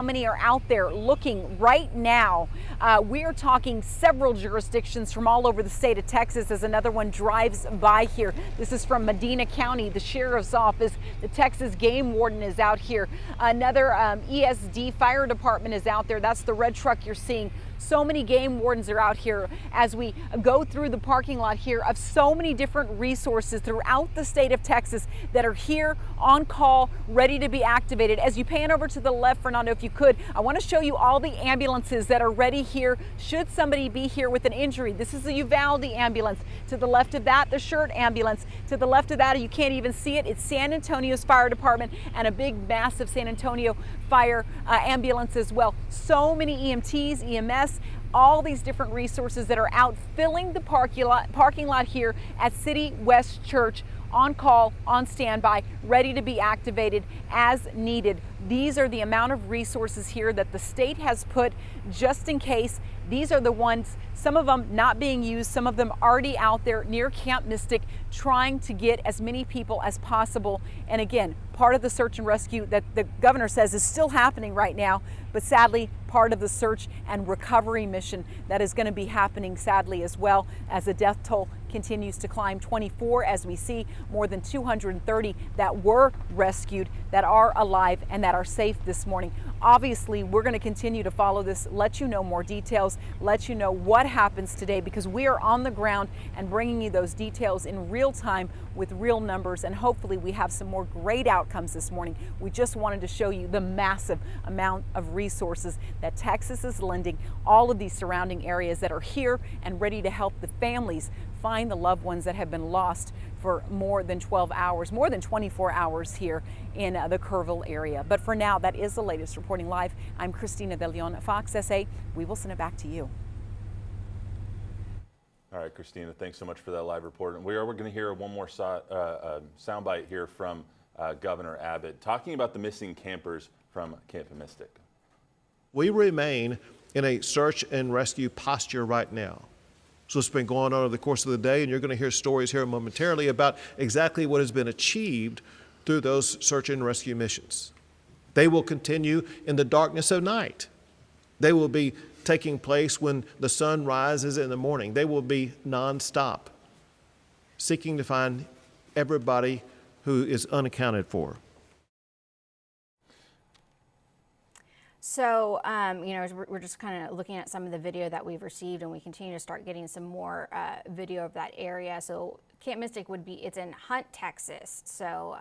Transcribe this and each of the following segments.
How many are out there looking right now? We are talking several jurisdictions from all over the state of Texas as another one drives by here. This is from Medina County, the sheriff's office. The Texas game warden is out here. Another ESD fire department is out there. That's the red truck you're seeing. So many game wardens are out here as we go through the parking lot here of so many different resources throughout the state of Texas that are here on call, ready to be activated. As you pan over to the left, Fernando, if you could, I want to show you all the ambulances that are ready here should somebody be here with an injury. This is the Uvalde ambulance. To the left of that, the Shirt ambulance. To the left of that, you can't even see it, it's San Antonio's fire department and a big, massive San Antonio fire ambulance as well. So many EMTs, EMS, all these different resources that are out filling the parking lot here at City West Church, on call, on standby, ready to be activated as needed. These are the amount of resources here that the state has put just in case. These are the ones, some of them not being used, some of them already out there near Camp Mystic, trying to get as many people as possible. And again, part of the search and rescue that the governor says is still happening right now, but sadly, part of the search and recovery mission that is going to be happening sadly as well as the death toll continues to climb. 24 as we see, more than 230 that were rescued, that are alive and that are safe this morning. Obviously, we're going to continue to follow this, let you know more details, let you know what happens today, because we are on the ground and bringing you those details in real time with real numbers, and hopefully we have some more great outcomes this morning. We just wanted to show you the massive amount of resources that Texas is lending all of these surrounding areas that are here and ready to help the families find the loved ones that have been lost for more than 12 hours, more than 24 hours here in the Kerrville area. But for now, that is the latest. Reporting live, I'm Christina De Leon, Fox SA. We will send it back to you. All right, Christina, thanks so much for that live report. And we're going to hear one more soundbite here from Governor Abbott talking about the missing campers from Camp Mystic. We remain in a search and rescue posture right now. So it's been going on over the course of the day, and you're going to hear stories here momentarily about exactly what has been achieved through those search and rescue missions. They will continue in the darkness of night. They will be taking place when the sun rises in the morning. They will be nonstop, seeking to find everybody who is unaccounted for. So, you know, we're just kind of looking at some of the video that we've received, and we continue to start getting some more video of that area. So Camp Mystic it's in Hunt, Texas. So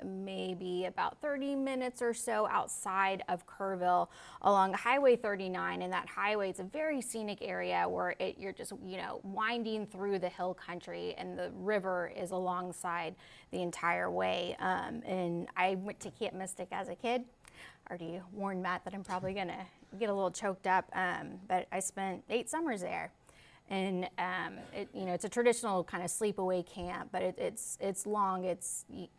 maybe about 30 minutes or so outside of Kerrville along Highway 39. And that highway, it's a very scenic area where you're just, you know, winding through the hill country, and the river is alongside the entire way. And I went to Camp Mystic as a kid. Already warned Matt that I'm probably gonna get a little choked up, but I spent 8 summers there, and you know, it's a traditional kind of sleepaway camp, but it's long.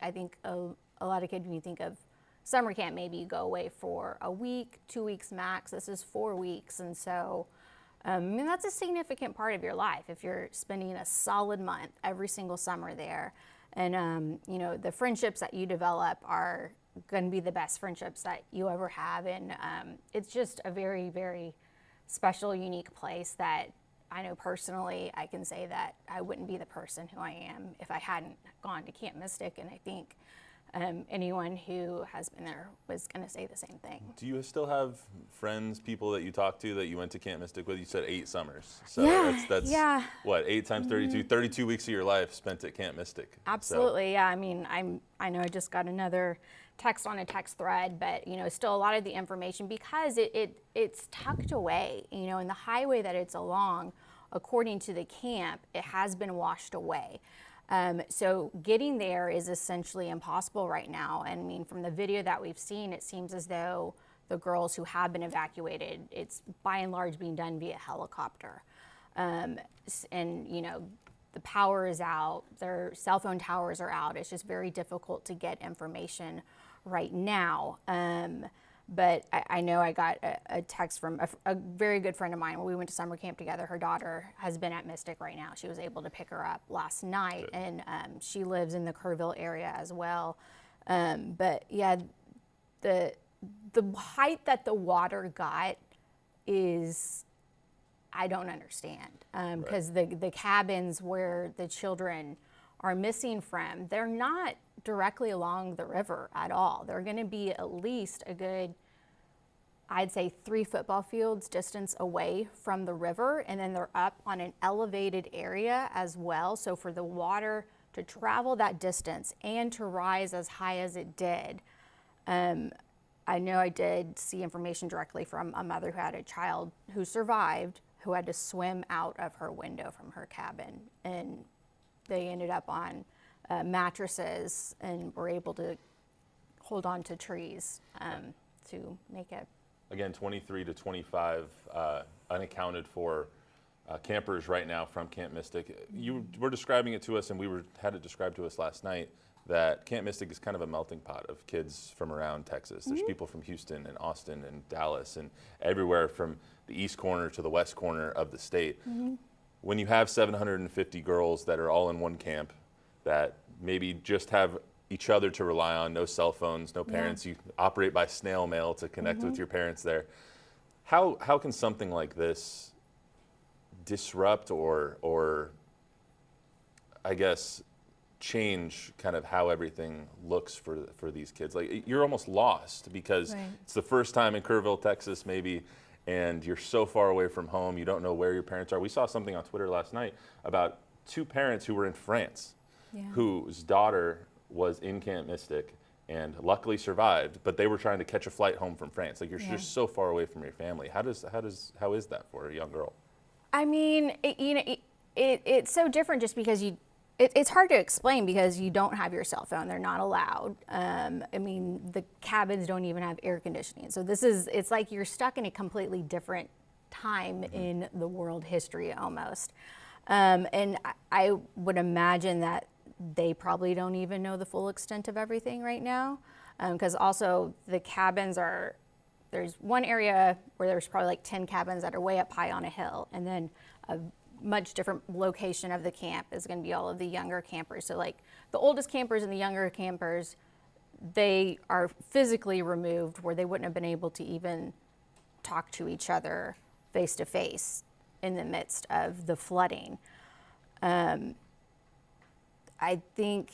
I think a lot of kids, when you think of summer camp, maybe you go away for a week, 2 weeks max. This is 4 weeks, and so I mean, that's a significant part of your life if you're spending a solid month every single summer there, and you know, the friendships that you develop are going to be the best friendships that you ever have. And it's just a very, very special, unique place that I know personally, I can say that I wouldn't be the person who I am if I hadn't gone to Camp Mystic. And I think anyone who has been there was going to say the same thing. Do you still have friends, people that you talk to that you went to Camp Mystic with? You said 8 summers. So yeah, that's yeah. What, 8 times 32, 32 weeks of your life spent at Camp Mystic. Absolutely, so. Yeah. I mean, I know I just got another text on a text thread, but you know, still a lot of the information, because it's tucked away, you know, and the highway that it's along, according to the camp, it has been washed away. So getting there is essentially impossible right now. And I mean, from the video that we've seen, it seems as though the girls who have been evacuated, it's by and large being done via helicopter. And you know, the power is out, their cell phone towers are out. It's just very difficult to get information right now. But I know I got a text from a very good friend of mine. When we went to summer camp together, her daughter has been at Mystic right now. She was able to pick her up last night, and she lives in the Kerrville area as well. But yeah, the the height that the water got is, I don't understand, because the cabins where the children are missing from, they're not directly along the river at all. They're going to be at least a good, I'd say 3 football fields distance away from the river, and then they're up on an elevated area as well. So for the water to travel that distance and to rise as high as it did, I know I did see information directly from a mother who had a child who survived, who had to swim out of her window from her cabin, and they ended up on mattresses and were able to hold on to trees to make it. Again, 23 to 25 unaccounted for campers right now from Camp Mystic. You were describing it to us, and had it described to us last night, that Camp Mystic is kind of a melting pot of kids from around Texas. There's people from Houston and Austin and Dallas and everywhere from the east corner to the west corner of the state. When you have 750 girls that are all in one camp, that maybe just have each other to rely on, no cell phones, no parents, you operate by snail mail to connect with your parents there. How can something like this disrupt or I guess change kind of how everything looks for these kids? Like, you're almost lost because it's the first time in Kerrville, Texas maybe, and you're so far away from home, you don't know where your parents are. We saw something on Twitter last night about 2 parents who were in France whose daughter was in Camp Mystic and luckily survived, but they were trying to catch a flight home from France. Like, you're just so far away from your family. How is that for a young girl? I mean, it's so different just because it's hard to explain because you don't have your cell phone. They're not allowed. I mean, the cabins don't even have air conditioning. So it's like you're stuck in a completely different time in the world history almost. And I would imagine that they probably don't even know the full extent of everything right now. Because also the cabins there's one area where there's probably like 10 cabins that are way up high on a hill. And then a much different location of the camp is going to be all of the younger campers. So like the oldest campers and the younger campers, they are physically removed where they wouldn't have been able to even talk to each other face to face in the midst of the flooding. I think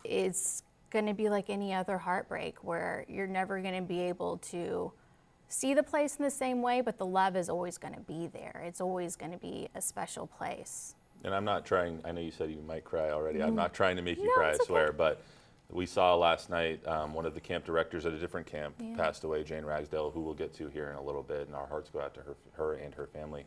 it's going to be like any other heartbreak where you're never going to be able to see the place in the same way, but the love is always going to be there. It's always going to be a special place. And I'm not trying, I know you said you might cry already. I'm not trying to make you cry, I swear, but we saw last night one of the camp directors at a different camp passed away, Jane Ragsdale, who we'll get to here in a little bit, and our hearts go out to her and her family.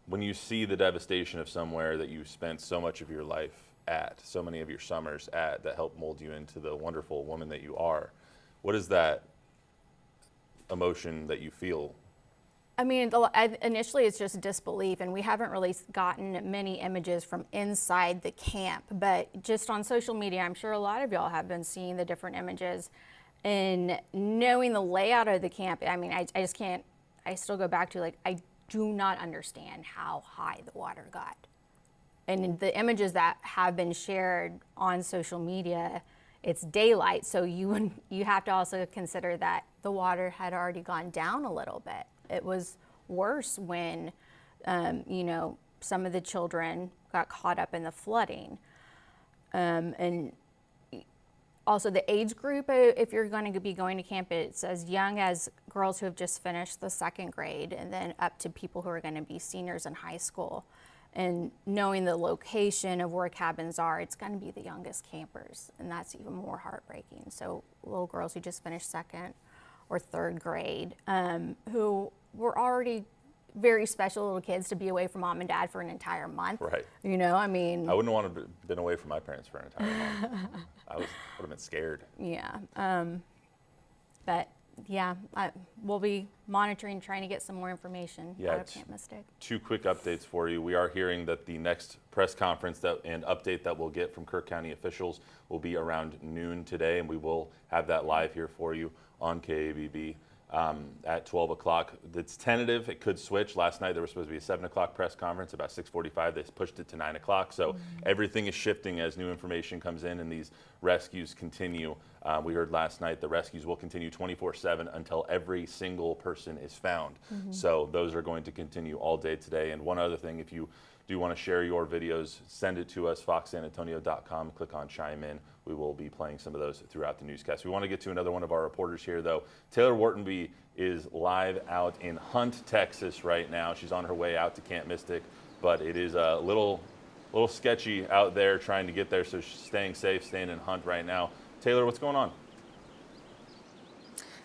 When you see the devastation of somewhere that you spent so much of your life at, so many of your summers at, that helped mold you into the wonderful woman that you are, what is that emotion that you feel? I mean, initially it's just disbelief, and we haven't really gotten many images from inside the camp, but just on social media, I'm sure a lot of y'all have been seeing the different images and knowing the layout of the camp. I mean, I just can't, I still go back to like, I do not understand how high the water got. And the images that have been shared on social media, it's daylight, so you have to also consider that the water had already gone down a little bit. It was worse when, some of the children got caught up in the flooding. And also the age group, if you're going to be going to camp, it's as young as girls who have just finished the 2nd grade and then up to people who are going to be seniors in high school. And knowing the location of where cabins are, it's going to be the youngest campers, and that's even more heartbreaking. So little girls who just finished 2nd or 3rd grade, who were already very special little kids to be away from mom and dad for an entire month. Right. I mean, I wouldn't want to have been away from my parents for an entire month. I would have been scared. Yeah. But yeah, we'll be monitoring, trying to get some more information out of Camp Mystic. 2 quick updates for you. We are hearing that the next press conference and update that we'll get from Kirk County officials will be around noon today, and we will have that live here for you on KABB. at 12 o'clock. It's tentative. It could switch. Last night there was supposed to be a 7 o'clock press conference. About 6:45, they pushed it to 9 o'clock. So everything is shifting as new information comes in and these rescues continue. We heard last night the rescues will continue 24/7 until every single person is found. So those are going to continue all day today. And one other thing, if you do want to share your videos, send it to us, foxsanantonio.com, click on chime in. We will be playing some of those throughout the newscast. We want to get to another one of our reporters here, though. Taylor Whartonby is live out in Hunt, Texas right now. She's on her way out to Camp Mystic, but it is a little sketchy out there trying to get there, so she's staying safe, staying in Hunt right now. Taylor, what's going on?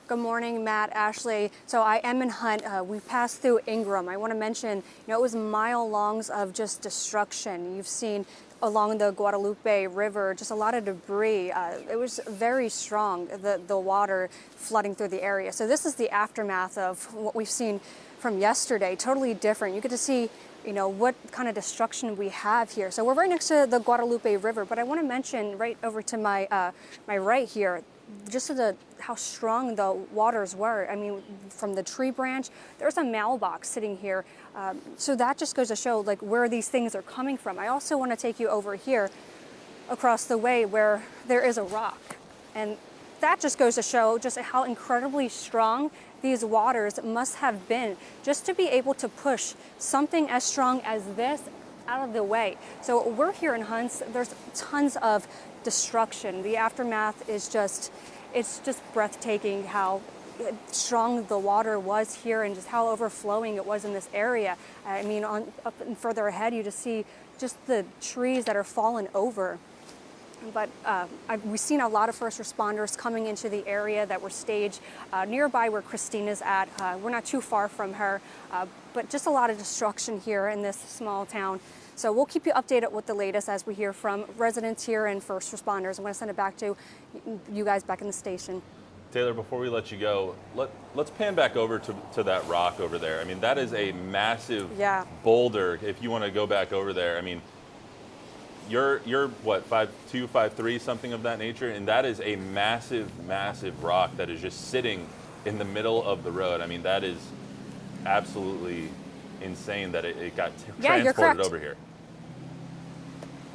Good morning, Matt, Ashley. So I am in Hunt. We passed through Ingram. I want to mention, it was mile longs of just destruction. You've seen along the Guadalupe River, just a lot of debris. It was very strong, the water flooding through the area. So this is the aftermath of what we've seen from yesterday, totally different. You get to see, what kind of destruction we have here. So we're right next to the Guadalupe River, but I want to mention right over to my my right here, just how strong the waters were. I mean, from the tree branch, there's a mailbox sitting here. So that just goes to show where these things are coming from. I also want to take you over here across the way where there is a rock. And that just goes to show just how incredibly strong these waters must have been just to be able to push something as strong as this out of the way. So we're here in Hunts. There's tons of destruction. The aftermath is it's just breathtaking how strong the water was here and just how overflowing it was in this area. I mean, up and further ahead, you just see just the trees that are fallen over. But we've seen a lot of first responders coming into the area that were staged nearby where Christina's at. We're not too far from her, but just a lot of destruction here in this small town. So we'll keep you updated with the latest as we hear from residents here and first responders. I'm going to send it back to you guys back in the station. Taylor, before we let you go, let's pan back over to that rock over there. I mean, that is a massive boulder. If you want to go back over there, I mean, you're what, 5'2", 5'3", something of that nature, and that is a massive, massive rock that is just sitting in the middle of the road. I mean, that is absolutely insane that it got transported over here.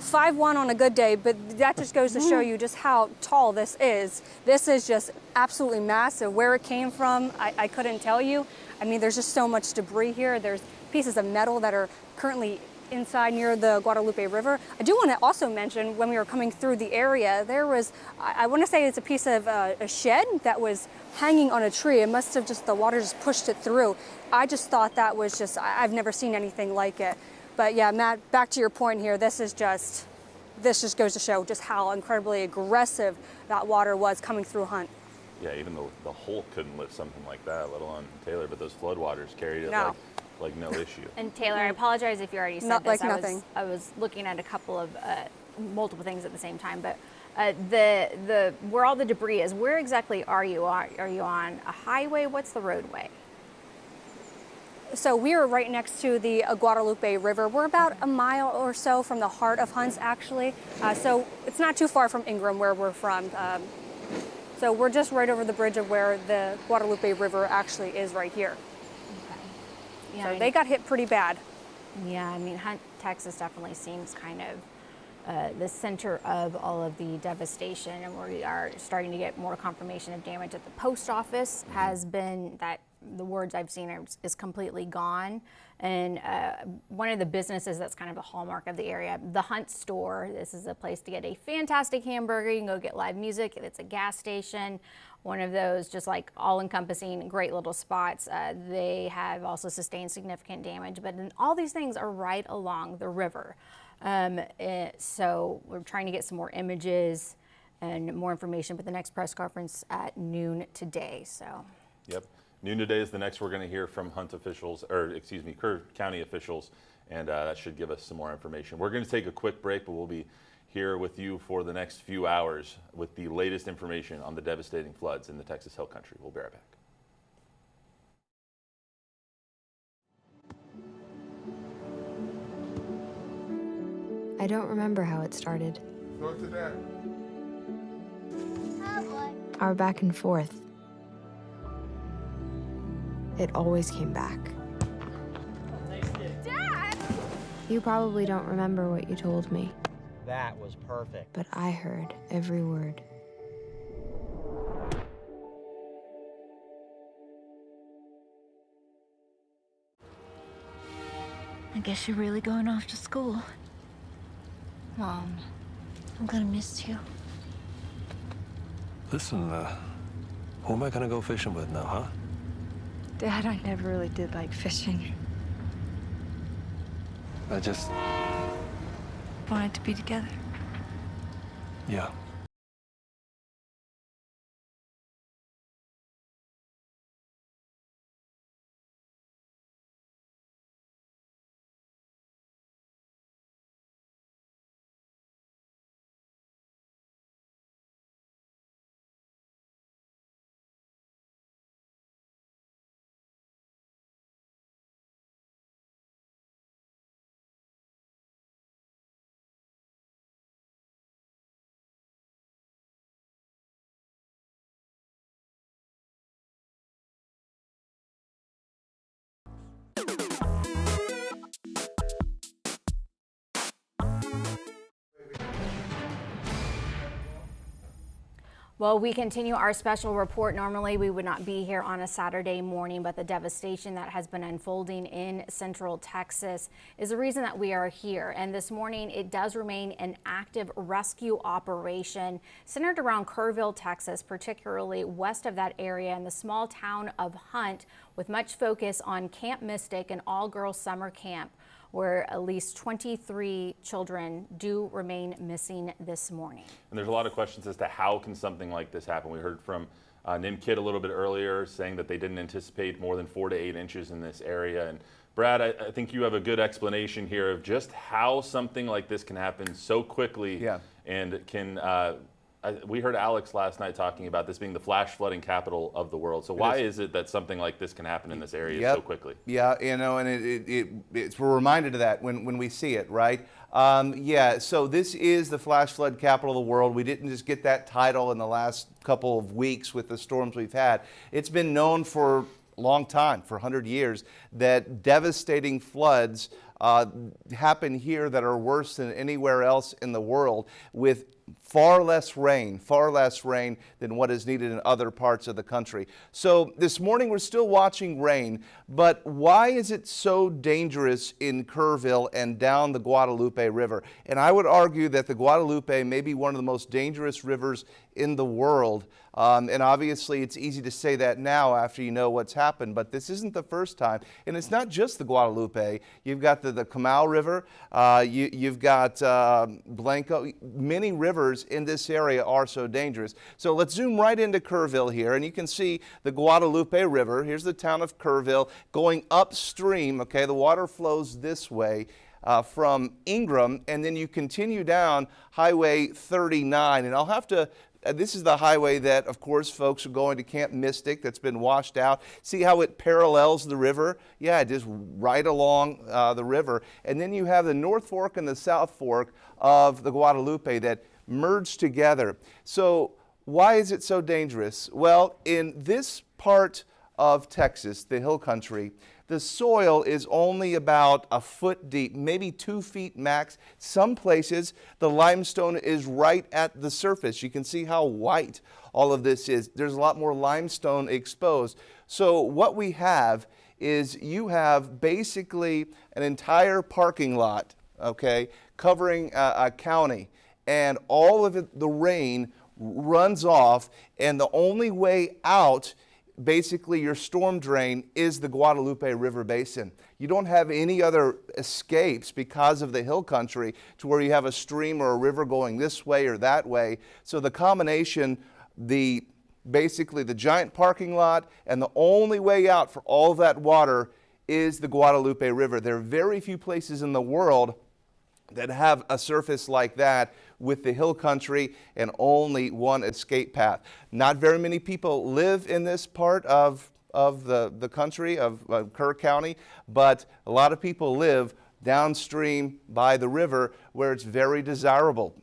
5'1" on a good day, but that just goes to show you just how tall this is. This is just absolutely massive. Where it came from, I couldn't tell you. I mean, there's just so much debris here. There's pieces of metal that are currently inside near the Guadalupe River. I do want to also mention when we were coming through the area, there was, I want to say it's a piece of a shed that was hanging on a tree. It must have the water just pushed it through. I just thought that was I've never seen anything like it. But yeah, Matt, back to your point here, this just goes to show just how incredibly aggressive that water was coming through Hunt. Yeah, even the Hulk couldn't lift something like that, let alone Taylor, but those floodwaters carried it like no issue. And Taylor, I apologize if you already said this. Nothing. I was looking at a couple of multiple things at the same time, but the where all the debris is, where exactly are you? Are you on a highway? What's the roadway? So we are right next to the Guadalupe River. We're about a mile or so from the heart of Hunts, actually. So it's not too far from Ingram, where we're from. So we're just right over the bridge of where the Guadalupe River actually is right here. Okay. Yeah, so they got hit pretty bad. Yeah, I mean, Hunt, Texas definitely seems kind of the center of all of the devastation, and we are starting to get more confirmation of damage at the post office. Has been that the words I've seen is completely gone. And one of the businesses that's kind of a hallmark of the area, the Hunt store. This is a place to get a fantastic hamburger. You can go get live music. It's a gas station. One of those just like all-encompassing, great little spots. They have also sustained significant damage, but then all these things are right along the river. So we're trying to get some more images and more information, but the next press conference at noon today. So. Yep. Noon today is the next we're going to hear from Hunt officials, or excuse me, Kerr County officials, and that should give us some more information. We're going to take a quick break, but we'll be here with you for the next few hours with the latest information on the devastating floods in the Texas Hill Country. We'll be right back. I don't remember how it started. Go to that. Our back and forth. it always came back. Dad! You probably don't remember what you told me, That was perfect. but I heard every word. I guess you're really going off to school. Mom, I'm gonna miss you. Listen, who am I gonna go fishing with now, huh? Dad, I never really did like fishing. I just, Wanted to be together. yeah. Well, we continue our special report. Normally, we would not be here on a Saturday morning, but the devastation that has been unfolding in Central Texas is the reason that we are here. And this morning, it does remain an active rescue operation centered around Kerrville, Texas, particularly west of that area in the small town of Hunt, with much focus on Camp Mystic, an all-girls summer camp, where at least 23 children do remain missing this morning. And there's a lot of questions as to how can something like this happen. We heard from Nim Kidd a little bit earlier saying that they didn't anticipate more than 4 to 8 inches in this area. And Brad, I think you have a good explanation here of just how something like this can happen so quickly. Yeah. And can, we heard Alex last night talking about this being the flash flooding capital of the world. So why is it that something like this can happen in this area so quickly? Yeah, you know, and we're reminded of that when we see it, right? Yeah, so this is the flash flood capital of the world. We didn't just get that title in the last couple of weeks with the storms we've had. It's been known for a long time, for 100 years, that devastating floods happen here that are worse than anywhere else in the world, with far less rain than what is needed in other parts of the country. So this morning we're still watching rain, but why is it so dangerous in Kerrville and down the Guadalupe River? And I would argue that the Guadalupe may be one of the most dangerous rivers in the world. And obviously it's easy to say that now after you know what's happened, but this isn't the first time. And it's not just the Guadalupe. You've got the Comal River, you've got Blanco. Many rivers in this area are so dangerous. So let's zoom right into Kerrville here, and you can see the Guadalupe River. Here's the town of Kerrville going upstream. Okay, the water flows this way from Ingram, and then you continue down Highway 39. And I'll have to this is the highway that, of course, folks are going to Camp Mystic that's been washed out. See how it parallels the river? Yeah, just right along the river. And then you have the North Fork and the South Fork of the Guadalupe that merge together. So why is it so dangerous? Well, in this part of Texas, the hill country, the soil is only about a foot deep, maybe 2 feet max. Some places the limestone is right at the surface. You can see how white all of this is. There's a lot more limestone exposed. So what we have is you have basically an entire parking lot, okay, covering a county, and all of it, the rain runs off, and the only way out, basically your storm drain, is the Guadalupe River Basin. You don't have any other escapes because of the hill country to where you have a stream or a river going this way or that way. So the combination, basically the giant parking lot, and the only way out for all of that water is the Guadalupe River. There are very few places in the world that have a surface like that with the hill country and only one escape path. Not very many people live in this part of the country, of Kerr County, but a lot of people live downstream by the river where it's very desirable.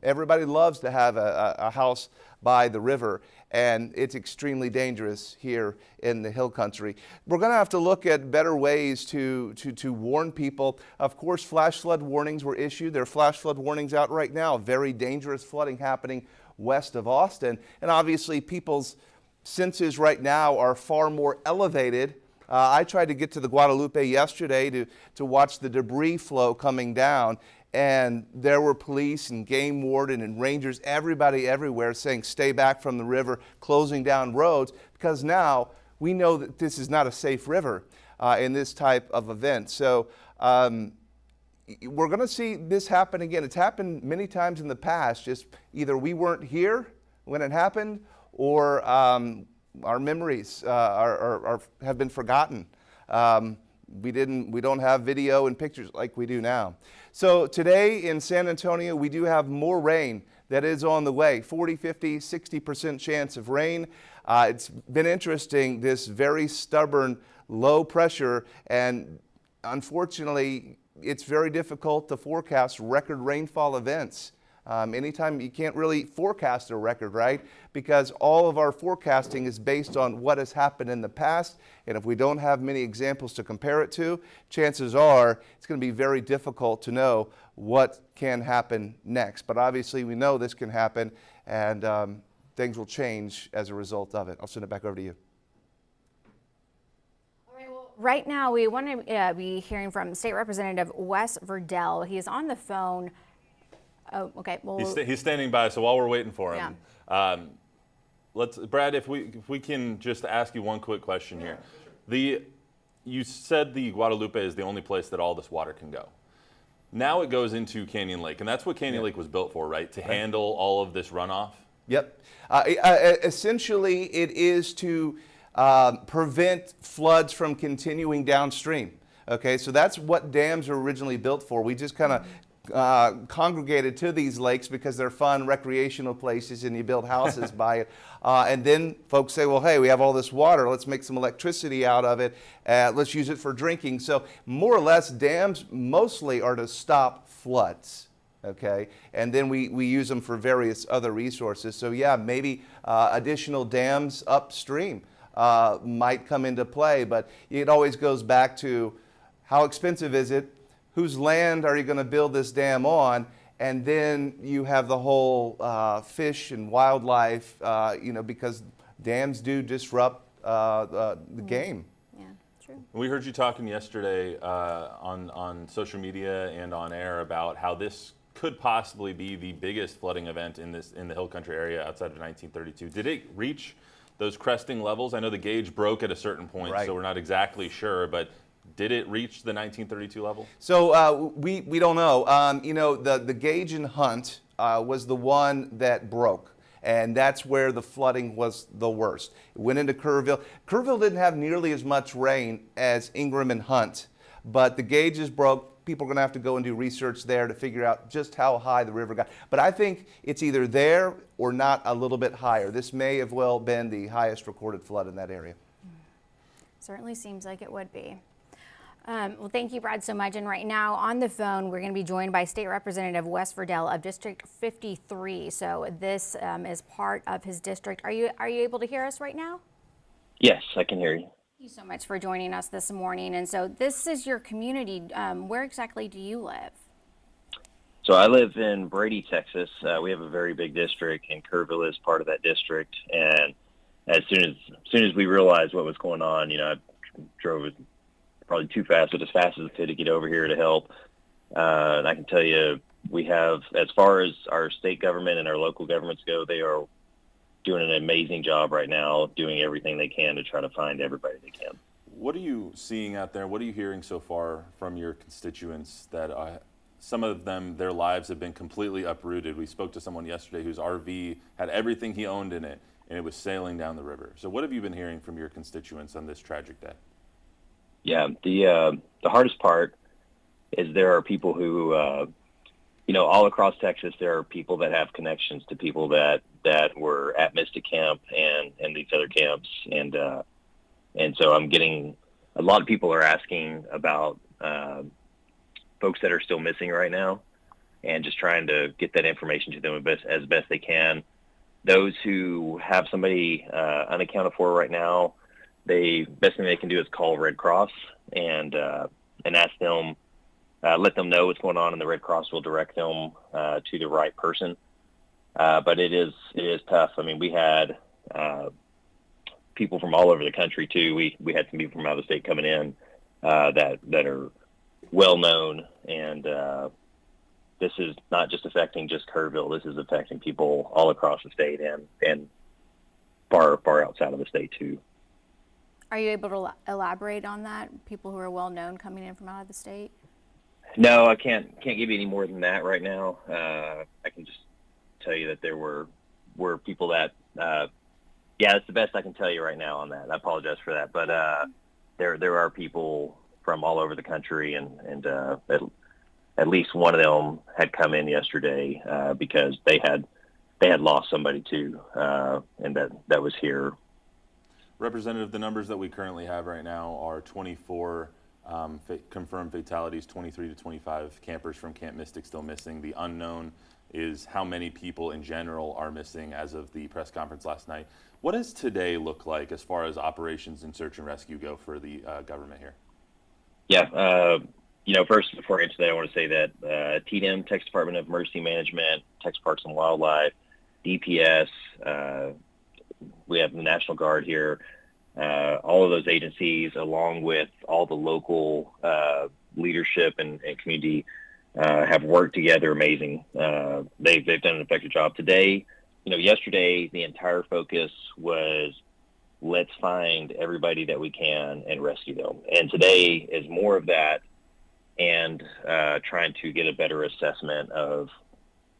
Everybody loves to have a house by the river. and it's extremely dangerous here in the hill country. We're going to have to look at better ways to warn people. Of course, flash flood warnings were issued. There are flash flood warnings out right now. Very dangerous flooding happening west of Austin, and obviously people's senses right now are far more elevated. I tried to get to the Guadalupe yesterday to watch the debris flow coming down, and there were police and game warden and rangers, everybody everywhere saying stay back from the river, closing down roads, because now we know that this is not a safe river in this type of event. So we're going to see this happen again. It's happened many times in the past, just either we weren't here when it happened, or our memories have been forgotten. We don't have video and pictures like we do now. So today in San Antonio, we do have more rain that is on the way. 40, 50, 60% chance of rain. It's been interesting, this very stubborn low pressure, and unfortunately, it's very difficult to forecast record rainfall events. Anytime you can't really forecast a record, right? Because all of our forecasting is based on what has happened in the past, and if we don't have many examples to compare it to, chances are it's going to be very difficult to know what can happen next. But obviously we know this can happen, and things will change as a result of it. I'll send it back over to you. Right now, we want to be hearing from State Representative Wes Verdell. He is on the phone. Oh, okay. Well, he's standing by, so while we're waiting for him, Brad, if we can just ask you one quick question here. You said the Guadalupe is the only place that all this water can go. Now it goes into Canyon Lake, and that's what Canyon Lake was built for, right? To handle all of this runoff? Yep. Essentially, it is to prevent floods from continuing downstream. Okay, so that's what dams are originally built for. We just kind of congregated to these lakes because they're fun recreational places and you build houses by it. And then folks say, well, hey, we have all this water, let's make some electricity out of it, let's use it for drinking. So more or less, dams mostly are to stop floods. Okay, and then we use them for various other resources. So yeah, maybe additional dams upstream might come into play, but it always goes back to how expensive is it? Whose land are you going to build this dam on? And then you have the whole fish and wildlife, because dams do disrupt the game. Yeah, true. We heard you talking yesterday on social media and on air about how this could possibly be the biggest flooding event in the Hill Country area outside of 1932. Did it reach those cresting levels? I know the gauge broke at a certain point, right, so we're not exactly sure, but did it reach the 1932 level? So we don't know. The gauge in Hunt was the one that broke, and that's where the flooding was the worst. It went into Kerrville. Kerrville didn't have nearly as much rain as Ingram and Hunt, but the gauges broke. People are going to have to go and do research there to figure out just how high the river got. But I think it's either there or not a little bit higher. This may have well been the highest recorded flood in that area. Certainly seems like it would be. Well, thank you, Brad, so much. And right now on the phone, we're going to be joined by State Representative Wes Verdell of District 53. So this is part of his district. Are you able to hear us right now? Yes, I can hear you. Thank you so much for joining us this morning. And so this is your community. Where exactly do you live? So I live in Brady, Texas. We have a very big district, and Kerrville is part of that district. And as soon as we realized what was going on, I drove probably too fast, but as fast as I could to get over here to help. And I can tell you, we have, as far as our state government and our local governments go, they are doing an amazing job right now, doing everything they can to try to find everybody they can. What are you seeing out there? What are you hearing so far from your constituents that some of them, their lives have been completely uprooted? We spoke to someone yesterday whose RV had everything he owned in it, and it was sailing down the river. So what have you been hearing from your constituents on this tragic day? Yeah, the hardest part is there are people who, all across Texas, there are people that have connections to people that were at Mystic Camp and these other camps, and so I'm getting a lot of people are asking about folks that are still missing right now, and just trying to get that information to them as best they can. those who have somebody unaccounted for right now, best thing they can do is call Red Cross and ask them, let them know what's going on, and the Red Cross will direct them to the right person. But it is tough. I mean, we had people from all over the country too. We had some people from out of the state coming in that are well known, and this is not just affecting just Kerrville. This is affecting people all across the state and far outside of the state too. Are you able to elaborate on that? People who are well known coming in from out of the state? No, I can't give you any more than that right now. I can just tell you that there were people that that's the best I can tell you right now on that. I apologize for that, but there are people from all over the country, and at least one of them had come in yesterday because they had lost somebody too, and that was here. Representative, the numbers that we currently have right now are 24 confirmed fatalities, 23 to 25 campers from Camp Mystic still missing. The unknown is how many people in general are missing as of the press conference last night. What does today look like as far as operations and search and rescue go for the government here? Yeah, first, before I answer that, I want to say that TDM, Texas Department of Emergency Management, Texas Parks and Wildlife, DPS, we have the National Guard here, all of those agencies, along with all the local leadership and community, have worked together amazing. They've done an effective job. Today, yesterday, the entire focus was let's find everybody that we can and rescue them. And today is more of that, and trying to get a better assessment of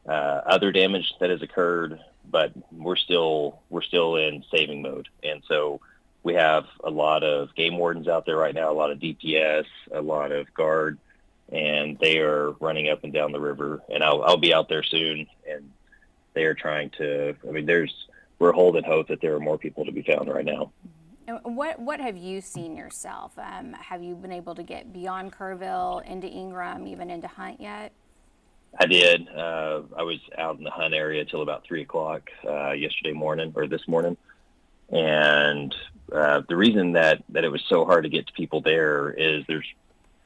other damage that has occurred, but we're still in saving mode. And so we have a lot of game wardens out there right now, a lot of DPS, a lot of guard, and they are running up and down the river. And I'll be out there soon, and they are trying to. I mean, we're holding hope that there are more people to be found right now. And what have you seen yourself? Have you been able to get beyond Kerrville, into Ingram, even into Hunt yet? I did. I was out in the Hunt area till about 3 o'clock this morning. And the reason that it was so hard to get to people there is there's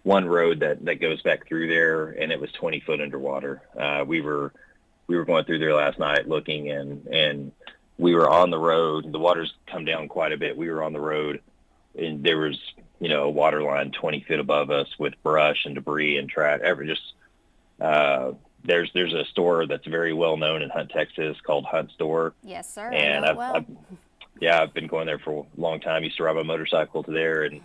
one road that goes back through there, and it was 20 foot underwater. We were going through there last night looking, and we were on the road. The water's come down quite a bit. We were on the road, and there was, a water line 20 feet above us with brush and debris and trash. There's a store that's very well known in Hunt, Texas called Hunt Store. Yes, sir. And I've been going there for a long time. I used to ride my motorcycle to there and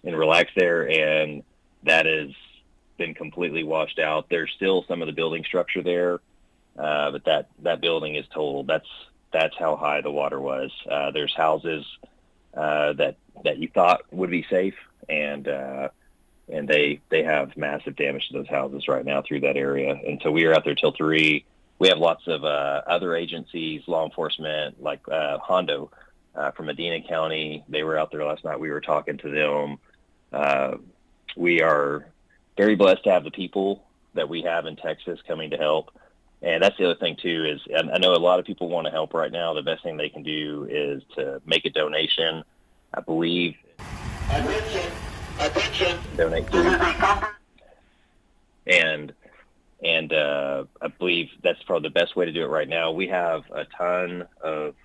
relax there, and that has been completely washed out. There's still some of the building structure there, but that building is totaled. That's how high the water was. There's houses that you thought would be safe, and they have massive damage to those houses right now through that area. And so we are out there till 3. We have lots of other agencies, law enforcement, like Hondo from Medina County. They were out there last night. We were talking to them. We are very blessed to have the people that we have in Texas coming to help. And that's the other thing, too, is I know a lot of people want to help right now. The best thing they can do is to make a donation. I believe. Attention. Donate to. And I believe that's probably the best way to do it right now. We have a ton of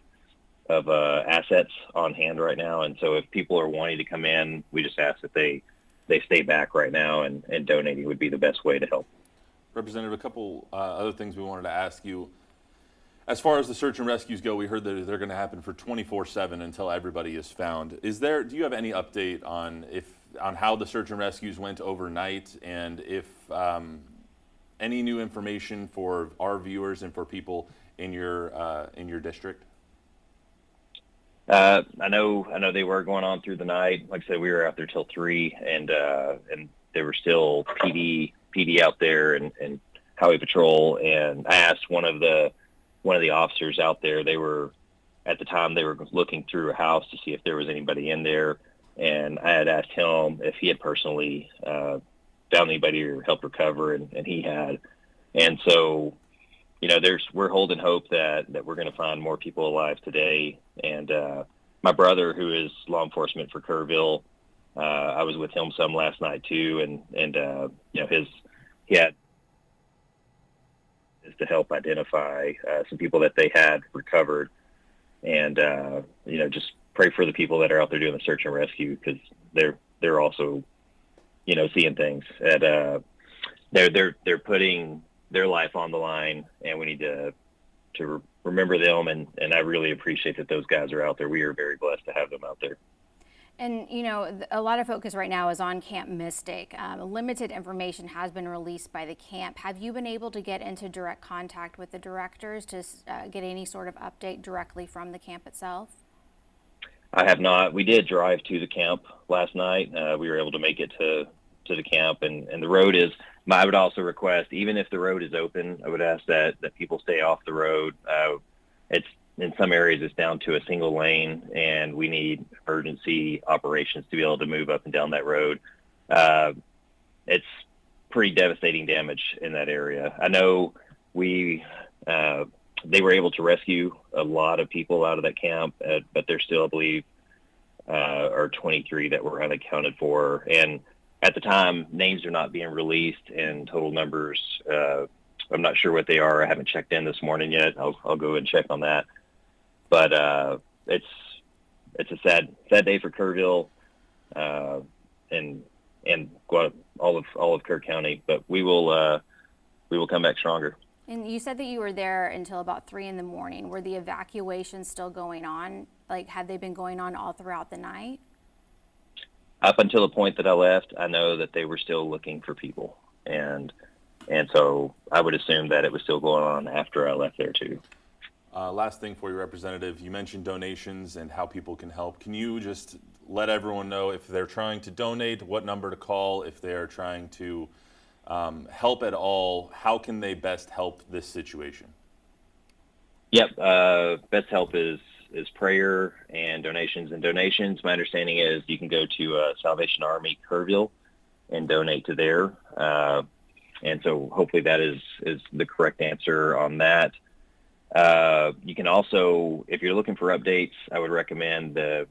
assets on hand right now, and so if people are wanting to come in, we just ask that they stay back right now, and donating would be the best way to help. Representative, a couple other things we wanted to ask you. As far as the search and rescues go, we heard that they're going to happen for 24/7 until everybody is found. Do you have any update on how the search and rescues went overnight, and if any new information for our viewers and for people in your district? I know they were going on through the night. Like I said, we were out there till 3, and there were still PD out there and highway patrol. And I asked one of the officers out there. At the time they were looking through a house to see if there was anybody in there, and I had asked him if he had personally found anybody or helped recover, and he had. And so we're holding hope that we're going to find more people alive today. And my brother, who is law enforcement for Kerrville, I was with him some last night too, and he had to help identify some people that they had recovered, and just pray for the people that are out there doing the search and rescue, because they're also seeing things that they're putting their life on the line, and we need to remember them, and I really appreciate that those guys are out there. We are very blessed to have them out there. And, a lot of focus right now is on Camp Mystic. Limited information has been released by the camp. Have you been able to get into direct contact with the directors to get any sort of update directly from the camp itself? I have not. We did drive to the camp last night. We were able to make it to the camp, and the road is, I would also request, even if the road is open, I would ask that people stay off the road. It's in some areas it's down to a single lane, and we need emergency operations to be able to move up and down that road. It's pretty devastating damage in that area. I know they were able to rescue a lot of people out of that camp, but there's still, I believe, are 23 that were unaccounted for. And at the time, names are not being released, and total numbers, I'm not sure what they are. I haven't checked in this morning yet. I'll go and check on that. But it's a sad day for Kerrville and all of Kerr County. But we will come back stronger. And you said that you were there until about 3 in the morning. Were the evacuations still going on? Like, had they been going on all throughout the night? Up until the point that I left, I know that they were still looking for people, and so I would assume that it was still going on after I left there too. Last thing for you, Representative, you mentioned donations and how people can help. Can you just let everyone know if they're trying to donate, what number to call, if they're trying to help at all, how can they best help this situation? Yep, best help is prayer and donations. And donations, my understanding is you can go to Salvation Army Kerrville and donate to there. And so hopefully that is the correct answer on that. You can also, if you're looking for updates, I would recommend the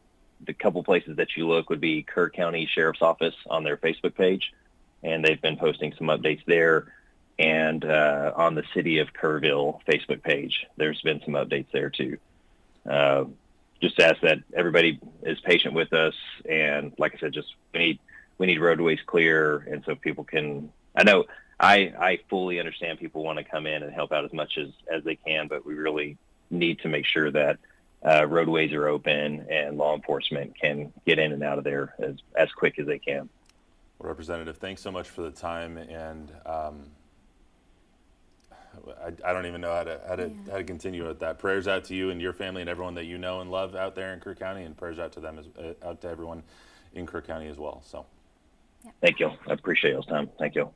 couple places that you look would be Kerr County Sheriff's Office on their Facebook page, and they've been posting some updates there. And on the City of Kerrville Facebook page, there's been some updates there too. Just ask that everybody is patient with us, and like I said, just we need roadways clear, and so people can. I know I fully understand people want to come in and help out as much as they can, but we really need to make sure that roadways are open and law enforcement can get in and out of there as quick as they can. Well, Representative, thanks so much for the time, and I don't even know how to continue with that. Prayers out to you and your family and everyone that you know and love out there in Kerr County, and prayers out to them, out to everyone in Kerr County as well. So, thank you. I appreciate y'all's time. Thank you.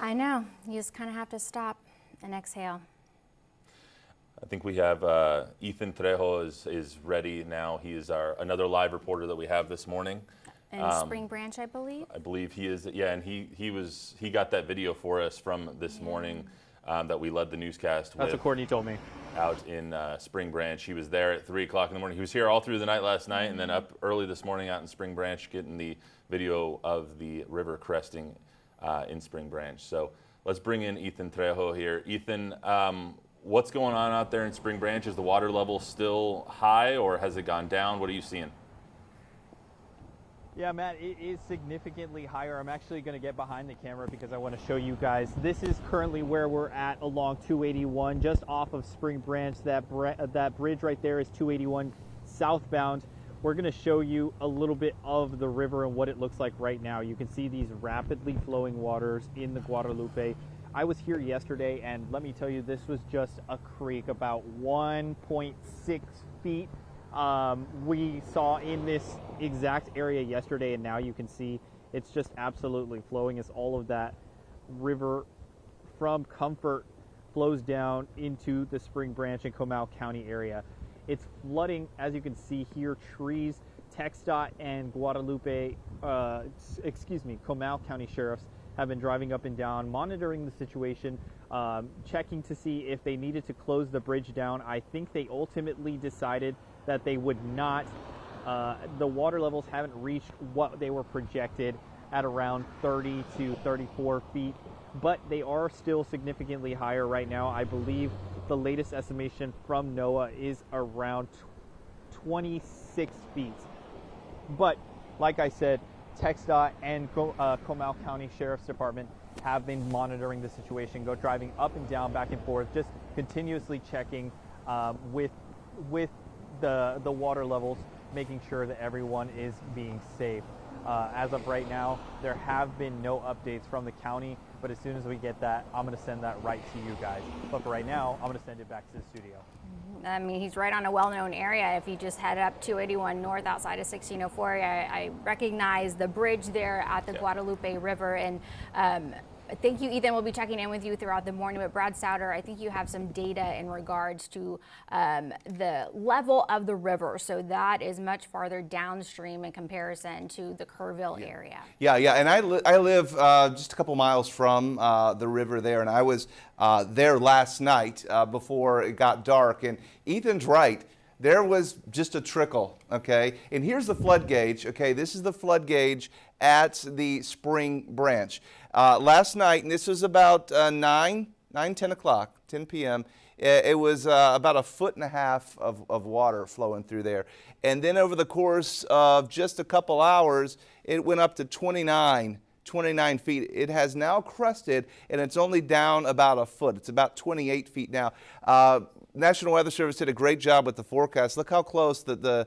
I know. You just kind of have to stop and exhale. I think we have Ethan Trejo is ready now. He is another live reporter that we have this morning. In Spring Branch, I believe. I believe he is. Yeah, and he got that video for us from this morning that we led the newscast with. That's what Courtney told me. Out in Spring Branch. He was there at 3 o'clock in the morning. He was here all through the night last night, and then up early this morning out in Spring Branch getting the video of the river cresting in Spring Branch. So let's bring in Ethan Trejo here. Ethan, what's going on out there in Spring Branch? Is the water level still high, or has it gone down? What are you seeing? Yeah, Matt, it is significantly higher. I'm actually going to get behind the camera because I want to show you guys. This is currently where we're at along 281, just off of Spring Branch. That bridge right there is 281 southbound. We're going to show you a little bit of the river and what it looks like right now. You can see these rapidly flowing waters in the Guadalupe. I was here yesterday, and let me tell you, this was just a creek about 1.6 feet. We saw in this exact area yesterday, and now you can see it's just absolutely flowing as all of that river from Comfort flows down into the Spring Branch and Comal County area. It's flooding, as you can see here, trees. TxDOT and Comal County Sheriffs have been driving up and down, monitoring the situation, checking to see if they needed to close the bridge down. I think they ultimately decided that they would not. The water levels haven't reached what they were projected at around 30 to 34 feet, but they are still significantly higher right now. I believe the latest estimation from NOAA is around 26 feet. But like I said, TxDOT and Comal County Sheriff's Department have been monitoring the situation, driving up and down, back and forth, just continuously checking with the water levels, making sure that everyone is being safe. As of right now, there have been no updates from the county, but as soon as we get that, I'm going to send that right to you guys. But for right now, I'm going to send it back to the studio. I mean, he's right on a well-known area. If you just head up 281 north outside of 1604, I recognize the bridge there at the Guadalupe River. And thank you, Ethan. We'll be checking in with you throughout the morning. But Brad Souter, I think you have some data in regards to the level of the river. So that is much farther downstream in comparison to the Kerrville area. Yeah, and I live just a couple miles from the river there, and I was there last night before it got dark. And Ethan's right. There was just a trickle, okay? And here's the flood gauge, okay? This is the flood gauge at the Spring Branch. Last night, and this was about 10 o'clock, 10 p.m., it was about 1.5 feet of water flowing through there. And then over the course of just a couple hours, it went up to 29 feet. It has now crested, and it's only down about a foot. It's about 28 feet now. National Weather Service did a great job with the forecast. Look how close the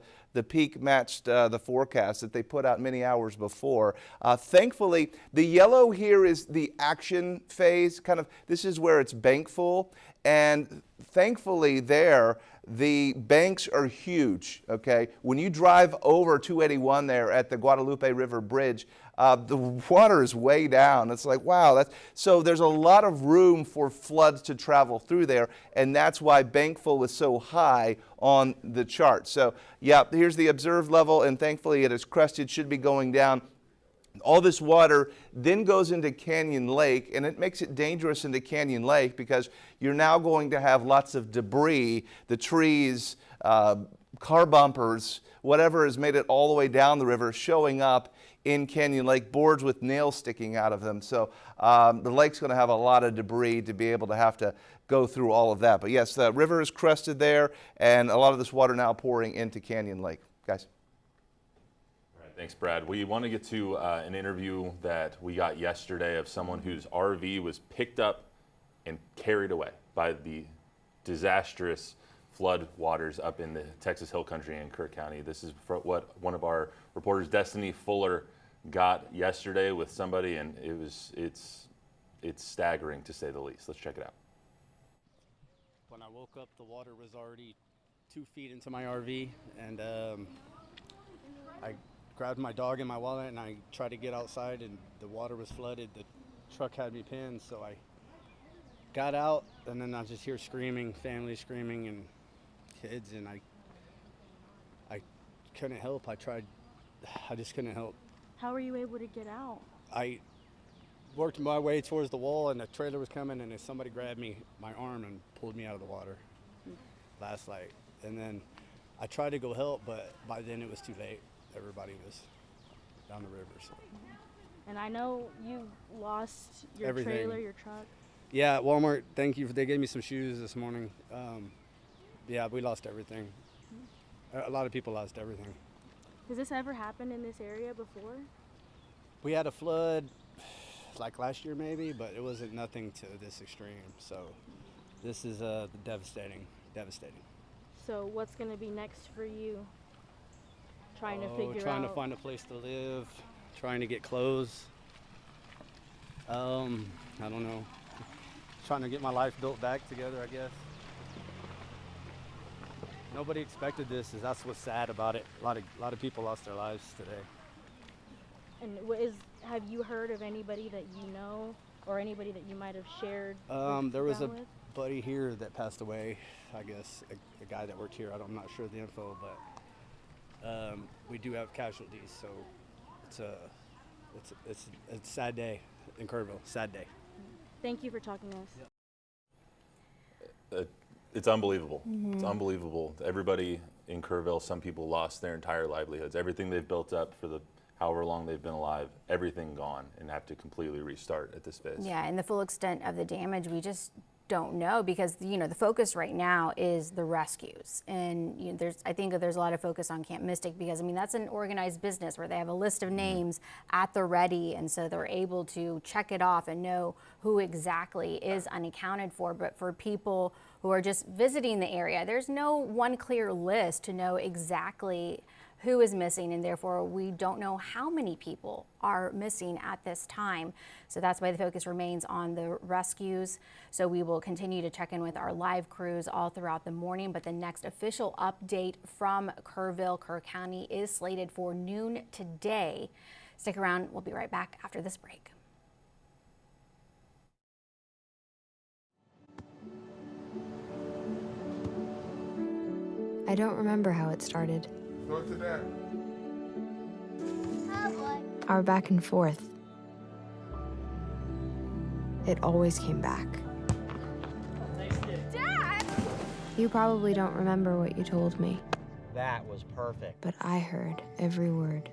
peak matched the forecast that they put out many hours before. Thankfully, the yellow here is the action phase. This is where it's bank full. And thankfully there, the banks are huge, okay? When you drive over 281 there at the Guadalupe River Bridge, the water is way down. It's like, wow. So there's a lot of room for floods to travel through there, and that's why bankful is so high on the chart. So, yeah, here's the observed level, and thankfully it is crested, should be going down. All this water then goes into Canyon Lake, and it makes it dangerous into Canyon Lake because you're now going to have lots of debris, the trees, car bumpers, whatever has made it all the way down the river showing up in Canyon Lake, boards with nails sticking out of them. So the lake's going to have a lot of debris to be able to have to go through all of that. But yes, the river is crested there, and a lot of this water now pouring into Canyon Lake. Guys. Thanks, Brad. We want to get to an interview that we got yesterday of someone whose RV was picked up and carried away by the disastrous flood waters up in the Texas Hill Country in Kirk County. This is what one of our reporters, Destiny Fuller, got yesterday with somebody, and it's staggering to say the least. Let's check it out. When I woke up, the water was already 2 feet into my RV, and I grabbed my dog and my wallet, and I tried to get outside, and the water was flooded. The truck had me pinned, so I got out, and then I just hear screaming, family screaming, and kids, and I couldn't help. I just couldn't help. How were you able to get out? I worked my way towards the wall, and a trailer was coming, and then somebody grabbed my arm and pulled me out of the water last night. And then I tried to go help, but by then it was too late. Everybody was down the river. So. And I know you lost your Everything. Trailer, your truck. Yeah, Walmart, thank you. They gave me some shoes this morning. Yeah, we lost everything. A lot of people lost everything. Has this ever happened in this area before? We had a flood like last year maybe, but it wasn't nothing to this extreme. So this is devastating. So what's going to be next for you? Trying to to find a place to live, trying to get clothes. I don't know. Trying to get my life built back together, I guess. Nobody expected this. That's what's sad about it. A lot of people lost their lives today. And have you heard of anybody that you know, or anybody that you might have shared? There was a buddy here that passed away. I guess a guy that worked here. I'm not sure the info, but we do have casualties, so It's a sad day in Kerrville. Sad day. Thank you for talking to us. It's unbelievable. It's unbelievable. Everybody in Kerrville, some people lost their entire livelihoods. Everything they've built up for the however long they've been alive, everything gone, and have to completely restart at this phase. Yeah, and the full extent of the damage, we just don't know, because the focus right now is the rescues, and I think there's a lot of focus on Camp Mystic, because that's an organized business where they have a list of names at the ready, and so they're able to check it off and know who exactly is unaccounted for. But for people who are just visiting the area, there's no one clear list to know exactly who is missing, and therefore we don't know how many people are missing at this time. So that's why the focus remains on the rescues. So we will continue to check in with our live crews all throughout the morning, but the next official update from Kerrville, Kerr County, is slated for noon today. Stick around, we'll be right back after this break. I don't remember how it started. Go to that. Our back and forth. It always came back. Dad! You probably don't remember what you told me, That was perfect. but I heard every word.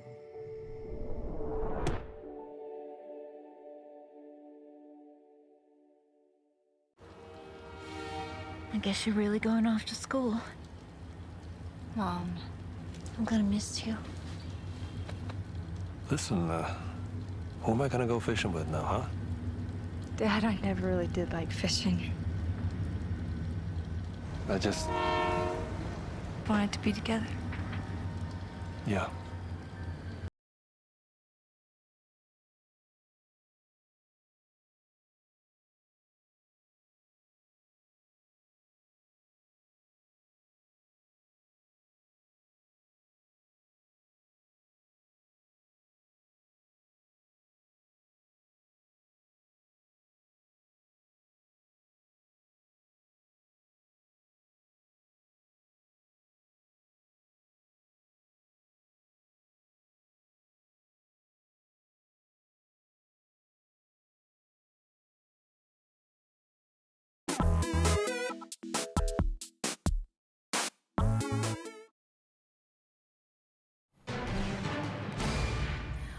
I guess you're really going off to school. Mom, I'm gonna miss you. Listen, who am I gonna go fishing with now, huh? Dad, I never really did like fishing. I just, Wanted to be together. yeah.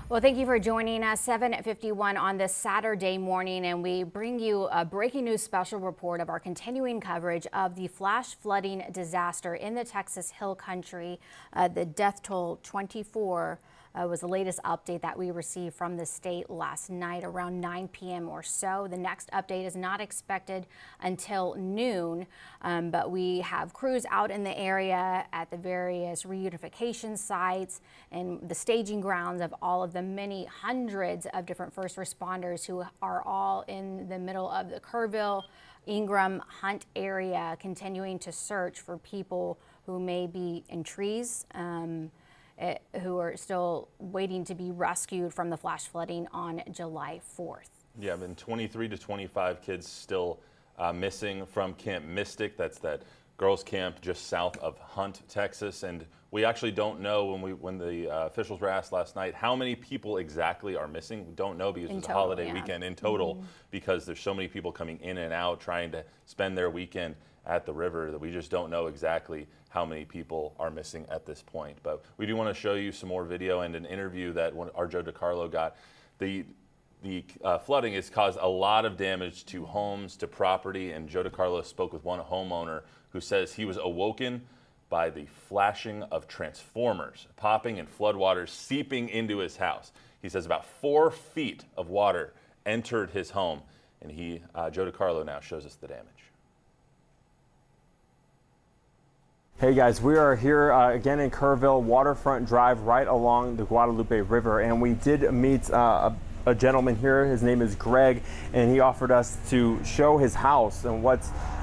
Well, thank you for joining us. 7:51 on this Saturday morning, and we bring you a breaking news special report of our continuing coverage of the flash flooding disaster in the Texas Hill Country. The death toll, 24, was the latest update that we received from the state last night around 9 p.m. or so. The next update is not expected until noon, but we have crews out in the area at the various reunification sites and the staging grounds of all of the many hundreds of different first responders who are all in the middle of the Kerrville, Ingram, Hunt area, continuing to search for people who may be in trees, who are still waiting to be rescued from the flash flooding on July 4th. Yeah, been 23 to 25 kids still missing from Camp Mystic. That's that girls' camp just south of Hunt, Texas. And we actually don't know, when the officials were asked last night, how many people exactly are missing. We don't know, because it's a holiday weekend in total, because there's so many people coming in and out trying to spend their weekend at the river, that we just don't know exactly how many people are missing at this point. But we do want to show you some more video and an interview that our Joe DiCarlo got. The flooding has caused a lot of damage to homes, to property, and Joe DiCarlo spoke with one homeowner who says he was awoken by the flashing of transformers popping and floodwaters seeping into his house. He says about 4 feet of water entered his home, and Joe DiCarlo now shows us the damage. Hey guys, we are here again in Kerrville, Waterfront Drive, right along the Guadalupe River, and we did meet a gentleman here. His name is Greg, and he offered us to show his house and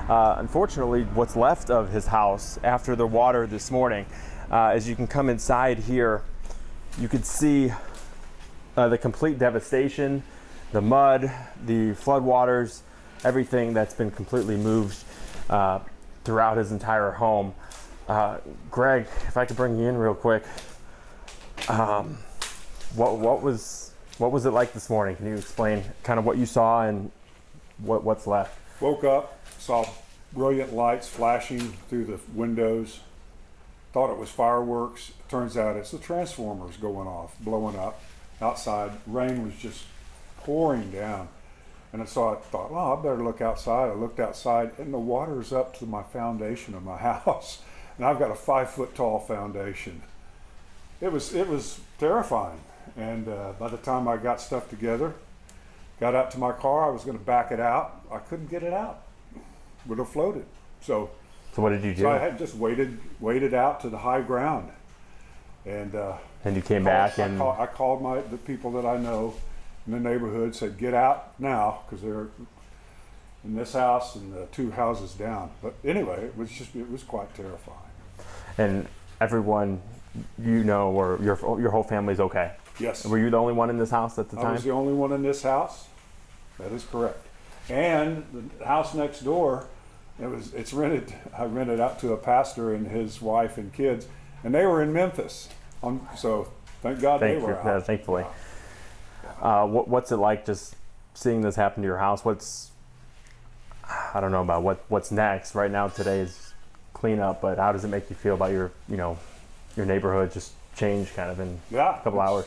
unfortunately what's left of his house after the water this morning. As you can come inside here, you could see the complete devastation, the mud, the floodwaters, everything that's been completely moved throughout his entire home. Greg, if I could bring you in real quick, what was What was it like this morning? Can you explain kind of what you saw and what's left? Woke up, saw brilliant lights flashing through the windows. Thought it was fireworks. Turns out it's the transformers going off, blowing up outside. Rain was just pouring down. And so I thought, well, I better look outside. I looked outside, and the water's up to my foundation of my house. And I've got a 5-foot tall foundation. It was terrifying. And by the time I got stuff together, got out to my car, I was going to back it out. I couldn't get it out. Would have floated. So what did you do? So I had just waded out to the high ground. And you came back and I called the people that I know in the neighborhood, said, get out now, because they're in this house and the 2 houses down. It was quite terrifying. And everyone you know, or your whole family's okay? Yes. Were you the only one in this house at the time? I was the only one in this house. That is correct. And the house next door, it's rented. I rented out to a pastor and his wife and kids, and they were in Memphis. So thank God they were out. Thankfully. What's it like just seeing this happen to your house? I don't know about what's next. Right now, today is cleanup, but how does it make you feel about your neighborhood just changed kind of in a couple hours?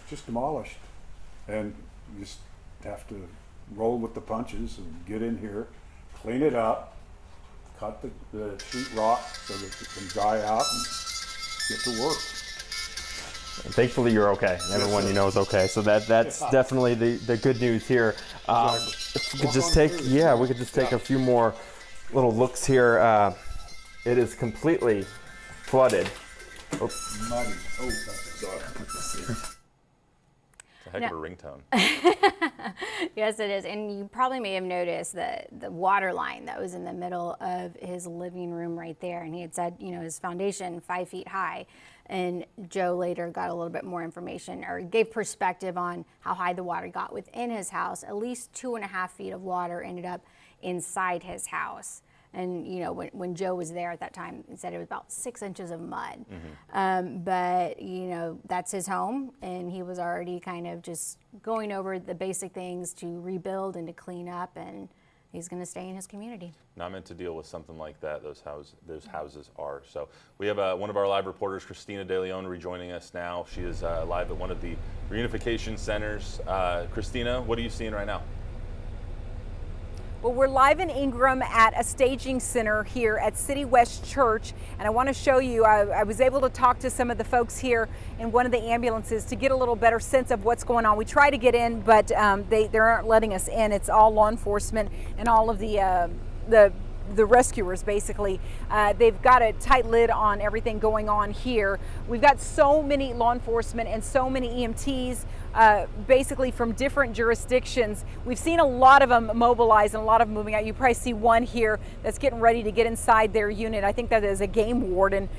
Just demolished, and you just have to roll with the punches and get in here, clean it up, cut the sheetrock so that it can dry out and get to work. And thankfully you're okay, and everyone you know is okay. So that's definitely the good news here. If we could just take a few more little looks here. It is completely flooded. Oops. Muddy. Oh, sorry. It's a heck of a ringtone. Yes, it is. And you probably may have noticed the water line that was in the middle of his living room right there. And he had said, his foundation 5 feet high. And Joe later got a little bit more information, or gave perspective on how high the water got within his house. At least 2.5 feet of water ended up inside his house. And when Joe was there at that time, he said it was about 6 inches of mud. Mm-hmm. But that's his home, and he was already kind of just going over the basic things to rebuild and to clean up, and he's going to stay in his community. Not meant to deal with something like that. Those houses are. So we have one of our live reporters, Christina De Leon, rejoining us now. She is live at one of the reunification centers. Christina, what are you seeing right now? Well, we're live in Ingram at a staging center here at City West Church, and I want to show you, I was able to talk to some of the folks here in one of the ambulances to get a little better sense of what's going on. We try to get in, but they aren't letting us in. It's all law enforcement and all of the rescuers, basically. They've got a tight lid on everything going on here. We've got so many law enforcement and so many EMTs basically from different jurisdictions. We've seen a lot of them mobilize and a lot of them moving out. You probably see one here that's getting ready to get inside their unit. I think that is a game warden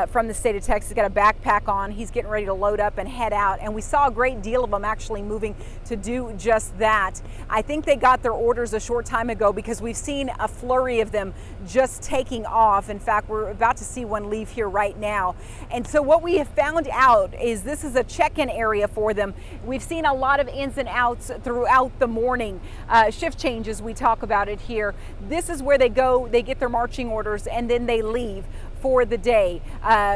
from the state of Texas. He's got a backpack on. He's getting ready to load up and head out. And we saw a great deal of them actually moving to do just that. I think they got their orders a short time ago, because we've seen a flurry of them just taking off. In fact, we're about to see one leave here right now. And so what we have found out is this is a check-in area for them. We've seen a lot of ins and outs throughout the morning. Shift changes, we talk about it here. This is where they go, they get their marching orders, and then they leave for the day.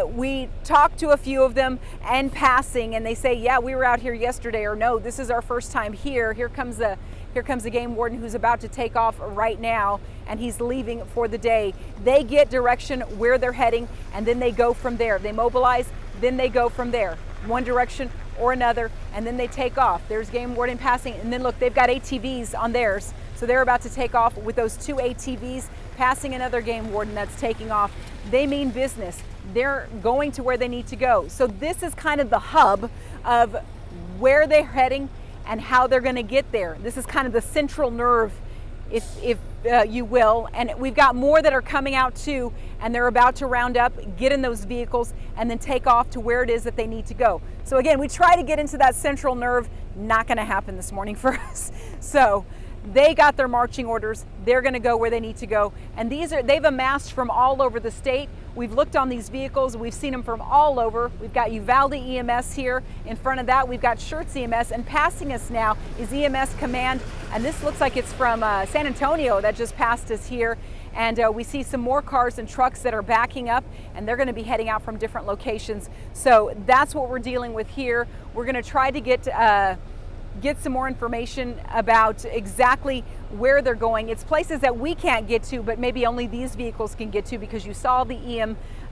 We talked to a few of them in passing, and they say, yeah, we were out here yesterday, or no, this is our first time here. Here comes the game warden who's about to take off right now, and he's leaving for the day. They get direction where they're heading, and then they go from there. They mobilize, then they go from there, one direction or another, and then they take off. There's game warden passing, and then look, they've got ATVs on theirs, so they're about to take off with those 2 ATVs, passing another game warden that's taking off. They mean business. They're going to where they need to go. So this is kind of the hub of where they're heading and how they're going to get there. This is kind of the central nerve, if you will. And we've got more that are coming out too, and they're about to round up, get in those vehicles, and then take off to where it is that they need to go. So again, we try to get into that central nerve. Not going to happen this morning for us. So they got their marching orders. They're going to go where they need to go. And they've amassed from all over the state. We've looked on these vehicles. We've seen them from all over. We've got Uvalde EMS here. In front of that, we've got Schertz EMS, and passing us now is EMS Command. And this looks like it's from San Antonio that just passed us here. And we see some more cars and trucks that are backing up, and they're going to be heading out from different locations. So that's what we're dealing with here. We're going to try to get some more information about exactly where they're going. It's places that we can't get to, but maybe only these vehicles can get to, because you saw the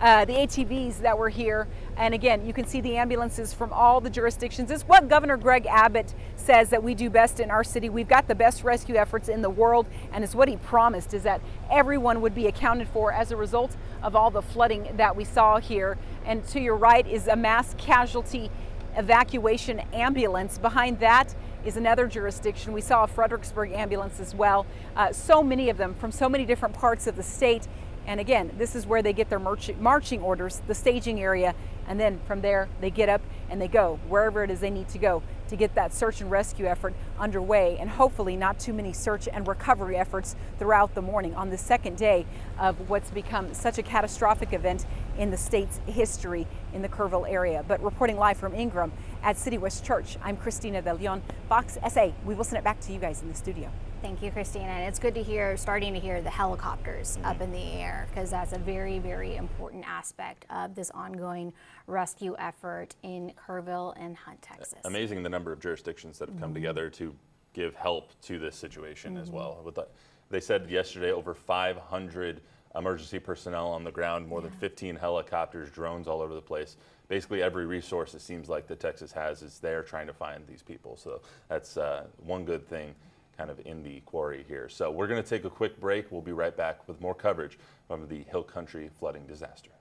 ATVs that were here. And again, you can see the ambulances from all the jurisdictions. It's what Governor Greg Abbott says that we do best in our city. We've got the best rescue efforts in the world, and it's what he promised, is that everyone would be accounted for as a result of all the flooding that we saw here. And to your right is a mass casualty evacuation ambulance. Behind that is another jurisdiction. We saw a Fredericksburg ambulance as well. So many of them from so many different parts of the state. And again, this is where they get their marching orders, the staging area, and then from there they get up and they go wherever it is they need to go to get that search and rescue effort underway, and hopefully not too many search and recovery efforts throughout the morning on the second day of what's become such a catastrophic event in the state's history in the Kerrville area. But reporting live from Ingram at City West Church, I'm Christina De Leon, Fox SA. We will send it back to you guys in the studio. Thank you, Christina. And it's good to hear, starting to hear the helicopters up in the air, because that's a very, very important aspect of this ongoing rescue effort in Kerrville and Hunt, Texas. Amazing the number of jurisdictions that have come together to give help to this situation as well. They said yesterday over 500 emergency personnel on the ground, more than 15 helicopters, drones all over the place. Basically every resource it seems like that Texas has is there trying to find these people. So that's one good thing kind of in the quarry here. So we're going to take a quick break. We'll be right back with more coverage from the Hill Country flooding disaster.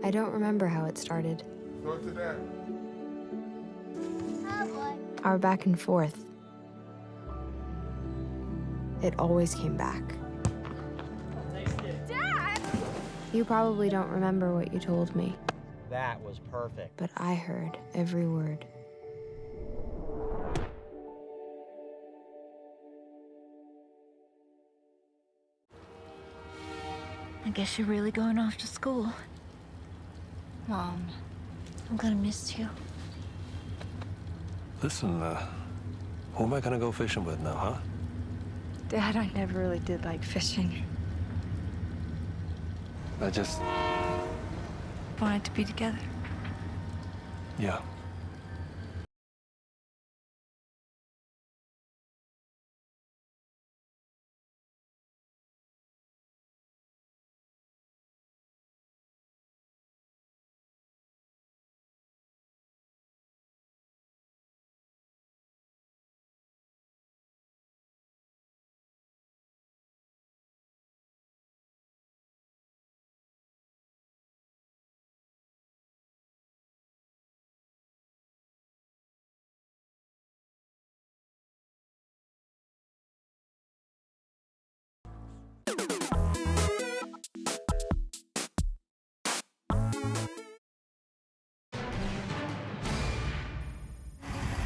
I don't remember how it started. Go to that. Our back and forth. It always came back. Dad! You probably don't remember what you told me, That was perfect. but I heard every word. I guess you're really going off to school. Mom, I'm gonna miss you. Listen, who am I gonna go fishing with now, huh? Dad, I never really did like fishing. I just, Wanted to be together. yeah.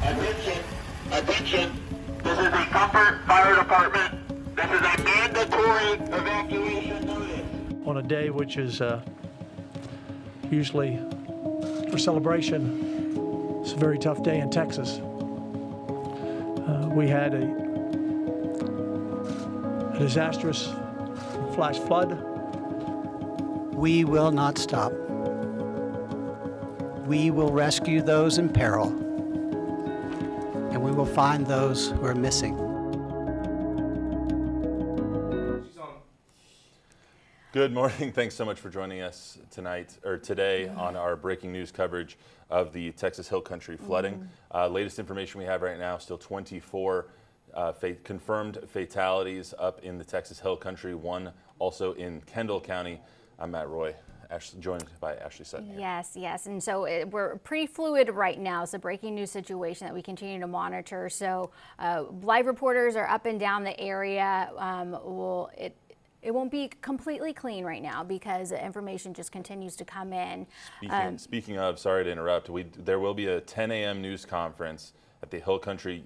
Attention, attention, this is a Comfort Fire Department. This is a mandatory evacuation notice. On a day which is usually for celebration, it's a very tough day in Texas. We had a disastrous flash flood. We will not stop. We will rescue those in peril, and we will find those who are missing. Good morning. Thanks so much for joining us today on our breaking news coverage of the Texas Hill Country flooding. Latest information we have right now, still 24 confirmed fatalities up in the Texas Hill Country, one also in Kendall County. I'm Matt Roy, joined by Ashley Sutton. Yes, yes. And so we're pretty fluid right now. It's a breaking news situation that we continue to monitor. So live reporters are up and down the area. It won't be completely clean right now because the information just continues to come in. Speaking of, sorry to interrupt, there will be a 10 a.m. news conference at the Hill Country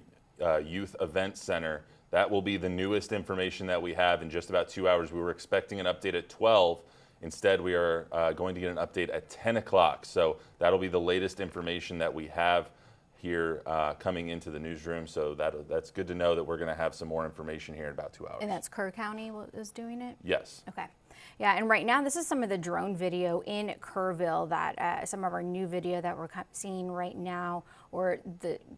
Youth Event Center That will be the newest information that we have in just about 2 hours. We were expecting an update at 12. Instead, we are going to get an update at 10 o'clock. So that'll be the latest information that we have here coming into the newsroom. So that's good to know that we're going to have some more information here in about 2 hours. And that's Kerr County is doing it? Yes. Okay. Yeah, and right now this is some of the drone video in Kerrville, that some of our new video that we're seeing right now, or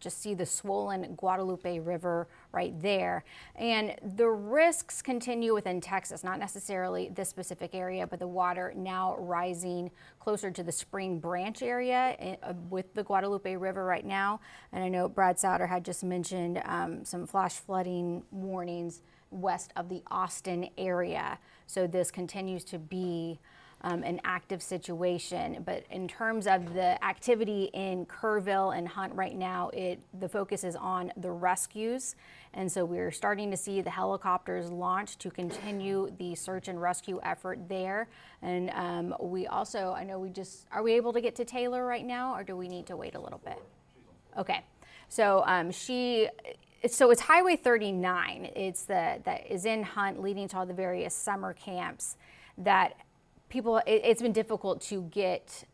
just see the swollen Guadalupe River right there. And the risks continue within Texas, not necessarily this specific area, but the water now rising closer to the Spring Branch area with the Guadalupe River right now. And I know Brad Souter had just mentioned some flash flooding warnings west of the Austin area. So this continues to be an active situation. But in terms of the activity in Kerrville and Hunt right now, the focus is on the rescues. And so we're starting to see the helicopters launch to continue the search and rescue effort there. And we also, I know are we able to get to Taylor right now, or do we need to wait a little bit? Okay, so so it's Highway 39. That is in Hunt, leading to all the various summer camps that people, it's been difficult to get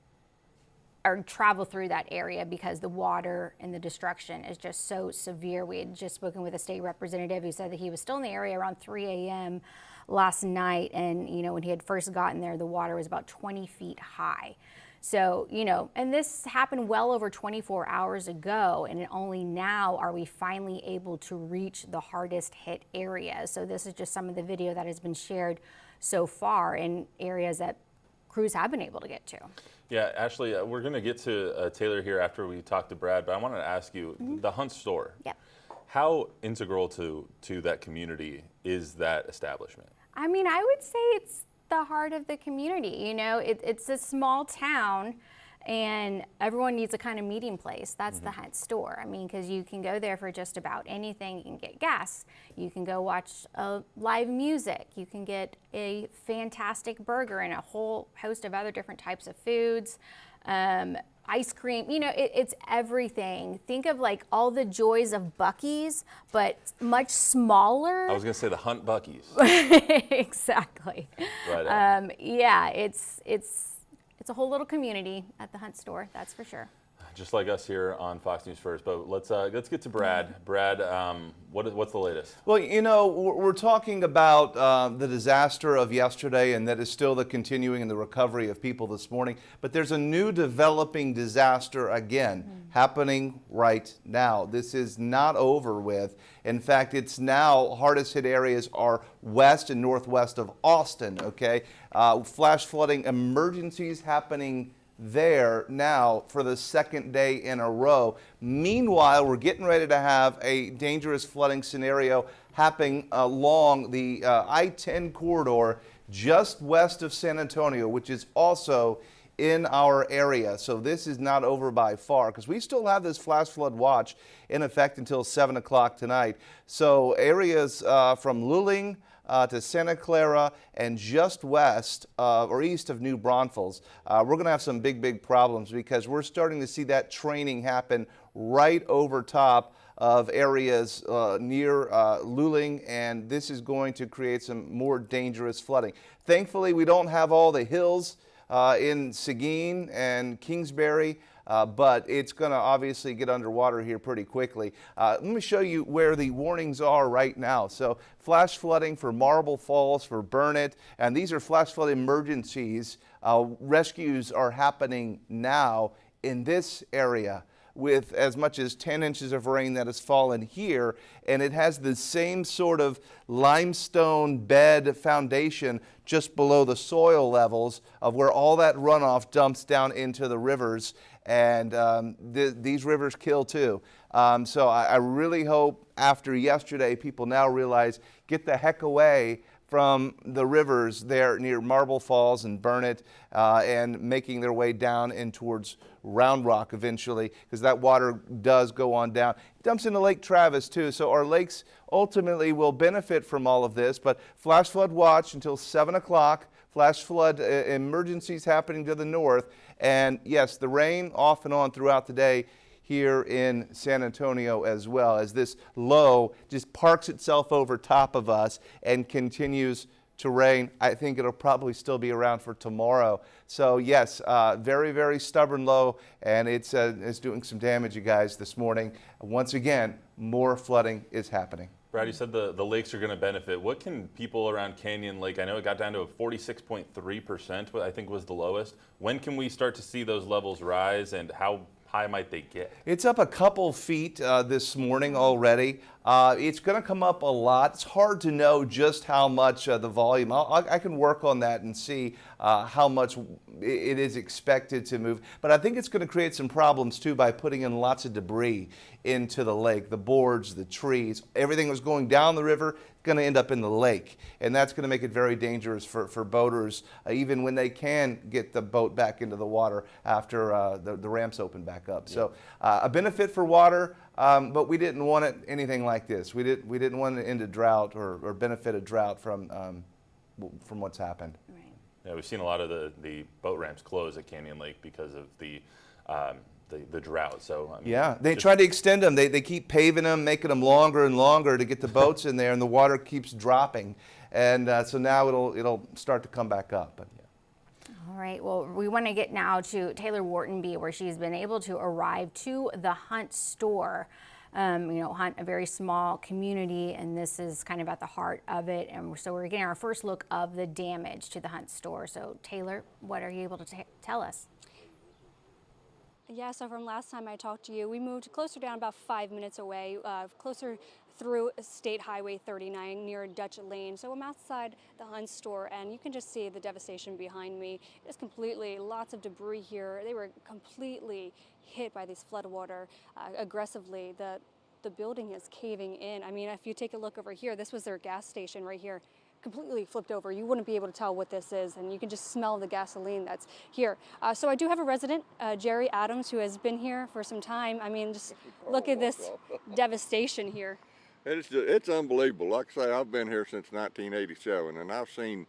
or travel through that area because the water and the destruction is just so severe. We had just spoken with a state representative who said that he was still in the area around 3 a.m. last night. And, when he had first gotten there, the water was about 20 feet high. So, and this happened well over 24 hours ago, and only now are we finally able to reach the hardest hit areas. So this is just some of the video that has been shared so far in areas that crews have been able to get to. Yeah, Ashley, we're going to get to Taylor here after we talk to Brad, but I wanted to ask you, the Hunt store, yep. How integral to that community is that establishment? I mean, I would say it's the heart of the community. It's a small town and everyone needs a kind of meeting place. That's the Hunt store. I mean, because you can go there for just about anything. You can get gas, you can go watch live music, you can get a fantastic burger and a whole host of other different types of foods, ice cream, it's everything. Think of like all the joys of Buc-ee's, but much smaller. I was going to say the Hunt Buc-ee's. Exactly. Right. Yeah, it's a whole little community at the Hunt store, that's for sure. Just like us here on Fox News First, but let's get to Brad. Brad, what's the latest? Well, we're talking about the disaster of yesterday, and that is still the continuing and the recovery of people this morning. But there's a new developing disaster again happening right now. This is not over with. In fact, it's now hardest hit areas are west and northwest of Austin. Okay, flash flooding emergencies happening there now for the second day in a row. Meanwhile, we're getting ready to have a dangerous flooding scenario happening along the I-10 corridor just west of San Antonio, which is also in our area. So this is not over by far, because we still have this flash flood watch in effect until 7 o'clock tonight. So areas from Luling to Santa Clara and just west or east of New Braunfels, we're going to have some big problems, because we're starting to see that training happen right over top of areas near Luling, and this is going to create some more dangerous flooding. Thankfully, we don't have all the hills in Seguin and Kingsbury, but it's going to obviously get underwater here pretty quickly. Let me show you where the warnings are right now. So flash flooding for Marble Falls, for Burnett, and these are flash flood emergencies. Rescues are happening now in this area, with as much as 10 inches of rain that has fallen here, and it has the same sort of limestone bed foundation just below the soil levels of where all that runoff dumps down into the rivers, and these rivers kill too. So I really hope after yesterday people now realize, get the heck away from the rivers there near Marble Falls and Burnett, and making their way down in towards Round Rock eventually, because that water does go on down. It dumps into Lake Travis too, so our lakes ultimately will benefit from all of this. But flash flood watch until 7 o'clock, flash flood emergencies happening to the north, and yes, the rain off and on throughout the day. here in San Antonio as well, as this low just parks itself over top of us and continues to rain. I think it'll probably still be around for tomorrow. So yes, very, very stubborn low, and it's doing some damage, you guys, this morning. Once again, more flooding is happening. Brad, you said the lakes are going to benefit. What can people around Canyon Lake, I know it got down to a 46.3%, what I think was the lowest. When can we start to see those levels rise, and how high might they get? It's up a couple feet this morning already. It's going to come up a lot. It's hard to know just how much the volume. I can work on that and see how much it is expected to move. But I think it's going to create some problems too by putting in lots of debris into the lake. The boards, the trees, everything that's going down the river going to end up in the lake, and that's going to make it very dangerous for boaters, even when they can get the boat back into the water after the ramps open back up. Yeah. So a benefit for water, but we didn't want it anything like this. We didn't want it into drought or benefit a drought from what's happened. Right. Yeah, we've seen a lot of the boat ramps close at Canyon Lake because of the drought. So I mean, yeah, they try to extend them. They keep paving them, making them longer and longer to get the boats in there, and the water keeps dropping. And so now it'll start to come back up. But, yeah. All right. Well, we want to get now to Taylor Whartonby, where she's been able to arrive to the Hunt store. Hunt, a very small community, and this is kind of at the heart of it. And so we're getting our first look of the damage to the Hunt store. So Taylor, what are you able to tell us? Yeah, so from last time I talked to you, we moved closer down, about 5 minutes away, closer through State Highway 39 near Dutch Lane. So I'm outside the Hunt store, and you can just see the devastation behind me. It's completely, lots of debris here. They were completely hit by this floodwater aggressively. The building is caving in. I mean, if you take a look over here, this was their gas station right here. Completely flipped over. You wouldn't be able to tell what this is, and you can just smell the gasoline that's here. So I do have a resident, Jerry Adams, who has been here for some time. I mean, just look at this devastation here. It's unbelievable. Like I say, I've been here since 1987, and I've seen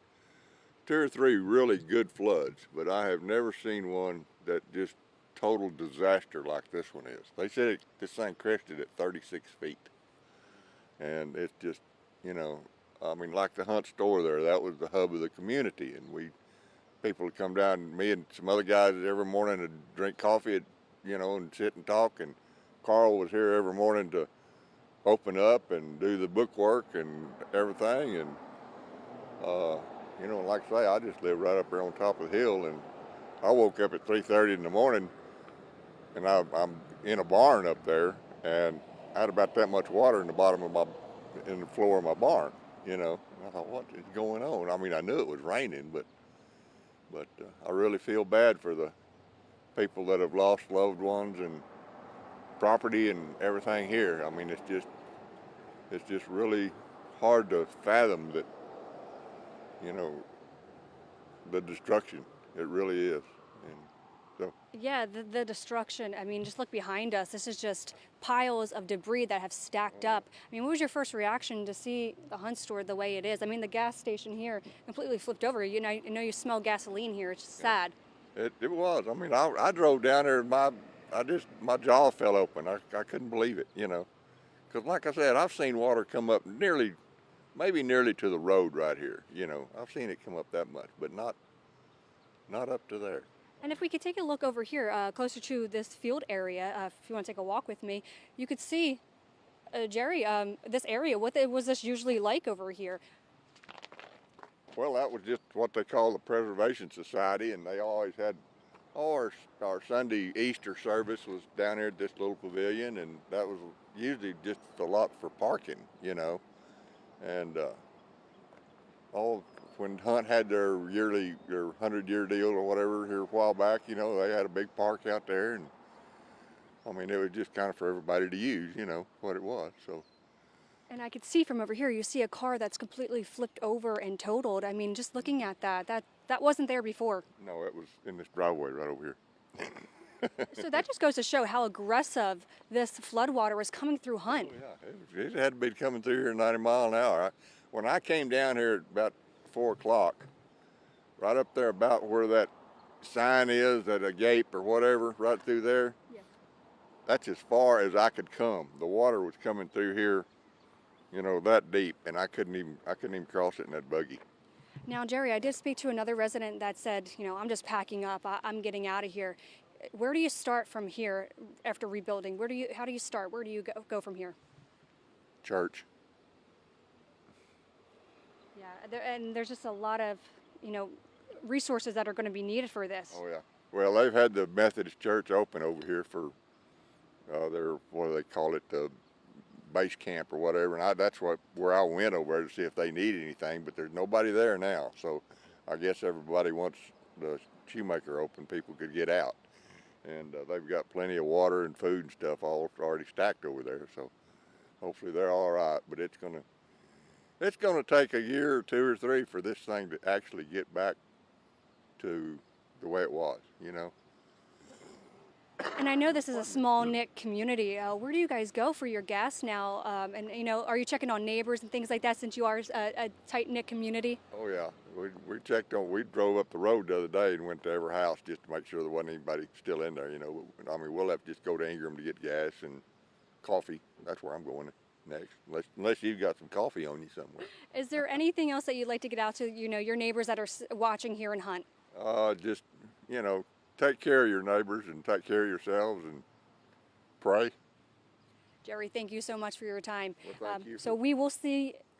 2 or 3 really good floods, but I have never seen one that just total disaster like this one is. They said this thing crested at 36 feet, and it's just, I mean, like the Hunt store there, that was the hub of the community, and people would come down, me and some other guys every morning to drink coffee, and sit and talk, and Carl was here every morning to open up and do the bookwork and everything, and like I say, I just live right up there on top of the hill, and I woke up at 3:30 in the morning, and I'm in a barn up there, and I had about that much water in the floor of my barn. I thought, what is going on? I mean, I knew it was raining, but I really feel bad for the people that have lost loved ones and property and everything here. I mean, it's just really hard to fathom that, the destruction. It really is. And so. Yeah, the destruction. I mean, just look behind us. This is just piles of debris that have stacked up. I mean, what was your first reaction to see the Hunt store the way it is? I mean, the gas station here completely flipped over. I know you smell gasoline here. It's just sad. It was. I mean, I drove down there and my jaw fell open. I couldn't believe it, Because like I said, I've seen water come up maybe nearly to the road right here. I've seen it come up that much, but not up to there. And if we could take a look over here, closer to this field area, if you want to take a walk with me, you could see, Jerry, this area. What was this usually like over here? Well, that was just what they call the Preservation Society, and they always had our Sunday Easter service was down here at this little pavilion, and that was usually just a lot for parking, and when Hunt had their 100-year deal or whatever here a while back, they had a big park out there, and I mean, it was just kind of for everybody to use, what it was. So. And I could see from over here, you see a car that's completely flipped over and totaled. I mean, just looking at that wasn't there before. No, it was in this driveway right over here. So that just goes to show how aggressive this floodwater was coming through Hunt. Oh, yeah, it had to be coming through here 90 miles an hour. When I came down here at about 4 o'clock, right up there about where that sign is, at a gate or whatever, right through there, yeah. that's as far as I could come. The water was coming through here, you know, that deep, and I couldn't even cross it in that buggy. Now, Jerry, I did speak to another resident that said, you know, I'm just packing up. I'm getting out of here. Where do you start from here after rebuilding? How do you start? Where do you go from here? Church. Yeah, and there's just a lot of, you know, resources that are going to be needed for this. Oh yeah. Well, they've had the Methodist Church open over here for their, what do they call it, the base camp or whatever, and that's where I went over there to see if they needed anything, but there's nobody there now. So I guess everybody, once the Shoemaker opened, people could get out, and they've got plenty of water and food and stuff all already stacked over there. So hopefully they're all right, but it's gonna take a year or 2 or 3 for this thing to actually get back to the way it was, you know. And I know this is a small knit community. Where do you guys go for your gas now? And you know, are you checking on neighbors and things like that since you are a tight knit community? Oh yeah, we checked on. We drove up the road the other day and went to every house just to make sure there wasn't anybody still in there. You know, I mean, we'll have to just go to Ingram to get gas and coffee. That's where I'm going next, unless you've got some coffee on you somewhere. Is there anything else that you'd like to get out to, you know, your neighbors that are watching here in Hunt? Just, you know, take care of your neighbors and take care of yourselves and pray. Jerry, thank you so much for your time. Well, thank you. So we will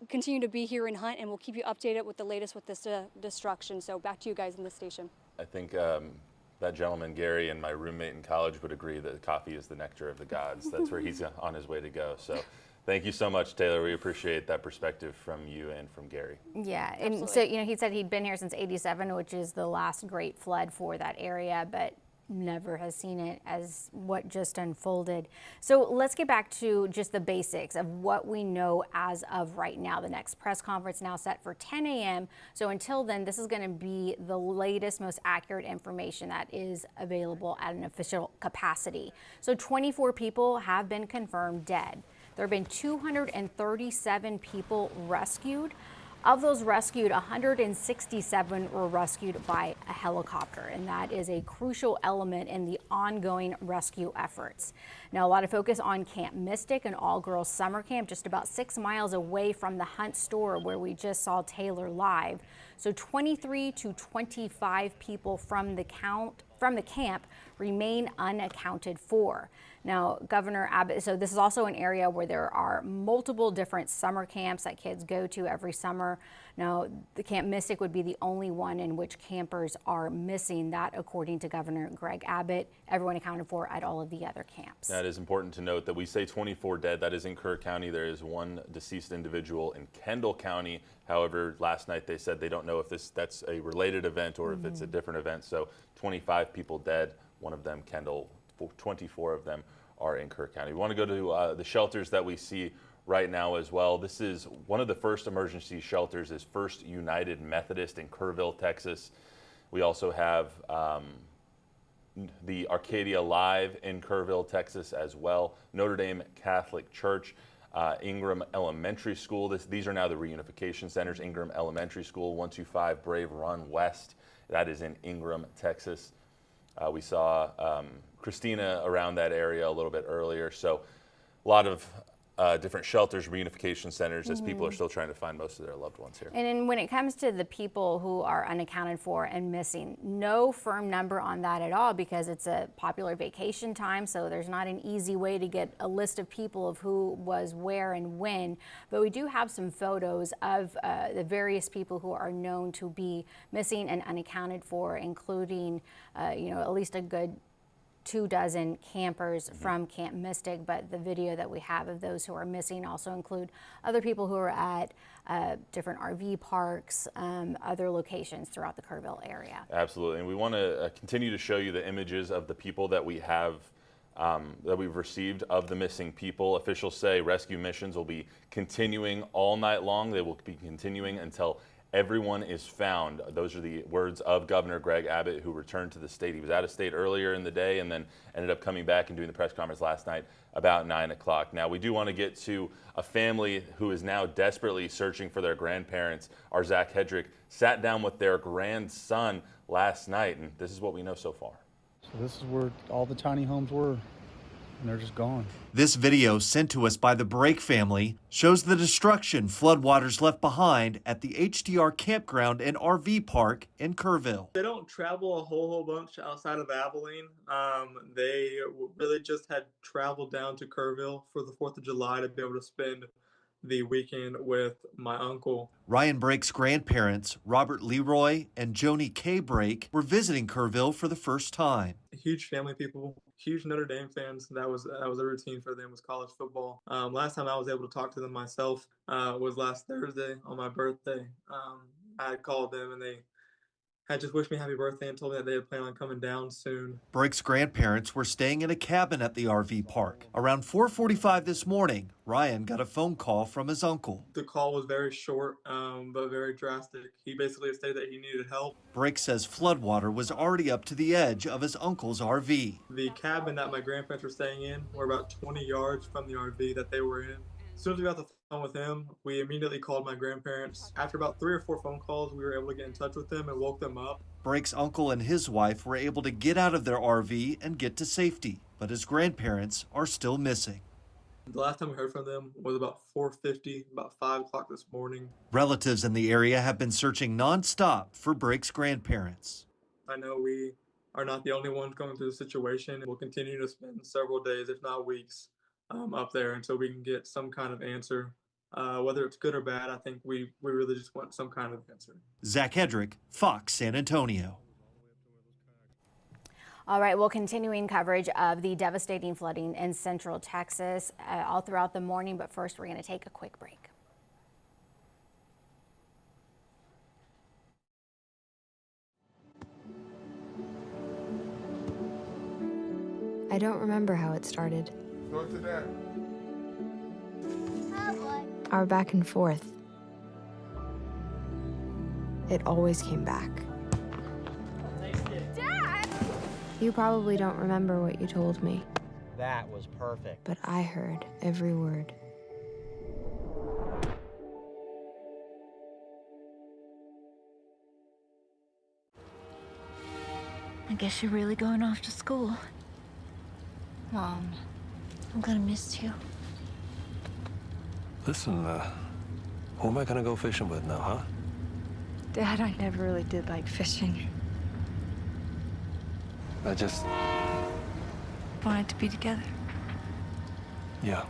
continue to be here in Hunt, and we'll keep you updated with the latest with this destruction. So back to you guys in the station. I think that gentleman, Gary, and my roommate in college would agree that coffee is the nectar of the gods. That's where he's on his way to go. So thank you so much, Taylor. We appreciate that perspective from you and from Gary. Yeah, and so, you know, he said he'd been here since '87, which is the last great flood for that area, but never has seen it as what just unfolded. So let's get back to just the basics of what we know as of right now. The next press conference now set for 10 a.m. So until then, this is going to be the latest, most accurate information that is available at an official capacity. So 24 people have been confirmed dead. There have been 237 people rescued. Of those rescued, 167 were rescued by a helicopter, and that is a crucial element in the ongoing rescue efforts. Now, a lot of focus on Camp Mystic, an all-girls summer camp just about 6 miles away from the Hunt store where we just saw Taylor live. So 23 to 25 people from the camp remain unaccounted for. Now, Governor Abbott, so this is also an area where there are multiple different summer camps that kids go to every summer. Now, the Camp Mystic would be the only one in which campers are missing. That, according to Governor Greg Abbott, everyone accounted for at all of the other camps. That is important to note that we say 24 dead. That is in Kerr County. There is one deceased individual in Kendall County. However, last night they said they don't know if that's a related event or if it's a different event. So 25 people dead, one of them Kendall, 24 of them are in Kerr County. We want to go to the shelters that we see right now as well. This is one of the first emergency shelters is First United Methodist in Kerrville, Texas. We also have the Arcadia Live in Kerrville, Texas as well. Notre Dame Catholic Church, Ingram Elementary School. These are now the reunification centers. Ingram Elementary School, 125 Brave Run West. That is in Ingram, Texas. We saw Christina around that area a little bit earlier. So a lot of different shelters, reunification centers, as people are still trying to find most of their loved ones here. And then when it comes to the people who are unaccounted for and missing, no firm number on that at all because it's a popular vacation time, so there's not an easy way to get a list of people of who was where and when. But we do have some photos of the various people who are known to be missing and unaccounted for, including, you know, at least a good 24 campers from Camp Mystic, but the video that we have of those who are missing also include other people who are at different RV parks, other locations throughout the Kerrville area. Absolutely, and we want to continue to show you the images of the people that we have, that we've received of the missing people. Officials say rescue missions will be continuing all night long. They will be continuing until everyone is found. Those are the words of Governor Greg Abbott, who returned to the state. He was out of state earlier in the day and then ended up coming back and doing the press conference last night about 9 o'clock. Now, we do want to get to a family who is now desperately searching for their grandparents. Our Zach Hedrick sat down with their grandson last night, and this is what we know so far. So this is where all the tiny homes were and they're just gone. This video sent to us by the Brake family shows the destruction floodwaters left behind at the HDR campground and RV park in Kerrville. They don't travel a whole bunch outside of Abilene. They really just had traveled down to Kerrville for the 4th of July to be able to spend the weekend with my uncle. Ryan Brake's grandparents, Robert Leroy and Joni K. Brake, were visiting Kerrville for the first time. Huge family people, huge Notre Dame fans. That was a routine for them, was college football. Last time I was able to talk to them myself was last Thursday on my birthday. I had called them and they had just wished me happy birthday and told me that they had planned on coming down soon. Brake's grandparents were staying in a cabin at the RV park. Around 4:45 this morning, Ryan got a phone call from his uncle. The call was very short, but very drastic. He basically stated that he needed help. Brake says floodwater was already up to the edge of his uncle's RV. The cabin that my grandparents were staying in were about 20 yards from the RV that they were in. As soon as we got the phone with him, we immediately called my grandparents. After about 3 or 4 phone calls, we were able to get in touch with them and woke them up. Brake's uncle and his wife were able to get out of their RV and get to safety, but his grandparents are still missing. The last time we heard from them was about 4:50, about 5 o'clock this morning. Relatives in the area have been searching nonstop for Brake's grandparents. I know we are not the only ones going through the situation. We'll continue to spend several days, if not weeks, up there until we can get some kind of answer. Whether it's good or bad, I think we really just want some kind of answer. Zach Hedrick, Fox San Antonio. All right, well, continuing coverage of the devastating flooding in central Texas all throughout the morning, but first we're going to take a quick break. I don't remember how it started. Go to that. Our back and forth. It always came back. Dad! You probably don't remember what you told me, That was perfect. but I heard every word. I guess you're really going off to school. Mom, I'm gonna miss you. Listen, who am I gonna go fishing with now, huh? Dad, I never really did like fishing. I just, Wanted to be together. yeah.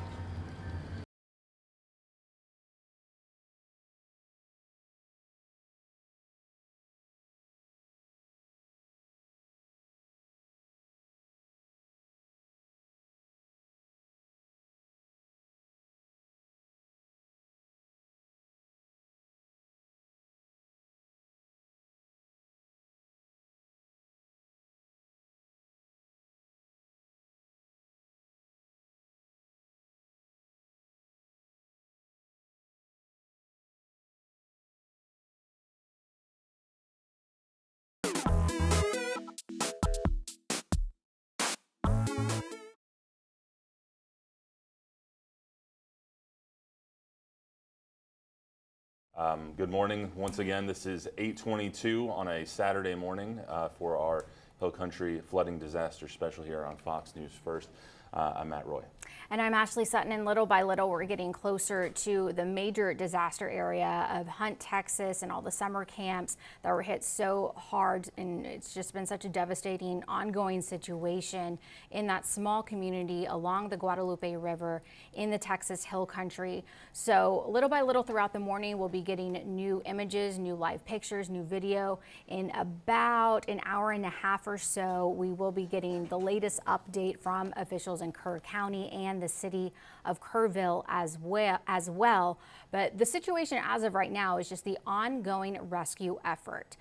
Good morning. Once again, this is 8:22 on a Saturday morning for our Hill Country Flooding Disaster Special here on Fox News First. I'm Matt Roy. And I'm Ashley Sutton, and little by little we're getting closer to the major disaster area of Hunt, Texas, and all the summer camps that were hit so hard, and it's just been such a devastating ongoing situation in that small community along the Guadalupe River in the Texas Hill Country. So little by little throughout the morning we'll be getting new images, new live pictures, new video. In about an hour and a half or so we will be getting the latest update from officials in Kerr County and the city of Kerrville as well. But the situation as of right now is just the ongoing rescue effort.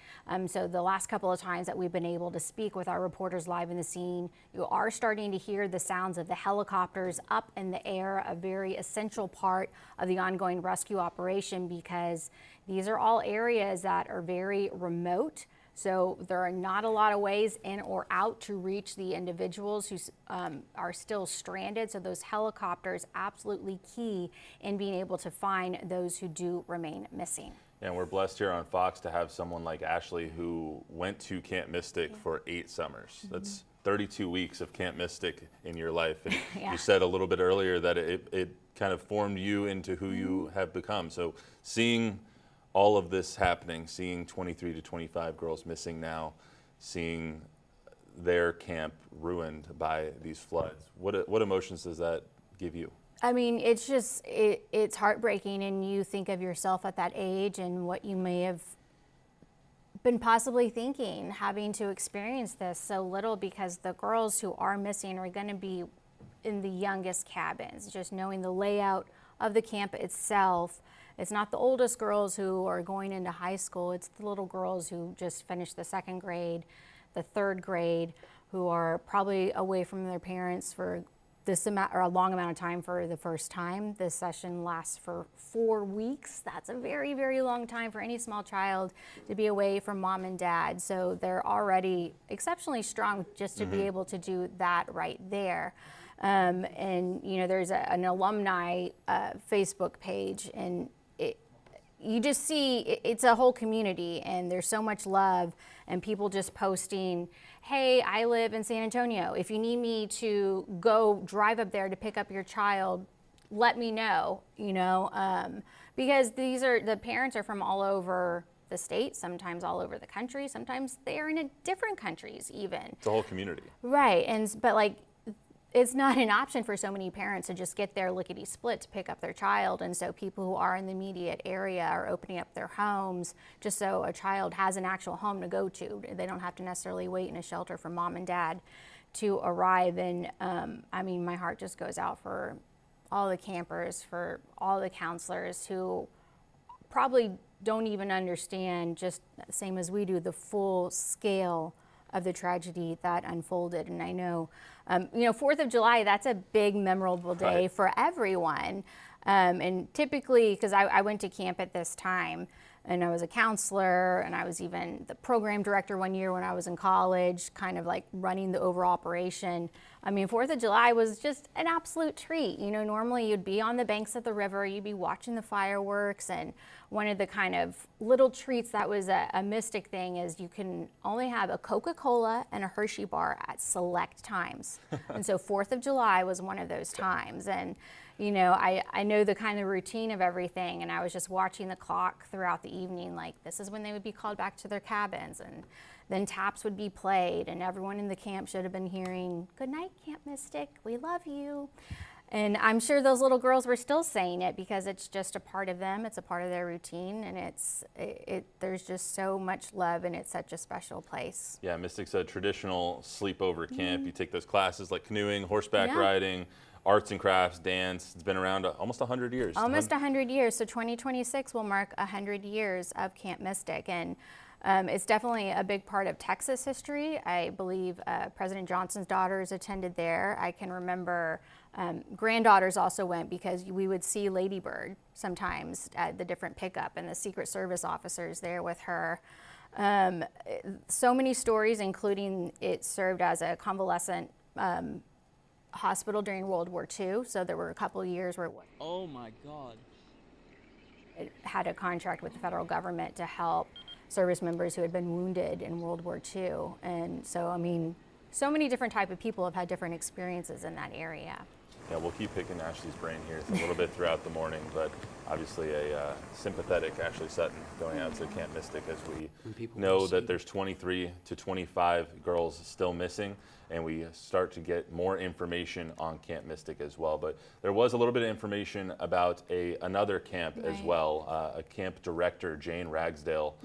So the last couple of times that we've been able to speak with our reporters live in the scene, you are starting to hear the sounds of the helicopters up in the air, a very essential part of the ongoing rescue operation, because these are all areas that are very remote. So there are not a lot of ways in or out to reach the individuals who are still stranded. So those helicopters absolutely key in being able to find those who do remain missing. And we're blessed here on Fox to have someone like Ashley who went to Camp Mystic for 8 summers. That's 32 weeks of Camp Mystic in your life. And you said a little bit earlier that it kind of formed you into who you have become. So seeing all of this happening, seeing 23 to 25 girls missing now, seeing their camp ruined by these floods, what emotions does that give you? I mean, it's just, it's heartbreaking, and you think of yourself at that age and what you may have been possibly thinking, having to experience this so little, because the girls who are missing are going to be in the youngest cabins, just knowing the layout of the camp itself. It's not the oldest girls who are going into high school, it's the little girls who just finished the 2nd grade, the 3rd grade, who are probably away from their parents for this amount, or a long amount of time for the first time. This session lasts for 4 weeks. That's a very, very long time for any small child to be away from mom and dad. So they're already exceptionally strong just to be able to do that right there. And you know, there's an alumni Facebook page, and you just see it's a whole community, and there's so much love, and people just posting, hey, I live in San Antonio. If you need me to go drive up there to pick up your child, let me know, you know, because the parents are from all over the state, sometimes all over the country, sometimes they're in different countries even. It's a whole community. Right, but like, it's not an option for so many parents to just get there lickety-split to pick up their child, and so people who are in the immediate area are opening up their homes just so a child has an actual home to go to. They don't have to necessarily wait in a shelter for mom and dad to arrive. And I mean, my heart just goes out for all the campers, for all the counselors who probably don't even understand, just the same as we do, the full scale of the tragedy that unfolded. And I know, you know, 4th of July, that's a big, memorable day for everyone. And typically, because I went to camp at this time, and I was a counselor, and I was even the program director one year when I was in college, kind of like running the overall operation. I mean, 4th of July was just an absolute treat. You know, normally you'd be on the banks of the river, you'd be watching the fireworks, and one of the kind of little treats that was a Mystic thing is you can only have a Coca-Cola and a Hershey bar at select times. And so 4th of July was one of those times. And you know, I know the kind of routine of everything, and I was just watching the clock throughout the evening, like this is when they would be called back to their cabins, and then taps would be played, and everyone in the camp should have been hearing, "Good night, Camp Mystic, we love you." And I'm sure those little girls were still saying it because it's just a part of them, it's a part of their routine, and there's just so much love, and it's such a special place. Yeah, Mystic's a traditional sleepover camp. You take those classes like canoeing, horseback riding, arts and crafts, dance. It's been around almost 100 years. Almost 100 years. So 2026 will mark 100 years of Camp Mystic. And it's definitely a big part of Texas history. I believe President Johnson's daughters attended there. I can remember granddaughters also went, because we would see Lady Bird sometimes at the different pickup, and the Secret Service officers there with her. So many stories, including it served as a convalescent hospital during World War II, so there were a couple of years where oh my God, it had a contract with the federal government to help service members who had been wounded in World War II. And so, I mean, so many different type of people have had different experiences in that area. Yeah, we'll keep picking Ashley's brain here a little bit throughout the morning, but obviously a sympathetic Ashley Sutton going out to Camp Mystic, as we know that there's 23 to 25 girls still missing, and we start to get more information on Camp Mystic as well. But there was a little bit of information about another camp as well, a camp director, Jane Ragsdale.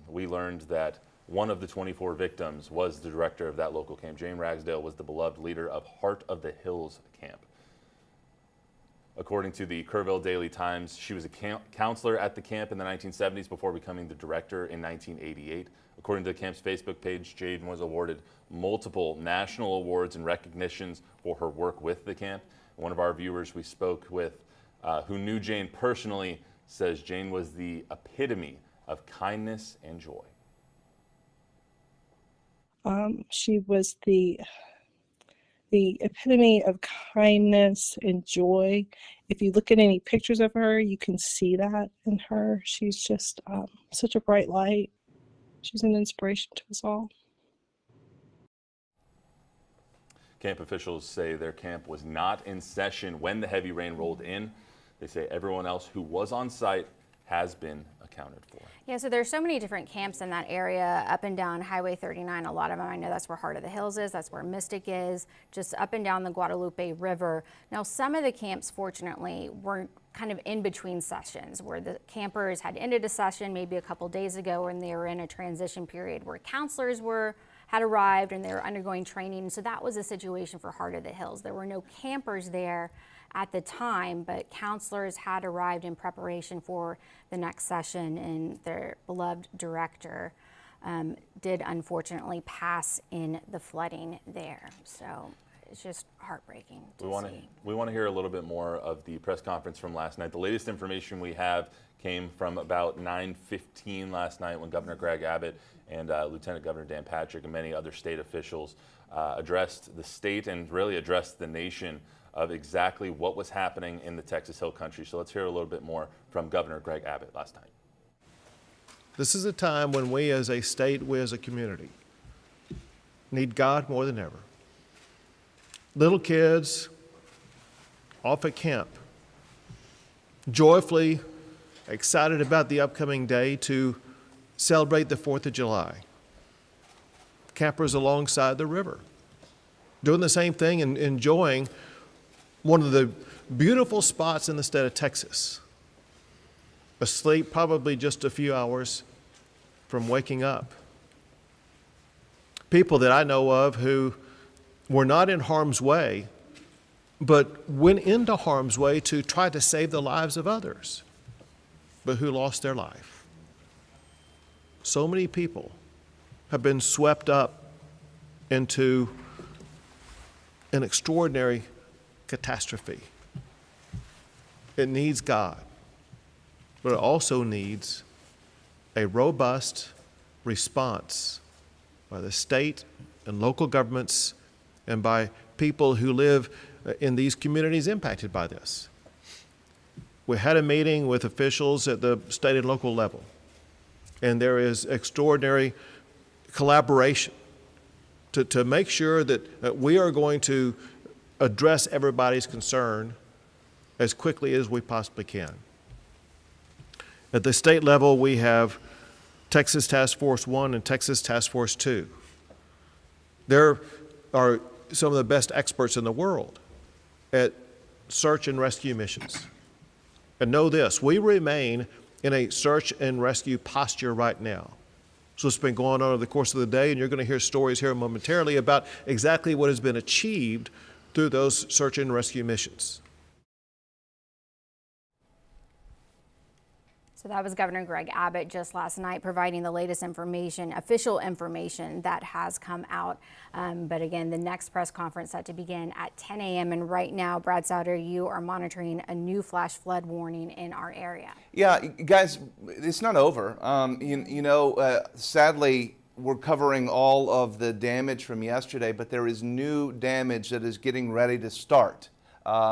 We learned that one of the 24 victims was the director of that local camp. Jane Ragsdale was the beloved leader of Heart of the Hills camp. According to the Kerrville Daily Times, she was a counselor at the camp in the 1970s before becoming the director in 1988. According to the camp's Facebook page, Jane was awarded multiple national awards and recognitions for her work with the camp. One of our viewers we spoke with, who knew Jane personally, says Jane was the epitome of kindness and joy. She was the the epitome of kindness and joy. If you look at any pictures of her, you can see that in her. She's just such a bright light. She's an inspiration to us all. Camp officials say their camp was not in session when the heavy rain rolled in. They say everyone else who was on site has been accounted for. Yeah, so there's so many different camps in that area up and down Highway 39. A lot of them, I know that's where Heart of the Hills is, that's where Mystic is, just up and down the Guadalupe River. Now, some of the camps, fortunately, were kind of in between sessions where the campers had ended a session maybe a couple days ago and they were in a transition period where counselors had arrived and they were undergoing training. So that was a situation for Heart of the Hills. There were no campers there at the time, but counselors had arrived in preparation for the next session, and their beloved director did unfortunately pass in the flooding there. So it's just heartbreaking to see. We want to hear a little bit more of the press conference from last night. The latest information we have came from about 9:15 last night when Governor Greg Abbott and Lieutenant Governor Dan Patrick and many other state officials addressed the state and really addressed the nation of exactly what was happening in the Texas Hill Country. So let's hear a little bit more from Governor Greg Abbott last night. This is a time when we as a state, we as a community, need God more than ever. Little kids off at camp, joyfully excited about the upcoming day to celebrate the 4th of July. Campers alongside the river, doing the same thing and enjoying one of the beautiful spots in the state of Texas. Asleep probably just a few hours from waking up. People that I know of who were not in harm's way, but went into harm's way to try to save the lives of others, but who lost their life. So many people have been swept up into an extraordinary catastrophe. It needs God, but it also needs a robust response by the state and local governments and by people who live in these communities impacted by this. We had a meeting with officials at the state and local level, and there is extraordinary collaboration to make sure that we are going to address everybody's concern as quickly as we possibly can. At the state level, we have Texas Task Force 1 and Texas Task Force 2. There are some of the best experts in the world at search and rescue missions. And know this, we remain in a search and rescue posture right now. So it's been going on over the course of the day, and you're going to hear stories here momentarily about exactly what has been achieved through those search and rescue missions. So that was Governor Greg Abbott just last night providing the latest information, official information that has come out. But again, the next press conference set to begin at 10 a.m. And right now, Brad Souter, you are monitoring a new flash flood warning in our area. Yeah, guys, it's not over. Sadly, we're covering all of the damage from yesterday, but there is new damage that is getting ready to start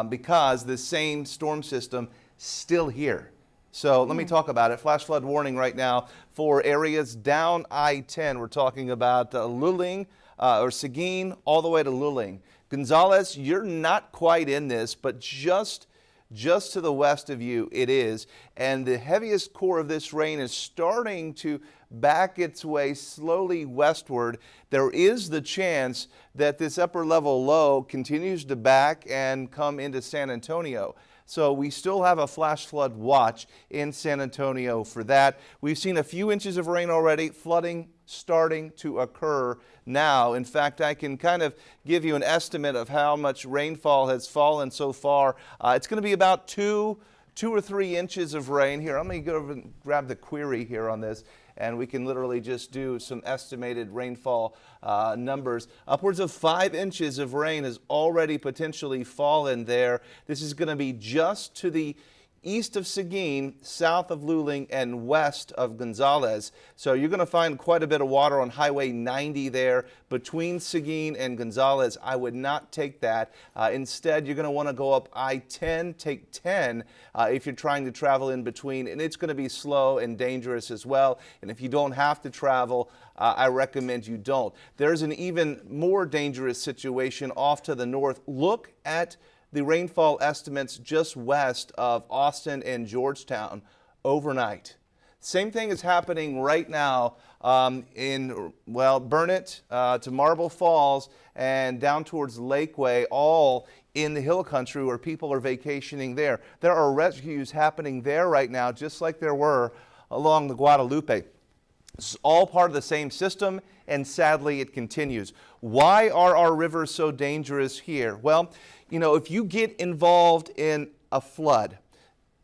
because the same storm system still here. So let me talk about it. Flash flood warning right now for areas down I-10. We're talking about Luling or Seguin all the way to Luling. Gonzales, you're not quite in this, but just to the west of you it is. And the heaviest core of this rain is starting to back its way slowly westward. There is the chance that this upper level low continues to back and come into San Antonio. So we still have a flash flood watch in San Antonio for that. We've seen a few inches of rain already, flooding starting to occur now. In fact, I can kind of give you an estimate of how much rainfall has fallen so far. It's going to be about 2 or 3 inches of rain. Here, I'm going to go over and grab the query here on this, and we can literally just do some estimated rainfall numbers. Upwards of 5 inches of rain has already potentially fallen there. This is going to be just to the east of Seguin, south of Luling, and west of Gonzales. So you're going to find quite a bit of water on Highway 90 there between Seguin and Gonzales. I would not take that. Instead, you're going to want to go up I-10, take 10 if you're trying to travel in between, and it's going to be slow and dangerous as well. And if you don't have to travel, I recommend you don't. There's an even more dangerous situation off to the north. Look at the rainfall estimates just west of Austin and Georgetown overnight. Same thing is happening right now in, well, Burnett to Marble Falls and down towards Lakeway, all in the hill country where people are vacationing there. There are rescues happening there right now, just like there were along the Guadalupe. It's all part of the same system, and sadly it continues. Why are our rivers so dangerous here? Well, you know, if you get involved in a flood,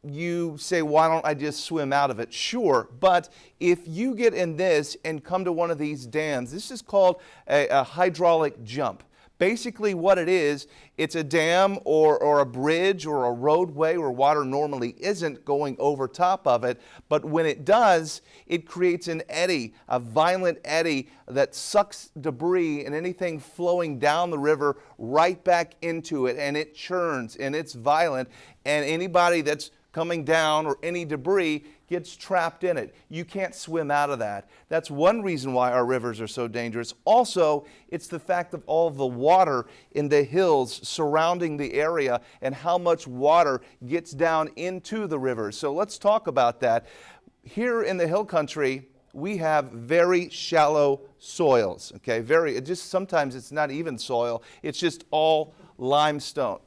you say, why don't I just swim out of it? Sure, but if you get in this and come to one of these dams, this is called a hydraulic jump. Basically what it is, it's a dam or a bridge or a roadway where water normally isn't going over top of it, but when it does, it creates an eddy, a violent eddy that sucks debris and anything flowing down the river right back into it, and it churns and it's violent, and anybody that's coming down or any debris gets trapped in it. You can't swim out of that. That's one reason why our rivers are so dangerous. Also, it's the fact of all the water in the hills surrounding the area and how much water gets down into the rivers. So let's talk about that. Here in the hill country, we have very shallow soils, okay? Sometimes it's not even soil, it's just all limestone.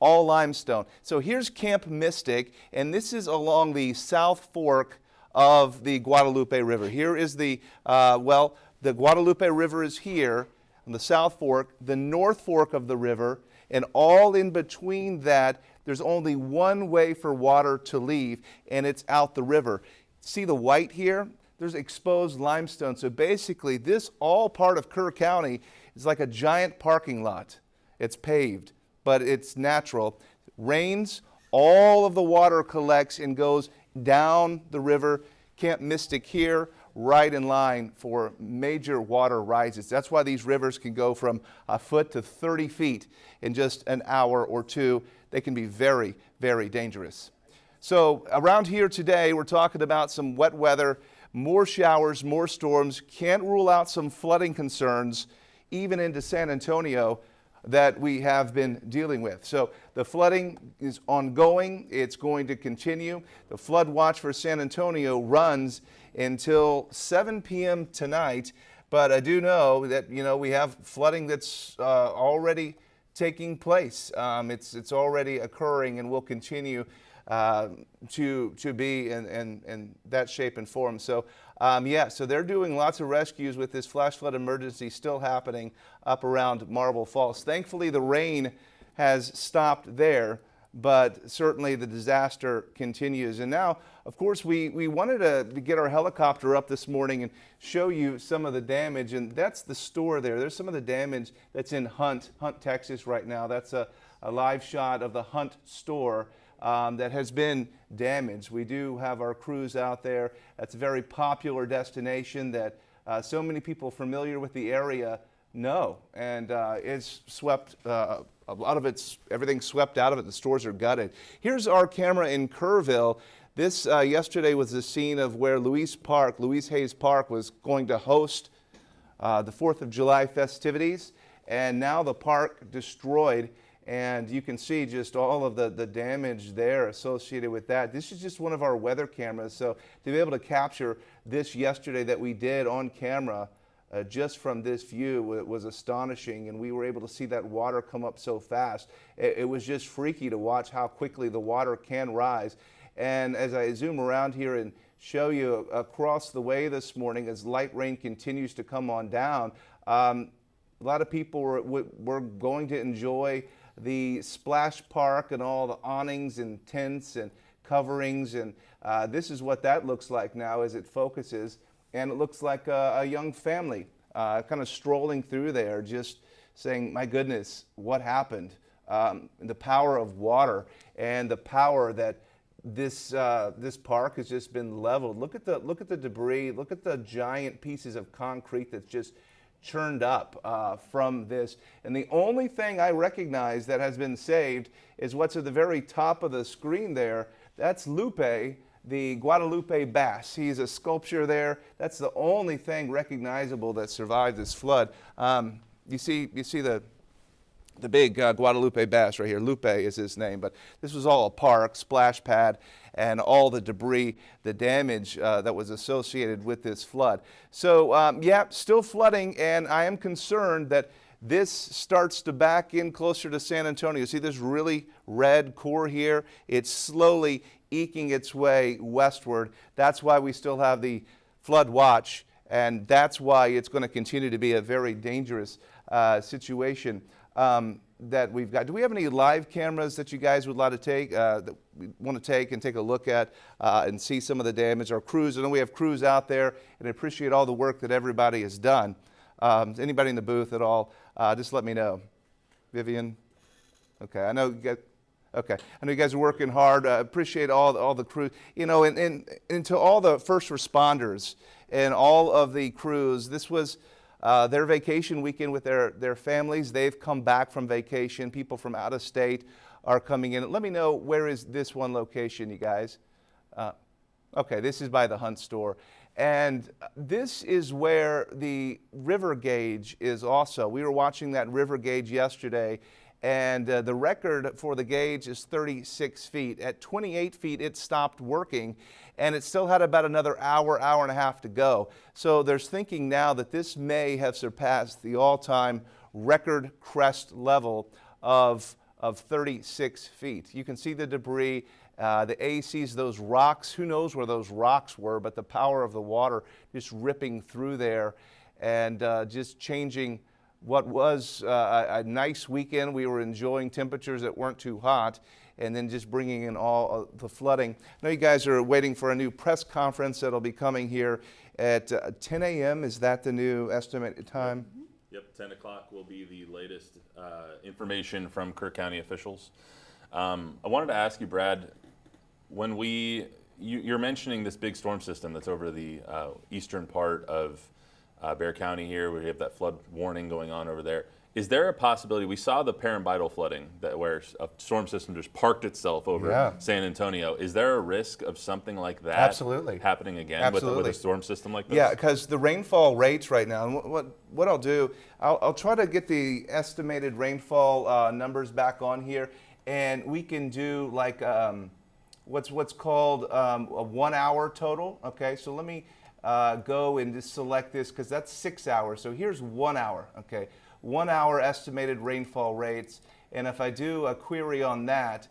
All limestone. So here's Camp Mystic, and this is along the South Fork of the Guadalupe River. Here is the Guadalupe River is here on the South Fork, the North Fork of the river, and all in between that, there's only one way for water to leave, and it's out the river. See the white here? There's exposed limestone. So basically, this all part of Kerr County is like a giant parking lot. It's paved, but it's natural. Rains, all of the water collects and goes down the river. Camp Mystic here, right in line for major water rises. That's why these rivers can go from a foot to 30 feet in just an hour or two. They can be very, very dangerous. So around here today, we're talking about some wet weather, more showers, more storms. Can't rule out some flooding concerns, even into San Antonio, that we have been dealing with. So the flooding is ongoing. It's going to continue. The flood watch for San Antonio runs until 7 p.m. tonight. But I do know that, we have flooding that's already taking place. It's already occurring and will continue to be in that shape and form. So so they're doing lots of rescues with this flash flood emergency still happening up around Marble Falls. Thankfully, the rain has stopped there, but certainly the disaster continues. And now, of course, we wanted to get our helicopter up this morning and show you some of the damage, and that's the store there. There's some of the damage that's in Hunt, Texas right now. That's a live shot of the Hunt store that has been damaged. We do have our crews out there. That's a very popular destination that so many people familiar with the area know, and it's swept, a lot of everything's swept out of it. The stores are gutted. Here's our camera in Kerrville. This yesterday was the scene of where Louise Hayes Park was going to host the 4th of July festivities, and now the park destroyed. And you can see just all of the damage there associated with that. This is just one of our weather cameras. So to be able to capture this yesterday that we did on camera just from this view, it was astonishing. And we were able to see that water come up so fast. It was just freaky to watch how quickly the water can rise. And as I zoom around here and show you across the way this morning, as light rain continues to come on down, a lot of people were going to enjoy the splash park and all the awnings and tents and coverings, and this is what that looks like now as it focuses, and it looks like a young family kind of strolling through there, just saying, my goodness, what happened? The power of water and the power that this park has just been leveled. Look at the debris. Look at the giant pieces of concrete that's just churned up from this. And the only thing I recognize that has been saved is what's at the very top of the screen there. That's Lupe, the Guadalupe bass. He's a sculpture there. That's the only thing recognizable that survived this flood. You see the big Guadalupe bass right here. Lupe is his name, but this was all a park, splash pad, and all the debris, the damage that was associated with this flood. So yeah, still flooding, and I am concerned that this starts to back in closer to San Antonio. See this really red core here? It's slowly eking its way westward. That's why we still have the flood watch, and that's why it's going to continue to be a very dangerous situation that we've got. Do we have any live cameras that you guys would like to take, that we want to take and take a look at and see some of the damage? Our crews, I know we have crews out there, and I appreciate all the work that everybody has done. Anybody in the booth at all, just let me know. Vivian? Okay, I know you guys, okay, I know you guys are working hard. Appreciate all the crew. You know, and to all the first responders and all of the crews, this was their vacation weekend with their families. They've come back from vacation. People from out of state are coming in. Let me know, where is this one location, you guys? Okay, this is by the Hunt store. And this is where the river gauge is also. We were watching that river gauge yesterday, and the record for the gauge is 36 feet. At 28 feet, it stopped working, and it still had about another hour and a half to go. So there's thinking now that this may have surpassed the all-time record crest level of 36 feet. You can see the debris. The ACs, those rocks, who knows where those rocks were, but the power of the water just ripping through there and just changing what was a nice weekend. We were enjoying temperatures that weren't too hot, and then just bringing in all the flooding. I know you guys are waiting for a new press conference that'll be coming here at 10 a.m. Is that the new estimated time? Yep, 10 o'clock will be the latest information from Kerr County officials. I wanted to ask you, Brad, when you're mentioning this big storm system that's over the eastern part of Bexar County here, where you have that flood warning going on over there. Is there a possibility, we saw the Parambital flooding where a storm system just parked itself over San Antonio. Is there a risk of something like that happening again with a storm system like this? Yeah, because the rainfall rates right now, and what I'll do, I'll try to get the estimated rainfall numbers back on here, and we can do like what's called a 1 hour total. Okay, so let me go and just select this, because that's 6 hours. So here's 1 hour. Okay, 1 hour estimated rainfall rates, and if I do a query on that,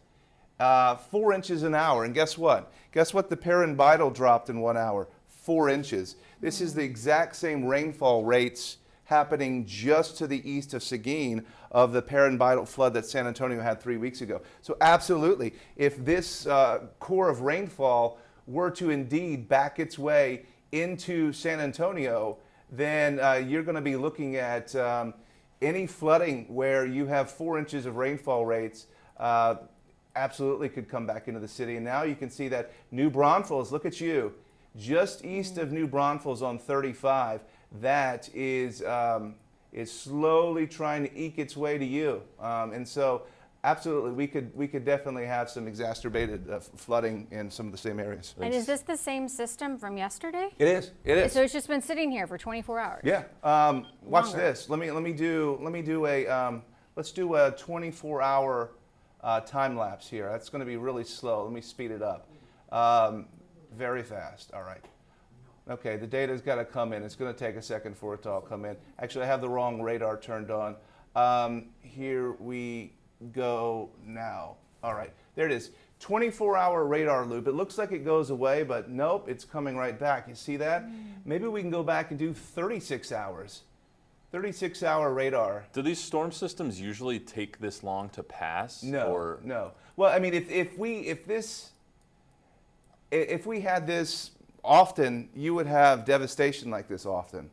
4 inches an hour. And guess what? Guess what the Parambital dropped in 1 hour? 4 inches. This is the exact same rainfall rates happening just to the east of Seguin of the Parambital flood that San Antonio had 3 weeks ago. So absolutely, if this core of rainfall were to indeed back its way into San Antonio, then you're going to be looking at any flooding where you have 4 inches of rainfall rates absolutely could come back into the city. And now you can see that New Braunfels, look at you, just east of New Braunfels on 35, that is slowly trying to eke its way to you. And so absolutely, we could definitely have some exacerbated flooding in some of the same areas. And is this the same system from yesterday? It is. It is. So it's just been sitting here for 24 hours. Yeah. Watch this. Let's do a 24-hour time lapse here. That's going to be really slow. Let me speed it up. Very fast. All right. Okay, the data's got to come in. It's going to take a second for it to all come in. Actually, I have the wrong radar turned on. Here we go now. All right, there it is. 24-hour radar loop. It looks like it goes away, but nope, it's coming right back. You see that? Maybe we can go back and do 36 hours. 36-hour radar. Do these storm systems usually take this long to pass? No, no. Well, I mean, if we had this often, you would have devastation like this often.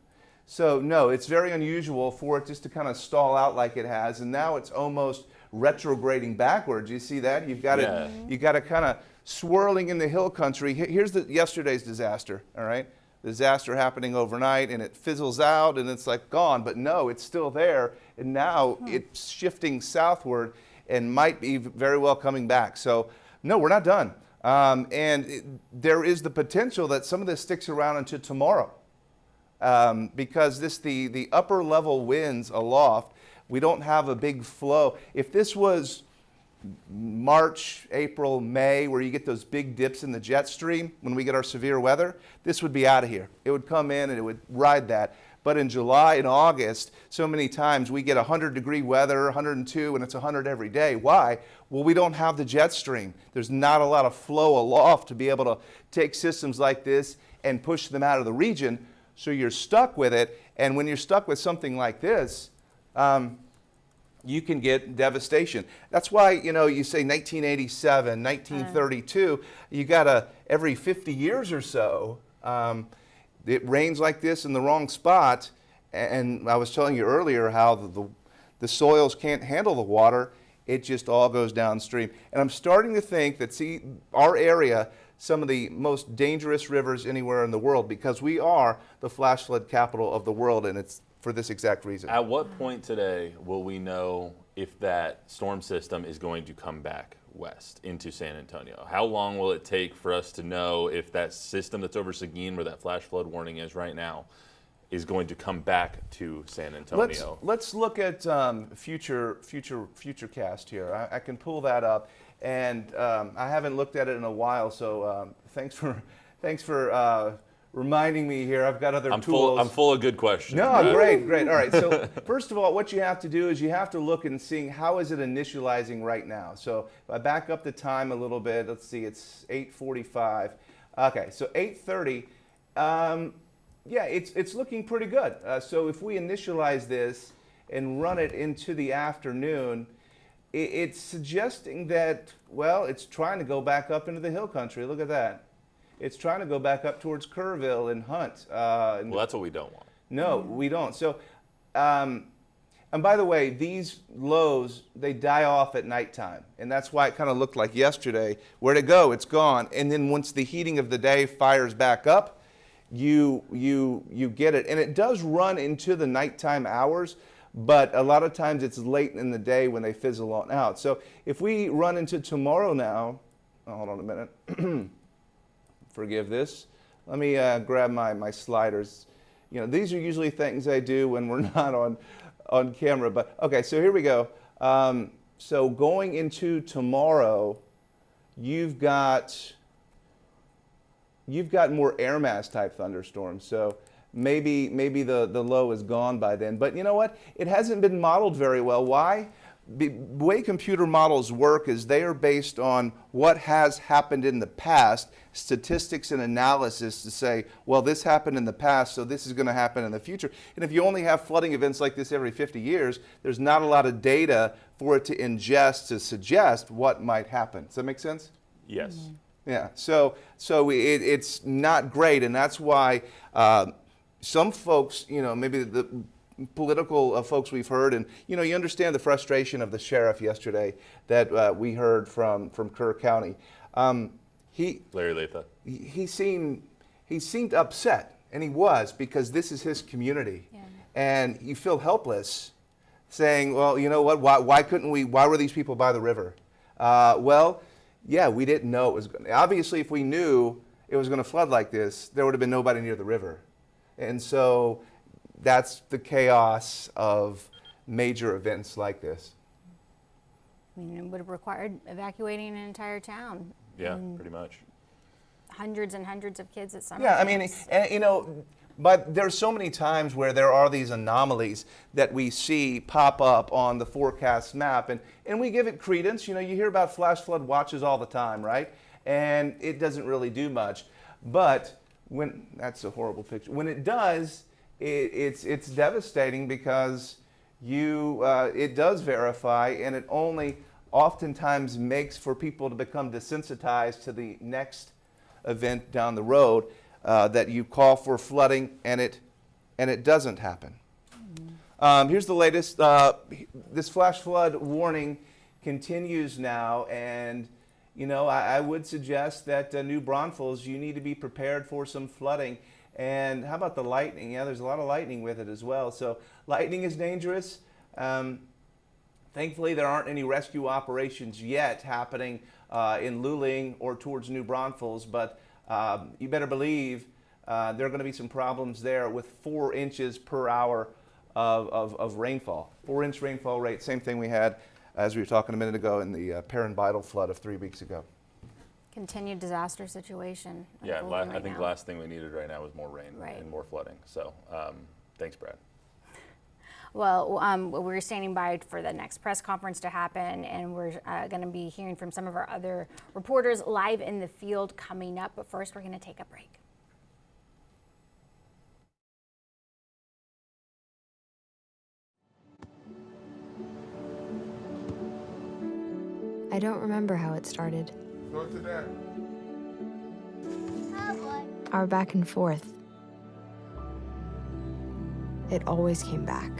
So no, it's very unusual for it just to kind of stall out like it has, and now it's almost retrograding backwards. You see that? You've got to kind of swirling in the hill country. Here's yesterday's disaster, all right? Disaster happening overnight, and it fizzles out, and it's like gone. But no, it's still there, and now it's shifting southward and might be very well coming back. So no, we're not done. There is the potential that some of this sticks around until tomorrow, because the upper level winds aloft, we don't have a big flow. If this was March, April, May, where you get those big dips in the jet stream when we get our severe weather, this would be out of here. It would come in and it would ride that. But in July and August, so many times we get 100-degree weather, 102, and it's 100 every day. Why? Well, we don't have the jet stream. There's not a lot of flow aloft to be able to take systems like this and push them out of the region, so you're stuck with it. And when you're stuck with something like this, you can get devastation. That's why, you say 1987, 1932, you got every 50 years or so, it rains like this in the wrong spot. And I was telling you earlier how the soils can't handle the water. It just all goes downstream. And I'm starting to think that, our area, some of the most dangerous rivers anywhere in the world, because we are the flash flood capital of the world, and it's for this exact reason. At what point today will we know if that storm system is going to come back west into San Antonio? How long will it take for us to know if that system that's over Seguin, where that flash flood warning is right now, is going to come back to San Antonio? Let's look at future cast here. I can pull that up, and I haven't looked at it in a while, so thanks for reminding me here. I've got other tools. I'm full of good questions. No, great. All right. So first of all, what you have to do is you have to look and see how is it initializing right now. So if I back up the time a little bit, let's see, it's 8:45. Okay, so 8:30. Yeah, it's looking pretty good. So if we initialize this and run it into the afternoon, it's suggesting that, well, it's trying to go back up into the hill country. Look at that. It's trying to go back up towards Kerrville and Hunt. Well, that's what we don't want. No, we don't. So, and by the way, these lows, they die off at nighttime. And that's why it kind of looked like yesterday. Where'd it go? It's gone. And then once the heating of the day fires back up, you get it. And it does run into the nighttime hours, but a lot of times it's late in the day when they fizzle on out. So if we run into tomorrow now, hold on a minute. Forgive this. Let me grab my sliders. These are usually things I do when we're not on camera. But okay, so here we go. So going into tomorrow, you've got more air mass type thunderstorms. So maybe the low is gone by then. But you know what? It hasn't been modeled very well. Why? The way computer models work is they are based on what has happened in the past, statistics and analysis to say, well, this happened in the past, so this is going to happen in the future. And if you only have flooding events like this every 50 years, there's not a lot of data for it to ingest to suggest what might happen. Does that make sense? Yes. Mm-hmm. Yeah. So it's not great, and that's why some folks, maybe the political folks we've heard, and you understand the frustration of the sheriff yesterday that we heard from Kerr County. Larry Latha. He seemed upset, and he was, because this is his community, and you feel helpless, saying, well, you know what? Why were these people by the river? Well, yeah, we didn't know it was going to. Obviously, if we knew it was going to flood like this, there would have been nobody near the river, and so that's the chaos of major events like this. I mean, it would have required evacuating an entire town. Yeah, pretty much. Hundreds and hundreds of kids at summer Yeah, camps. I mean, but there's so many times where there are these anomalies that we see pop up on the forecast map, and we give it credence. You hear about flash flood watches all the time, right? And it doesn't really do much. But that's a horrible picture. When it does, it's devastating, because it does verify, and it only oftentimes makes for people to become desensitized to the next event down the road, that you call for flooding and it doesn't happen. Here's the latest. This flash flood warning continues now, and you know, I would suggest that New Braunfels, you need to be prepared for some flooding. And how about the lightning? Yeah, there's a lot of lightning with it as well. So lightning is dangerous. Thankfully, there aren't any rescue operations yet happening in Luling or towards New Braunfels, but you better believe there are going to be some problems there with 4 inches per hour of rainfall. 4-inch rainfall rate, same thing we had, as we were talking a minute ago, in the Perrin-Bidle flood of 3 weeks ago. Continued disaster situation. Yeah, I think the last thing we needed right now was more rain and more flooding. So thanks, Brad. Well, we're standing by for the next press conference to happen, and we're going to be hearing from some of our other reporters live in the field coming up. But first, we're going to take a break. I don't remember how it started. Go to that. Our back and forth. It always came back.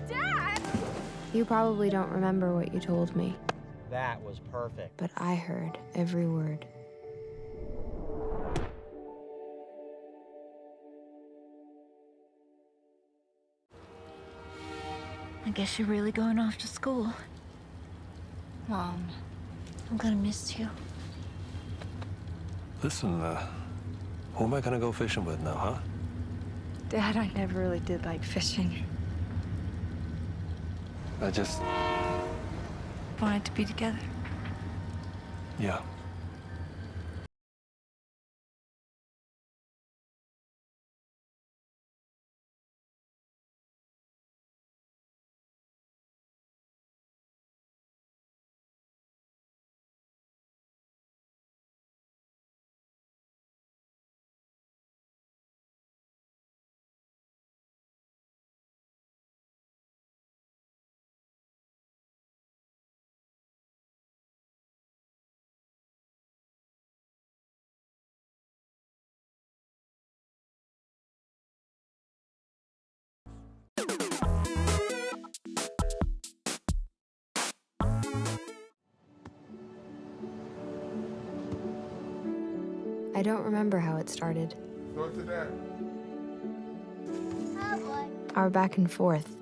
Dad! You probably don't remember what you told me, That was perfect. but I heard every word. I guess you're really going off to school. Mom, I'm gonna miss you. Listen, who am I gonna go fishing with now, huh? Dad, I never really did like fishing. I just, Wanted to be together. yeah. I don't remember how it started. Go to that. Our back and forth.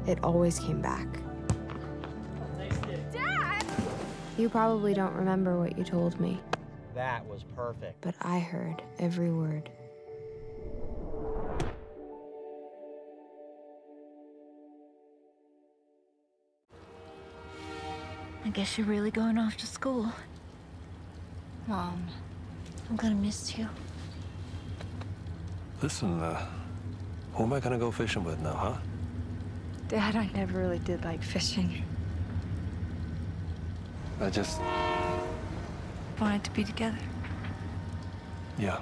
It always came back. Dad! You probably don't remember what you told me, That was perfect. but I heard every word. I guess you're really going off to school. Mom, I'm gonna miss you. Listen, who am I gonna go fishing with now, huh? Dad, I never really did like fishing. I just, Wanted to be together. yeah.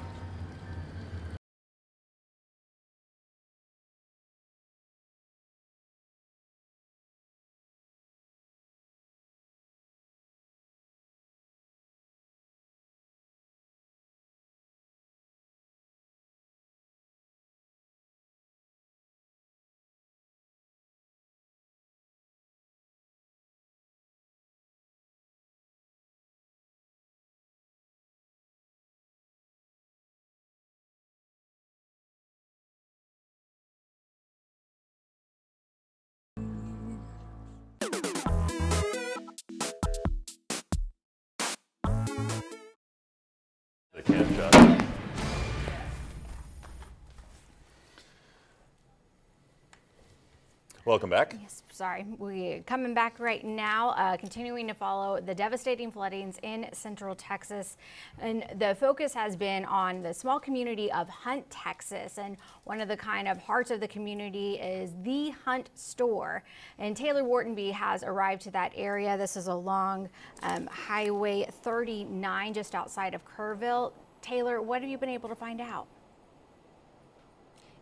The cam shot. Welcome back. Yes, sorry. We're coming back right now, continuing to follow the devastating floodings in central Texas. And the focus has been on the small community of Hunt, Texas. And one of the kind of hearts of the community is the Hunt store. And Taylor Whartonby has arrived to that area. This is along Highway 39, just outside of Kerrville. Taylor, what have you been able to find out?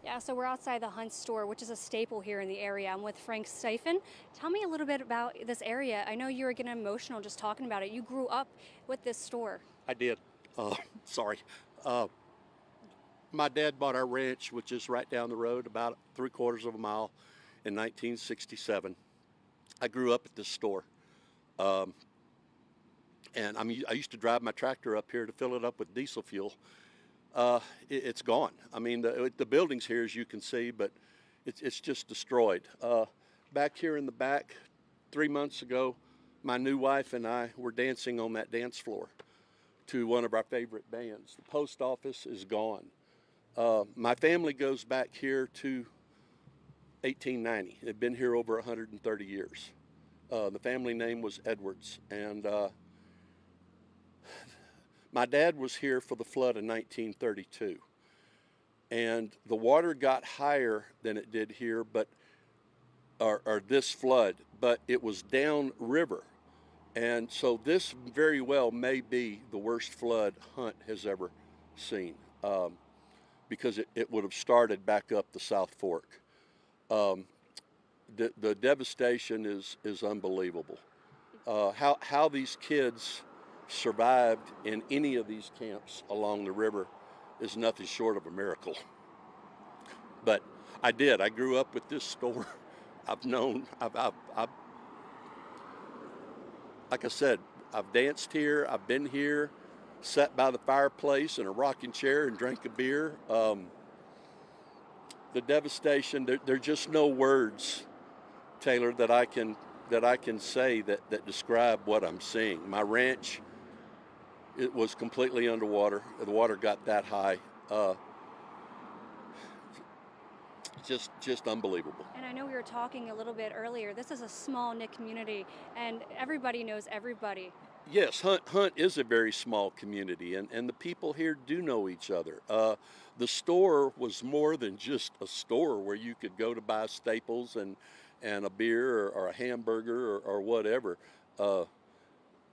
Yeah, so we're outside the Hunt store, which is a staple here in the area. I'm with Frank Steifen. Tell me a little bit about this area. I know you were getting emotional just talking about it. You grew up with this store. I did. Sorry. My dad bought our ranch, which is right down the road, about 3/4 of a mile, in 1967. I grew up at this store. And I used to drive my tractor up here to fill it up with diesel fuel. It's gone. I mean, the building's here, as you can see, but it's just destroyed. Back here in the back, 3 months ago, my new wife and I were dancing on that dance floor to one of our favorite bands. The post office is gone. My family goes back here to 1890. They've been here over 130 years. The family name was Edwards, and my dad was here for the flood in 1932, and the water got higher than it did here, but or this flood, but it was downriver, and so this very well may be the worst flood Hunt has ever seen, because it would have started back up the South Fork. The devastation is unbelievable. How these kids survived in any of these camps along the river is nothing short of a miracle. But I grew up with this store. I've like I said, I've danced here, I've been here, sat by the fireplace in a rocking chair and drank a beer. The devastation, there are just no words, Taylor, that I can say that describe what I'm seeing. My ranch, it was completely underwater. The water got that high. Just unbelievable. And I know we were talking a little bit earlier. This is a small knit community, and everybody knows everybody. Yes, Hunt is a very small community, and the people here do know each other. The store was more than just a store where you could go to buy staples and a beer or a hamburger or whatever.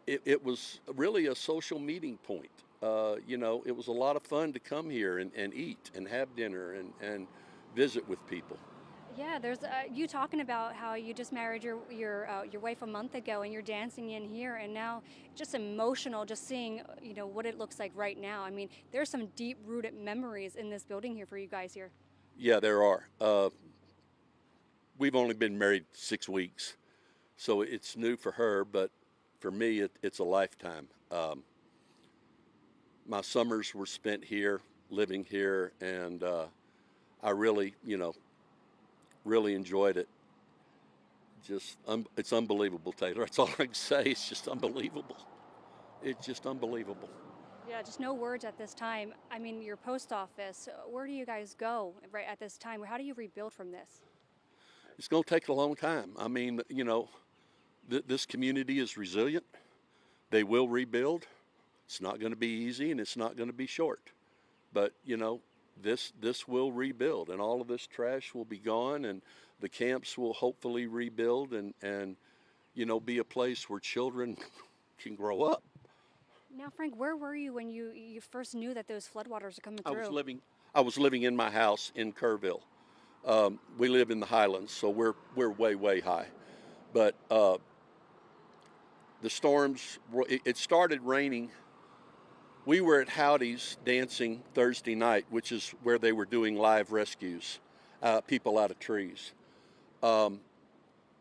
It was really a social meeting point. It was a lot of fun to come here and eat and have dinner and visit with people. Yeah, there's you talking about how you just married your wife a month ago, and you're dancing in here, and now just emotional just seeing what it looks like right now. I mean, there's some deep-rooted memories in this building here for you guys here. Yeah, there are. We've only been married 6 weeks, so it's new for her, but for me, it's a lifetime. My summers were spent here, living here, and I really, really enjoyed it. It's unbelievable, Taylor. That's all I can say. It's just unbelievable. It's just unbelievable. Yeah, just no words at this time. I mean, your post office, where do you guys go right at this time? How do you rebuild from this? It's going to take a long time. I mean, this community is resilient. They will rebuild. It's not going to be easy, and it's not going to be short. But, this will rebuild, and all of this trash will be gone, and the camps will hopefully rebuild and be a place where children can grow up. Now, Frank, where were you when you first knew that those floodwaters are coming through? I was living in my house in Kerrville. We live in the Highlands, so we're way high. But the storms, it started raining. We were at Howdy's dancing Thursday night, which is where they were doing live rescues, people out of trees.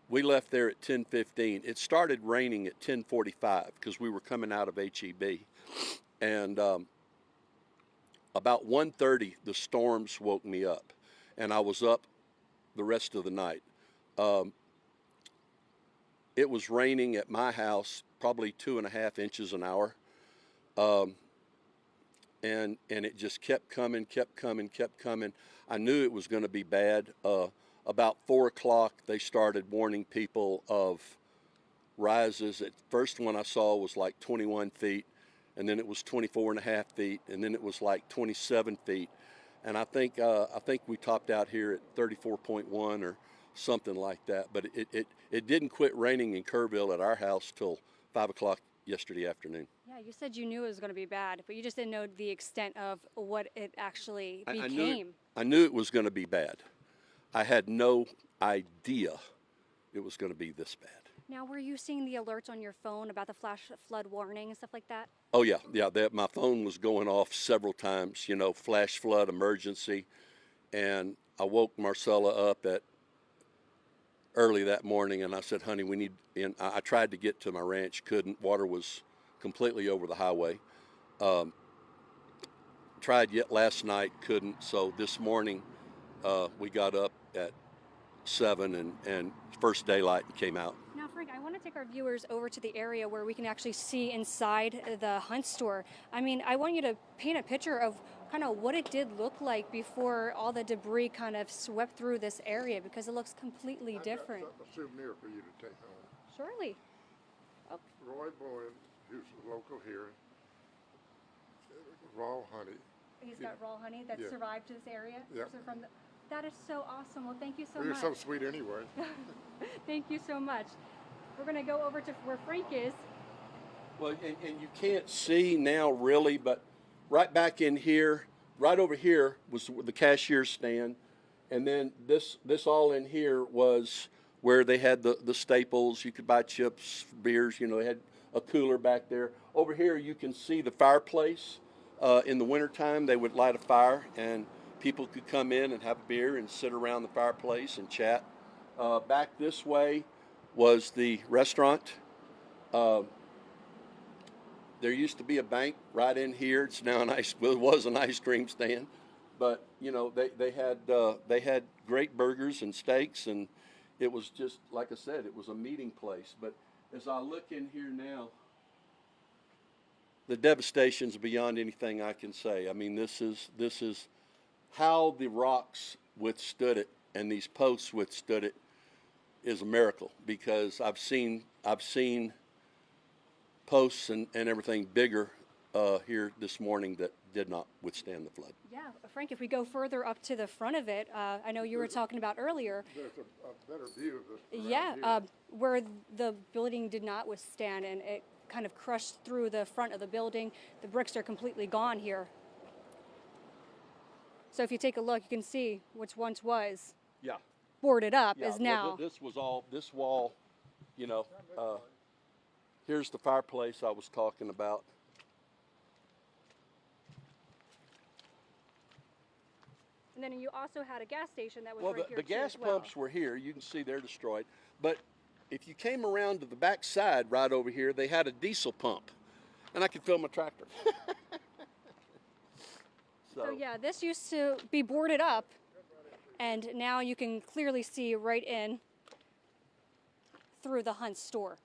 We left there at 10:15. It started raining at 10:45 because we were coming out of HEB. And about 1:30, the storms woke me up, and I was up the rest of the night. It was raining at my house probably 2.5 inches an hour. And it just kept coming. I knew it was going to be bad. About 4 o'clock, they started warning people of rises. The first one I saw was like 21 feet, and then it was 24.5 feet, and then it was like 27 feet. And I think we topped out here at 34.1 or something like that. But it didn't quit raining in Kerrville at our house till 5 o'clock yesterday afternoon. Yeah, you said you knew it was going to be bad, but you just didn't know the extent of what it actually became. I knew it was going to be bad. I had no idea it was going to be this bad. Now, were you seeing the alerts on your phone about the flash flood warning and stuff like that? Oh, yeah. My phone was going off several times, flash flood emergency. And I woke Marcella up at early that morning, and I said, honey, we need, and I tried to get to my ranch, couldn't. Water was completely over the highway. Tried yet last night, couldn't. So this morning, we got up at 7 and first daylight came out. Now, Frank, I want to take our viewers over to the area where we can actually see inside the hunt store. I mean, I want you to paint a picture of kind of what it did look like before all the debris kind of swept through this area, because it looks completely different. I've got a souvenir for you to take home. Surely. Oh. Roy Bowen, who's local here, raw honey. He's got raw honey that survived to this area? Yep. So that is so awesome. Well, thank you so You're much. so sweet anyway. Thank you so much. We're going to go over to where Frank is. Well, and you can't see now really, but right back in here, right over here was the cashier stand. And then this all in here was where they had the staples. You could buy chips, beers, you know, they had a cooler back there. Over here you can see the fireplace. In the wintertime, they would light a fire and people could come in and have a beer and sit around the fireplace and chat. Back this way was the restaurant. There used to be a bank right in here. It's now it was an ice cream stand, but you know they had great burgers and steaks, and it was just like I said, it was a meeting place. But as I look in here now, the devastation's beyond anything I can say. I mean, this is how the rocks withstood it and these posts withstood it is a miracle, because I've seen posts and everything bigger here this morning that did not withstand the flood. Yeah, Frank, if we go further up to the front of it, I know you were talking about earlier. There's a better view of this. Yeah, where the building did not withstand, and it kind of crushed through the front of the building. The bricks are completely gone here. So if you take a look, you can see which once was boarded up is now. Well, this wall, you know, here's the fireplace I was talking about. And then you also had a gas station that was Well, right here the too gas as well. pumps were here. You can see they're destroyed. But if you came around to the back side right over here, they had a diesel pump. And I could fill my tractor. So yeah, this used to be boarded up, and now you can clearly see right in through the Hunt store.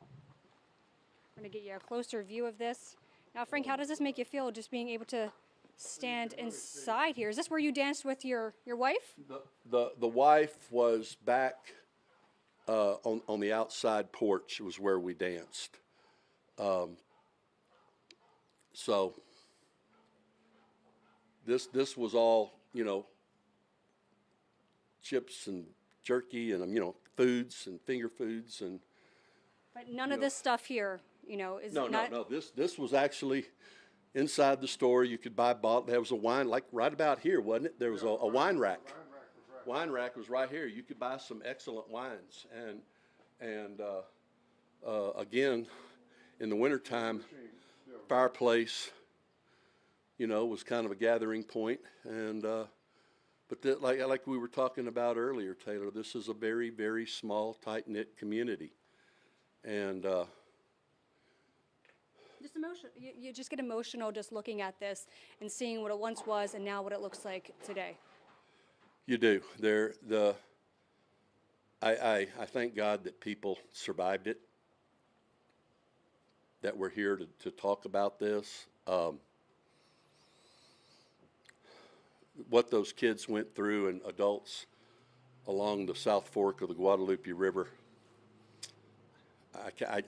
I'm going to get you a closer view of this. Now, Frank, how does this make you feel, just being able to stand inside here? Is this where you danced with your wife? The wife was back on the outside porch. It was where we danced. So this was all, you know, chips and jerky and, you know, foods and finger foods and. But none of this stuff here, you know, is No. This was actually inside the store. You could buy bottle. There was a wine, like right about here, wasn't it? There was a wine rack. Wine rack was right here. You could buy some excellent wines. And again, in the wintertime, fireplace, you know, was kind of a gathering point. And but like we were talking about earlier, Taylor, this is a very, very small, tight-knit community. And just emotional. You just get emotional just looking at this and seeing what it once was and now what it looks like today. You do. I thank God that people survived it, that we're here to talk about this. What those kids went through and adults along the South Fork of the Guadalupe River,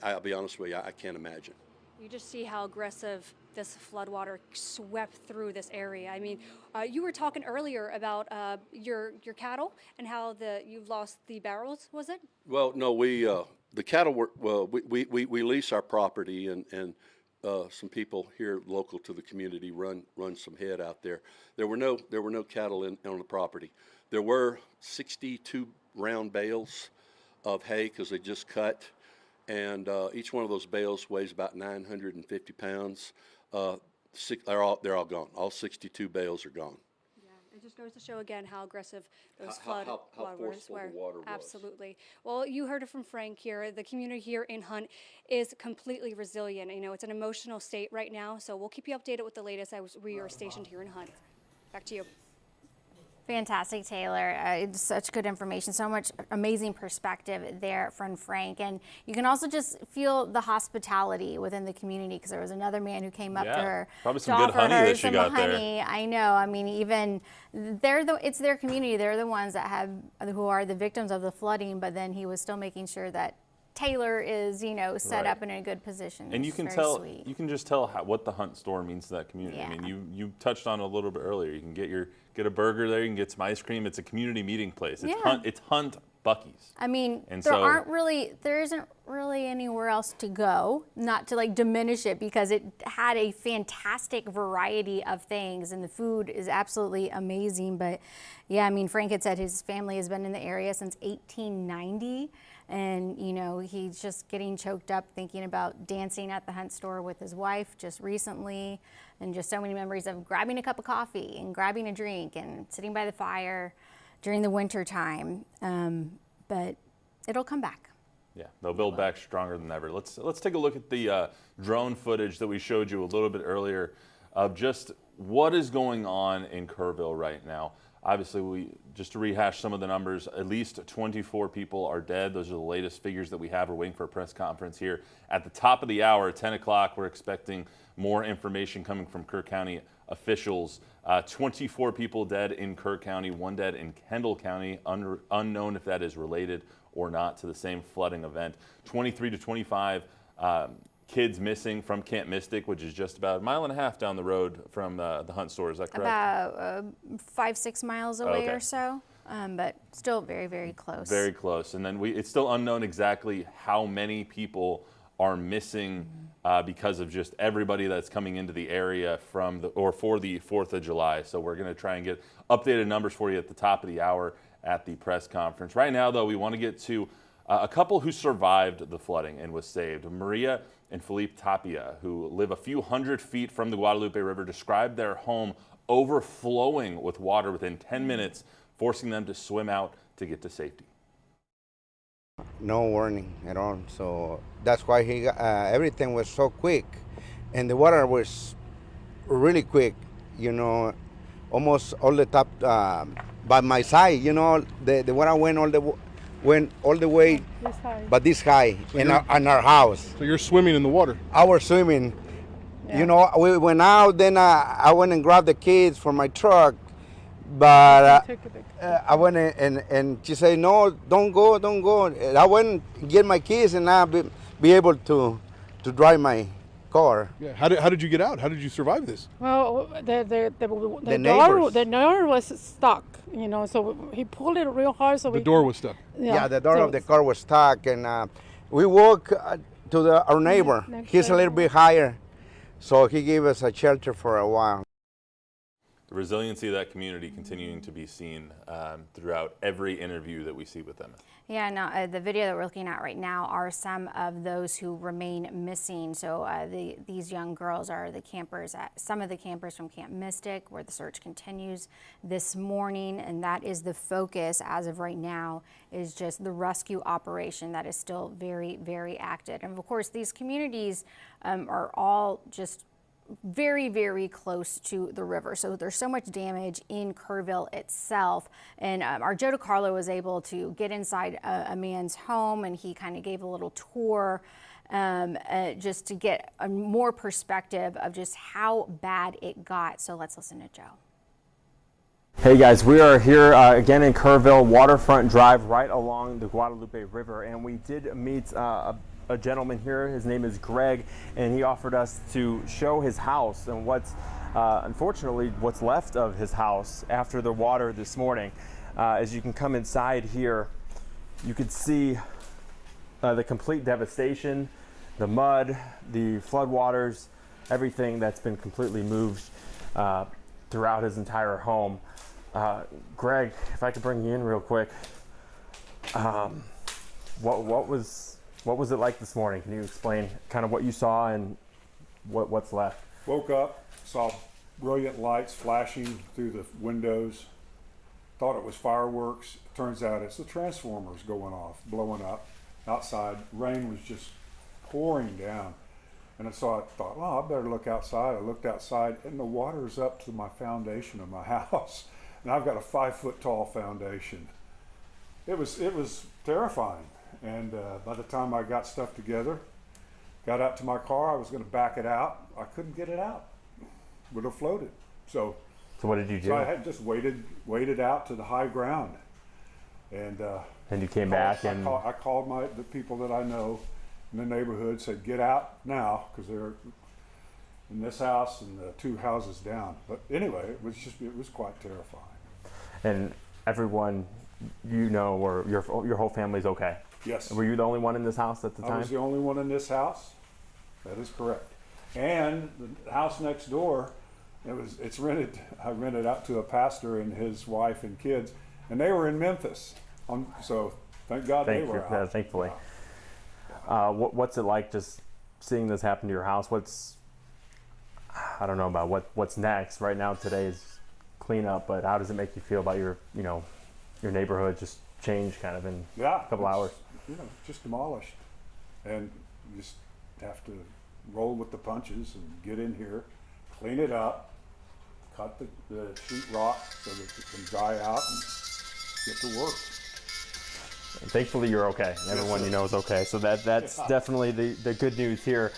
I'll be honest with you, I can't imagine. You just see how aggressive this floodwater swept through this area. I mean, you were talking earlier about your cattle and how you've lost the barrels, was it? Well, no, the cattle were, well, we lease our property, and some people here local to the community run some head out there. There were no cattle on the property. There were 62 round bales of hay because they just cut, and each one of those bales weighs about 950 pounds. They're all gone. All 62 bales are gone. Yeah, just goes to show again how aggressive those How flood forceful waters the were. water was. Absolutely. Well, you heard it from Frank here. The community here in Hunt is completely resilient. You know, it's an emotional state right now, so we'll keep you updated with the latest as we are stationed here in Hunt. Back to you. Fantastic, Taylor. It's such good information, so much amazing perspective there from Frank. And you can also just feel the hospitality within the community, because there was another man who came up to her. Probably some good honey that she got there. I know. I mean, even it's their community. They're the ones that who are the victims of the flooding, but then he was still making sure that Taylor is, set up in a good position. And you It's can very tell, sweet. you can just tell what the Hunt store means to that community. Yeah. I mean, you touched on it a little bit earlier. You can get a burger there. You can get some ice cream. It's a community meeting place. It's Hunt Buc-ee's. I mean, And there isn't really anywhere else to go, not to diminish it, because it had a fantastic variety of things and the food is absolutely amazing. But yeah, I mean, Frank had said his family has been in the area since 1890. And, he's just getting choked up thinking about dancing at the Hunt store with his wife just recently, and just so many memories of grabbing a cup of coffee and grabbing a drink and sitting by the fire during the winter time. But it'll come back. Yeah, they'll build back stronger than ever. Let's take a look at the drone footage that we showed you a little bit earlier of just what is going on in Kerrville right now. Obviously, just to rehash some of the numbers, at least 24 people are dead. Those are the latest figures that we have. We're waiting for a press conference here. At the top of the hour, at 10 o'clock, we're expecting more information coming from Kerr County officials. 24 people dead in Kerr County, 1 dead in Kendall County, unknown if that is related or not to the same flooding event. 23 to 25 kids missing from Camp Mystic, which is just about 1.5 miles down the road from the Hunt store. Is that correct? About 5-6 miles away or so, but still very, very close. Very close. And then it's still unknown exactly how many people are missing because of just everybody that's coming into the area for the 4th of July. So we're going to try and get updated numbers for you at the top of the hour at the press conference. Right now, though, we want to get to a couple who survived the flooding and was saved. Maria and Felipe Tapia, who live a few hundred feet from the Guadalupe River, described their home overflowing with water within 10 minutes, forcing them to swim out to get to safety. No warning at all, so that's why everything was so quick, and the water was really quick, almost all the top by my side, the water went all the way this high in our house. So you're swimming in the water? I was swimming. Yeah. We went out, then I went and grabbed the kids for my truck, but I went and she said, no, don't go. I went and get my kids and I'll be able to drive my car. Yeah. How did you get out? How did you survive this? Well, the door was stuck, so he pulled it real hard. So the door was stuck. Yeah, the door of the car was stuck, and we walked to our neighbor. He's a little bit higher, so he gave us a shelter for a while. The resiliency of that community continuing to be seen throughout every interview that we see with them. Yeah, no, the video that we're looking at right now are some of those who remain missing. So these young girls are the campers, some of the campers from Camp Mystic, where the search continues this morning, and that is the focus as of right now, is just the rescue operation that is still very, very active. And of course, these communities are all just very, very close to the river. So there's so much damage in Kerrville itself. And our Joe DiCarlo was able to get inside a man's home, and he kind of gave a little tour just to get a more perspective of just how bad it got. So let's listen to Joe. Hey guys, we are here again in Kerrville, Waterfront Drive, right along the Guadalupe River, and we did meet a gentleman here. His name is Greg, and he offered us to show his house and unfortunately what's left of his house after the water this morning. As you can come inside here, you could see the complete devastation, the mud, the floodwaters, everything that's been completely moved throughout his entire home. Greg, if I could bring you in real quick, what was it like this morning? Can you explain kind of what you saw and what's left? Woke up, saw brilliant lights flashing through the windows. Thought it was fireworks. Turns out it's the transformers going off, blowing up. Outside, rain was just pouring down. And so I thought, oh, I better look outside. I looked outside, and the water's up to my foundation of my house. And I've got a 5-foot tall foundation. It was terrifying. And by the time I got stuff together, got out to my car, I was going to back it out. I couldn't get it out. Would have floated. So what did you do? So I had just waded out to the high ground. And you came back and I called the people that I know in the neighborhood, said, get out now, because they're in this house and the 2 houses down. It was quite terrifying. And everyone you know, or your whole family's okay? Yes. Were you the only one in this house at the time? I was the only one in this house. That is correct. And the house next door, it's rented. I rented out to a pastor and his wife and kids, and they were in Memphis. So thank God they were out. Thankfully. What's it like just seeing this happen to your house? I don't know about what's next. Right now, today is cleanup, but how does it make you feel about your neighborhood just changed kind of in a couple hours? Just demolished, and you just have to roll with the punches and get in here, clean it up, cut the sheetrock so that it can dry out and get to work. And thankfully you're okay. Everyone you know is okay. So that's definitely the good news here.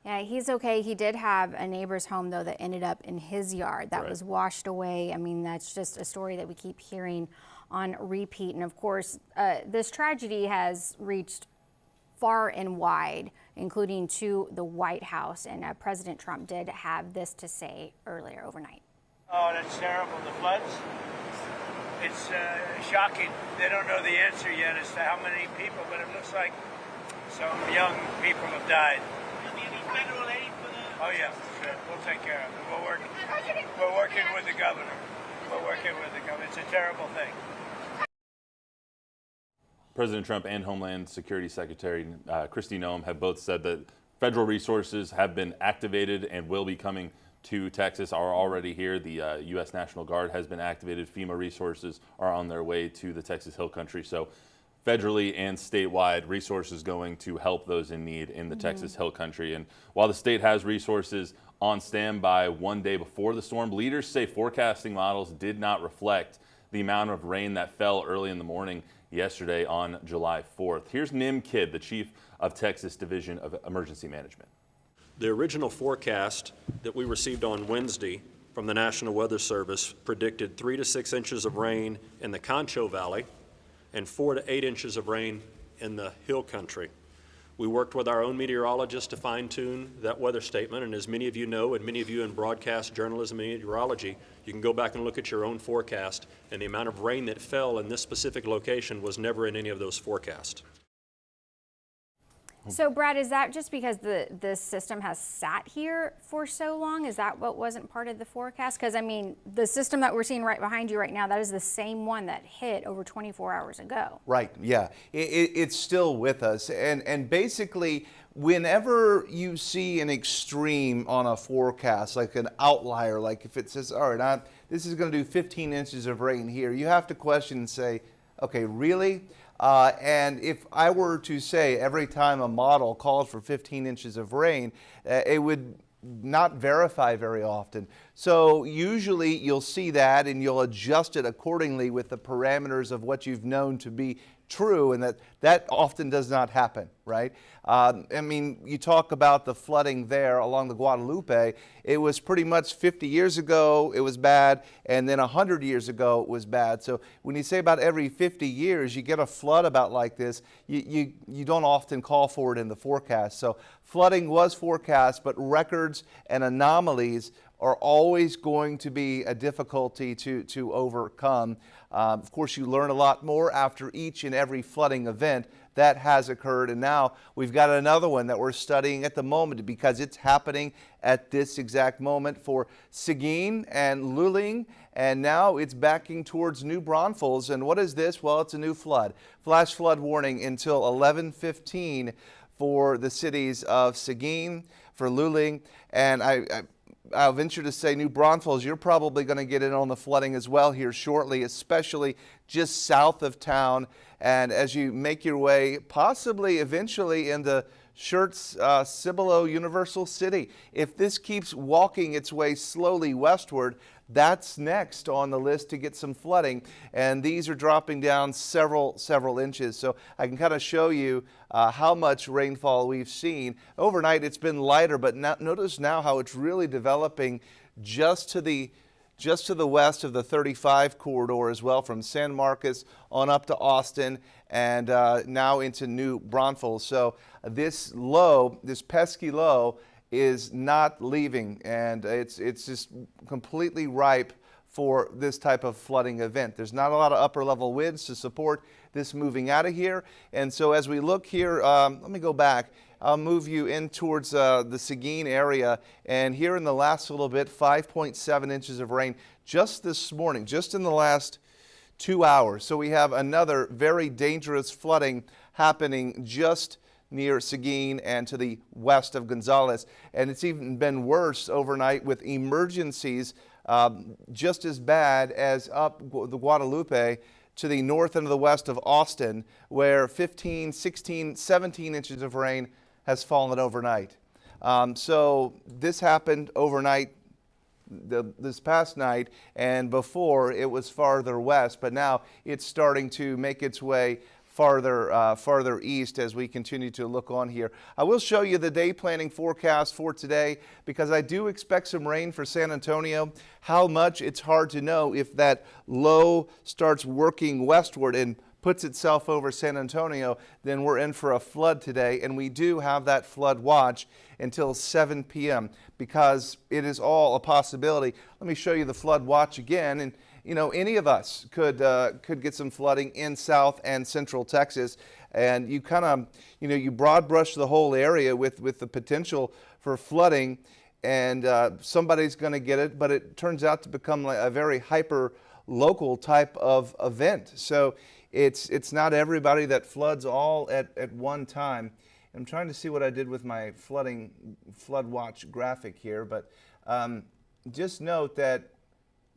Yeah, he's okay. He did have a neighbor's home, though, that ended up in his yard that was washed away. I mean, that's just a story that we keep hearing on repeat. And of course, this tragedy has reached far and wide, including to the White House. And President Trump did have this to say earlier overnight. Oh, that's terrible. The floods. It's shocking. They don't know the answer yet as to how many people, but it looks like some young people have died. Federal aid for the... Oh yeah, sure. We'll take care of it. We're working with the governor. It's a terrible thing. President Trump and Homeland Security Secretary Kristi Noem have both said that federal resources have been activated and will be coming to Texas, are already here. The U.S. National Guard has been activated. FEMA resources are on their way to the Texas Hill Country. So federally and statewide, resources going to help those in need in the Texas Hill Country. And while the state has resources on standby one day before the storm, leaders say forecasting models did not reflect the amount of rain that fell early in the morning yesterday on July 4th. Here's Nim Kidd, the chief of Texas Division of Emergency Management. The original forecast that we received on Wednesday from the National Weather Service predicted 3 to 6 inches of rain in the Concho Valley and 4 to 8 inches of rain in the Hill Country. We worked with our own meteorologists to fine-tune that weather statement, and as many of you know, and many of you in broadcast journalism and meteorology, you can go back and look at your own forecast, and the amount of rain that fell in this specific location was never in any of those forecasts. So, Brad, is that just because the system has sat here for so long? Is that what wasn't part of the forecast? Because, I mean, the system that we're seeing right behind you right now, that is the same one that hit over 24 hours ago. Right, yeah. It's still with us. And basically, whenever you see an extreme on a forecast, like an outlier, like if it says, all right, this is going to do 15 inches of rain here, you have to question and say, okay, really? And if I were to say every time a model called for 15 inches of rain, it would not verify very often. So usually you'll see that and you'll adjust it accordingly with the parameters of what you've known to be true, and that often does not happen, right? I mean, you talk about the flooding there along the Guadalupe. It was pretty much 50 years ago it was bad, and then 100 years ago it was bad. So when you say about every 50 years you get a flood about like this, you don't often call for it in the forecast. So flooding was forecast, but records and anomalies are always going to be a difficulty to overcome. Of course, you learn a lot more after each and every flooding event that has occurred, and now we've got another one that we're studying at the moment because it's happening at this exact moment for Seguin and Luling, and now it's backing towards New Braunfels. And what is this? Well, it's a new flood. Flash flood warning until 11:15 for the cities of Seguin, for Luling, and I'll venture to say New Braunfels, you're probably going to get in on the flooding as well here shortly, especially just south of town. And as you make your way, possibly eventually into Schertz, Cibolo, Universal City. If this keeps walking its way slowly westward, that's next on the list to get some flooding, and these are dropping down several inches. So I can kind of show you how much rainfall we've seen. Overnight it's been lighter, but notice now how it's really developing just to the west of the 35 corridor as well, from San Marcos on up to Austin and now into New Braunfels. So this low, this pesky low, is not leaving, and it's just completely ripe for this type of flooding event. There's not a lot of upper level winds to support this moving out of here. And so as we look here, let me go back. I'll move you in towards the Seguin area, and here in the last little bit, 5.7 inches of rain just this morning, just in the last 2 hours. So we have another very dangerous flooding happening just near Seguin and to the west of Gonzales. And it's even been worse overnight with emergencies just as bad as up the Guadalupe to the north and to the west of Austin, where 15, 16, 17 inches of rain has fallen overnight. So this happened overnight this past night, and before it was farther west, but now it's starting to make its way farther east as we continue to look on here. I will show you the day planning forecast for today, because I do expect some rain for San Antonio. How much, it's hard to know. If that low starts working westward and puts itself over San Antonio, then we're in for a flood today, and we do have that flood watch until 7 p.m. because it is all a possibility. Let me show you the flood watch again, and you know, any of us could get some flooding in South and Central Texas, and you kind of, you know, you broad brush the whole area with the potential for flooding, and somebody's going to get it, but it turns out to become like a very hyper local type of event. So it's not everybody that floods all at one time. I'm trying to see what I did with my flood watch graphic here, but just note that,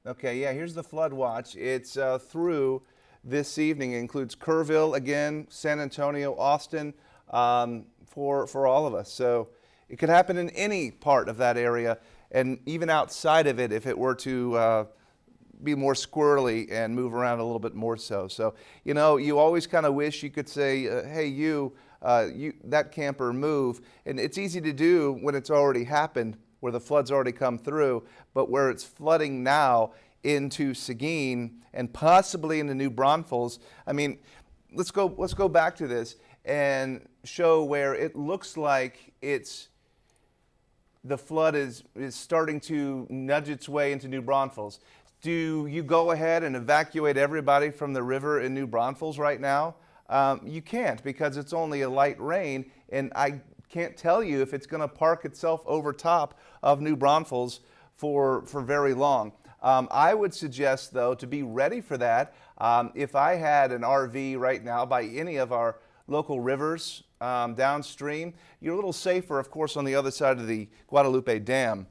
okay, yeah, here's the flood watch. It's through this evening. It includes Kerrville, again, San Antonio, Austin, for all of us. So it could happen in any part of that area, and even outside of it if it were to be more squirrely and move around a little bit more so. So, you know, you always kind of wish you could say, hey, you, that camper, move. And it's easy to do when it's already happened, where the flood's already come through, but where it's flooding now into Seguin and possibly into New Braunfels. I mean, let's go back to this and show where it looks like the flood is starting to nudge its way into New Braunfels. Do you go ahead and evacuate everybody from the river in New Braunfels right now? You can't, because it's only a light rain, and I can't tell you if it's going to park itself over top of New Braunfels for very long. I would suggest, though, to be ready for that. If I had an RV right now by any of our local rivers downstream, you're a little safer, of course, on the other side of the Guadalupe Dam,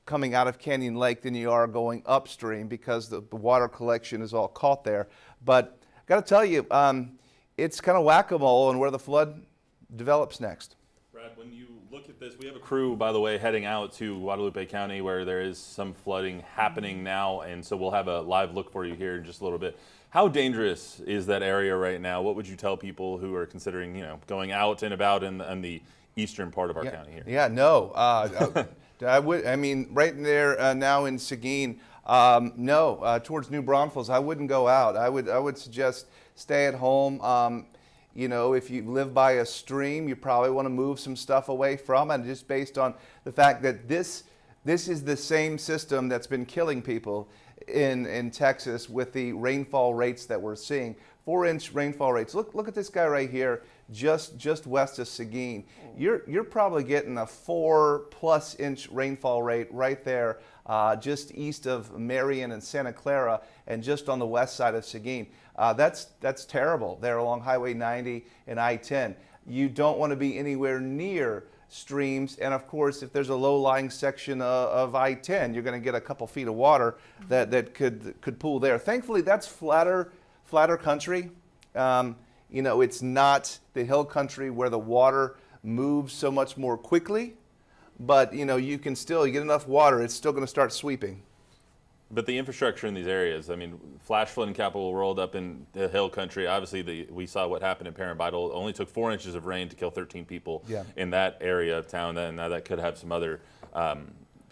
coming out of Canyon Lake, than you are going upstream, because the water collection is all caught there. But I got to tell you, it's kind of whack-a-mole on where the flood develops next. Brad, when you look at this, we have a crew, by the way, heading out to Guadalupe County where there is some flooding happening now, and so we'll have a live look for you here in just a little bit. How dangerous is that area right now? What would you tell people who are considering, you know, going out and about in the eastern part of our county here? Yeah, no. I mean, right there now in Seguin, no. Towards New Braunfels, I wouldn't go out. I would suggest stay at home. You know, if you live by a stream, you probably want to move some stuff away from it, just based on the fact that this is the same system that's been killing people in Texas with the rainfall rates that we're seeing. 4-inch rainfall rates. Look at this guy right here, just west of Seguin. You're probably getting a 4+ inch rainfall rate right there, just east of Marion and Santa Clara, and just on the west side of Seguin. That's terrible there along Highway 90 and I-10. You don't want to be anywhere near streams, and of course, if there's a low-lying section of I-10, you're going to get a couple feet of water that could pool there. Thankfully, that's flatter country. You know, it's not the hill country where the water moves so much more quickly, but you know, you get enough water, it's still going to start sweeping. But the infrastructure in these areas, I mean, flash flood in Capital World up in the hill country, obviously we saw what happened in Parent-Vital. It only took 4 inches of rain to kill 13 people in that area of town. And now that could have some other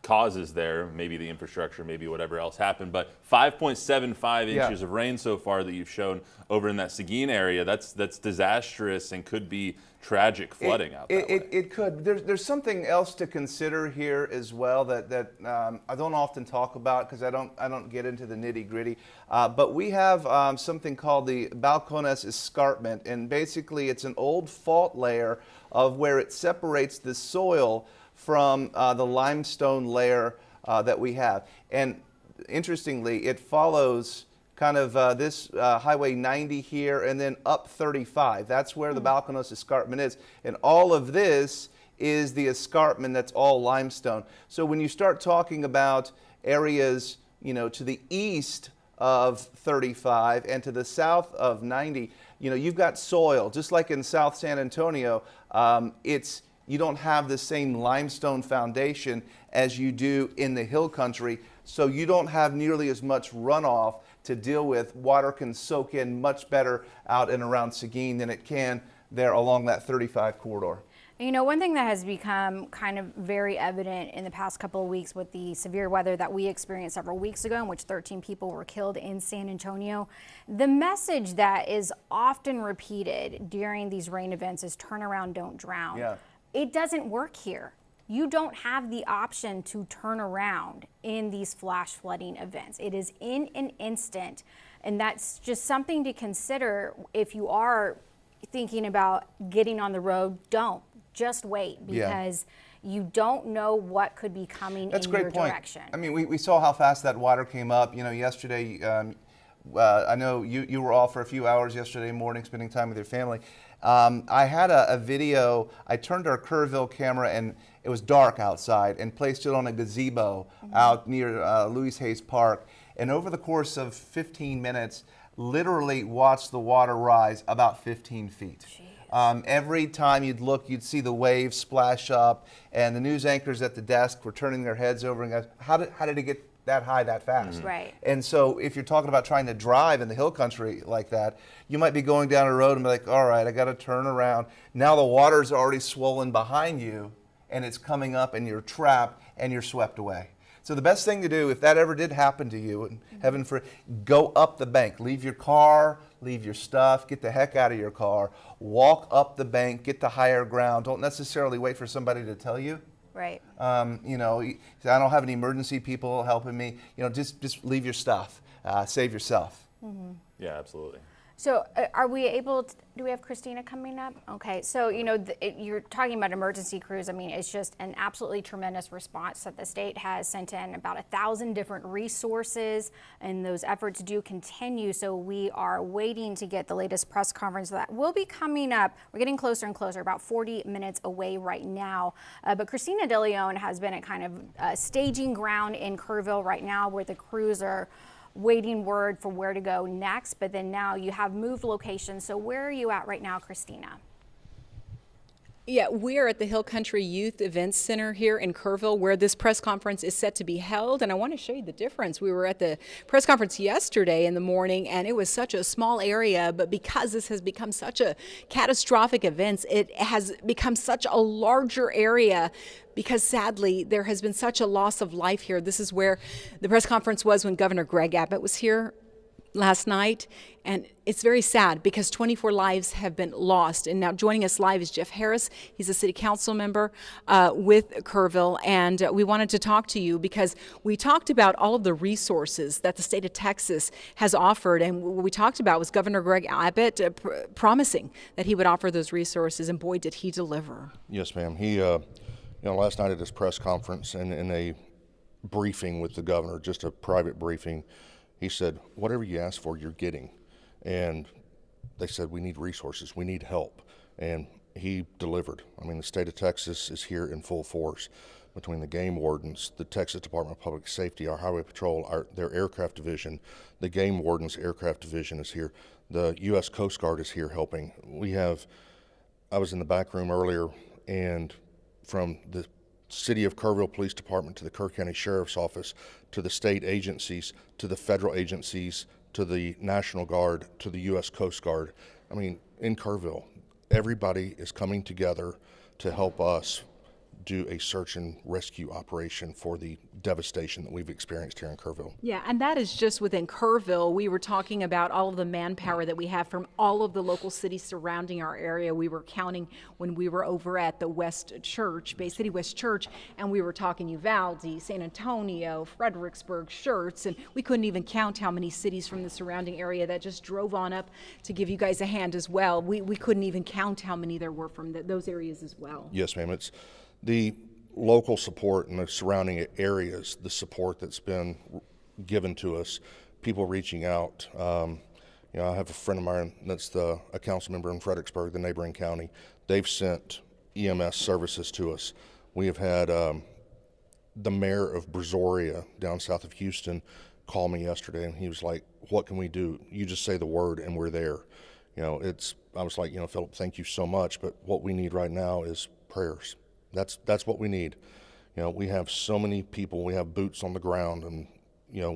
causes there, maybe the infrastructure, maybe whatever else happened. But 5.75 inches of rain so far that you've shown over in that Seguin area, that's disastrous and could be tragic flooding out that way. It could. There's something else to consider here as well that I don't often talk about because I don't get into the nitty-gritty. But we have something called the Balcones Escarpment, and basically it's an old fault layer of where it separates the soil from the limestone layer that we have. And interestingly, it follows kind of this Highway 90 here and then up 35. That's where the Balcones Escarpment is. And all of this is the escarpment that's all limestone. So when you start talking about areas, you know, to the east of 35 and to the south of 90, you know, you've got soil. Just like in South San Antonio, you don't have the same limestone foundation as you do in the hill country, so you don't have nearly as much runoff to deal with. Water can soak in much better out and around Seguin than it can there along that 35 corridor. You know, one thing that has become kind of very evident in the past couple of weeks with the severe weather that we experienced several weeks ago, in which 13 people were killed in San Antonio, the message that is often repeated during these rain events is turn around, don't drown. Yeah. It doesn't work here. You don't have the option to turn around in these flash flooding events. It is in an instant, and that's just something to consider if you are thinking about getting on the road. Don't. Just wait, because you don't know what could be coming in your direction. I mean, we saw how fast that water came up. You know, yesterday, I know you were off for a few hours yesterday morning spending time with your family. I had a video. I turned our Kerrville camera, and it was dark outside, and placed it on a gazebo out near Louis Hayes Park. And over the course of 15 minutes, literally watched the water rise about 15 feet. Every time you'd look, you'd see the waves splash up, and the news anchors at the desk were turning their heads over and going, how did it get that high that fast? Right. And so if you're talking about trying to drive in the hill country like that, you might be going down a road and be like, all right, I got to turn around. Now the water's already swollen behind you, and it's coming up, and you're trapped, and you're swept away. So the best thing to do, if that ever did happen to you, and heaven forbid, go up the bank. Leave your car, leave your stuff, get the heck out of your car, walk up the bank, get to higher ground. Don't necessarily wait for somebody to tell you. Right. You know, I don't have any emergency people helping me. You know, just leave your stuff. Save yourself. Yeah, absolutely. So are we able to, do we have Christina coming up? Okay, so you know, you're talking about emergency crews. I mean, it's just an absolutely tremendous response that the state has sent in, about 1,000 different resources, and those efforts do continue. So we are waiting to get the latest press conference that will be coming up. We're getting closer and closer, about 40 minutes away right now. But Christina De Leon has been at kind of staging ground in Kerrville right now, where the crews are waiting word for where to go next, but then now you have moved locations. So where are you at right now, Christina? Yeah, we're at the Hill Country Youth Events Center here in Kerrville, where this press conference is set to be held. And I want to show you the difference. We were at the press conference yesterday in the morning, and it was such a small area, but because this has become such a catastrophic event, it has become such a larger area, because sadly there has been such a loss of life here. This is where the press conference was when Governor Greg Abbott was here last night, and it's very sad because 24 lives have been lost. And now joining us live is Jeff Harris. He's a city council member with Kerrville, and we wanted to talk to you because we talked about all of the resources that the state of Texas has offered, and what we talked about was Governor Greg Abbott promising that he would offer those resources, and boy, did he deliver. Yes, ma'am. He, you know, last night at his press conference and in a briefing with the governor, just a private briefing, he said, whatever you ask for, you're getting. And they said, we need resources, we need help. And he delivered. I mean, the state of Texas is here in full force between the game wardens, the Texas Department of Public Safety, our Highway Patrol, their aircraft division, the game wardens aircraft division is here. The U.S. Coast Guard is here helping. I was in the back room earlier, and from the City of Kerrville Police Department to the Kerr County Sheriff's Office to the state agencies to the federal agencies to the National Guard to the U.S. Coast Guard. I mean, in Kerrville, everybody is coming together to help us do a search and rescue operation for the devastation that we've experienced here in Kerrville. Yeah, and that is just within Kerrville. We were talking about all of the manpower that we have from all of the local cities surrounding our area. We were counting when we were over at the West Church, Bay City West Church, and we were talking Uvalde, San Antonio, Fredericksburg, Schertz, and we couldn't even count how many cities from the surrounding area that just drove on up to give you guys a hand as well. We couldn't even count how many there were from those areas as well. Yes, ma'am. It's the local support in the surrounding areas, the support that's been given to us, people reaching out. I have a friend of mine that's a council member in Fredericksburg, the neighboring county. They've sent EMS services to us. We have had the mayor of Brazoria down south of Houston call me yesterday, and he was like, "What can we do? You just say the word and we're there." I was like, Philip, thank you so much, but what we need right now is prayers. That's what we need. We have so many people, we have boots on the ground and,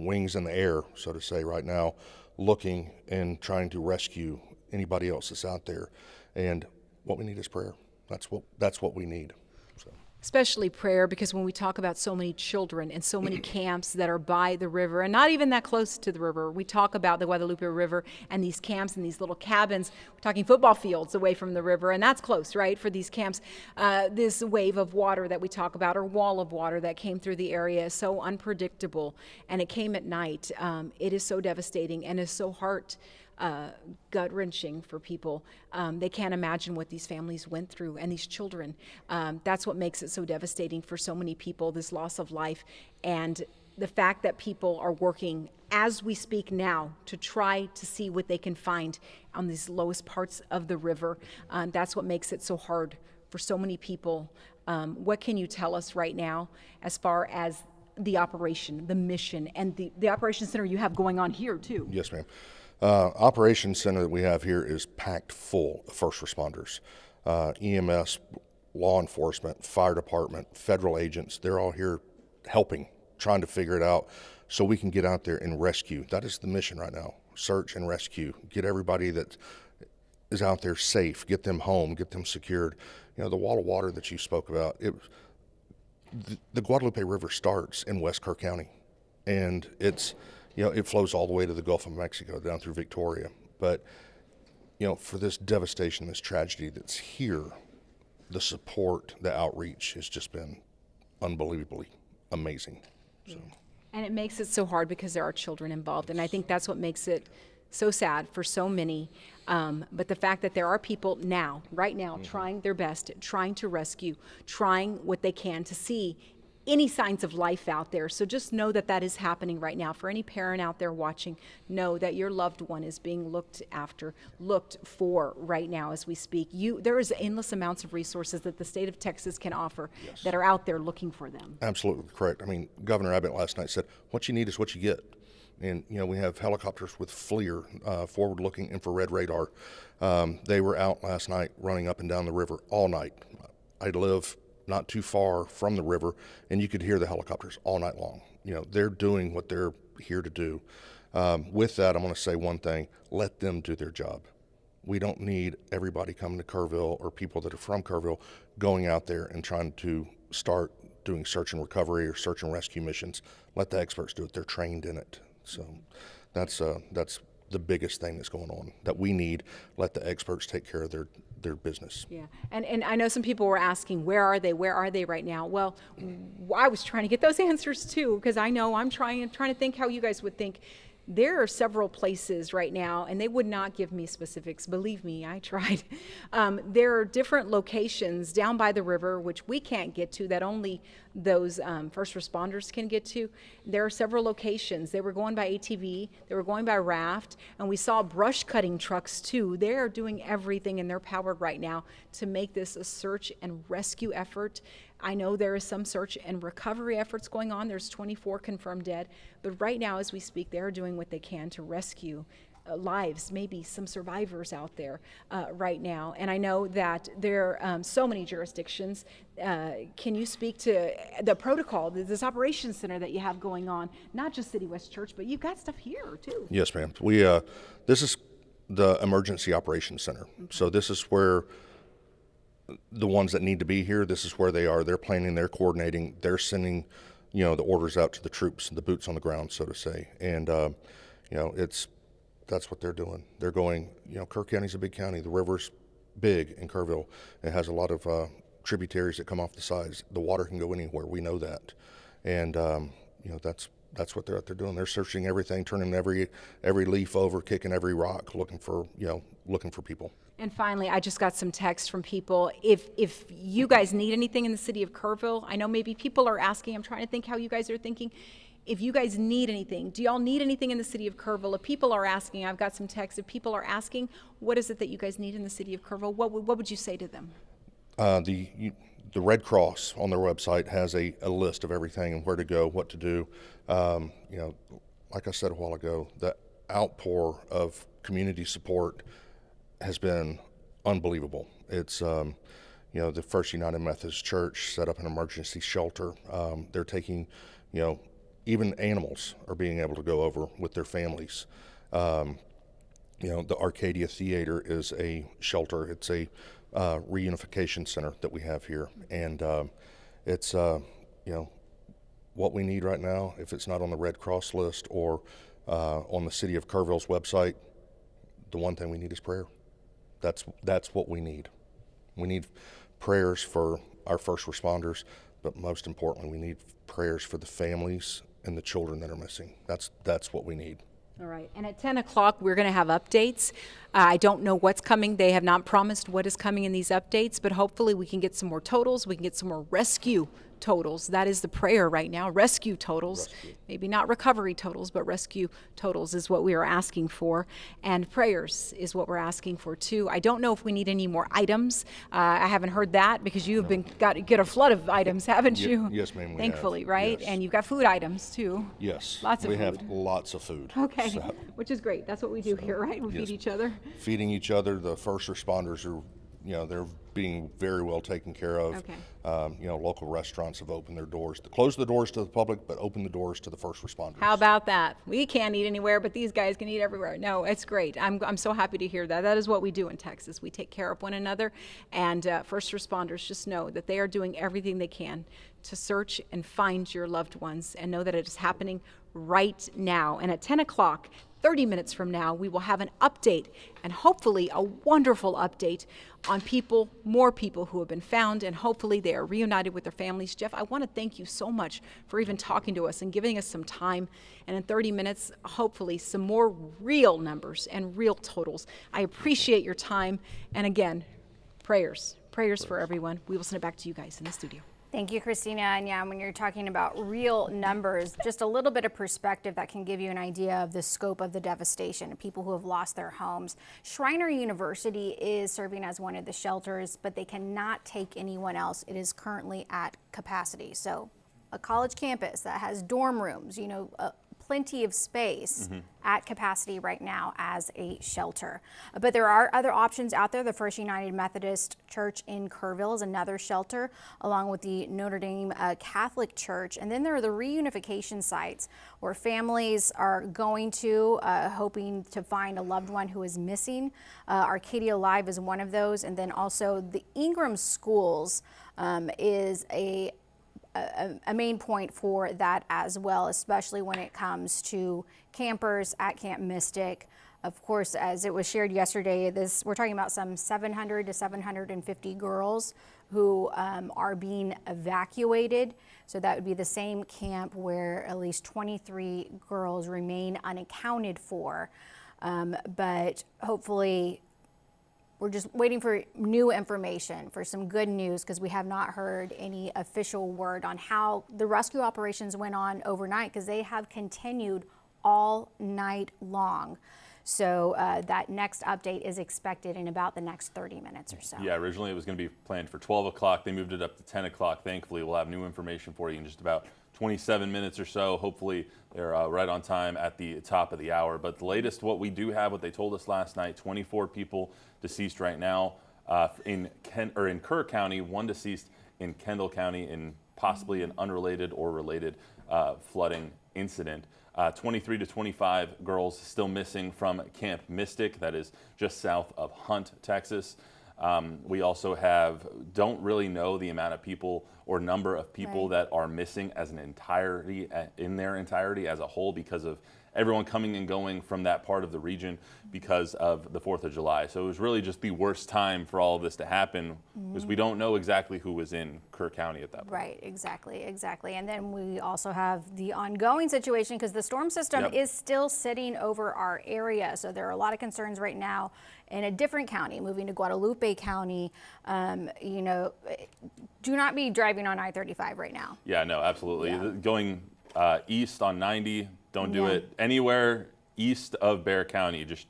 wings in the air, so to say, right now, looking and trying to rescue anybody else that's out there. And what we need is prayer. That's what we need. So. Especially prayer, because when we talk about so many children and so many camps that are by the river and not even that close to the river, we talk about the Guadalupe River and these camps and these little cabins. We're talking football fields away from the river, and that's close, right, for these camps. This wave of water that we talk about, or wall of water that came through the area, is so unpredictable, and it came at night. It is so devastating and is so gut-wrenching for people. They can't imagine what these families went through, and these children. That's what makes it so devastating for so many people, this loss of life, and the fact that people are working as we speak now to try to see what they can find on these lowest parts of the river. That's what makes it so hard for so many people. What can you tell us right now as far as the operation, the mission, and the Operations Center you have going on here too? Yes, ma'am. Operations Center that we have here is packed full of first responders, EMS, law enforcement, fire department, federal agents. They're all here helping, trying to figure it out so we can get out there and rescue. That is the mission right now, search and rescue, get everybody that is out there safe, get them home, get them secured. The wall of water that you spoke about, the Guadalupe River starts in West Kerr County, and it flows all the way to the Gulf of Mexico, down through Victoria. But, for this devastation, this tragedy that's here, the support, the outreach has just been unbelievably amazing. So. And it makes it so hard because there are children involved, and I think that's what makes it so sad for so many. But the fact that there are people right now, trying their best, trying to rescue, trying what they can to see any signs of life out there. So just know that that is happening right now. For any parent out there watching, know that your loved one is being looked for right now as we speak. There is endless amounts of resources that the state of Texas can offer that are out there looking for them. Absolutely correct. I mean, Governor Abbott last night said, what you need is what you get. And, we have helicopters with FLIR, forward-looking infrared radar. They were out last night running up and down the river all night. I live not too far from the river, and you could hear the helicopters all night long. They're doing what they're here to do. With that, I'm going to say one thing: let them do their job. We don't need everybody coming to Kerrville or people that are from Kerrville going out there and trying to start doing search and recovery or search and rescue missions. Let the experts do it. They're trained in it. So that's the biggest thing that's going on that we need. Let the experts take care of their business. Yeah, and I know some people were asking, where are they right now? Well, I was trying to get those answers too, because I know I'm trying to think how you guys would think. There are several places right now, and they would not give me specifics. Believe me, I tried. There are different locations down by the river, which we can't get to, that only those first responders can get to. There are several locations. They were going by ATV, they were going by raft, and we saw brush cutting trucks too. They are doing everything in their power right now to make this a search and rescue effort. I know there is some search and recovery efforts going on. There's 24 confirmed dead, but right now as we speak, they are doing what they can to rescue lives, maybe some survivors out there right now. And I know that there are so many jurisdictions. Can you speak to the protocol, this operations center that you have going on, not just City West Church, but you've got stuff here too? Yes, ma'am. We this is the emergency operations center. Okay. So this is where the ones that need to be here, this is where they are. They're planning, they're coordinating, they're sending, the orders out to the troops, the boots on the ground, so to say. And that's what they're doing. They're going, Kerr County's a big county. The river's big in Kerrville. It has a lot of tributaries that come off the sides. The water can go anywhere. We know that. And, that's what they're out there doing. They're searching everything, turning every leaf over, kicking every rock, looking for people. And finally, I just got some text from people. If you guys need anything in the city of Kerrville, I know maybe people are asking, I'm trying to think how you guys are thinking. If you guys need anything, do y'all need anything in the city of Kerrville? If people are asking, I've got some texts. If people are asking, what is it that you guys need in the city of Kerrville? What would you say to them? The Red Cross on their website has a list of everything and where to go, what to do. Like I said a while ago, the outpour of community support has been unbelievable. It's the First United Methodist Church set up an emergency shelter. They're taking, even animals are being able to go over with their families. The Arcadia Theater is a shelter. It's a reunification center that we have here. And it's, what we need right now, if it's not on the Red Cross list or on the City of Kerrville's website, the one thing we need is prayer. That's what we need. We need prayers for our first responders, but most importantly, we need prayers for the families and the children that are missing. That's what we need. All right, and at 10 o'clock, we're going to have updates. I don't know what's coming. They have not promised what is coming in these updates, but hopefully we can get some more totals. We can get some more rescue totals. That is the prayer right now, rescue totals. Maybe not recovery totals, but rescue totals is what we are asking for. And prayers is what we're asking for too. I don't know if we need any more items. I haven't heard that because you've get a flood of items, haven't you? Yes, ma'am. Thankfully, right? Yes. And you've got food items too. Yes. Lots of food. We have lots of food. Okay, which is great. That's what we do here, right? We feed each other. Feeding each other. The first responders are, they're being very well taken care of. Okay. Local restaurants have opened their doors. Close the doors to the public, but open the doors to the first responders. How about that? We can't eat anywhere, but these guys can eat everywhere. No, it's great. I'm so happy to hear that. That is what we do in Texas. We take care of one another, and first responders just know that they are doing everything they can to search and find your loved ones, and know that it is happening right now. And at 10 o'clock, 30 minutes from now, we will have an update, and hopefully a wonderful update on more people who have been found, and hopefully they are reunited with their families. Jeff, I want to thank you so much for even talking to us and giving us some time. And in 30 minutes, hopefully some more real numbers and real totals. I appreciate your time. And again, prayers for everyone. We will send it back to you guys in the studio. Thank you, Christina. And yeah, when you're talking about real numbers, just a little bit of perspective that can give you an idea of the scope of the devastation of people who have lost their homes. Schreiner University is serving as one of the shelters, but they cannot take anyone else. It is currently at capacity. So a college campus that has dorm rooms, plenty of space at capacity right now as a shelter. But there are other options out there. The First United Methodist Church in Kerrville is another shelter, along with the Notre Dame Catholic Church. And then there are the reunification sites where families are going to, hoping to find a loved one who is missing. Arcadia Live is one of those. And then also the Ingram schools is a main point for that as well, especially when it comes to campers at Camp Mystic. Of course, as it was shared yesterday, we're talking about some 700 to 750 girls who are being evacuated. So that would be the same camp where at least 23 girls remain unaccounted for. But hopefully we're just waiting for new information, for some good news, because we have not heard any official word on how the rescue operations went on overnight, because they have continued all night long. So that next update is expected in about the next 30 minutes or so. Yeah, originally it was going to be planned for 12 o'clock. They moved it up to 10 o'clock. Thankfully, we'll have new information for you in just about 27 minutes or so. Hopefully, they're right on time at the top of the hour. But the latest, what we do have, what they told us last night, 24 people deceased right now in Kerr County, 1 deceased in Kendall County in possibly an unrelated or related flooding incident. 23 to 25 girls still missing from Camp Mystic, that is just south of Hunt, Texas. We also don't really know the amount of people or number of people that are missing as an entirety, in their entirety as a whole, because of everyone coming and going from that part of the region because of the 4th of July. So it was really just the worst time for all of this to happen, because we don't know exactly who was in Kerr County at that point. Right, exactly. And then we also have the ongoing situation, because the storm system is still sitting over our area. So there are a lot of concerns right now in a different county, moving to Guadalupe County. You know, do not be driving on I-35 right now. Yeah, no, absolutely. Going east on 90, don't do it anywhere east of Bexar County. Just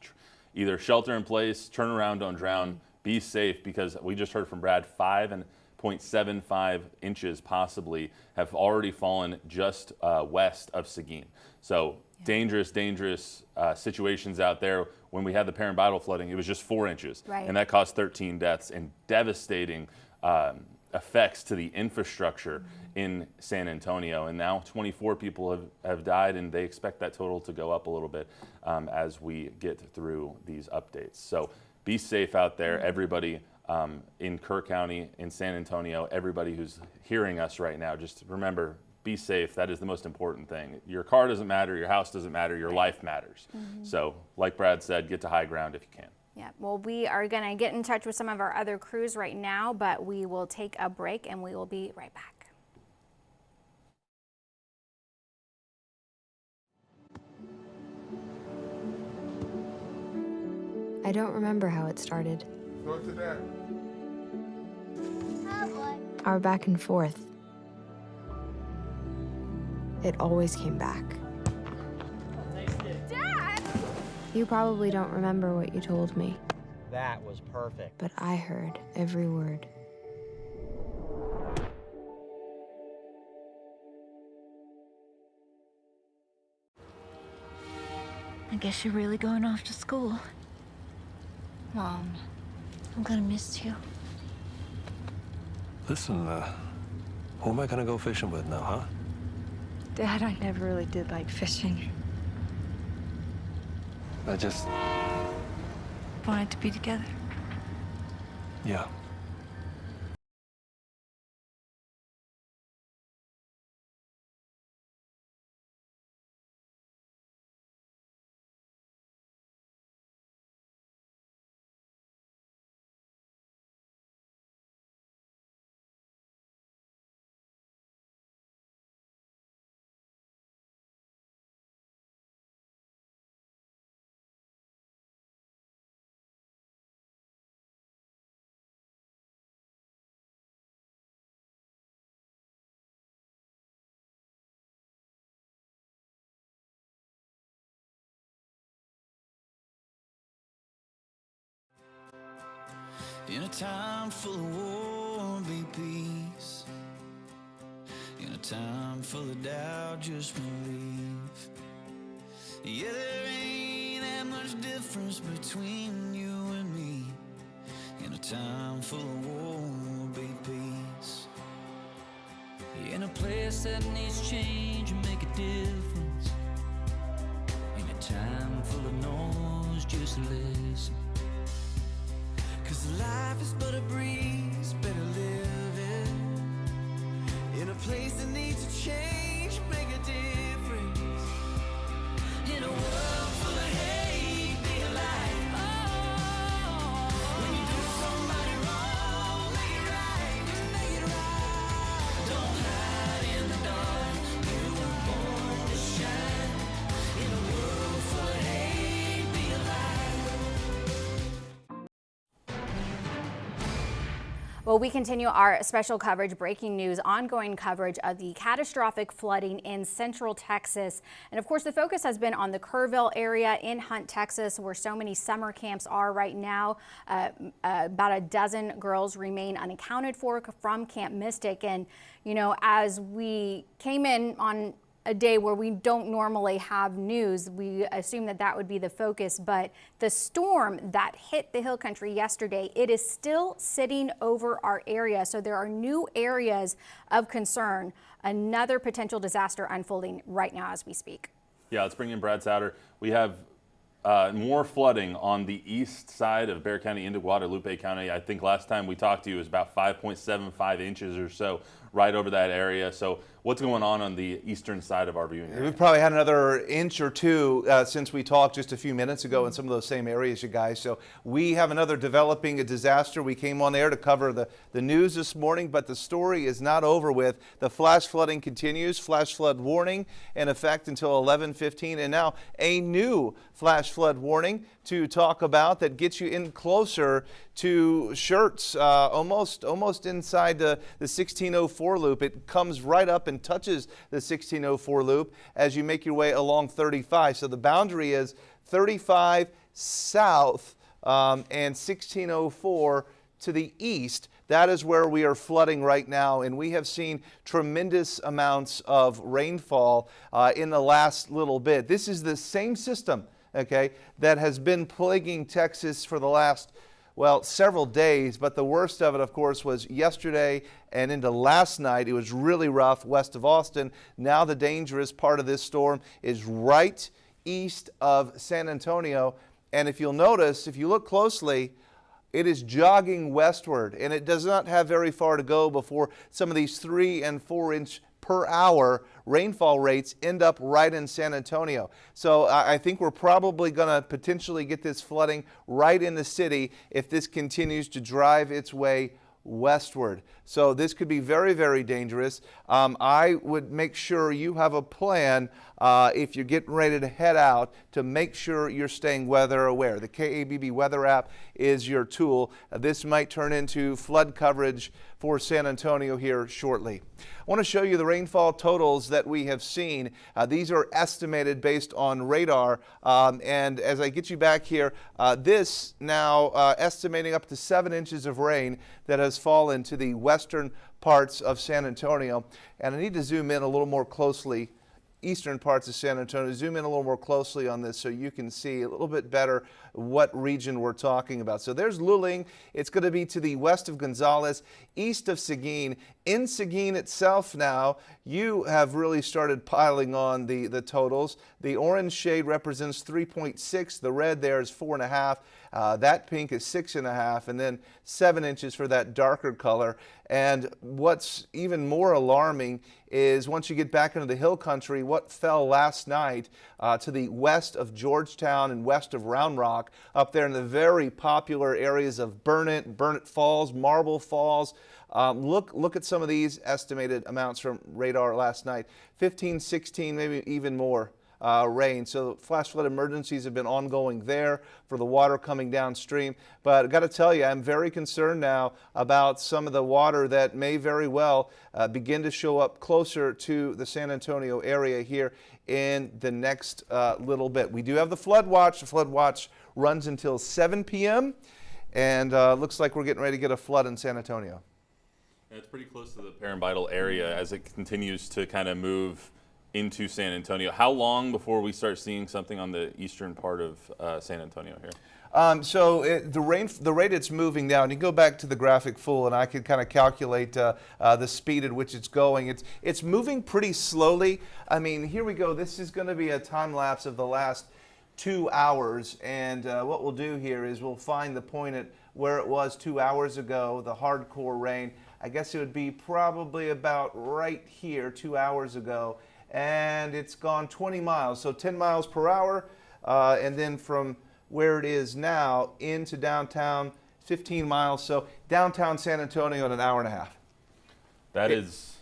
either shelter in place, turn around, don't drown, be safe, because we just heard from Brad, 5.75 inches possibly have already fallen just west of Seguin. So dangerous situations out there. When we had the Perrin Bidle flooding, it was just 4 inches, and that caused 13 deaths and devastating effects to the infrastructure in San Antonio. And now 24 people have died, and they expect that total to go up a little bit as we get through these updates. So be safe out there, everybody in Kerr County, in San Antonio, everybody who's hearing us right now. Just remember, be safe. That is the most important thing. Your car doesn't matter, your house doesn't matter, your life matters. So like Brad said, get to high ground if you can. Yeah, well, we are going to get in touch with some of our other crews right now, but we will take a break and we will be right back. I don't remember how it started. Go to that. Our back and forth. It always came back. Dad! You probably don't remember what you told me, That was perfect. but I heard every word. I guess you're really going off to school. Mom, I'm gonna miss you. Listen, who am I gonna go fishing with now, huh? Dad, I never really did like fishing. I just... Wanted to be together. Yeah. In a time full of war, be peace. In a time full of doubt, just believe. Yeah, there ain't that much difference between you and me. In a time full of war, be peace. In a place that needs change and make a difference. In a time full of noise, just listen. 'Cause life is but a breeze, better live it. In a place that needs a change, make a difference. In a world full of hate, be a light. Oh, when you do somebody wrong, make it right, make it right. Don't hide in the dark, you were born to shine. In a world full of hate, be a light. Well, we continue our special coverage, breaking news, ongoing coverage of the catastrophic flooding in central Texas. And of course, the focus has been on the Kerrville area in Hunt, Texas, where so many summer camps are right now. About a dozen girls remain unaccounted for from Camp Mystic. And, you know, as we came in on a day where we don't normally have news, we assume that that would be the focus, but the storm that hit the hill country yesterday, it is still sitting over our area. So there are new areas of concern, another potential disaster unfolding right now as we speak. Yeah, let's bring in Brad Souter. We have more flooding on the east side of Bexar County into Guadalupe County. I think last time we talked to you was about 5.75 inches or so right over that area. So what's going on the eastern side of our viewing area? We've probably had another inch or two since we talked just a few minutes ago in some of those same areas, you guys. So we have another developing a disaster. We came on air to cover the news this morning, but the story is not over with. The flash flooding continues. Flash flood warning in effect until 11:15, and now a new flash flood warning to talk about that gets you in closer to Shirts, almost inside the 1604 loop. It comes right up and touches the 1604 loop as you make your way along 35. So the boundary is 35 south and 1604 to the east. That is where we are flooding right now, and we have seen tremendous amounts of rainfall in the last little bit. This is the same system, okay, that has been plaguing Texas for the last, well, several days, but the worst of it, of course, was yesterday and into last night. It was really rough west of Austin. Now the dangerous part of this storm is right east of San Antonio, and if you'll notice, if you look closely, it is jogging westward, and it does not have very far to go before some of these 3 and 4 inch per hour rainfall rates end up right in San Antonio. So I think we're probably going to potentially get this flooding right in the city if this continues to drive its way westward. So this could be very, very dangerous. I would make sure you have a plan if you're getting ready to head out to make sure you're staying weather aware. The KABB weather app is your tool. This might turn into flood coverage for San Antonio here shortly. I want to show you the rainfall totals that we have seen. These are estimated based on radar. And as I get you back here, this now estimating up to 7 inches of rain that has fallen to the western parts of San Antonio. And I need to zoom in a little more closely. Eastern parts of San Antonio. Zoom in a little more closely on this so you can see a little bit better what region we're talking about. So there's Luling. It's going to be to the west of Gonzales, east of Seguin. In Seguin itself now, you have really started piling on the totals. The orange shade represents 3.6. The red there is 4.5. That pink is 6.5, and then 7 inches for that darker color. And what's even more alarming is once you get back into the hill country, what fell last night to the west of Georgetown and west of Round Rock, up there in the very popular areas of Burnett Falls, Marble Falls. Look at some of these estimated amounts from radar last night. 15, 16, maybe even more. Rain. So flash flood emergencies have been ongoing there for the water coming downstream. But I've got to tell you, I'm very concerned now about some of the water that may very well begin to show up closer to the San Antonio area here in the next little bit. We do have the flood watch. The flood watch runs until 7 p.m. and looks like we're getting ready to get a flood in San Antonio. Yeah, it's pretty close to the Paramvidal area as it continues to kind of move into San Antonio. How long before we start seeing something on the eastern part of San Antonio here? The rate it's moving down, you go back to the graphic full and I could kind of calculate the speed at which it's going. It's moving pretty slowly. I mean, here we go. This is going to be a time lapse of the last 2 hours, and what we'll do here is we'll find the point at where it was 2 hours ago, the hardcore rain. I guess it would be probably about right here 2 hours ago. And it's gone 20 miles, so 10 miles per hour, and then from where it is now into downtown, 15 miles, so downtown San Antonio in an hour and a half. That is...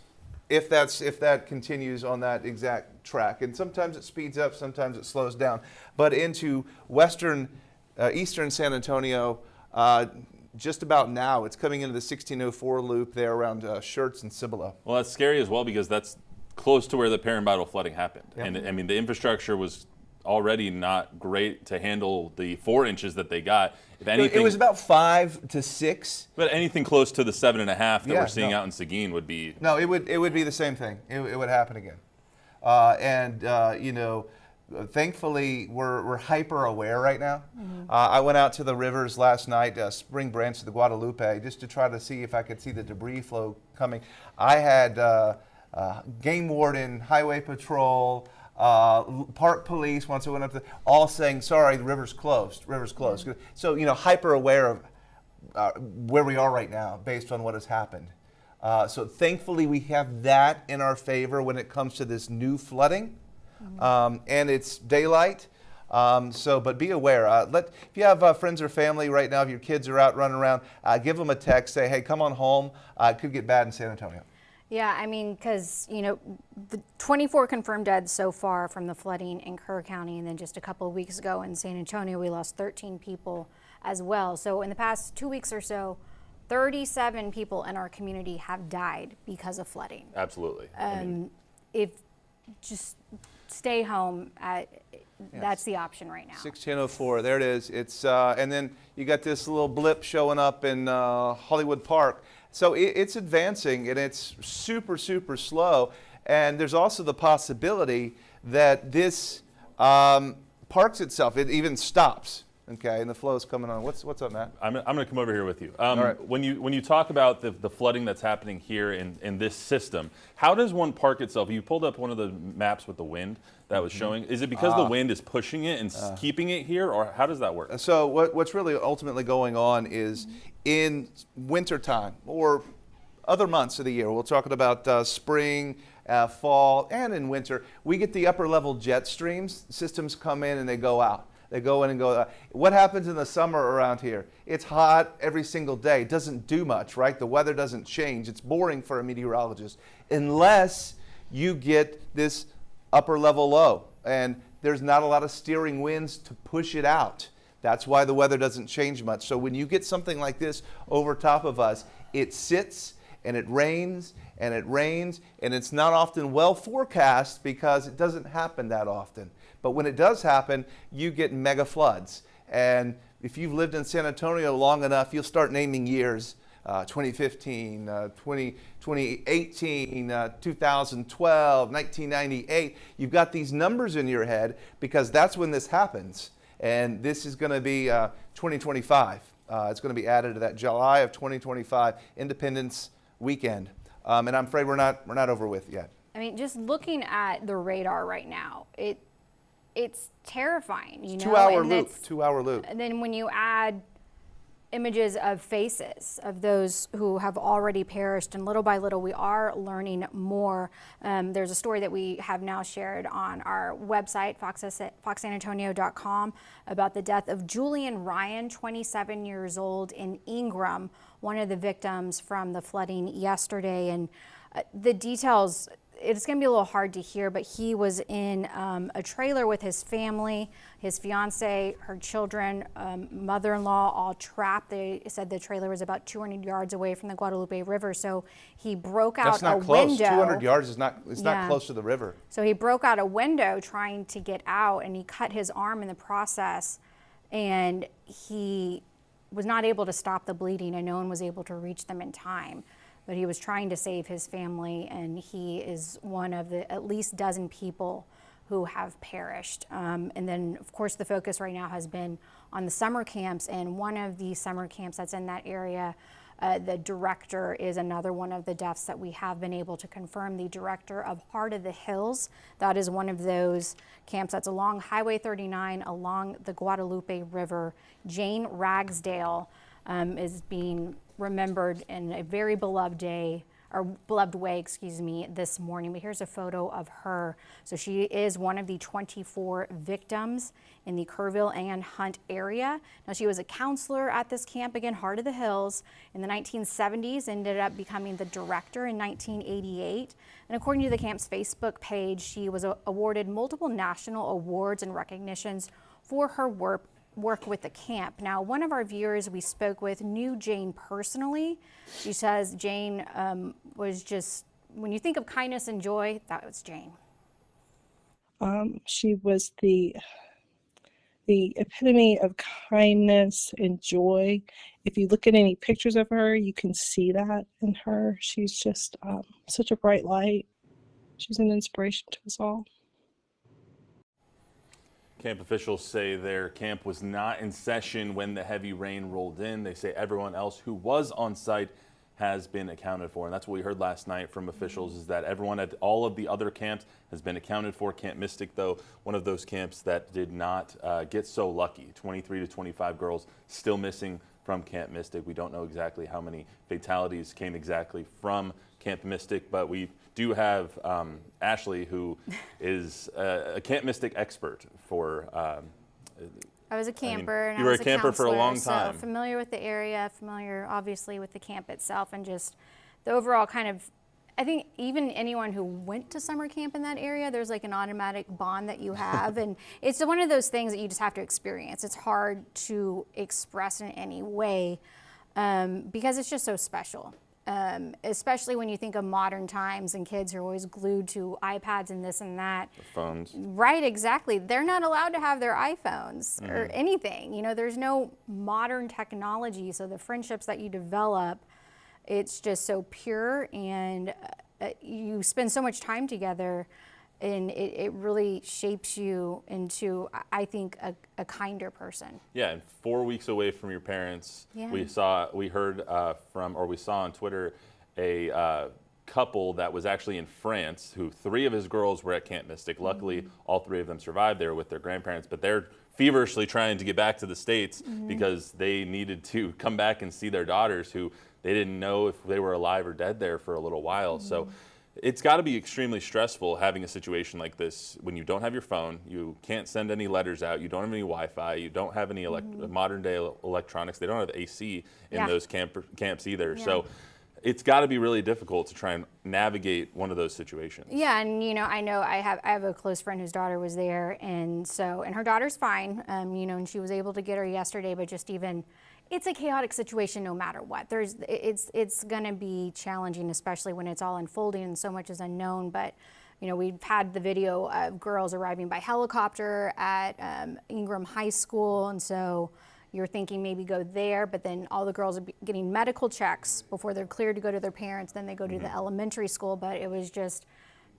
If that continues on that exact track. And sometimes it speeds up, sometimes it slows down. But into eastern San Antonio, just about now. It's coming into the 1604 loop there around Schertz and Cibolo. Well, that's scary as well because that's close to where the Perrin-Battle flooding happened. Yeah. And I mean, the infrastructure was already not great to handle the 4 inches that they got. If anything, it was about 5 to 6. But anything close to the 7.5 that Yeah, we're seeing no. out in Seguin would be. No, it would be the same thing. It would happen again. You know, thankfully we're hyper aware right now. I went out to the rivers last night, Spring Branch to the Guadalupe, just to try to see if I could see the debris flow coming. I had game warden, highway patrol, park police, once I went up to, all saying, sorry, the river's closed, So, you know, hyper aware of where we are right now based on what has happened. So thankfully we have that in our favor when it comes to this new flooding, and it's daylight. But be aware. If you have friends or family right now, if your kids are out running around, give them a text, say, hey, come on home. It could get bad in San Antonio. Yeah, I mean, because, you know, the 24 confirmed deaths so far from the flooding in Kerr County, and then just a couple of weeks ago in San Antonio, we lost 13 people as well. So in the past 2 weeks or so, 37 people in our community have died because of flooding. Absolutely. If just stay home, that's the option right now. 1604, there it is. It's and then you got this little blip showing up in Hollywood Park. So it's advancing, and it's super, super slow. And there's also the possibility that this parks itself. It even stops. Okay, and the flow is coming on. What's up, Matt? I'm going to come over here with you. All right. When you talk about the flooding that's happening here in this system, how does one park itself? You pulled up one of the maps with the wind that was showing. Is it because the wind is pushing it and keeping it here, or how does that work? So what's really ultimately going on is in wintertime or other months of the year, we're talking about spring, fall, and in winter, we get the upper level jet streams. Systems come in and they go out. They go in and go out. What happens in the summer around here? It's hot every single day. It doesn't do much, right? The weather doesn't change. It's boring for a meteorologist unless you get this upper level low. And there's not a lot of steering winds to push it out. That's why the weather doesn't change much. So when you get something like this over top of us, it sits and it rains and it rains, and it's not often well forecast because it doesn't happen that often. But when it does happen, you get mega floods. And if you've lived in San Antonio long enough, you'll start naming years, 2015, 2018, 2012, 1998. You've got these numbers in your head because that's when this happens. And this is going to be 2025. It's going to be added to that July of 2025 Independence weekend. And I'm afraid we're not over with yet. I mean, just looking at the radar right now, it's terrifying, you know. 2-hour loop. And then when you add images of faces of those who have already perished, and little by little we are learning more. There's a story that we have now shared on our website, foxsanantonio.com, about the death of Julian Ryan, 27 years old, in Ingram, one of the victims from the flooding yesterday. And the details, it's going to be a little hard to hear, but he was in a trailer with his family, his fiance, her children, mother-in-law, all trapped. They said the trailer was about 200 yards away from the Guadalupe River, so he broke out That's not a close. window. 200 yards is not close to the river. So he broke out a window trying to get out, and he cut his arm in the process, and he was not able to stop the bleeding, and no one was able to reach them in time. But he was trying to save his family, and he is one of the at least dozen people who have perished. And then, of course, the focus right now has been on the summer camps, and one of the summer camps that's in that area, the director is another one of the deaths that we have been able to confirm. The director of Heart of the Hills, that is one of those camps that's along Highway 39, along the Guadalupe River. Jane Ragsdale is being remembered in a very beloved way, this morning. But here's a photo of her. So she is one of the 24 victims in the Kerrville and Hunt area. Now, she was a counselor at this camp, again, Heart of the Hills, in the 1970s, ended up becoming the director in 1988. And according to the camp's Facebook page, she was awarded multiple national awards and recognitions for her work work with the camp. Now, one of our viewers we spoke with knew Jane personally. She says Jane was just, when you think of kindness and joy, that was Jane. She was the epitome of kindness and joy. If you look at any pictures of her, you can see that in her. She's just such a bright light. She's an inspiration to us all. Camp officials say their camp was not in session when the heavy rain rolled in. They say everyone else who was on site has been accounted for. And that's what we heard last night from officials, is that everyone at all of the other camps has been accounted for. Camp Mystic, though, one of those camps that did not get so lucky. 23 to 25 girls still missing from Camp Mystic. We don't know exactly how many fatalities came exactly from Camp Mystic, but we do have Ashley, who is a Camp Mystic expert for I was a camper, and you I were was a camper for a long time. So familiar with the area, familiar obviously with the camp itself, and just the overall kind of, I think even anyone who went to summer camp in that area, there's like an automatic bond that you have. And it's one of those things that you just have to experience. It's hard to express in any way because it's just so special. Especially when you think of modern times and kids are always glued to iPads and this and that. The phones. Right, exactly. They're not allowed to have their iPhones or anything. You know, there's no modern technology. So the friendships that you develop, it's just so pure, and you spend so much time together, and it really shapes you into, I think, a kinder person. Yeah, and 4 weeks away from your parents, Yeah. we saw on Twitter a couple that was actually in France, who 3 of his girls were at Camp Mystic. Luckily, all 3 of them survived. They were with their grandparents, but they're feverishly trying to get back to the States because they needed to come back and see their daughters, who they didn't know if they were alive or dead there for a little while. So it's got to be extremely stressful having a situation like this when you don't have your phone, you can't send any letters out, you don't have any Wi-Fi, you don't have any modern day electronics. They don't have AC in those camps either. Yeah. So it's got to be really difficult to try and navigate one of those situations. Yeah, and you know, I have a close friend whose daughter was there, and her daughter's fine, you know, and she was able to get her yesterday, but just even, it's a chaotic situation no matter what. It's going to be challenging, especially when it's all unfolding and so much is unknown. But you know, we've had the video of girls arriving by helicopter at Ingram High School, and so you're thinking maybe go there, but then all the girls are getting medical checks before they're cleared to go to their parents. Then they go to the elementary school, but it was just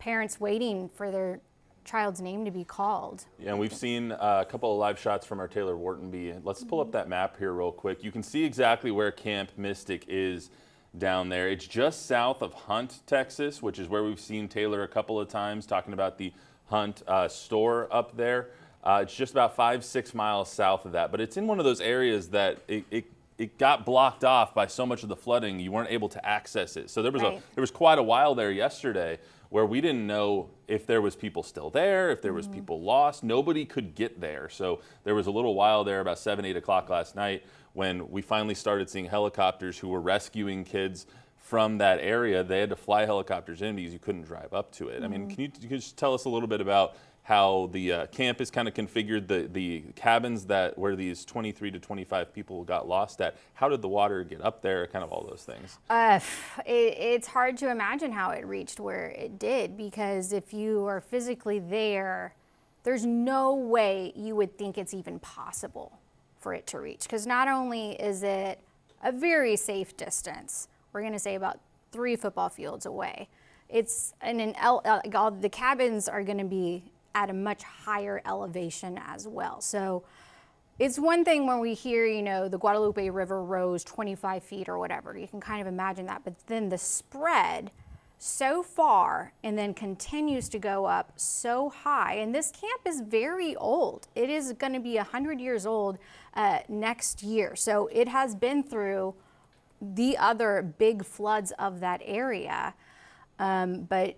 parents waiting for their child's name to be called. Yeah, and we've seen a couple of live shots from our Taylor Whartonby. Let's pull up that map here real quick. You can see exactly where Camp Mystic is down there. It's just south of Hunt, Texas, which is where we've seen Taylor a couple of times talking about the Hunt store up there. It's just about 5-6 miles south of that, but it's in one of those areas that it got blocked off by so much of the flooding you weren't able to access it. So there was quite a while there yesterday where we didn't know if there was people still there, if there was people lost. Nobody could get there. So there was a little while there, about 7-8 o'clock last night, when we finally started seeing helicopters who were rescuing kids from that area. They had to fly helicopters in because you couldn't drive up to it. I mean, can you just tell us a little bit about how the camp is kind of configured, the cabins where these 23 to 25 people got lost at? How did the water get up there? Kind of all those things. It's hard to imagine how it reached where it did, because if you are physically there, there's no way you would think it's even possible for it to reach. Because not only is it a very safe distance, we're going to say about 3 football fields away. It's the cabins are going to be at a much higher elevation as well. So it's one thing when we hear, you know, the Guadalupe River rose 25 feet or whatever. You can kind of imagine that. But then the spread so far and then continues to go up so high. And this camp is very old. It is going to be 100 years old next year. So it has been through the other big floods of that area, but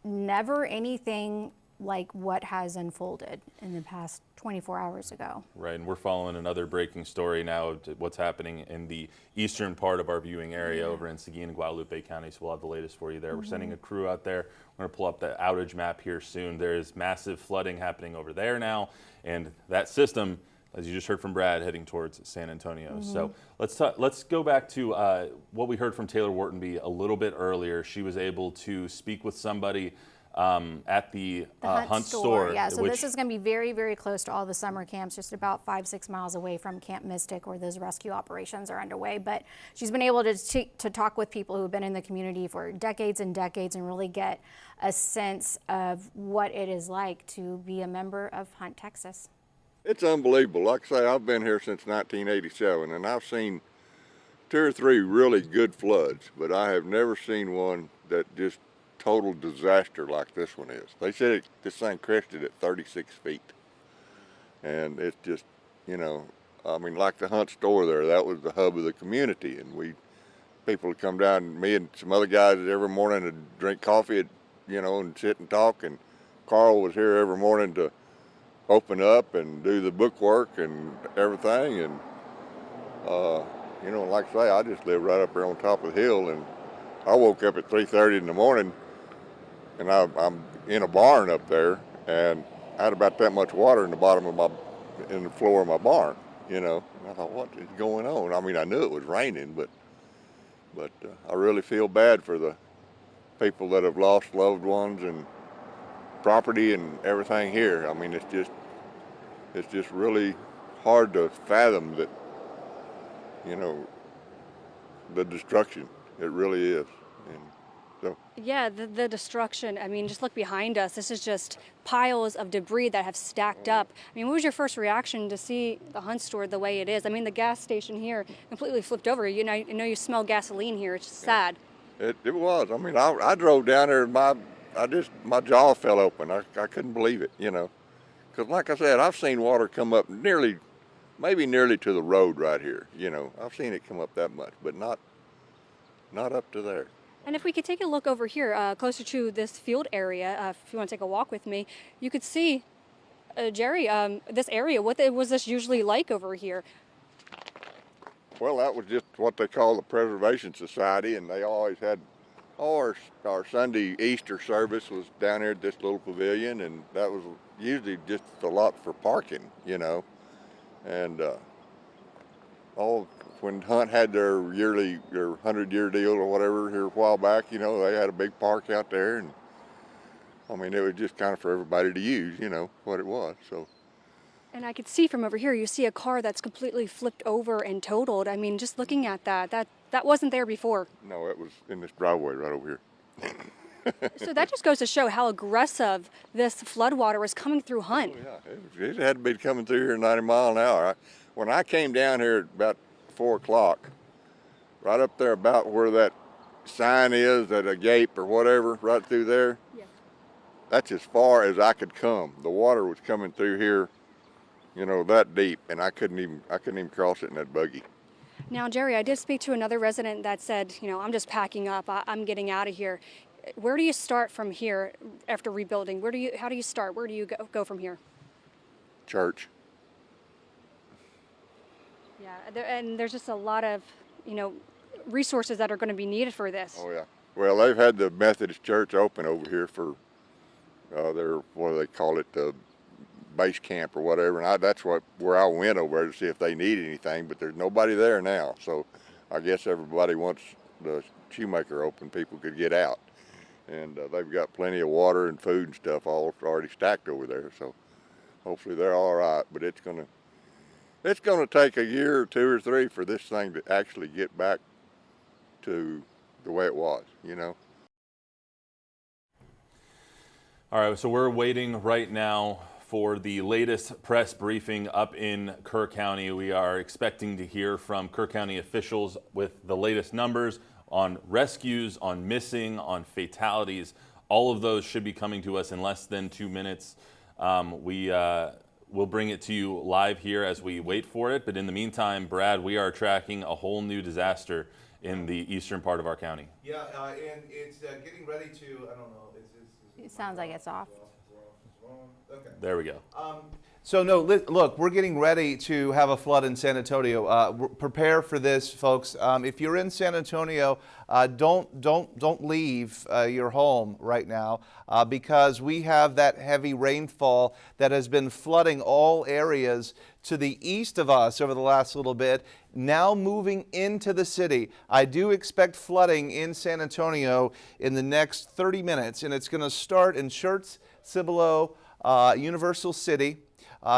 never anything like what has unfolded in the past 24 hours ago. Right, and we're following another breaking story now of what's happening in the eastern part of our viewing area over in Seguin and Guadalupe County, so we'll have the latest for you there. We're sending a crew out there. We're going to pull up the outage map here soon. There is massive flooding happening over there now, and that system as you just heard from Brad, heading towards San Antonio. So let's go back to what we heard from Taylor Whartonby a little bit earlier. She was able to speak with somebody at the Hunt store. Yeah, so this is going to be very, very close to all the summer camps, just about 5-6 miles away from Camp Mystic, where those rescue operations are underway. But she's been able to talk with people who have been in the community for decades and decades and really get a sense of what it is like to be a member of Hunt, Texas. It's unbelievable. Like I say, I've been here since 1987, and I've seen 2 or 3 really good floods, but I have never seen one that just total disaster like this one is. They said this thing crested at 36 feet. And it's just, you know, I mean, like the Hunt store there, that was the hub of the community. And people would come down, me and some other guys every morning to drink coffee, you know, and sit and talk. And Carl was here every morning to open up and do the bookwork and everything. And, you know, like I say, I just live right up here on top of the hill. And I woke up at 3:30 in the morning, and I'm in a barn up there, and I had about that much water in the floor of my barn, you know. And I thought, what is going on? I mean, I knew it was raining, but I really feel bad for the people that have lost loved ones and property and everything here. I mean, it's just really hard to fathom that, you know, the destruction. It really is. And so. Yeah, the destruction. I mean, just look behind us. This is just piles of debris that have stacked up. I mean, what was your first reaction to see the Hunt store the way it is? I mean, the gas station here completely flipped over. You know you smell gasoline here. It's just sad. It was. I mean, I drove down there and my jaw fell open. I couldn't believe it, you know. Because like I said, I've seen water come up maybe nearly to the road right here, you know. I've seen it come up that much, but not up to there. And if we could take a look over here, closer to this field area, if you want to take a walk with me, you could see, Jerry, this area. What was this usually like over here? Well, that was just what they call the Preservation Society, and they always had our Sunday Easter service was down here at this little pavilion, and that was usually just a lot for parking, you know. And when Hunt had their 100-year deal or whatever here a while back, you know, they had a big park out there, and I mean, it was just kind of for everybody to use, you know, what it was. So. And I could see from over here, you see a car that's completely flipped over and totaled. I mean, just looking at that wasn't there before. No, it was in this driveway right over here. So that just goes to show how aggressive this floodwater was coming through Hunt. Oh, yeah, it had to be coming through here 90 miles an hour. When I came down here at about 4 o'clock, right up there about where that sign is at a gate or whatever, right through there, yeah. That's as far as I could come. The water was coming through here, you know, that deep, and I couldn't even cross it in that buggy. Now, Jerry, I did speak to another resident that said, you know, I'm just packing up. I'm getting out of here. Where do you start from here after rebuilding? How do you start? Where do you go from here? Church. Yeah, and there's just a lot of, you know, resources that are going to be needed for this. Oh yeah. Well, they've had the Methodist Church open over here for what do they call it, the base camp or whatever, and that's where I went over there to see if they needed anything, but there's nobody there now. So I guess everybody, once the Shoemaker opened, people could get out, and they've got plenty of water and food and stuff all already stacked over there. So hopefully they're all right, but it's gonna take a year or 2 or 3 for this thing to actually get back to the way it was, you know. All right, so we're waiting right now for the latest press briefing up in Kerr County. We are expecting to hear from Kerr County officials with the latest numbers on rescues, on missing, on fatalities. All of those should be coming to us in less than 2 minutes. We'll bring it to you live here as we wait for it. But in the meantime, Brad, we are tracking a whole new disaster in the eastern part of our county. Yeah, and it's getting ready to, I don't know. It sounds like it's off. Okay. There we go. So no, look, we're getting ready to have a flood in San Antonio. Prepare for this, folks. If you're in San Antonio, don't leave your home right now because we have that heavy rainfall that has been flooding all areas to the east of us over the last little bit. Now moving into the city, I do expect flooding in San Antonio in the next 30 minutes, and it's going to start in Schertz, Cibolo, Universal City.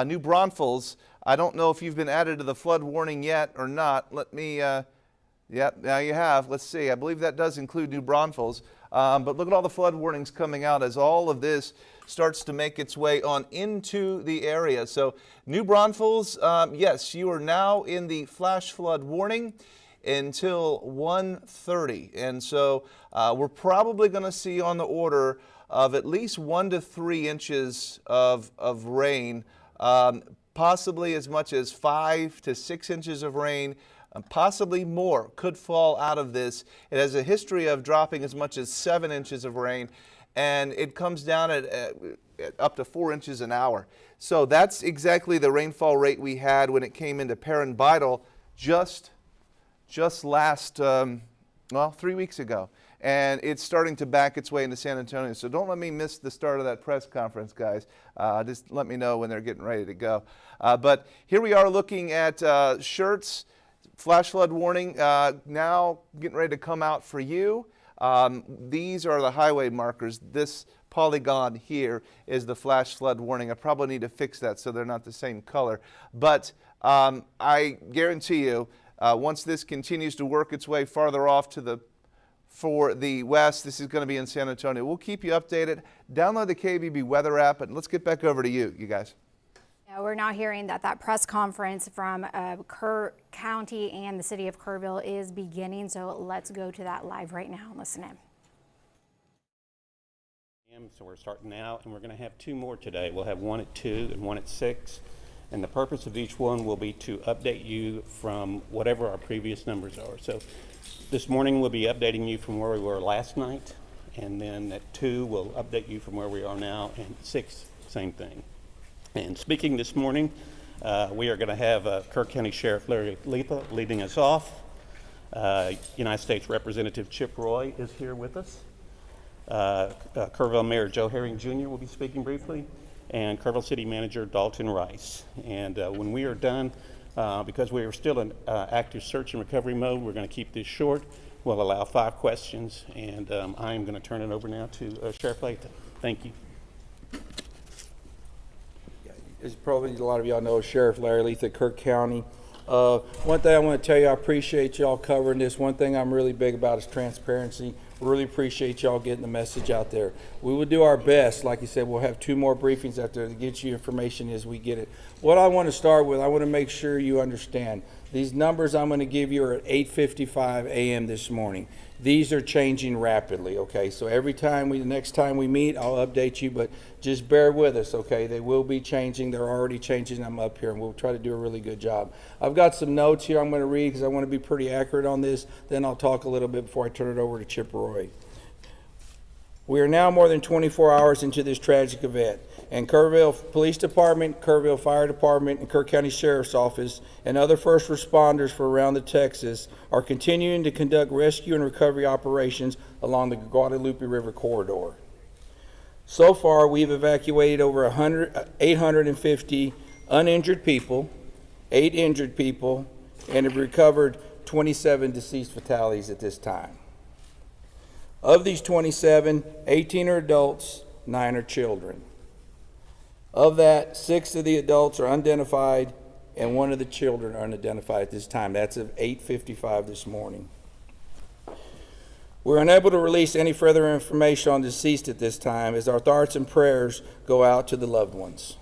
New Braunfels, I don't know if you've been added to the flood warning yet or not. Let me, yep, now you have. Let's see. I believe that does include New Braunfels. But look at all the flood warnings coming out as all of this starts to make its way on into the area. So New Braunfels, yes, you are now in the flash flood warning until 1:30. And so we're probably going to see on the order of at least 1 to 3 inches of rain. Possibly as much as 5 to 6 inches of rain, possibly more could fall out of this. It has a history of dropping as much as 7 inches of rain, and it comes down at up to 4 inches an hour. So that's exactly the rainfall rate we had when it came into Perrin Bidle just last, 3 weeks ago. And it's starting to back its way into San Antonio. So don't let me miss the start of that press conference, guys. Just let me know when they're getting ready to go. But here we are looking at Schertz, flash flood warning, now getting ready to come out for you. These are the highway markers. This polygon here is the flash flood warning. I probably need to fix that so they're not the same color. But I guarantee you, once this continues to work its way farther off to for the west, this is going to be in San Antonio. We'll keep you updated. Download the KABB weather app, and let's get back over to you guys. Yeah, we're now hearing that press conference from Kerr County and the city of Kerrville is beginning. So let's go to that live right now and listen in. So we're starting now, and we're going to have 2 more today. We'll have one at 2 and one at 6. And the purpose of each one will be to update you from whatever our previous numbers are. So this morning we'll be updating you from where we were last night, and then at 2 we'll update you from where we are now, and 6, same thing. And speaking this morning, we are going to have Kerr County Sheriff Larry Letha leading us off. United States Representative Chip Roy is here with us. Kerrville Mayor Joe Herring Jr. will be speaking briefly, and Kerrville City Manager Dalton Rice. And when we are done, because we are still in active search and recovery mode, we're going to keep this short. We'll allow 5 questions, and I am going to turn it over now to Sheriff Letha. Thank you. As probably a lot of y'all know, Sheriff Larry Letha, Kerr County. One thing I want to tell you, I appreciate y'all covering this. One thing I'm really big about is transparency. Really appreciate y'all getting the message out there. We will do our best. Like you said, we'll have 2 more briefings out there to get you information as we get it. What I want to start with, I want to make sure you understand. These numbers I'm going to give you are at 8:55 a.m. this morning. These are changing rapidly, okay? So every time the next time we meet, I'll update you, but just bear with us, okay? They will be changing. They're already changing. I'm up here, and we'll try to do a really good job. I've got some notes here I'm going to read because I want to be pretty accurate on this. Then I'll talk a little bit before I turn it over to Chip Roy. We are now more than 24 hours into this tragic event, and Kerrville Police Department, Kerrville Fire Department, and Kerr County Sheriff's Office and other first responders from around the Texas are continuing to conduct rescue and recovery operations along the Guadalupe River corridor. So far, we've evacuated over 850 uninjured people, 8 injured people, and have recovered 27 deceased fatalities at this time. Of these 27, 18 are adults, 9 are children. Of that, 6 of the adults are unidentified, and 1 of the children are unidentified at this time. That's at 8:55 this morning. We're unable to release any further information on the deceased at this time, as our thoughts and prayers go out to the loved ones.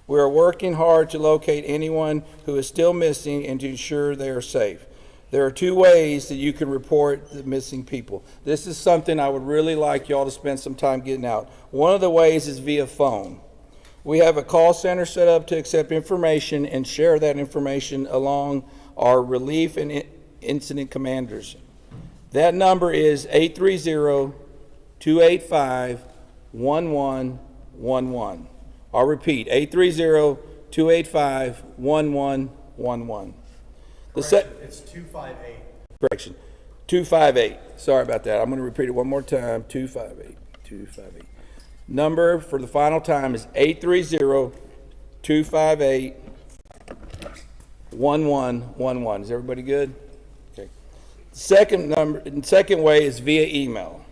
We are working hard to locate anyone who is still missing and to ensure they are safe. There are 2 ways that you can report the missing people. This is something I would really like y'all to spend some time getting out. One of the ways is via phone. We have a call center set up to accept information and share that information along our relief and incident commanders. That number is 830-285-1111. I'll repeat, 830 285-1111. It's 258. Correction, 258. Sorry about that. I'm going to repeat it one more time. 258. Number for the final time is 830-258-1111. Is everybody good? Okay. Second way is via email.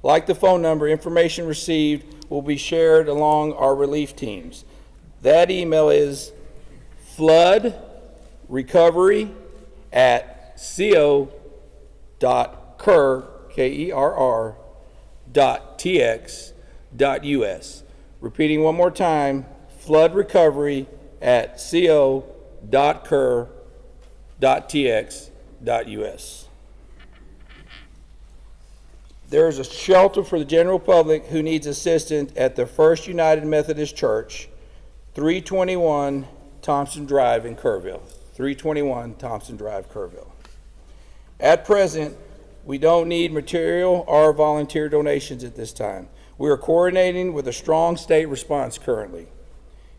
Like the phone number, information received will be shared along our relief teams. That email is floodrecovery@co.tx.us. Repeating one more time, floodrecovery@co.tx.us. There is a shelter for the general public who needs assistance at the First United Methodist Church, 321 Thompson Drive in Kerrville. 321 Thompson Drive, Kerrville. At present, we don't need material or volunteer donations at this time. We are coordinating with a strong state response currently.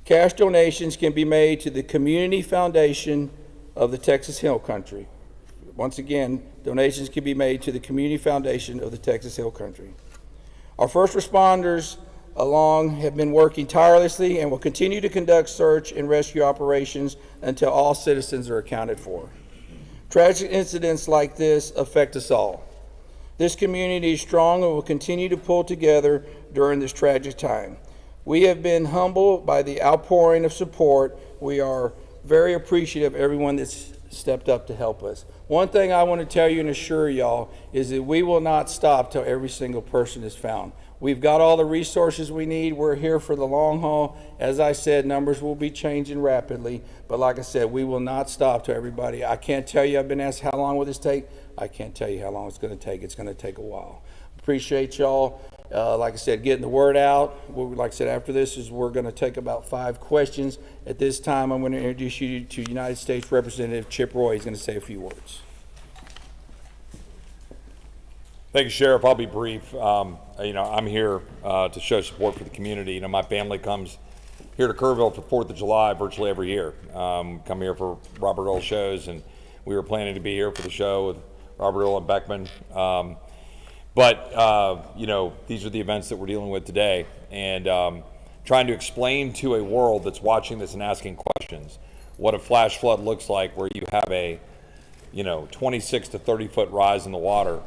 Cash donations can be made to the Community Foundation of the Texas Hill Country. Once again, donations can be made to the Community Foundation of the Texas Hill Country. Our first responders have been working tirelessly and will continue to conduct search and rescue operations until all citizens are accounted for. Tragic incidents like this affect us all. This community is strong and will continue to pull together during this tragic time. We have been humbled by the outpouring of support. We are very appreciative of everyone that's stepped up to help us. One thing I want to tell you and assure y'all is that we will not stop till every single person is found. We've got all the resources we need. We're here for the long haul. As I said, numbers will be changing rapidly, but like I said, we will not stop till everybody. I can't tell you, I've been asked how long will this take? I can't tell you how long it's going to take. It's going to take a while. Appreciate y'all. Like I said, getting the word out. Like I said, after this we're going to take about 5 questions. At this time, I'm going to introduce you to United States Representative Chip Roy. He's going to say a few words. Thank you, Sheriff. I'll be brief. I'm here to show support for the community. My family comes here to Kerrville for 4th of July virtually every year. Come here for Robert Earl shows, and we were planning to be here for the show with Robert Earl and Beckman. These are the events that we're dealing with today, and trying to explain to a world that's watching this and asking questions what a flash flood looks like, where you have a 26 to 30 foot rise in the water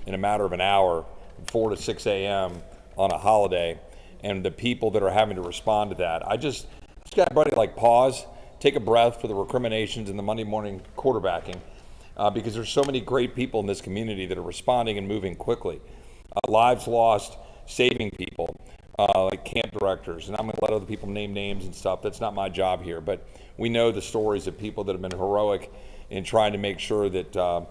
in a matter of an hour, 4 to 6 a.m. on a holiday, and the people that are having to respond to that. I just got everybody pause, take a breath for the recriminations and the Monday morning quarterbacking. Because there's so many great people in this community that are responding and moving quickly. Lives lost, saving people, like camp directors. And I'm going to let other people name names and stuff. That's not my job here. But we know the stories of people that have been heroic in trying to make sure that the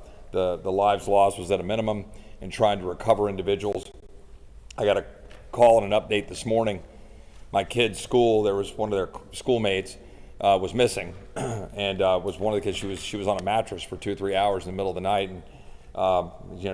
lives lost was at a minimum and trying to recover individuals. I got a call and an update this morning. My kid's school, there was one of their schoolmates was missing, and was one of the kids. She was on a mattress for 2 or 3 hours in the middle of the night, and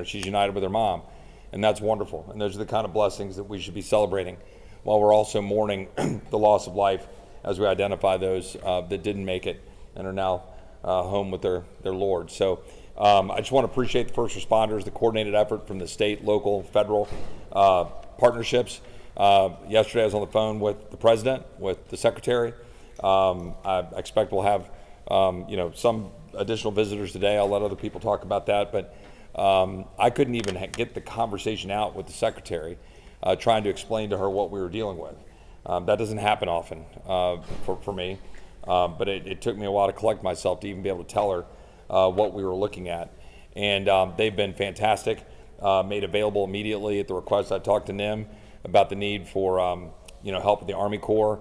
she's united with her mom, and that's wonderful. And those are the kind of blessings that we should be celebrating, while we're also mourning the loss of life as we identify those that didn't make it and are now home with their Lord. So I just want to appreciate the first responders, the coordinated effort from the state, local, federal partnerships. Yesterday I was on the phone with the president, with the secretary. I expect we'll have, some additional visitors today. I'll let other people talk about that, but I couldn't even get the conversation out with the secretary, trying to explain to her what we were dealing with. That doesn't happen often for me, but it took me a while to collect myself to even be able to tell her what we were looking at. And they've been fantastic, made available immediately at the request. I talked to NIM about the need for help with the Army Corps.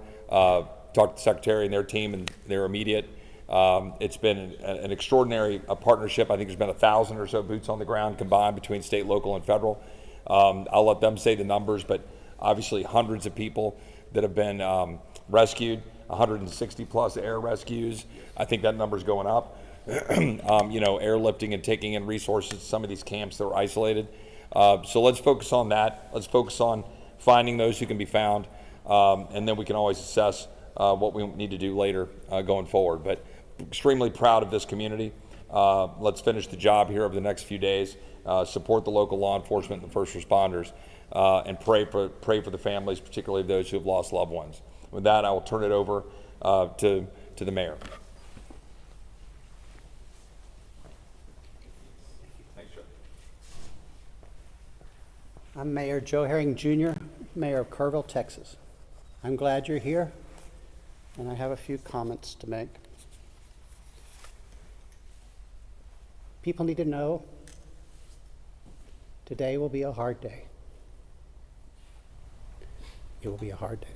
Talked to the secretary and their team, and they're immediate. It's been an extraordinary partnership. I think there's been 1,000 or so boots on the ground combined between state, local, and federal. I'll let them say the numbers, but obviously hundreds of people that have been rescued, 160 plus air rescues. I think that number's going up. Airlifting and taking in resources to some of these camps that were isolated. So let's focus on that. Let's focus on finding those who can be found, and then we can always assess what we need to do later going forward. But extremely proud of this community. Let's finish the job here over the next few days, support the local law enforcement and the first responders, and pray for the families, particularly those who have lost loved ones. With that, I will turn it over to the mayor. Thanks, Joe. I'm Mayor Joe Herring Jr., Mayor of Kerrville, Texas. I'm glad you're here, and I have a few comments to make. People need to know today will be a hard day. It will be a hard day.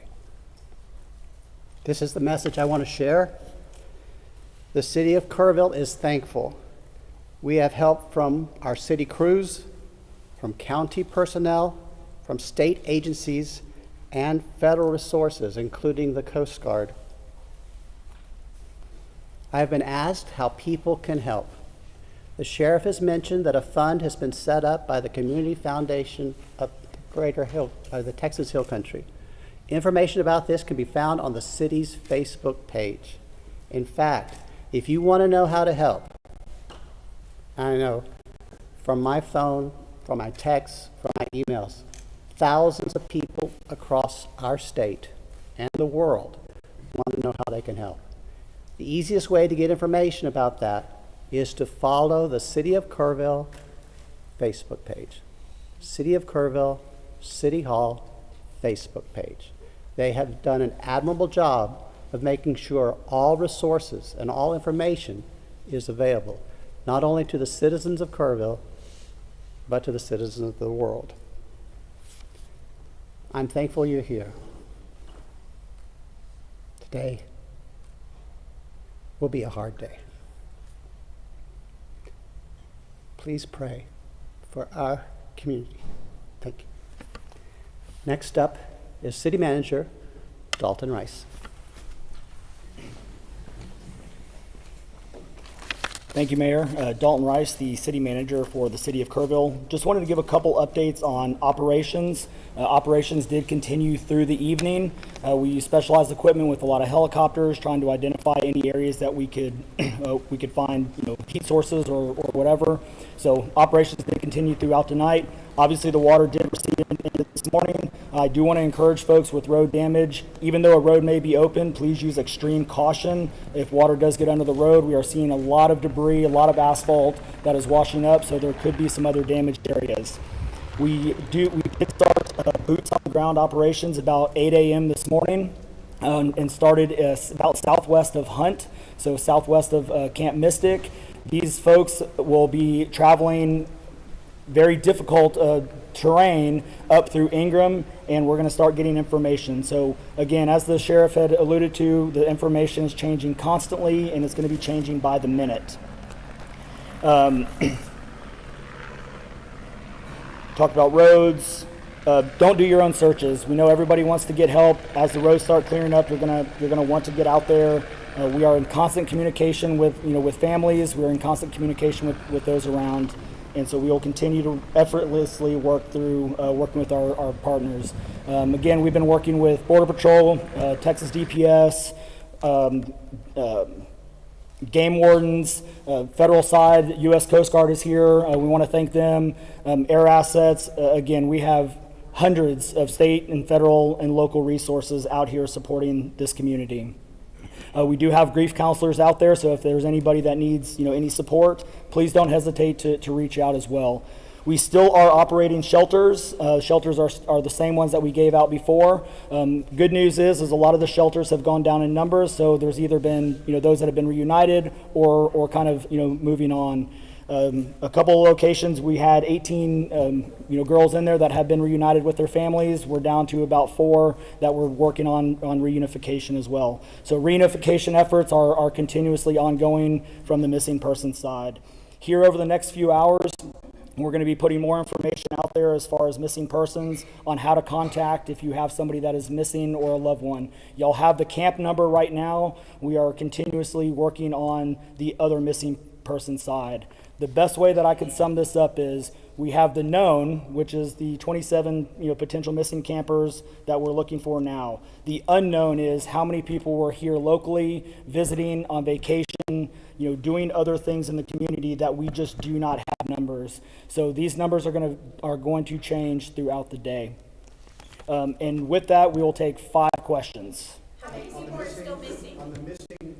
This is the message I want to share. The city of Kerrville is thankful. We have help from our city crews, from county personnel, from state agencies, and federal resources, including the Coast Guard. I have been asked how people can help. The sheriff has mentioned that a fund has been set up by the Community Foundation of the Texas Hill Country. Information about this can be found on the city's Facebook page. In fact, if you want to know how to help, I know from my phone, from my texts, from my emails, thousands of people across our state and the world want to know how they can help. The easiest way to get information about that is to follow the City of Kerrville Facebook page. City of Kerrville, City Hall Facebook page. They have done an admirable job of making sure all resources and all information is available, not only to the citizens of Kerrville, but to the citizens of the world. I'm thankful you're here. Today will be a hard day. Please pray for our community. Thank you. Next up is City Manager Dalton Rice. Thank you, Mayor. Dalton Rice, the City Manager for the City of Kerrville. Just wanted to give a couple updates on operations. Operations did continue through the evening. We use specialized equipment with a lot of helicopters trying to identify any areas that we could find heat sources or whatever. So operations did continue throughout the night. Obviously the water did recede this morning. I do want to encourage folks with road damage, even though a road may be open, please use extreme caution. If water does get under the road, we are seeing a lot of debris, a lot of asphalt that is washing up, so there could be some other damaged areas. We did start boots on the ground operations about 8 a.m. this morning and started about southwest of Hunt, so southwest of Camp Mystic. These folks will be traveling very difficult terrain up through Ingram, and we're going to start getting information. So again, as the sheriff had alluded to, the information is changing constantly, and it's going to be changing by the minute. Talk about roads. Don't do your own searches. We know everybody wants to get help. As the roads start clearing up, you're gonna want to get out there. We are in constant communication with families. We're in constant communication with those around, and so we will continue to effortlessly work through working with our partners. Again, we've been working with Border Patrol, Texas DPS, game wardens, federal side, U.S. Coast Guard is here. We want to thank them. Air assets. Again, we have hundreds of state and federal and local resources out here supporting this community. We do have grief counselors out there, so if there's anybody that needs any support, please don't hesitate to reach out as well. We still are operating shelters. Shelters are the same ones that we gave out before. Good news is a lot of the shelters have gone down in numbers, so there's either been those that have been reunited or kind of moving on. A couple of locations we had 18 girls in there that have been reunited with their families. We're down to about 4 that we're working on reunification as well. So reunification efforts are continuously ongoing from the missing person side. Here over the next few hours, we're going to be putting more information out there as far as missing persons, on how to contact if you have somebody that is missing or a loved one. Y'all have the camp number right now. We are continuously working on the other missing person side. The best way that I can sum this up is we have the known, which is the 27 potential missing campers that we're looking for now. The unknown is how many people were here locally, visiting on vacation, doing other things in the community that we just do not have numbers. So these numbers are going to change throughout the day. And with that, we will take 5 questions. How many people are still missing? On the missing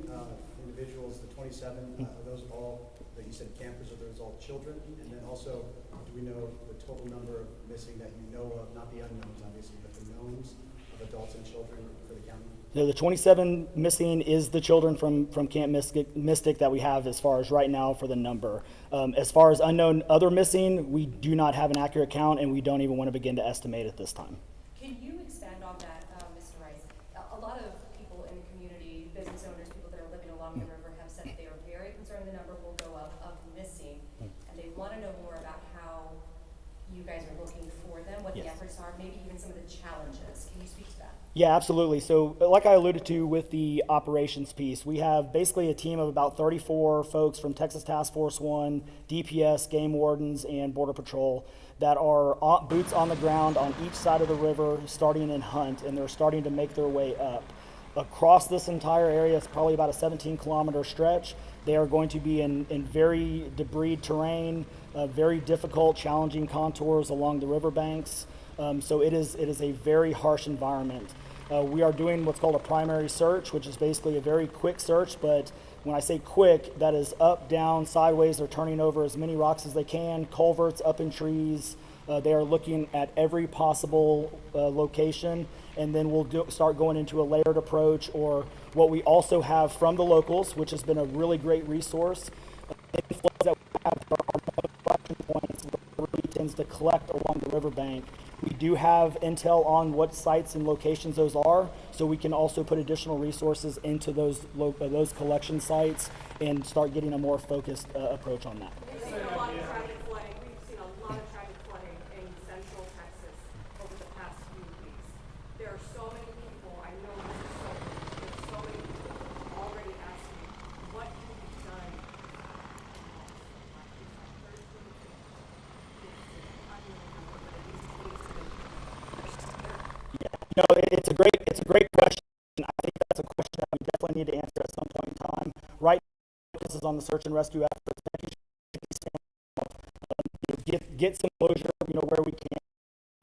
individuals, the 27, are those all, that you said campers, are those all children? And then also, do we know the total number of missing that you know of, not the unknowns obviously, but the knowns of adults and children for the county? So the 27 missing is the children from Camp Mystic that we have as far as right now for the number. As far as unknown other missing, we do not have an accurate count, and we don't even want to begin to estimate at this time. Can you expand on that, Mr. Rice? A lot of people in the community, business owners, people that are living along the river have said they are very concerned the number will go up of missing, and they want to know more about how you guys are looking for them, what the efforts are, maybe even some of the challenges. Can you speak to that? Yeah, absolutely. So like I alluded to with the operations piece, we have basically a team of about 34 folks from Texas Task Force 1, DPS, game wardens, and Border Patrol that are boots on the ground on each side of the river, starting in Hunt, and they're starting to make their way up. Across this entire area, it's probably about a 17-kilometer stretch. They are going to be in very debris terrain, very difficult, challenging contours along the riverbanks. So it is a very harsh environment. We are doing what's called a primary search, which is basically a very quick search, but when I say quick, that is up, down, sideways. They're turning over as many rocks as they can, culverts, up in trees. They are looking at every possible location, and then we'll start going into a layered approach, or what we also have from the locals, which has been a really great resource. Any floods that we have are our collection points where the river tends to collect along the riverbank. We do have intel on what sites and locations those are, so we can also put additional resources into those collection sites and start getting a more focused approach on that. We've seen a lot of tragic flooding. We've seen a lot of tragic flooding in central Texas over the past few weeks. There are so many people, I know this is there's so many people already asking what can be done. No, it's a great question. I think that's a question that we definitely need to answer at some point in time. Right now, this is on the search and rescue efforts. Get some closure, where we can.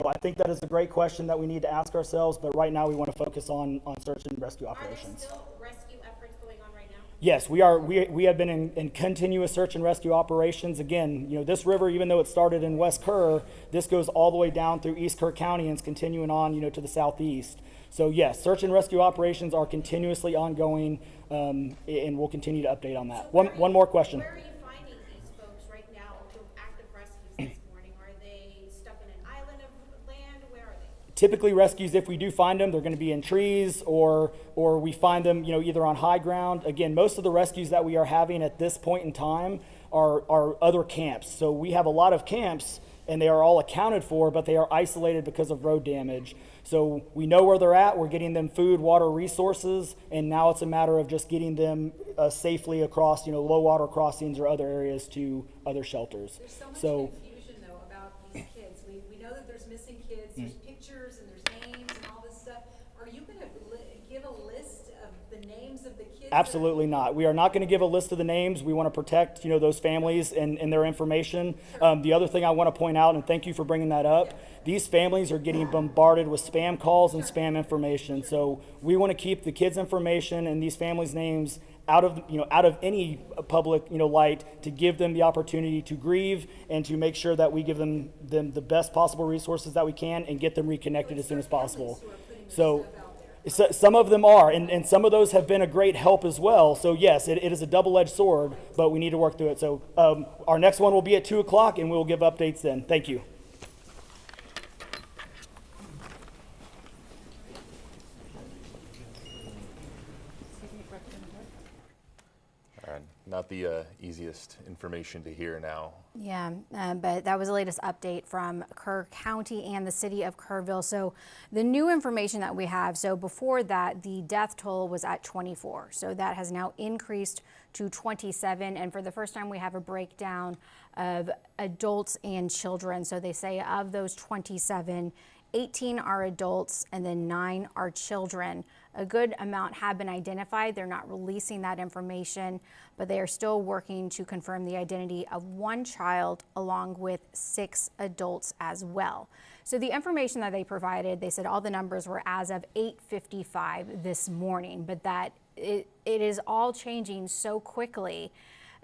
So I think that is a great question that we need to ask ourselves. But right now, we want to focus on search and rescue operations. Are there still rescue efforts going on right now? Yes, we are. We have been in continuous search and rescue operations. Again, this river, even though it started in West Kerr, this goes all the way down through East Kerr County and is continuing on, to the southeast. So yes, search and rescue operations are continuously ongoing, and we'll continue to update on that. One more question. Where are you finding these folks right now, the active rescues this morning? Are they stuck in an island of land? Where are they? Typically rescues, if we do find them, they're going to be in trees, or we find them, either on high ground. Again, most of the rescues that we are having at this point in time are other camps. So we have a lot of camps, and they are all accounted for, but they are isolated because of road damage. So we know where they're at. We're getting them food, water, resources, and now it's a matter of just getting them safely across, low water crossings or other areas to other shelters. There's so much confusion, though, about these kids. We know that there's missing kids, there's pictures, and there's names and all this stuff. Are you going to give a list of the names of the kids? Absolutely not. We are not going to give a list of the names. We want to protect, those families and their information. The other thing I want to point out, and thank you for bringing that up, these families are getting bombarded with spam calls and spam information. So we want to keep the kids' information and these families' names out of any public, light, to give them the opportunity to grieve and to make sure that we give them the best possible resources that we can and get them reconnected as soon as possible. So some of them are, and some of those have been a great help as well. So yes, it is a double-edged sword, but we need to work through it. So our next one will be at 2 o'clock, and we'll give updates then. Thank you. not the easiest information to hear now. Yeah, but that was the latest update from Kerr County and the city of Kerrville. So the new information that we have, so before that, the death toll was at 24. So that has now increased to 27. And for the first time, we have a breakdown of adults and children. So they say of those 27, 18 are adults and then 9 are children. A good amount have been identified. They're not releasing that information, but they are still working to confirm the identity of 1 child along with 6 adults as well. So the information that they provided, they said all the numbers were as of 8:55 this morning, but that it is all changing so quickly.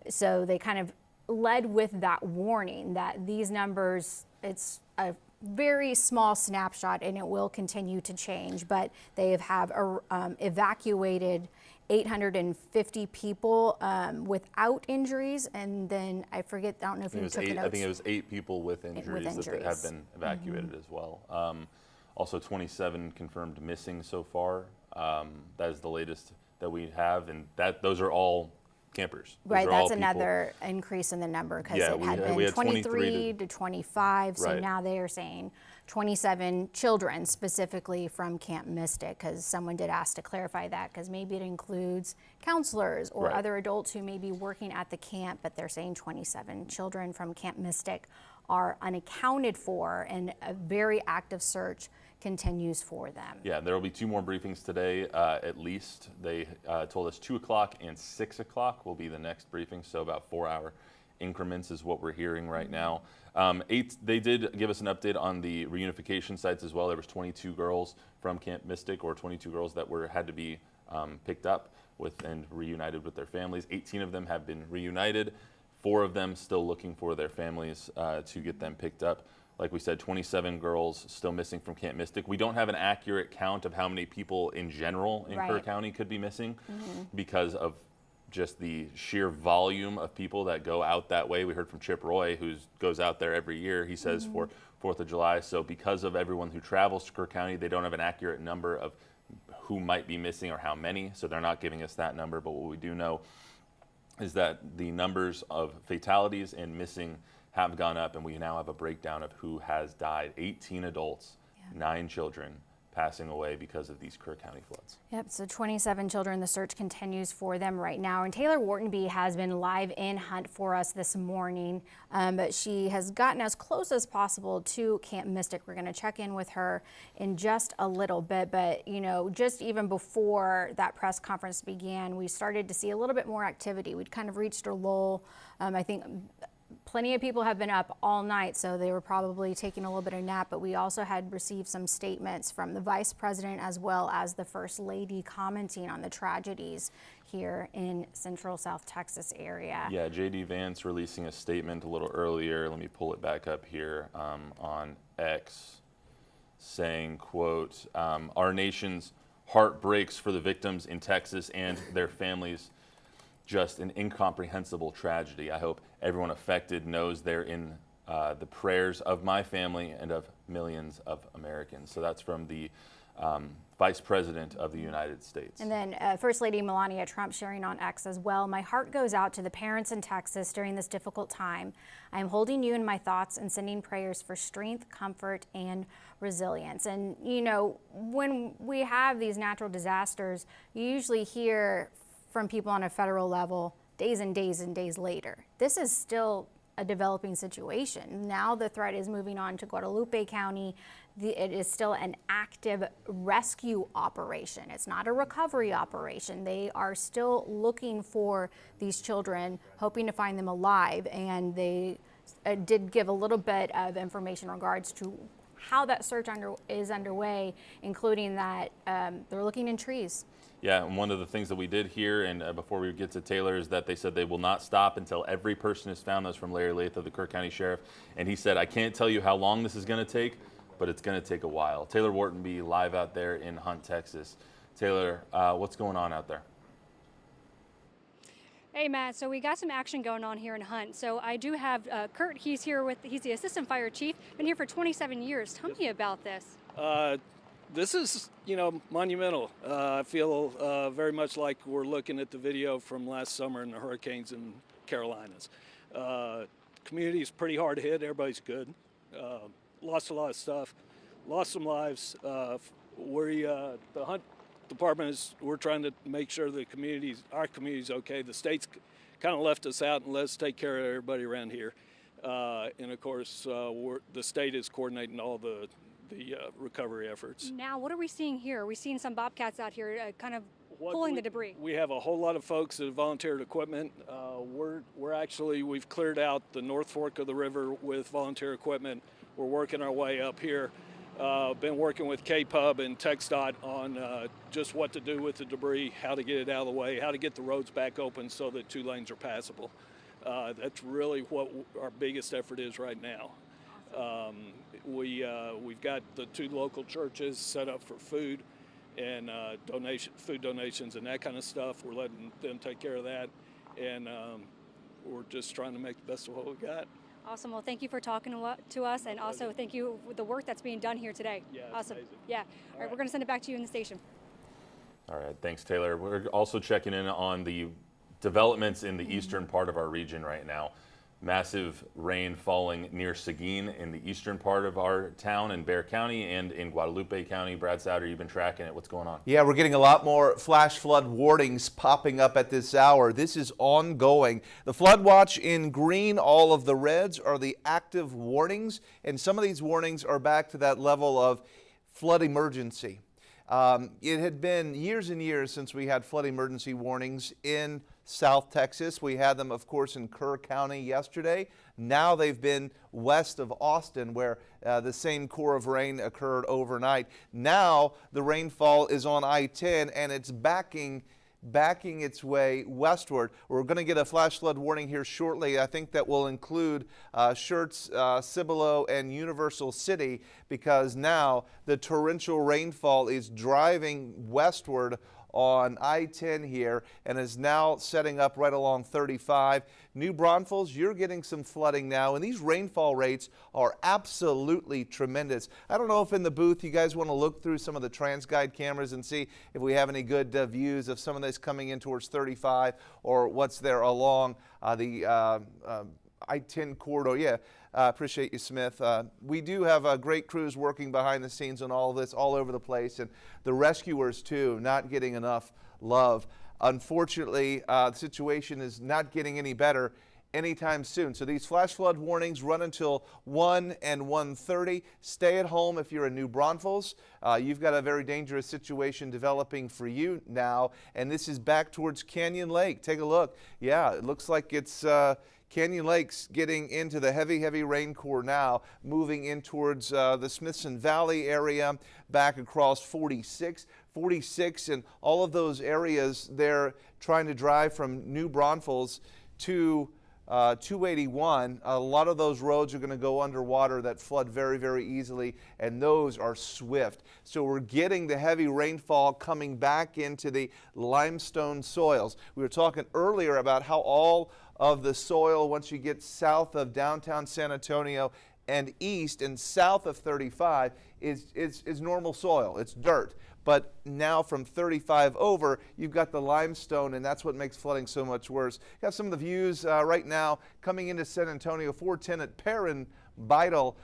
So they kind of led with that warning that these numbers, it's a very small snapshot and it will continue to change, but they have evacuated 850 people without injuries, and then I forget, I don't know if you took notes. I think it was 8 people with injuries that have been evacuated as well. Also 27 confirmed missing so far. That is the latest that we have, and those are all campers. Right, that's another increase in the number because it had been 23 to 25, so now they are saying 27 children specifically from Camp Mystic, because someone did ask to clarify that, because maybe it includes counselors or other adults who may be working at the camp, but they're saying 27 children from Camp Mystic are unaccounted for, and a very active search continues for them. Yeah, there will be 2 more briefings today, at least. They told us 2 o'clock and 6 o'clock will be the next briefing, so about 4-hour increments is what we're hearing right now. They did give us an update on the reunification sites as well. There was 22 girls from Camp Mystic, or 22 girls that had to be picked up with and reunited with their families. 18 of them have been reunited. 4 of them still looking for their families to get them picked up. Like we said, 27 girls still missing from Camp Mystic. We don't have an accurate count of how many people in general in Kerr County could be missing because of just the sheer volume of people that go out that way. We heard from Chip Roy, who goes out there every year, he says, for 4th of July. So because of everyone who travels to Kerr County, they don't have an accurate number of who might be missing or how many. So they're not giving us that number. But what we do know is that the numbers of fatalities and missing have gone up, and we now have a breakdown of who has died. 18 adults, 9 children passing away because of these Kerr County floods. Yep, so 27 children. The search continues for them right now. And Taylor Whartonby has been live in Hunt for us this morning. But she has gotten as close as possible to Camp Mystic. We're going to check in with her in just a little bit. But, you know, just even before that press conference began, we started to see a little bit more activity. We'd kind of reached a lull. I think plenty of people have been up all night, so they were probably taking a little bit of nap, but we also had received some statements from the Vice President as well as the First Lady commenting on the tragedies here in Central South Texas area. Yeah, J.D. Vance releasing a statement a little earlier. Let me pull it back up here on X, saying, quote, our nation's heart breaks for the victims in Texas and their families. Just an incomprehensible tragedy. I hope everyone affected knows they're in the prayers of my family and of millions of Americans. So that's from the Vice President of the United States. And then First Lady Melania Trump sharing on X as well. My heart goes out to the parents in Texas during this difficult time. I am holding you in my thoughts and sending prayers for strength, comfort, and resilience. And you know, when we have these natural disasters, you usually hear from people on a federal level days and days and days later. This is still a developing situation. Now the threat is moving on to Guadalupe County. It is still an active rescue operation. It's not a recovery operation. They are still looking for these children, hoping to find them alive, and they did give a little bit of information in regards to how that search is underway, including that they're looking in trees. Yeah, and one of the things that we did hear, and before we get to Taylor, is that they said they will not stop until every person is found. That's from Larry Latha, the Kerr County Sheriff. And he said, I can't tell you how long this is going to take, but it's going to take a while. Taylor Whartonby live out there in Hunt, Texas. Taylor, what's going on out there? Hey Matt, so we got some action going on here in Hunt. So I do have Kurt, he's the Assistant Fire Chief, been here for 27 years. Tell me about this. This is, monumental. I feel very much like we're looking at the video from last summer in the hurricanes in Carolinas. Community is pretty hard hit. Everybody's good. Lost a lot of stuff. Lost some lives. The hunt department we're trying to make sure our community's okay. The state's kind of left us out and let us take care of everybody around here. And of course, the state is coordinating all the recovery efforts. Now, what are we seeing here? Are we seeing some bobcats out here kind of pulling the debris? We have a whole lot of folks that have volunteered equipment. We've cleared out the North Fork of the river with volunteer equipment. We're working our way up here. Been working with KABB and TxDOT on just what to do with the debris, how to get it out of the way, how to get the roads back open so that 2 lanes are passable. That's really what our biggest effort is right now. We've got the 2 local churches set up for food and food donations and that kind of stuff. We're letting them take care of that, and we're just trying to make the best of what we got. Awesome. Well, thank you for talking to us, and also thank you for the work that's being done here today. Yeah, awesome. Amazing. Yeah. All right, we're going to send it back to you in the station. All right, thanks, Taylor. We're also checking in on the developments in the eastern part of our region right now. Massive rain falling near Seguin in the eastern part of our town in Bexar County and in Guadalupe County. Brad Souder, you've been tracking it. What's going on? Yeah, we're getting a lot more flash flood warnings popping up at this hour. This is ongoing. The flood watch in green, all of the reds are the active warnings, and some of these warnings are back to that level of flood emergency. It had been years and years since we had flood emergency warnings in South Texas. We had them, of course, in Kerr County yesterday. Now they've been west of Austin, where the same core of rain occurred overnight. Now the rainfall is on I-10 and it's backing its way westward. We're going to get a flash flood warning here shortly. I think that will include Schertz, Cibolo, and Universal City, because now the torrential rainfall is driving westward on I-10 here and is now setting up right along 35. New Braunfels, you're getting some flooding now, and these rainfall rates are absolutely tremendous. I don't know if in the booth you guys want to look through some of the TransGuide cameras and see if we have any good views of some of this coming in towards 35 or what's there along the I-10 corridor. Yeah. Appreciate you, Smith. We do have great crews working behind the scenes on all of this, all over the place, and the rescuers, too, not getting enough love. Unfortunately, the situation is not getting any better anytime soon. So these flash flood warnings run until 1 and 1:30. Stay at home if you're in New Braunfels. You've got a very dangerous situation developing for you now, and this is back towards Canyon Lake. Take a look. Yeah, it looks like it's Canyon Lake's getting into the heavy rain core now, moving in towards the Smithson Valley area, back across 46, and all of those areas. They're trying to drive from New Braunfels to 281. A lot of those roads are going to go underwater that flood very easily, and those are swift. So we're getting the heavy rainfall coming back into the limestone soils. We were talking earlier about how all of the soil, once you get south of downtown San Antonio and east and south of 35, is normal soil. It's dirt. But now from 35 over, you've got the limestone, and that's what makes flooding so much worse. You have some of the views right now coming into San Antonio, 410 at Perrin, Beidel.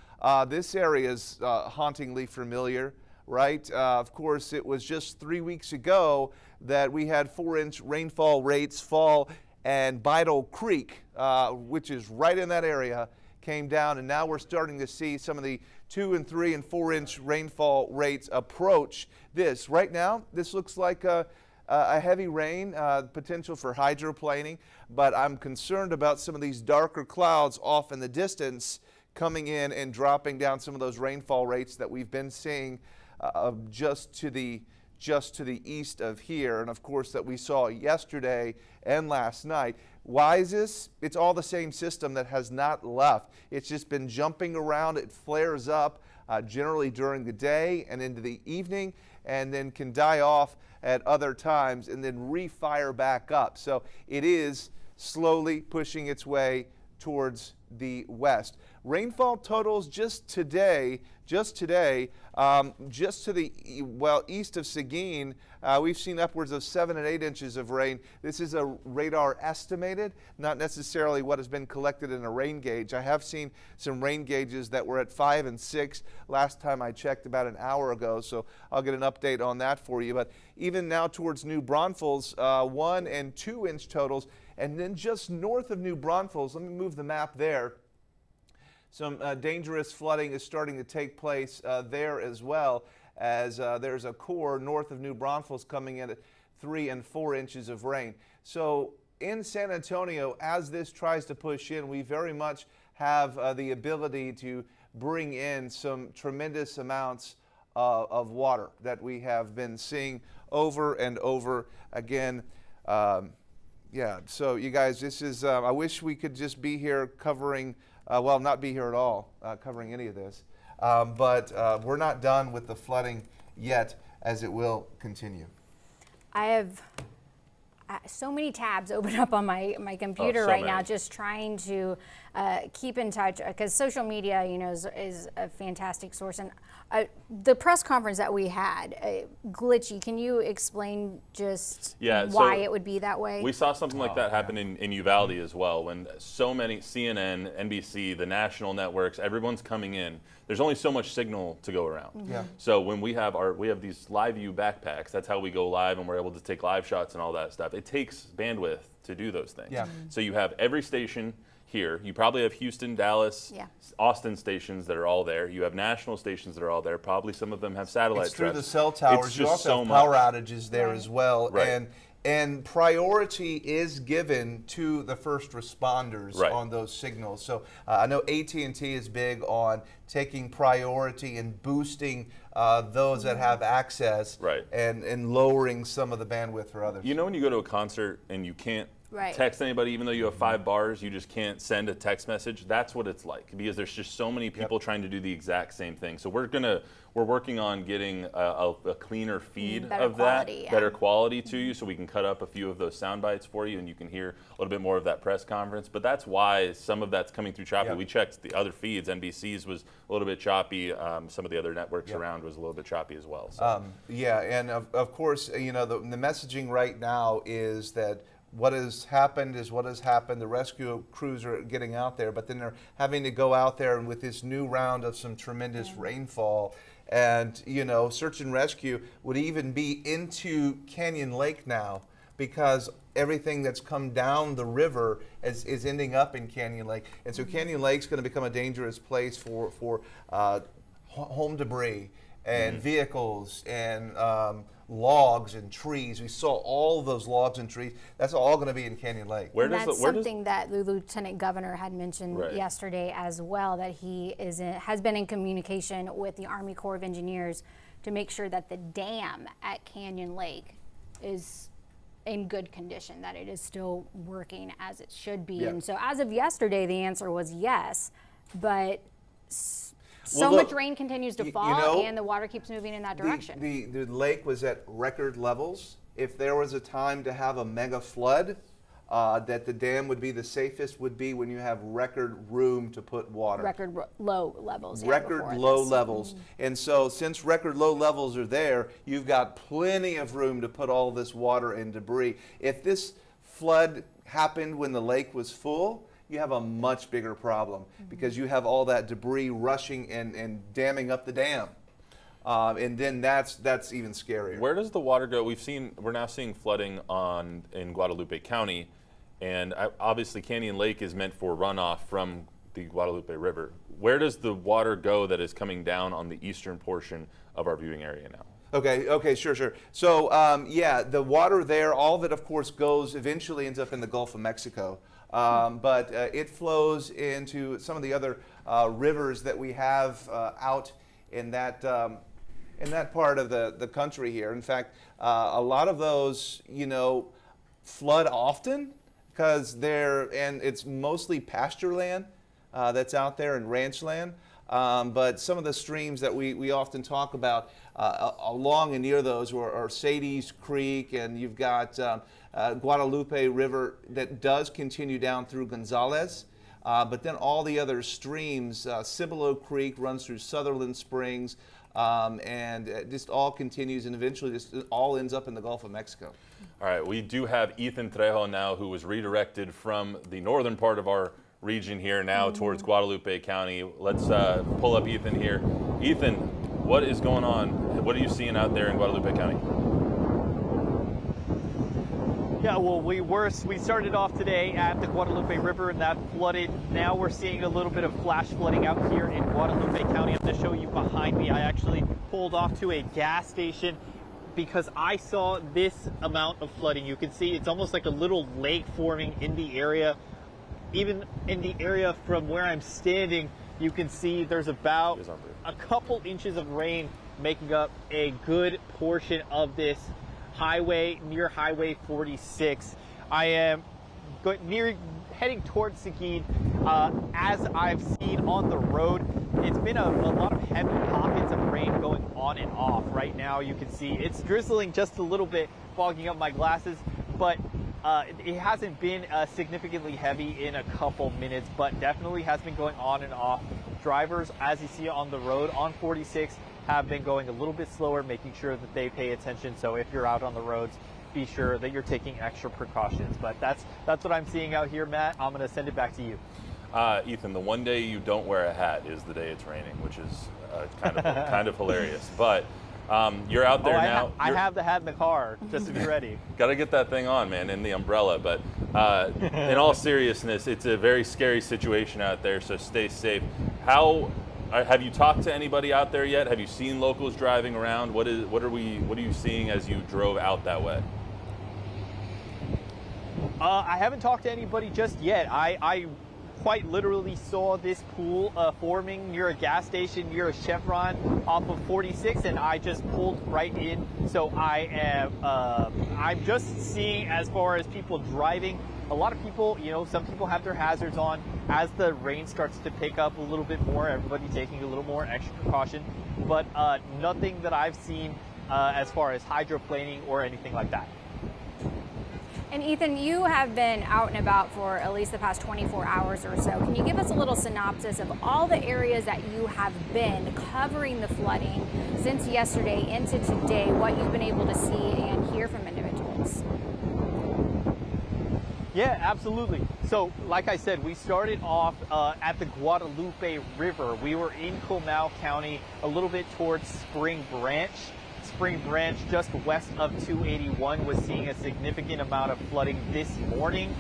This area is hauntingly familiar, right? Of course, it was just 3 weeks ago that we had 4-inch rainfall rates fall, and Beidel Creek, which is right in that area, came down, and now we're starting to see some of the 2 and 3 and 4-inch rainfall rates approach this. Right now, this looks like a heavy rain, potential for hydroplaning, but I'm concerned about some of these darker clouds off in the distance coming in and dropping down some of those rainfall rates that we've been seeing just to the east of here, and of course that we saw yesterday and last night. Why is this? It's all the same system that has not left. It's just been jumping around. It flares up generally during the day and into the evening, and then can die off at other times and then refire back up. So it is slowly pushing its way towards the west. Rainfall totals just today, just to the east of Seguin, we've seen upwards of 7 and 8 inches of rain. This is a radar estimated, not necessarily what has been collected in a rain gauge. I have seen some rain gauges that were at 5 and 6 last time I checked about an hour ago, so I'll get an update on that for you. But even now towards New Braunfels, 1 and 2 inch totals, and then just north of New Braunfels, let me move the map there. Some dangerous flooding is starting to take place there as well, as there's a core north of New Braunfels coming in at 3 and 4 inches of rain. So in San Antonio, as this tries to push in, we very much have the ability to bring in some tremendous amounts of water that we have been seeing over and over again. Yeah, so you guys, this is, I wish we could just be here covering, well, not be here at all, covering any of this. But we're not done with the flooding yet, as it will continue. I have so many tabs open up on my computer right now, just trying to keep in touch, because social media, you know, is a fantastic source. And the press conference that we had, glitchy. Can you explain just why it would be that way? We saw something like that happen in Uvalde as well, when so many, CNN, NBC, the national networks, everyone's coming in. There's only so much signal to go around. Yeah. So when we have these live view backpacks, that's how we go live, and we're able to take live shots and all that stuff. It takes bandwidth to do those things. Yeah. So you have every station here. You probably have Houston, Dallas, Austin stations that are all there. You have national stations that are all there. Probably some of them have satellite. It's through traffic. the cell towers. It's You just also have so power much. outages there as well. Right. And priority is given to the first responders on those signals. So I know AT&T is big on taking priority and boosting those that have access and lowering some of the bandwidth for others. You know, when you go to a concert and you can't text anybody, even though you have 5 bars, you just can't send a text message. That's what it's like, because there's just so many people trying to do the exact same thing. So we're working on getting a cleaner feed of quality, that, better quality to you, so we can cut up a few of those sound bites for you, and you can hear a little bit more of that press conference. But that's why some of that's coming through choppy. We checked the other feeds. NBC's was a little bit choppy. Some of the other networks around was a little bit choppy as well. So. Yeah, and of course, you know, the messaging right now is that what has happened is what has happened. The rescue crews are getting out there, but then they're having to go out there and with this new round of some tremendous rainfall. And, you know, search and rescue would even be into Canyon Lake now, because everything that's come down the river is ending up in Canyon Lake. And so Canyon Lake's going to become a dangerous place for home debris and vehicles and logs and trees. We saw all of those logs and trees. That's all going to be in Canyon Lake. That's something that the Lieutenant Governor had mentioned yesterday as well, that he has been in communication with the Army Corps of Engineers to make sure that the dam at Canyon Lake is in good condition, that it is still working as it should be. And so as of yesterday, the answer was yes, but much rain continues to fall, and the water keeps moving in that direction. The lake was at record levels. If there was a time to have a mega flood, that the dam would be the safest would be when you have record room to put water. Record low levels. Record low levels. And so since record low levels are there, you've got plenty of room to put all this water and debris. If this flood happened when the lake was full, you have a much bigger problem, because you have all that debris rushing and damming up the dam. And then that's even scarier. Where does the water go? We're now seeing flooding in Guadalupe County, and obviously Canyon Lake is meant for runoff from the Guadalupe River. Where does the water go that is coming down on the eastern portion of our viewing area now? Okay, sure. So the water there, all of it of course eventually ends up in the Gulf of Mexico. But it flows into some of the other rivers that we have out in that part of the country here. In fact, a lot of those, you know, flood often because it's mostly pasture land that's out there and ranch land. But some of the streams that we often talk about along and near those are Sadie's Creek, and you've got Guadalupe River that does continue down through Gonzales. but then all the other streams, Cibolo Creek runs through Sutherland Springs, and it just all continues and eventually just all ends up in the Gulf of Mexico. All right, we do have Ethan Trejo now, who was redirected from the northern part of our region here now towards Guadalupe County. Let's pull up Ethan here. Ethan, what is going on? What are you seeing out there in Guadalupe County? Yeah, well, we started off today at the Guadalupe River and that flooded. Now we're seeing a little bit of flash flooding out here in Guadalupe County. I'm going to show you behind me. I actually pulled off to a gas station because I saw this amount of flooding. You can see it's almost like a little lake forming in the area. Even in the area from where I'm standing, you can see there's about a couple inches of rain making up a good portion of this highway near Highway 46. I am heading towards Seguin. As I've seen on the road, it's been a lot of heavy pockets of rain going on and off. Right now you can see it's drizzling just a little bit, fogging up my glasses, but it hasn't been significantly heavy in a couple minutes, but definitely has been going on and off. Drivers, as you see on the road on 46, have been going a little bit slower, making sure that they pay attention. So if you're out on the roads, be sure that you're taking extra precautions. But that's what I'm seeing out here, Matt. I'm going to send it back to you. Ethan, the one day you don't wear a hat is the day it's raining, which is kind of hilarious. But you're out there now. I have the hat in the car, just to be ready. Got to get that thing on, man, in the umbrella. But in all seriousness, it's a very scary situation out there, so stay safe. Have you talked to anybody out there yet? Have you seen locals driving around? What are you seeing as you drove out that way? I haven't talked to anybody just yet. I quite literally saw this pool forming near a gas station near a Chevron off of 46, and I just pulled right in. So I'm just seeing, as far as people driving, a lot of people, some people have their hazards on. As the rain starts to pick up a little bit more, everybody taking a little more extra precaution, but nothing that I've seen as far as hydroplaning or anything like that. And Ethan, you have been out and about for at least the past 24 hours or so. Can you give us a little synopsis of all the areas that you have been covering the flooding since yesterday into today, what you've been able to see and hear from individuals? Yeah, absolutely. So, like I said, we started off at the Guadalupe River. We were in Comal County, a little bit towards Spring Branch. Spring Branch, just west of 281, was seeing a significant amount of flooding this morning.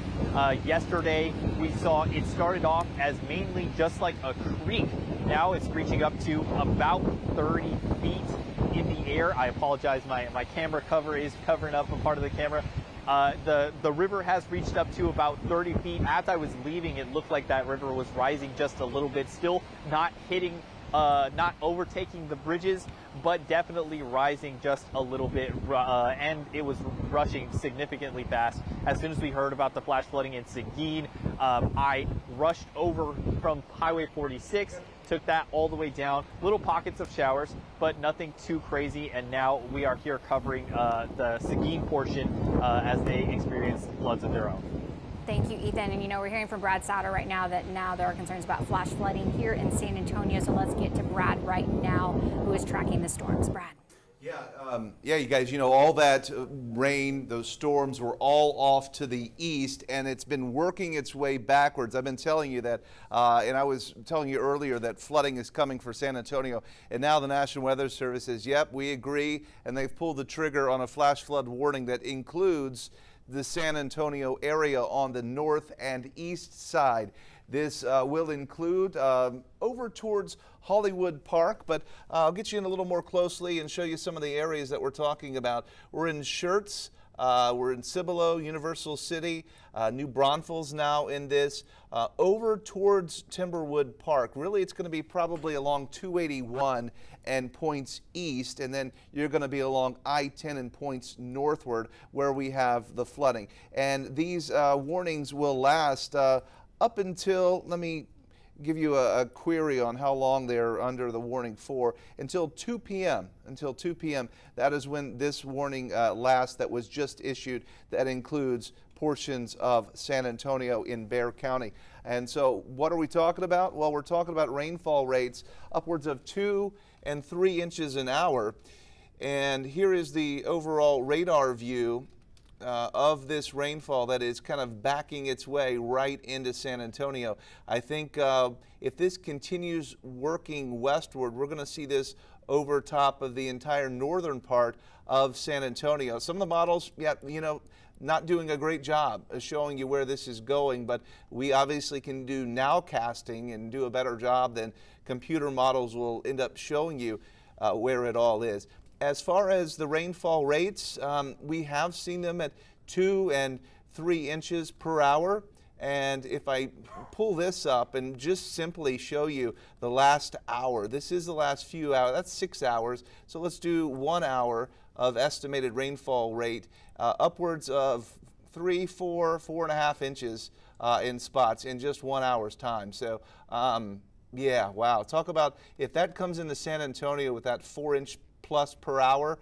Yesterday, we saw it started off as mainly just like a creek. Now it's reaching up to about 30 feet in the air. I apologize, my camera cover is covering up a part of the camera. The river has reached up to about 30 feet. As I was leaving, it looked like that river was rising just a little bit, still not hitting, not overtaking the bridges, but definitely rising just a little bit, and it was rushing significantly fast. As soon as we heard about the flash flooding in Seguin, I rushed over from Highway 46, took that all the way down, little pockets of showers, but nothing too crazy, and now we are here covering the Seguin portion as they experience floods of their own. Thank you, Ethan. And we're hearing from Brad Sauter right now that now there are concerns about flash flooding here in San Antonio. So let's get to Brad right now, who is tracking the storms. Brad. Yeah, you guys, all that rain, those storms were all off to the east, and it's been working its way backwards. I've been telling you that, and I was telling you earlier that flooding is coming for San Antonio, and now the National Weather Service says, yep, we agree, and they've pulled the trigger on a flash flood warning that includes the San Antonio area on the north and east side. This will include over towards Hollywood Park, but I'll get you in a little more closely and show you some of the areas that we're talking about. We're in Schertz, we're in Cibolo, Universal City, New Braunfels now in this, over towards Timberwood Park. Really, it's going to be probably along 281 and points east, and then you're going to be along I-10 and points northward where we have the flooding. And these warnings will last up until, let me give you a query on how long they're under the warning for, until 2 p.m. Until 2 p.m. That is when this warning lasts that was just issued. That includes portions of San Antonio in Bexar County. And so what are we talking about? Well, we're talking about rainfall rates upwards of 2 and 3 inches an hour. And here is the overall radar view of this rainfall that is kind of backing its way right into San Antonio. I think if this continues working westward, we're going to see this over top of the entire northern part of San Antonio. Some of the models, yeah, you know, not doing a great job of showing you where this is going, but we obviously can do nowcasting and do a better job than computer models will end up showing you where it all is. As far as the rainfall rates, we have seen them at 2 and 3 inches per hour. And if I pull this up and just simply show you the last hour, this is the last few hours, that's 6 hours. So let's do 1 hour of estimated rainfall rate, upwards of 3, 4, 4.5 inches in spots in just 1 hour's time. So yeah, wow. Talk about if that comes into San Antonio with that 4-inch plus per hour,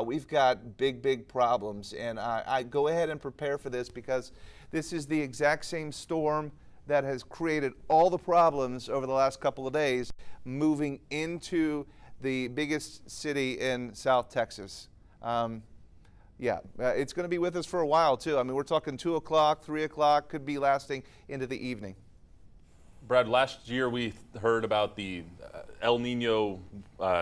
we've got big problems. And I go ahead and prepare for this because this is the exact same storm that has created all the problems over the last couple of days moving into the biggest city in South Texas. Yeah, it's going to be with us for a while too. I mean, we're talking 2 o'clock, 3 o'clock, could be lasting into the evening. Brad, last year we heard about the El Nino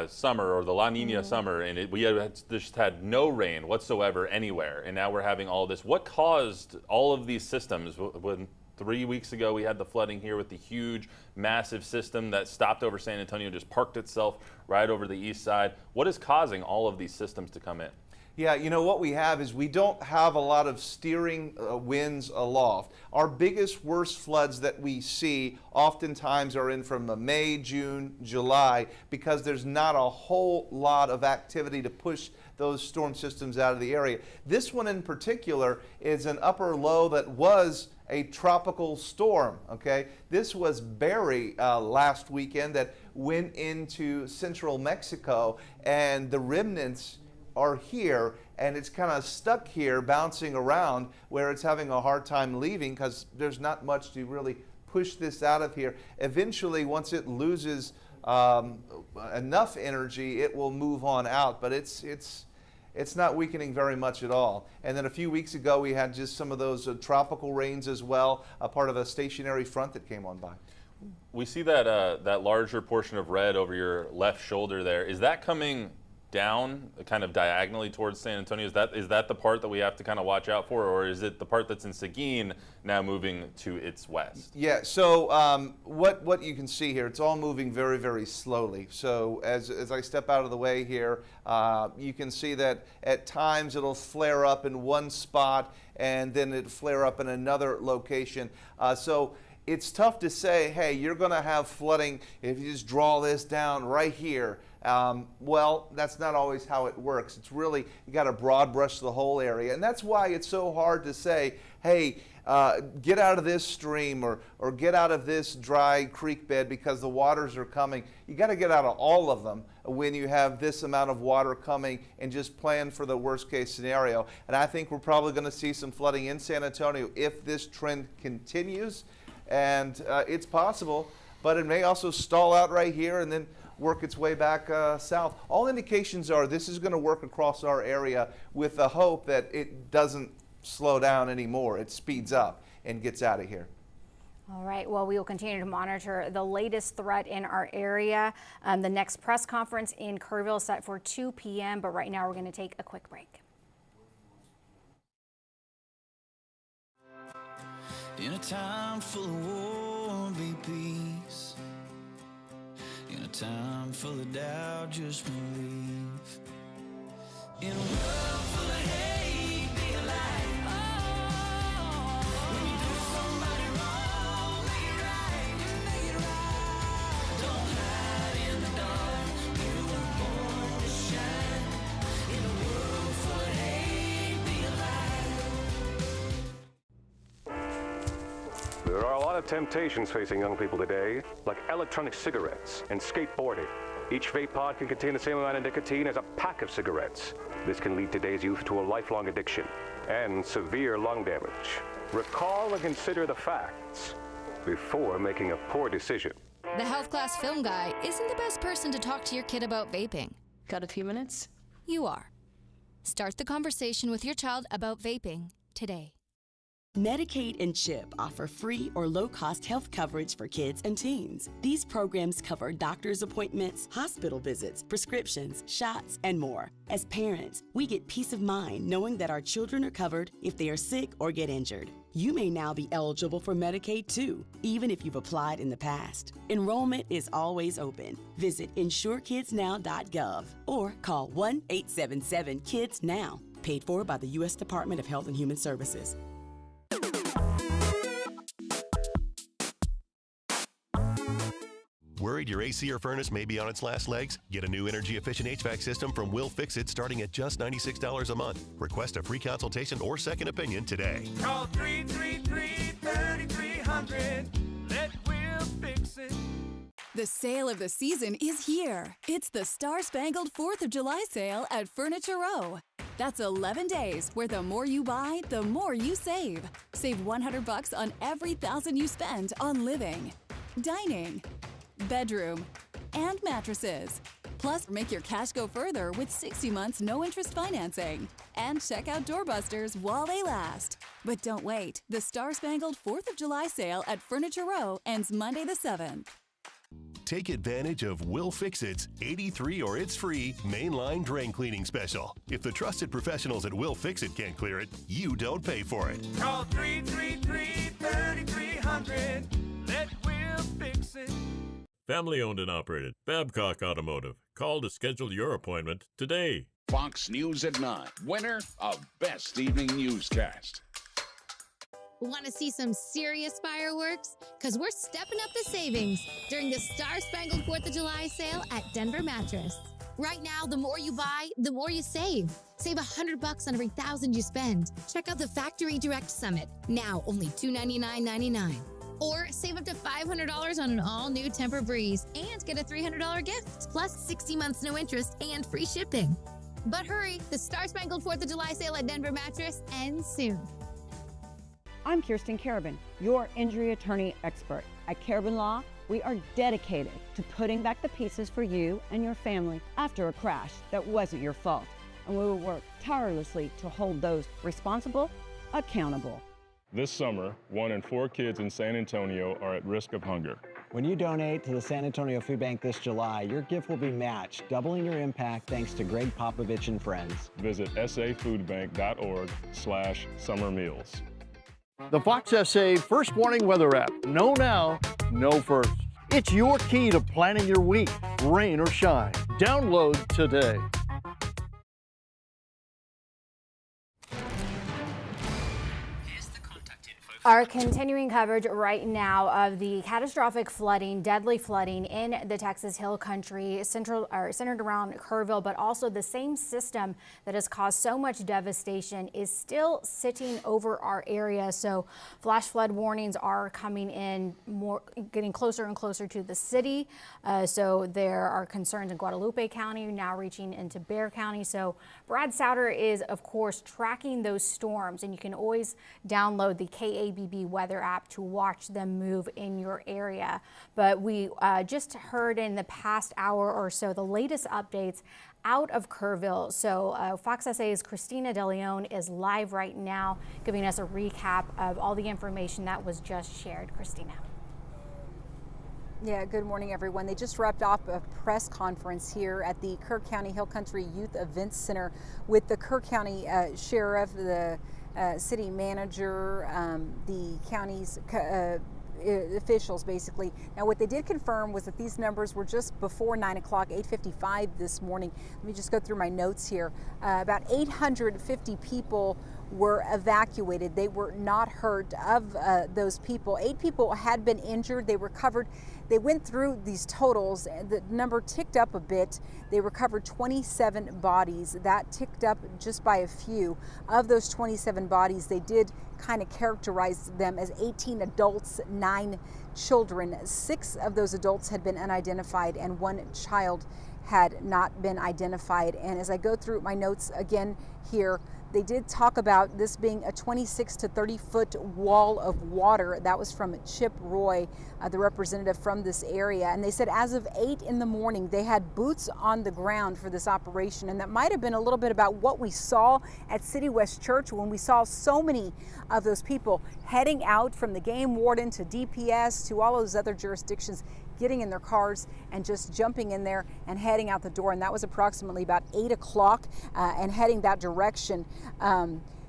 summer, or the La Nina summer, and we just had no rain whatsoever anywhere, and now we're having all this. What caused all of these systems? When 3 weeks ago we had the flooding here with the huge, massive system that stopped over San Antonio, just parked itself right over the east side. What is causing all of these systems to come in? Yeah, you know what we have is we don't have a lot of steering winds aloft. Our biggest, worst floods that we see oftentimes are in from May, June, July, because there's not a whole lot of activity to push those storm systems out of the area. This one in particular is an upper low that was a tropical storm, okay? This was Barry last weekend that went into central Mexico, and the remnants are here, and it's kind of stuck here bouncing around where it's having a hard time leaving because there's not much to really push this out of here. Eventually, once it loses enough energy, it will move on out, but it's not weakening very much at all. And then a few weeks ago, we had just some of those tropical rains as well, a part of a stationary front that came on by. We see that that larger portion of red over your left shoulder there. Is that coming down kind of diagonally towards San Antonio? Is that the part that we have to kind of watch out for, or is it the part that's in Seguin now moving to its west? Yeah, so what you can see here, it's all moving very slowly. So as I step out of the way here, you can see that at times it'll flare up in one spot and then it'll flare up in another location. So it's tough to say, hey, you're going to have flooding if you just draw this down right here. Well, that's not always how it works. It's really, you got to broad brush the whole area. And that's why it's so hard to say, hey, get out of this stream or get out of this dry creek bed because the waters are coming. You got to get out of all of them when you have this amount of water coming and just plan for the worst case scenario. And I think we're probably going to see some flooding in San Antonio if this trend continues. And it's possible, but it may also stall out right here and then work its way back south. All indications are this is going to work across our area with the hope that it doesn't slow down anymore. It speeds up and gets out of here. All right, well, we will continue to monitor the latest threat in our area. The next press conference in Kerrville is set for 2 p.m., but right now we're going to take a quick break. In a time full of war, be peace. In a time full of doubt, just believe. In a world full of hate, be a light. Oh, when you do somebody wrong, make it right. Make it right. Don't hide in the dark. You were born to shine. In a world full of hate, be a light. There are a lot of temptations facing young people today, like electronic cigarettes and skateboarding. Each vape pod can contain the same amount of nicotine as a pack of cigarettes. This can lead today's youth to a lifelong addiction. and severe lung damage. Recall and consider the facts before making a poor decision. The health class film guy isn't the best person to talk to your kid about vaping. Got a few minutes? You are. Start the conversation with your child about vaping today. Medicaid and CHIP offer free or low-cost health coverage for kids and teens. These programs cover doctor's appointments, hospital visits, prescriptions, shots, and more. As parents, we get peace of mind knowing that our children are covered if they are sick or get injured. You may now be eligible for Medicaid too, even if you've applied in the past. Enrollment is always open. Visit insurekidsnow.gov or call 1-877-KIDS-NOW. Paid for by the U.S. Department of Health and Human Services. Worried your AC or furnace may be on its last legs? Get a new energy-efficient HVAC system from Will Fix It starting at just $96 a month. Request a free consultation or second opinion today. Call 333-3300. Let Will Fix It. The sale of the season is here. It's the Star-Spangled 4th of July sale at Furniture Row. That's 11 days where the more you buy, the more you save. Save $100 on every $1,000 you spend on living, dining, bedroom, and mattresses. Plus, make your cash go further with 60 months no-interest financing. And check out doorbusters while they last. But don't wait. The Star-Spangled 4th of July sale at Furniture Row ends Monday the 7th. Take advantage of Will Fix It's 83 or It's Free mainline drain cleaning special. If the trusted professionals at Will Fix It can't clear it, you don't pay for it. Call 333-3300. Let Will Fix It. Family owned and operated. Babcock Automotive. Call to schedule your appointment today. Fox News at 9. Winner of Best Evening Newscast. Want to see some serious fireworks? Because we're stepping up the savings during the Star-Spangled 4th of July sale at Denver Mattress. Right now, the more you buy, the more you save. Save $100 on every $1,000 you spend. Check out the Factory Direct Summit. Now only $299.99. Or save up to $500 on an all-new Tempur-Breeze and get a $300 gift, plus 60 months no interest and free shipping. But hurry, the Star-Spangled 4th of July sale at Denver Mattress ends soon. I'm Kirsten Kerrville, your injury attorney expert. At Kerrville Law, we are dedicated to putting back the pieces for you and your family after a crash that wasn't your fault. And we will work tirelessly to hold those responsible accountable. This summer, 1 in 4 kids in San Antonio are at risk of hunger. When you donate to the San Antonio Food Bank this July, your gift will be matched, doubling your impact thanks to Greg Popovich and friends. Visit safoodbank.org/summer meals. The Fox SA First Warning Weather app. Know now, know first. It's your key to planning your week, rain or shine. Download today. Our continuing coverage right now of the catastrophic flooding, deadly flooding in the Texas Hill Country, centered around Kerrville, but also the same system that has caused so much devastation is still sitting over our area. So flash flood warnings are coming in, getting closer and closer to the city. So there are concerns in Guadalupe County, now reaching into Bexar County. So Brad Souter is, of course, tracking those storms, and you can always download the KABB weather app to watch them move in your area. But we just heard in the past hour or so the latest updates out of Kerrville. So Fox SA's Christina De Leon is live right now, giving us a recap of all the information that was just shared. Christina. Yeah, good morning, everyone. They just wrapped up a press conference here at the Kerr County Hill Country Youth Events Center with the Kerr County Sheriff, the city manager, the county's officials, basically. Now, what they did confirm was that these numbers were just before 9 o'clock, 8:55 this morning. Let me just go through my notes here. About 850 people were evacuated. They were not hurt. Of those people, 8 people had been injured. They recovered. They went through these totals, and the number ticked up a bit. They recovered 27 bodies. That ticked up just by a few. Of those 27 bodies, they did kind of characterize them as 18 adults, 9 children. 6 of those adults had been unidentified, and 1 child had not been identified. And as I go through my notes again here, They did talk about this being a 26 to 30 foot wall of water. That was from Chip Roy, the representative from this area. And they said as of 8 in the morning, they had boots on the ground for this operation. And that might have been a little bit about what we saw at City West Church when we saw so many of those people heading out from the game warden to DPS to all those other jurisdictions, getting in their cars and just jumping in there and heading out the door. And that was approximately about 8 o'clock and heading that direction.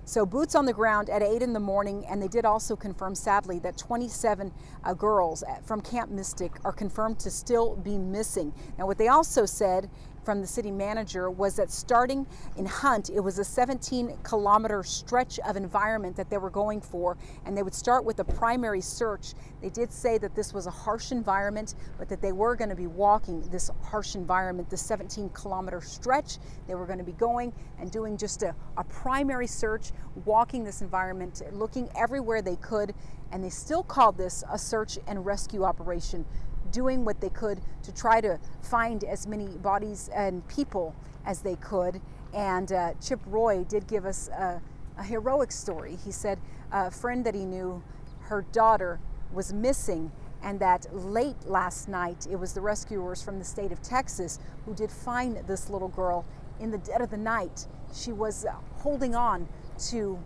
So boots on the ground at 8 in the morning, and they did also confirm, sadly, that 27 girls from Camp Mystic are confirmed to still be missing. Now, what they also said from the city manager was that starting in Hunt, it was a 17-kilometer stretch of environment that they were going for, and they would start with a primary search. They did say that this was a harsh environment, but that they were going to be walking this harsh environment, this 17-kilometer stretch. They were going to be going and doing just a primary search, walking this environment, looking everywhere they could, and they still called this a search and rescue operation, doing what they could to try to find as many bodies and people as they could. And Chip Roy did give us a heroic story. He said a friend that he knew, her daughter was missing, and that late last night, it was the rescuers from the state of Texas who did find this little girl in the dead of the night. She was holding on to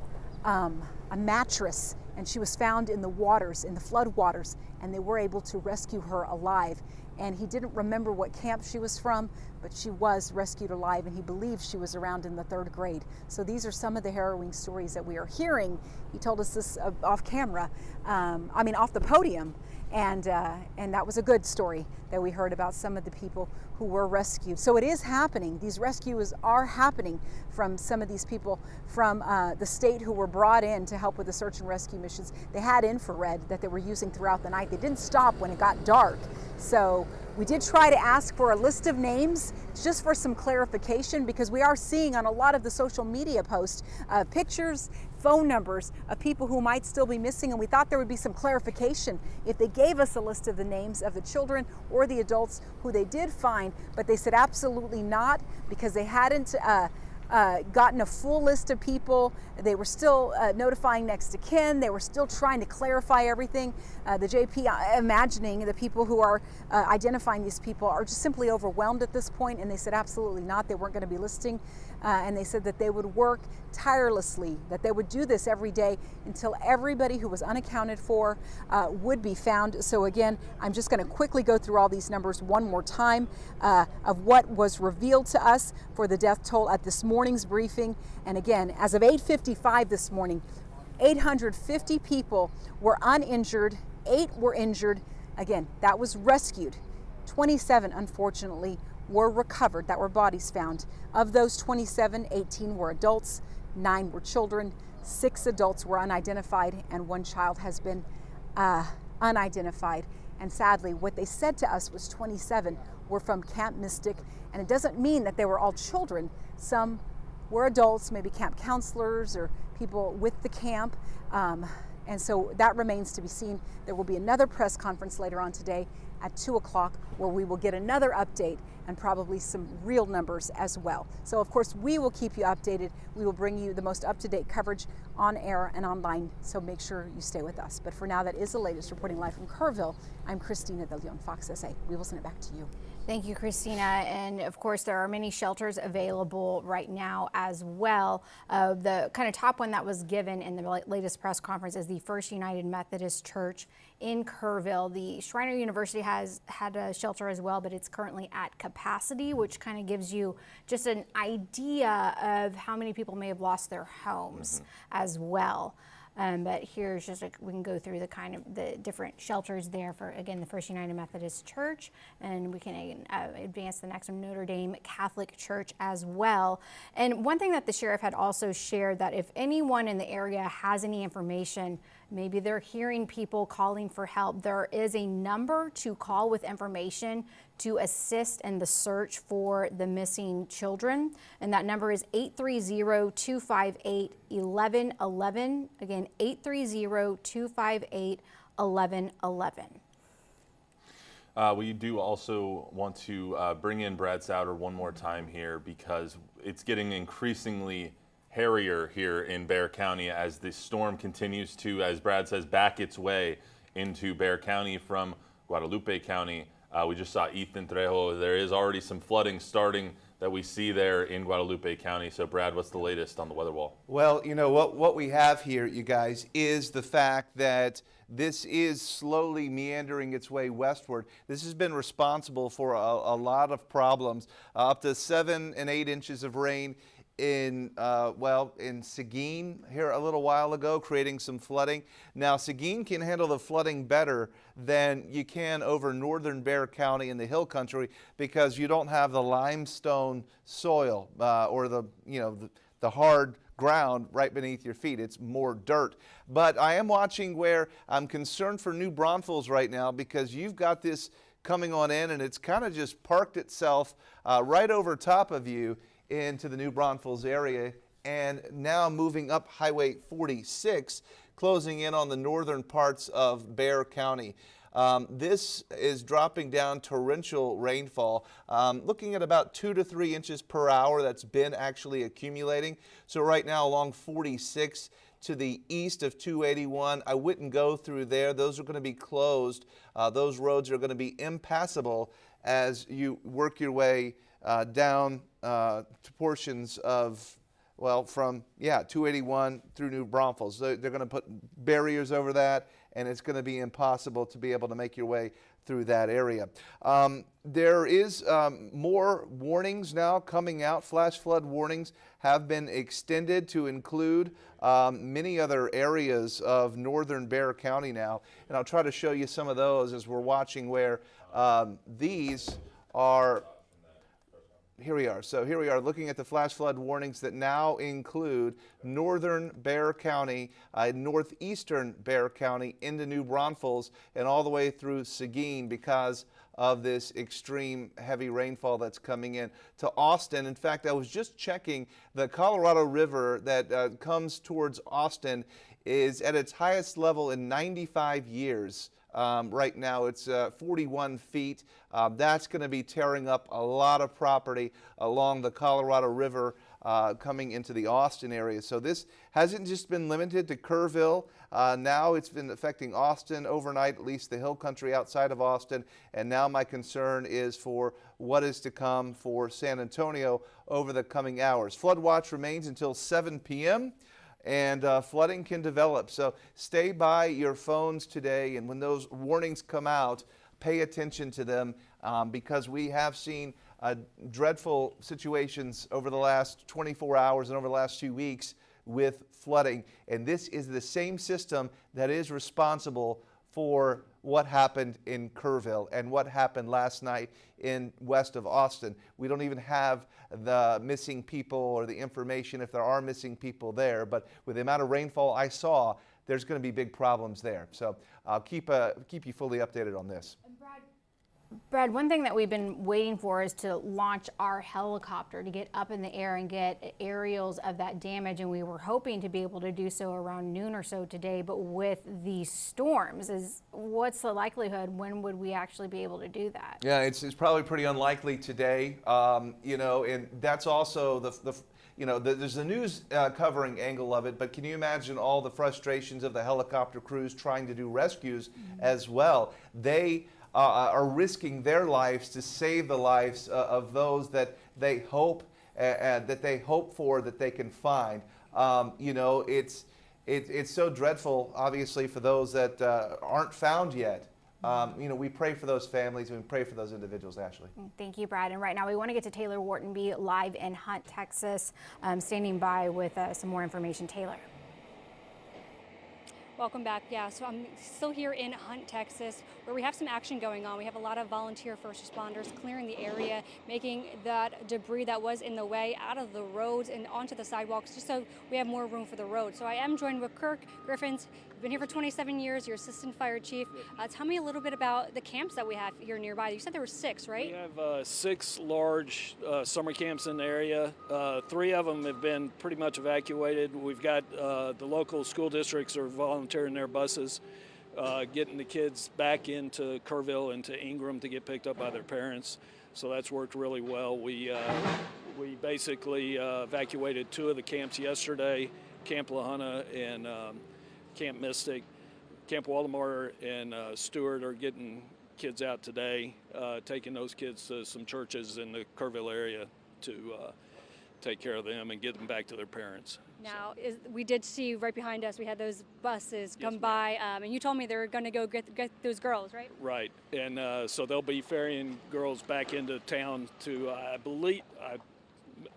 a mattress, and she was found in the waters, in the flood waters, and they were able to rescue her alive. And he didn't remember what camp she was from, but she was rescued alive, and he believes she was around in the 3rd grade. So these are some of the harrowing stories that we are hearing. He told us this off camera, off the podium, and that was a good story that we heard about some of the people who were rescued. So it is happening. These rescues are happening from some of these people from the state who were brought in to help with the search and rescue missions. They had infrared that they were using throughout the night. They didn't stop when it got dark. So we did try to ask for a list of names just for some clarification, because we are seeing on a lot of the social media posts pictures, phone numbers of people who might still be missing, and we thought there would be some clarification if they gave us a list of the names of the children or the adults who they did find, but they said absolutely not, because they hadn't gotten a full list of people. They were still notifying next to kin. They were still trying to clarify everything. The JP imagining the people who are identifying these people are just simply overwhelmed at this point, and they said absolutely not. They weren't going to be listing, and they said that they would work tirelessly, that they would do this every day until everybody who was unaccounted for would be found. So again, I'm just going to quickly go through all these numbers one more time of what was revealed to us for the death toll at this morning's briefing. And again, as of 8:55 this morning, 850 people were uninjured, 8 were injured. Again, that was rescued. 27, unfortunately, were recovered, that were bodies found. Of those 27, 18 were adults, 9 were children, 6 adults were unidentified, and 1 child has been unidentified. And sadly, what they said to us was 27 were from Camp Mystic, and it doesn't mean that they were all children. Some were adults, maybe camp counselors or people with the camp, and so that remains to be seen. There will be another press conference later on today at 2 o'clock where we will get another update and probably some real numbers as well. So of course we will keep you updated. We will bring you the most up-to-date coverage on air and online, so make sure you stay with us. But for now, that is the latest. Reporting live from Kerrville, I'm Christina De Leon, Fox SA. We will send it back to you. Thank you, Christina. And of course, there are many shelters available right now as well. The kind of top one that was given in the latest press conference is the First United Methodist Church in Kerrville. The Shriner University has had a shelter as well, but it's currently at capacity, which kind of gives you just an idea of how many people may have lost their homes as well. But here's just we can go through the kind of the different shelters there for, again, the First United Methodist Church, and we can advance the next one, Notre Dame Catholic Church as well. And one thing that the sheriff had also shared, that if anyone in the area has any information, maybe they're hearing people calling for help, there is a number to call with information to assist in the search for the missing children. And that number is 830-258-1111. Again, 830-258-1111. We do also want to bring in Brad Souter one more time here, because it's getting increasingly hairier here in Bexar County as the storm continues to, as Brad says, back its way into Bexar County from Guadalupe County. We just saw Ethan Trejo. There is already some flooding starting that we see there in Guadalupe County. So Brad, what's the latest on the weather wall? Well, you know, what we have here, you guys, is the fact that this is slowly meandering its way westward. This has been responsible for a lot of problems, up to 7 and 8 inches of rain in Seguin here a little while ago, creating some flooding. Now, Seguin can handle the flooding better than you can over northern Bexar County in the hill country because you don't have the limestone soil or the hard ground right beneath your feet. It's more dirt. But I am watching where I'm concerned for New Braunfels right now because you've got this coming on in and it's kind of just parked itself right over top of you into the New Braunfels area, and now moving up Highway 46, closing in on the northern parts of Bexar County. This is dropping down torrential rainfall, looking at about 2 to 3 inches per hour that's been actually accumulating. So right now along 46 to the east of 281, I wouldn't go through there. Those are going to be closed. Those roads are going to be impassable as you work your way down to portions of, from 281 through New Braunfels. They're going to put barriers over that, and it's going to be impossible to be able to make your way through that area. There is more warnings now coming out. Flash flood warnings have been extended to include many other areas of northern Bexar County now, and I'll try to show you some of those as we're watching where these are. Here we are. So here we are looking at the flash flood warnings that now include northern Bexar County, northeastern Bexar County into New Braunfels, and all the way through Seguin because of this extreme heavy rainfall that's coming in to Austin. In fact, I was just checking the Colorado River that comes towards Austin is at its highest level in 95 years. Right now it's 41 feet. That's going to be tearing up a lot of property along the Colorado River coming into the Austin area. So this hasn't just been limited to Kerrville. Now it's been affecting Austin overnight, at least the hill country outside of Austin. And now my concern is for what is to come for San Antonio over the coming hours. Flood watch remains until 7 p.m. and flooding can develop. So stay by your phones today, and when those warnings come out, pay attention to them because we have seen dreadful situations over the last 24 hours and over the last 2 weeks with flooding. And this is the same system that is responsible for what happened in Kerrville and what happened last night in west of Austin. We don't even have the missing people or the information if there are missing people there, but with the amount of rainfall I saw, there's going to be big problems there. So I'll keep you fully updated on this. Brad, one thing that we've been waiting for is to launch our helicopter to get up in the air and get aerials of that damage, and we were hoping to be able to do so around noon or so today, but with these storms, what's the likelihood? When would we actually be able to do that? Yeah, it's probably pretty unlikely today, and that's also there's a news covering angle of it, but can you imagine all the frustrations of the helicopter crews trying to do rescues as well? They are risking their lives to save the lives of those that they hope for that they can find. It's so dreadful, obviously, for those that aren't found yet. We pray for those families and we pray for those individuals, Ashley. Thank you, Brad. And right now we want to get to Taylor Whartonby live in Hunt, Texas, standing by with some more information. Taylor. Welcome back. Yeah, so I'm still here in Hunt, Texas, where we have some action going on. We have a lot of volunteer first responders clearing the area, making that debris that was in the way out of the roads and onto the sidewalks, just so we have more room for the road. So I am joined with Kirk Griffins. You've been here for 27 years. You're assistant fire chief. Tell me a little bit about the camps that we have here nearby. You said there were 6, right? We have 6 large summer camps in the area. 3 of them have been pretty much evacuated. We've got the local school districts are volunteering their buses, getting the kids back into Kerrville and to Ingram to get picked up by their parents. So that's worked really well. We basically evacuated 2 of the camps yesterday, Camp Lahana and Camp Mystic. Camp Waldemar and Stewart are getting kids out today, taking those kids to some churches in the Kerrville area to take care of them and get them back to their parents. Now, we did see right behind us, we had those buses come by, and you told me they were going to go get those girls, right? Right, and so they'll be ferrying girls back into town to, I believe,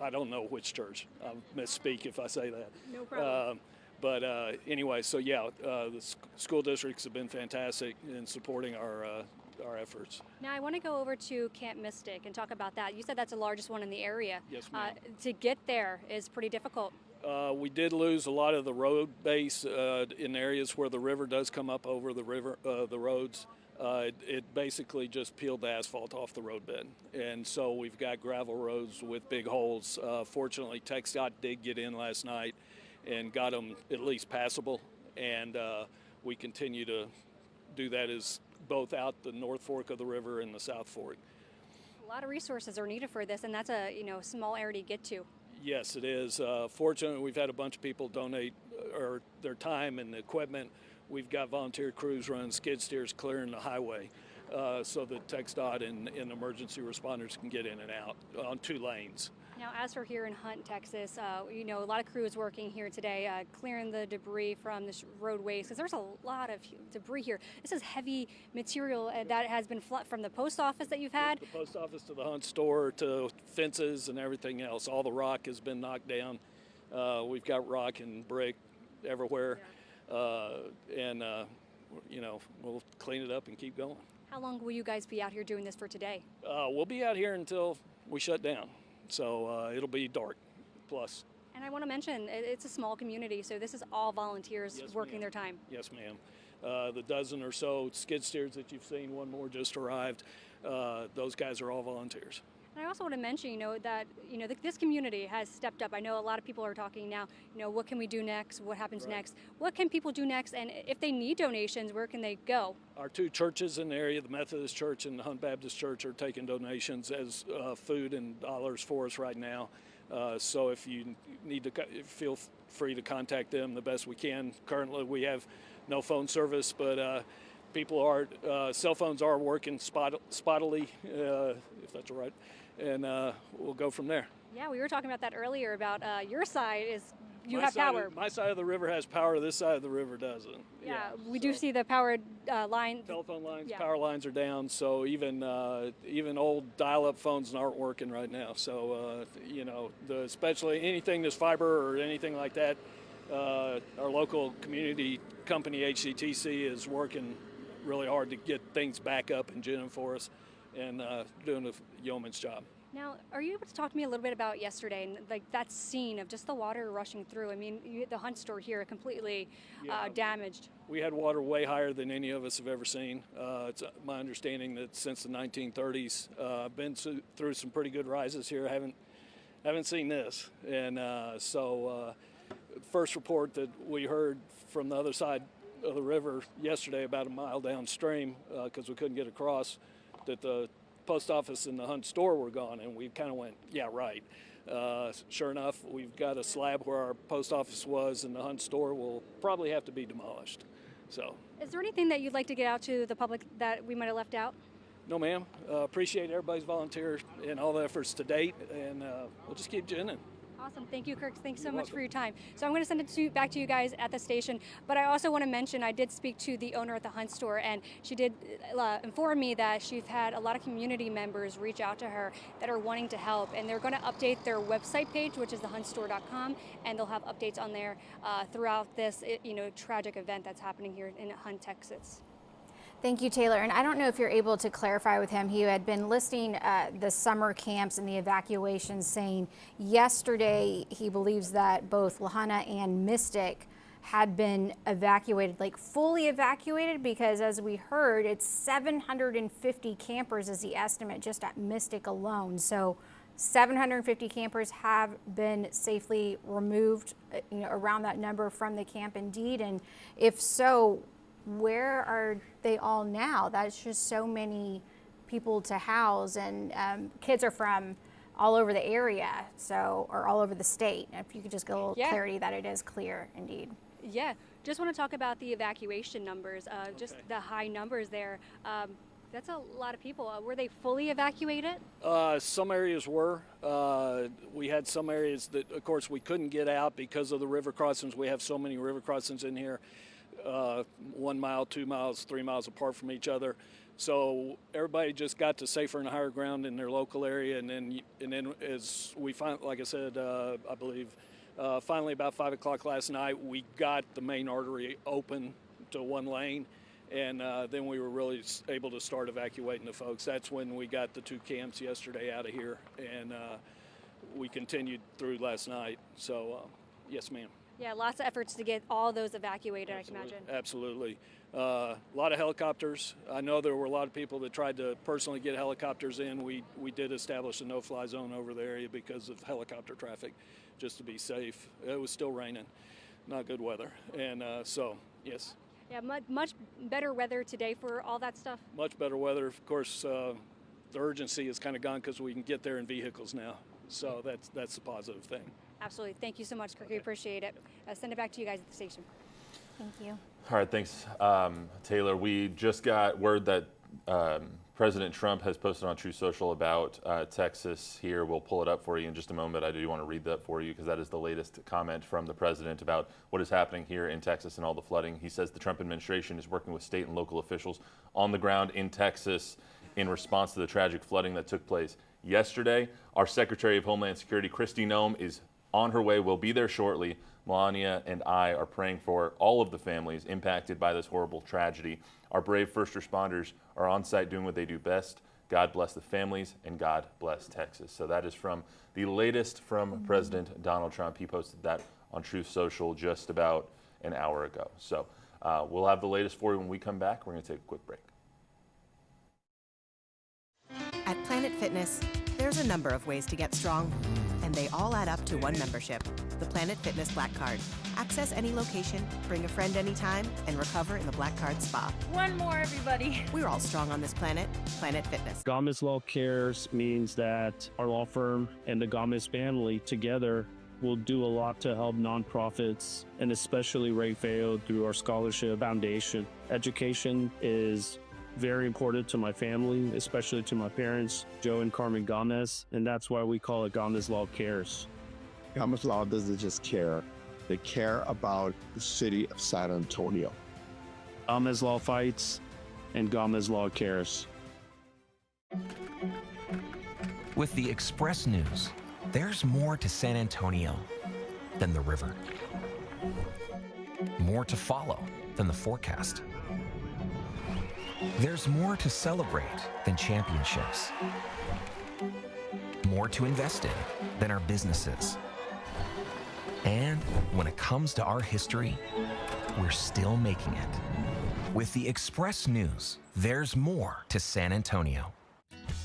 I don't know which church. I'll misspeak if I say that. No problem. But anyway, so yeah, the school districts have been fantastic in supporting our efforts. Now, I want to go over to Camp Mystic and talk about that. You said that's the largest one in the area. Yes, ma'am. To get there is pretty difficult. We did lose a lot of the road base in areas where the river does come up over the roads. It basically just peeled the asphalt off the roadbed, and so we've got gravel roads with big holes. Fortunately, TxDOT did get in last night and got them at least passable, and we continue to do that as both out the North Fork of the river and the South Fork. A lot of resources are needed for this, and that's a small area to get to. Yes, it is. Fortunately, we've had a bunch of people donate their time and the equipment. We've got volunteer crews running skid steers clearing the highway so that TxDOT and emergency responders can get in and out on 2 lanes. Now, as for here in Hunt, Texas, a lot of crews working here today, clearing the debris from the roadways, because there's a lot of debris here. This is heavy material that has been from the post office that you've had. The post office to the Hunt store to fences and everything else. All the rock has been knocked down. We've got rock and brick everywhere, and we'll clean it up and keep going. How long will you guys be out here doing this for today? We'll be out here until we shut down. So it'll be dark plus. And I want to mention, it's a small community, so this is all volunteers working their time. Yes, ma'am. The dozen or so skid steers that you've seen, one more just arrived, those guys are all volunteers. And I also want to mention, that this community has stepped up. I know a lot of people are talking now, what can we do next? What happens next? What can people do next? And if they need donations, where can they go? Our 2 churches in the area, the Methodist Church and the Hunt Baptist Church, are taking donations as food and dollars for us right now. So if you need to, feel free to contact them the best we can. Currently, we have no phone service, but cell phones are working spottily, if that's all right. And we'll go from there. Yeah, we were talking about that earlier about your side is you have power. My side of the river has power. This side of the river doesn't. Yeah, we do see the powered line. Telephone lines, power lines are down. So even old dial-up phones aren't working right now. So especially anything that's fiber or anything like that, our local community company HCTC is working really hard to get things back up in June for us, and doing a yeoman's job. Now, are you able to talk to me a little bit about yesterday and that scene of just the water rushing through? I mean, the Hunt store here completely damaged. We had water way higher than any of us have ever seen. It's my understanding that since the 1930s, I've been through some pretty good rises here. I haven't seen this, and first report that we heard from the other side of the river yesterday, about a mile downstream, because we couldn't get across, that the post office and the Hunt store were gone, and we kind of went, yeah, right. Sure enough, we've got a slab where our post office was, and the Hunt store will probably have to be demolished. So, is there anything that you'd like to get out to the public that we might have left out? No, ma'am. Appreciate everybody's volunteer and all the efforts to date, and we'll just keep ginning. Awesome. Thank you, Kirk. Thanks so much for your time. So I'm going to send it back to you guys at the station. But I also want to mention I did speak to the owner at the Hunt store, and she did inform me that she's had a lot of community members reach out to her that are wanting to help. And they're going to update their website page, which is thehuntstore.com, and they'll have updates on there throughout this tragic event that's happening here in Hunt, Texas. Thank you, Taylor. And I don't know if you're able to clarify with him. He had been listing the summer camps and the evacuations, saying yesterday he believes that both Lahana and Mystic had been evacuated, like fully evacuated, because as we heard, it's 750 campers is the estimate just at Mystic alone. So 750 campers have been safely removed, around that number from the camp indeed. And if so, where are they all now? That's just so many people to house, and kids are from all over the area, or all over the state. If you could just get a little clarity that it is clear indeed. Yeah, just want to talk about the evacuation numbers, just the high numbers there. That's a lot of people. Were they fully evacuated? Some areas were. We had some areas that, of course, we couldn't get out because of the river crossings. We have so many river crossings in here, 1 mile, 2 miles, 3 miles apart from each other. So everybody just got to safer and higher ground in their local area. And then as we find, like I said, I believe, finally about 5 o'clock last night, we got the main artery open to one lane. And then we were really able to start evacuating the folks. That's when we got the 2 camps yesterday out of here, and we continued through last night. So, yes, ma'am. Yeah, lots of efforts to get all those evacuated, I can imagine. Absolutely. A lot of helicopters. I know there were a lot of people that tried to personally get helicopters in. We did establish a no-fly zone over the area because of helicopter traffic, just to be safe. It was still raining, not good weather. And so, yes. Yeah, much better weather today for all that stuff. Much better weather. Of course, the urgency is kind of gone because we can get there in vehicles now. So that's a positive thing. Absolutely. Thank you so much, Kirk. We appreciate it. Send it back to you guys at the station. Thank you. All right, thanks, Taylor. We just got word that President Trump has posted on Truth Social about Texas here. We'll pull it up for you in just a moment. I do want to read that for you because that is the latest comment from the president about what is happening here in Texas and all the flooding. He says the Trump administration is working with state and local officials on the ground in Texas in response to the tragic flooding that took place yesterday. Our Secretary of Homeland Security, Kristi Noem, is on her way. We'll be there shortly. Melania and I are praying for all of the families impacted by this horrible tragedy. Our brave first responders are on site doing what they do best. God bless the families and God bless Texas. So that is from the latest from President Donald Trump. He posted that on Truth Social just about an hour ago. So we'll have the latest for you when we come back. We're going to take a quick break. At Planet Fitness, there's a number of ways to get strong, and they all add up to one membership, the Planet Fitness Black Card. Access any location, bring a friend anytime, and recover in the Black Card Spa. One more, everybody. We're all strong on this planet, Planet Fitness. Gomez Law Cares means that our law firm and the Gomez family together will do a lot to help nonprofits, and especially Ray Feo through our scholarship foundation. Education is very important to my family, especially to my parents, Joe and Carmen Gomez, and that's why we call it Gomez Law Cares. Gomez Law doesn't just care, they care about the city of San Antonio. Gomez Law fights, and Gomez Law cares. With the Express News, there's more to San Antonio than the river. More to follow than the forecast. There's more to celebrate than championships. More to invest in than our businesses. And when it comes to our history, we're still making it. With the Express News, there's more to San Antonio.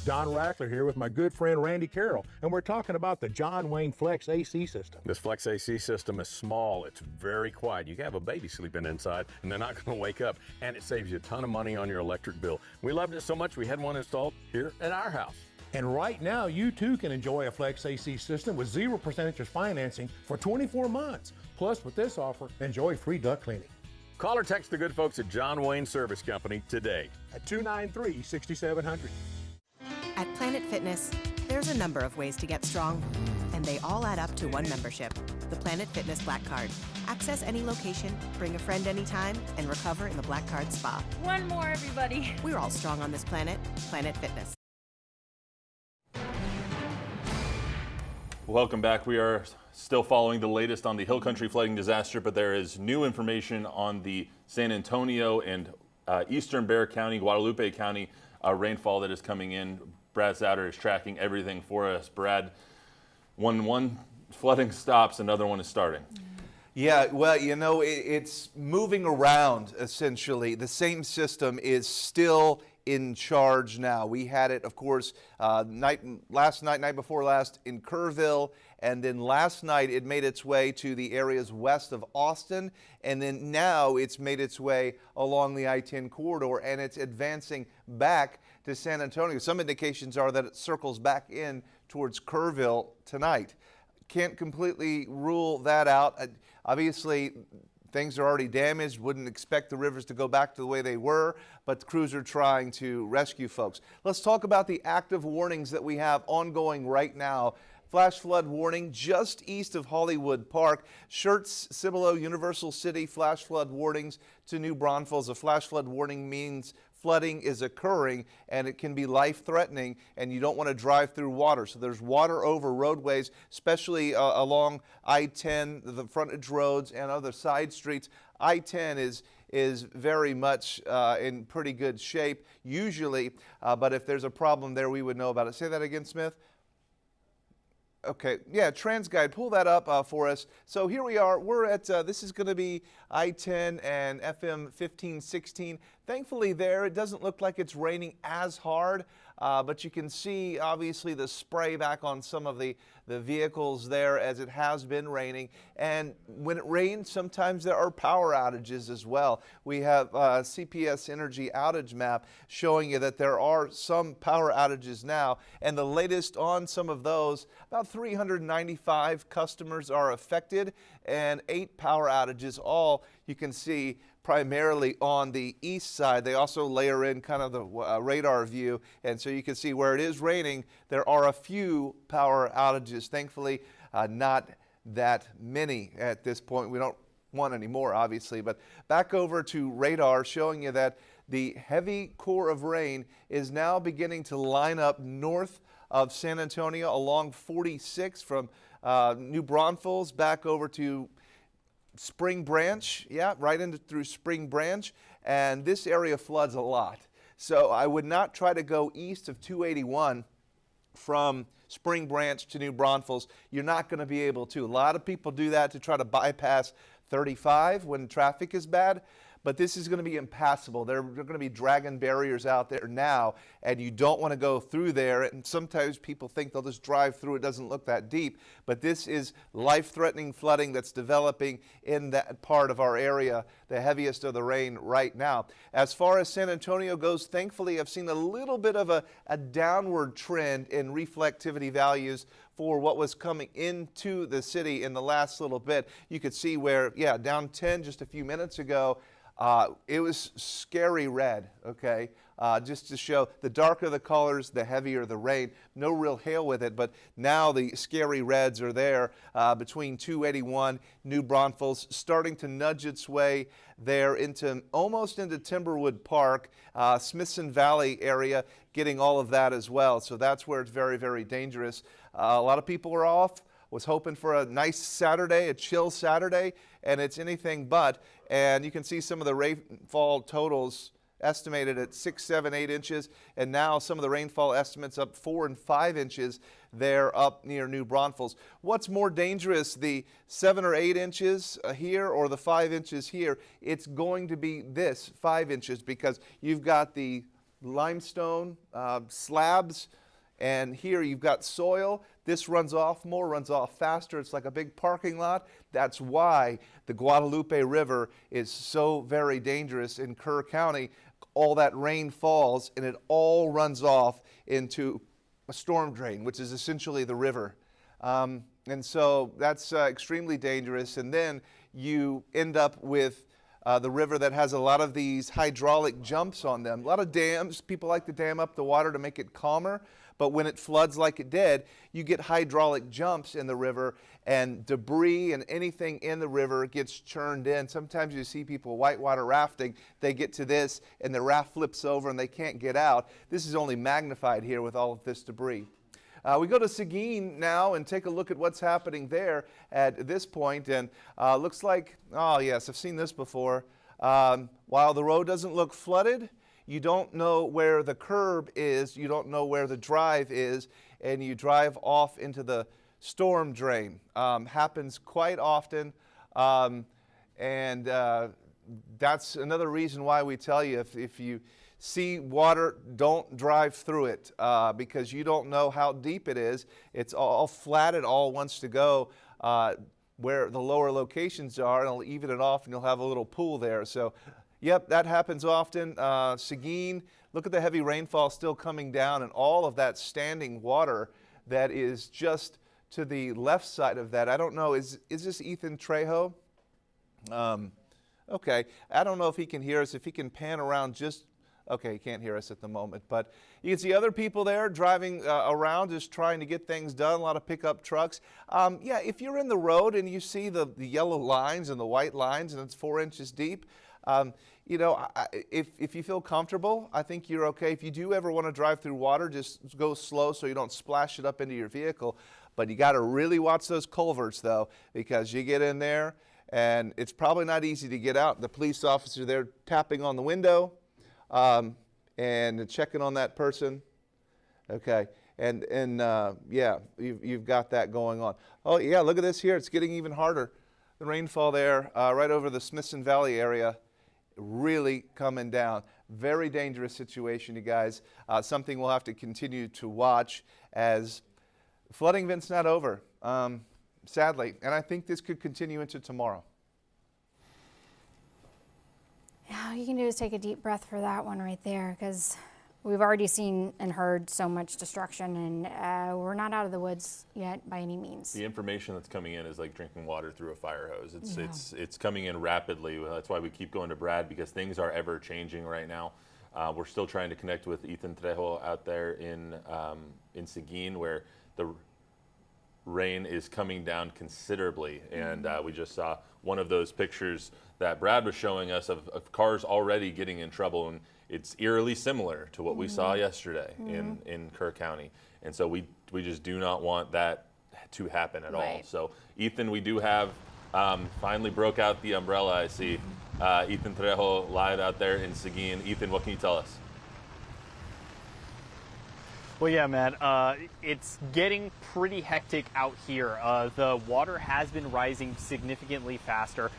Don Rackler here with my good friend Randy Carroll, and we're talking about the John Wayne Flex AC system. This Flex AC system is small, it's very quiet. You can have a baby sleeping inside and they're not going to wake up, and it saves you a ton of money on your electric bill. We loved it so much we had one installed here at our house. And right now, you too can enjoy a Flex AC system with 0% interest financing for 24 months. Plus, with this offer, enjoy free duct cleaning. Call or text the good folks at John Wayne Service Company today at 293-6700. At Planet Fitness, there's a number of ways to get strong, and they all add up to one membership, the Planet Fitness Black Card. Access any location, bring a friend anytime, and recover in the Black Card Spa. One more, everybody. We're all strong on this planet, Planet Fitness. Welcome back. We are still following the latest on the Hill Country flooding disaster, but there is new information on the San Antonio and eastern Bexar County, Guadalupe County rainfall that is coming in. Brad Souter is tracking everything for us. Brad, when one flooding stops, another one is starting. Yeah, well, you know, it's moving around, essentially. The same system is still in charge now. We had it, of course, last night before last in Kerrville, and then last night it made its way to the areas west of Austin, and then now it's made its way along the I-10 corridor, and it's advancing back to San Antonio. Some indications are that it circles back in towards Kerrville tonight. Can't completely rule that out. Obviously, things are already damaged. Wouldn't expect the rivers to go back to the way they were, but the crews are trying to rescue folks. Let's talk about the active warnings that we have ongoing right now. Flash flood warning just east of Hollywood Park. Schertz, Cibolo, Universal City, flash flood warnings to New Braunfels. A flash flood warning means flooding is occurring and it can be life-threatening, and you don't want to drive through water. So there's water over roadways, especially along I-10, the frontage roads and other side streets. I-10 is very much in pretty good shape usually, but if there's a problem there, we would know about it. Say that again, Smith. Okay, yeah, TransGuide, pull that up for us. So here we are, we're at, this is going to be I-10 and FM 1516. Thankfully there, it doesn't look like it's raining as hard, but you can see obviously the spray back on some of the vehicles there as it has been raining. And when it rains, sometimes there are power outages as well. We have CPS Energy outage map showing you that there are some power outages now. And the latest on some of those, about 395 customers are affected and 8 power outages, all you can see primarily on the east side. They also layer in kind of the radar view, and so you can see where it is raining, there are a few power outages. Thankfully, not that many at this point. We don't want any more, obviously, but back over to radar showing you that the heavy core of rain is now beginning to line up north of San Antonio along 46 from New Braunfels back over to Spring Branch, yeah, right into through Spring Branch, and this area floods a lot. So I would not try to go east of 281 from Spring Branch to New Braunfels. You're not going to be able to. A lot of people do that to try to bypass 35 when traffic is bad, but this is going to be impassable. They're going to be dragging barriers out there now, and you don't want to go through there. And sometimes people think they'll just drive through. It doesn't look that deep, but this is life-threatening flooding that's developing in that part of our area, the heaviest of the rain right now. As far as San Antonio goes, thankfully, I've seen a little bit of a downward trend in reflectivity values for what was coming into the city in the last little bit. You could see where, yeah, down 10 just a few minutes ago. It was scary red, okay? Just to show the darker the colors, the heavier the rain. No real hail with it, but now the scary reds are there between 281, New Braunfels, starting to nudge its way there into almost into Timberwood Park, Smithson Valley area, getting all of that as well. So that's where it's very, very dangerous. A lot of people are off. Was hoping for a nice Saturday, a chill Saturday, and it's anything but. And you can see some of the rainfall totals estimated at 6, 7, 8 inches, and now some of the rainfall estimates up 4 and 5 inches there up near New Braunfels. What's more dangerous, the 7 or 8 inches here or the 5 inches here? It's going to be this 5 inches because you've got the limestone slabs, and here you've got soil. This runs off more, runs off faster. It's like a big parking lot. That's why the Guadalupe River is so very dangerous in Kerr County. All that rain falls and it all runs off into a storm drain, which is essentially the river. And so that's extremely dangerous. And then you end up with the river that has a lot of these hydraulic jumps on them. A lot of dams. People like to dam up the water to make it calmer. But when it floods like it did, you get hydraulic jumps in the river, and debris and anything in the river gets churned in. Sometimes you see people whitewater rafting. They get to this, and the raft flips over, and they can't get out. This is only magnified here with all of this debris. We go to Seguin now and take a look at what's happening there at this point. And looks like, oh yes, I've seen this before. While the road doesn't look flooded, you don't know where the curb is, you don't know where the drive is, and you drive off into the storm drain. Happens quite often, and that's another reason why we tell you if you see water, don't drive through it because you don't know how deep it is. It's all flat, it all wants to go where the lower locations are, and it'll even it off and you'll have a little pool there. So, yep, that happens often. Seguin, look at the heavy rainfall still coming down and all of that standing water that is just to the left side of that. I don't know, is this Ethan Trejo? Okay, I don't know if he can hear us, if he can pan around just, okay, he can't hear us at the moment, but you can see other people there driving around just trying to get things done, a lot of pickup trucks. Yeah, if you're in the road and you see the yellow lines and the white lines and it's 4 inches deep, you know, if you feel comfortable, I think you're okay. If you do ever want to drive through water, just go slow so you don't splash it up into your vehicle. But you got to really watch those culverts, though, because you get in there, and it's probably not easy to get out. The police officer there tapping on the window and checking on that person. Okay, and yeah, you've got that going on. Oh, yeah, look at this here. It's getting even harder. The rainfall there right over the Smithson Valley area really coming down. Very dangerous situation, you guys. Something we'll have to continue to watch as flooding event's not over, sadly, and I think this could continue into tomorrow. Yeah, all you can do is take a deep breath for that one right there, because we've already seen and heard so much destruction, and we're not out of the woods yet by any means. The information that's coming in is like drinking water through a fire hose. It's coming in rapidly. That's why we keep going to Brad, because things are ever changing right now. We're still trying to connect with Ethan Trejo out there in Seguin, where the rain is coming down considerably, and we just saw one of those pictures that Brad was showing us of cars already getting in trouble, and it's eerily similar to what we saw yesterday in Kerr County, and so we just do not want that to happen at all. So Ethan, we do have finally broke out the umbrella. I see Ethan Trejo live out there in Seguin. Ethan, what can you tell us? Well, yeah, man, it's getting pretty hectic out here. The water has been rising significantly faster.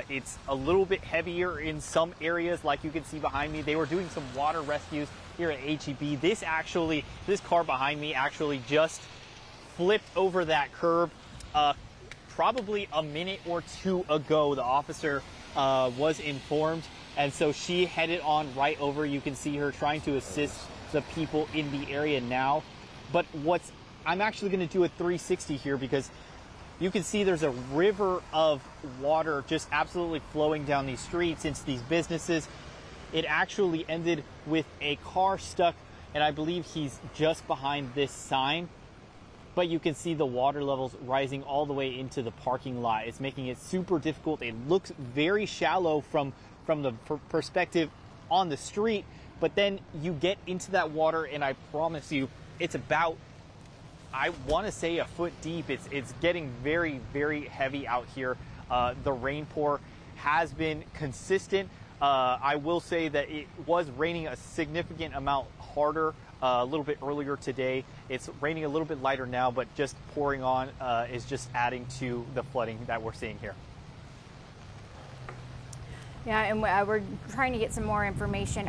It's a little bit heavier in some areas, like you can see behind me. They were doing some water rescues here at HEB. This car behind me actually just flipped over that curb probably a minute or two ago. The officer was informed, and so she headed on right over. You can see her trying to assist the people in the area now. But I'm actually going to do a 360 here, because you can see there's a river of water just absolutely flowing down these streets into these businesses. It actually ended with a car stuck, and I believe he's just behind this sign. But you can see the water levels rising all the way into the parking lot. It's making it super difficult. It looks very shallow from the perspective on the street, but then you get into that water, and I promise you, it's about, I want to say, a foot deep. It's getting very, very heavy out here. The rain pour has been consistent. I will say that it was raining a significant amount harder a little bit earlier today. It's raining a little bit lighter now, but just pouring on is just adding to the flooding that we're seeing here. Yeah, and we're trying to get some more information.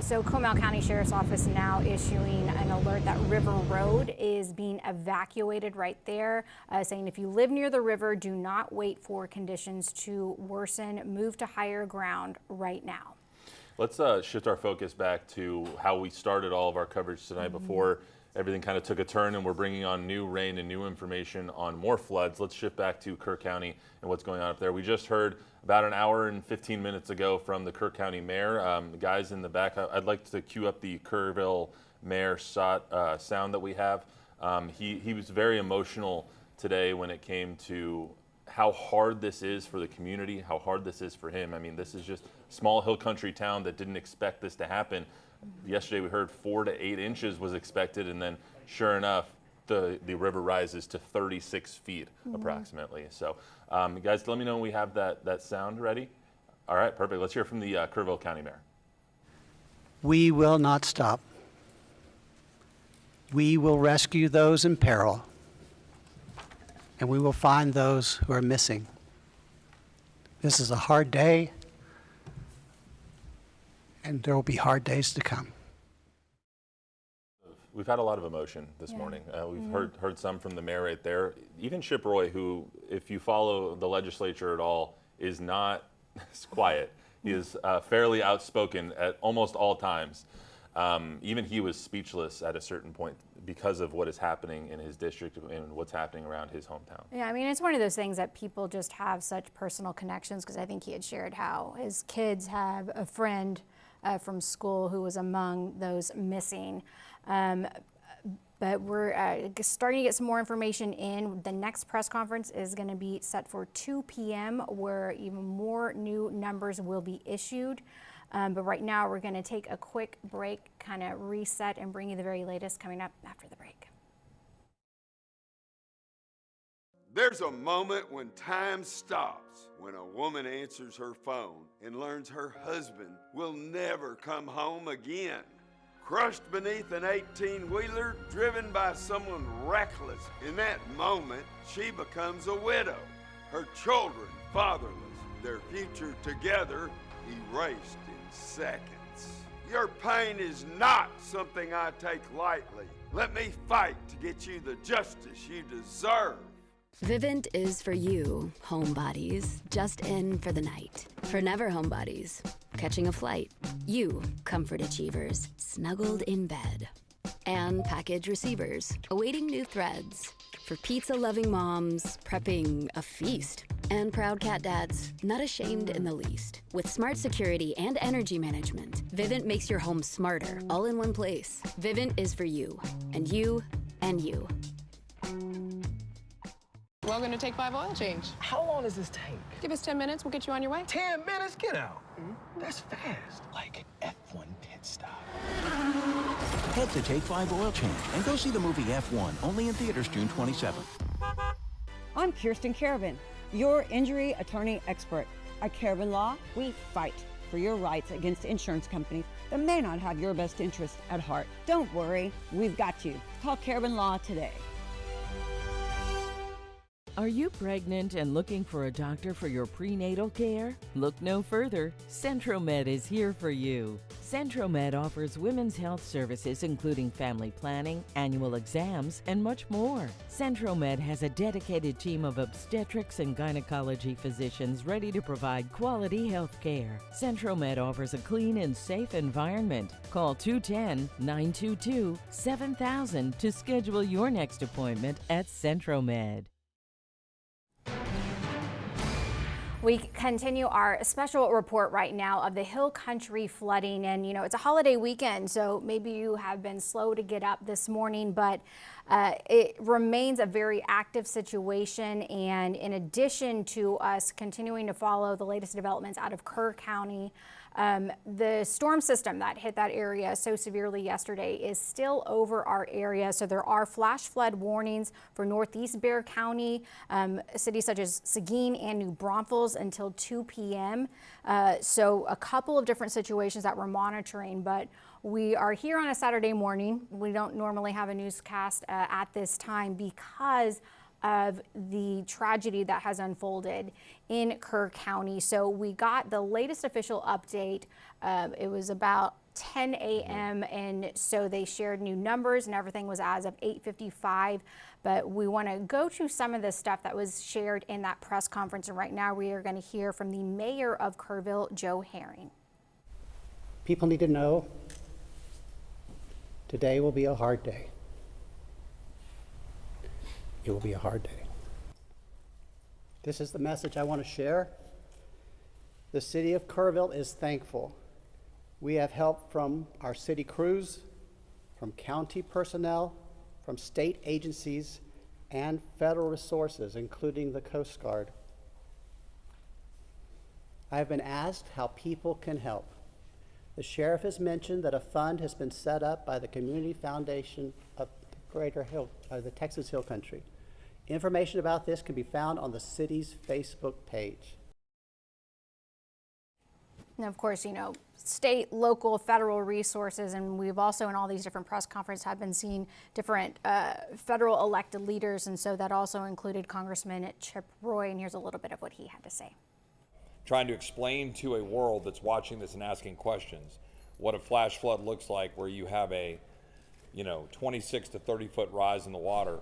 So Comal County Sheriff's Office now issuing an alert that River Road is being evacuated right there, saying if you live near the river, do not wait for conditions to worsen. Move to higher ground right now. Let's shift our focus back to how we started all of our coverage tonight before everything kind of took a turn, and we're bringing on new rain and new information on more floods. Let's shift back to Kerr County and what's going on up there. We just heard about an hour and 15 minutes ago from the Kerr County mayor. The guys in the back, I'd like to cue up the Kerrville mayor sound that we have. He was very emotional today when it came to how hard this is for the community, how hard this is for him. I mean, this is just a small hill country town that didn't expect this to happen. Yesterday we heard 4 to 8 inches was expected, and then sure enough, the river rises to 36 feet approximately. So guys, let me know when we have that sound ready. All right, perfect. Let's hear from the Kerrville County Mayor. We will not stop. We will rescue those in peril, and we will find those who are missing. This is a hard day, and there will be hard days to come. We've had a lot of emotion this morning. We've heard some from the mayor right there. Even Chip Roy, who, if you follow the legislature at all, is not quiet. He is fairly outspoken at almost all times. Even he was speechless at a certain point because of what is happening in his district and what's happening around his hometown. Yeah, I mean, it's one of those things that people just have such personal connections, because I think he had shared how his kids have a friend from school who was among those missing. But we're starting to get some more information in. The next press conference is going to be set for 2 p.m. where even more new numbers will be issued. But right now we're going to take a quick break, kind of reset, and bring you the very latest coming up after the break. There's a moment when time stops, when a woman answers her phone and learns her husband will never come home again. Crushed beneath an 18-wheeler, driven by someone reckless. In that moment, she becomes a widow. Her children fatherless, their future together erased in seconds. Your pain is not something I take lightly. Let me fight to get you the justice you deserve. Vivint is for you, homebodies, just in for the night. For never homebodies, catching a flight. You, comfort achievers, snuggled in bed. And package receivers, awaiting new threads. For pizza-loving moms, prepping a feast. And proud cat dads, not ashamed in the least. With smart security and energy management, Vivint makes your home smarter, all in one place. Vivint is for you, and you, and you. Welcome to Take 5 Oil Change. How long does this take? Give us 10 minutes, we'll get you on your way. 10 minutes? Get out. That's fast. Like F1 pit stop. Head to Take 5 Oil Change and go see the movie F1, only in theaters June 27th. I'm Kirsten Kerrville, your injury attorney expert. At Kerrville Law, we fight for your rights against insurance companies that may not have your best interest at heart. Don't worry, we've got you. Call Kerrville Law today. Are you pregnant and looking for a doctor for your prenatal care? Look no further. Centromed is here for you. Centromed offers women's health services including family planning, annual exams, and much more. Centromed has a dedicated team of obstetrics and gynecology physicians ready to provide quality health care. Centromed offers a clean and safe environment. Call 210-922-7000 to schedule your next appointment at Centromed. We continue our special report right now of the Hill Country flooding, and you know, it's a holiday weekend, so maybe you have been slow to get up this morning, but it remains a very active situation. And in addition to us continuing to follow the latest developments out of Kerr County, the storm system that hit that area so severely yesterday is still over our area. So there are flash flood warnings for northeast Bexar County, cities such as Seguin and New Braunfels until 2 p.m. So a couple of different situations that we're monitoring, but we are here on a Saturday morning. We don't normally have a newscast at this time because of the tragedy that has unfolded in Kerr County. So we got the latest official update. It was about 10 a.m. and so they shared new numbers and everything was as of 8:55. But we want to go to some of the stuff that was shared in that press conference. And right now we are going to hear from the mayor of Kerrville, Joe Herring. People need to know today will be a hard day. It will be a hard day. This is the message I want to share. The city of Kerrville is thankful. We have help from our city crews, from county personnel, from state agencies, and federal resources, including the Coast Guard. I have been asked how people can help. The sheriff has mentioned that a fund has been set up by the Community Foundation of the Texas Hill Country. Information about this can be found on the city's Facebook page. And of course, you know, state, local, federal resources, and we've also in all these different press conferences have been seeing different federal elected leaders, and so that also included Congressman Chip Roy, and here's a little bit of what he had to say. Trying to explain to a world that's watching this and asking questions what a flash flood looks like, where you have a 26 to 30 foot rise in the water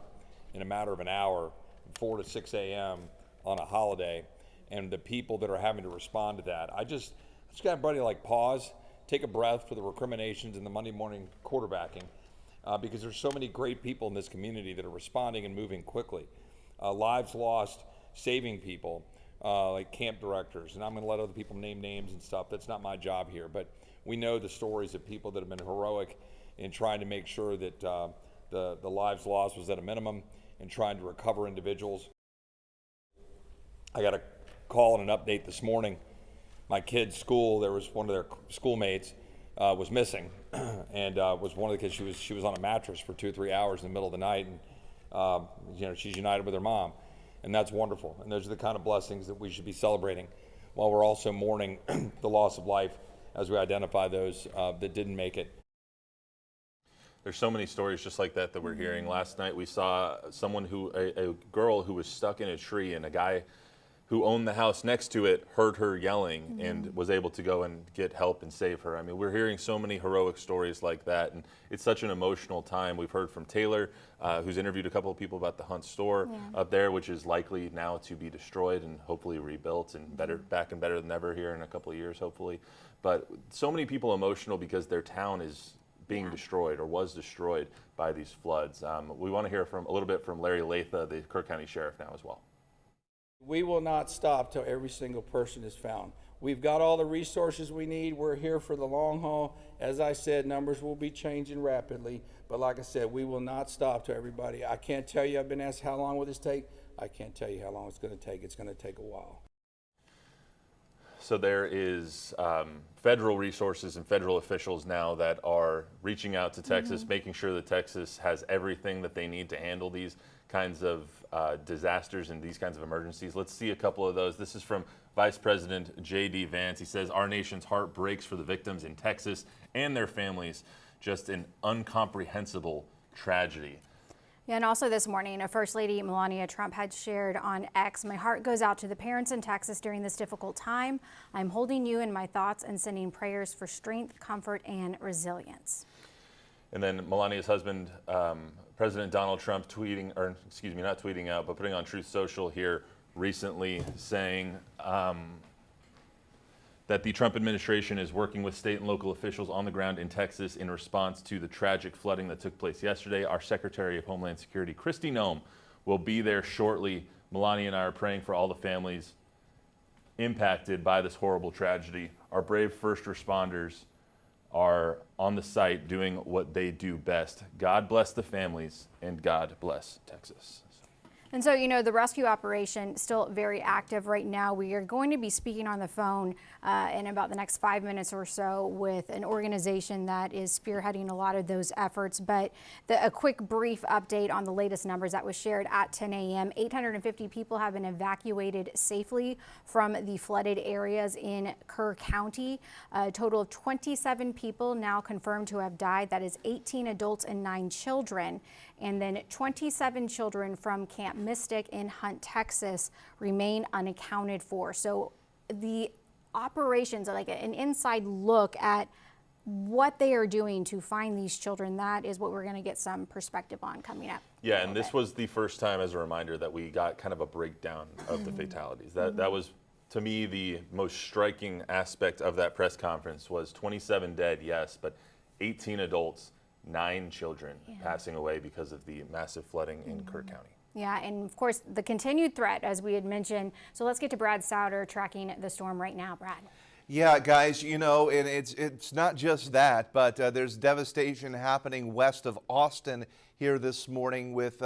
in a matter of an hour, 4 to 6 a.m. on a holiday, and the people that are having to respond to that. I just got everybody like pause, take a breath for the recriminations and the Monday morning quarterbacking, because there's so many great people in this community that are responding and moving quickly. Lives lost, saving people, like camp directors, and I'm going to let other people name names and stuff. That's not my job here, but we know the stories of people that have been heroic in trying to make sure that the lives lost was at a minimum and trying to recover individuals. I got a call and an update this morning. My kid's school, there was one of their schoolmates was missing, and was one of the kids. She was on a mattress for 2 or 3 hours in the middle of the night, and she's united with her mom, and that's wonderful. And those are the kind of blessings that we should be celebrating, while we're also mourning the loss of life as we identify those that didn't make it. There's so many stories just like that we're hearing. Last night we saw someone a girl who was stuck in a tree, and a guy who owned the house next to it heard her yelling and was able to go and get help and save her. I mean, we're hearing so many heroic stories like that, and it's such an emotional time. We've heard from Taylor, who's interviewed a couple of people about the Hunt store up there, which is likely now to be destroyed and hopefully rebuilt and back and better than ever here in a couple of years, hopefully. But so many people emotional because their town is being destroyed or was destroyed by these floods. We want to hear a little bit from Larry Latha, the Kerr County Sheriff, now as well. We will not stop till every single person is found. We've got all the resources we need. We're here for the long haul. As I said, numbers will be changing rapidly, but like I said, we will not stop till everybody. I can't tell you, I've been asked how long will this take. I can't tell you how long it's going to take. It's going to take a while. So there is federal resources and federal officials now that are reaching out to Texas, making sure that Texas has everything that they need to handle these kinds of disasters and these kinds of emergencies. Let's see a couple of those. This is from Vice President J.D. Vance. He says, "Our nation's heart breaks for the victims in Texas and their families. Just an incomprehensible tragedy." Yeah, and also this morning, First Lady Melania Trump had shared on X, "My heart goes out to the parents in Texas during this difficult time. I'm holding you in my thoughts and sending prayers for strength, comfort, and resilience." And then Melania's husband, President Donald Trump, tweeting, or excuse me, not tweeting out, but putting on Truth Social here recently, saying that the Trump administration is working with state and local officials on the ground in Texas in response to the tragic flooding that took place yesterday. Our Secretary of Homeland Security, Kristi Noem, will be there shortly. Melania and I are praying for all the families impacted by this horrible tragedy. Our brave first responders are on the site doing what they do best. God bless the families, and God bless Texas. And so, you know, the rescue operation still very active right now. We are going to be speaking on the phone in about the next 5 minutes or so with an organization that is spearheading a lot of those efforts. But a quick brief update on the latest numbers that was shared at 10 a.m. 850 people have been evacuated safely from the flooded areas in Kerr County. A total of 27 people now confirmed to have died. That is 18 adults and 9 children. And then 27 children from Camp Mystic in Hunt, Texas remain unaccounted for. So the operations, like an inside look at what they are doing to find these children, that is what we're going to get some perspective on coming up. Yeah, and this was the first time, as a reminder, that we got kind of a breakdown of the fatalities. That was, to me, the most striking aspect of that press conference was 27 dead, yes, but 18 adults, 9 children passing away because of the massive flooding in Kerr County. Yeah, and of course, the continued threat, as we had mentioned. So let's get to Brad Souter tracking the storm right now. Brad. Yeah, guys, you know, and it's not just that, but there's devastation happening west of Austin here this morning with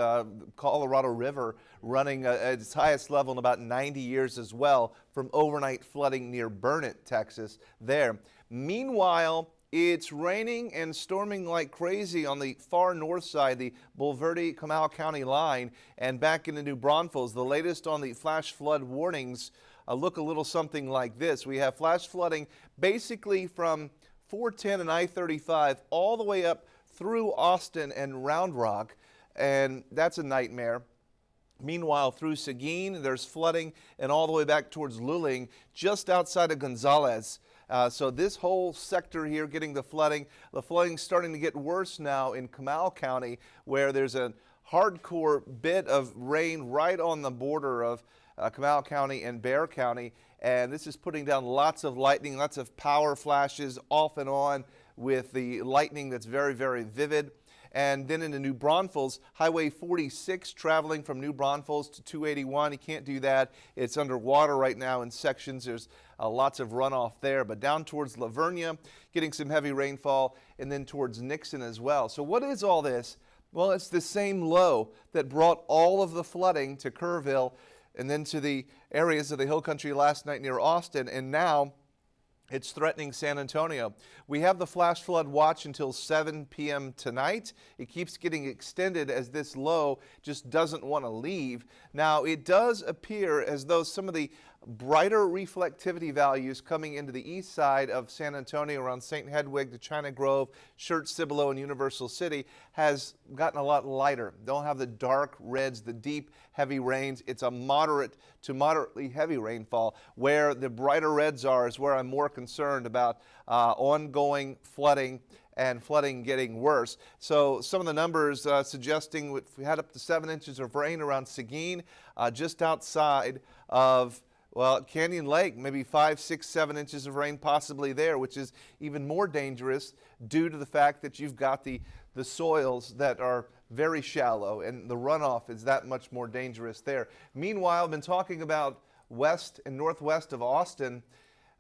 Colorado River running at its highest level in about 90 years as well from overnight flooding near Burnett, Texas there. Meanwhile, it's raining and storming like crazy on the far north side, the Bulverde-Comal County line, and back into New Braunfels. The latest on the flash flood warnings look a little something like this. We have flash flooding basically from 410 and I-35 all the way up through Austin and Round Rock, and that's a nightmare. Meanwhile, through Seguin, there's flooding, and all the way back towards Luling, just outside of Gonzales. So this whole sector here getting the flooding. The flooding starting to get worse now in Comal County, where there's a hardcore bit of rain right on the border of Comal County and Bexar County. And this is putting down lots of lightning, lots of power flashes off and on with the lightning that's very, very vivid. And then into New Braunfels, Highway 46 traveling from New Braunfels to 281. You can't do that. It's underwater right now in sections. There's lots of runoff there. But down towards Lavernia, getting some heavy rainfall, and then towards Nixon as well. So what is all this? Well, it's the same low that brought all of the flooding to Kerrville and then to the areas of the Hill Country last night near Austin. And now it's threatening San Antonio. We have the flash flood watch until 7 p.m. tonight. It keeps getting extended as this low just doesn't want to leave. Now, it does appear as though some of the brighter reflectivity values coming into the east side of San Antonio around St. Hedwig to China Grove, Church, Cibolo, and Universal City has gotten a lot lighter. Don't have the dark reds, the deep, heavy rains. It's a moderate to moderately heavy rainfall. Where the brighter reds are is where I'm more concerned about ongoing flooding and flooding getting worse. So some of the numbers suggesting if we had up to 7 inches of rain around Seguin, just outside of Canyon Lake, maybe 5, 6, 7 inches of rain possibly there, which is even more dangerous due to the fact that you've got the soils that are very shallow and the runoff is that much more dangerous there. Meanwhile, I've been talking about west and northwest of Austin.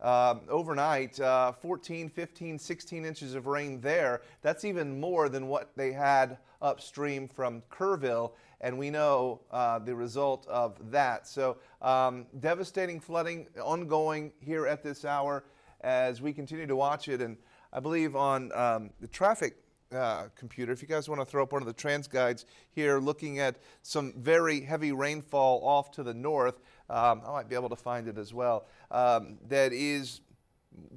Overnight, 14, 15, 16 inches of rain there. That's even more than what they had upstream from Kerrville, and we know the result of that. So devastating flooding ongoing here at this hour as we continue to watch it. And I believe on the traffic computer, if you guys want to throw up one of the trans guides here, looking at some very heavy rainfall off to the north. I might be able to find it as well. That is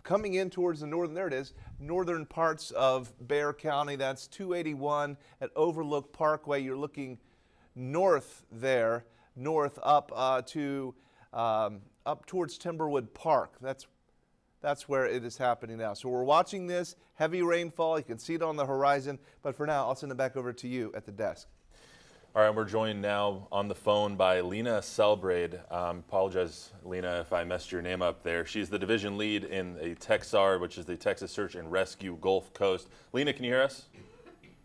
coming in towards the northern, there it is, northern parts of Bexar County. That's 281 at Overlook Parkway. You're looking north there, north up up towards Timberwood Park. That's where it is happening now. So we're watching this heavy rainfall. You can see it on the horizon. But for now, I'll send it back over to you at the desk. All right, we're joined now on the phone by Lena Selbrade. Apologize, Lena, if I messed your name up there. She's the division lead in the TXR, which is the Texas Search and Rescue Gulf Coast. Lena, can you hear us?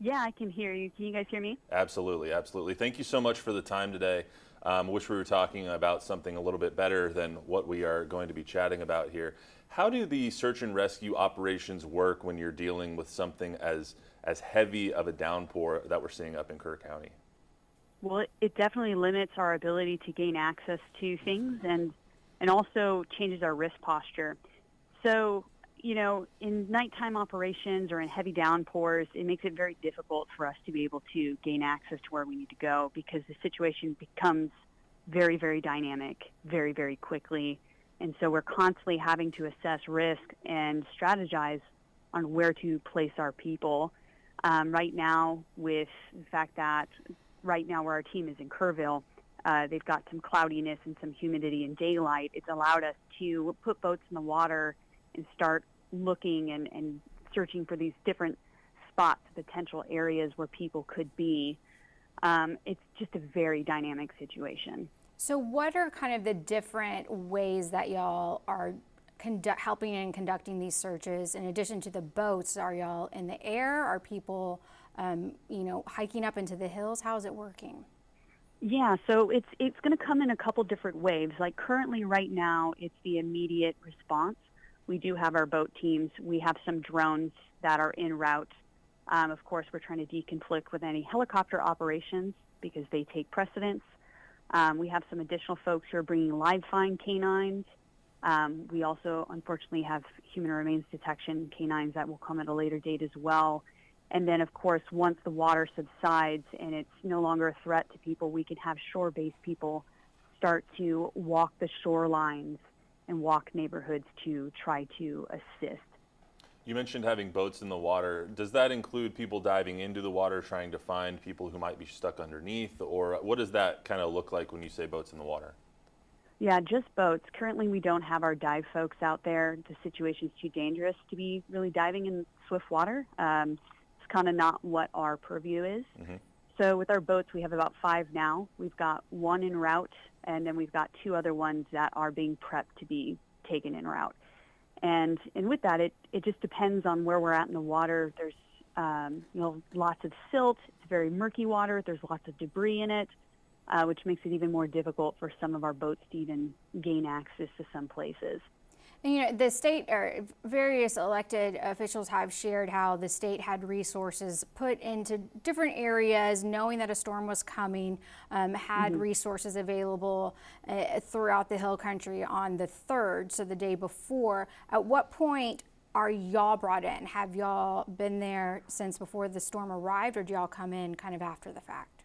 Yeah, I can hear you. Can you guys hear me? Absolutely, absolutely. Thank you so much for the time today. I wish we were talking about something a little bit better than what we are going to be chatting about here. How do the search and rescue operations work when you're dealing with something as heavy of a downpour that we're seeing up in Kerr County? Well, it definitely limits our ability to gain access to things and also changes our risk posture. So, you know, in nighttime operations or in heavy downpours, it makes it very difficult for us to be able to gain access to where we need to go because the situation becomes very, very dynamic, very, very quickly. And so we're constantly having to assess risk and strategize on where to place our people. Right now, with the fact that right now where our team is in Kerrville, they've got some cloudiness and some humidity and daylight. It's allowed us to put boats in the water and start looking and searching for these different spots, potential areas where people could be. It's just a very dynamic situation. So what are kind of the different ways that y'all are helping and conducting these searches? In addition to the boats, are y'all in the air? Are people, hiking up into the hills? How is it working? Yeah, so it's going to come in a couple different waves. Like currently right now, it's the immediate response. We do have our boat teams. We have some drones that are en route. Of course, we're trying to deconflict with any helicopter operations because they take precedence. We have some additional folks who are bringing live find canines. We also, unfortunately, have human remains detection canines that will come at a later date as well. And then, of course, once the water subsides and it's no longer a threat to people, we can have shore-based people start to walk the shorelines and walk neighborhoods to try to assist. You mentioned having boats in the water. Does that include people diving into the water trying to find people who might be stuck underneath? Or what does that kind of look like when you say boats in the water? Yeah, just boats. Currently, we don't have our dive folks out there. The situation's too dangerous to be really diving in swift water. It's kind of not what our purview is. Mm-hmm. So with our boats, we have about 5 now. We've got 1 en route, and then we've got 2 other ones that are being prepped to be taken en route. And with that, it just depends on where we're at in the water. There's lots of silt. It's very murky water. There's lots of debris in it, which makes it even more difficult for some of our boats to even gain access to some places. And, the state or various elected officials have shared how the state had resources put into different areas, knowing that a storm was coming, had resources available throughout the Hill Country on the 3rd, so the day before. At what point are y'all brought in? Have y'all been there since before the storm arrived, or do y'all come in kind of after the fact?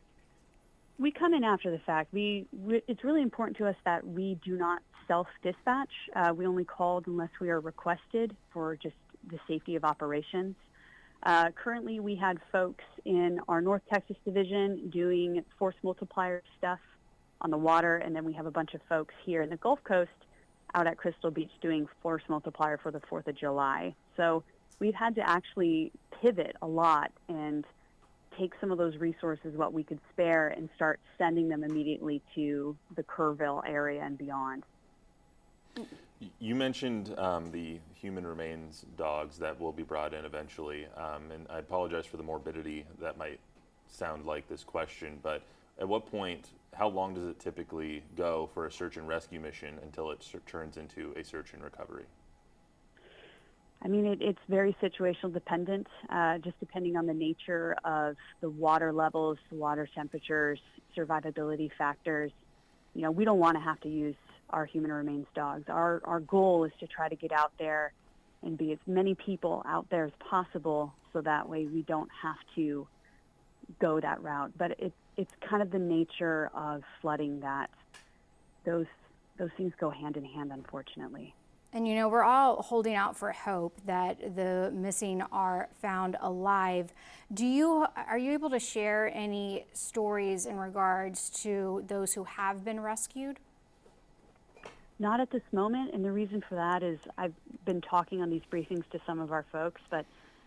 We come in after the fact. It's really important to us that we do not self-dispatch. We only called unless we are requested for just the safety of operations. Currently, we had folks in our North Texas division doing force multiplier stuff on the water, and then we have a bunch of folks here in the Gulf Coast out at Crystal Beach doing force multiplier for the 4th of July. So we've had to actually pivot a lot and take some of those resources, what we could spare, and start sending them immediately to the Kerrville area and beyond. You mentioned the human remains dogs that will be brought in eventually, and I apologize for the morbidity that might sound like this question, but at what point, how long does it typically go for a search and rescue mission until it turns into a search and recovery? I mean, it's very situational dependent, just depending on the nature of the water levels, the water temperatures, survivability factors. You know, we don't want to have to use our human remains dogs. Our goal is to try to get out there and be as many people out there as possible, so that way we don't have to go that route. But it's kind of the nature of flooding that those things go hand in hand, unfortunately. And you know, we're all holding out for hope that the missing are found alive. Are you able to share any stories in regards to those who have been rescued? Not at this moment, and the reason for that is I've been talking on these briefings to some of our folks, but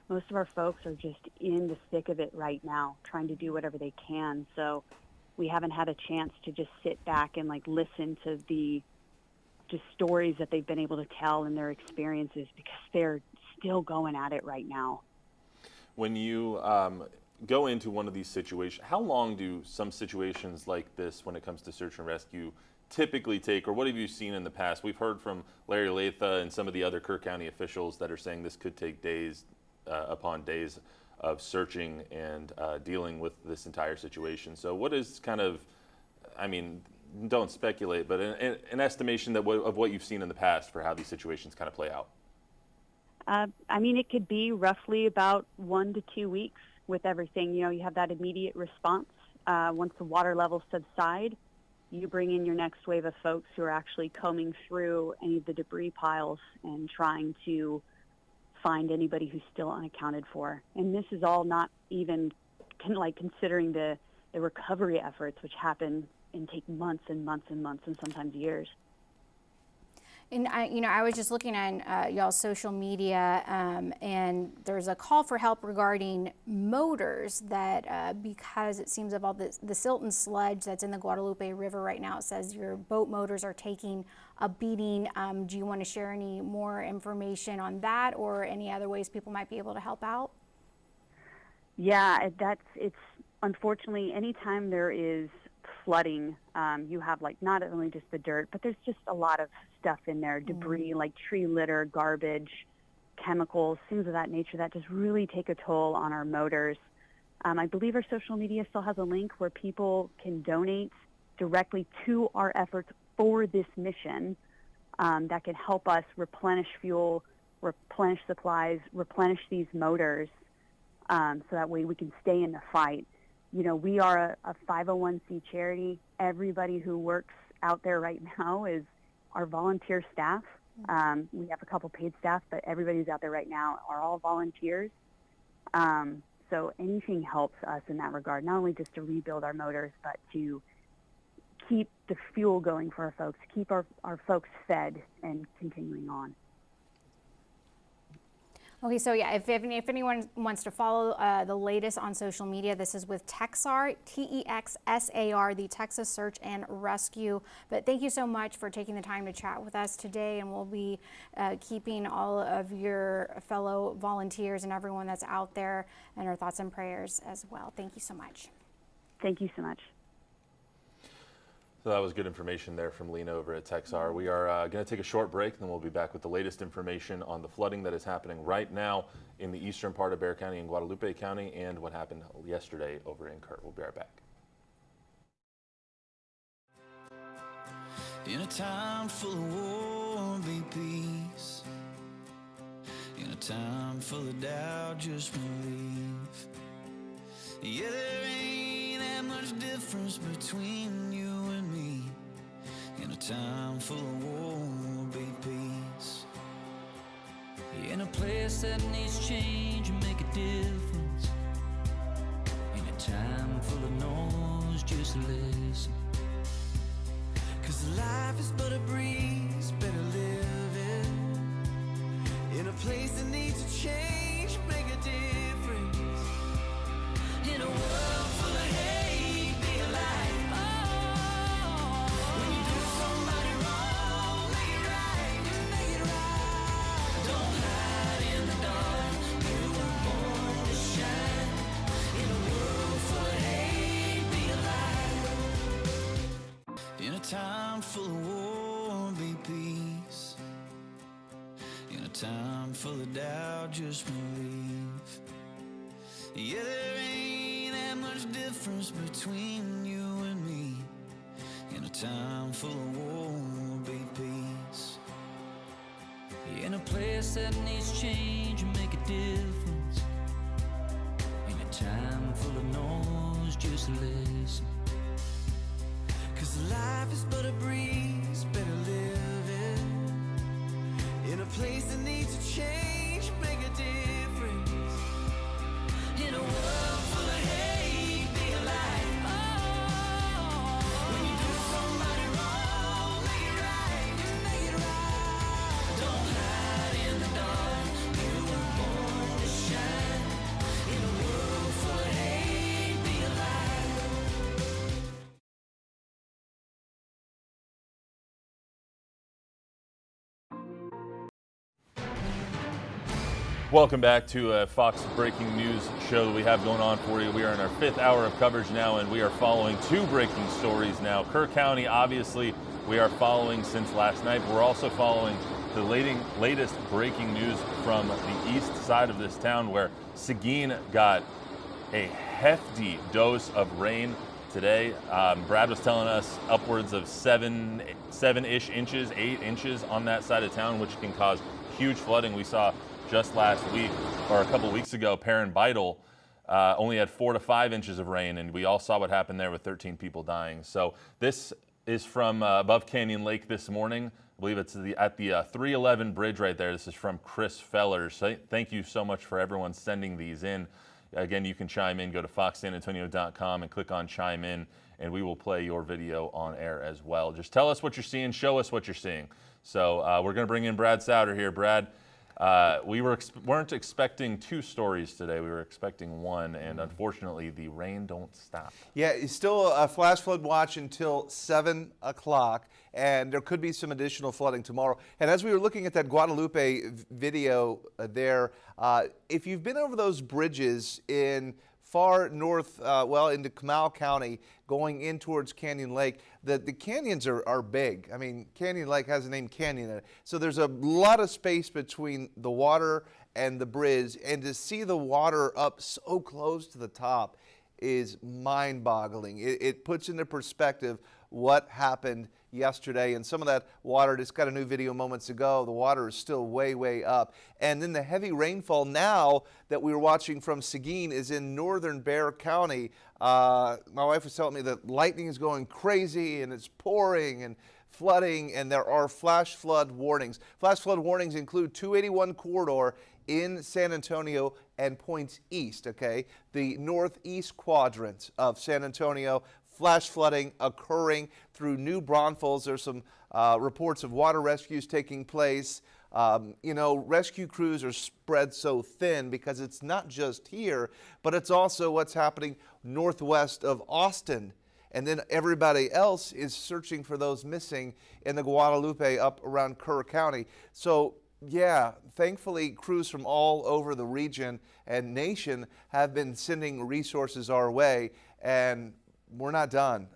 most of our folks are just in the thick of it right now, trying to do whatever they can. So we haven't had a chance to just sit back and listen to the just stories that they've been able to tell and their experiences, because they're still going at it right now. When you go into one of these situations, how long do some situations like this, when it comes to search and rescue, typically take, or what have you seen in the past? We've heard from Larry Latha and some of the other Kerr County officials that are saying this could take days upon days of searching and dealing with this entire situation. So what is kind of, I mean, don't speculate, but an estimation of what you've seen in the past for how these situations kind of play out? I mean, it could be roughly about 1 to 2 weeks with everything. You know, you have that immediate response. Once the water levels subside, you bring in your next wave of folks who are actually combing through any of the debris piles and trying to find anybody who's still unaccounted for. And this is all not even considering the recovery efforts, which happen and take months and months and months and sometimes years. And I was just looking on y'all's social media, and there's a call for help regarding motors that because it seems of all the silt and sludge that's in the Guadalupe River right now, it says your boat motors are taking a beating. Do you want to share any more information on that, or any other ways people might be able to help out? Yeah, it's unfortunately, anytime there is flooding, you have not only just the dirt, but there's just a lot of stuff in there, debris like tree litter, garbage, chemicals, things of that nature that just really take a toll on our motors. I believe our social media still has a link where people can donate directly to our efforts for this mission that can help us replenish fuel, replenish supplies, replenish these motors, so that way we can stay in the fight. You know, we are a 501c charity. Everybody who works out there right now is our volunteer staff. We have a couple paid staff, but everybody who's out there right now are all volunteers. So anything helps us in that regard, not only just to rebuild our motors, but to keep the fuel going for our folks, keep our folks fed and continuing on. Okay, so yeah, if anyone wants to follow the latest on social media, this is with Texar, Texsar, the Texas Search and Rescue. But thank you so much for taking the time to chat with us today, and we'll be keeping all of your fellow volunteers and everyone that's out there in our thoughts and prayers as well. Thank you so much. Thank you so much. So that was good information there from Lena over at Texar. We are going to take a short break, and then we'll be back with the latest information on the flooding that is happening right now in the eastern part of Bexar County and Guadalupe County, and what happened yesterday over in Kerr. We'll be right back. In a time full of war, be peace. In a time full of doubt, just believe. Yeah, there ain't that much difference between you and me. In a time full of war, be peace. In a place that needs change and make a difference. In a time full of noise, just listen. 'Cause life is but a breeze, better live it. In a place that needs to change, make a difference. In a world full of hate, be a light. Oh, when you do somebody wrong, make it right, make it right. Don't hide in the dark, you were born to shine. In a world full of hate, be a light. In a time full of war, be peace. In a time full of doubt, just believe. Yeah, there ain't that much difference between you and me. In a time full of war, be peace. In a place that needs change and make a difference. In a time full of noise, just listen. 'Cause life is but a breeze, better live it. In a place that needs to change, make a difference. In a world full of hate, be a light. Oh, when you do somebody wrong, make it right, make it right. Don't hide in the dark, you were born to shine. In a world full of hate, be a light. Welcome back to a Fox breaking news show that we have going on for you. We are in our 5th hour of coverage now, and we are following 2 breaking stories now. Kerr County, obviously, we are following since last night. But we're also following the latest breaking news from the east side of this town, where Seguin got a hefty dose of rain today. Brad was telling us upwards of 7-ish inches, 8 inches on that side of town, which can cause huge flooding. We saw just last week, or a couple weeks ago, Perrin Beitel only had 4 to 5 inches of rain, and we all saw what happened there with 13 people dying. So this is from above Canyon Lake this morning. I believe it's at the 311 bridge right there. This is from Chris Fellers. So thank you so much for everyone sending these in. Again, you can chime in. Go to foxsanantonio.com and click on chime in, and we will play your video on air as well. Just tell us what you're seeing. Show us what you're seeing. So we're going to bring in Brad Souter here. Brad, we weren't expecting 2 stories today. We were expecting 1, and unfortunately, the rain don't stop. Yeah, it's still a flash flood watch until 7 o'clock, and there could be some additional flooding tomorrow. And as we were looking at that Guadalupe video there, if you've been over those bridges in far north, into Comal County, going in towards Canyon Lake, the canyons are big. I mean, Canyon Lake has the name Canyon in it. So there's a lot of space between the water and the bridge, and to see the water up so close to the top is mind-boggling. It puts into perspective what happened yesterday, and some of that water, just got a new video moments ago, the water is still way, way up. And then the heavy rainfall now that we were watching from Seguin is in northern Bexar County. My wife was telling me that lightning is going crazy, and it's pouring and flooding, and there are flash flood warnings. Flash flood warnings include 281 corridor in San Antonio and points east, okay? The northeast quadrant of San Antonio, flash flooding occurring through New Braunfels. There's some reports of water rescues taking place. You know, rescue crews are spread so thin because it's not just here, but it's also what's happening northwest of Austin. And then everybody else is searching for those missing in the Guadalupe up around Kerr County. So yeah, thankfully crews from all over the region and nation have been sending resources our way, and we're not done.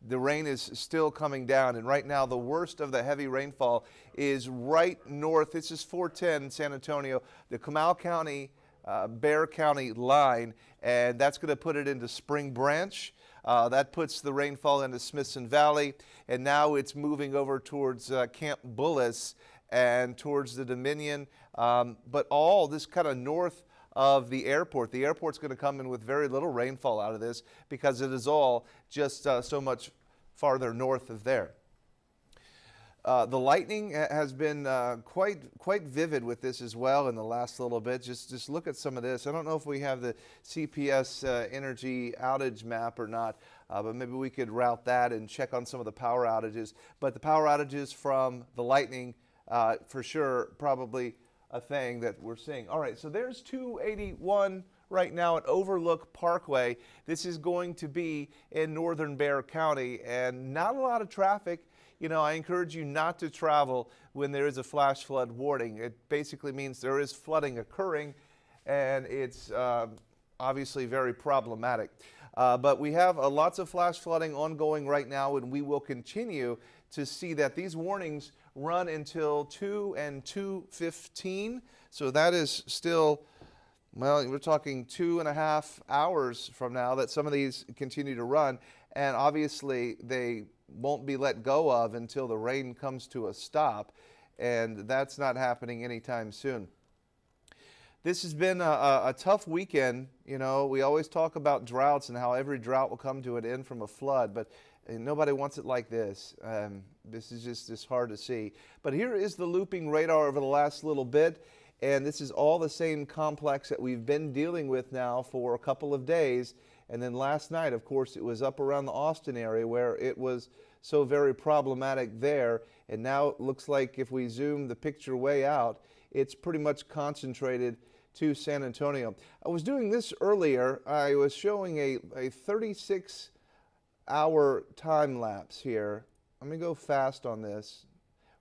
The rain is still coming down, and right now the worst of the heavy rainfall is right north. This is 410 San Antonio, the Comal County, Bexar County line, and that's going to put it into Spring Branch. That puts the rainfall into Smithson Valley, and now it's moving over towards Camp Bullis and towards the Dominion, but all this kind of north of the airport. The airport's going to come in with very little rainfall out of this because it is all just so much farther north of there. The lightning has been quite vivid with this as well in the last little bit. Just look at some of this. I don't know if we have the CPS energy outage map or not, but maybe we could route that and check on some of the power outages. But the power outages from the lightning, for sure, probably a thing that we're seeing. All right, so there's 281 right now at Overlook Parkway. This is going to be in northern Bexar County, and not a lot of traffic. You know, I encourage you not to travel when there is a flash flood warning. It basically means there is flooding occurring, and it's obviously very problematic. But we have lots of flash flooding ongoing right now, and we will continue to see that. These warnings run until 2 and 2:15, so that is still, well, we're talking 2.5 hours from now that some of these continue to run, and obviously they won't be let go of until the rain comes to a stop, and that's not happening anytime soon. This has been a tough weekend. You know, we always talk about droughts and how every drought will come to an end from a flood, but nobody wants it like this. This is just hard to see. But here is the looping radar over the last little bit, and this is all the same complex that we've been dealing with now for a couple of days. And then last night, of course, it was up around the Austin area where it was so very problematic there. And now it looks like if we zoom the picture way out, it's pretty much concentrated to San Antonio. I was doing this earlier. I was showing a 36-hour time lapse here. Let me go fast on this.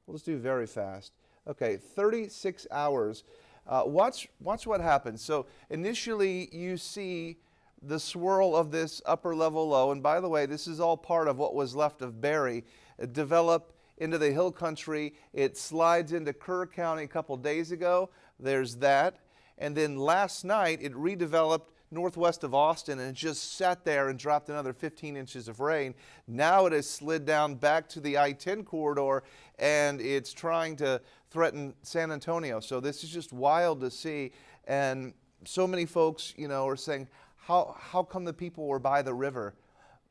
We'll just do very fast. Okay, 36 hours. Watch what happens. So initially you see the swirl of this upper level low, and by the way, this is all part of what was left of Barry, develop into the hill country. It slides into Kerr County a couple days ago. There's that. And then last night it redeveloped northwest of Austin and just sat there and dropped another 15 inches of rain. Now it has slid down back to the I-10 corridor, and it's trying to threaten San Antonio. So this is just wild to see. And so many folks, you know, are saying, how come the people were by the river?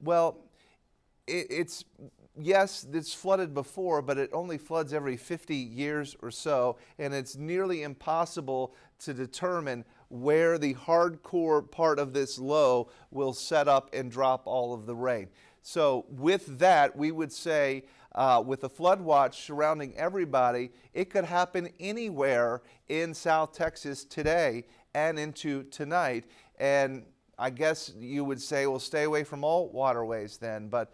Well, yes, it's flooded before, but it only floods every 50 years or so, and it's nearly impossible to determine where the hardcore part of this low will set up and drop all of the rain. So with that, we would say with a flood watch surrounding everybody, it could happen anywhere in South Texas today and into tonight. And I guess you would say, well, stay away from all waterways then. But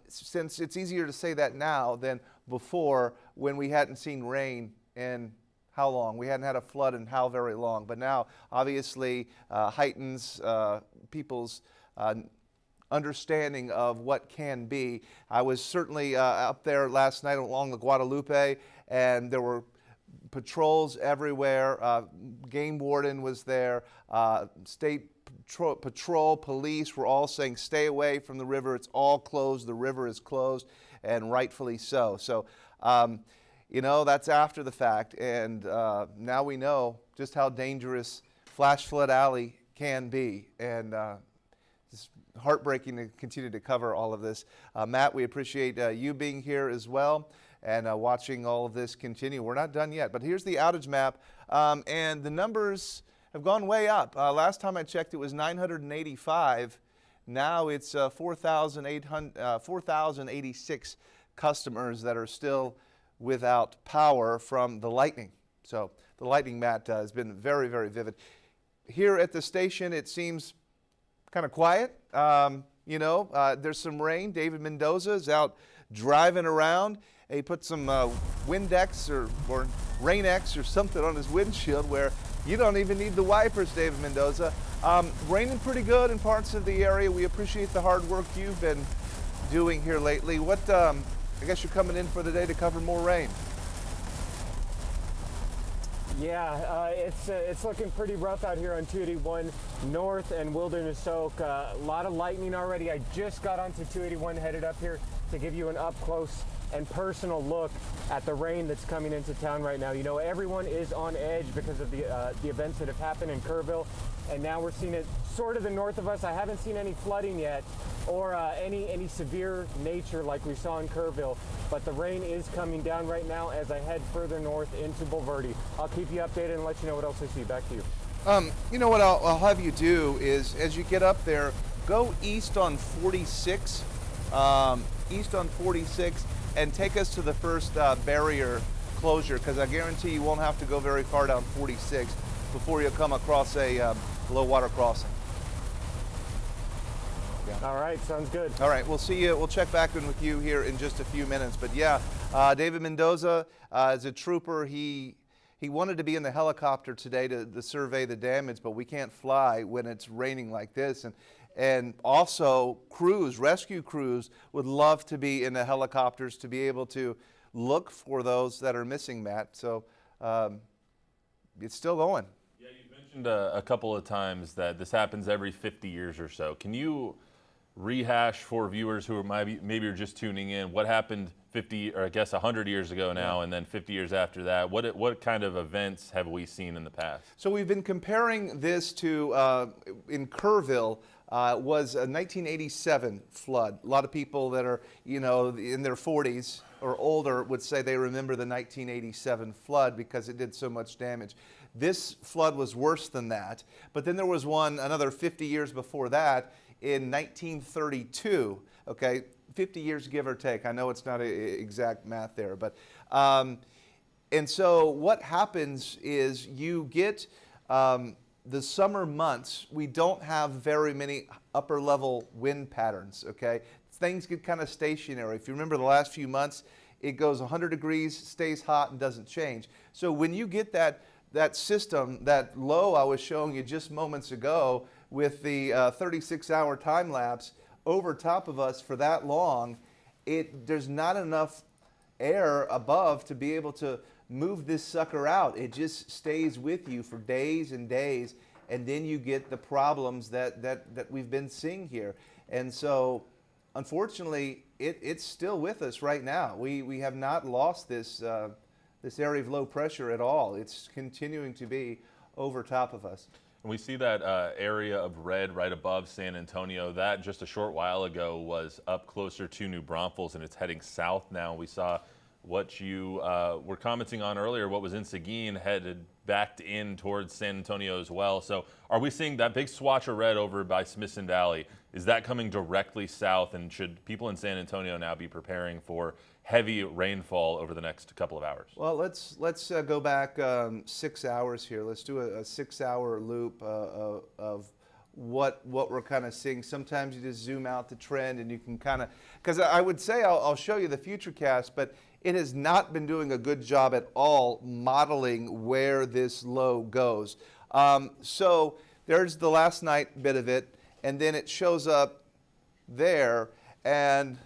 since it's easier to say that now than before when we hadn't seen rain in how long? We hadn't had a flood in how very long. But now, obviously, heightens people's understanding of what can be. I was certainly up there last night along the Guadalupe, and there were patrols everywhere. Game warden was there. State patrol, police were all saying, stay away from the river. It's all closed. The river is closed, and rightfully so. So, you know, that's after the fact, and now we know just how dangerous Flash Flood Alley can be, and it's heartbreaking to continue to cover all of this. Matt, we appreciate you being here as well and watching all of this continue. We're not done yet, but here's the outage map, and the numbers have gone way up. Last time I checked, it was 985. Now it's 4,086 customers that are still without power from the lightning. So the lightning, Matt, has been very, very vivid. Here at the station, it seems kind of quiet. There's some rain. David Mendoza is out driving around. He put some Windex or Rain-X or something on his windshield where you don't even need the wipers, David Mendoza. Raining pretty good in parts of the area. We appreciate the hard work you've been doing here lately. I guess you're coming in for the day to cover more rain. Yeah, it's looking pretty rough out here on 281 North and Wilderness Oak. A lot of lightning already. I just got onto 281 headed up here to give you an up close and personal look at the rain that's coming into town right now. You know, everyone is on edge because of the events that have happened in Kerrville, and now we're seeing it sort of the north of us. I haven't seen any flooding yet or any severe nature like we saw in Kerrville, but the rain is coming down right now as I head further north into Bulverde. I'll keep you updated and let you know what else I see. Back to you. You know what I'll have you do is, as you get up there, go east on 46, and take us to the first barrier closure, because I guarantee you won't have to go very far down 46 before you come across a low water crossing. Yeah. All right, sounds good. All right, we'll see you. We'll check back in with you here in just a few minutes. But yeah, David Mendoza is a trooper. He wanted to be in the helicopter today to survey the damage, but we can't fly when it's raining like this. And also rescue crews would love to be in the helicopters to be able to look for those that are missing, Matt. So it's still going. Yeah, you mentioned a couple of times that this happens every 50 years or so. Can you rehash for viewers who are maybe are just tuning in what happened 50 or I guess 100 years ago now, and then 50 years after that? What kind of events have we seen in the past? So we've been comparing this to in Kerrville. Was a 1987 flood. A lot of people that are, in their 40s or older would say they remember the 1987 flood because it did so much damage. This flood was worse than that, but then there was one another 50 years before that in 1932, okay? 50 years give or take. I know it's not exact math there, but, and so what happens is you get, the summer months, we don't have very many upper level wind patterns, okay? Things get kind of stationary. If you remember the last few months, it goes 100 degrees, stays hot, and doesn't change. So when you get that system, that low I was showing you just moments ago with the 36-hour time lapse over top of us for that long, there's not enough air above to be able to move this sucker out. It just stays with you for days and days, and then you get the problems that we've been seeing here. And so, unfortunately, it's still with us right now. We have not lost this area of low pressure at all. It's continuing to be over top of us. And we see that area of red right above San Antonio. That just a short while ago was up closer to New Braunfels, and it's heading south now. We saw what you were commenting on earlier, what was in Seguin, headed back in towards San Antonio as well. So are we seeing that big swatch of red over by Smithson Valley? Is that coming directly south, and should people in San Antonio now be preparing for heavy rainfall over the next couple of hours? Well, let's go back 6 hours here. Let's do a 6-hour loop of what we're kind of seeing. Sometimes you just zoom out the trend and you can kind of, because I would say I'll show you the futurecast, but it has not been doing a good job at all modeling where this low goes. So there's the last night bit of it, and then it shows up there, and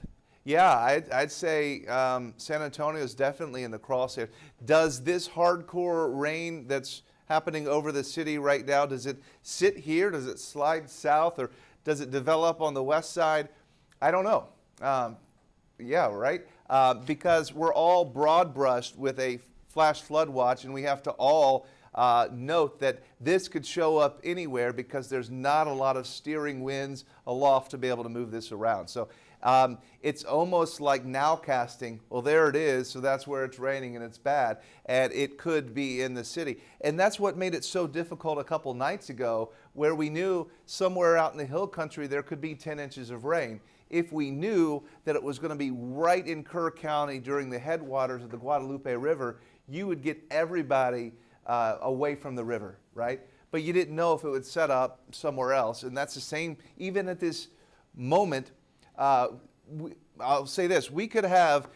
yeah, I'd say San Antonio is definitely in the crosshairs. Does this hardcore rain that's happening over the city right now, does it sit here? Does it slide south, or does it develop on the west side? I don't know. Yeah, right? Because we're all broad brushed with a flash flood watch, and we have to all note that this could show up anywhere because there's not a lot of steering winds aloft to be able to move this around. So it's almost like nowcasting. Well, there it is, so that's where it's raining and it's bad, and it could be in the city. And that's what made it so difficult a couple nights ago where we knew somewhere out in the hill country there could be 10 inches of rain. If we knew that it was going to be right in Kerr County during the headwaters of the Guadalupe River, you would get everybody away from the river, right? But you didn't know if it would set up somewhere else. And that's the same, even at this moment, I'll say this, we could have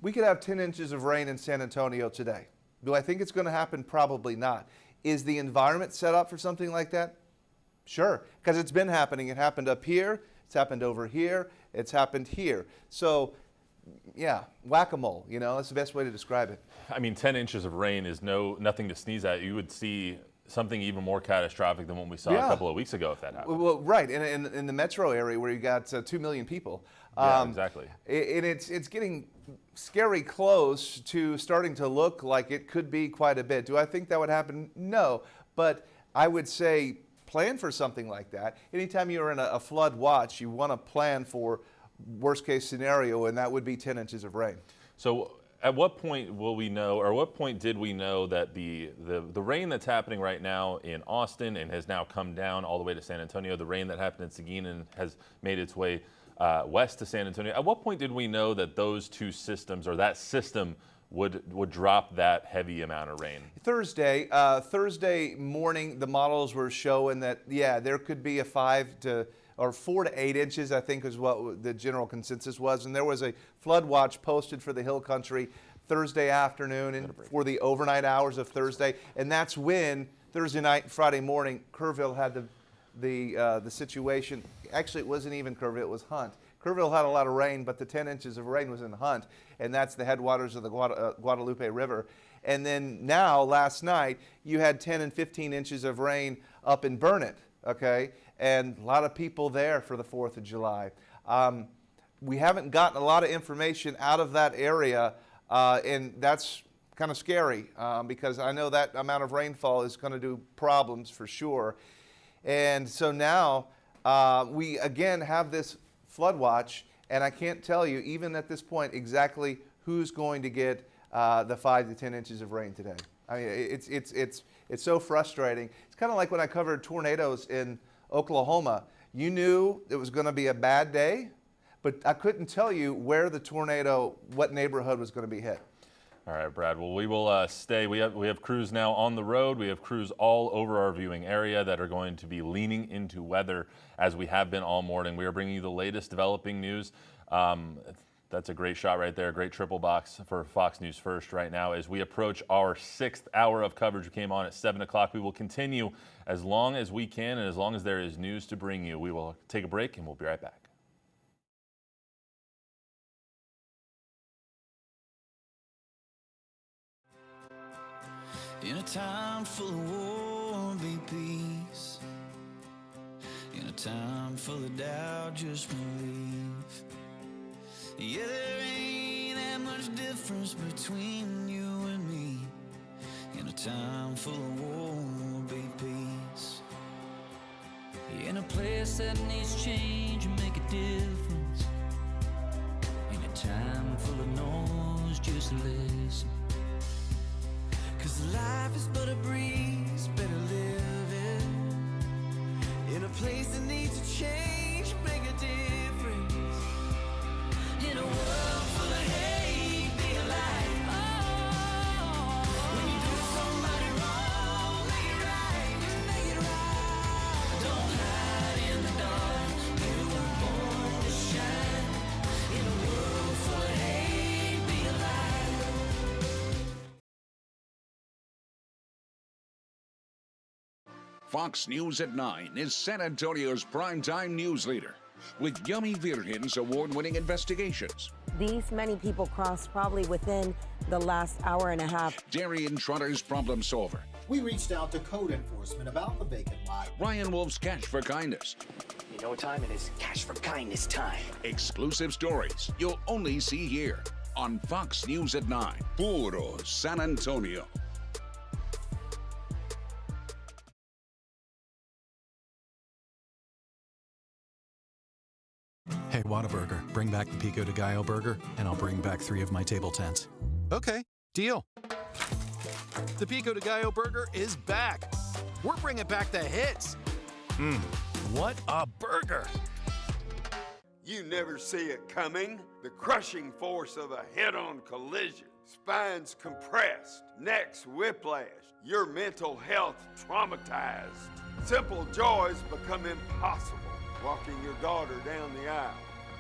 10 inches of rain in San Antonio today. Do I think it's going to happen? Probably not. Is the environment set up for something like that? Sure, because it's been happening. It happened up here, it's happened over here, it's happened here. So, yeah, whack-a-mole, you know, that's the best way to describe it. I mean, 10 inches of rain is nothing to sneeze at. You would see something even more catastrophic than what we saw a couple of weeks ago if that happened. Well, right, in the metro area where you got 2 million people. Yeah, exactly. And it's getting scary close to starting to look like it could be quite a bit. Do I think that would happen? No, but I would say plan for something like that. Anytime you're in a flood watch, you want to plan for worst case scenario, and that would be 10 inches of rain. So at what point will we know, or what point did we know that the rain that's happening right now in Austin and has now come down all the way to San Antonio, the rain that happened in Seguin and has made its way west to San Antonio, at what point did we know that those two systems, or that system, would drop that heavy amount of rain? Thursday morning, the models were showing that, yeah, there could be a 4 to 8 inches, I think is what the general consensus was. And there was a flood watch posted for the hill country Thursday afternoon and for the overnight hours of Thursday. And that's when Thursday night and Friday morning, Kerrville had the situation. Actually, it wasn't even Kerrville, it was Hunt. Kerrville had a lot of rain, but the 10 inches of rain was in Hunt, and that's the headwaters of the Guadalupe River. And then now, last night, you had 10 and 15 inches of rain up in Burnett, okay? And a lot of people there for the 4th of July. We haven't gotten a lot of information out of that area, and that's kind of scary because I know that amount of rainfall is going to do problems for sure. And so now we again have this flood watch, and I can't tell you, even at this point, exactly who's going to get the 5 to 10 inches of rain today. I mean, it's so frustrating. It's kind of like when I covered tornadoes in Oklahoma. You knew it was going to be a bad day, but I couldn't tell you where the tornado, what neighborhood was going to be hit. All right, Brad. Well, we will stay. We have crews now on the road. We have crews all over our viewing area that are going to be leaning into weather as we have been all morning. We are bringing you the latest developing news. That's a great shot right there. Great triple box for Fox News First right now. As we approach our 6th hour of coverage, we came on at 7 o'clock. We will continue as long as we can and as long as there is news to bring you. We will take a break and we'll be right back. In a time full of war, be peace. In a time full of doubt, just believe. Yeah, there ain't that much difference between you and me. In a time full of war, be peace. In a place that needs change and make a difference. In a time full of noise, just listen. 'Cause life is but a breeze, better live it. In a place that needs a change, make a difference. In a world full of hate, be alive. Oh, when you do somebody wrong, make it right, make it right. Don't hide in the dark, you were born to shine. In a world full of hate, be alive. Fox News at 9 is San Antonio's primetime news leader with Yummy Virgen's award-winning investigations. These many people crossed probably within the last hour and a half. Darian Trotter's problem solver. We reached out to code enforcement about the vacant lot. Ryan Wolf's Cash for Kindness. You know what time it is? Cash for kindness time. Exclusive stories you'll only see here on Fox News at 9. Puro San Antonio. Hey, Whataburger, bring back the Pico de Gallo burger, and I'll bring back 3 of my table tents. Okay, deal. The Pico de Gallo burger is back. We're bringing back the hits. What a burger! You never see it coming. The crushing force of a head-on collision. Spines compressed, necks whiplash, your mental health traumatized. Simple joys become impossible. Walking your daughter down the aisle,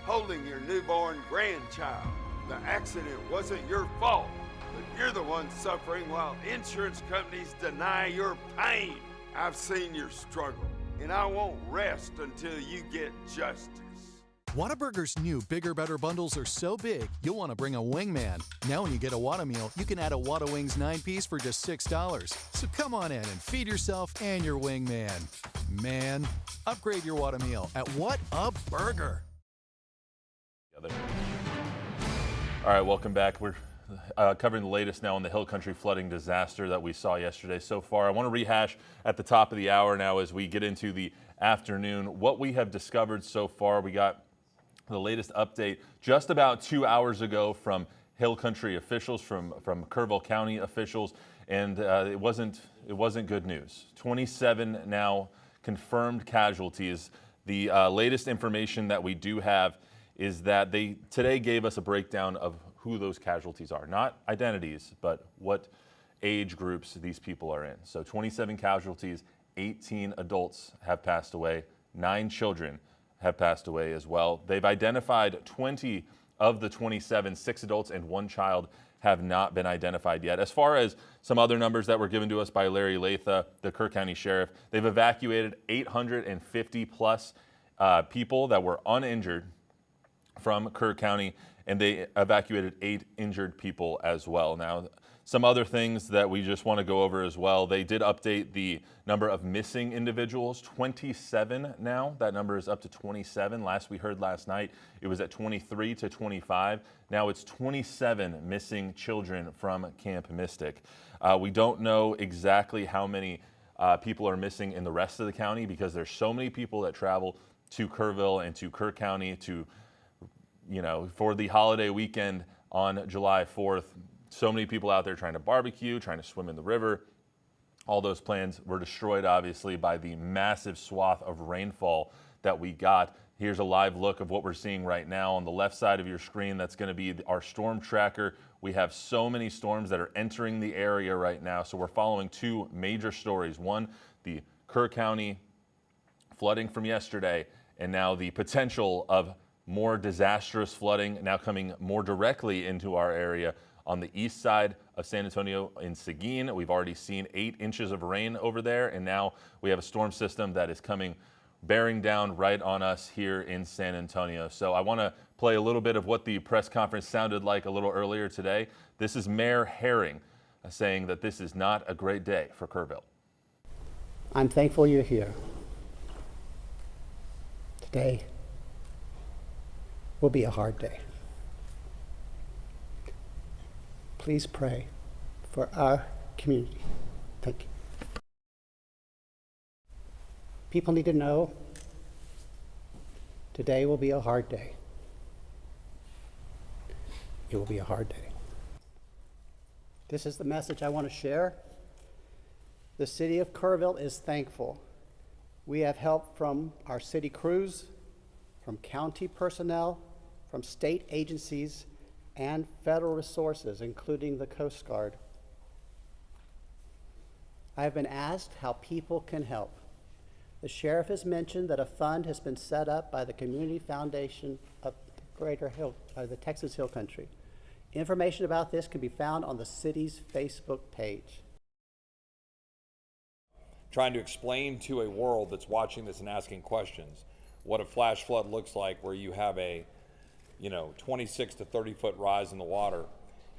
holding your newborn grandchild. The accident wasn't your fault, but you're the one suffering while insurance companies deny your pain. I've seen your struggle, and I won't rest until you get justice. Whataburger's new Bigger Better bundles are so big, you'll want to bring a wingman. Now when you get a Whata meal, you can add a Whata Wings 9-piece for just $6. So come on in and feed yourself and your wingman. Man, upgrade your Whata meal at What a Burger. All right, welcome back. We're covering the latest now on the Hill Country flooding disaster that we saw yesterday so far. I want to rehash at the top of the hour now as we get into the afternoon what we have discovered so far. We got the latest update just about 2 hours ago from Hill Country officials, from Kerrville County officials, and it wasn't good news. 27 now confirmed casualties. The latest information that we do have is that they today gave us a breakdown of who those casualties are, not identities, but what age groups these people are in. So 27 casualties, 18 adults have passed away, 9 children have passed away as well. They've identified 20 of the 27, 6 adults and 1 child have not been identified yet. As far as some other numbers that were given to us by Larry Latha, the Kerr County Sheriff, they've evacuated 850 plus people that were uninjured from Kerr County, and they evacuated 8 injured people as well. Now, some other things that we just want to go over as well. They did update the number of missing individuals, 27 now. That number is up to 27. Last we heard last night, it was at 23 to 25. Now it's 27 missing children from Camp Mystic. We don't know exactly how many people are missing in the rest of the county because there's so many people that travel to Kerrville and to Kerr County to, for the holiday weekend on July 4th. So many people out there trying to barbecue, trying to swim in the river. All those plans were destroyed, obviously, by the massive swath of rainfall that we got. Here's a live look of what we're seeing right now. On the left side of your screen, that's going to be our storm tracker. We have so many storms that are entering the area right now. So we're following 2 major stories. One, the Kerr County flooding from yesterday, and now the potential of more disastrous flooding now coming more directly into our area. On the east side of San Antonio in Seguin, we've already seen 8 inches of rain over there, and now we have a storm system that is bearing down right on us here in San Antonio. So I want to play a little bit of what the press conference sounded like a little earlier today. This is Mayor Herring saying that this is not a great day for Kerrville. I'm thankful you're here. Today will be a hard day. Please pray for our community. Thank you. People need to know today will be a hard day. It will be a hard day. This is the message I want to share. The city of Kerrville is thankful. We have help from our city crews, from county personnel, from state agencies, and federal resources, including the Coast Guard. I have been asked how people can help. The sheriff has mentioned that a fund has been set up by the Community Foundation of the Texas Hill Country. Information about this can be found on the city's Facebook page. Trying to explain to a world that's watching this and asking questions what a flash flood looks like, where you have a 26 to 30 foot rise in the water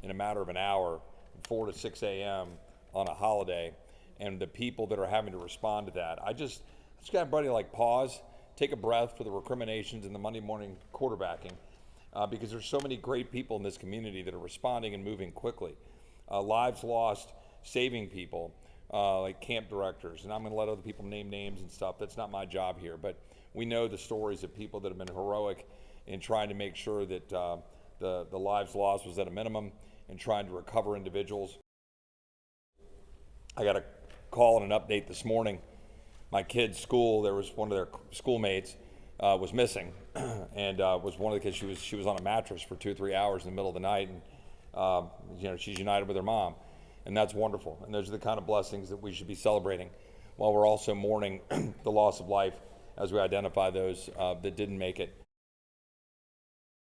in a matter of an hour, 4 to 6 a.m. on a holiday, and the people that are having to respond to that. I just got everybody like pause, take a breath for the recriminations and the Monday morning quarterbacking, because there's so many great people in this community that are responding and moving quickly. Lives lost, saving people, like camp directors, and I'm going to let other people name names and stuff. That's not my job here, but we know the stories of people that have been heroic in trying to make sure that the lives lost was at a minimum and trying to recover individuals. I got a call and an update this morning my kid's school, there was one of their schoolmates was missing, and was one of the kids. She was on a mattress for 2 or 3 hours in the middle of the night, and you know, she's united with her mom, and that's wonderful. And those are the kind of blessings that we should be celebrating, while we're also mourning the loss of life as we identify those that didn't make it.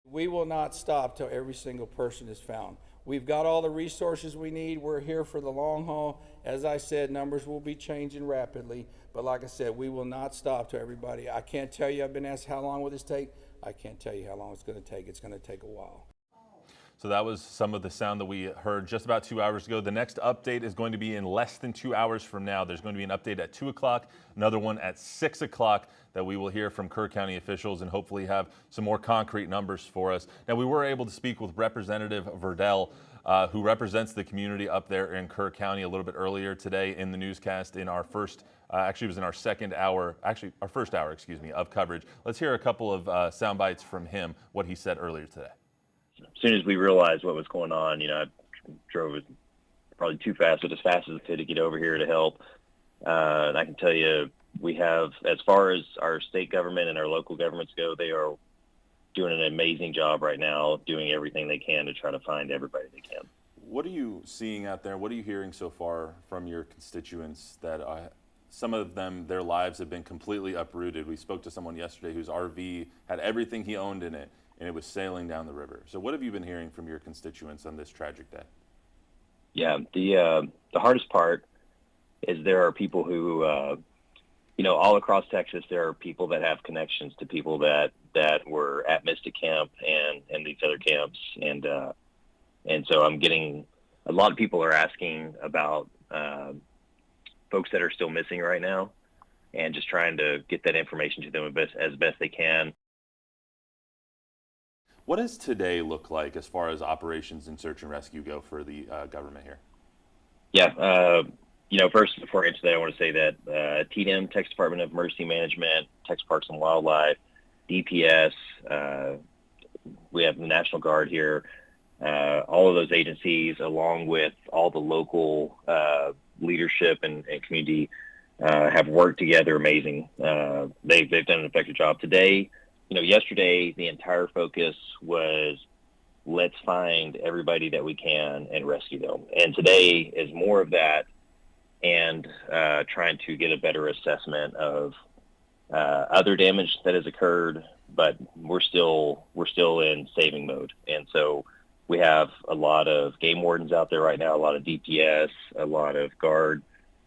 We will not stop till every single person is found. We've got all the resources we need. We're here for the long haul. As I said, numbers will be changing rapidly. But like I said, we will not stop till everybody. I can't tell you, I've been asked how long will this take. I can't tell you how long it's going to take. It's going to take a while. So that was some of the sound that we heard just about 2 hours ago. The next update is going to be in less than 2 hours from now. There's going to be an update at 2 o'clock, another one at 6 o'clock that we will hear from Kerr County officials and hopefully have some more concrete numbers for us. Now, we were able to speak with Representative Verdell, who represents the community up there in Kerr County, a little bit earlier today in the newscast in our first, actually it was in our second hour, actually our first hour, excuse me, of coverage. Let's hear a couple of sound bites from him, what he said earlier today. As soon as we realized what was going on, you know, I drove it probably too fast, but as fast as I could to get over here to help. And I can tell you, we have, as far as our state government and our local governments go, they are doing an amazing job right now, doing everything they can to try to find everybody they can. What are you seeing out there? What are you hearing so far from your constituents that some of them, their lives have been completely uprooted? We spoke to someone yesterday whose RV had everything he owned in it, and it was sailing down the river. So what have you been hearing from your constituents on this tragic day? Yeah, the hardest part is there are people who, you know, all across Texas, there are people that have connections to people that were at Mystic Camp and these other camps. And so I'm getting, a lot of people are asking about folks that are still missing right now and just trying to get that information to them as best they can. What does today look like as far as operations and search and rescue go for the government here? Yeah, you know, first, before I get to that, I want to say that TDM, Texas Department of Emergency Management, Texas Parks and Wildlife, DPS, we have the National Guard here, all of those agencies, along with all the local leadership and community, have worked together amazing. They've done an effective job. Today, you know, yesterday, the entire focus was let's find everybody that we can and rescue them. And today is more of that and trying to get a better assessment of other damage that has occurred, but we're still in saving mode. And so we have a lot of game wardens out there right now, a lot of DPS, a lot of guard,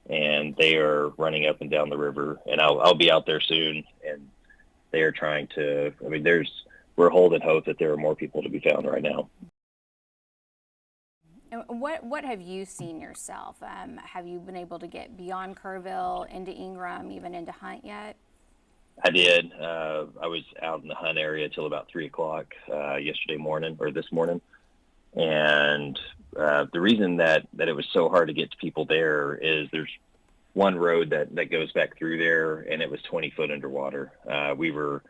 and they are running up and down the river. And I'll be out there soon, and they are trying to, I mean, we're holding hope that there are more people to be found right now. And what have you seen yourself? Have you been able to get beyond Kerrville, into Ingram, even into Hunt yet? I did. I was out in the Hunt area till about 3 o'clock yesterday morning, or this morning. And the reason that it was so hard to get to people there is there's one road that goes back through there, and it was 20 foot underwater. We were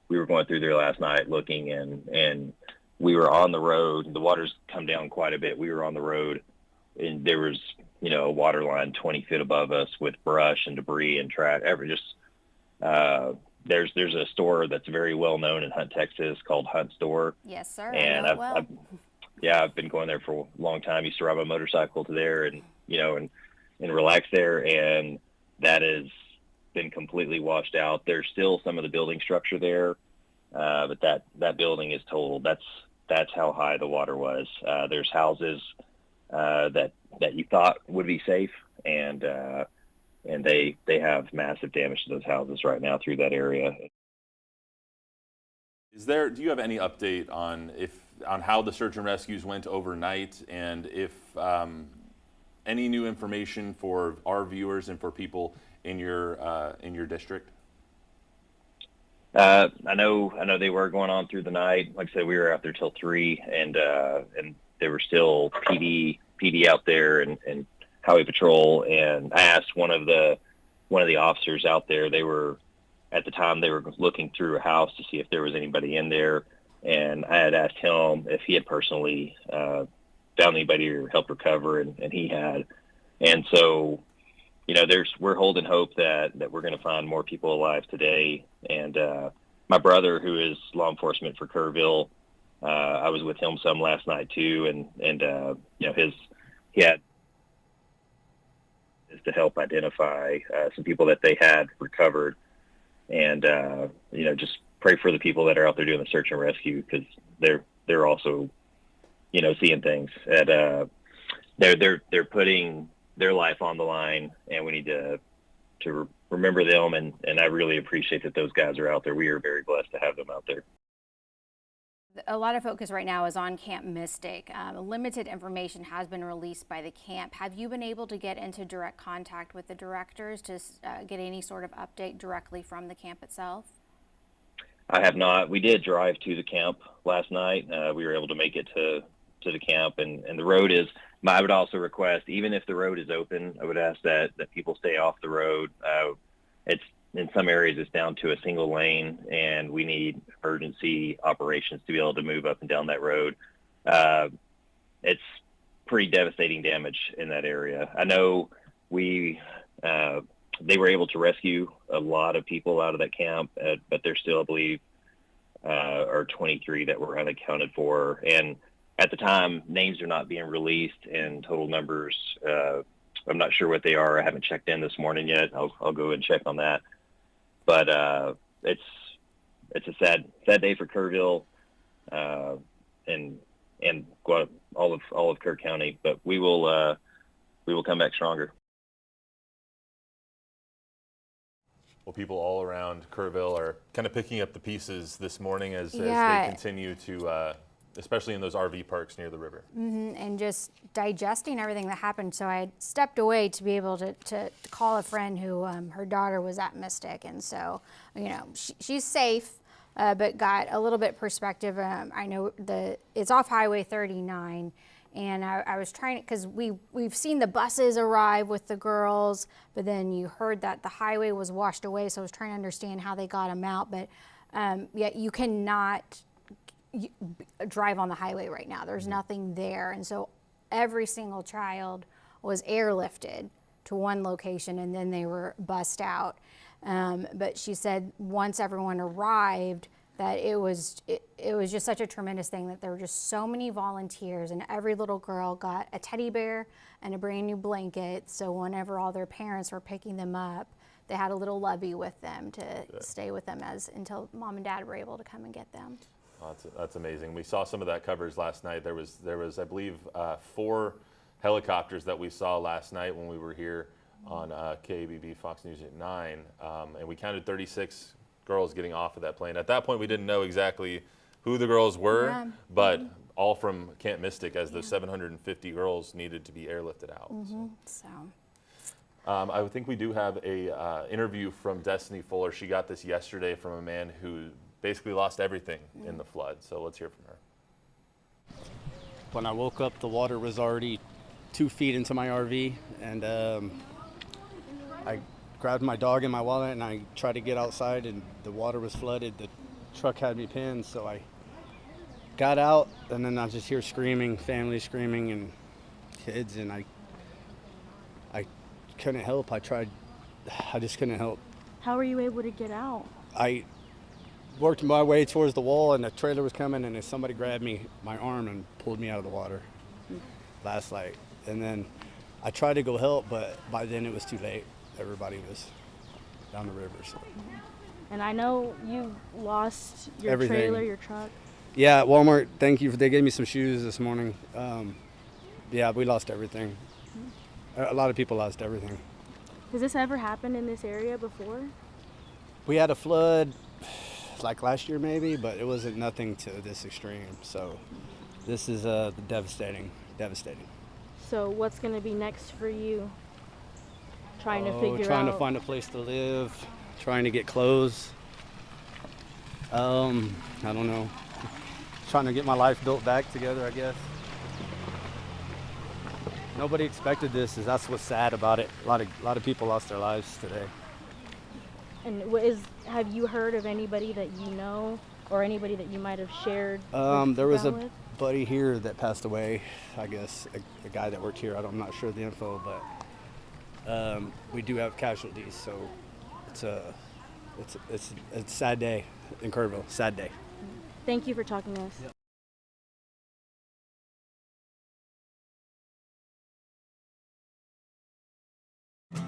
going through there last night looking, and we were on the road. The water's come down quite a bit. We were on the road, and there was, you know, a water line 20 feet above us with brush and debris and trash. There's a store that's very well known in Hunt, Texas called Hunt Store. Yes, sir. And I've been going there for a long time. Used to ride my motorcycle to there, and you know, and relax there. And that has been completely washed out. There's still some of the building structure there, but that building is totaled. That's how high the water was. There's houses that you thought would be safe, and they have massive damage to those houses right now through that area. Do you have any update on how the search and rescues went overnight, and if any new information for our viewers and for people in your district? I know they were going on through the night. Like I said, we were out there till 3, and there were still PD out there and highway patrol. And I asked one of the officers out there. At the time they were looking through a house to see if there was anybody in there, and I had asked him if he had personally found anybody or helped recover, and he had. And so we're holding hope that we're going to find more people alive today. And my brother, who is law enforcement for Kerrville, I was with him some last night too, and he had to help identify some people that they had recovered, and just pray for the people that are out there doing the search and rescue, because they're also seeing things, and they're putting their life on the line, and we need to remember them, and I really appreciate that those guys are out there. We are very blessed to have them out there. A lot of focus right now is on Camp Mystic. Limited information has been released by the camp. Have you been able to get into direct contact with the directors to get any sort of update directly from the camp itself? I have not. We did drive to the camp last night. We were able to make it to the camp, and the road is, I would also request, even if the road is open, I would ask that people stay off the road. It's in some areas it's down to a single lane, and we need emergency operations to be able to move up and down that road. It's pretty devastating damage in that area. I know they were able to rescue a lot of people out of that camp, but there's still, I believe, are 23 that were unaccounted for. And at the time, names are not being released, and total numbers, I'm not sure what they are. I haven't checked in this morning yet. I'll go and check on that. But it's a sad day for Kerrville, and all of Kerr County. But we will come back stronger. Well, people all around Kerrville are kind of picking up the pieces this morning as they continue to, especially in those RV parks near the river. And just digesting everything that happened. So I stepped away to be able to call a friend who her daughter was at Mystic. And so, she's safe, but got a little bit perspective. I know it's off Highway 39. And I was trying, because we've seen the buses arrive with the girls, but then you heard that the highway was washed away. So I was trying to understand how they got them out. But you cannot drive on the highway right now. There's nothing there. And so every single child was airlifted to one location, and then they were bussed out. But she said once everyone arrived, that it was just such a tremendous thing, that there were just so many volunteers, and every little girl got a teddy bear and a brand new blanket. So whenever all their parents were picking them up, they had a little lovey with them to stay with them until mom and dad were able to come and get them. Oh, that's amazing. We saw some of that coverage last night. There was I believe 4 helicopters that we saw last night when we were here on KABB Fox News at 9, and we counted 36 girls getting off of that plane. At that point, we didn't know exactly who the girls were, but all from Camp Mystic, as those 750 girls needed to be airlifted out. I think we do have a interview from Destiny Fuller. She got this yesterday from a man who basically lost everything in the flood. So let's hear from her. When I woke up, the water was already 2 feet into my RV, and I grabbed my dog and my wallet, and I tried to get outside, and the water was flooded. The truck had me pinned, so I got out, and then I just hear screaming, family screaming, and kids, and I couldn't help. I just couldn't help. How were you able to get out? I worked my way towards the wall, and the trailer was coming, and then somebody grabbed my arm and pulled me out of the water last night. And then I tried to go help, but by then it was too late. Everybody was down the river. So. And I know you lost your Everything. Trailer, your truck. Yeah, Walmart, thank you. They gave me some shoes this morning. Yeah, we lost everything. A lot of people lost everything. Has this ever happened in this area before? We had a flood like last year maybe, but it wasn't nothing to this extreme. So this is devastating. So what's going to be next for you? Trying to figure out. Trying to find a place to live, trying to get clothes. I don't know. Trying to get my life built back together, I guess. Nobody expected this. That's what's sad about it. A lot of people lost their lives today. And have you heard of anybody that you know, or anybody that you might have shared? There was a buddy here that passed away, I guess, a guy that worked here. I'm not sure the info, but we do have casualties. So it's a sad day in Kerrville. Sad day. Thank you for talking to us. Yep.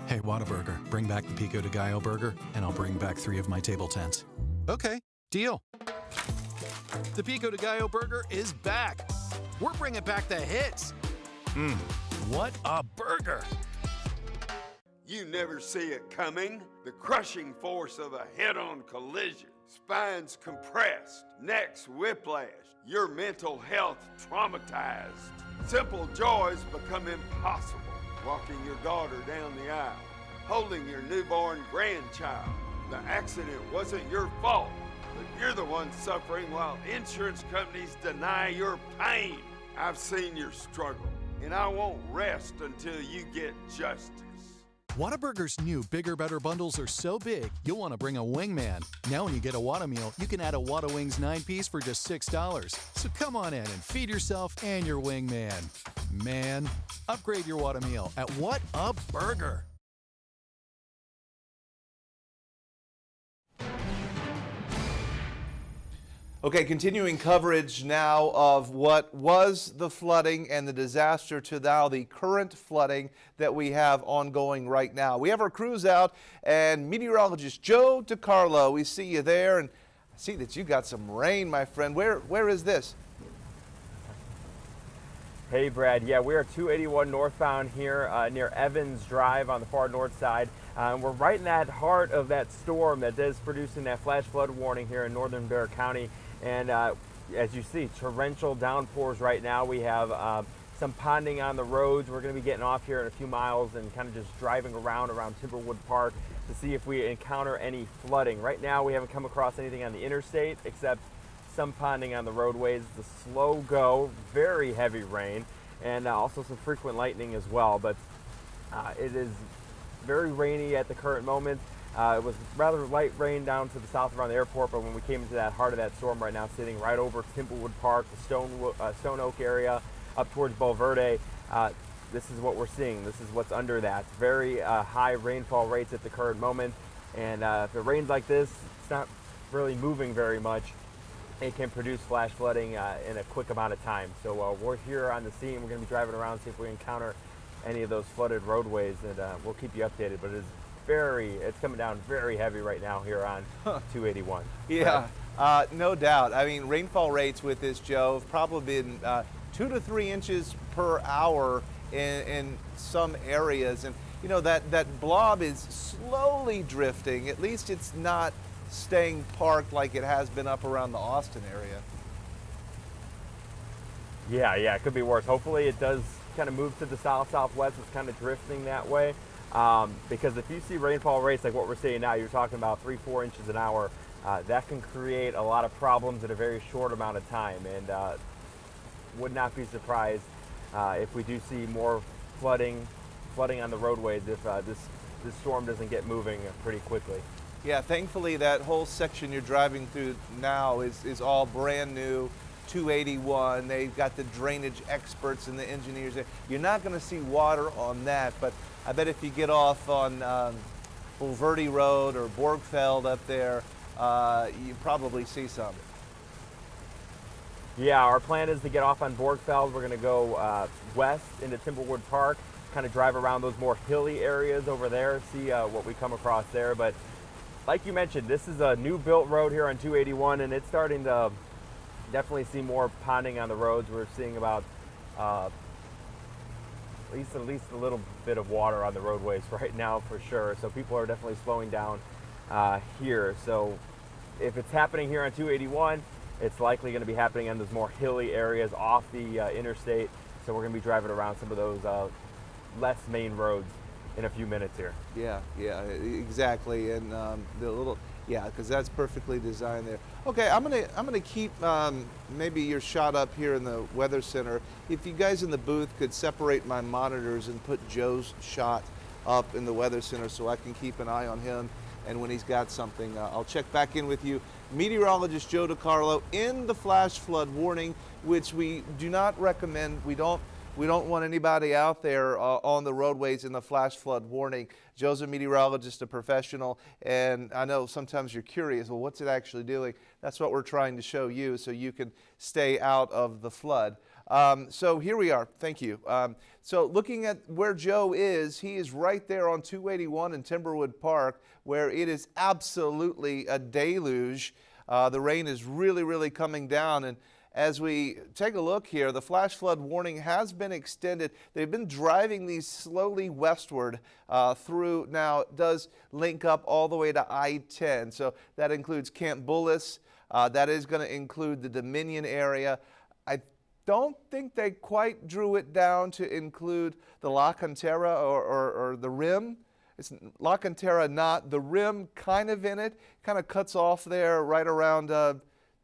Hey, Whataburger, bring back the Pico de Gallo burger, and I'll bring back 3 of my table tents. Okay, deal. The Pico de Gallo burger is back. We're bringing back the hits. What a burger. You never see it coming. The crushing force of a head-on collision. Spines compressed, necks whiplash, your mental health traumatized. Simple joys become impossible. Walking your daughter down the aisle, holding your newborn grandchild. The accident wasn't your fault, but you're the one suffering while insurance companies deny your pain. I've seen your struggle, and I won't rest until you get justice. Whataburger's new Bigger Better bundles are so big, you'll want to bring a wingman. Now when you get a Whata meal, you can add a Whata Wings 9-piece for just $6. So come on in and feed yourself and your wingman. Man, upgrade your Whata meal at What a Burger. Okay, continuing coverage now of what was the flooding and the disaster to now the current flooding that we have ongoing right now. We have our crews out, and meteorologist Joe DiCarlo, we see you there, and I see that you got some rain, my friend. Where is this? Hey Brad, yeah, we are 281 northbound here near Evans Drive on the far north side. We're right in that heart of that storm that is producing that flash flood warning here in northern Bexar County. And as you see, torrential downpours right now. We have some ponding on the roads. We're going to be getting off here in a few miles and kind of just driving around Timberwood Park to see if we encounter any flooding. Right now we haven't come across anything on the interstate except some ponding on the roadways. It's a slow go, very heavy rain, and also some frequent lightning as well. But it is very rainy at the current moment. It was rather light rain down to the south around the airport, but when we came into that heart of that storm right now, sitting right over Timberwood Park, the Stone Oak area, up towards Bulverde, this is what we're seeing. This is what's under that. Very high rainfall rates at the current moment, and if it rains like this, it's not really moving very much. It can produce flash flooding in a quick amount of time. So we're here on the scene. We're going to be driving around, see if we encounter any of those flooded roadways, and we'll keep you updated. But it's coming down very heavy right now here on 281. Yeah, no doubt. I mean, rainfall rates with this, Joe, have probably been 2 to 3 inches per hour in some areas. And, you know, that blob is slowly drifting. At least it's not staying parked like it has been up around the Austin area. Yeah, it could be worse. Hopefully it does kind of move to the southwest. It's kind of drifting that way. Because if you see rainfall rates like what we're seeing now, you're talking about 3-4 inches an hour, that can create a lot of problems in a very short amount of time, and would not be surprised if we do see more flooding on the roadways if this storm doesn't get moving pretty quickly. Yeah, thankfully that whole section you're driving through now is all brand new. 281, they've got the drainage experts and the engineers there. You're not going to see water on that, but I bet if you get off on Bulverde Road or Borgfeld up there, you probably see some. Yeah, our plan is to get off on Borgfeld. We're going to go west into Timberwood Park, kind of drive around those more hilly areas over there, see what we come across there. But like you mentioned, this is a new built road here on 281, and it's starting to definitely see more ponding on the roads. We're seeing about at least a little bit of water on the roadways right now for sure. So people are definitely slowing down here. So if it's happening here on 281, it's likely going to be happening on those more hilly areas off the interstate. So we're going to be driving around some of those less main roads in a few minutes here. Yeah, exactly, and because that's perfectly designed there. Okay, I'm gonna keep maybe your shot up here in the weather center. If you guys in the booth could separate my monitors and put Joe's shot up in the weather center so I can keep an eye on him, and when he's got something, I'll check back in with you. Meteorologist Joe DiCarlo in the flash flood warning, which we do not recommend. We don't We don't want anybody out there on the roadways in the flash flood warning. Joe's a meteorologist, a professional, and I know sometimes you're curious, well, what's it actually doing? That's what we're trying to show you so you can stay out of the flood. So here we are. Thank you. So looking at where Joe is, he is right there on 281 in Timberwood Park, where it is absolutely a deluge. The rain is really, really coming down, and as we take a look here, the flash flood warning has been extended. They've been driving these slowly westward through. Now, it does link up all the way to I-10. So that includes Camp Bullis. That is going to include the Dominion area. I don't think they quite drew it down to include the La Cantera or the rim. It's La Cantera, not the rim, kind of in it. Kind of cuts off there right around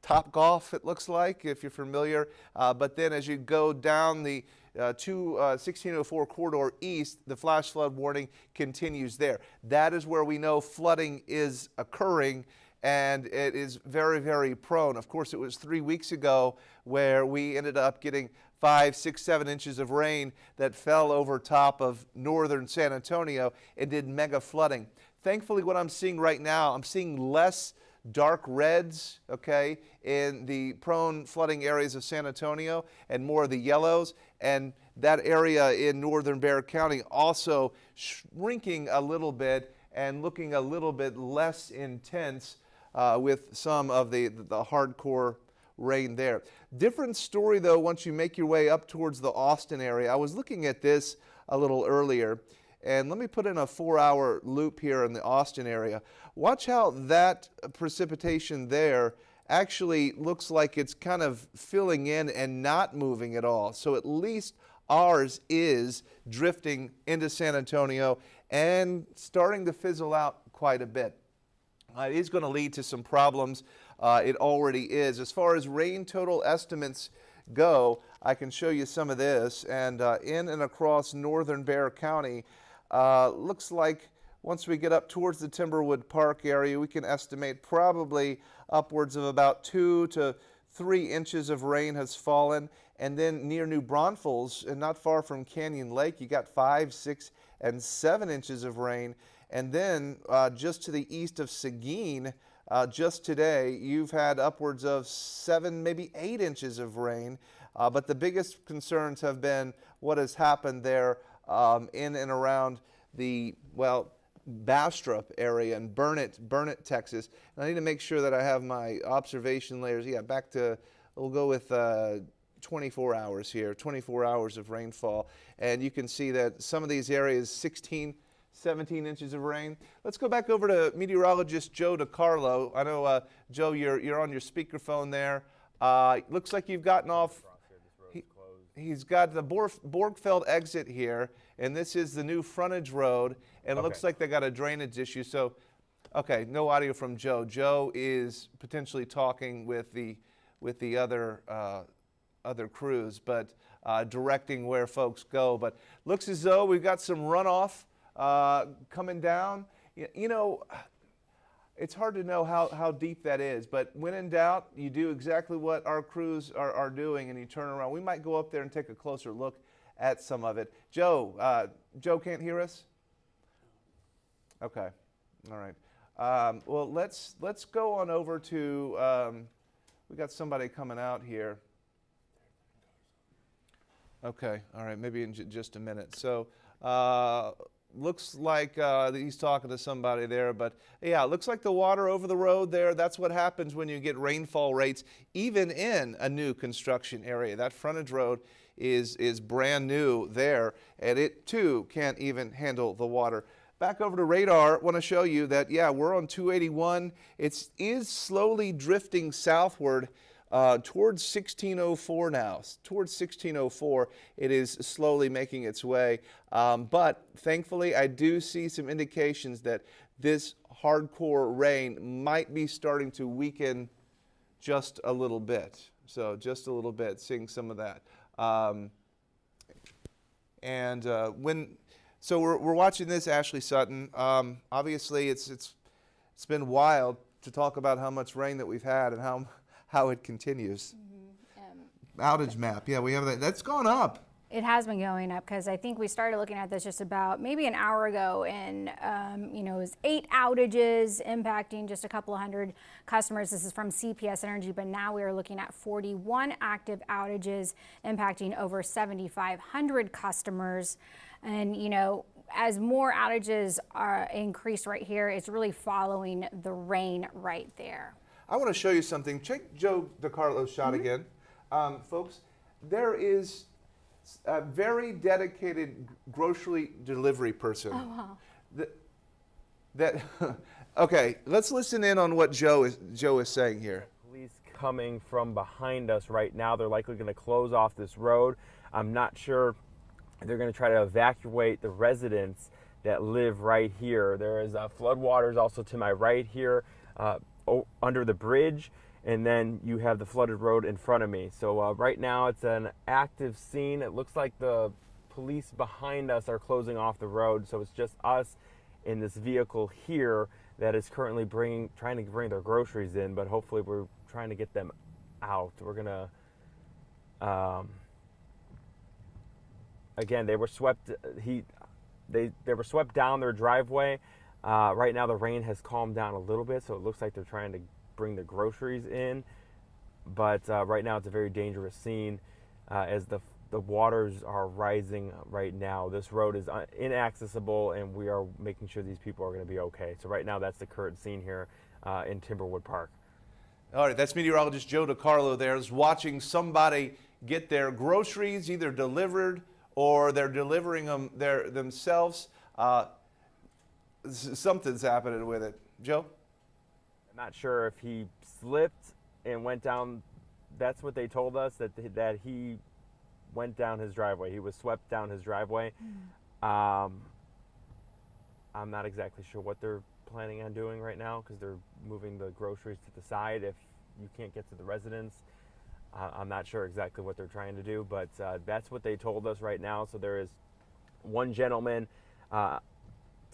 Top Golf, it looks like, if you're familiar. But then as you go down the 1604 corridor east, the flash flood warning continues there. That is where we know flooding is occurring, and it is very, very prone. Of course, it was 3 weeks ago where we ended up getting 5, 6, 7 inches of rain that fell over top of northern San Antonio and did mega flooding. Thankfully, what I'm seeing right now, I'm seeing less dark reds, okay, in the prone flooding areas of San Antonio, and more of the yellows. And that area in northern Bexar County also shrinking a little bit and looking a little bit less intense with some of the hardcore rain there. Different story though once you make your way up towards the Austin area. I was looking at this a little earlier, and let me put in a 4-hour loop here in the Austin area. Watch how that precipitation there actually looks like it's kind of filling in and not moving at all. So at least ours is drifting into San Antonio and starting to fizzle out quite a bit. It is going to lead to some problems. It already is. As far as rain total estimates go, I can show you some of this. And in and across northern Bexar County, looks like once we get up towards the Timberwood Park area, we can estimate probably upwards of about 2 to 3 inches of rain has fallen. And then near New Braunfels and not far from Canyon Lake, you got 5, 6, and 7 inches of rain. And then just to the east of Seguin, just today, you've had upwards of 7, maybe 8 inches of rain. But the biggest concerns have been what has happened there in and around the, well, Bastrop area and Burnett, Texas. And I need to make sure that I have my observation layers. Yeah, back to, we'll go with 24 hours here, 24 hours of rainfall. And you can see that some of these areas, 16, 17 inches of rain. Let's go back over to meteorologist Joe DiCarlo. I know, Joe, you're on your speakerphone there. Looks like you've gotten off. He's got the Borgfeld exit here, and this is the new frontage road, and it looks like they got a drainage issue. So, okay, no audio from Joe. Joe is potentially talking with the other crews, but directing where folks go. But looks as though we've got some runoff coming down. You know, it's hard to know how deep that is, but when in doubt, you do exactly what our crews are doing, and you turn around. We might go up there and take a closer look at some of it. Joe, Joe can't hear us? Okay, all right. Well, let's go on over to, we got somebody coming out here. Okay, all right, maybe in just a minute. So, looks like he's talking to somebody there, but yeah, it looks like the water over the road there. That's what happens when you get rainfall rates, even in a new construction area. That frontage road is brand new there, and it too can't even handle the water. Back over to radar, want to show you that, yeah, we're on 281. It is slowly drifting southward towards 1604 now. Towards 1604, it is slowly making its way. But thankfully, I do see some indications that this hardcore rain might be starting to weaken just a little bit. So just a little bit, seeing some of that. So we're watching this, Ashley Sutton. Obviously, it's been wild to talk about how much rain that we've had and how it continues. Outage map, yeah, we have that. That's gone up. It has been going up because I think we started looking at this just about maybe an hour ago, and you know, it was 8 outages impacting just a couple of hundred customers. This is from CPS Energy, but now we are looking at 41 active outages impacting over 7,500 customers. And you know, as more outages are increased right here, it's really following the rain right there. I want to show you something. Check Joe DiCarlo's shot again. Folks, there is a very dedicated grocery delivery person. Oh, wow. That okay, let's listen in on what Joe is saying here. Police coming from behind us right now. They're likely going to close off this road. I'm not sure. They're going to try to evacuate the residents that live right here. There is floodwaters also to my right here under the bridge. And then you have the flooded road in front of me. So right now it's an active scene. It looks like the police behind us are closing off the road. So it's just us in this vehicle here that is currently trying to bring their groceries in, but hopefully we're trying to get them out. We're gonna, again, they were swept, they were swept down their driveway. Right now the rain has calmed down a little bit, so it looks like they're trying to bring the groceries in, but right now it's a very dangerous scene as the waters are rising right now. This road is inaccessible, and we are making sure these people are going to be okay. So right now that's the current scene here in Timberwood Park. All right, that's meteorologist Joe DiCarlo there, is watching somebody get their groceries either delivered or they're delivering them themselves. Something's happening with it. Joe? I'm not sure if he slipped and went down. That's what they told us, that he went down his driveway. He was swept down his driveway. I'm not exactly sure what they're planning on doing right now because they're moving the groceries to the side if you can't get to the residence. I'm not sure exactly what they're trying to do, but that's what they told us right now. So there is one gentleman to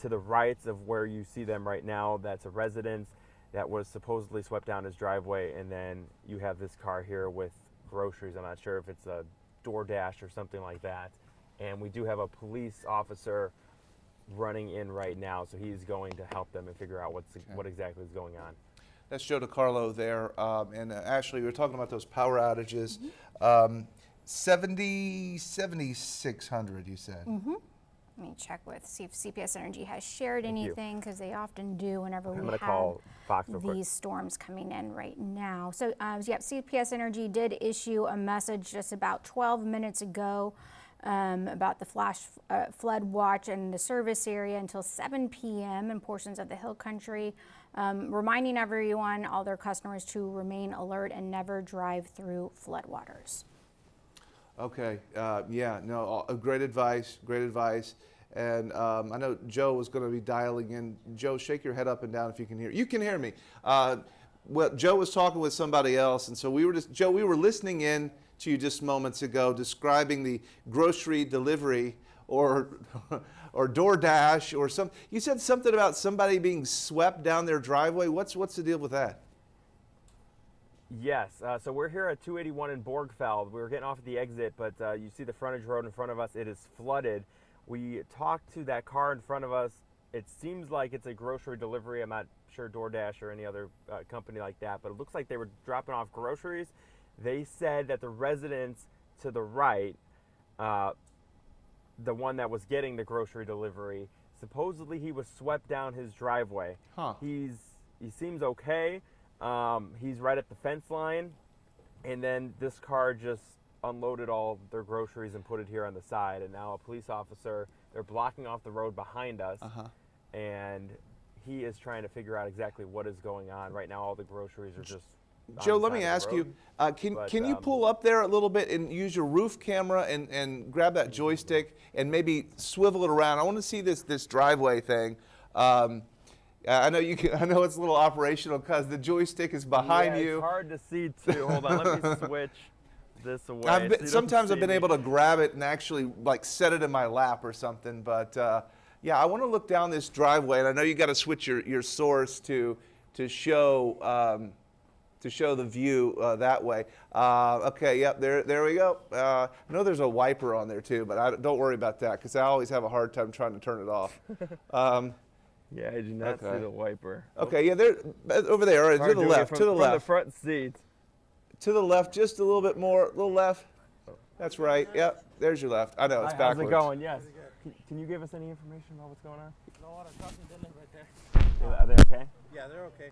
the right of where you see them right now. That's a residence that was supposedly swept down his driveway, and then you have this car here with groceries. I'm not sure if it's a DoorDash or something like that. And we do have a police officer running in right now, so he's going to help them and figure out what exactly is going on. That's Joe DiCarlo there. And Ashley, we were talking about those power outages. 7,600, you said. Let me check see if CPS Energy has shared anything, because they often do whenever we have call Fox these storms coming in right now. So, CPS Energy did issue a message just about 12 minutes ago about the flash flood watch in the service area until 7 p.m. in portions of the Hill Country, reminding everyone, all their customers, to remain alert and never drive through floodwaters. Okay, yeah, no, great advice, great advice. And I know Joe was going to be dialing in. Joe, shake your head up and down if you can hear. You can hear me. Well, Joe was talking with somebody else, and so we were Joe, we were listening in to you just moments ago, describing the grocery delivery or DoorDash or some. You said something about somebody being swept down their driveway. What's the deal with that? Yes, so we're here at 281 in Borgfeld. We were getting off at the exit, but you see the frontage road in front of us. It is flooded. We talked to that car in front of us. It seems like it's a grocery delivery. I'm not sure DoorDash or any other company like that, but it looks like they were dropping off groceries. They said that the residents to the right, the one that was getting the grocery delivery, supposedly he was swept down his driveway. He seems okay. He's right at the fence line, and then this car just unloaded all their groceries and put it here on the side. And now a police officer, they're blocking off the road behind us, and he is trying to figure out exactly what is going on. Right now all the groceries are just Joe, let me ask you, can you pull up there a little bit and use your roof camera and grab that joystick and maybe swivel it around? I want to see this driveway thing. I know you can. I know it's a little operational because the joystick is behind you. It's hard to see too. Hold on, let me switch this away. Sometimes I've been able to grab it and actually like set it in my lap or something. But yeah, I want to look down this driveway, and I know you got to switch your source to show to show the view that way. Okay, yep, there we go. I know there's a wiper on there too, but don't worry about that because I always have a hard time trying to turn it off. Yeah, I do not see the wiper. Okay, yeah, there over there, to the left, to the left. From the front seat. To the left, just a little bit more, a little left. That's right. Yep, there's your left. I know it's backwards. How's it going? Yes. Can you give us any information about what's going on? No water crossing, they live right there. Are they okay? Yeah, they're okay.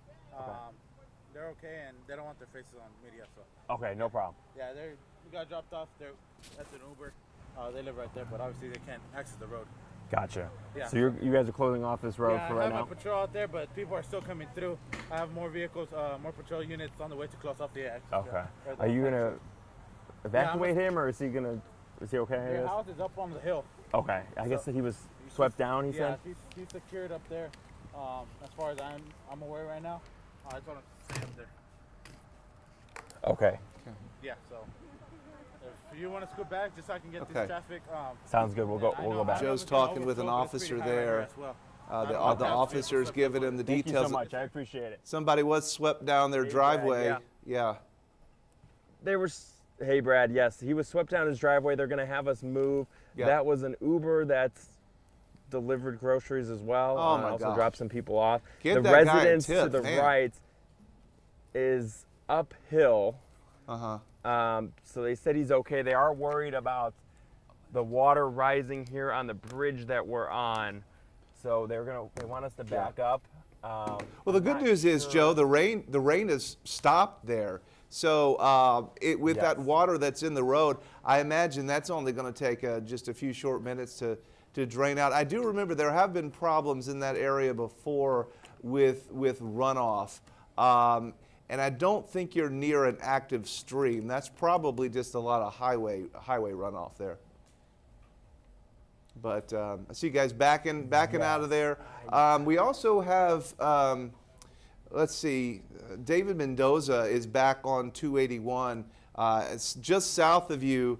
They're okay, and they don't want their faces on media, so. Okay, no problem. Yeah, we got dropped off. That's an Uber. They live right there, but obviously they can't access the road. Gotcha. Yeah. So you guys are closing off this road for right now? I have a patrol out there, but people are still coming through. I have more vehicles, more patrol units on the way to close off the exit. Okay. Are you gonna evacuate him, or is he okay? Their house is up on the hill. Okay. I guess that he was swept down. He said. Yeah, he's secured up there. As far as I'm aware right now, I just want to stay up there. Okay. Yeah. So if you want to scoot back, just so I can get this traffic. Sounds good. We'll go back. Joe's talking with an officer there. The officer's giving him the details. Thank you so much. I appreciate it. Somebody was swept down their driveway. Brad, yeah. There was. Hey, Brad. Yes, he was swept down his driveway. They're going to have us move. Yeah. That was an Uber that's delivered groceries as well. Oh my also gosh. dropped some people off. Give the that guy a residence tip, to the man. right is uphill. So they said he's okay. They are worried about the water rising here on the bridge that we're on. So they want us to back up. Well, the good news is, Joe, the rain has stopped there. So with that water that's in the road, I imagine that's only going to take just a few short minutes to drain out. I do remember there have been problems in that area before with runoff. And I don't think you're near an active stream. That's probably just a lot of highway runoff there. But I see you guys backing out of there. We also have, let's see, David Mendoza is back on 281. It's just south of you,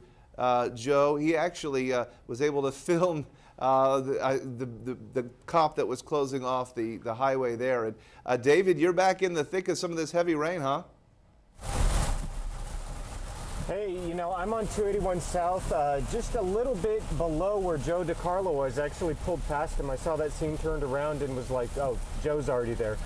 Joe. He actually was able to film the cop that was closing off the highway there. And David, you're back in the thick of some of this heavy rain, huh? Hey, I'm on 281 South, just a little bit below where Joe DiCarlo was. I actually pulled past him. I saw that scene, turned around, and was like, oh, Joe's already there.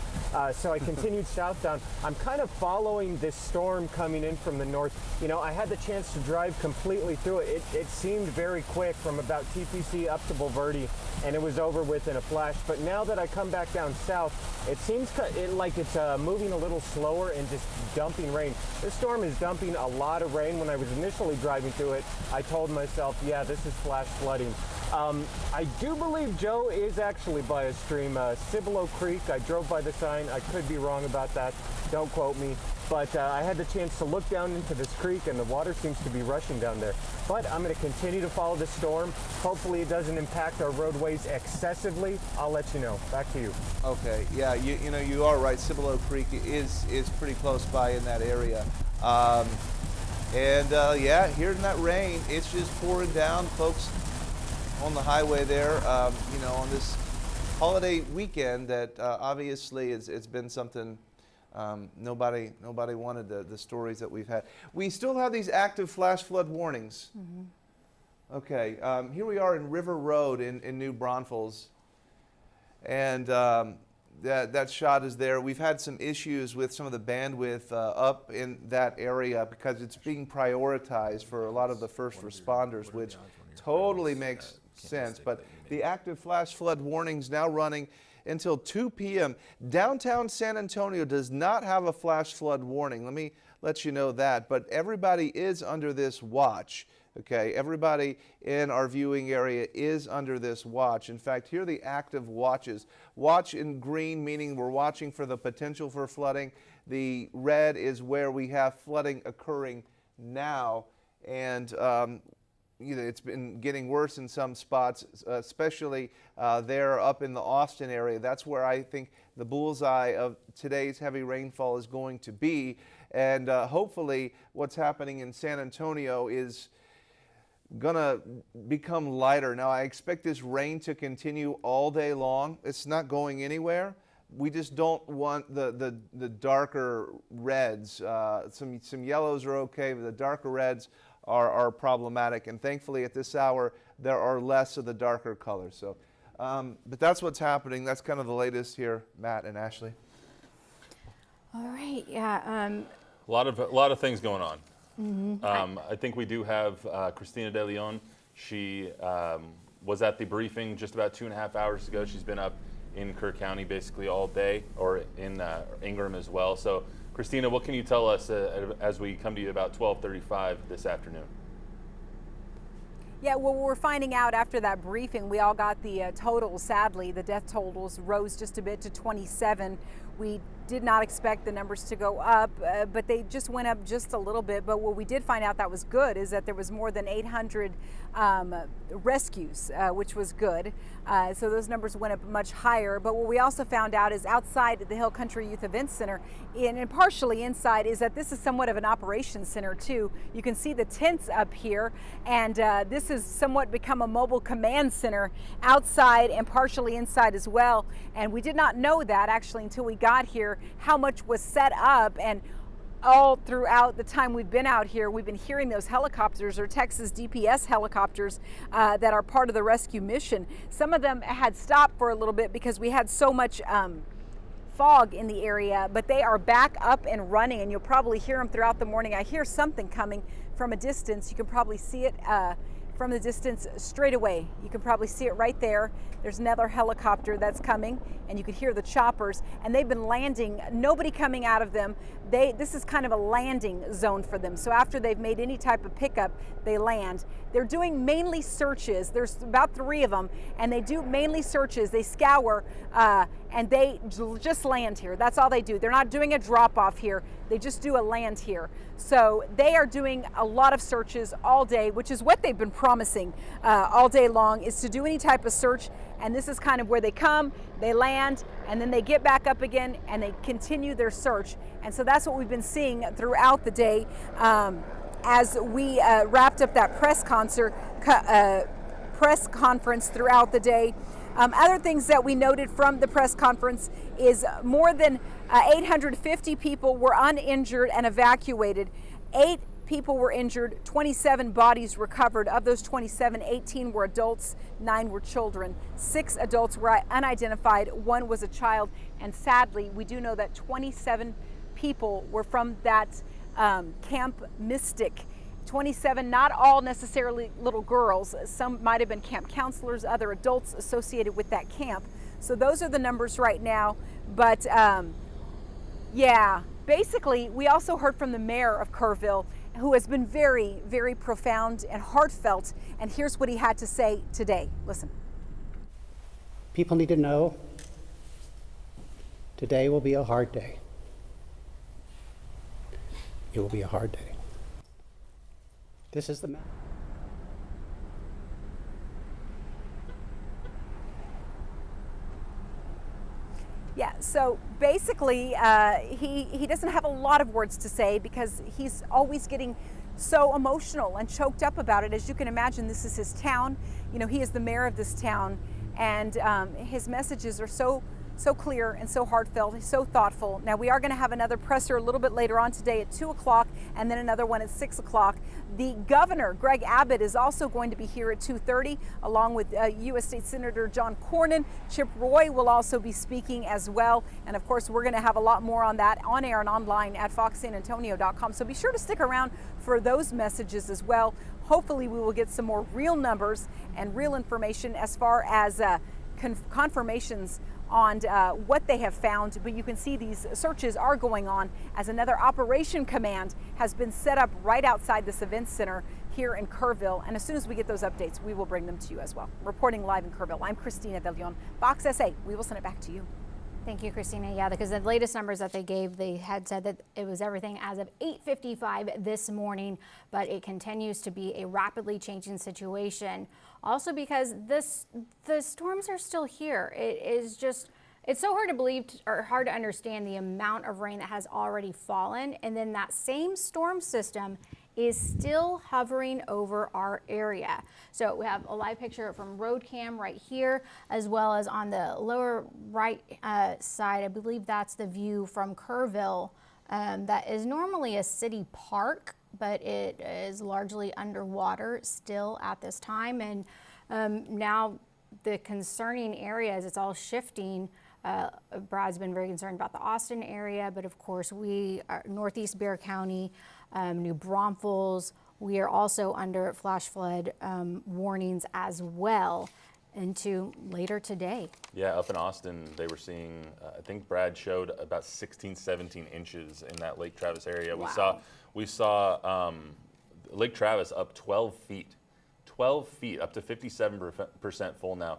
So I continued southbound. I'm kind of following this storm coming in from the north. I had the chance to drive completely through it. It seemed very quick from about TPC up to Bulverde, and it was over with in a flash. But now that I come back down south, it seems like it's moving a little slower and just dumping rain. This storm is dumping a lot of rain. When I was initially driving through it, I told myself, yeah, this is flash flooding. I do believe Joe is actually by a stream, Cibolo Creek. I drove by the sign. I could be wrong about that. Don't quote me. But I had the chance to look down into this creek, and the water seems to be rushing down there. But I'm going to continue to follow the storm. Hopefully it doesn't impact our roadways excessively. I'll let you know. Back to you. Okay. Yeah, you are right. Cibolo Creek is pretty close by in that area. Yeah, here in that rain, it's just pouring down, folks, on the highway there. On this holiday weekend, that obviously it's been something nobody wanted. The stories that we've had. We still have these active flash flood warnings. Mm-hmm. Okay, here we are in River Road in New Braunfels, and that shot is there. We've had some issues with some of the bandwidth up in that area because it's being prioritized for a lot of the first responders, which totally makes sense. But the active flash flood warnings now running until 2 p.m. Downtown San Antonio does not have a flash flood warning. Let me let you know that. But everybody is under this watch. Okay, everybody in our viewing area is under this watch. In fact, here are the active watches. Watch in green, meaning we're watching for the potential for flooding. The red is where we have flooding occurring now. And it's been getting worse in some spots, especially there up in the Austin area. That's where I think the bullseye of today's heavy rainfall is going to be. And hopefully what's happening in San Antonio is gonna become lighter. Now I expect this rain to continue all day long. It's not going anywhere, we just don't want the darker reds. Some yellows are okay, but the darker reds are problematic. And thankfully at this hour, there are less of the darker colors. So, but that's what's happening. That's kind of the latest here, Matt and Ashley. All right, yeah. A lot of things going on. Mm-hmm. I think we do have Cristina De Leon. She was at the briefing just about 2.5 hours ago. She's been up in Kerr County basically all day, or in Ingram as well. So, Cristina, what can you tell us as we come to you about 12:35 this afternoon? Yeah, well, we're finding out after that briefing, we all got the totals. Sadly, the death totals rose just a bit to 27. We did not expect the numbers to go up, but they just went up just a little bit. But what we did find out that was good is that there was more than 800 rescues, which was good. So those numbers went up much higher. But what we also found out is outside the Hill Country Youth Events Center, and partially inside, is that this is somewhat of an operations center too. You can see the tents up here, and this has somewhat become a mobile command center outside and partially inside as well. And we did not know that actually until we got here, how much was set up. And all throughout the time we've been out here, we've been hearing those helicopters, or Texas DPS helicopters, that are part of the rescue mission. Some of them had stopped for a little bit because we had so much fog in the area, but they are back up and running, and you'll probably hear them throughout the morning. I hear something coming from a distance. You can probably see it from the distance straight away. You can probably see it right there. There's another helicopter that's coming, and you can hear the choppers, and they've been landing. Nobody coming out of them. This is kind of a landing zone for them. So after they've made any type of pickup, they land. They're doing mainly searches. There's about 3 of them, and they do mainly searches. They scour, and they just land here. That's all they do. They're not doing a drop off here. They just do a land here. So they are doing a lot of searches all day, which is what they've been promising all day long, is to do any type of search. And this is kind of where they come, they land, and then they get back up again and they continue their search. And so that's what we've been seeing throughout the day. As we wrapped up that press conference throughout the day. Other things that we noted from the press conference is more than 850 people were uninjured and evacuated. 8 people were injured, 27 bodies recovered. Of those 27, 18 were adults, 9 were children. 6 adults were unidentified, 1 was a child, and sadly, we do know that 27 people were from that Camp Mystic. 27, not all necessarily little girls. Some might have been camp counselors, other adults associated with that camp. So those are the numbers right now. But yeah, basically, we also heard from the mayor of Kerrville, who has been very, very profound and heartfelt. And here's what he had to say today. Listen. People need to know today will be a hard day. It will be a hard day. This is the message. Yeah, so basically, he doesn't have a lot of words to say because he's always getting so emotional and choked up about it. As you can imagine, this is his town. You know, he is the mayor of this town, and his messages are so clear and so heartfelt, so thoughtful. Now, we are going to have another presser a little bit later on today at 2 o'clock, and then another one at 6 o'clock. The governor, Greg Abbott, is also going to be here at 2:30, along with U.S. State Senator John Cornyn. Chip Roy will also be speaking as well. And of course, we're going to have a lot more on that on air and online at foxsanantonio.com. So be sure to stick around for those messages as well. Hopefully, we will get some more real numbers and real information as far as confirmations on what they have found, but you can see these searches are going on as another operation command has been set up right outside this event center here in Kerrville. And as soon as we get those updates, we will bring them to you as well. Reporting live in Kerrville, I'm Cristina De Leon, Fox SA. We will send it back to you. Thank you, Cristina. Yeah, because the latest numbers that they gave, they had said that it was everything as of 8:55 this morning, but it continues to be a rapidly changing situation. Also because the storms are still here. It is just, it's so hard to believe or hard to understand the amount of rain that has already fallen. And then that same storm system is still hovering over our area. So we have a live picture from road cam right here, as well as on the lower right side. I believe that's the view from Kerrville. That is normally a city park, but it is largely underwater still at this time. And now the concerning areas, it's all shifting. Brad's been very concerned about the Austin area, but of course we are Northeast Bexar County, New Braunfels. We are also under flash flood warnings as well into later today. Yeah, up in Austin, they were seeing, I think Brad showed about 16, 17 inches in that Lake Travis area. Wow. We saw Lake Travis up 12 feet, up to 57% full now,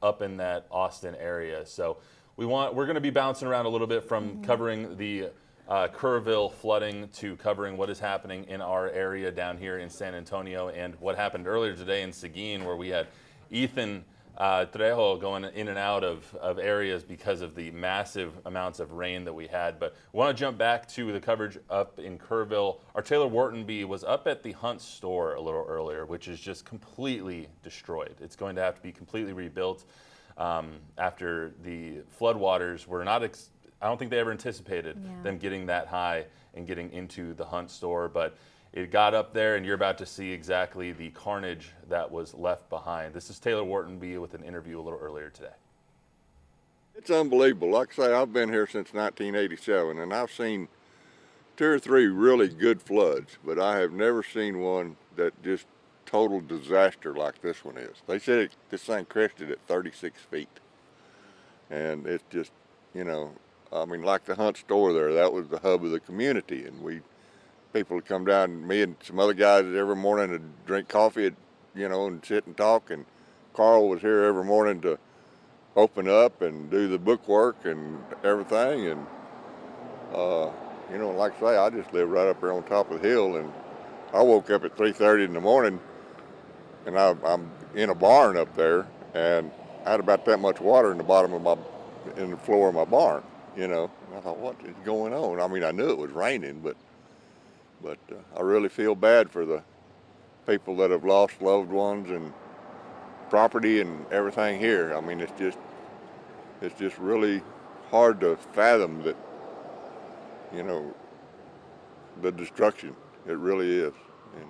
up in that Austin area. So we're going to be bouncing around a little bit from covering the Kerrville flooding to covering what is happening in our area down here in San Antonio and what happened earlier today in Seguin, where we had Ethan Trejo going in and out of areas because of the massive amounts of rain that we had. But we want to jump back to the coverage up in Kerrville. Our Taylor Whartonby was up at the Hunt store a little earlier, which is just completely destroyed. It's going to have to be completely rebuilt after the floodwaters were not, I don't think they ever anticipated them getting that high and getting into the Hunt store. But it got up there, and you're about to see exactly the carnage that was left behind. This is Taylor Whartonby with an interview a little earlier today. It's unbelievable. Like I say, I've been here since 1987, and I've seen 2 or 3 really good floods, but I have never seen one that just total disaster like this one is. They said this thing crested at 36 feet, and it's just, you know, I mean, like the Hunt store there, that was the hub of the community, and people would come down, me and some other guys every morning to drink coffee, you know, and sit and talk. And Carl was here every morning to open up and do the bookwork and everything. And, you know, like I say, I just live right up there on top of the hill. And I woke up at 3:30 in the morning, and I'm in a barn up there, and I had about that much water in the bottom of in the floor of my barn, you know. And I thought, what is going on? I mean, I knew it was raining, but I really feel bad for the people that have lost loved ones and property and everything here. I mean, it's just really hard to fathom that, you know, the destruction. It really is. And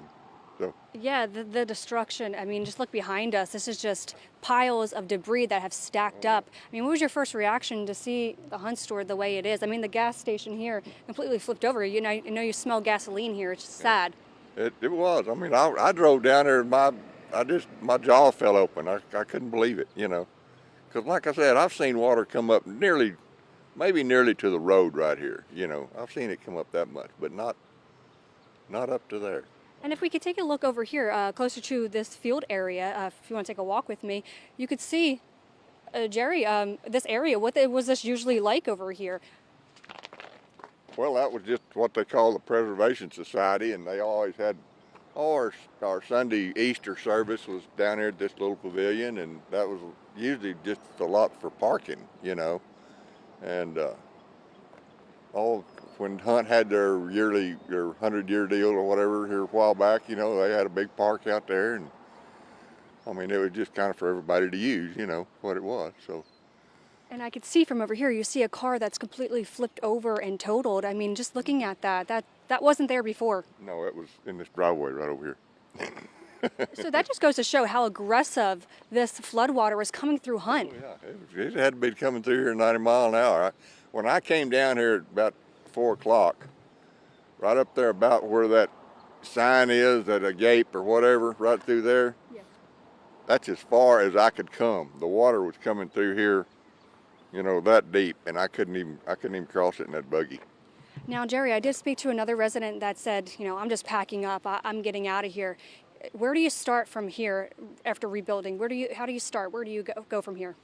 so. Yeah, the destruction. I mean, just look behind us. This is just piles of debris that have stacked up. I mean, what was your first reaction to see the Hunt store the way it is? I mean, the gas station here completely flipped over. You know, I know you smell gasoline here. It's just sad. It was. I mean, I drove down there, and my jaw fell open. I couldn't believe it, you know. Because like I said, I've seen water come up maybe nearly to the road right here, you know. I've seen it come up that much, but not up to there. And if we could take a look over here, closer to this field area, if you want to take a walk with me, you could see, Jerry, this area. What was this usually like over here? Well, that was just what they call the Preservation Society, and they always had our Sunday Easter service was down here at this little pavilion, and that was usually just a lot for parking, you know. And when Hunt had their 100-year deal or whatever here a while back, you know, they had a big park out there, and I mean, it was just kind of for everybody to use, you know, what it was. So. And I could see from over here, you see a car that's completely flipped over and totaled. I mean, just looking at that wasn't there before. No, it was in this driveway right over here. So that just goes to show how aggressive this floodwater was coming through Hunt. Oh, yeah, it had to be coming through here 90 miles an hour. When I came down here at about 4 o'clock, right up there about where that sign is at a gate or whatever, right through there, yes. That's as far as I could come. The water was coming through here, you know, that deep, and I couldn't even cross it in that buggy. Now, Jerry, I did speak to another resident that said, you know, I'm just packing up. I'm getting out of here. Where do you start from here after rebuilding? How do you start? Where do you go from here?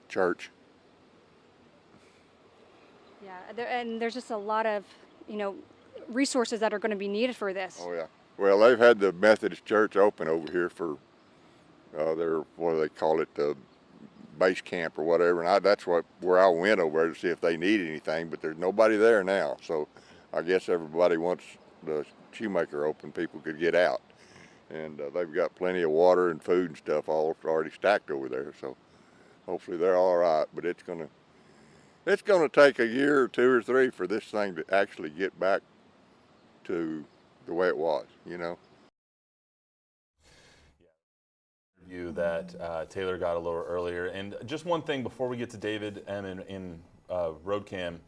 Church. Yeah, and there's just a lot of, you know, resources that are going to be needed for this. Oh, yeah. Well, they've had the Methodist Church open over here for what do they call it, the base camp or whatever, and that's where I went over there to see if they needed anything, but there's nobody there now, so I guess everybody wants the shoemaker open, people could get out. And they've got plenty of water and food and stuff all already stacked over there. So hopefully they're all right. But it's gonna take a year or 2 or 3 for this thing to actually get back to the way it was, you know. Interview that Taylor got a little earlier. And just one thing before we get to David M in RoadCam,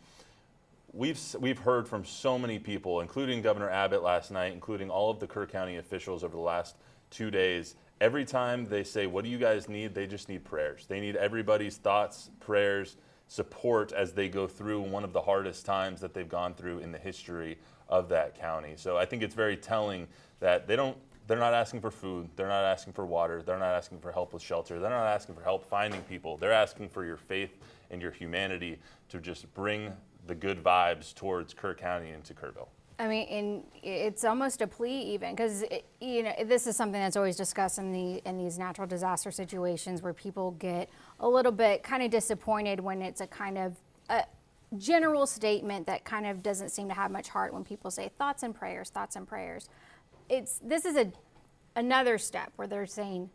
we've heard from so many people, including Governor Abbott last night, including all of the Kerr County officials over the last 2 days. Every time they say, what do you guys need? They just need prayers. They need everybody's thoughts, prayers, support as they go through one of the hardest times that they've gone through in the history of that county. So I think it's very telling that they're not asking for food, they're not asking for water, they're not asking for help with shelter, they're not asking for help finding people. They're asking for your faith and your humanity to just bring the good vibes towards Kerr County and to Kerrville. I mean, and it's almost a plea even, because you know, this is something that's always discussed in these natural disaster situations where people get a little bit kind of disappointed when it's a kind of a general statement that kind of doesn't seem to have much heart when people say thoughts and prayers, thoughts and prayers. This is another step where they're saying,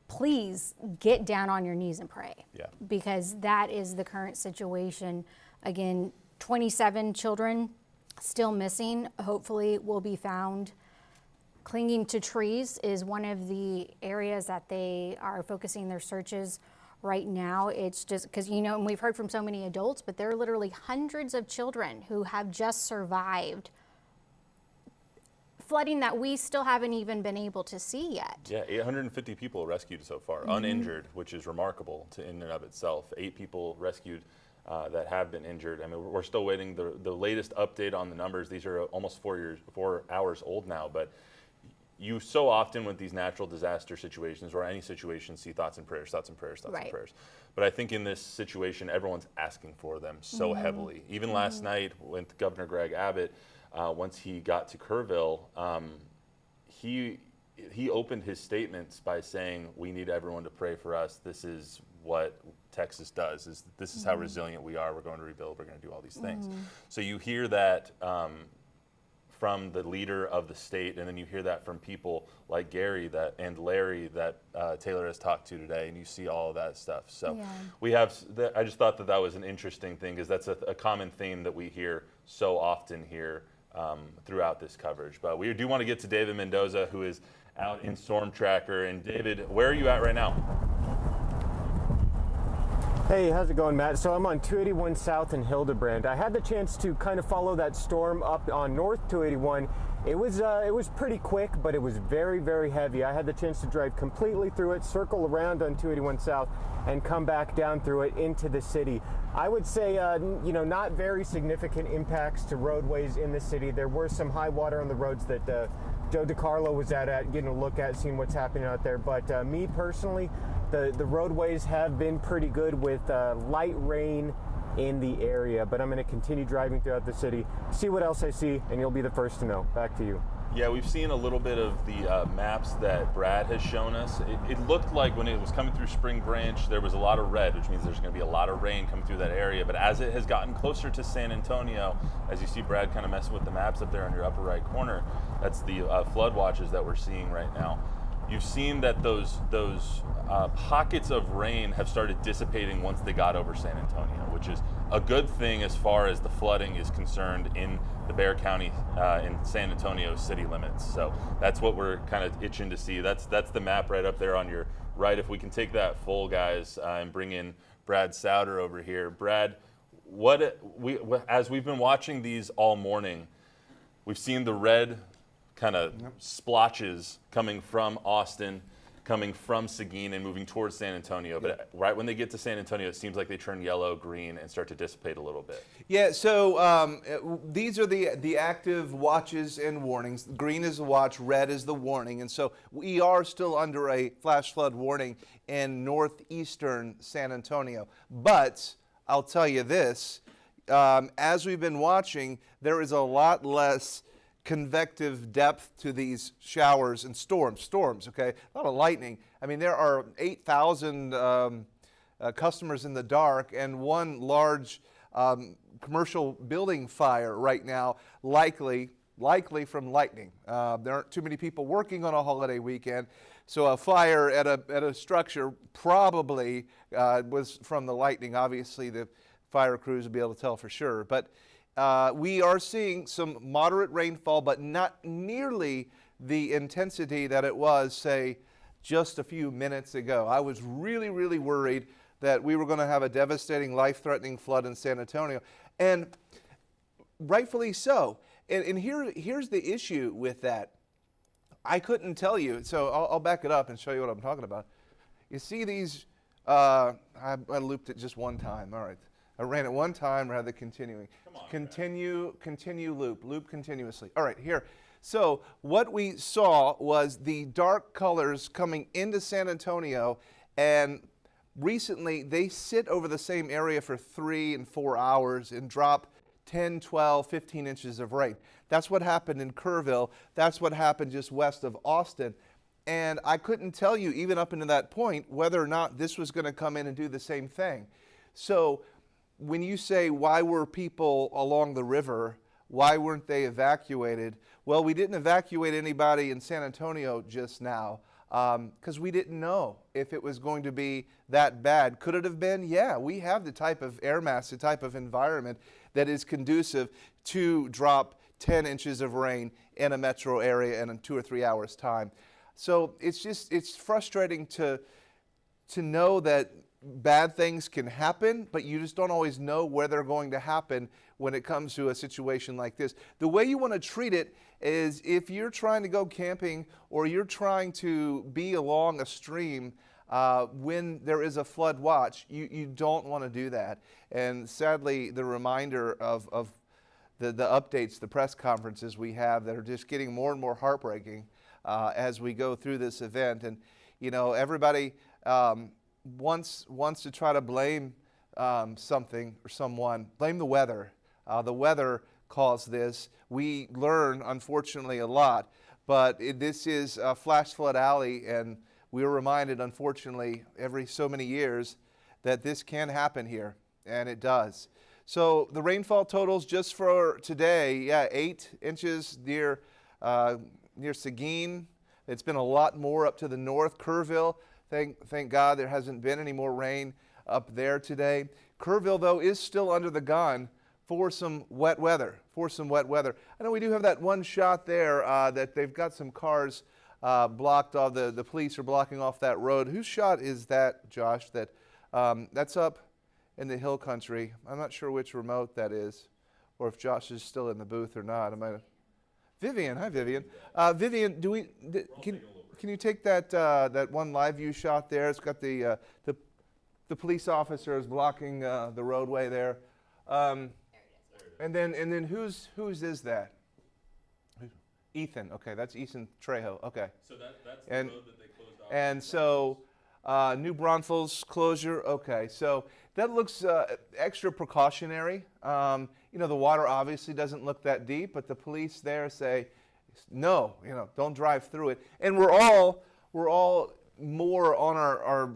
please get down on your knees and pray. Yeah. Because that is the current situation. Again, 27 children still missing, hopefully will be found. Clinging to trees is one of the areas that they are focusing their searches right now. It's just because, you know, and we've heard from so many adults, but there are literally hundreds of children who have just survived flooding that we still haven't even been able to see yet. Yeah, 850 people rescued so far, uninjured, which is remarkable in and of itself. 8 people rescued that have been injured. I mean, we're still waiting the latest update on the numbers. These are almost 4 hours old now, but you so often with these natural disaster situations or any situation see thoughts and prayers, thoughts and prayers, thoughts and prayers. But I think in this situation, everyone's asking for them so heavily. Even last night with Governor Greg Abbott, once he got to Kerrville, he opened his statements by saying, we need everyone to pray for us. This is what Texas does. This is how resilient we are. We're going to rebuild. We're going to do all these things. So you hear that from the leader of the state, and then you hear that from people like Gary and Larry that Taylor has talked to today, and you see all of that stuff. So we have. I just thought that was an interesting thing, because that's a common theme that we hear so often here throughout this coverage. But we do want to get to David Mendoza, who is out in Storm Tracker. And David, where are you at right now? Hey, how's it going, Matt? So I'm on 281 South in Hildebrand. I had the chance to kind of follow that storm up on North 281. It was pretty quick, but it was very, very heavy. I had the chance to drive completely through it, circle around on 281 South, and come back down through it into the city. I would say, you know, not very significant impacts to roadways in the city. There were some high water on the roads that Joe DiCarlo was at getting a look at, seeing what's happening out there. But me personally, the roadways have been pretty good with light rain in the area. But I'm going to continue driving throughout the city, see what else I see, and you'll be the first to know. Back to you. Yeah, we've seen a little bit of the maps that Brad has shown us. It looked like when it was coming through Spring Branch, there was a lot of red, which means there's going to be a lot of rain coming through that area. But as it has gotten closer to San Antonio, as you see Brad kind of messing with the maps up there on your upper right corner, that's the flood watches that we're seeing right now. You've seen that those pockets of rain have started dissipating once they got over San Antonio, which is a good thing as far as the flooding is concerned in the Bexar County in San Antonio city limits. So that's what we're kind of itching to see. That's the map right up there on your right. If we can take that full, guys, and bring in Brad Souder over here. Brad, as we've been watching these all morning, we've seen the red kind of splotches coming from Austin, coming from Seguin and moving towards San Antonio. But right when they get to San Antonio, it seems like they turn yellow, green, and start to dissipate a little bit. Yeah, so these are the active watches and warnings. Green is the watch, red is the warning. And so we are still under a flash flood warning in northeastern San Antonio. But I'll tell you this, as we've been watching, there is a lot less convective depth to these showers and storms, okay? A lot of lightning. I mean, there are 8,000 customers in the dark and one large commercial building fire right now, likely likely from lightning. There aren't too many people working on a holiday weekend, so a fire at a structure probably was from the lightning. Obviously, the fire crews will be able to tell for sure. But we are seeing some moderate rainfall, but not nearly the intensity that it was, say, just a few minutes ago. I was really, really worried that we were going to have a devastating, life-threatening flood in San Antonio, and rightfully so. And here's the issue with that. I couldn't tell you, so I'll back it up and show you what I'm talking about. You see these, I looped it just one time. All right. I ran it one time rather than continuing. Come on, continue, loop continuously. All right, here. So what we saw was the dark colors coming into San Antonio, and recently they sit over the same area for 3 and 4 hours and drop 10, 12, 15 inches of rain. That's what happened in Kerrville. That's what happened just west of Austin. And I couldn't tell you, even up into that point, whether or not this was going to come in and do the same thing. So when you say, why were people along the river, why weren't they evacuated? Well, we didn't evacuate anybody in San Antonio just now because we didn't know if it was going to be that bad. Could it have been? Yeah, we have the type of air mass, the type of environment that is conducive to drop 10 inches of rain in a metro area in 2 or 3 hours time. So it's frustrating to know that bad things can happen, but you just don't always know where they're going to happen when it comes to a situation like this. The way you want to treat it is if you're trying to go camping or you're trying to be along a stream when there is a flood watch, you don't want to do that. And sadly, the reminder of the updates, the press conferences we have that are just getting more and more heartbreaking as we go through this event. And, you know, everybody wants to try to blame something or someone, blame the weather. The weather caused this. We learn, unfortunately, a lot, but this is Flash Flood Alley, and we were reminded, unfortunately, every so many years that this can happen here, and it does. So the rainfall totals just for today, yeah, 8 inches near Seguin. It's been a lot more up to the north. Kerrville, thank God there hasn't been any more rain up there today. Kerrville, though, is still under the gun for some wet weather, I know we do have that one shot there that they've got some cars blocked off. The police are blocking off that road. Whose shot is that, Josh? That's up in the hill country. I'm not sure which remote that is, or if Josh is still in the booth or not. Vivian, hi Vivian. Vivian, can you take that one live view shot there? It's got the police officers blocking the roadway there. And then whose is that? Ethan. Okay, that's Ethan Trejo. Okay. So that's the road that they closed off. And so New Braunfels closure. Okay, so that looks extra precautionary. You know, the water obviously doesn't look that deep, but the police there say, no, you know, don't drive through it. And we're all more on our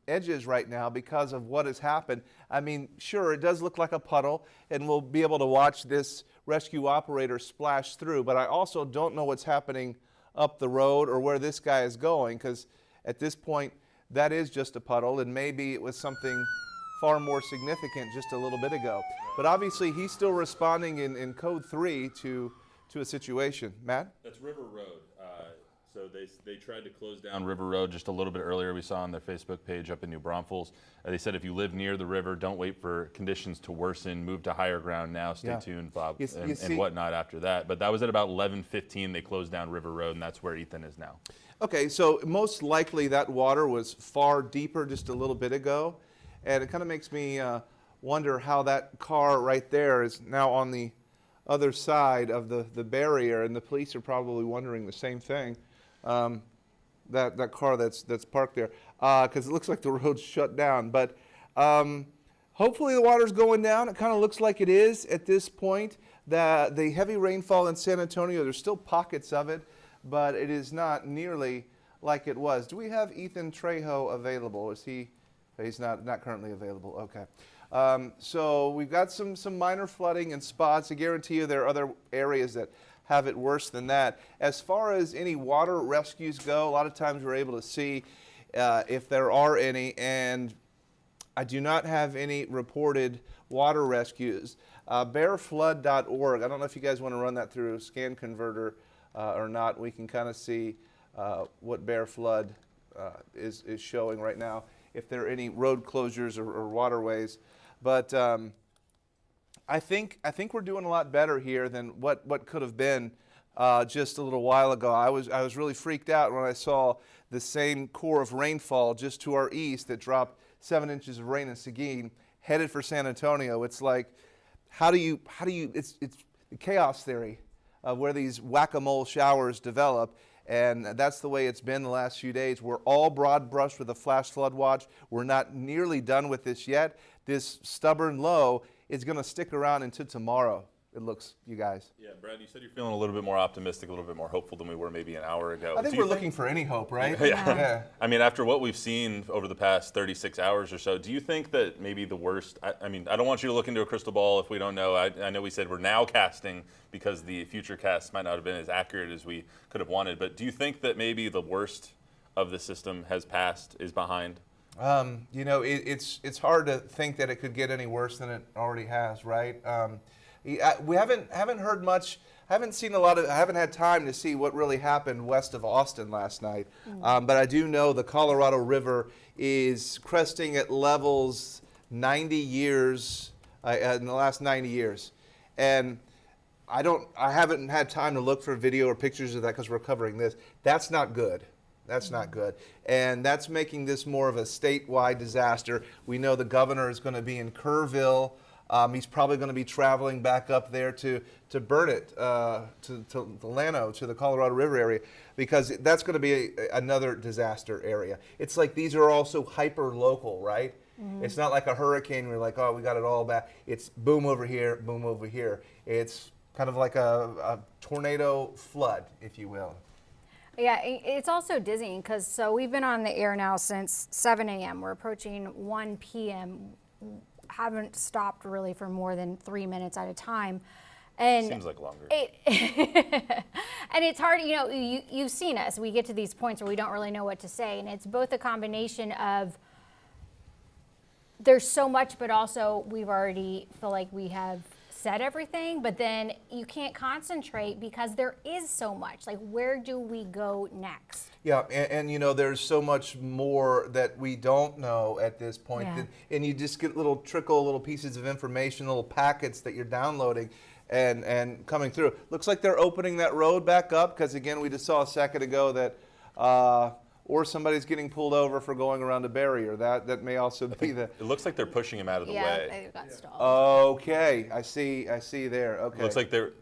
edges right now because of what has happened. I mean, sure, it does look like a puddle, and we'll be able to watch this rescue operator splash through, but I also don't know what's happening up the road or where this guy is going, because at this point, that is just a puddle, and maybe it was something far more significant just a little bit ago. But obviously, he's still responding in code 3 to a situation. Matt? That's River Road. So they tried to close down River Road just a little bit earlier. We saw on their Facebook page up in New Braunfels. They said if you live near the river, don't wait for conditions to worsen. Move to higher ground now. Stay tuned, Bob, and whatnot after that. But that was at about 11:15. They closed down River Road, and that's where Ethan is now. Okay, so most likely that water was far deeper just a little bit ago. And it kind of makes me wonder how that car right there is now on the other side of the barrier, and the police are probably wondering the same thing. That car that's parked there, because it looks like the road's shut down. But hopefully the water's going down. It kind of looks like it is at this point. The heavy rainfall in San Antonio, there's still pockets of it, but it is not nearly like it was. Do we have Ethan Trejo available? Is he? He's not currently available. Okay. So we've got some minor flooding in spots. I guarantee you there are other areas that have it worse than that. As far as any water rescues go, a lot of times we're able to see if there are any, and I do not have any reported water rescues. Bearflood.org, I don't know if you guys want to run that through Scan Converter or not. We can kind of see what Bear Flood is showing right now, if there are any road closures or waterways. But I think we're doing a lot better here than what could have been just a little while ago. I was really freaked out when I saw the same core of rainfall just to our east that dropped 7 inches of rain in Seguin, headed for San Antonio. It's like, it's the chaos theory of where these whack-a-mole showers develop, and that's the way it's been the last few days. We're all broad brushed with a flash flood watch. We're not nearly done with this yet. This stubborn low is going to stick around into tomorrow, it looks, you guys. Yeah, Brad, you said you're feeling a little bit more optimistic, a little bit more hopeful than we were maybe an hour ago. I think we're looking for any hope, right? Yeah. I mean, after what we've seen over the past 36 hours or so, do you think that maybe the worst, I mean, I don't want you to look into a crystal ball if we don't know. I know we said we're now casting because the future casts might not have been as accurate as we could have wanted, but do you think that maybe the worst of the system has passed, is behind? You know, it's hard to think that it could get any worse than it already has, right? We haven't heard much. I haven't seen a lot of. I haven't had time to see what really happened west of Austin last night. But I do know the Colorado River is cresting at levels 90 years in the last 90 years, and I haven't had time to look for video or pictures of that because we're covering this. That's not good. That's not good. And that's making this more of a statewide disaster. We know the governor is going to be in Kerrville. He's probably going to be traveling back up there to Burnett, to Llano, to the Colorado River area, because that's going to be another disaster area. It's like these are also hyper-local, right? It's not like a hurricane where you're like, oh, we got it all back. It's boom over here, boom over here. It's kind of like a tornado flood, if you will. Yeah, it's also dizzying because so we've been on the air now since 7 a.m. We're approaching 1 p.m. Haven't stopped really for more than 3 minutes at a time. And seems like longer. And it's hard, you know, you've seen us. We get to these points where we don't really know what to say. And it's both a combination of there's so much, but also we've already feel like we have said everything, but then you can't concentrate because there is so much. Like, where do we go next? Yeah, and you know, there's so much more that we don't know at this point. Yeah. And you just get little pieces of information, little packets that you're downloading and coming through. Looks like they're opening that road back up because, again, we just saw a second ago that or somebody's getting pulled over for going around a barrier. That may also be the. It looks like they're pushing him out of the way. Yeah, they got stalled. Okay, I see there. Okay. Looks like they're.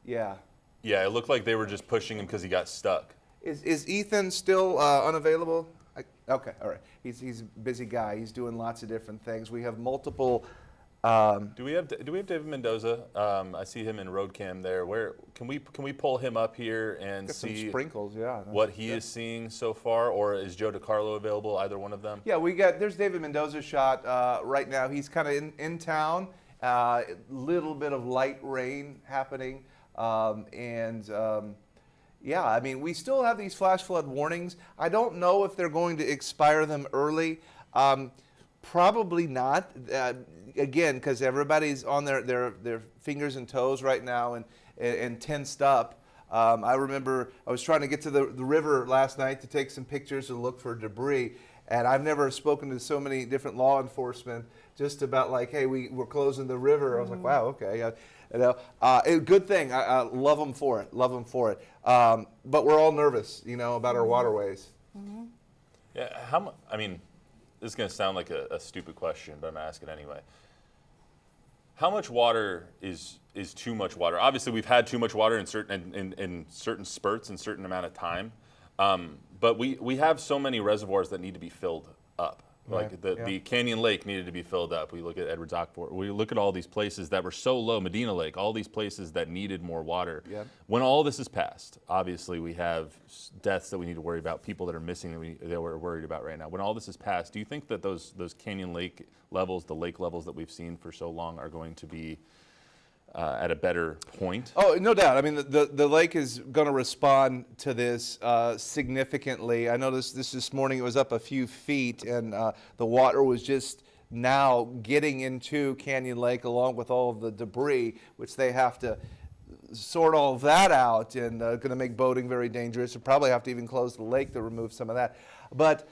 Yeah. Yeah, it looked like they were just pushing him because he got stuck. Is Ethan still unavailable? Okay, all right. He's a busy guy. He's doing lots of different things. We have multiple. Do we have David Mendoza? I see him in road cam there. Where can we pull him up here and see some sprinkles? Yeah. What he is seeing so far, or is Joe DiCarlo available? Either one of them? Yeah, there's David Mendoza's shot right now. He's kind of in town. Little bit of light rain happening, yeah, I mean, we still have these flash flood warnings. I don't know if they're going to expire them early. Probably not. Again, because everybody's on their fingers and toes right now and tensed up. I remember I was trying to get to the river last night to take some pictures and look for debris. And I've never spoken to so many different law enforcement just about like, hey, we're closing the river. I was like, wow, okay. Good thing. I love them for it. Love them for it. But we're all nervous, about our waterways. Yeah. I mean, this is going to sound like a stupid question, but I'm going to ask it anyway. How much water is too much water? Obviously, we've had too much water in certain spurts in certain amount of time, but we have so many reservoirs that need to be filled up. Like the Canyon Lake needed to be filled up. We look at Edwards Aquifer. We look at all these places that were so low, Medina Lake, all these places that needed more water. Yep. When all this is passed, obviously we have deaths that we need to worry about, people that are missing that we're worried about right now. When all this is passed, do you think that those Canyon Lake levels, the lake levels that we've seen for so long, are going to be at a better point? Oh, no doubt. I mean, the lake is going to respond to this significantly. I noticed this morning it was up a few feet, and the water was just now getting into Canyon Lake along with all of the debris, which they have to sort all of that out, and going to make boating very dangerous. They'll probably have to even close the lake to remove some of that. But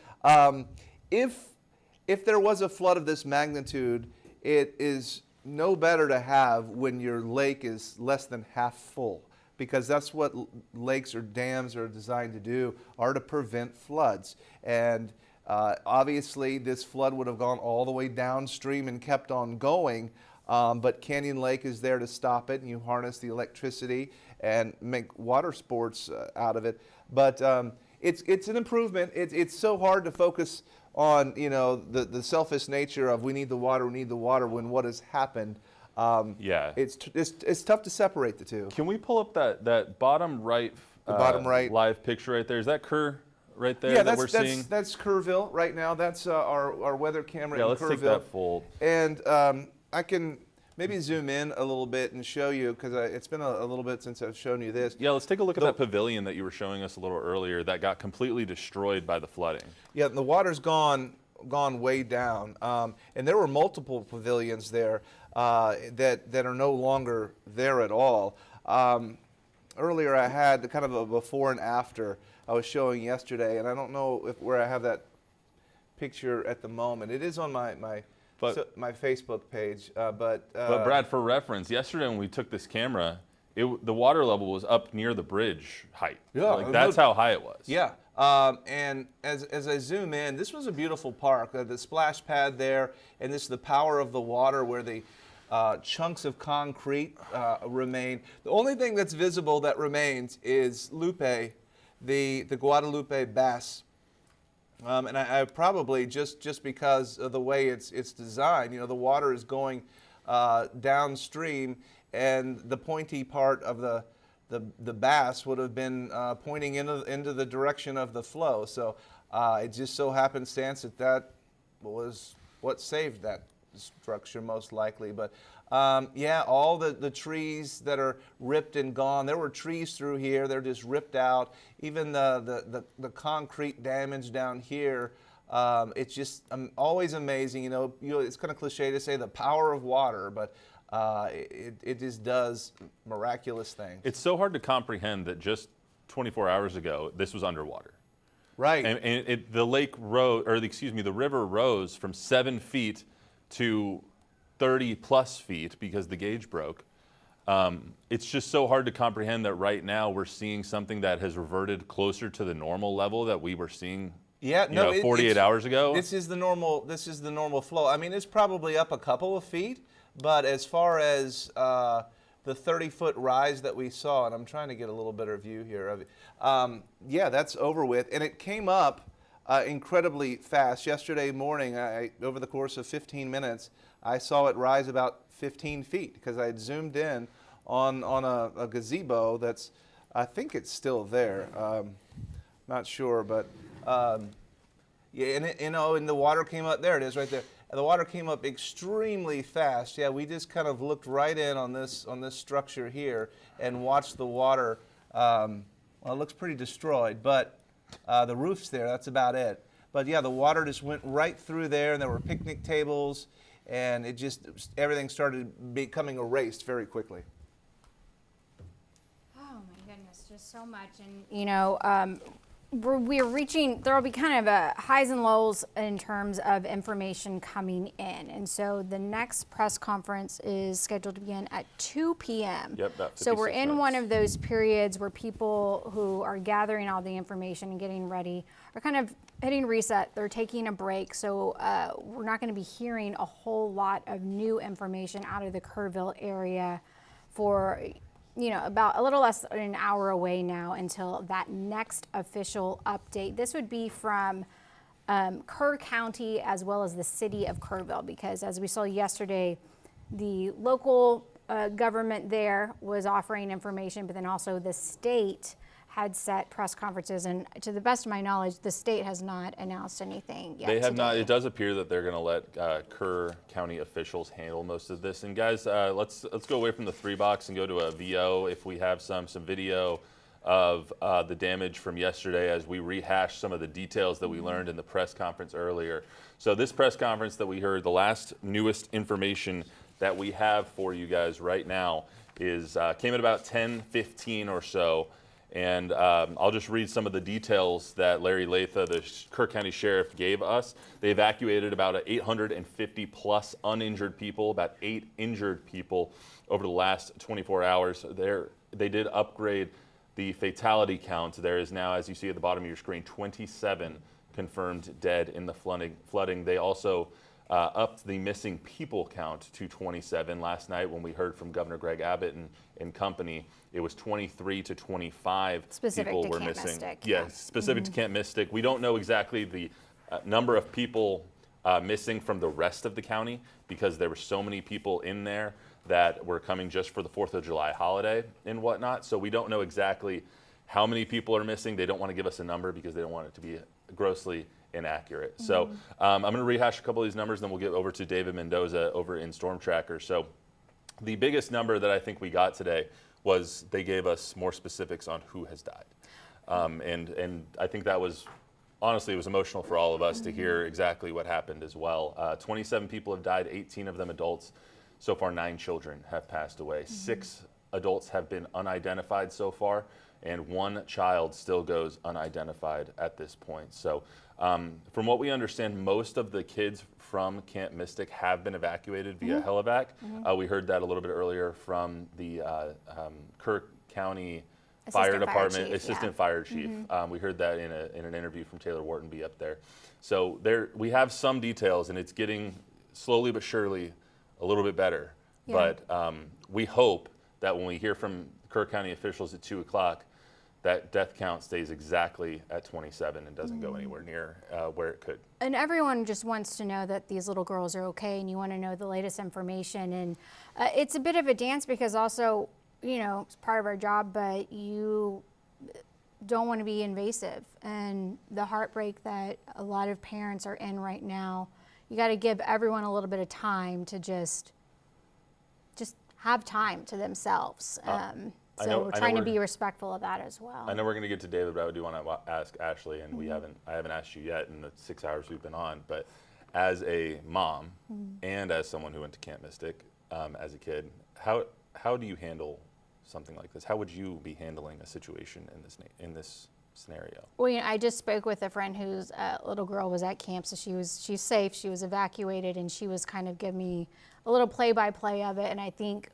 if there was a flood of this magnitude, it is no better to have when your lake is less than half full, because that's what lakes or dams are designed to do, are to prevent floods. And obviously this flood would have gone all the way downstream and kept on going, but Canyon Lake is there to stop it, and you harness the electricity and make water sports out of it. But it's an improvement. It's so hard to focus on, you know, the selfish nature of we need the water when what has happened. Yeah, it's tough to separate the two. Can we pull up that bottom right, bottom right live picture right there? Is that Kerr right there? Yeah, that we're seeing? That's Kerrville right now. That's our weather camera. Yeah, in let's Kerrville. take that fold. And I can maybe zoom in a little bit and show you, because it's been a little bit since I've shown you this. Yeah, let's take a look at that pavilion that you were showing us a little earlier that got completely destroyed by the flooding. Yeah, the water's gone way down, and there were multiple pavilions there that are no longer there at all. Earlier I had kind of a before and after I was showing yesterday, and I don't know where I have that picture at the moment. It is on my Facebook page, but Brad, for reference, yesterday when we took this camera, the water level was up near the bridge height. Yeah, like that's how high it was. Yeah, and as I zoom in, this was a beautiful park. The splash pad there, and this is the power of the water where the chunks of concrete remain. The only thing that's visible that remains is Lupe, the Guadalupe bass. And I probably just because of the way it's designed, you know, the water is going downstream, and the pointy part of the bass would have been pointing into the direction of the flow. So it just so happenstance that was what saved that structure most likely. But yeah, all the trees that are ripped and gone. There were trees through here. They're just ripped out. Even the concrete damage down here. It's just always amazing. You know, it's kind of cliche to say the power of water, but it just does miraculous things. It's so hard to comprehend that just 24 hours ago this was underwater. Right. And the lake rose, or the river rose from 7 feet to 30 plus feet because the gauge broke. It's just so hard to comprehend that right now we're seeing something that has reverted closer to the normal level that we were seeing. Yeah, 48 hours ago. This is the normal flow. I mean, it's probably up a couple of feet, but as far as the 30-foot rise that we saw, and I'm trying to get a little better view here of it. Yeah, that's over with, and it came up incredibly fast. Yesterday morning, over the course of 15 minutes, I saw it rise about 15 feet because I had zoomed in on a gazebo that's, I think it's still there. Not sure, but yeah, and the water came up. There it is, right there. And the water came up extremely fast. Yeah, we just kind of looked right in on this structure here and watched the water. Well, it looks pretty destroyed, but the roof's there. That's about it. But yeah, the water just went right through there, and there were picnic tables, and everything started becoming erased very quickly. Oh my goodness, just so much. And you know, we're reaching, there will be kind of highs and lows in terms of information coming in. And so the next press conference is scheduled to begin at 2 p.m. Yep, about 56 so we're in minutes. one of those periods where people who are gathering all the information and getting ready are kind of hitting reset. They're taking a break. So we're not going to be hearing a whole lot of new information out of the Kerrville area for, you know, about a little less than an hour away now until that next official update. This would be from Kerr County as well as the city of Kerrville, because as we saw yesterday, the local government there was offering information, but then also the state had set press conferences, and to the best of my knowledge, the state has not announced anything yet. They have not. today. It does appear that they're going to let Kerr County officials handle most of this. And guys, let's go away from the 3-box and go to a VO if we have some video of the damage from yesterday as we rehash some of the details that we learned in the press conference earlier. So this press conference that we heard, the last newest information that we have for you guys right now is came at about 10:15 or so. And I'll just read some of the details that Larry Latha, the Kerr County Sheriff, gave us. They evacuated about 850 plus uninjured people, about 8 injured people over the last 24 hours. They did upgrade the fatality count. There is now, as you see at the bottom of your screen, 27 confirmed dead in the flooding. They also upped the missing people count to 27. Last night when we heard from Governor Greg Abbott and company, it was 23 to 25 people were missing. Yes, specific to Camp Mystic. We don't know exactly the number of people missing from the rest of the county because there were so many people in there that were coming just for the 4th of July holiday and whatnot. So we don't know exactly how many people are missing. They don't want to give us a number because they don't want it to be grossly inaccurate. So I'm going to rehash a couple of these numbers, then we'll get over to David Mendoza over in Storm Tracker. So the biggest number that I think we got today was they gave us more specifics on who has died. And I think that was, honestly, it was emotional for all of us to hear exactly what happened as well. 27 people have died, 18 of them adults. So far, 9 children have passed away. 6 adults have been unidentified so far, and 1 child still goes unidentified at this point. So from what we understand, most of the kids from Camp Mystic have been evacuated via helivac. We heard that a little bit earlier from the Kerr County Fire Department Assistant Fire Chief. We heard that in an interview from Taylor Whartonby up there. So we have some details, and it's getting slowly but surely a little bit better. Yeah. But we hope that when we hear from Kerr County officials at 2 o'clock, that death count stays exactly at 27 and doesn't go anywhere near where it could. And everyone just wants to know that these little girls are okay, and you want to know the latest information. And it's a bit of a dance because also, you know, it's part of our job, but you don't want to be invasive. And the heartbreak that a lot of parents are in right now, you got to give everyone a little bit of time to just have time to themselves. So we're trying to be respectful of that as well. I know we're going to get to David, but I do want to ask Ashley, and I haven't asked you yet in the 6 hours we've been on, but as a mom and as someone who went to Camp Mystic as a kid, how do you handle something like this? How would you be handling a situation in this scenario? Well, you know, I just spoke with a friend whose little girl was at camp, so she's safe. She was evacuated, and she was kind of giving me a little play-by-play of it. And I think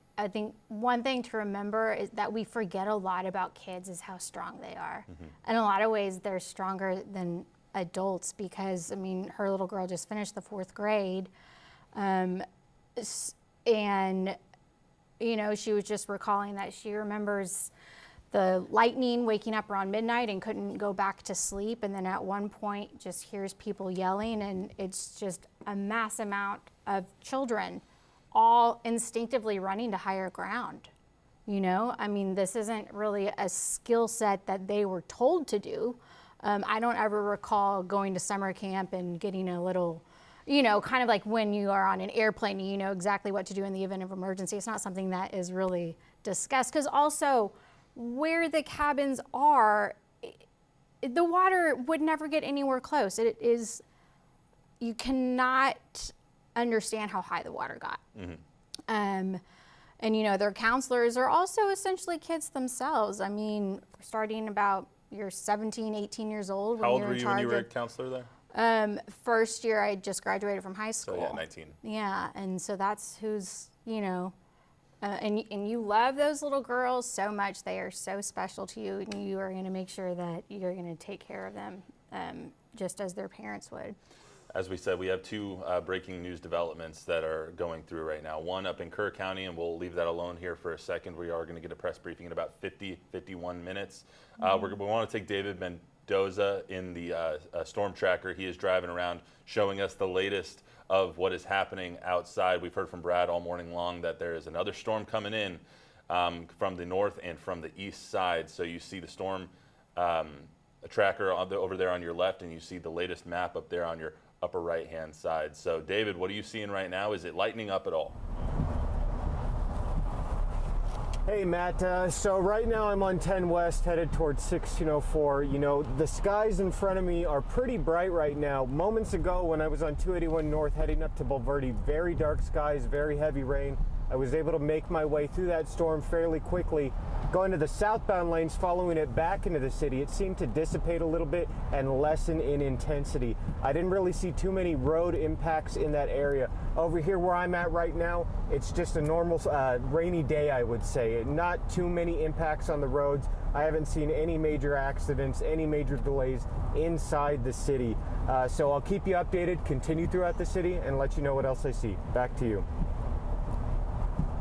one thing to remember is that we forget a lot about kids is how strong they are. In a lot of ways, they're stronger than adults because, I mean, her little girl just finished the 4th grade, and you know, she was just recalling that she remembers the lightning, waking up around midnight and couldn't go back to sleep, and then at one point just hears people yelling, and it's just a mass amount of children all instinctively running to higher ground. You know, I mean, this isn't really a skill set that they were told to do. I don't ever recall going to summer camp and getting a little, you know, kind of like when you are on an airplane, you know exactly what to do in the event of emergency. It's not something that is really discussed, because also where the cabins are, the water would never get anywhere close. It is, you cannot understand how high the water got. And you know, their counselors are also essentially kids themselves. I mean, starting about you're 17, 18 years old. How old were you when you were a counselor there? First year, I just graduated from high school. So yeah, 19. Yeah, and so that's who's, you know, and you love those little girls so much. They are so special to you, and you are going to make sure that you're going to take care of them just as their parents would. As we said, we have 2 breaking news developments that are going through right now. One up in Kerr County, and we'll leave that alone here for a second. We are going to get a press briefing in about 51 minutes. We want to take David Mendoza in the storm tracker. He is driving around showing us the latest of what is happening outside. We've heard from Brad all morning long that there is another storm coming in from the north and from the east side. So you see the storm a tracker over there on your left, and you see the latest map up there on your upper right-hand side. So, David, what are you seeing right now? Is it lightening up at all? Hey Matt, so right now I'm on 10 West headed towards 1604. You know, the skies in front of me are pretty bright right now. Moments ago when I was on 281 North heading up to Bulverde, very dark skies, very heavy rain. I was able to make my way through that storm fairly quickly. Going to the southbound lanes, following it back into the city, it seemed to dissipate a little bit and lessen in intensity. I didn't really see too many road impacts in that area. Over here where I'm at right now, it's just a normal rainy day, I would say. Not too many impacts on the roads. I haven't seen any major accidents, any major delays inside the city. So I'll keep you updated, continue throughout the city, and let you know what else I see. Back to you.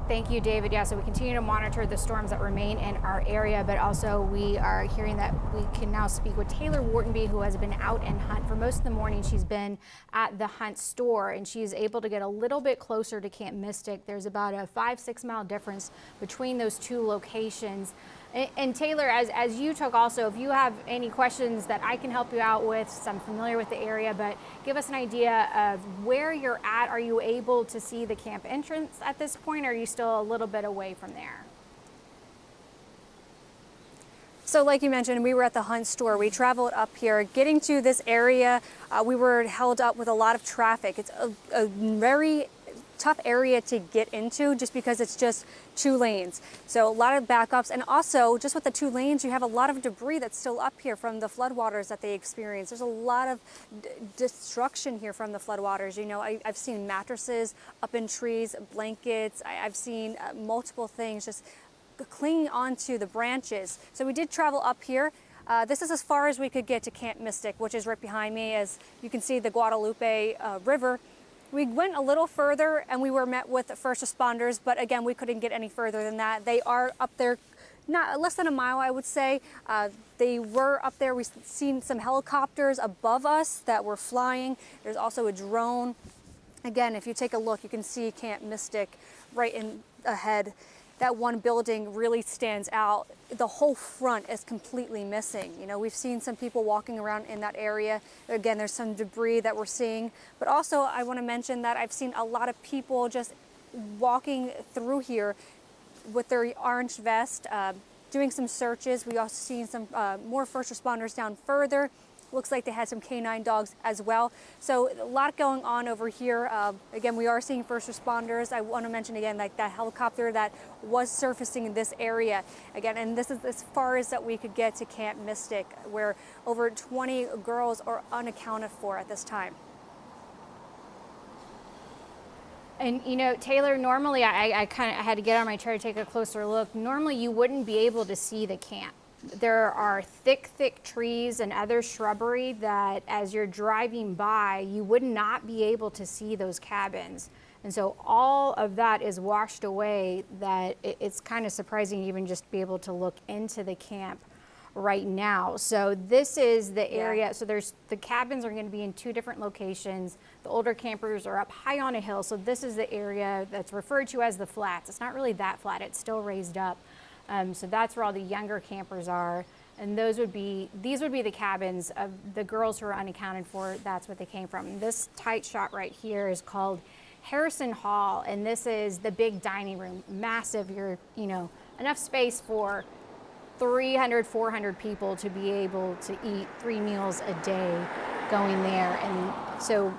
Thank you, David. Yeah, so we continue to monitor the storms that remain in our area, but also we are hearing that we can now speak with Taylor Whartonby, who has been out in Hunt for most of the morning. She's been at the Hunt store, and she's able to get a little bit closer to Camp Mystic. There's about a 5-6 mile difference between those two locations. And Taylor, as you took also, if you have any questions that I can help you out with, so I'm familiar with the area, but give us an idea of where you're at. Are you able to see the camp entrance at this point, or are you still a little bit away from there? So like you mentioned, we were at the Hunt store. We traveled up here. Getting to this area, we were held up with a lot of traffic. It's a very tough area to get into just because it's just 2 lanes. So a lot of backups, and also just with the 2 lanes, you have a lot of debris that's still up here from the floodwaters that they experienced. There's a lot of destruction here from the floodwaters. You know, I've seen mattresses up in trees, blankets. I've seen multiple things just clinging onto the branches. So we did travel up here. This is as far as we could get to Camp Mystic, which is right behind me. As you can see, the Guadalupe River. We went a little further and we were met with first responders, but again, we couldn't get any further than that. They are up there, not less than a mile, I would say. They were up there. We've seen some helicopters above us that were flying. There's also a drone. Again, if you take a look, you can see Camp Mystic right in ahead. That one building really stands out. The whole front is completely missing. You know, we've seen some people walking around in that area. Again, there's some debris that we're seeing. But also, I want to mention that I've seen a lot of people just walking through here with their orange vest, doing some searches. We also seen some more first responders down further. Looks like they had some canine dogs as well. So a lot going on over here. Again, we are seeing first responders. I want to mention again, like that helicopter that was surfacing in this area. Again, and this is as far as that we could get to Camp Mystic, where over 20 girls are unaccounted for at this time. And you know, Taylor, normally I had to get on my chair to take a closer look. Normally you wouldn't be able to see the camp. There are thick trees and other shrubbery that as you're driving by, you would not be able to see those cabins. And so all of that is washed away, that it's kind of surprising even just to be able to look into the camp right now. So this is the area. So the cabins are going to be in 2 different locations. The older campers are up high on a hill. So this is the area that's referred to as the flats. It's not really that flat. It's still raised up. So that's where all the younger campers are, and these would be the cabins of the girls who are unaccounted for. That's what they came from. This tight shot right here is called Harrison Hall, and this is the big dining room, massive. You know, enough space for 300, 400 people to be able to eat 3 meals a day going there, and so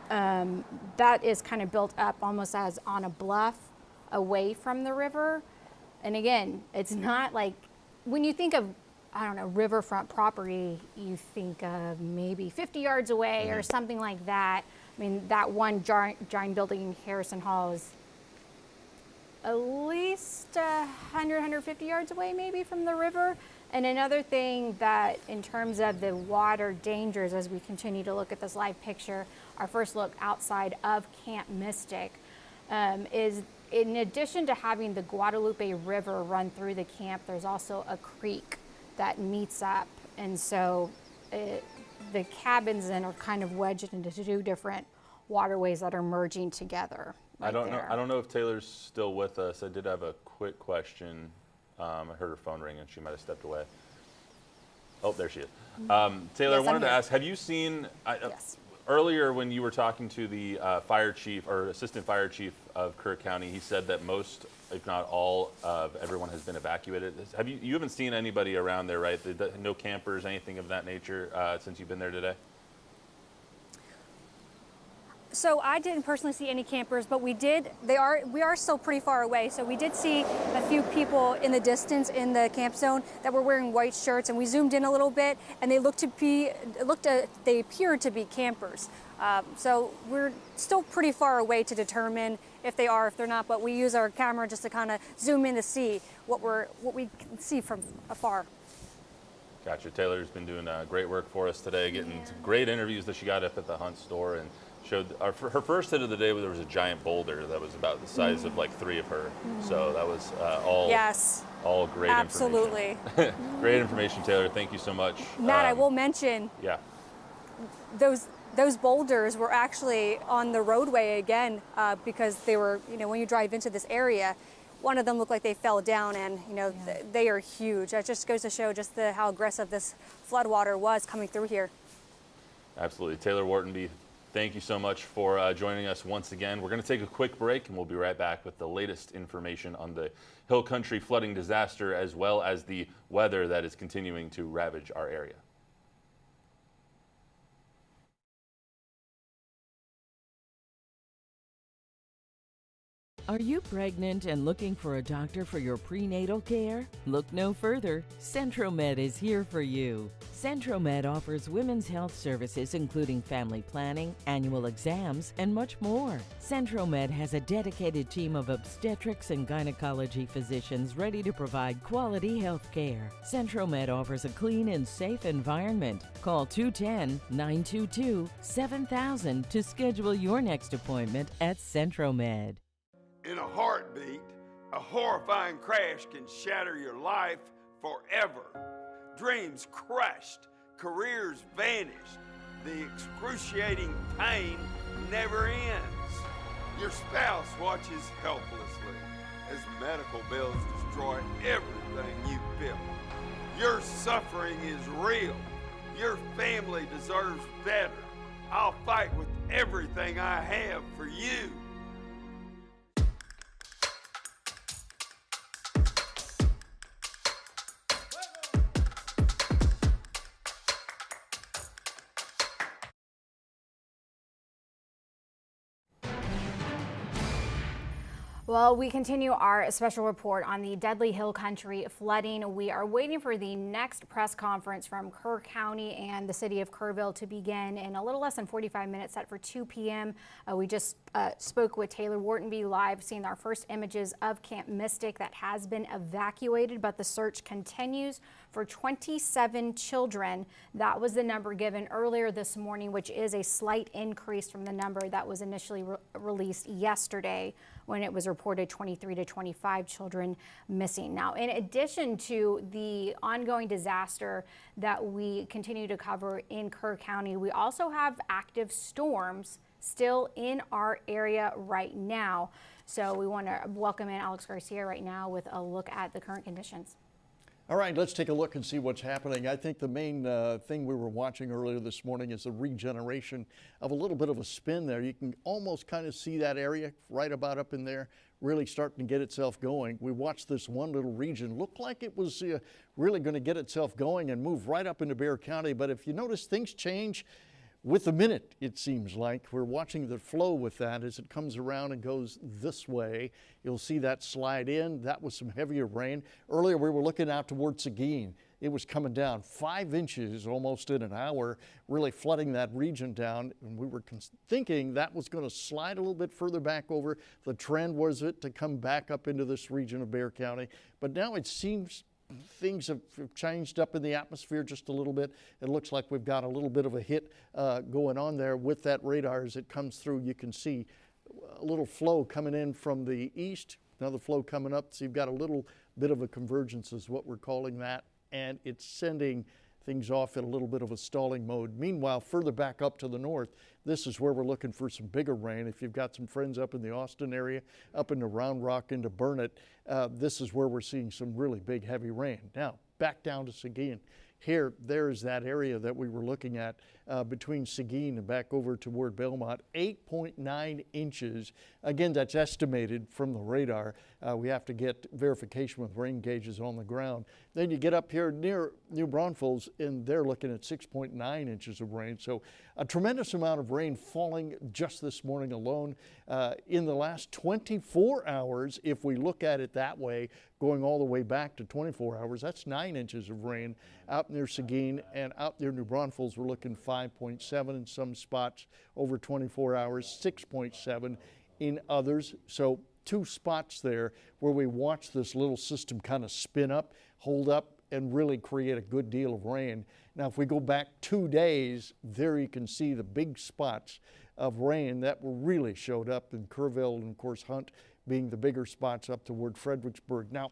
that is kind of built up almost as on a bluff away from the river. And again, it's not like, when you think of, I don't know, riverfront property, you think of maybe 50 yards away or something like that. I mean, that one giant building, Harrison Hall, is at least 100, 150 yards away maybe from the river. And another thing that, in terms of the water dangers, as we continue to look at this live picture, our first look outside of Camp Mystic, is in addition to having the Guadalupe River run through the camp, there's also a creek that meets up. And so the cabins then are kind of wedged into 2 different waterways that are merging together. I don't know if Taylor's still with us. I did have a quick question. I heard her phone ring and she might have stepped away. Oh, there she is. Yes, Taylor, I I'm wanted to here. ask, have you seen, Yes. earlier when you were talking to the fire chief or assistant fire chief of Kerr County, he said that most, if not all, of everyone has been evacuated. You haven't seen anybody around there, right? No campers, anything of that nature since you've been there today? So I didn't personally see any campers, but we are still pretty far away. So we did see a few people in the distance in the camp zone that were wearing white shirts, and we zoomed in a little bit, and they appeared to be campers. So we're still pretty far away to determine if they are, if they're not, but we use our camera just to kind of zoom in to see what we can see from afar. Gotcha. Taylor's been doing great work for us today, getting some great interviews that she got up at the Hunt store, and showed her first hit of the day. There was a giant boulder that was about the size of like 3 of her. So that was all great Absolutely. information. Great information, Taylor. Thank you so much. Matt, I will mention those boulders were actually on the roadway again because they were, when you drive into this area, one of them looked like they fell down, and they are huge. That just goes to show just how aggressive this floodwater was coming through here. Absolutely. Taylor Whartonby, thank you so much for joining us once again. We're going to take a quick break, and we'll be right back with the latest information on the Hill Country flooding disaster, as well as the weather that is continuing to ravage our area. Are you pregnant and looking for a doctor for your prenatal care? Look no further. Centromed is here for you. Centromed offers women's health services including family planning, annual exams, and much more. Centromed has a dedicated team of obstetrics and gynecology physicians ready to provide quality health care. Centromed offers a clean and safe environment. Call 210-922-7000 to schedule your next appointment at Centromed. In a heartbeat, a horrifying crash can shatter your life forever. Dreams crushed, careers vanished. The excruciating pain never ends. Your spouse watches helplessly as medical bills destroy everything you've built. Your suffering is real. Your family deserves better. I'll fight with everything I have for you. Well, we continue our special report on the deadly Hill Country flooding. We are waiting for the next press conference from Kerr County and the city of Kerrville to begin in a little less than 45 minutes, set for 2 p.m. We just spoke with Taylor Whartonby live, seeing our first images of Camp Mystic that has been evacuated, but the search continues for 27 children. That was the number given earlier this morning, which is a slight increase from the number that was initially released yesterday, when it was reported 23 to 25 children missing. Now, in addition to the ongoing disaster that we continue to cover in Kerr County, we also have active storms still in our area right now. So we want to welcome in Alex Garcia right now with a look at the current conditions. All right, let's take a look and see what's happening. I think the main thing we were watching earlier this morning is the regeneration of a little bit of a spin there. You can almost kind of see that area right about up in there really starting to get itself going. We watched this one little region look like it was really going to get itself going and move right up into Bexar County. But if you notice, things change with the minute, it seems like. We're watching the flow with that as it comes around and goes this way. You'll see that slide in. That was some heavier rain. Earlier we were looking out towards Seguin. It was coming down 5 inches almost in an hour, really flooding that region down. And we were thinking that was going to slide a little bit further back over. The trend was it to come back up into this region of Bexar County. But now it seems things have changed up in the atmosphere just a little bit. It looks like we've got a little bit of a hit going on there with that radar as it comes through. You can see a little flow coming in from the east, another flow coming up. So you've got a little bit of a convergence is what we're calling that. And it's sending things off in a little bit of a stalling mode. Meanwhile, further back up to the north, this is where we're looking for some bigger rain. If you've got some friends up in the Austin area, up into Round Rock, into Burnett, this is where we're seeing some really big, heavy rain. Now, back down to Seguin. here, there's that area that we were looking at between Seguin and back over toward Belmont, 8.9 inches. Again, that's estimated from the radar. We have to get verification with rain gauges on the ground. Then you get up here near New Braunfels, and they're looking at 6.9 inches of rain. So a tremendous amount of rain falling just this morning alone. In the last 24 hours, if we look at it that way, going all the way back to 24 hours, that's 9 inches of rain out near Seguin, and out near New Braunfels, we're looking 5.7 in some spots over 24 hours, 6.7 in others. So 2 spots there where we watch this little system kind of spin up, hold up, and really create a good deal of rain. Now, if we go back 2 days, there you can see the big spots of rain that really showed up in Kerrville and, of course, Hunt being the bigger spots up toward Fredericksburg. Now,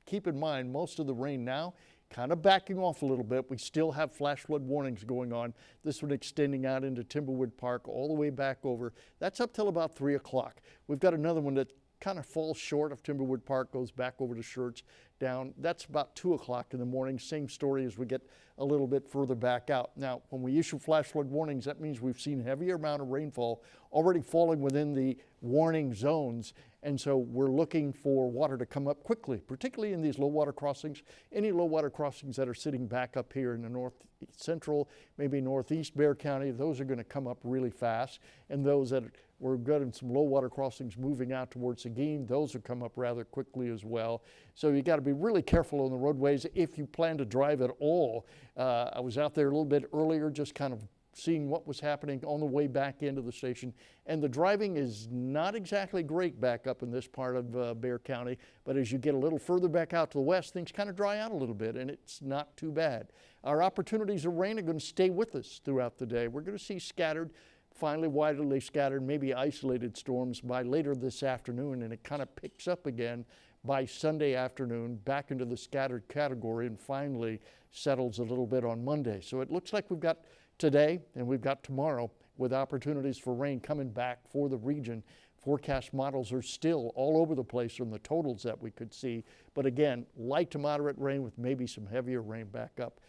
keep in mind, most of the rain now kind of backing off a little bit. We still have flash flood warnings going on. This one extending out into Timberwood Park all the way back over. That's up till about 3 o'clock. We've got another one that kind of falls short of Timberwood Park, goes back over to Schertz down. That's about 2 o'clock in the morning. Same story as we get a little bit further back out. Now, when we issue flash flood warnings, that means we've seen heavier amount of rainfall already falling within the warning zones. And so we're looking for water to come up quickly, particularly in these low water crossings. Any low water crossings that are sitting back up here in the north central, maybe northeast Bexar County, those are going to come up really fast. And those that we're good in some low water crossings moving out towards Seguin, those will come up rather quickly as well. So you got to be really careful on the roadways if you plan to drive at all. I was out there a little bit earlier, just kind of seeing what was happening on the way back into the station. And the driving is not exactly great back up in this part of Bexar County, but as you get a little further back out to the west, things kind of dry out a little bit, and it's not too bad. Our opportunities of rain are going to stay with us throughout the day. We're going to see scattered, finally widely scattered, maybe isolated storms by later this afternoon, and it kind of picks up again by Sunday afternoon, back into the scattered category, and finally settles a little bit on Monday. So it looks like we've got today and we've got tomorrow with opportunities for rain coming back for the region. Forecast models are still all over the place from the totals that we could see. But again, light to moderate rain with maybe some heavier rain back up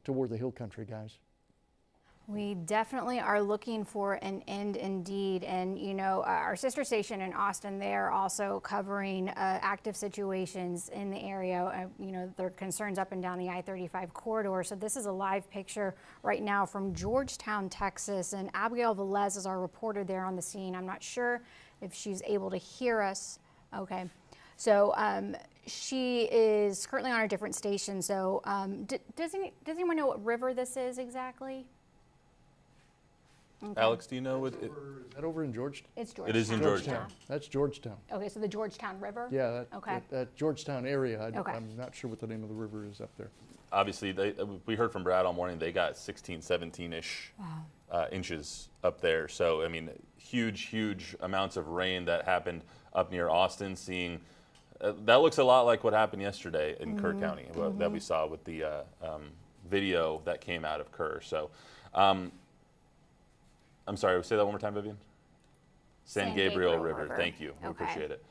toward the hill country, guys. We definitely are looking for an end indeed. And, you know, our sister station in Austin, they're also covering active situations in the area. You know, there are concerns up and down the I-35 corridor. So this is a live picture right now from Georgetown, Texas. And Abigail Velez is our reporter there on the scene. I'm not sure if she's able to hear us. Okay. So she is currently on a different station. So does anyone know what river this is exactly? Okay. Alex, do you know what? Is that over in Georgetown? It's Georgetown. It is in Georgetown. That's Georgetown. Okay, so the Georgetown River? Yeah, okay. that Georgetown area. Okay. I'm not sure what the name of the river is up there. Obviously, we heard from Brad all morning, they got 16, 17-ish inches up there. So, I mean, huge amounts of rain that happened up near Austin, seeing, that looks a lot like what happened yesterday in Kerr County that we saw with the video that came out of Kerr. So, I'm sorry, say that one more time, Vivian. San Gabriel River. Thank you. We appreciate it.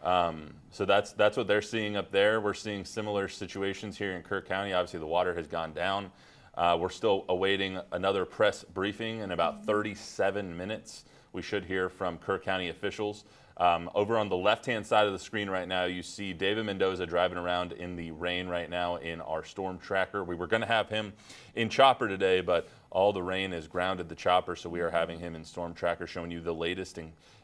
So that's what they're seeing up there. We're seeing similar situations here in Kerr County. Obviously, the water has gone down. We're still awaiting another press briefing in about 37 minutes. We should hear from Kerr County officials. Over on the left-hand side of the screen right now, you see David Mendoza driving around in the rain right now in our storm tracker. We were going to have him in chopper today, but all the rain has grounded the chopper, so we are having him in storm tracker, showing you the latest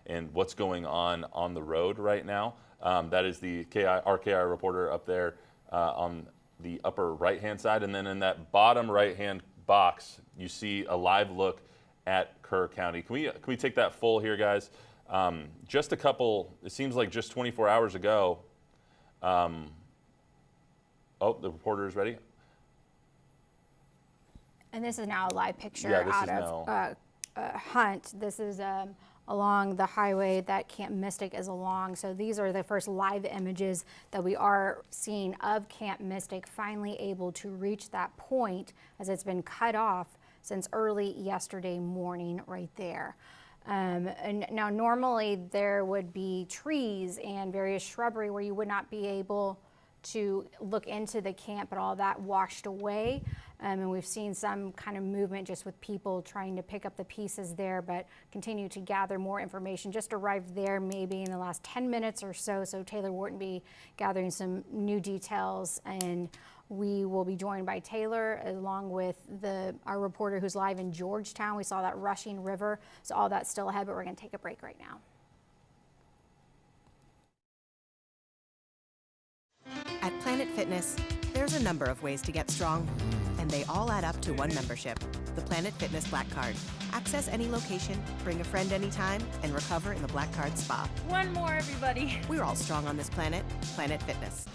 and what's going on the road right now. That is the RKI reporter up there on the upper right-hand side, and then in that bottom right-hand box, you see a live look at Kerr County. Can we take that full here, guys? Just a couple, it seems like just 24 hours ago. Oh, the reporter is ready. And this is now a live picture out of Hunt. This is along the highway that Camp Mystic is along. So these are the first live images that we are seeing of Camp Mystic finally able to reach that point, as it's been cut off since early yesterday morning right there. And now normally there would be trees and various shrubbery where you would not be able to look into the camp, but all that washed away. And we've seen some kind of movement just with people trying to pick up the pieces there, but continue to gather more information. Just arrived there maybe in the last 10 minutes or so. So Taylor Wharton be gathering some new details, and we will be joined by Taylor along with our reporter who's live in Georgetown. We saw that rushing river, so all that's still ahead, but we're going to take a break right now. At Planet Fitness, there's a number of ways to get strong, and they all add up to one membership, the Planet Fitness Black Card. Access any location, bring a friend anytime, and recover in the Black Card Spa. One more, everybody. We're all strong on this planet, Planet Fitness.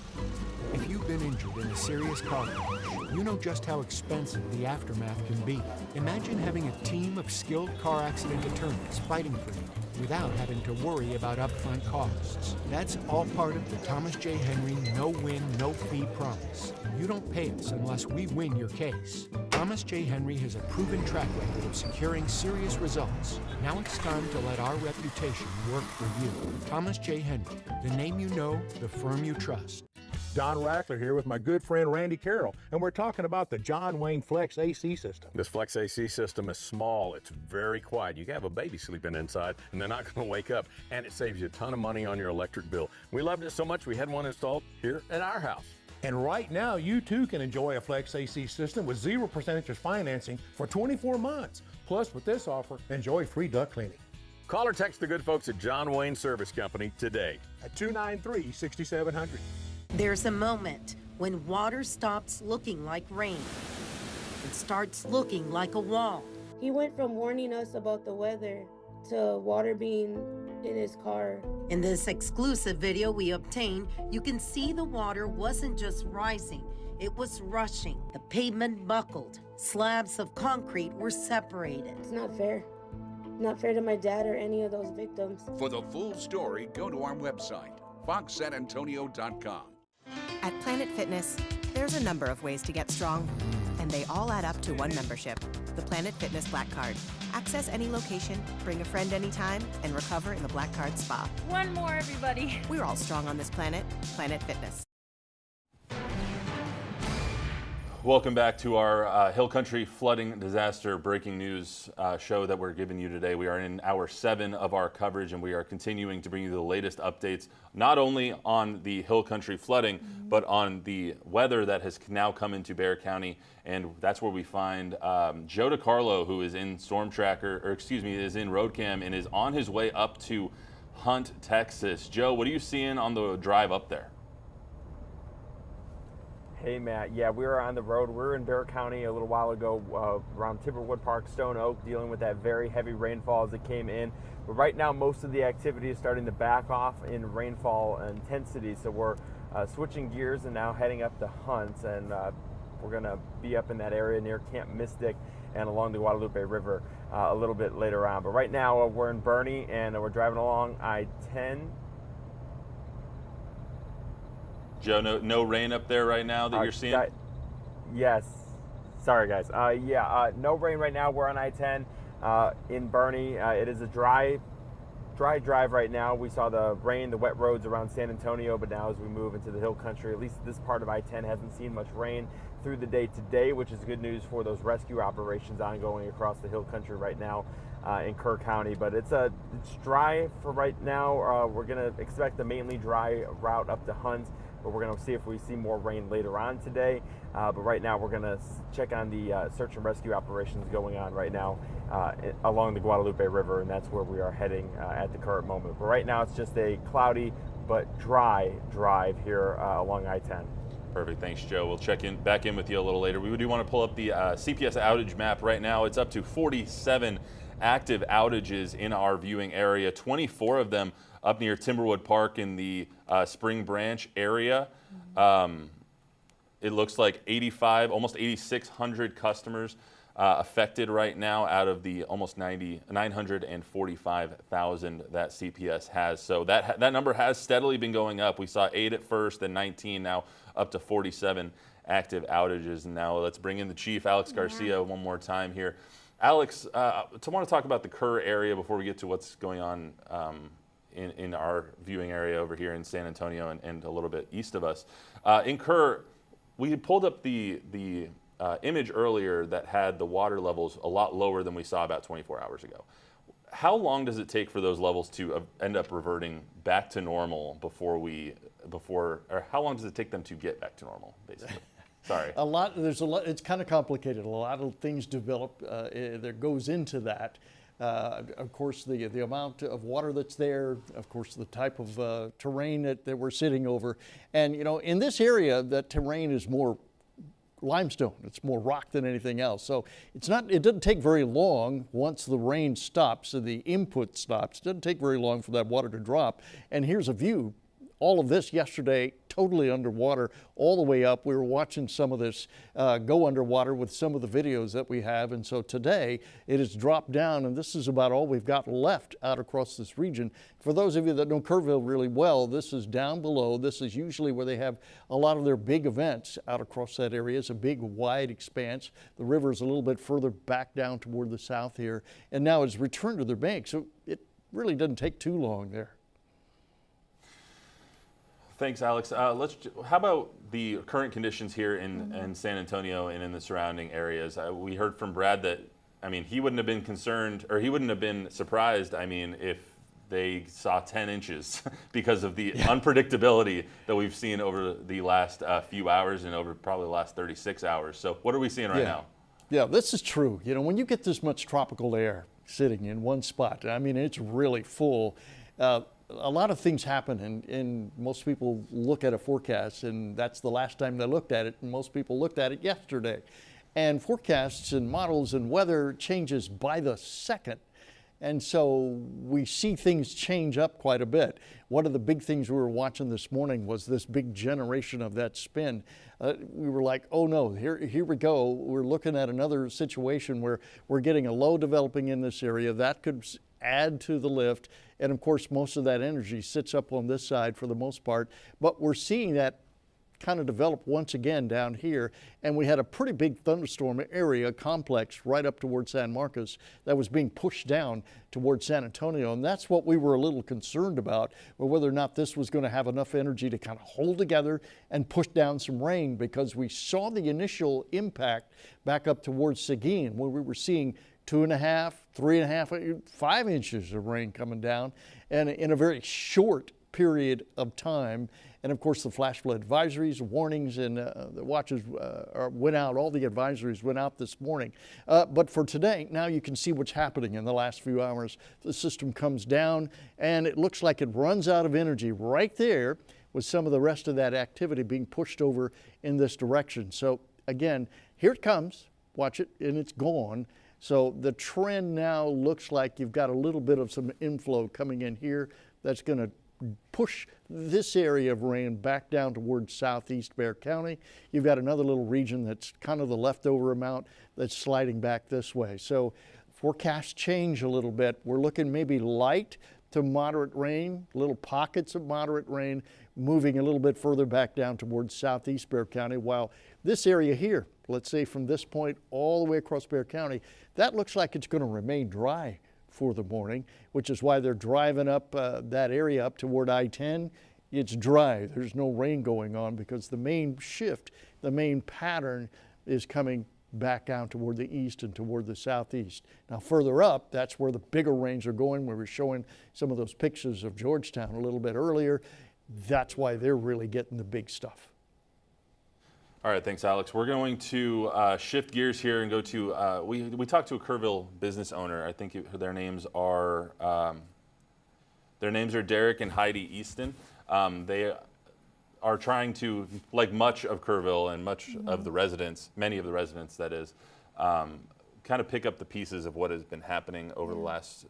If you've been injured in a serious car crash, you know just how expensive the aftermath can be. Imagine having a team of skilled car accident attorneys fighting for you without having to worry about upfront costs. That's all part of the Thomas J. Henry no-win, no-fee promise. You don't pay us unless we win your case. Thomas J. Henry has a proven track record of securing serious results. Now it's time to let our reputation work for you. Thomas J. Henry, the name you know, the firm you trust. Don Rackler here with my good friend Randy Carroll, and we're talking about the John Wayne Flex AC system. This Flex AC system is small, it's very quiet. You can have a baby sleeping inside and they're not going to wake up, and it saves you a ton of money on your electric bill. We loved it so much we had one installed here at our house. And right now, you too can enjoy a Flex AC system with 0% interest financing for 24 months. Plus, with this offer, enjoy free duct cleaning. Call or text the good folks at John Wayne Service Company today at 293-6700. There's a moment when water stops looking like rain and starts looking like a wall. He went from warning us about the weather to water being in his car. In this exclusive video we obtained, you can see the water wasn't just rising, it was rushing. The pavement buckled, slabs of concrete were separated. It's not fair. Not fair to my dad or any of those victims. For the full story, go to our website, foxsanantonio.com. At Planet Fitness, there's a number of ways to get strong, and they all add up to one membership, the Planet Fitness Black Card. Access any location, bring a friend anytime, and recover in the Black Card Spa. One more, everybody. We're all strong on this planet, Planet Fitness. Welcome back to our Hill Country flooding disaster breaking news show that we're giving you today. We are in hour 7 of our coverage, and we are continuing to bring you the latest updates, not only on the Hill Country flooding, but on the weather that has now come into Bexar County. And that's where we find Joe DiCarlo, who is in Storm Tracker, or excuse me, is in RoadCam and is on his way up to Hunt, Texas. Joe, what are you seeing on the drive up there? Hey Matt, yeah, we were on the road. We were in Bexar County a little while ago around Timberwood Park, Stone Oak, dealing with that very heavy rainfall as it came in. But right now, most of the activity is starting to back off in rainfall intensity. So we're switching gears and now heading up to Hunt, and we're going to be up in that area near Camp Mystic and along the Guadalupe River a little bit later on. But right now, we're in Bernie, and we're driving along I-10. Joe, no rain up there right now that you're seeing? Yes. Sorry, guys. No rain right now. We're on I-10 in Bernie. It is a dry drive right now. We saw the rain, the wet roads around San Antonio, but now as we move into the Hill Country, at least this part of I-10 hasn't seen much rain through the day today, which is good news for those rescue operations ongoing across the Hill Country right now in Kerr County. But it's dry for right now. We're going to expect a mainly dry route up to Hunt, but we're going to see if we see more rain later on today. But right now we're going to check on the search and rescue operations going on right now along the Guadalupe River, and that's where we are heading at the current moment. But right now it's just a cloudy but dry drive here along I-10. Perfect, thanks Joe. We'll check back in with you a little later. We do want to pull up the CPS outage map right now. It's up to 47 active outages in our viewing area, 24 of them up near Timberwood Park in the Spring Branch area. It looks like almost 8,600 customers affected right now out of the almost 945,000 that CPS has. So that number has steadily been going up. We saw 8 at first, then 19, now up to 47 active outages. And now let's bring in the chief, Alex Garcia, one more time here. Alex, I want to talk about the Kerr area before we get to what's going on in our viewing area over here in San Antonio and a little bit east of us. In Kerr, we had pulled up the image earlier that had the water levels a lot lower than we saw about 24 hours ago. How long does it take for those levels to end up reverting back to normal or how long does it take them to get back to normal, basically? Sorry. There's a lot, it's kind of complicated. A lot of things develop that goes into that. Of course, the amount of water that's there, of course, the type of terrain that we're sitting over. And, you know, in this area, that terrain is more limestone. It's more rock than anything else. So it doesn't take very long once the rain stops and the input stops. It doesn't take very long for that water to drop. And here's a view. All of this yesterday, totally underwater, all the way up. We were watching some of this go underwater with some of the videos that we have. And so today it has dropped down, and this is about all we've got left out across this region. For those of you that know Kerrville really well, this is down below. This is usually where they have a lot of their big events out across that area. It's a big, wide expanse. The river is a little bit further back down toward the south here, and now it's returned to their bank. So it really doesn't take too long there. Thanks, Alex. How about the current conditions here in San Antonio and in the surrounding areas? We heard from Brad that, I mean, he wouldn't have been concerned, or he wouldn't have been surprised, I mean, if they saw 10 inches because of the unpredictability that we've seen over the last few hours and over probably the last 36 hours. So what are we seeing right now? Yeah, this is true. You know, when you get this much tropical air sitting in one spot, I mean, it's really full. A lot of things happen, and most people look at a forecast, and that's the last time they looked at it, and most people looked at it yesterday. And forecasts and models and weather changes by the second. And so we see things change up quite a bit. One of the big things we were watching this morning was this big generation of that spin. We were like, oh no, here we go. We're looking at another situation where we're getting a low developing in this area. That could add to the lift. And of course, most of that energy sits up on this side for the most part. But we're seeing that kind of develop once again down here. And we had a pretty big thunderstorm area complex right up towards San Marcos that was being pushed down towards San Antonio. And that's what we were a little concerned about, whether or not this was going to have enough energy to kind of hold together and push down some rain, because we saw the initial impact back up towards Seguin, where we were seeing 2.5, 3.5, 5 inches of rain coming down, and in a very short period of time. And of course, the flash flood advisories, warnings, and the watches went out. All the advisories went out this morning. But for today, now you can see what's happening in the last few hours. The system comes down, and it looks like it runs out of energy right there, with some of the rest of that activity being pushed over in this direction. So again, here it comes. Watch it, and it's gone. So the trend now looks like you've got a little bit of some inflow coming in here that's going to push this area of rain back down towards southeast Bexar County. You've got another little region that's kind of the leftover amount that's sliding back this way. So forecasts change a little bit. We're looking maybe light to moderate rain, little pockets of moderate rain, moving a little bit further back down towards southeast Bexar County, while this area here, let's say from this point all the way across Bexar County, that looks like it's going to remain dry for the morning, which is why they're driving up that area up toward I-10. It's dry. There's no rain going on, because the main shift, the main pattern is coming back down toward the east and toward the southeast. Now further up, that's where the bigger rains are going. We were showing some of those pictures of Georgetown a little bit earlier. That's why they're really getting the big stuff. All right, thanks, Alex. We're going to shift gears here and go to, we talked to a Kerrville business owner. I think their names are Derek and Heidi Easton. They are trying to, like much of Kerrville and much of the residents, many of the residents that is, kind of pick up the pieces of what has been happening over the last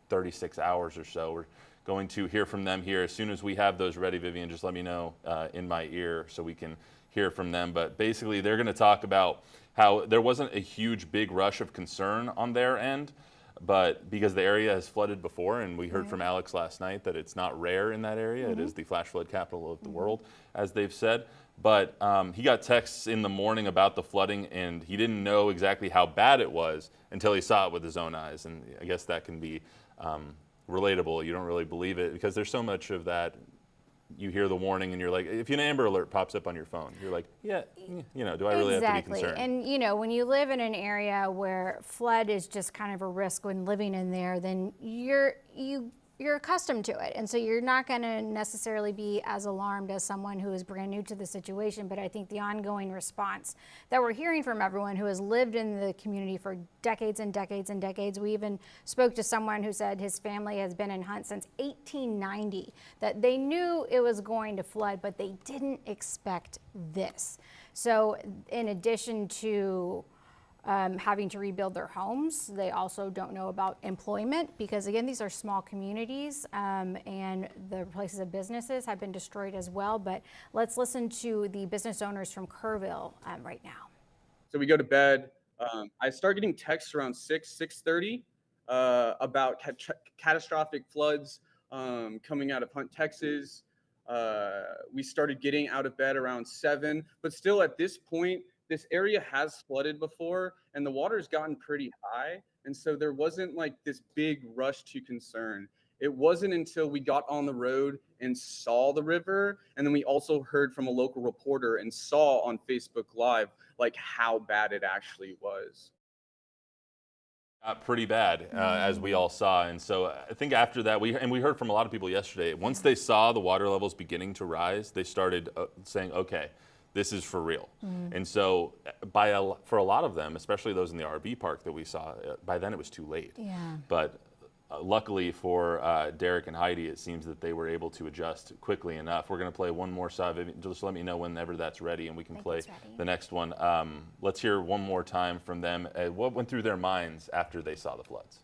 36 hours or so. We're going to hear from them here as soon as we have those ready. Vivian, just let me know in my ear so we can hear from them. But basically, they're going to talk about how there wasn't a huge, big rush of concern on their end, but because the area has flooded before, and we heard from Alex last night that it's not rare in that area. It is the flash flood capital of the world, as they've said. But he got texts in the morning about the flooding, and he didn't know exactly how bad it was until he saw it with his own eyes. And I guess that can be relatable. You don't really believe it because there's so much of that. You hear the warning and you're like, if an Amber Alert pops up on your phone, you're like, yeah, you know, do I really have to be concerned? And you know, when you live in an area where flood is just kind of a risk when living in there, then you're accustomed to it. And so you're not going to necessarily be as alarmed as someone who is brand new to the situation. But I think the ongoing response that we're hearing from everyone who has lived in the community for decades and decades and decades. We even spoke to someone who said his family has been in Hunt since 1890, that they knew it was going to flood, but they didn't expect this. So in addition to having to rebuild their homes, they also don't know about employment because, again, these are small communities and the places of businesses have been destroyed as well. But let's listen to the business owners from Kerrville right now. So we go to bed. I start getting texts around 6:30 about catastrophic floods coming out of Hunt, Texas. We started getting out of bed around 7, but still at this point, this area has flooded before and the water's gotten pretty high. And so there wasn't like this big rush to concern. It wasn't until we got on the road and saw the river. And then we also heard from a local reporter and saw on Facebook Live, like how bad it actually was. Pretty bad, as we all saw. And so I think after that, we heard from a lot of people yesterday, once they saw the water levels beginning to rise, they started saying, okay, this is for real. And so for a lot of them, especially those in the RV park that we saw, by then it was too late. Yeah. But luckily for Derek and Heidi, it seems that they were able to adjust quickly enough. We're going to play one more side. Just let me know whenever that's ready and we can play the next one. Let's hear one more time from them. What went through their minds after they saw the floods?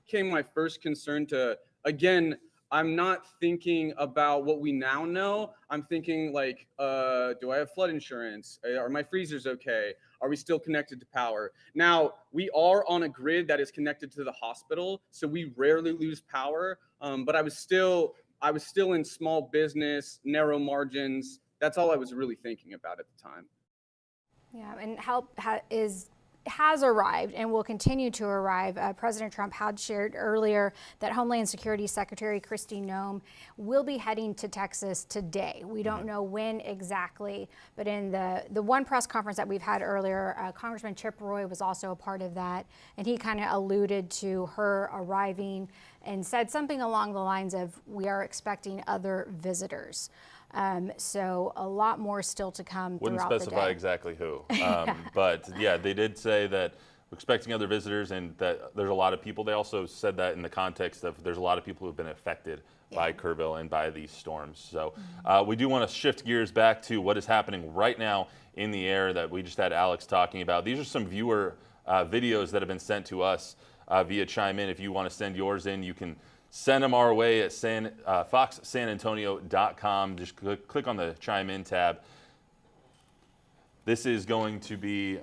Came my first concern to, again, I'm not thinking about what we now know. I'm thinking like, do I have flood insurance? Are my freezers okay? Are we still connected to power? Now, we are on a grid that is connected to the hospital, so we rarely lose power. But I was still in small business, narrow margins. That's all I was really thinking about at the time. Yeah, and help has arrived and will continue to arrive. President Trump had shared earlier that Homeland Security Secretary Kristi Noem will be heading to Texas today. We don't know when exactly, but in the one press conference that we've had earlier, Congressman Chip Roy was also a part of that, and he kind of alluded to her arriving and said something along the lines of, we are expecting other visitors. So a lot more still to come Wouldn't throughout the day. specify exactly who, but yeah, they did say that we're expecting other visitors and that there's a lot of people. They also said that in the context of there's a lot of people who have been affected by Kerrville and by these storms. So we do want to shift gears back to what is happening right now in the air that we just had Alex talking about. These are some viewer videos that have been sent to us via Chime In. If you want to send yours in, you can send them our way at foxsanantonio.com. Just click on the Chime In tab. This is going to be,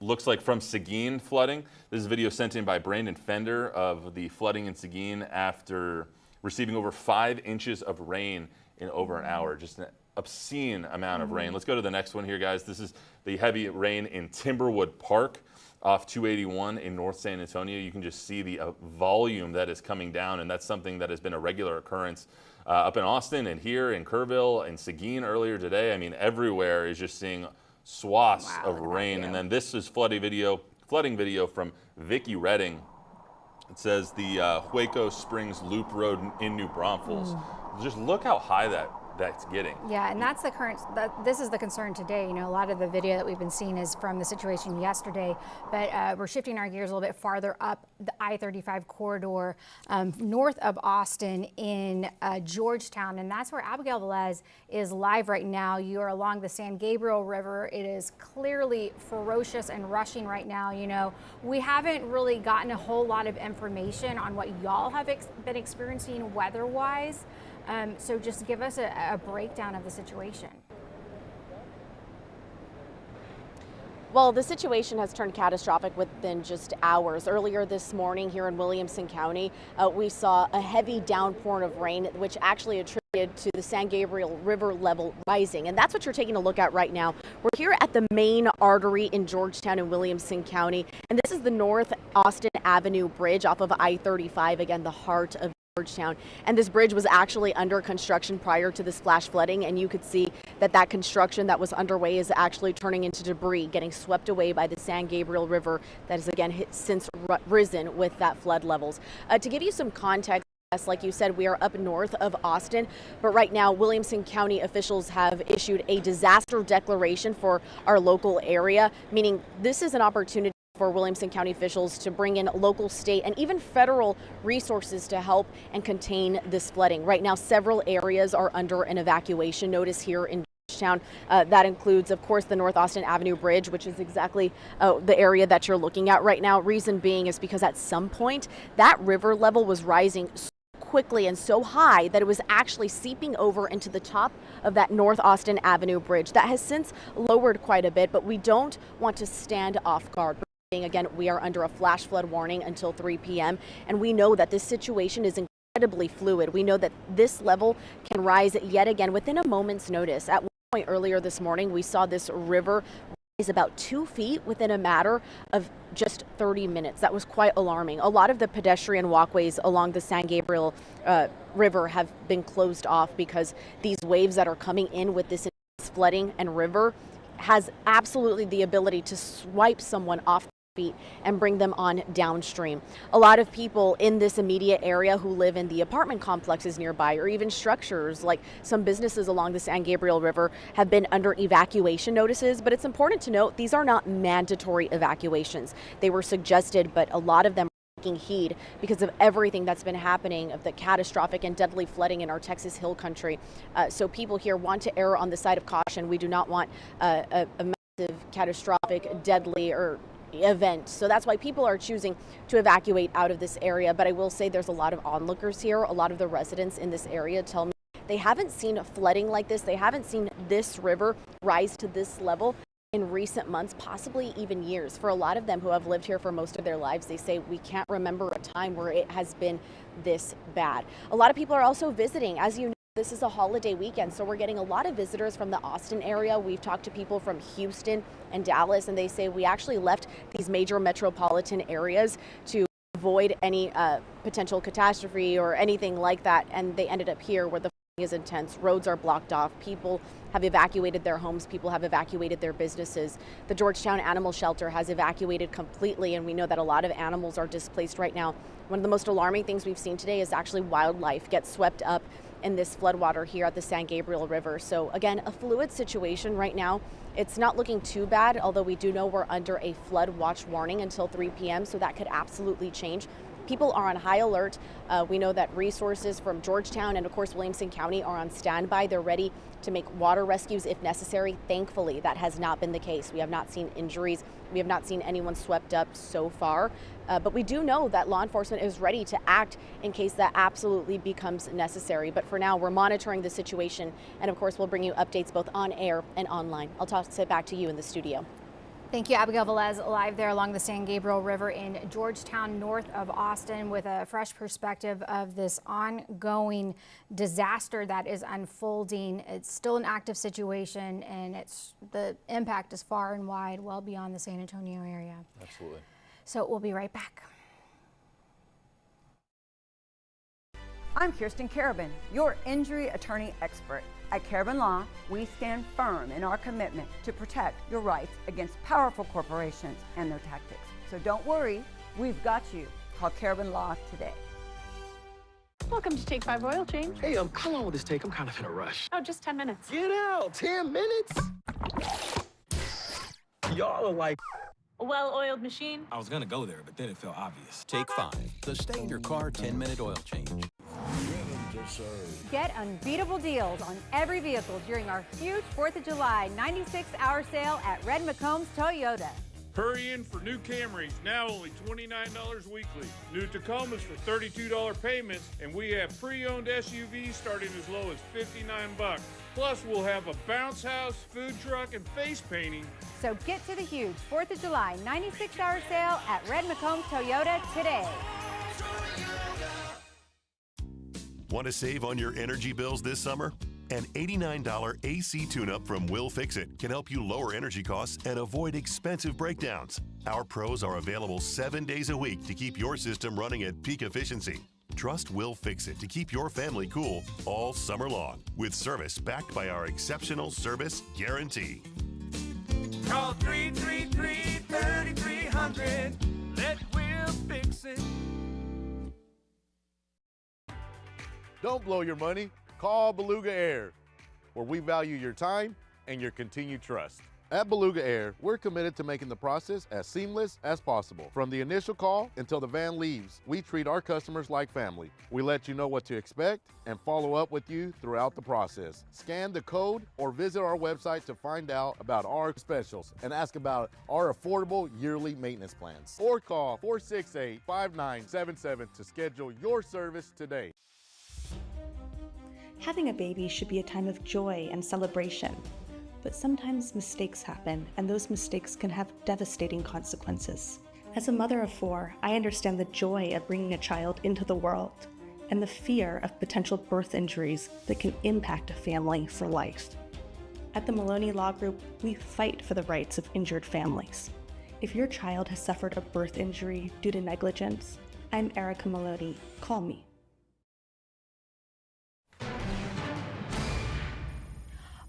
looks like from Seguin flooding. This is a video sent in by Brandon Fender of the flooding in Seguin after receiving over 5 inches of rain in over an hour. Just an obscene amount of rain. Let's go to the next one here, guys. This is the heavy rain in Timberwood Park off 281 in North San Antonio. You can just see the volume that is coming down, and that's something that has been a regular occurrence up in Austin and here in Kerrville and Seguin earlier today. I mean, everywhere is just seeing swaths of rain. And then this is flooding video from Vicki Redding. It says the Hueco Springs Loop Road in New Braunfels. Just look how high that's getting. Yeah, and that's the this is the concern today. You know, a lot of the video that we've been seeing is from the situation yesterday, but we're shifting our gears a little bit farther up the I-35 corridor north of Austin in Georgetown, and that's where Abigail Velez is live right now. You are along the San Gabriel River. It is clearly ferocious and rushing right now. You know, we haven't really gotten a whole lot of information on what y'all have been experiencing weather-wise. So just give us a breakdown of the situation. Well, the situation has turned catastrophic within just hours. Earlier this morning here in Williamson County, we saw a heavy downpour of rain, which actually attributed related to the San Gabriel River level rising. And that's what you're taking a look at right now. We're here at the main artery in Georgetown and Williamson County. And this is the North Austin Avenue Bridge off of I-35, again, the heart of Georgetown. And this bridge was actually under construction prior to this flash flooding, and you could see that that construction that was underway is actually turning into debris, getting swept away by the San Gabriel River that has again since risen with that flood levels. To give you some context, like you said, we are up north of Austin, but right now Williamson County officials have issued a disaster declaration for our local area, meaning this is an opportunity for Williamson County officials to bring in local, state, and even federal resources to help and contain this flooding. Right now, several areas are under an evacuation notice here in Georgetown. That includes, of course, the North Austin Avenue Bridge, which is exactly the area that you're looking at right now. Reason being is because at some point that river level was rising so quickly and so high that it was actually seeping over into the top of that North Austin Avenue Bridge. That has since lowered quite a bit, but we don't want to stand off guard. Again, we are under a flash flood warning until 3 p.m. and we know that this situation is incredibly fluid. We know that this level can rise yet again within a moment's notice. At one point earlier this morning, we saw this river rise about 2 feet within a matter of just 30 minutes. That was quite alarming. A lot of the pedestrian walkways along the San Gabriel River have been closed off because these waves that are coming in with this flooding and river has absolutely the ability to swipe someone off feet and bring them on downstream. A lot of people in this immediate area who live in the apartment complexes nearby or even structures like some businesses along the San Gabriel River have been under evacuation notices, but it's important to note these are not mandatory evacuations. They were suggested, but a lot of them are taking heed because of everything that's been happening, of the catastrophic and deadly flooding in our Texas Hill Country. So people here want to err on the side of caution. We do not want a massive, catastrophic, deadly, or event. So that's why people are choosing to evacuate out of this area. But I will say there's a lot of onlookers here. A lot of the residents in this area tell me they haven't seen flooding like this. They haven't seen this river rise to this level in recent months, possibly even years. For a lot of them who have lived here for most of their lives, they say we can't remember a time where it has been this bad. A lot of people are also visiting. As you know, this is a holiday weekend, so we're getting a lot of visitors from the Austin area. We've talked to people from Houston and Dallas, and they say we actually left these major metropolitan areas to avoid any potential catastrophe or anything like that, and they ended up here where the flooding is intense. Roads are blocked off. People have evacuated their homes. People have evacuated their businesses. The Georgetown Animal Shelter has evacuated completely, and we know that a lot of animals are displaced right now. One of the most alarming things we've seen today is actually wildlife get swept up in this floodwater here at the San Gabriel River. So again, a fluid situation right now. It's not looking too bad, although we do know we're under a flood watch warning until 3 p.m. So that could absolutely change. People are on high alert. We know that resources from Georgetown and of course Williamson County are on standby. They're ready to make water rescues if necessary. Thankfully, that has not been the case. We have not seen injuries. We have not seen anyone swept up so far. But we do know that law enforcement is ready to act in case that absolutely becomes necessary. But for now, we're monitoring the situation. And of course, we'll bring you updates both on air and online. I'll toss it back to you in the studio. Thank you, Abigail Velez, live there along the San Gabriel River in Georgetown, north of Austin, with a fresh perspective of this ongoing disaster that is unfolding. It's still an active situation, and the impact is far and wide, well beyond the San Antonio area. Absolutely. So we'll be right back. I'm Kirsten Kerrville, your injury attorney expert. At Kerrville Law, we stand firm in our commitment to protect your rights against powerful corporations and their tactics. So don't worry, we've got you. Call Kerrville Law today. Welcome to Take 5 Oil Change. Hey, how long will this take? I'm kind of in a rush. Oh, just 10 minutes. Get out! 10 minutes? Y'all are like... A well-oiled machine. I was gonna go there, but then it felt obvious. Take 5, the stay-in-your-car 10-minute oil change. Get unbeatable deals on every vehicle during our huge 4th of July 96-hour sale at Red McCombs Toyota. Hurry in for new Camrys, now only $29 weekly. New Tacomas for $32 payments, and we have pre-owned SUVs starting as low as $59. Plus, we'll have a bounce house, food truck, and face painting. So get to the huge 4th of July 96-hour sale at Red McCombs Toyota today. Want to save on your energy bills this summer? An $89 AC tune-up from Will Fix-It can help you lower energy costs and avoid expensive breakdowns. Our pros are available 7 days a week to keep your system running at peak efficiency. Trust Will Fix-It to keep your family cool all summer long, with service backed by our exceptional service guarantee. Call 333-3300. Let Will fix it. Don't blow your money. Call Beluga Air, where we value your time and your continued trust. At Beluga Air, we're committed to making the process as seamless as possible. From the initial call until the van leaves, we treat our customers like family. We let you know what to expect and follow up with you throughout the process. Scan the code or visit our website to find out about our specials and ask about our affordable yearly maintenance plans. Or call 468-5977 to schedule your service today. Having a baby should be a time of joy and celebration. But sometimes mistakes happen, and those mistakes can have devastating consequences. As a mother of 4, I understand the joy of bringing a child into the world and the fear of potential birth injuries that can impact a family for life. At the Maloney Law Group, we fight for the rights of injured families. If your child has suffered a birth injury due to negligence, I'm Erica Maloney. Call me.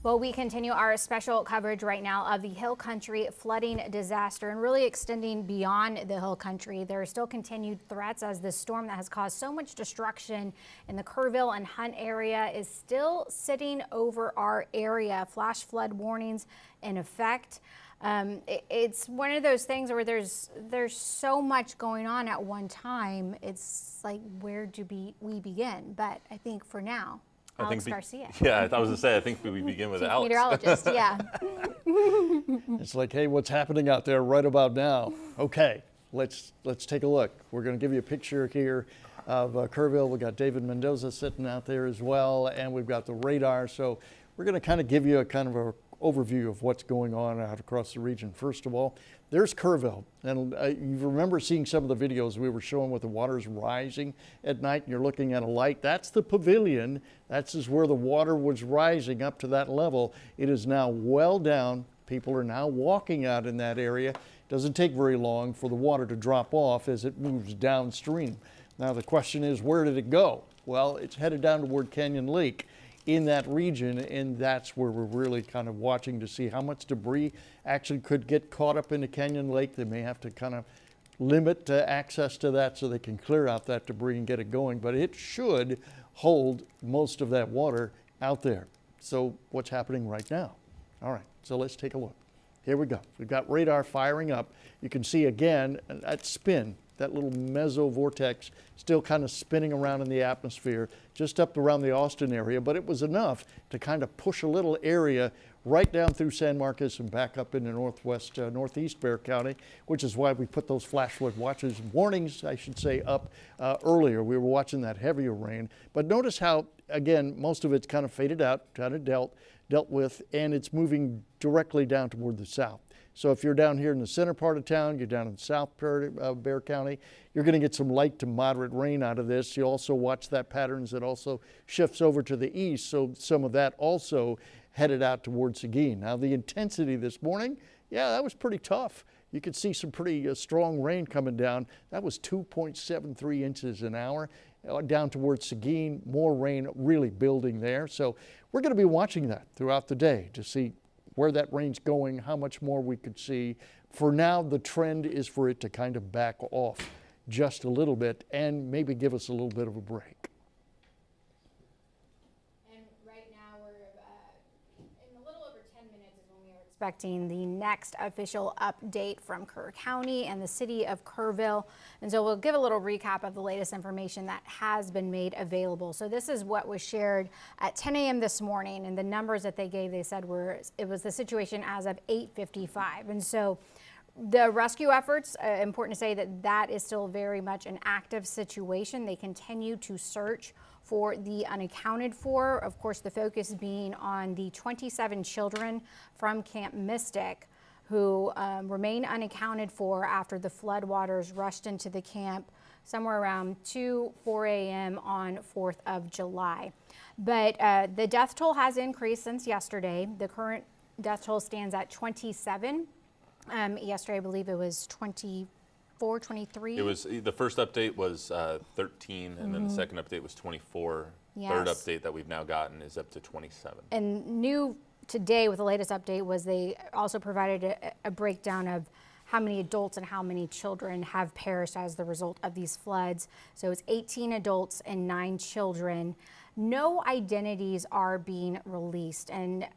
Well, we continue our special coverage right now of the Hill Country flooding disaster and really extending beyond the Hill Country. There are still continued threats as this storm that has caused so much destruction in the Kerrville and Hunt area is still sitting over our area. Flash flood warnings in effect. It's one of those things where there's so much going on at one time. It's like, where do we begin? But I think for now, Alex Garcia. Yeah, I was going to say, I think we begin with Alex. Meteorologist, yeah. It's like, hey, what's happening out there right about now? Okay, let's take a look. We're going to give you a picture here of Kerrville. We've got David Mendoza sitting out there as well, and we've got the radar. So we're going to kind of give you a kind of a overview of what's going on out across the region. First of all, there's Kerrville, and you remember seeing some of the videos we were showing with the water's rising at night, and you're looking at a light. That's the pavilion. That's just where the water was rising up to that level. It is now well down. People are now walking out in that area. It doesn't take very long for the water to drop off as it moves downstream. Now the question is, where did it go? Well, it's headed down toward Canyon Lake in that region, and that's where we're really kind of watching to see how much debris actually could get caught up into Canyon Lake. They may have to kind of limit access to that so they can clear out that debris and get it going, but it should hold most of that water out there. So what's happening right now? All right, so let's take a look. Here we go. We've got radar firing up. You can see again that spin, that little mesovortex still kind of spinning around in the atmosphere just up around the Austin area, but it was enough to kind of push a little area right down through San Marcos and back up into northeast Bexar County, which is why we put those flash flood warnings, I should say, up earlier. We were watching that heavier rain, but notice how, again, most of it's kind of faded out, kind of dealt with, and it's moving directly down toward the south. So if you're down here in the center part of town, you're down in the south part of Bexar County, you're going to get some light to moderate rain out of this. You also watch that patterns that also shifts over to the east, so some of that also headed out towards Seguin. Now the intensity this morning, yeah, that was pretty tough. You could see some pretty strong rain coming down. That was 2.73 inches an hour down towards Seguin. More rain really building there. So we're going to be watching that throughout the day to see where that rain's going, how much more we could see. For now, the trend is for it to kind of back off just a little bit and maybe give us a little bit of a break. And right now we're in a little over 10 minutes is when we are expecting the next official update from Kerr County and the city of Kerrville. And so we'll give a little recap of the latest information that has been made available. So this is what was shared at 10 a.m. this morning, and the numbers that they gave, they said it was the situation as of 8:55. And so the rescue efforts, important to say that is still very much an active situation. They continue to search for the unaccounted for. Of course, the focus being on the 27 children from Camp Mystic who remain unaccounted for after the floodwaters rushed into the camp somewhere around 4 a.m. on 4th of July. But the death toll has increased since yesterday. The current death toll stands at 27. Yesterday, I believe it was 24, 23. It was, the first update was 13, and then the second update was 24. Yes. Third update that we've now gotten is up to 27. And new today with the latest update was they also provided a breakdown of how many adults and how many children have perished as the result of these floods. So it's 18 adults and 9 children. No identities are being released. And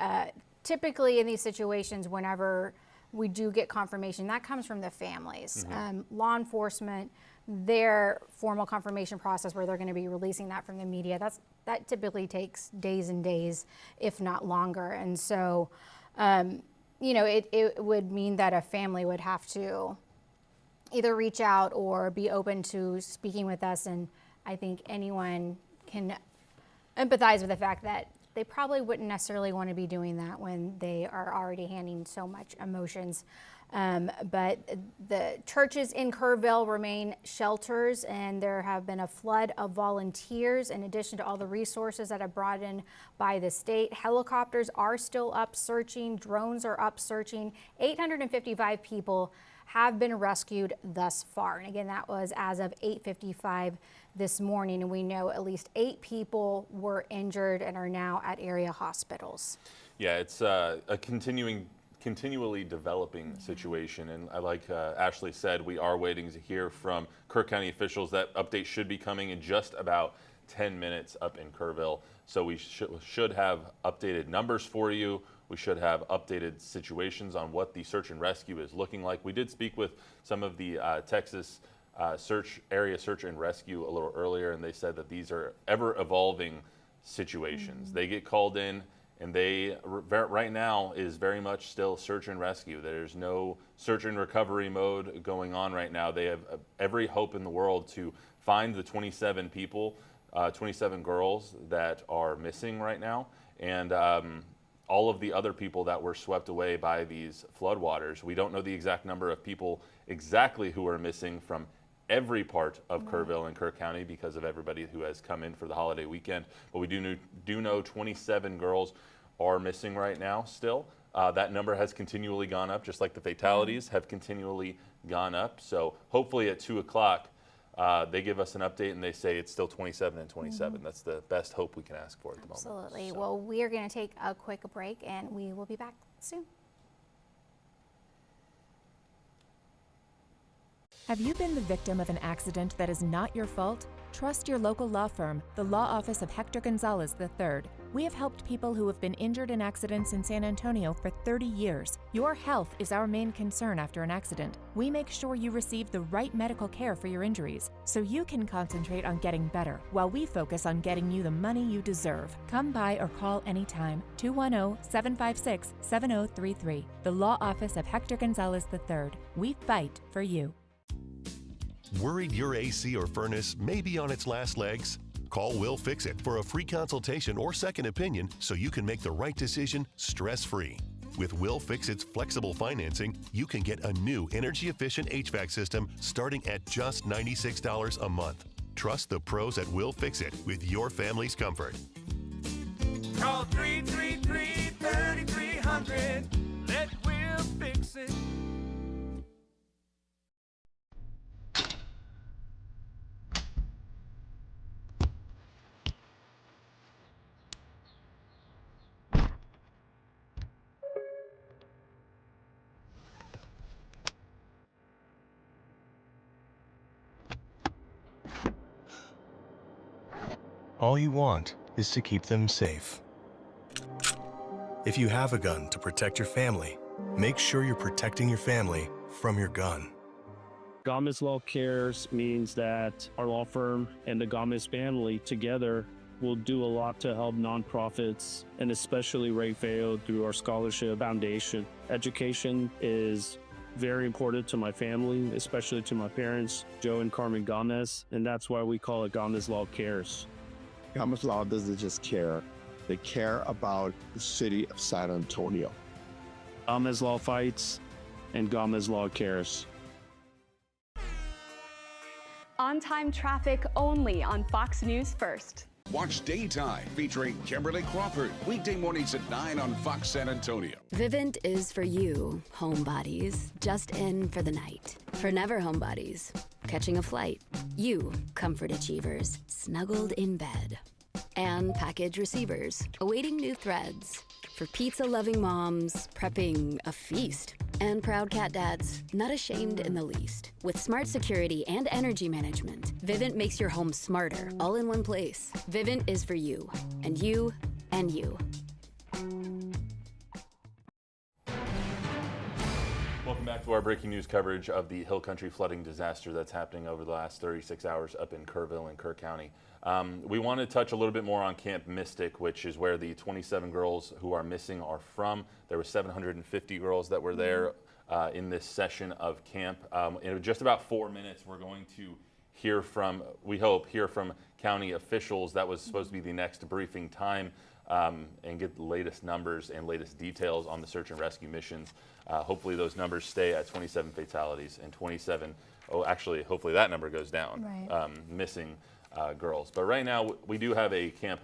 typically in these situations, whenever we do get confirmation, that comes from the families. Law enforcement, their formal confirmation process where they're going to be releasing that from the media, that typically takes days and days, if not longer. And so, you know, it would mean that a family would have to either reach out or be open to speaking with us. And I think anyone can empathize with the fact that they probably wouldn't necessarily want to be doing that when they are already handling so much emotions. But the churches in Kerrville remain shelters, and there have been a flood of volunteers in addition to all the resources that are brought in by the state. Helicopters are still up searching, drones are up searching. 855 people have been rescued thus far. And again, that was as of 8:55 this morning, and we know at least 8 people were injured and are now at area hospitals. Yeah, it's a continually developing situation, and like Ashley said, we are waiting to hear from Kirk County officials. That update should be coming in just about 10 minutes up in Kerrville. So we should have updated numbers for you. We should have updated situations on what the search and rescue is looking like. We did speak with some of the Texas area search and rescue a little earlier, and they said that these are ever evolving situations. They get called in, and they right now is very much still search and rescue. There's no search and recovery mode going on right now. They have every hope in the world to find the 27 people, 27 girls that are missing right now, and all of the other people that were swept away by these floodwaters. We don't know the exact number of people exactly who are missing from every part of Kerrville and Kirk County because of everybody who has come in for the holiday weekend. But we do know 27 girls are missing right now still. That number has continually gone up, just like the fatalities have continually gone up. So hopefully at 2 o'clock, they give us an update and they say it's still 27 and 27. That's the best hope we can ask for at the moment. Absolutely. So. Well, we are going to take a quick break and we will be back soon. Have you been the victim of an accident that is not your fault? Trust your local law firm, the Law Office of Hector Gonzalez III. We have helped people who have been injured in accidents in San Antonio for 30 years. Your health is our main concern after an accident. We make sure you receive the right medical care for your injuries, so you can concentrate on getting better, while we focus on getting you the money you deserve. Come by or call anytime, 210-756-7033. The Law Office of Hector Gonzalez III. We fight for you. Worried your AC or furnace may be on its last legs? Call Will Fix It for a free consultation or second opinion so you can make the right decision stress-free. With Will Fix It's flexible financing, you can get a new energy-efficient HVAC system starting at just $96 a month. Trust the pros at Will Fix It with your family's comfort. Call 333-3300. Let Will fix it. All you want is to keep them safe. If you have a gun to protect your family, make sure you're protecting your family from your gun. Gomez Law Cares means that our law firm and the Gomez family together will do a lot to help nonprofits, and especially Ray Feo through our scholarship foundation. Education is very important to my family, especially to my parents, Joe and Carmen Gomez, and that's why we call it Gomez Law Cares. Gomez Law doesn't just care, they care about the city of San Antonio. Gomez Law fights and Gomez Law cares. on-time traffic only on Fox News First. Watch Daytime featuring Kimberly Crawford, weekday mornings at 9 on Fox San Antonio. Vivint is for you, homebodies, just in for the night. For never homebodies, catching a flight. You, comfort achievers, snuggled in bed. And package receivers, awaiting new threads. For pizza-loving moms, prepping a feast. And proud cat dads, not ashamed in the least. With smart security and energy management, Vivint makes your home smarter, all in one place. Vivint is for you, and you, and you. Welcome back to our breaking news coverage of the Hill Country flooding disaster that's happening over the last 36 hours up in Kerrville and Kerr County. We want to touch a little bit more on Camp Mystic, which is where the 27 girls who are missing are from. There were 750 girls that were there in this session of camp. In just about 4 minutes, we're going to hear from, we hope, hear from county officials. That was supposed to be the next briefing time, and get the latest numbers and latest details on the search and rescue missions. Hopefully those numbers stay at 27 fatalities and 27, actually, hopefully that number goes down, missing girls. But right now, we do have a Camp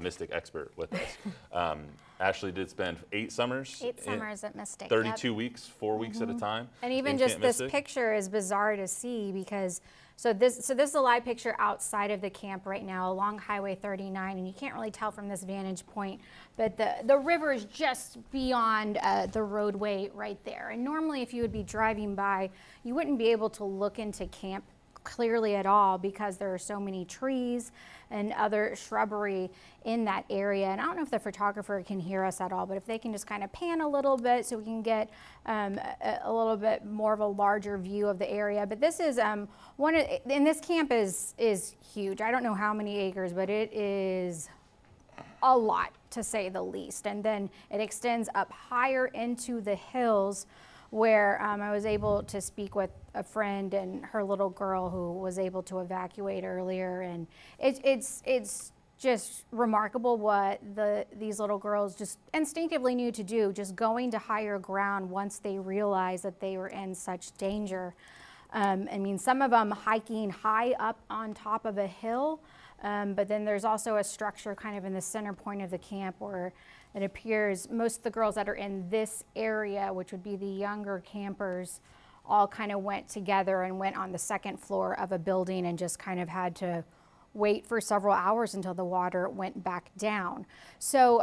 Mystic expert with us. Ashley did spend 8 summers. 8 summers at Mystic. 32 weeks, 4 weeks at a time. And even just this picture is bizarre to see because, so this is a live picture outside of the camp right now along Highway 39, and you can't really tell from this vantage point, but the river is just beyond the roadway right there. And normally if you would be driving by, you wouldn't be able to look into camp clearly at all because there are so many trees and other shrubbery in that area. And I don't know if the photographer can hear us at all, but if they can just kind of pan a little bit so we can get a little bit more of a larger view of the area. But this is and this camp is huge. I don't know how many acres, but it is a lot to say the least. And then it extends up higher into the hills where I was able to speak with a friend and her little girl who was able to evacuate earlier, and it's just remarkable what these little girls just instinctively knew to do, just going to higher ground once they realized that they were in such danger. I mean, some of them hiking high up on top of a hill, but then there's also a structure kind of in the center point of the camp where it appears most of the girls that are in this area, which would be the younger campers, all kind of went together and went on the second floor of a building and just kind of had to wait for several hours until the water went back down. So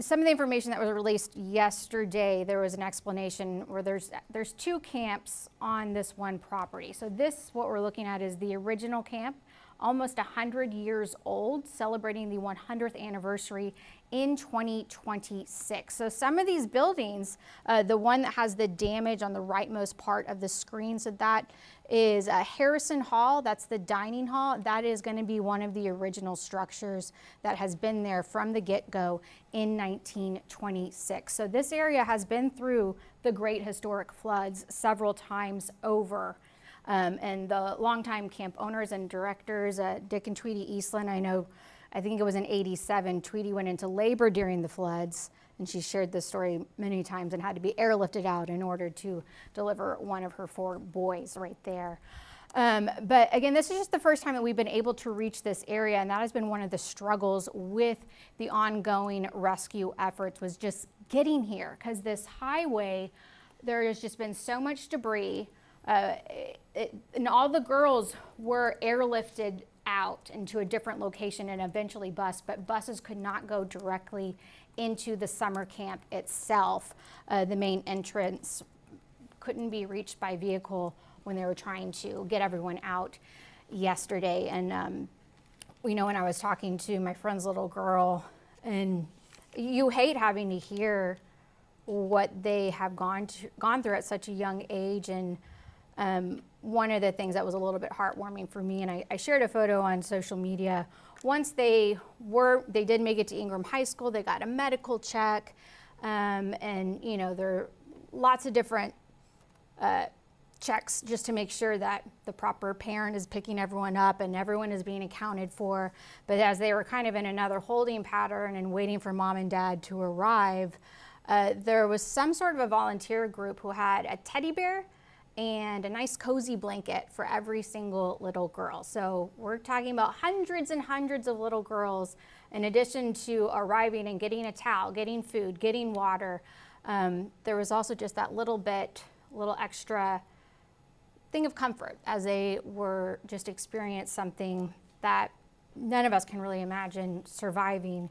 some of the information that was released yesterday, there was an explanation where there's 2 camps on this one property. So this, what we're looking at, is the original camp, almost 100 years old, celebrating the 100th anniversary in 2026. So some of these buildings, the one that has the damage on the rightmost part of the screen, so that is Harrison Hall, that's the dining hall. That is going to be one of the original structures that has been there from the get-go in 1926. So this area has been through the great historic floods several times over. And the longtime camp owners and directors, Dick and Tweety Eastland, I think it was in '87, Tweety went into labor during the floods, and she shared this story many times and had to be airlifted out in order to deliver one of her 4 boys right there. But again, this is just the first time that we've been able to reach this area, and that has been one of the struggles with the ongoing rescue efforts, was just getting here, because this highway, there has just been so much debris. And all the girls were airlifted out into a different location and eventually bused, but buses could not go directly into the summer camp itself. The main entrance couldn't be reached by vehicle when they were trying to get everyone out yesterday. And when I was talking to my friend's little girl, and you hate having to hear what they have gone through at such a young age. And one of the things that was a little bit heartwarming for me, and I shared a photo on social media, once they did make it to Ingram High School, they got a medical check, and there are lots of different checks just to make sure that the proper parent is picking everyone up and everyone is being accounted for. But as they were kind of in another holding pattern and waiting for mom and dad to arrive, there was some sort of a volunteer group who had a teddy bear and a nice cozy blanket for every single little girl. So we're talking about hundreds and hundreds of little girls, in addition to arriving and getting a towel, getting food, getting water. There was also just that little extra thing of comfort as they were just experienced something that none of us can really imagine surviving.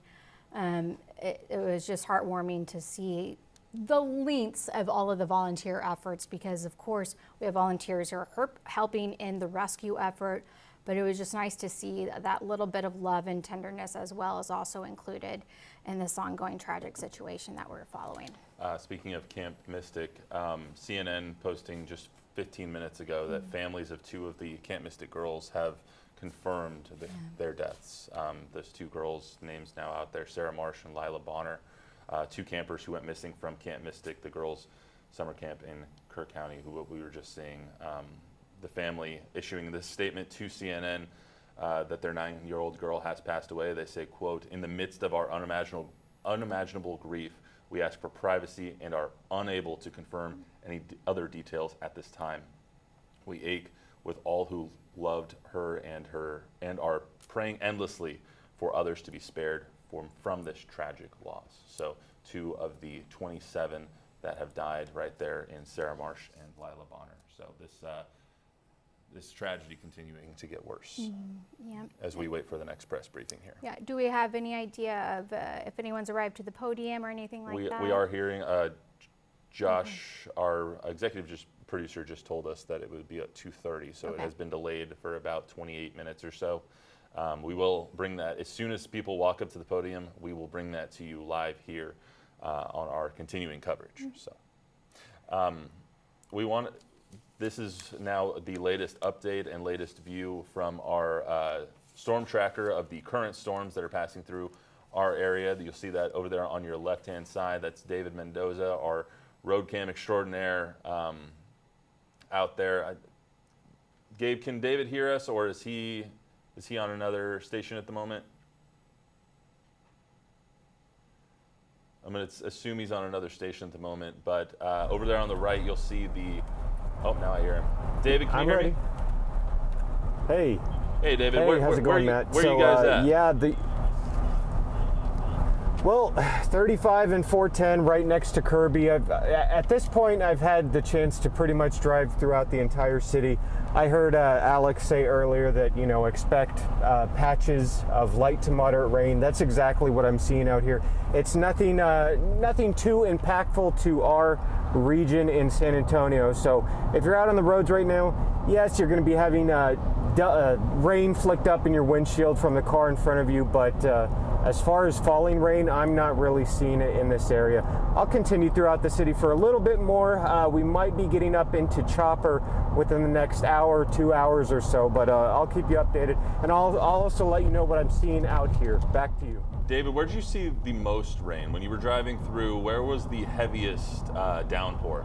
It was just heartwarming to see the lengths of all of the volunteer efforts, because of course we have volunteers who are helping in the rescue effort, but it was just nice to see that little bit of love and tenderness as well as also included in this ongoing tragic situation that we're following. Speaking of Camp Mystic, CNN posting just 15 minutes ago that families of 2 of the Camp Mystic girls have confirmed their deaths. Those 2 girls' names now out there, Sarah Marsh and Lila Bonner, 2 campers who went missing from Camp Mystic, the girls' summer camp in Kerr County, who we were just seeing. The family issuing this statement to CNN that their 9-year-old girl has passed away. They say, quote, "In the midst of our unimaginable grief, we ask for privacy and are unable to confirm any other details at this time. We ache with all who loved her and are praying endlessly for others to be spared from this tragic loss." So 2 of the 27 that have died right there in Sarah Marsh and Lila Bonner. So this tragedy continuing to get worse as we wait for the next press briefing here. Yeah. Do we have any idea of if anyone's arrived to the podium or anything like that? We are hearing. Josh, our executive producer, just told us that it would be at 2:30, so it has been delayed for about 28 minutes or so. We will bring that as soon as people walk up to the podium. We will bring that to you live here on our continuing coverage. So this is now the latest update and latest view from our storm tracker of the current storms that are passing through our area. You'll see that over there on your left-hand side. That's David Mendoza, our road cam extraordinaire out there. Gabe, can David hear us, or is he on another station at the moment? I'm going to assume he's on another station at the moment, but over there on the right, you'll see the. Oh, now I hear him. David, can you hear me? Hey. Hey, David. Hey, how's it going, Matt? Where are you guys at? Yeah, well, 35 and 410 right next to Kirby. At this point, I've had the chance to pretty much drive throughout the entire city. I heard Alex say earlier that, expect patches of light to moderate rain. That's exactly what I'm seeing out here. It's nothing too impactful to our region in San Antonio. So if you're out on the roads right now, yes, you're going to be having rain flicked up in your windshield from the car in front of you, but as far as falling rain, I'm not really seeing it in this area. I'll continue throughout the city for a little bit more. We might be getting up into Chopper within the next hour, 2 hours or so, but I'll keep you updated. And I'll also let you know what I'm seeing out here. Back to you. David, where did you see the most rain? When you were driving through, where was the heaviest downpour?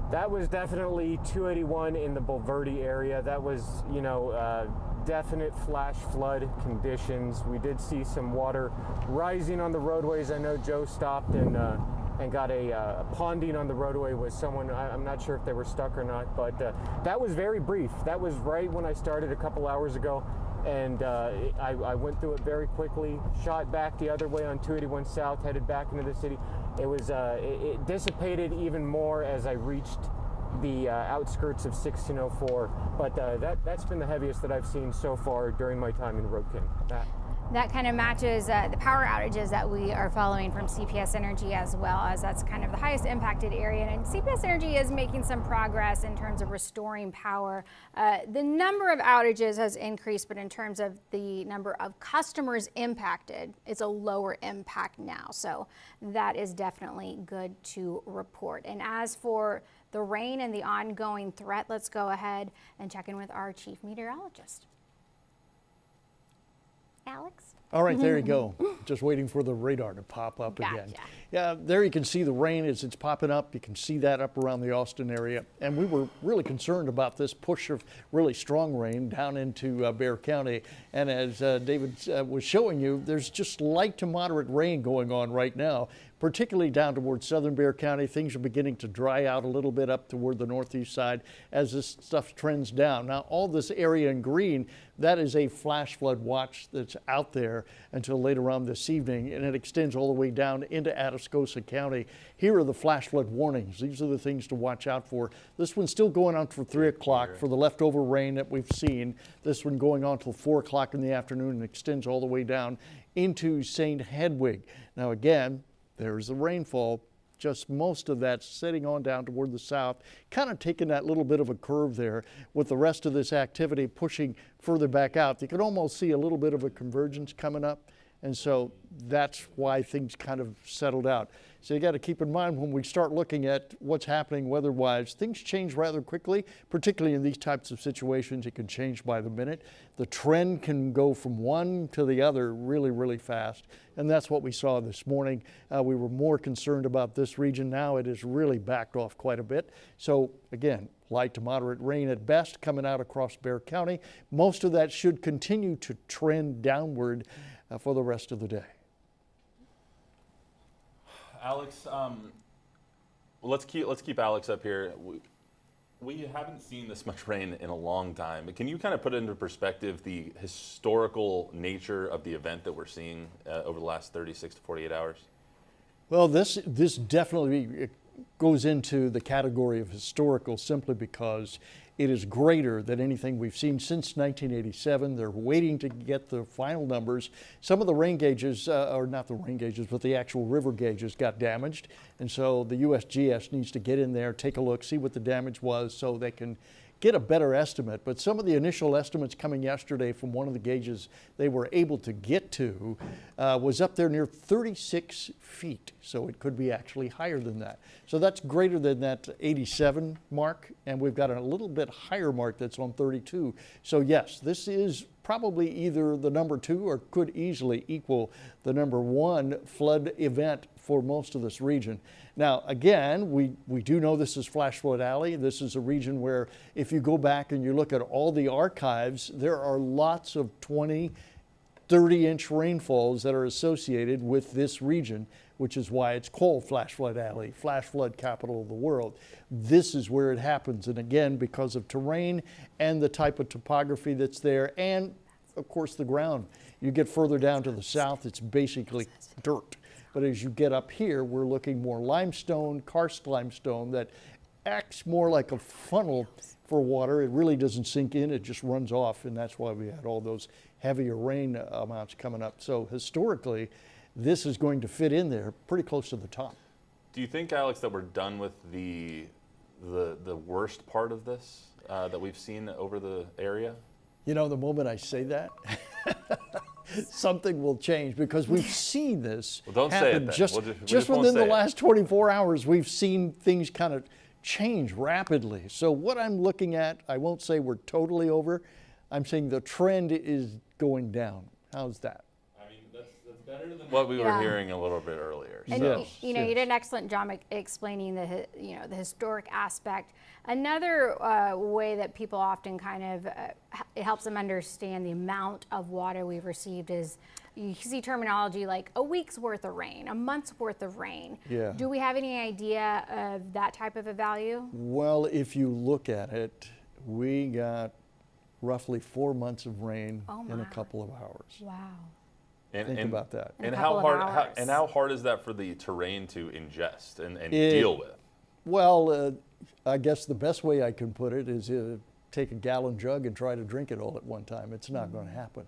That was definitely 281 in the Bulverde area. That was, definite flash flood conditions. We did see some water rising on the roadways. I know Joe stopped and got a ponding on the roadway with someone. I'm not sure if they were stuck or not, but that was very brief. That was right when I started a couple hours ago, and I went through it very quickly, shot back the other way on 281 South, headed back into the city. It was it dissipated even more as I reached the outskirts of 1604, but that's been the heaviest that I've seen so far during my time in Road King. That kind of matches the power outages that we are following from CPS Energy, as well, as that's kind of the highest impacted area. And CPS Energy is making some progress in terms of restoring power. The number of outages has increased, but in terms of the number of customers impacted, it's a lower impact now. So that is definitely good to report. And as for the rain and the ongoing threat, let's go ahead and check in with our chief meteorologist. Alex? All right, there you go. Just waiting for the radar to pop up again. Yeah, there you can see the rain as it's popping up. You can see that up around the Austin area. And we were really concerned about this push of really strong rain down into Bexar County. And as David was showing you, there's just light to moderate rain going on right now, particularly down towards southern Bexar County. Things are beginning to dry out a little bit up toward the northeast side as this stuff trends down. Now, all this area in green, that is a flash flood watch that's out there until later on this evening, and it extends all the way down into Atascosa County. Here are the flash flood warnings. These are the things to watch out for. This one's still going on for 3 o'clock for the leftover rain that we've seen. This one going on till 4 o'clock in the afternoon and extends all the way down into St. Hedwig. Now again, there's the rainfall. Just most of that sitting on down toward the south, kind of taking that little bit of a curve there with the rest of this activity pushing further back out. You can almost see a little bit of a convergence coming up, and so that's why things kind of settled out. So you got to keep in mind when we start looking at what's happening weather-wise, things change rather quickly, particularly in these types of situations. It can change by the minute. The trend can go from one to the other really, really fast, and that's what we saw this morning. We were more concerned about this region. Now it has really backed off quite a bit. So again, light to moderate rain at best coming out across Bexar County. Most of that should continue to trend downward for the rest of the day. Alex, let's keep Alex up here. We haven't seen this much rain in a long time. Can you kind of put into perspective the historical nature of the event that we're seeing over the last 36 to 48 hours? Well, this definitely goes into the category of historical simply because it is greater than anything we've seen since 1987. They're waiting to get the final numbers. Some of the rain gauges, or not the rain gauges, but the actual river gauges got damaged. And so the USGS needs to get in there, take a look, see what the damage was so they can get a better estimate. But some of the initial estimates coming yesterday from one of the gauges they were able to get to was up there near 36 feet. So it could be actually higher than that. So that's greater than that 87 mark. And we've got a little bit higher mark that's on 32. So yes, this is probably either the number 2 or could easily equal the number 1 flood event for most of this region. Now, again, we do know this is Flash Flood Alley. This is a region where if you go back and you look at all the archives, there are lots of 20, 30-inch rainfalls that are associated with this region, which is why it's called Flash Flood Alley, Flash Flood Capital of the World. This is where it happens, and again, because of terrain and the type of topography that's there, and of course the ground. You get further down to the south, it's basically dirt. But as you get up here, we're looking more limestone, karst limestone that acts more like a funnel for water. It really doesn't sink in, it just runs off, and that's why we had all those heavier rain amounts coming up. So historically, this is going to fit in there pretty close to the top. Do you think, Alex, that we're done with the worst part of this that we've seen over the area? You know, the moment I say that, something will change because we've seen this happen just within the last 24 hours. We've seen things kind of change rapidly. So what I'm looking at, I won't say we're totally over. I'm saying the trend is going down. How's that? I mean, that's better than what we were hearing a little bit earlier. And So. you did an excellent job explaining the the historic aspect. Another way that people often kind of it helps them understand the amount of water we've received is you see terminology like a week's worth of rain, a month's worth of rain. Yeah. Do we have any idea of that type of a value? Well, if you look at it, we got roughly 4 months of rain in a couple of hours. Wow. Think about that. And how hard is that for the terrain to ingest and deal with? Well, I guess the best way I can put it is take a gallon jug and try to drink it all at one time. It's not going to happen.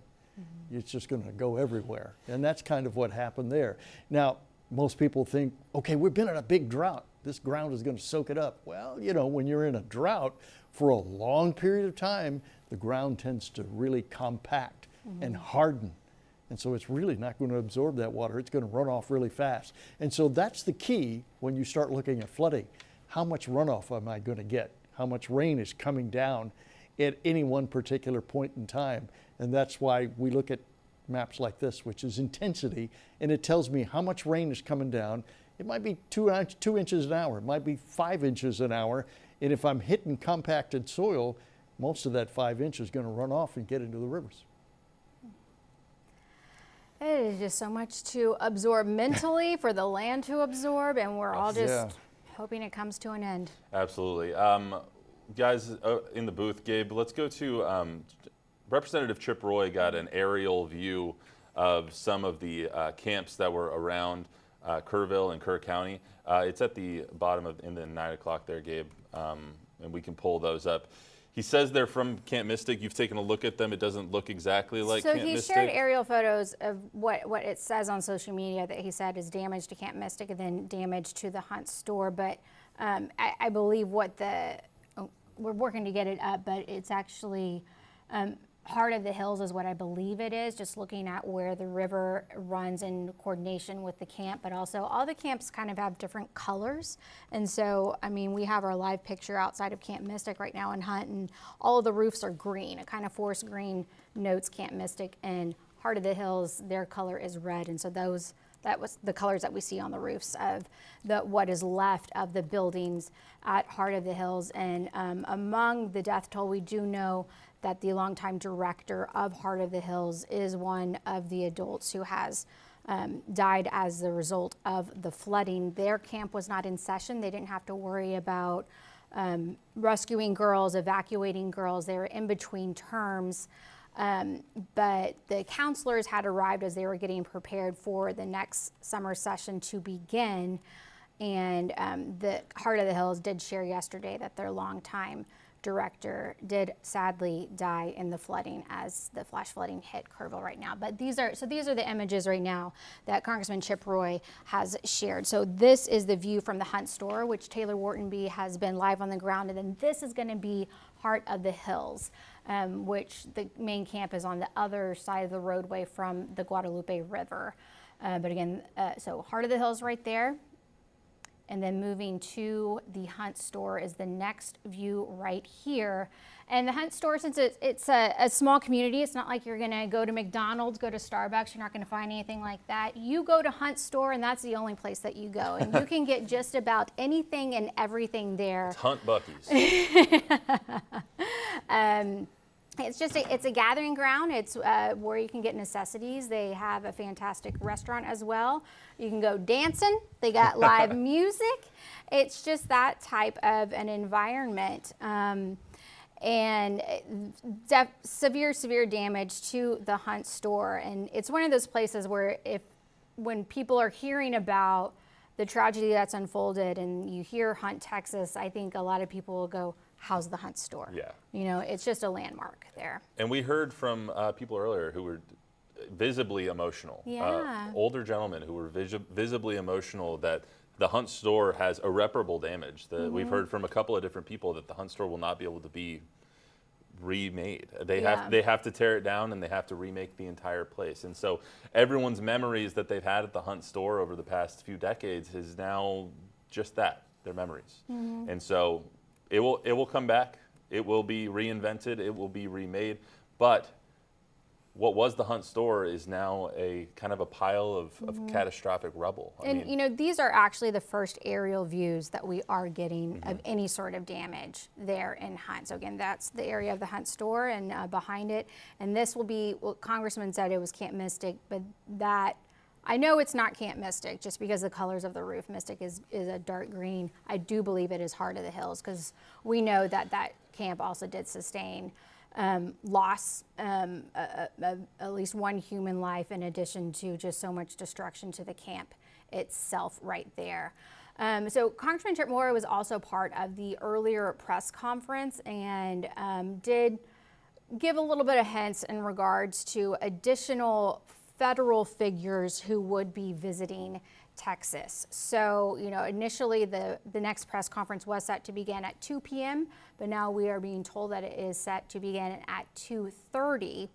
It's just going to go everywhere. And that's kind of what happened there. Now, most people think, okay, we've been in a big drought. This ground is going to soak it up. Well, you know, when you're in a drought for a long period of time, the ground tends to really compact and harden. And so it's really not going to absorb that water. It's going to run off really fast. And so that's the key when you start looking at flooding. How much runoff am I going to get? How much rain is coming down at any one particular point in time? And that's why we look at maps like this, which is intensity, and it tells me how much rain is coming down. It might be 2 inches an hour, it might be 5 inches an hour, and if I'm hitting compacted soil, most of that 5 inches is going to run off and get into the rivers. It is just so much to absorb mentally for the land to absorb, and we're all just hoping it comes to an end. Absolutely. Guys in the booth, Gabe, let's go to Representative Chip Roy got an aerial view of some of the camps that were around Kerrville and Kerr County. It's at the bottom of in the 9 o'clock there, Gabe, and we can pull those up. He says they're from Camp Mystic. You've taken a look at them. It doesn't look exactly like Camp Mystic. So he shared aerial photos of what it says on social media that he said is damage to Camp Mystic and then damage to the Hunt store. But I believe we're working to get it up, but it's actually Heart of the Hills is what I believe it is, just looking at where the river runs in coordination with the camp, but also all the camps kind of have different colors. And so, I mean, we have our live picture outside of Camp Mystic right now in Hunt, and all of the roofs are green. A kind of forest green notes Camp Mystic, and Heart of the Hills, their color is red. And so that was the colors that we see on the roofs of what is left of the buildings at Heart of the Hills. And among the death toll, we do know that the longtime director of Heart of the Hills is one of the adults who has died as the result of the flooding. Their camp was not in session. They didn't have to worry about rescuing girls, evacuating girls. They were in between terms. But the counselors had arrived as they were getting prepared for the next summer session to begin. And the Heart of the Hills did share yesterday that their longtime director did sadly die in the flooding as the flash flooding hit Kerrville right now. But these are the images right now that Congressman Chip Roy has shared. So this is the view from the Hunt store, which Taylor Whartonby has been live on the ground. And then this is going to be Heart of the Hills, which the main camp is on the other side of the roadway from the Guadalupe River. But again, so Heart of the Hills right there. And then moving to the Hunt store is the next view right here. And the Hunt store, since it's a small community, it's not like you're gonna go to McDonald's, go to Starbucks, you're not gonna find anything like that. You go to Hunt store and that's the only place that you go. And you can get just about anything and everything there. It's Hunt Buc-ee's. It's a gathering ground. It's where you can get necessities. They have a fantastic restaurant as well. You can go dancing. They got live music. It's just that type of an environment. And severe damage to the Hunt store. And it's one of those places where when people are hearing about the tragedy that's unfolded and you hear Hunt, Texas, I think a lot of people will go, how's the Hunt store? Yeah. You know, it's just a landmark there. And we heard from people earlier who were visibly emotional. Yeah. Older gentlemen who were visibly emotional that the Hunt store has irreparable damage. We've heard from a couple of different people that the Hunt store will not be able to be remade. They have to tear it down and they have to remake the entire place. And so everyone's memories that they've had at the Hunt store over the past few decades is now just that, their memories. And so it will come back. It will be reinvented. It will be remade. But what was the Hunt store is now a kind of a pile of catastrophic rubble. I mean, you know, these are actually the first aerial views that we are getting of any sort of damage there in Hunt. So again, that's the area of the Hunt store and behind it. And this will be, well, Congressman said it was Camp Mystic, but that, I know it's not Camp Mystic just because the colors of the roof. Mystic is a dark green. I do believe it is Heart of the Hills because we know that camp also did sustain loss, at least one human life in addition to just so much destruction to the camp itself right there. So Congressman Chip Roy was also part of the earlier press conference and did give a little bit of hints in regards to additional federal figures who would be visiting Texas. So, you know, initially the next press conference was set to begin at 2 p.m., but now we are being told that it is set to begin at 2:30.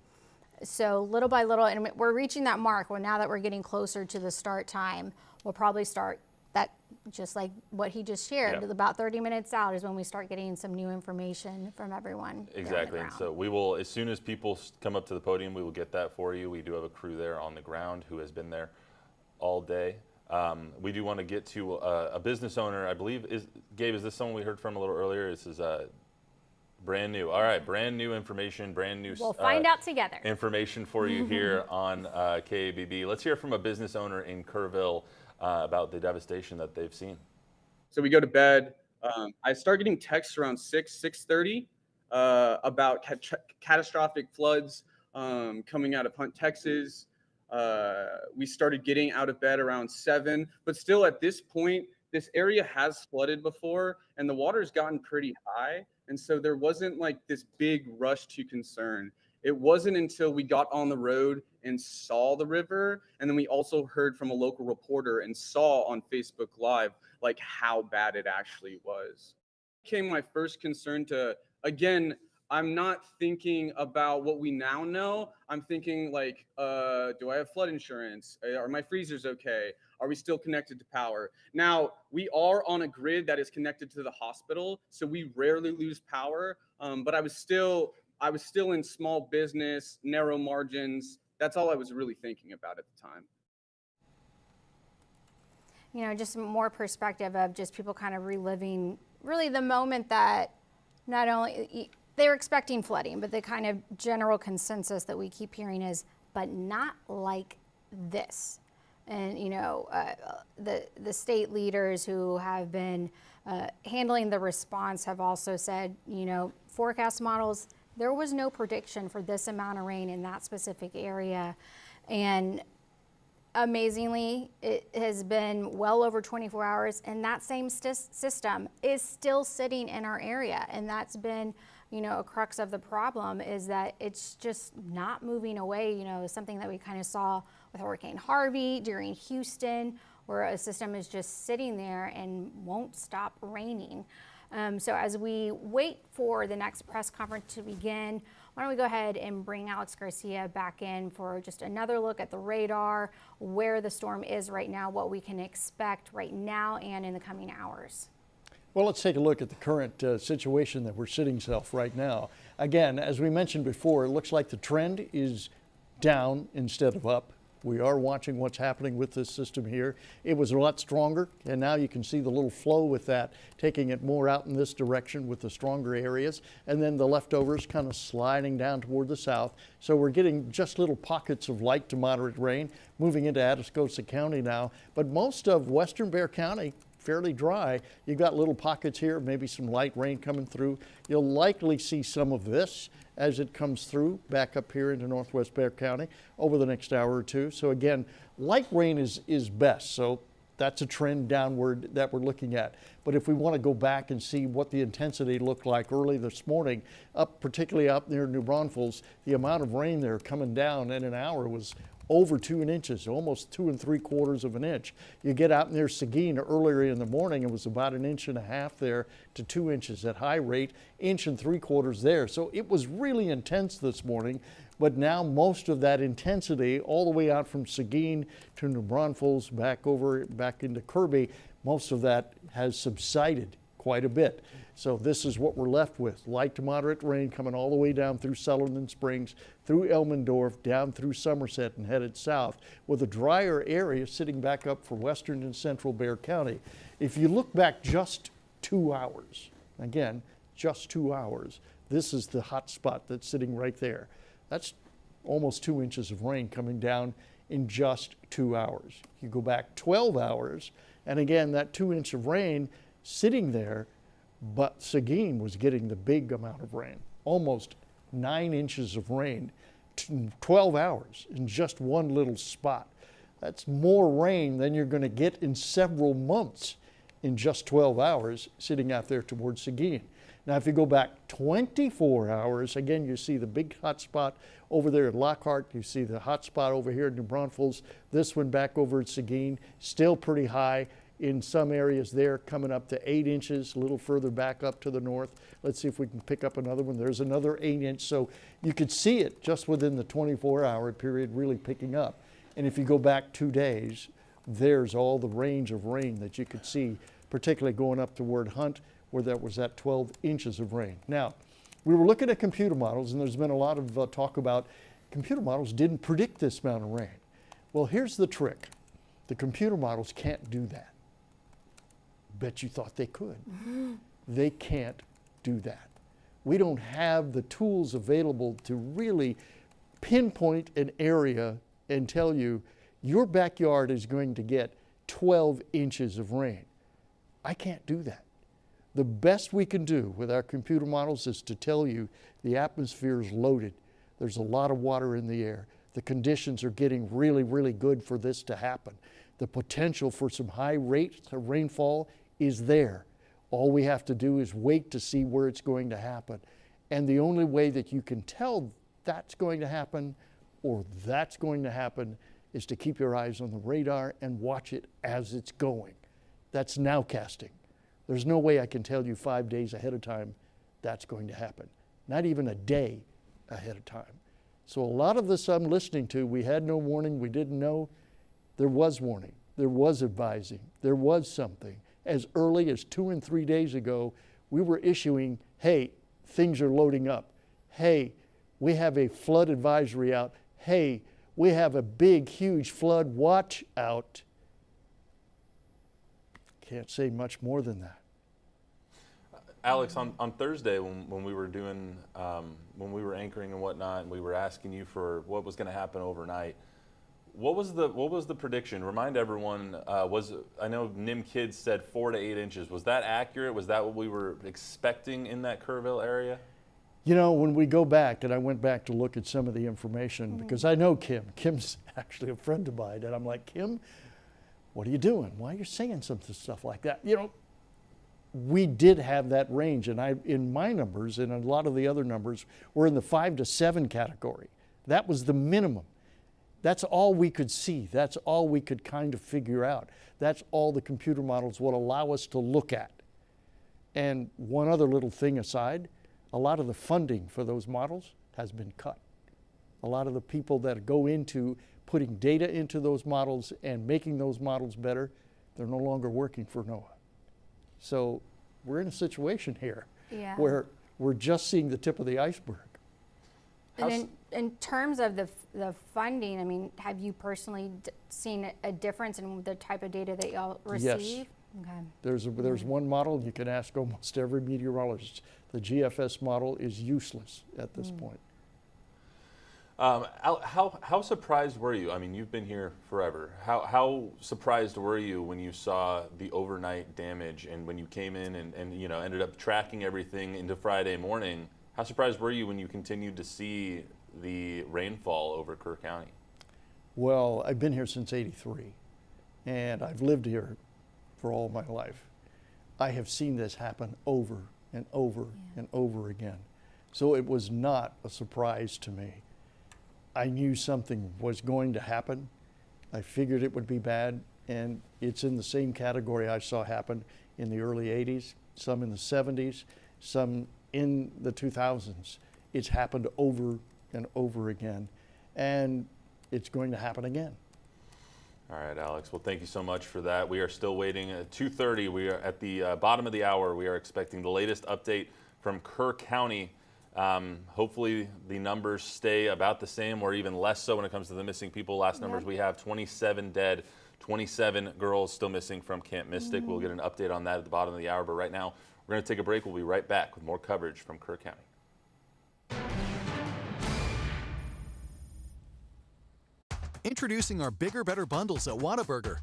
So little by little, and we're reaching that mark where now that we're getting closer to the start time, we'll probably start that, just like what he just shared, about 30 minutes out is when we start getting some new information from everyone. Exactly, and so we will, as soon as people come up to the podium, we will get that for you. We do have a crew there on the ground who has been there all day. We do want to get to a business owner, I believe. Gabe, is this someone we heard from a little earlier? This is brand new. All right, brand new information, brand new. We'll find out together. Information for you here on KABB. Let's hear from a business owner in Kerrville about the devastation that they've seen. So we go to bed. I start getting texts around 6:30 about catastrophic floods coming out of Hunt, Texas. We started getting out of bed around 7, but still at this point, this area has flooded before and the water's gotten pretty high. And so there wasn't like this big rush to concern. It wasn't until we got on the road and saw the river, and then we also heard from a local reporter and saw on Facebook Live like how bad it actually was. Came my first concern to, again, I'm not thinking about what we now know. I'm thinking like, do I have flood insurance? Are my freezers okay? Are we still connected to power? Now, we are on a grid that is connected to the hospital, so we rarely lose power, but I was still in small business, narrow margins. That's all I was really thinking about at the time. You know, just more perspective of just people kind of reliving really the moment that not only they were expecting flooding, but the kind of general consensus that we keep hearing is, but not like this. And, you know, the state leaders who have been handling the response have also said, you know, forecast models, there was no prediction for this amount of rain in that specific area. And amazingly, it has been well over 24 hours, and that same system is still sitting in our area. And that's been, you know, a crux of the problem, is that it's just not moving away. You know, something that we kind of saw with Hurricane Harvey during Houston, where a system is just sitting there and won't stop raining. So as we wait for the next press conference to begin, why don't we go ahead and bring Alex Garcia back in for just another look at the radar, where the storm is right now, what we can expect right now and in the coming hours. Well, let's take a look at the current situation that we're sitting self right now. Again, as we mentioned before, it looks like the trend is down instead of up. We are watching what's happening with this system here. It was a lot stronger, and now you can see the little flow with that, taking it more out in this direction with the stronger areas, and then the leftovers kind of sliding down toward the south. So we're getting just little pockets of light to moderate rain moving into Atascosa County now, but most of western Bexar County fairly dry. You've got little pockets here, maybe some light rain coming through. You'll likely see some of this as it comes through back up here into northwest Bexar County over the next hour or two. So again, light rain is best. So that's a trend downward that we're looking at. But if we want to go back and see what the intensity looked like early this morning, particularly up near New Braunfels, the amount of rain there coming down in an hour was over 2 inches, almost 2 3/4 of an inch. You get out near Seguin earlier in the morning, it was about 1.5 inches there to 2 inches at high rate, 1 3/4 there. So it was really intense this morning, but now most of that intensity all the way out from Seguin to New Braunfels back into Kirby, most of that has subsided quite a bit. So this is what we're left with. Light to moderate rain coming all the way down through Sutherland Springs, through Elmendorf, down through Somerset and headed south, with a drier area sitting back up for western and central Bexar County. If you look back just 2 hours, again, just 2 hours, this is the hot spot that's sitting right there. That's almost 2 inches of rain coming down in just 2 hours. You go back 12 hours, and again, that 2 inch of rain sitting there, but Seguin was getting the big amount of rain, almost 9 inches of rain, 12 hours in just one little spot. That's more rain than you're going to get in several months in just 12 hours sitting out there towards Seguin. Now, if you go back 24 hours, again, you see the big hot spot over there at Lockhart. You see the hot spot over here in New Braunfels. This one back over at Seguin, still pretty high in some areas there, coming up to 8 inches, a little further back up to the north. Let's see if we can pick up another one. There's another 8 inch. So you could see it just within the 24-hour period really picking up. And if you go back 2 days, there's all the range of rain that you could see, particularly going up toward Hunt, where there was that 12 inches of rain. Now, we were looking at computer models, and there's been a lot of talk about computer models didn't predict this amount of rain. Well, here's the trick. The computer models can't do that. Bet you thought they could. They can't do that. We don't have the tools available to really pinpoint an area and tell you your backyard is going to get 12 inches of rain. I can't do that. The best we can do with our computer models is to tell you the atmosphere is loaded. There's a lot of water in the air. The conditions are getting really, really good for this to happen. The potential for some high rates of rainfall is there. All we have to do is wait to see where it's going to happen. And the only way that you can tell that's going to happen or that's going to happen is to keep your eyes on the radar and watch it as it's going. That's nowcasting. There's no way I can tell you 5 days ahead of time that's going to happen. Not even a day ahead of time. So a lot of this I'm listening to, we had no warning, we didn't know. There was warning, there was advising, there was something. As early as 2 and 3 days ago, we were issuing, hey, things are loading up. Hey, we have a flood advisory out. Hey, we have a big, huge flood watch out. Can't say much more than that. Alex, on Thursday when we were doing, when we were anchoring and whatnot, and we were asking you for what was going to happen overnight, what was the prediction? Remind everyone. I know NIM Kids said 4 to 8 inches. Was that accurate? Was that what we were expecting in that Kerrville area? You know, when we go back, and I went back to look at some of the information, because I know Kim. Kim's actually a friend of mine, and I'm like, Kim, what are you doing? Why are you saying some stuff like that? You know, we did have that range, and in my numbers and a lot of the other numbers were in the 5 to 7 category. That was the minimum. That's all we could see. That's all we could kind of figure out. That's all the computer models would allow us to look at. And one other little thing aside, a lot of the funding for those models has been cut. A lot of the people that go into putting data into those models and making those models better, they're no longer working for NOAA. So we're in a situation here where we're just seeing the tip of the iceberg. And in terms of the funding, I mean, have you personally seen a difference in the type of data that y'all receive? Yes. Okay. There's one model, you can ask almost every meteorologist. The GFS model is useless at this point. How surprised were you? I mean, you've been here forever. How surprised were you when you saw the overnight damage and when you came in and you know, ended up tracking everything into Friday morning? How surprised were you when you continued to see the rainfall over Kerr County? Well, I've been here since '83, and I've lived here for all my life. I have seen this happen over and over and over again. So it was not a surprise to me. I knew something was going to happen. I figured it would be bad, and it's in the same category I saw happen in the early '80s, some in the '70s, some in the 2000s. It's happened over and over again, and it's going to happen again. All right, Alex. Well, thank you so much for that. We are still waiting at 2:30. We are at the bottom of the hour. We are expecting the latest update from Kerr County. Hopefully the numbers stay about the same or even less so when it comes to the missing people. Last numbers we have 27 dead, 27 girls still missing from Camp Mystic. We'll get an update on that at the bottom of the hour. But right now, we're going to take a break. We'll be right back with more coverage from Kerr County. Introducing our Bigger, Better bundles at Whataburger.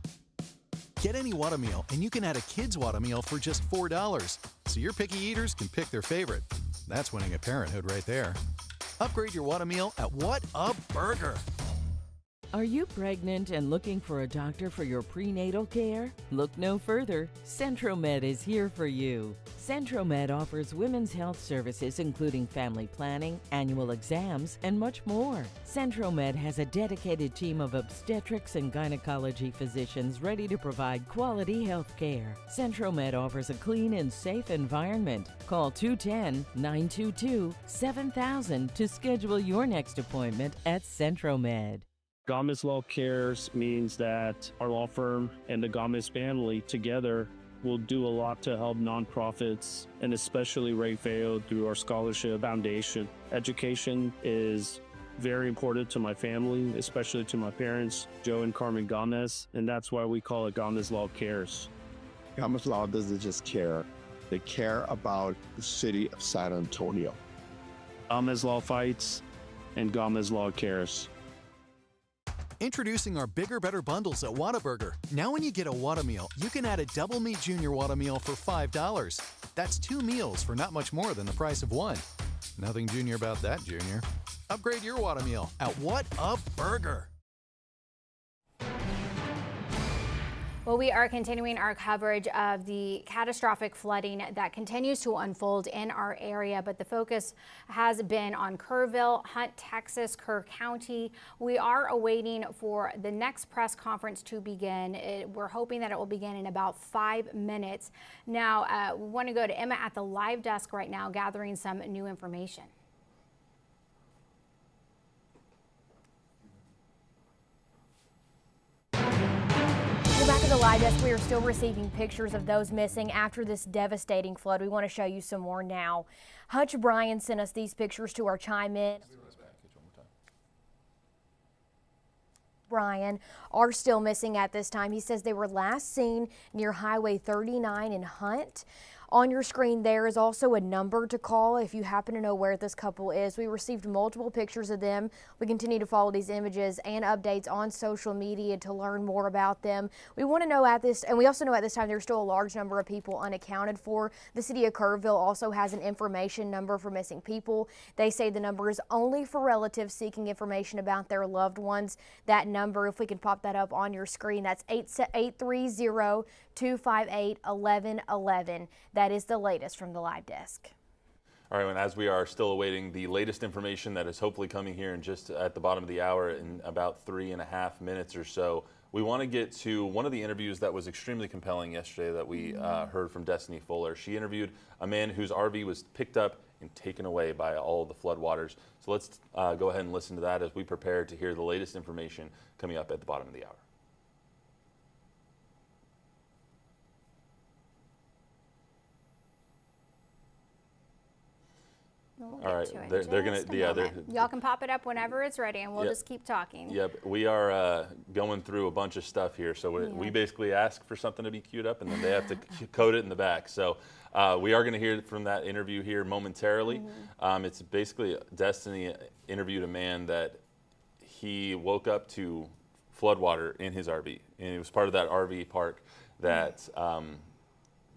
Get any Whata meal, and you can add a kid's Whata meal for just $4. So your picky eaters can pick their favorite. That's winning at Parenthood right there. Upgrade your Whata meal at What a Burger. Are you pregnant and looking for a doctor for your prenatal care? Look no further. Centromed is here for you. Centromed offers women's health services including family planning, annual exams, and much more. Centromed has a dedicated team of obstetrics and gynecology physicians ready to provide quality health care. Centromed offers a clean and safe environment. Call 210-922-7000 to schedule your next appointment at Centromed. Gomez Law Cares means that our law firm and the Gomez family together will do a lot to help nonprofits, and especially Ray Feo through our scholarship foundation. Education is very important to my family, especially to my parents, Joe and Carmen Gomez, and that's why we call it Gomez Law Cares. Gomez Law doesn't just care, they care about the city of San Antonio. Gomez Law fights, and Gomez Law cares. Introducing our Bigger Better bundles at Whataburger. Now when you get a Whata meal, you can add a Double Meat Junior Whata meal for $5. That's 2 meals for not much more than the price of 1. Nothing junior about that, Junior. Upgrade your Whata meal at Whataburger. Well, we are continuing our coverage of the catastrophic flooding that continues to unfold in our area, but the focus has been on Kerrville, Hunt, Texas, Kerr County. We are awaiting for the next press conference to begin. We're hoping that it will begin in about 5 minutes. Now, we want to go to Emma at the live desk right now, gathering some new information. Back at the live desk, we are still receiving pictures of those missing after this devastating flood. We want to show you some more now. Hutch Bryan sent us these pictures to our Chime In. Bryan are still missing at this time. He says they were last seen near Highway 39 in Hunt. On your screen there is also a number to call if you happen to know where this couple is. We received multiple pictures of them. We continue to follow these images and updates on social media to learn more about them. We want to know and we also know at this time there's still a large number of people unaccounted for. The city of Kerrville also has an information number for missing people. They say the number is only for relatives seeking information about their loved ones. That number, if we could pop that up on your screen, that's 830-258-1111. That is the latest from the live desk. All right, and as we are still awaiting the latest information that is hopefully coming here in just at the bottom of the hour in about 3.5 minutes or so, we want to get to one of the interviews that was extremely compelling yesterday that we heard from Destiny Fuller. She interviewed a man whose RV was picked up and taken away by all of the floodwaters. So let's go ahead and listen to that as we prepare to hear the latest information coming up at the bottom of the hour. All right, they're gonna, y'all can pop it up whenever it's ready, and we'll just keep talking. Yep, we are going through a bunch of stuff here, so we basically ask for something to be queued up, and then they have to code it in the back. So we are going to hear from that interview here momentarily. It's basically Destiny interviewed a man that he woke up to floodwater in his RV, and it was part of that RV park that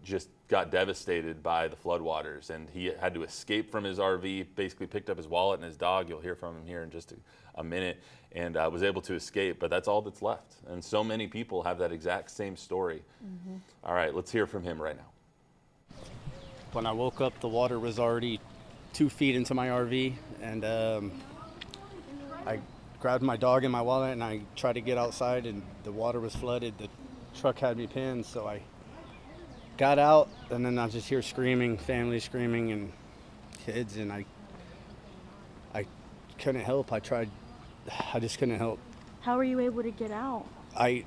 just got devastated by the floodwaters, and he had to escape from his RV, basically picked up his wallet and his dog. You'll hear from him here in just a minute, and was able to escape, but that's all that's left. And so many people have that exact same story. All right, let's hear from him right now. When I woke up, the water was already 2 feet into my RV, and I grabbed my dog and my wallet, and I tried to get outside, and the water was flooded. The truck had me pinned, so I got out, and then I just hear screaming, family screaming, and kids, and I couldn't help. I just couldn't help. How were you able to get out? I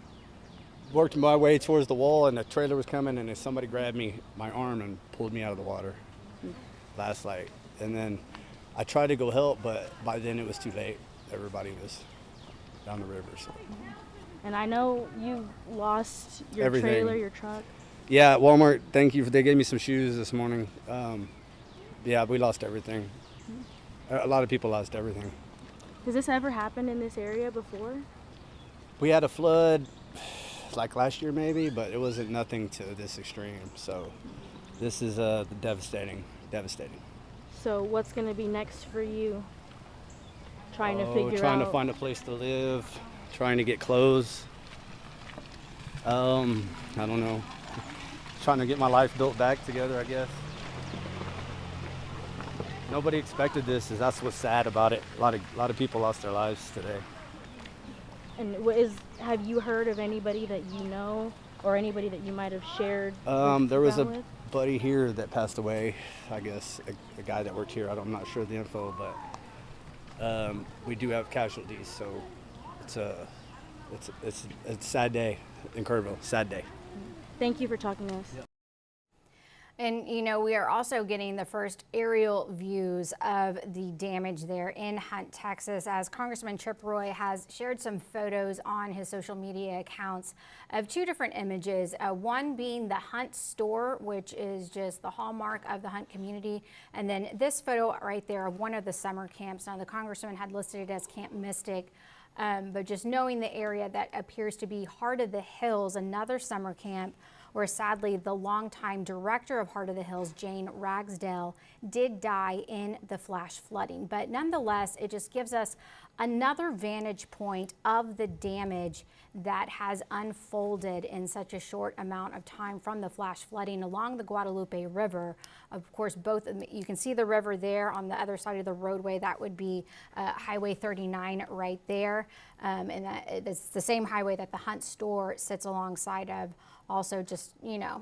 worked my way towards the wall, and the trailer was coming, and somebody grabbed my arm and pulled me out of the water last night. And then I tried to go help, but by then it was too late. Everybody was down the river. So. And I know you lost your Everything. Trailer, your truck. Yeah, Walmart, thank you. They gave me some shoes this morning. Yeah, we lost everything. A lot of people lost everything. Has this ever happened in this area before? We had a flood like last year maybe, but it wasn't nothing to this extreme. So this is devastating. So what's going to be next for you? Trying to figure trying out. To find a place to live, trying to get clothes. I don't know. Trying to get my life built back together, I guess. Nobody expected this. That's what's sad about it. A lot of people lost their lives today. And have you heard of anybody that you know, or anybody that you might have shared? There was a buddy here that passed away. I guess a guy that worked here. I'm not sure of the info, but we do have casualties. So It's a sad day in Kerrville. Sad day. Thank you for talking to us. And, you know, we are also getting the first aerial views of the damage there in Hunt, Texas, as Congressman Chip Roy has shared some photos on his social media accounts of two different images. One being the Hunt store, which is just the hallmark of the Hunt community. And then this photo right there of one of the summer camps. Now, the congressman had listed it as Camp Mystic. But just knowing the area that appears to be Heart of the Hills, another summer camp, where sadly the longtime director of Heart of the Hills, Jane Ragsdale, did die in the flash flooding. But nonetheless, it just gives us another vantage point of the damage that has unfolded in such a short amount of time from the flash flooding along the Guadalupe River. Of course, both you can see the river there on the other side of the roadway. That would be Highway 39 right there. And it's the same highway that the Hunt store sits alongside of. Also just, you know,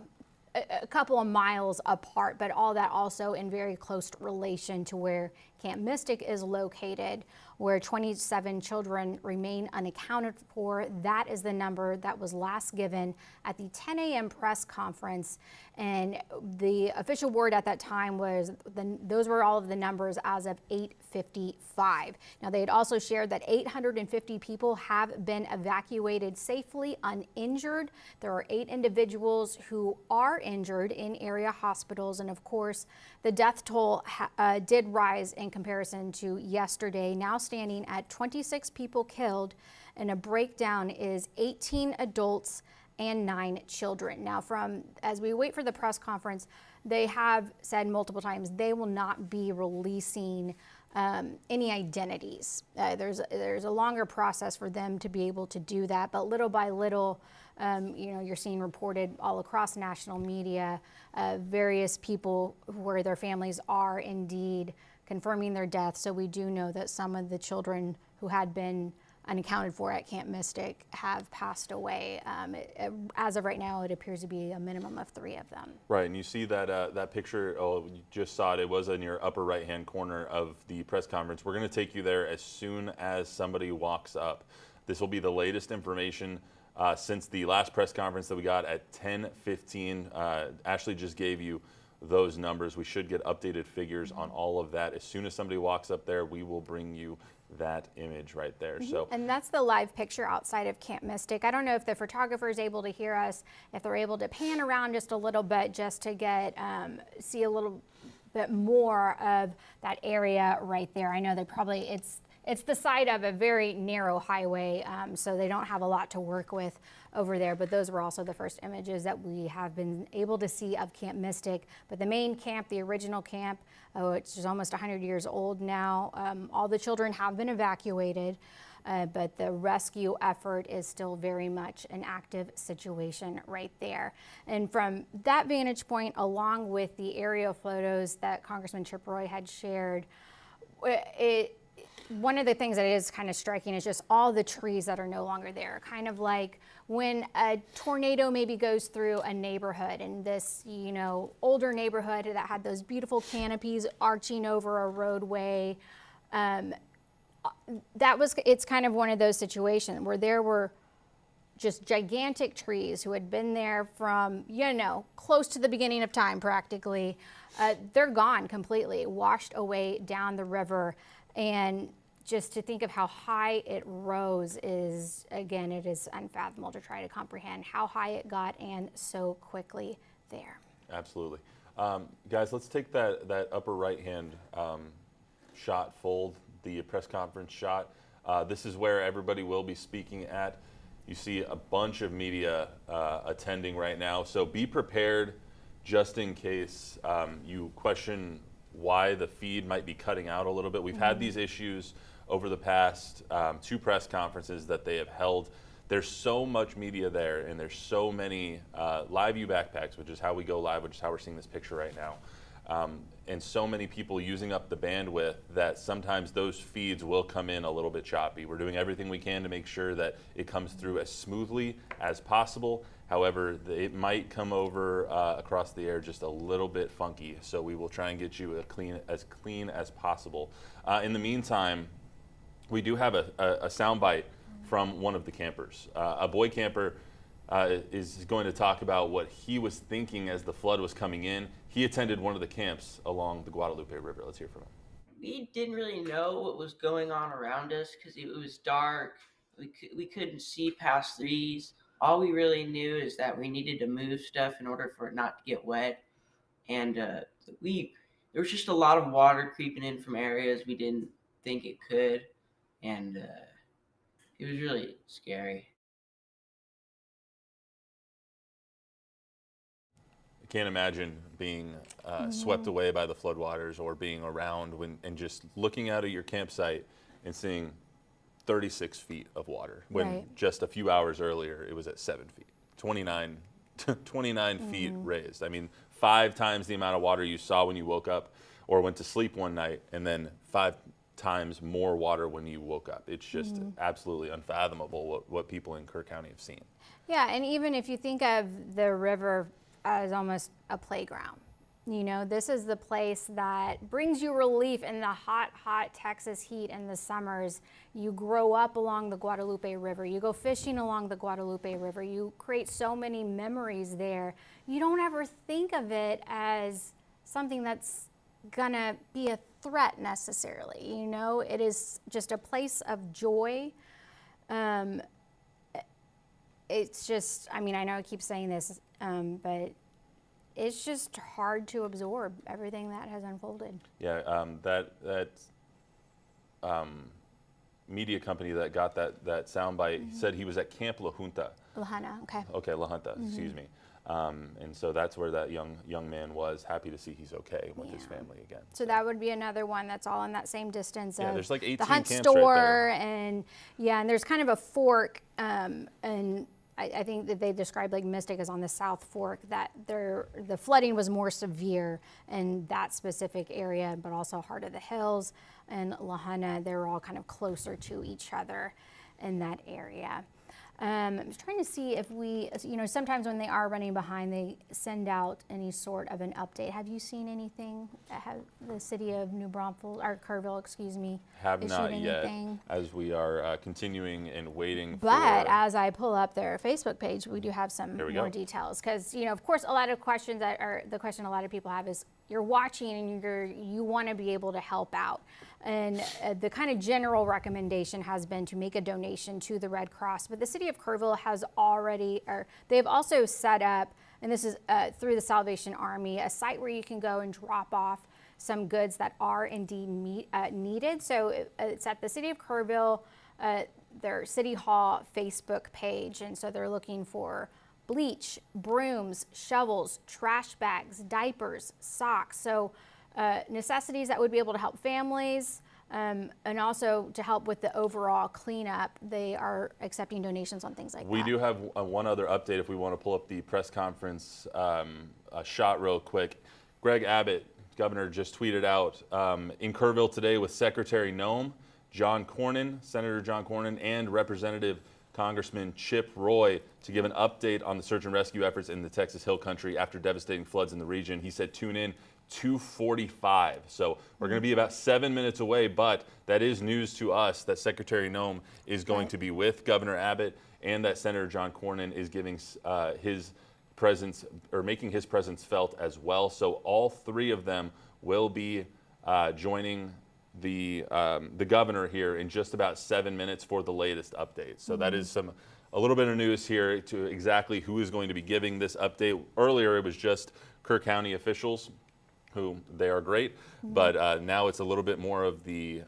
a couple of miles apart, but all that also in very close relation to where Camp Mystic is located, where 27 children remain unaccounted for. That is the number that was last given at the 10 a.m. press conference. And the official word at that time was those were all of the numbers as of 8:55. Now, they had also shared that 850 people have been evacuated safely, uninjured. There are 8 individuals who are injured in area hospitals. And of course, the death toll did rise in comparison to yesterday, now standing at 26 people killed, and a breakdown is 18 adults and 9 children. Now, as we wait for the press conference, they have said multiple times they will not be releasing any identities. There's a longer process for them to be able to do that, but little by little, you know, you're seeing reported all across national media, various people where their families are indeed confirming their death. So we do know that some of the children who had been unaccounted for at Camp Mystic have passed away. As of right now, it appears to be a minimum of 3 of them. Right, and you see that that picture, you just saw it, it was in your upper right-hand corner of the press conference. We're gonna take you there as soon as somebody walks up. This will be the latest information since the last press conference that we got at 10:15. Ashley just gave you those numbers. We should get updated figures on all of that. As soon as somebody walks up there, we will bring you that image right there. So, and that's the live picture outside of Camp Mystic. I don't know if the photographer is able to hear us, if they're able to pan around just a little bit just to get see a little bit more of that area right there. I know they probably it's the side of a very narrow highway, so they don't have a lot to work with over there, but those were also the first images that we have been able to see of Camp Mystic. But the main camp, the original camp, which is almost 100 years old now, all the children have been evacuated, but the rescue effort is still very much an active situation right there. And from that vantage point, along with the aerial photos that Congressman Chip Roy had shared, one of the things that is kind of striking is just all the trees that are no longer there. Kind of like when a tornado maybe goes through a neighborhood, and this, you know, older neighborhood that had those beautiful canopies arching over a roadway. It's kind of one of those situations where there were just gigantic trees who had been there from, you know, close to the beginning of time practically. They're gone completely, washed away down the river. And just to think of how high it rose is, again, it is unfathomable to try to comprehend how high it got and so quickly there. absolutely. Guys, let's take that upper right-hand shot, fold, the press conference shot. This is where everybody will be speaking at. You see a bunch of media attending right now, so be prepared just in case you question why the feed might be cutting out a little bit. We've had these issues over the past 2 press conferences that they have held. There's so much media there, and there's so many live view backpacks, which is how we go live, which is how we're seeing this picture right now. And so many people using up the bandwidth that sometimes those feeds will come in a little bit choppy. We're doing everything we can to make sure that it comes through as smoothly as possible. However, it might come over across the air just a little bit funky, so we will try and get you as clean as possible. In the meantime, we do have a soundbite from one of the campers. A boy camper is going to talk about what he was thinking as the flood was coming in. He attended one of the camps along the Guadalupe River. Let's hear from him. We didn't really know what was going on around us because it was dark. We couldn't see past trees. All we really knew is that we needed to move stuff in order for it not to get wet. And there was just a lot of water creeping in from areas we didn't think it could. And it was really scary. I can't imagine being swept away by the floodwaters or being around and just looking out at your campsite and seeing 36 feet of water when just a few hours earlier it was at 7 feet, 29 feet raised. I mean, 5 times the amount of water you saw when you woke up or went to sleep one night, and then 5 times more water when you woke up. It's just absolutely unfathomable what people in Kerr County have seen. Yeah, and even if you think of the river as almost a playground, you know, this is the place that brings you relief in the hot, hot Texas heat in the summers. You grow up along the Guadalupe River. You go fishing along the Guadalupe River. You create so many memories there. You don't ever think of it as something that's gonna be a threat necessarily. You know, it is just a place of joy. It's just, I mean, I know I keep saying this, but it's just hard to absorb everything that has unfolded. Yeah, that media company that got that soundbite said he was at Camp La Junta. La Junta, okay. Okay, La Junta, excuse me. And so that's where that young man was. Happy to see he's okay with his family again. So that would be another one that's all in that same distance of there's like 18 the Hunt camps store, right there. and and there's kind of a fork, and I think that they described like Mystic as on the South Fork, that the flooding was more severe in that specific area, but also Heart of the Hills and La Junta, they were all kind of closer to each other in that area. I'm just trying to see if we, you know, sometimes when they are running behind, they send out any sort of an update. Have you seen anything? Have the city of New Braunfels, or Kerrville, excuse me, have issued not anything? Yet, as we are continuing and waiting But for... as I pull up their Facebook page, we do have some more details. Because, you know, of course, a lot of questions that are, the question a lot of people have is, you're watching and you want to be able to help out. And the kind of general recommendation has been to make a donation to the Red Cross. But the city of Kerrville has already, or they've also set up, and this is through the Salvation Army, a site where you can go and drop off some goods that are indeed needed. So it's at the city of Kerrville, their City Hall Facebook page. And so they're looking for bleach, brooms, shovels, trash bags, diapers, socks. So necessities that would be able to help families, and also to help with the overall cleanup. They are accepting donations on things like that. We do have one other update if we want to pull up the press conference shot real quick. Greg Abbott, governor, just tweeted out in Kerrville today with Secretary Noem, Senator John Cornyn, and Representative Congressman Chip Roy to give an update on the search and rescue efforts in the Texas Hill Country after devastating floods in the region. He said tune in 2:45. So we're going to be about 7 minutes away, but that is news to us that Secretary Noem is going to be with Governor Abbott, and that Senator John Cornyn is giving his presence, or making his presence felt as well. So all three of them will be joining the governor here in just about 7 minutes for the latest update. So that is a little bit of news here to exactly who is going to be giving this update. Earlier it was just Kerr County officials, who they are great, but now it's a little bit more of the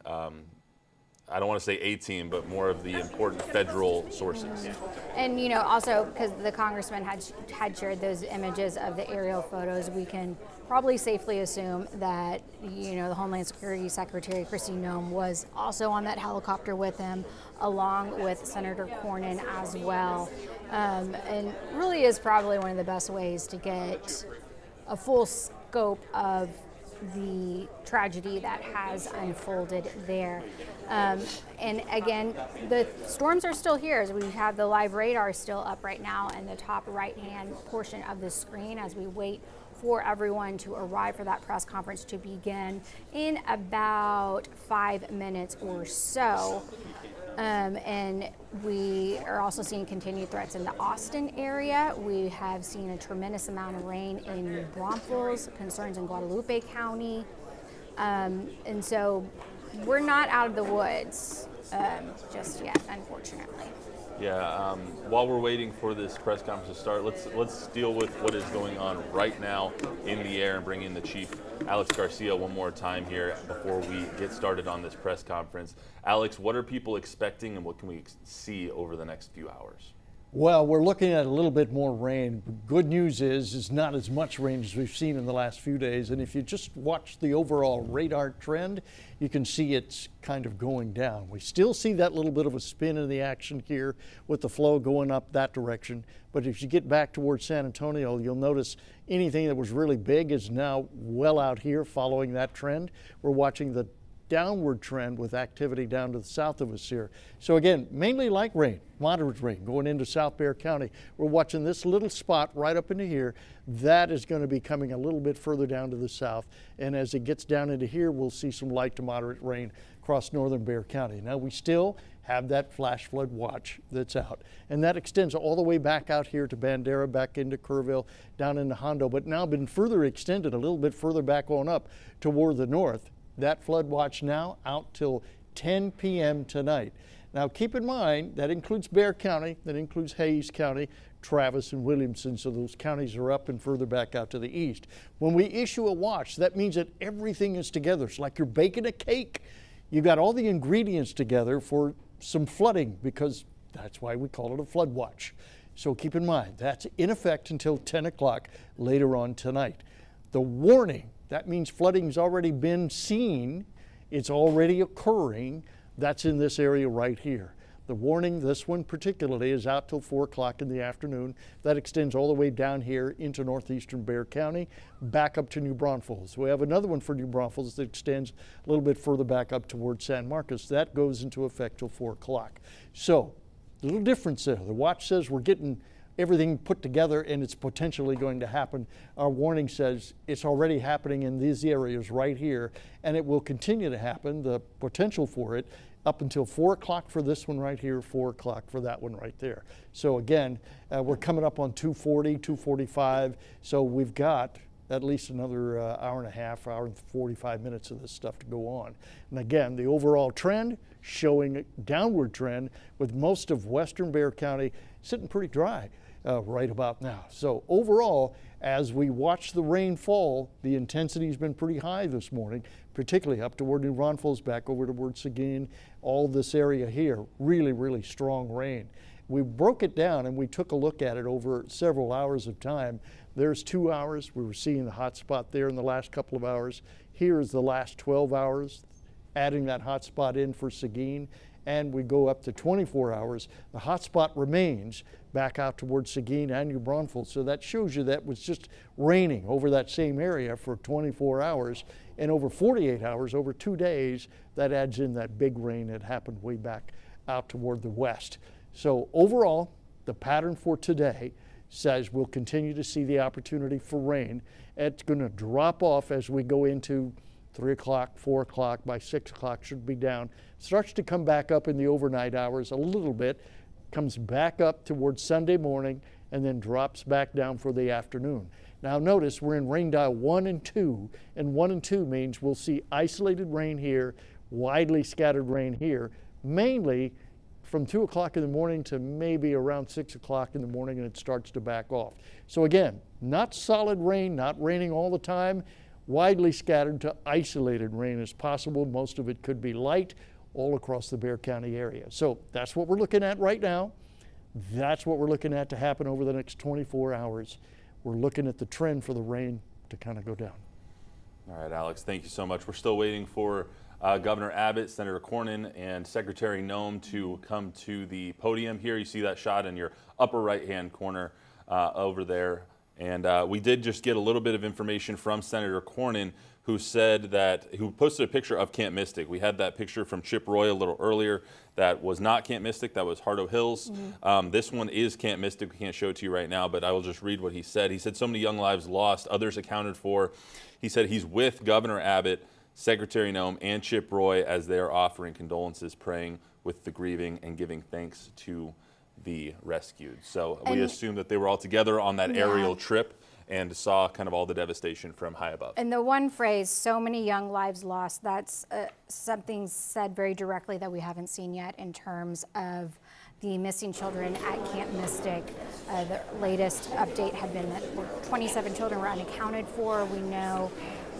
I don't want to say A-team, but more of the important federal sources. And, you know, also because the congressman had shared those images of the aerial photos, we can probably safely assume that, you know, the Homeland Security Secretary Kristi Noem was also on that helicopter with him, along with Senator Cornyn as well. And really is probably one of the best ways to get a full scope of the tragedy that has unfolded there. And again, the storms are still here, as we have the live radar still up right now in the top right-hand portion of the screen as we wait for everyone to arrive for that press conference to begin in about 5 minutes or so. And we are also seeing continued threats in the Austin area. We have seen a tremendous amount of rain in New Braunfels, concerns in Guadalupe County. And so we're not out of the woods just yet, unfortunately. Yeah, while we're waiting for this press conference to start, let's deal with what is going on right now in the air and bring in the Chief, Alex Garcia, one more time here before we get started on this press conference. Alex, what are people expecting and what can we see over the next few hours? Well, we're looking at a little bit more rain. Good news is not as much rain as we've seen in the last few days. And if you just watch the overall radar trend, you can see it's kind of going down. We still see that little bit of a spin in the action here with the flow going up that direction. But if you get back towards San Antonio, you'll notice anything that was really big is now well out here following that trend. We're watching the downward trend with activity down to the south of us here. So again, mainly light rain, moderate rain going into South Bexar County. We're watching this little spot right up into here. That is going to be coming a little bit further down to the south. And as it gets down into here, we'll see some light to moderate rain across northern Bexar County. Now we still have that flash flood watch that's out. And that extends all the way back out here to Bandera, back into Kerrville, down into Hondo, but now been further extended a little bit further back on up toward the north. That flood watch now out till 10 p.m. tonight. Now keep in mind that includes Bexar County, that includes Hayes County, Travis and Williamson, so those counties are up and further back out to the east. When we issue a watch, that means that everything is together. It's like you're baking a cake. You got all the ingredients together for some flooding, because that's why we call it a flood watch. So keep in mind, that's in effect until 10 o'clock later on tonight. The warning, that means flooding's already been seen. It's already occurring. That's in this area right here. The warning, this one particularly, is out till 4 o'clock in the afternoon. That extends all the way down here into northeastern Bexar County, back up to New Braunfels. We have another one for New Braunfels that extends a little bit further back up towards San Marcos. That goes into effect till 4 o'clock. So, a little difference there. The watch says we're getting everything put together and it's potentially going to happen. Our warning says it's already happening in these areas right here, and it will continue to happen, the potential for it, up until 4 o'clock for this one right here, 4 o'clock for that one right there. So again, we're coming up on 2:40, 2:45, so we've got at least another hour and a half, hour and 45 minutes of this stuff to go on. And again, the overall trend showing a downward trend with most of western Bexar County sitting pretty dry right about now. So overall, as we watch the rain fall, the intensity has been pretty high this morning, particularly up toward New Braunfels, back over toward Seguin, all this area here, really, really strong rain. We broke it down and we took a look at it over several hours of time. There's 2 hours. We were seeing the hot spot there in the last couple of hours. Here is the last 12 hours, adding that hot spot in for Seguin, and we go up to 24 hours. The hot spot remains back out towards Seguin and New Braunfels. So that shows you that was just raining over that same area for 24 hours. And over 48 hours, over 2 days, that adds in that big rain that happened way back out toward the west. So overall, the pattern for today says we'll continue to see the opportunity for rain. It's going to drop off as we go into 3 o'clock, 4 o'clock, by 6 o'clock should be down. Starts to come back up in the overnight hours a little bit, comes back up towards Sunday morning, and then drops back down for the afternoon. Now notice we're in rain dial 1 and 2, and 1 and 2 means we'll see isolated rain here, widely scattered rain here, mainly from 2 o'clock in the morning to maybe around 6 o'clock in the morning, and it starts to back off. So again, not solid rain, not raining all the time, widely scattered to isolated rain as possible. Most of it could be light all across the Bexar County area. So that's what we're looking at right now. That's what we're looking at to happen over the next 24 hours. We're looking at the trend for the rain to kind of go down. All right, Alex, thank you so much. We're still waiting for Governor Abbott, Senator Cornyn, and Secretary Noem to come to the podium here. You see that shot in your upper right-hand corner over there. And we did just get a little bit of information from Senator Cornyn, who said that, who posted a picture of Camp Mystic. We had that picture from Chip Roy a little earlier. That was not Camp Mystic, that was Hardo Hills. This one is Camp Mystic. We can't show it to you right now, but I will just read what he said. He said, so many young lives lost, others accounted for. He said he's with Governor Abbott, Secretary Noem, and Chip Roy as they are offering condolences, praying with the grieving and giving thanks to the rescued. So we assume that they were all together on that aerial trip and saw kind of all the devastation from high above. And the one phrase, so many young lives lost, that's something said very directly that we haven't seen yet in terms of the missing children at Camp Mystic. The latest update had been that 27 children were unaccounted for. We know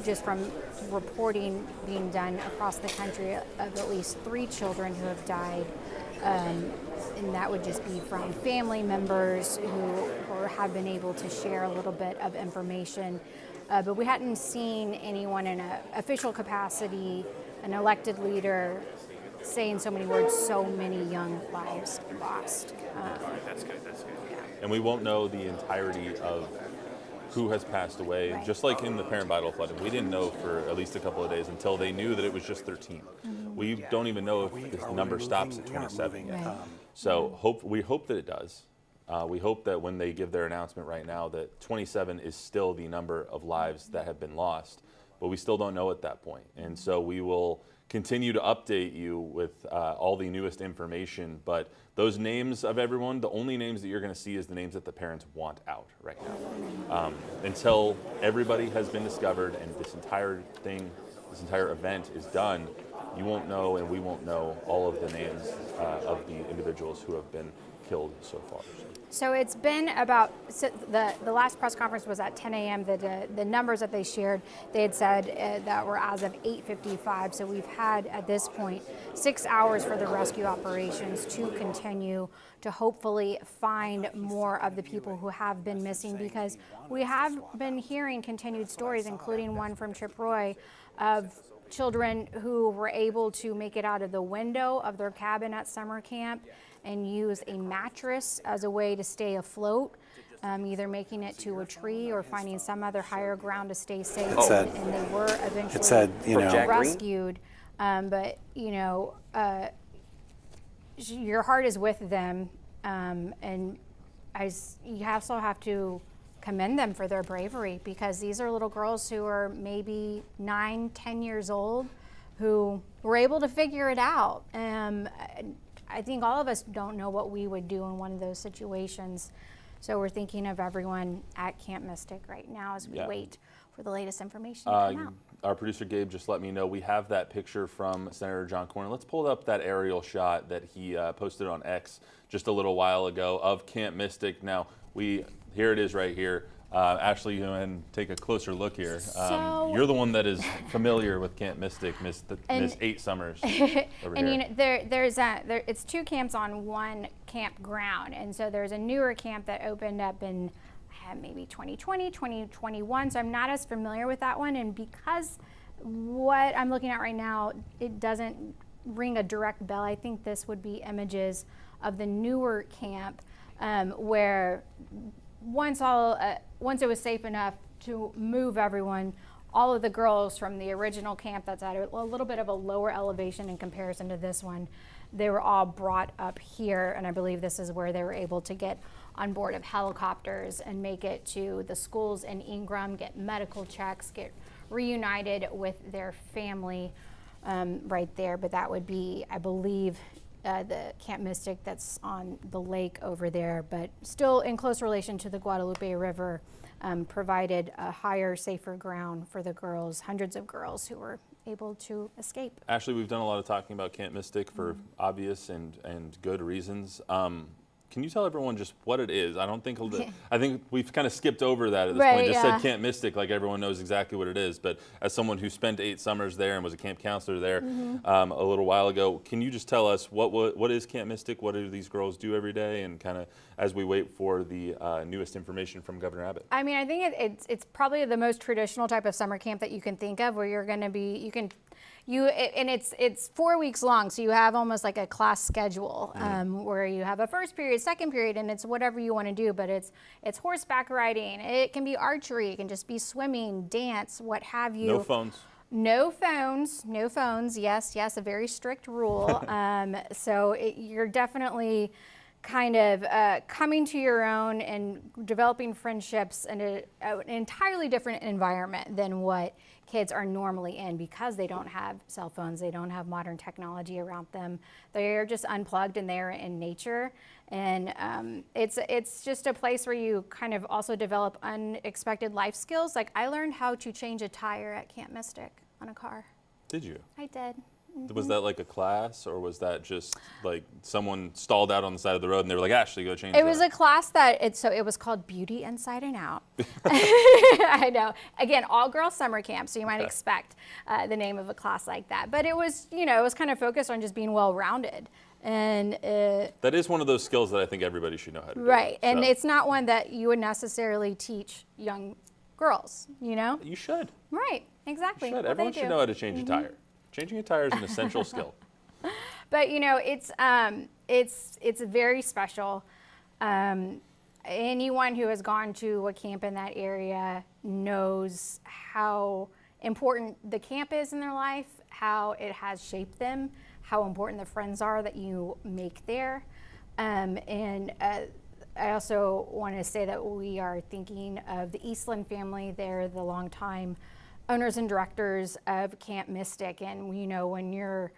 just from reporting being done across the country of at least 3 children who have died. And that would just be from family members who have been able to share a little bit of information. But we hadn't seen anyone in an official capacity, an elected leader, saying so many words, so many young lives lost. That's good. Yeah. And we won't know the entirety of who has passed away. Right. Just like in the parent vital flooding, we didn't know for at least a couple of days until they knew that it was just 13. Mm-hmm. We don't even know if this number stops at 27 yet. Right. So we hope that it does. We hope that when they give their announcement right now that 27 is still the number of lives that have been lost, but we still don't know at that point. And so we will continue to update you with all the newest information, but those names of everyone, the only names that you're going to see is the names that the parents want out right now. Until everybody has been discovered and this entire event is done, you won't know and we won't know all of the names of the individuals who have been killed so far. So it's been about, the last press conference was at 10 a.m. The numbers that they shared, they had said that were as of 8:55. So we've had at this point 6 hours for the rescue operations to continue to hopefully find more of the people who have been missing, because we have been hearing continued stories, including one from Trip Roy, of children who were able to make it out of the window of their cabin at summer camp and use a mattress as a way to stay afloat, either making it to a tree or finding some other higher ground to stay safe. And they were eventually rescued. But your heart is with them, and you also have to commend them for their bravery, because these are little girls who are maybe 9, 10 years old who were able to figure it out. I think all of us don't know what we would do in one of those situations. So we're thinking of everyone at Camp Mystic right now as we wait for the latest information to come out. Our producer Gabe just let me know we have that picture from Senator John Cornyn. Let's pull up that aerial shot that he posted on X just a little while ago of Camp Mystic. Now, here it is right here. Ashley, you and take a closer look here. You're the one that is familiar with Camp Mystic, Miss 8 Summers. It's 2 camps on one campground, and so there's a newer camp that opened up in maybe 2020, 2021. So I'm not as familiar with that one, and because what I'm looking at right now, it doesn't ring a direct bell. I think this would be images of the newer camp, where once it was safe enough to move everyone, all of the girls from the original camp that's at a little bit of a lower elevation in comparison to this one, they were all brought up here, and I believe this is where they were able to get on board of helicopters and make it to the schools in Ingram, get medical checks, get reunited with their family right there. But that would be, I believe, the Camp Mystic that's on the lake over there, but still in close relation to the Guadalupe River, provided a higher, safer ground for the girls, hundreds of girls who were able to escape. Ashley, we've done a lot of talking about Camp Mystic for obvious and good reasons. Can you tell everyone just what it is? I think we've kind of skipped over that at this point. Just said Camp Mystic like everyone knows exactly what it is. But as someone who spent 8 summers there and was a camp counselor there a little while ago, can you just tell us what is Camp Mystic? What do these girls do every day? And kind of as we wait for the newest information from Governor Abbott. I mean, I think it's probably the most traditional type of summer camp that you can think of, where you're going to be, and it's 4 weeks long, so you have almost like a class schedule where you have a first period, second period, and it's whatever you want to do. But it's horseback riding, it can be archery, it can just be swimming, dance, what have you. No phones. No phones. Yes, a very strict rule. So you're definitely kind of coming to your own and developing friendships in an entirely different environment than what kids are normally in, because they don't have cell phones, they don't have modern technology around them. They're just unplugged and they're in nature. And it's just a place where you kind of also develop unexpected life skills. Like, I learned how to change a tire at Camp Mystic on a car. Did you? I did. Was that like a class, or was that just like someone stalled out on the side of the road and they were like, Ashley, go change It that? was a class that it was called Beauty Inside and Out. I know. Again, all girls summer camp, so you might expect the name of a class like that. But it was, it was kind of focused on just being well-rounded. And that is one of those skills that I think everybody should know how to do. Right. And So, it's not one that you would necessarily teach young girls, you should. Right. Exactly. You should. Well, Everyone they should do. know how to change a tire. Changing a tire is an essential skill. But it's very special. Anyone who has gone to a camp in that area knows how important the camp is in their life, how it has shaped them, how important the friends are that you make there. I also want to say that we are thinking of the Eastland family. They're the longtime owners and directors of Camp Mystic. And when you're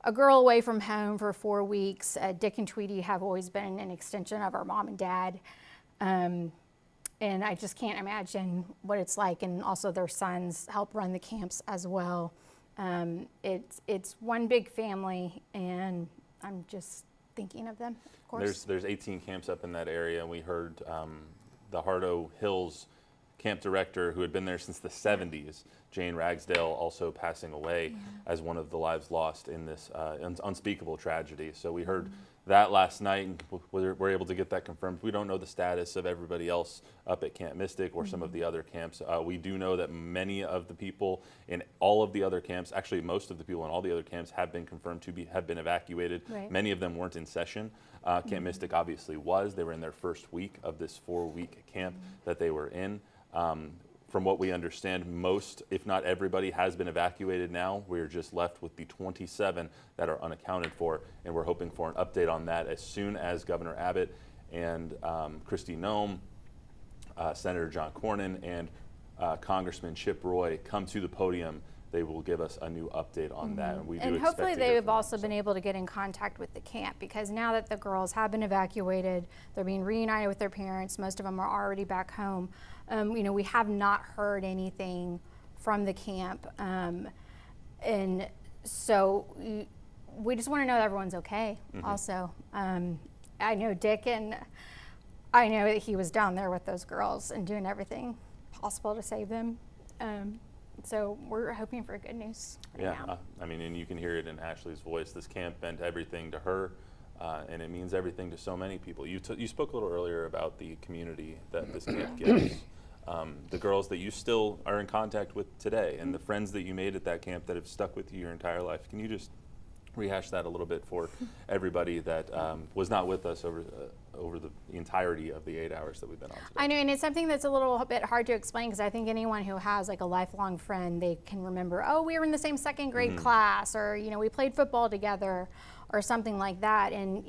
a girl away from home for 4 weeks, Dick and Tweety have always been an extension of our mom and dad. And I just can't imagine what it's like. And also their sons help run the camps as well. It's one big family, and I'm just thinking of them, of course. There's 18 camps up in that area, and we heard the Hardo Hills camp director, who had been there since the 70s, Jane Ragsdale, also passing away as one of the lives lost in this unspeakable tragedy. So we heard that last night, and we're able to get that confirmed. We don't know the status of everybody else up at Camp Mystic or some of the other camps. We do know that many of the people in all of the other camps, actually most of the people in all the other camps, have been confirmed to have been evacuated. Right. Many of them weren't in session. Camp Mystic obviously was. They were in their first week of this 4-week camp that they were in. From what we understand, most, if not everybody, has been evacuated now. We're just left with the 27 that are unaccounted for, and we're hoping for an update on that as soon as Governor Abbott and Kristi Noem, Senator John Cornyn, and Congressman Chip Roy come to the podium. They will give us a new update on that. And we do expect hopefully to hear they've from also them. been able to get in contact with the camp, because now that the girls have been evacuated, they're being reunited with their parents. Most of them are already back home. We have not heard anything from the camp. And so we just want to know that everyone's okay also. I know Dick, and I know that he was down there with those girls and doing everything possible to save them. So we're hoping for good news right now. I mean, and you can hear it in Ashley's voice. This camp meant everything to her, and it means everything to so many people. You spoke a little earlier about the community that this camp gives. The girls that you still are in contact with today, and the friends that you made at that camp that have stuck with you your entire life. Can you just rehash that a little bit for everybody that was not with us over the entirety of the 8 hours that we've been on today? I know, and it's something that's a little bit hard to explain, because I think anyone who has like a lifelong friend, they can remember, oh, we were in the same second grade class, or we played football together, or something like that. And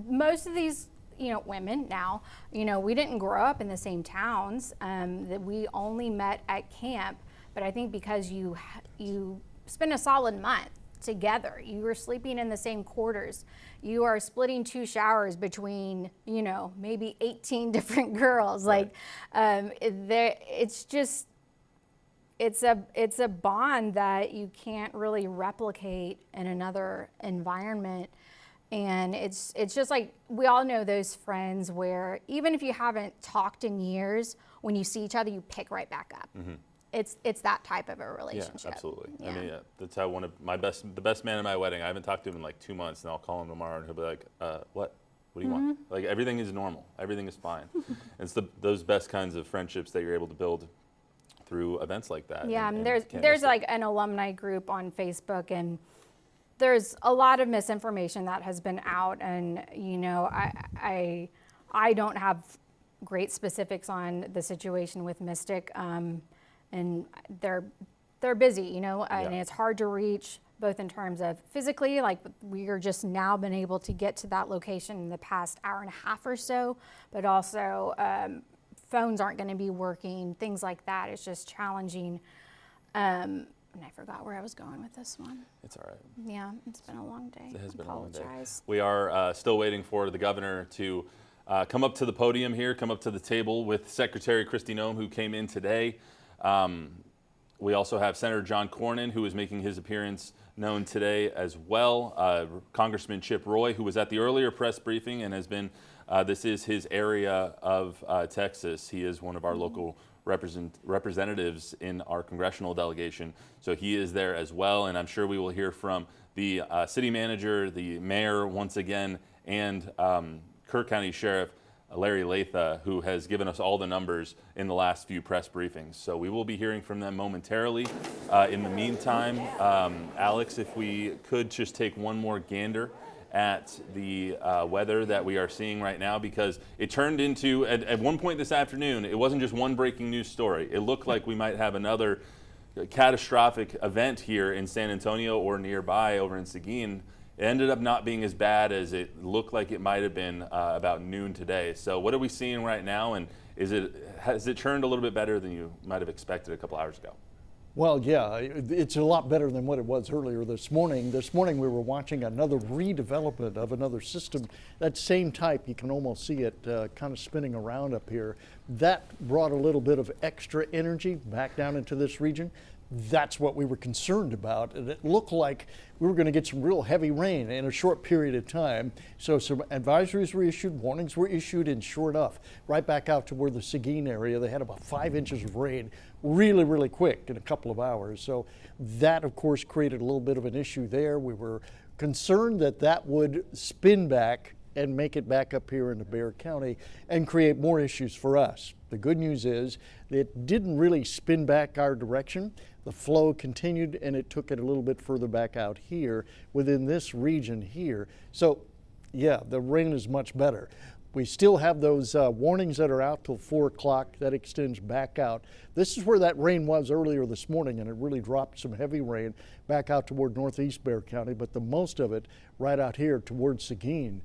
most of these women now, we didn't grow up in the same towns, that we only met at camp. But I think because you spend a solid month together, you were sleeping in the same quarters, you are splitting 2 showers between maybe 18 different girls. Right. It's a bond that you can't really replicate in another environment. And it's just like, we all know those friends where even if you haven't talked in years, when you see each other, you pick right back up. It's that type of a relationship. Yeah, absolutely. Yeah. I mean, that's how the best man at my wedding, I haven't talked to him in like 2 months, and I'll call him tomorrow and he'll be like, what do you want? Like, everything is normal. Everything is fine. It's those best kinds of friendships that you're able to build through events like that. Yeah, and there's like an alumni group on Facebook, and there's a lot of misinformation that has been out, and I don't have great specifics on the situation with Mystic, and they're busy, and it's hard to reach both in terms of physically, like we are just now been able to get to that location in the past hour and a half or so, but also phones aren't going to be working, things like that. It's just challenging. And I forgot where I was going with this one. It's all right. Yeah, it's been a long day. It has been a long day. Apologize. We are still waiting for the governor to come up to the podium here, come up to the table with Secretary Kristi Noem, who came in today. We also have Senator John Cornyn, who is making his appearance known today as well. Congressman Chip Roy, who was at the earlier press briefing and has been, this is his area of Texas. He is one of our local representatives in our congressional delegation. So he is there as well. And I'm sure we will hear from the city manager, the mayor once again, and Kerr County Sheriff Larry Latha, who has given us all the numbers in the last few press briefings. So we will be hearing from them momentarily. In the meantime, Alex, if we could just take one more gander at the weather that we are seeing right now, because it turned into, at one point this afternoon, it wasn't just one breaking news story. It looked like we might have another catastrophic event here in San Antonio or nearby over in Seguin. It ended up not being as bad as it looked like it might have been about noon today. So what are we seeing right now, and has it turned a little bit better than you might have expected a couple hours ago? Well, yeah, it's a lot better than what it was earlier this morning. This morning we were watching another redevelopment of another system. That same type, you can almost see it kind of spinning around up here. That brought a little bit of extra energy back down into this region. That's what we were concerned about. And it looked like we were going to get some real heavy rain in a short period of time. So some advisories were issued, warnings were issued, and sure enough, right back out to where the Seguin area, they had about 5 inches of rain really, really quick in a couple of hours. So that, of course, created a little bit of an issue there. We were concerned that that would spin back and make it back up here into Bexar County and create more issues for us. The good news is it didn't really spin back our direction. The flow continued and it took it a little bit further back out here within this region here. So yeah, the rain is much better. We still have those warnings that are out till 4 o'clock. That extends back out. This is where that rain was earlier this morning, and it really dropped some heavy rain back out toward northeast Bexar County, but the most of it right out here towards Seguin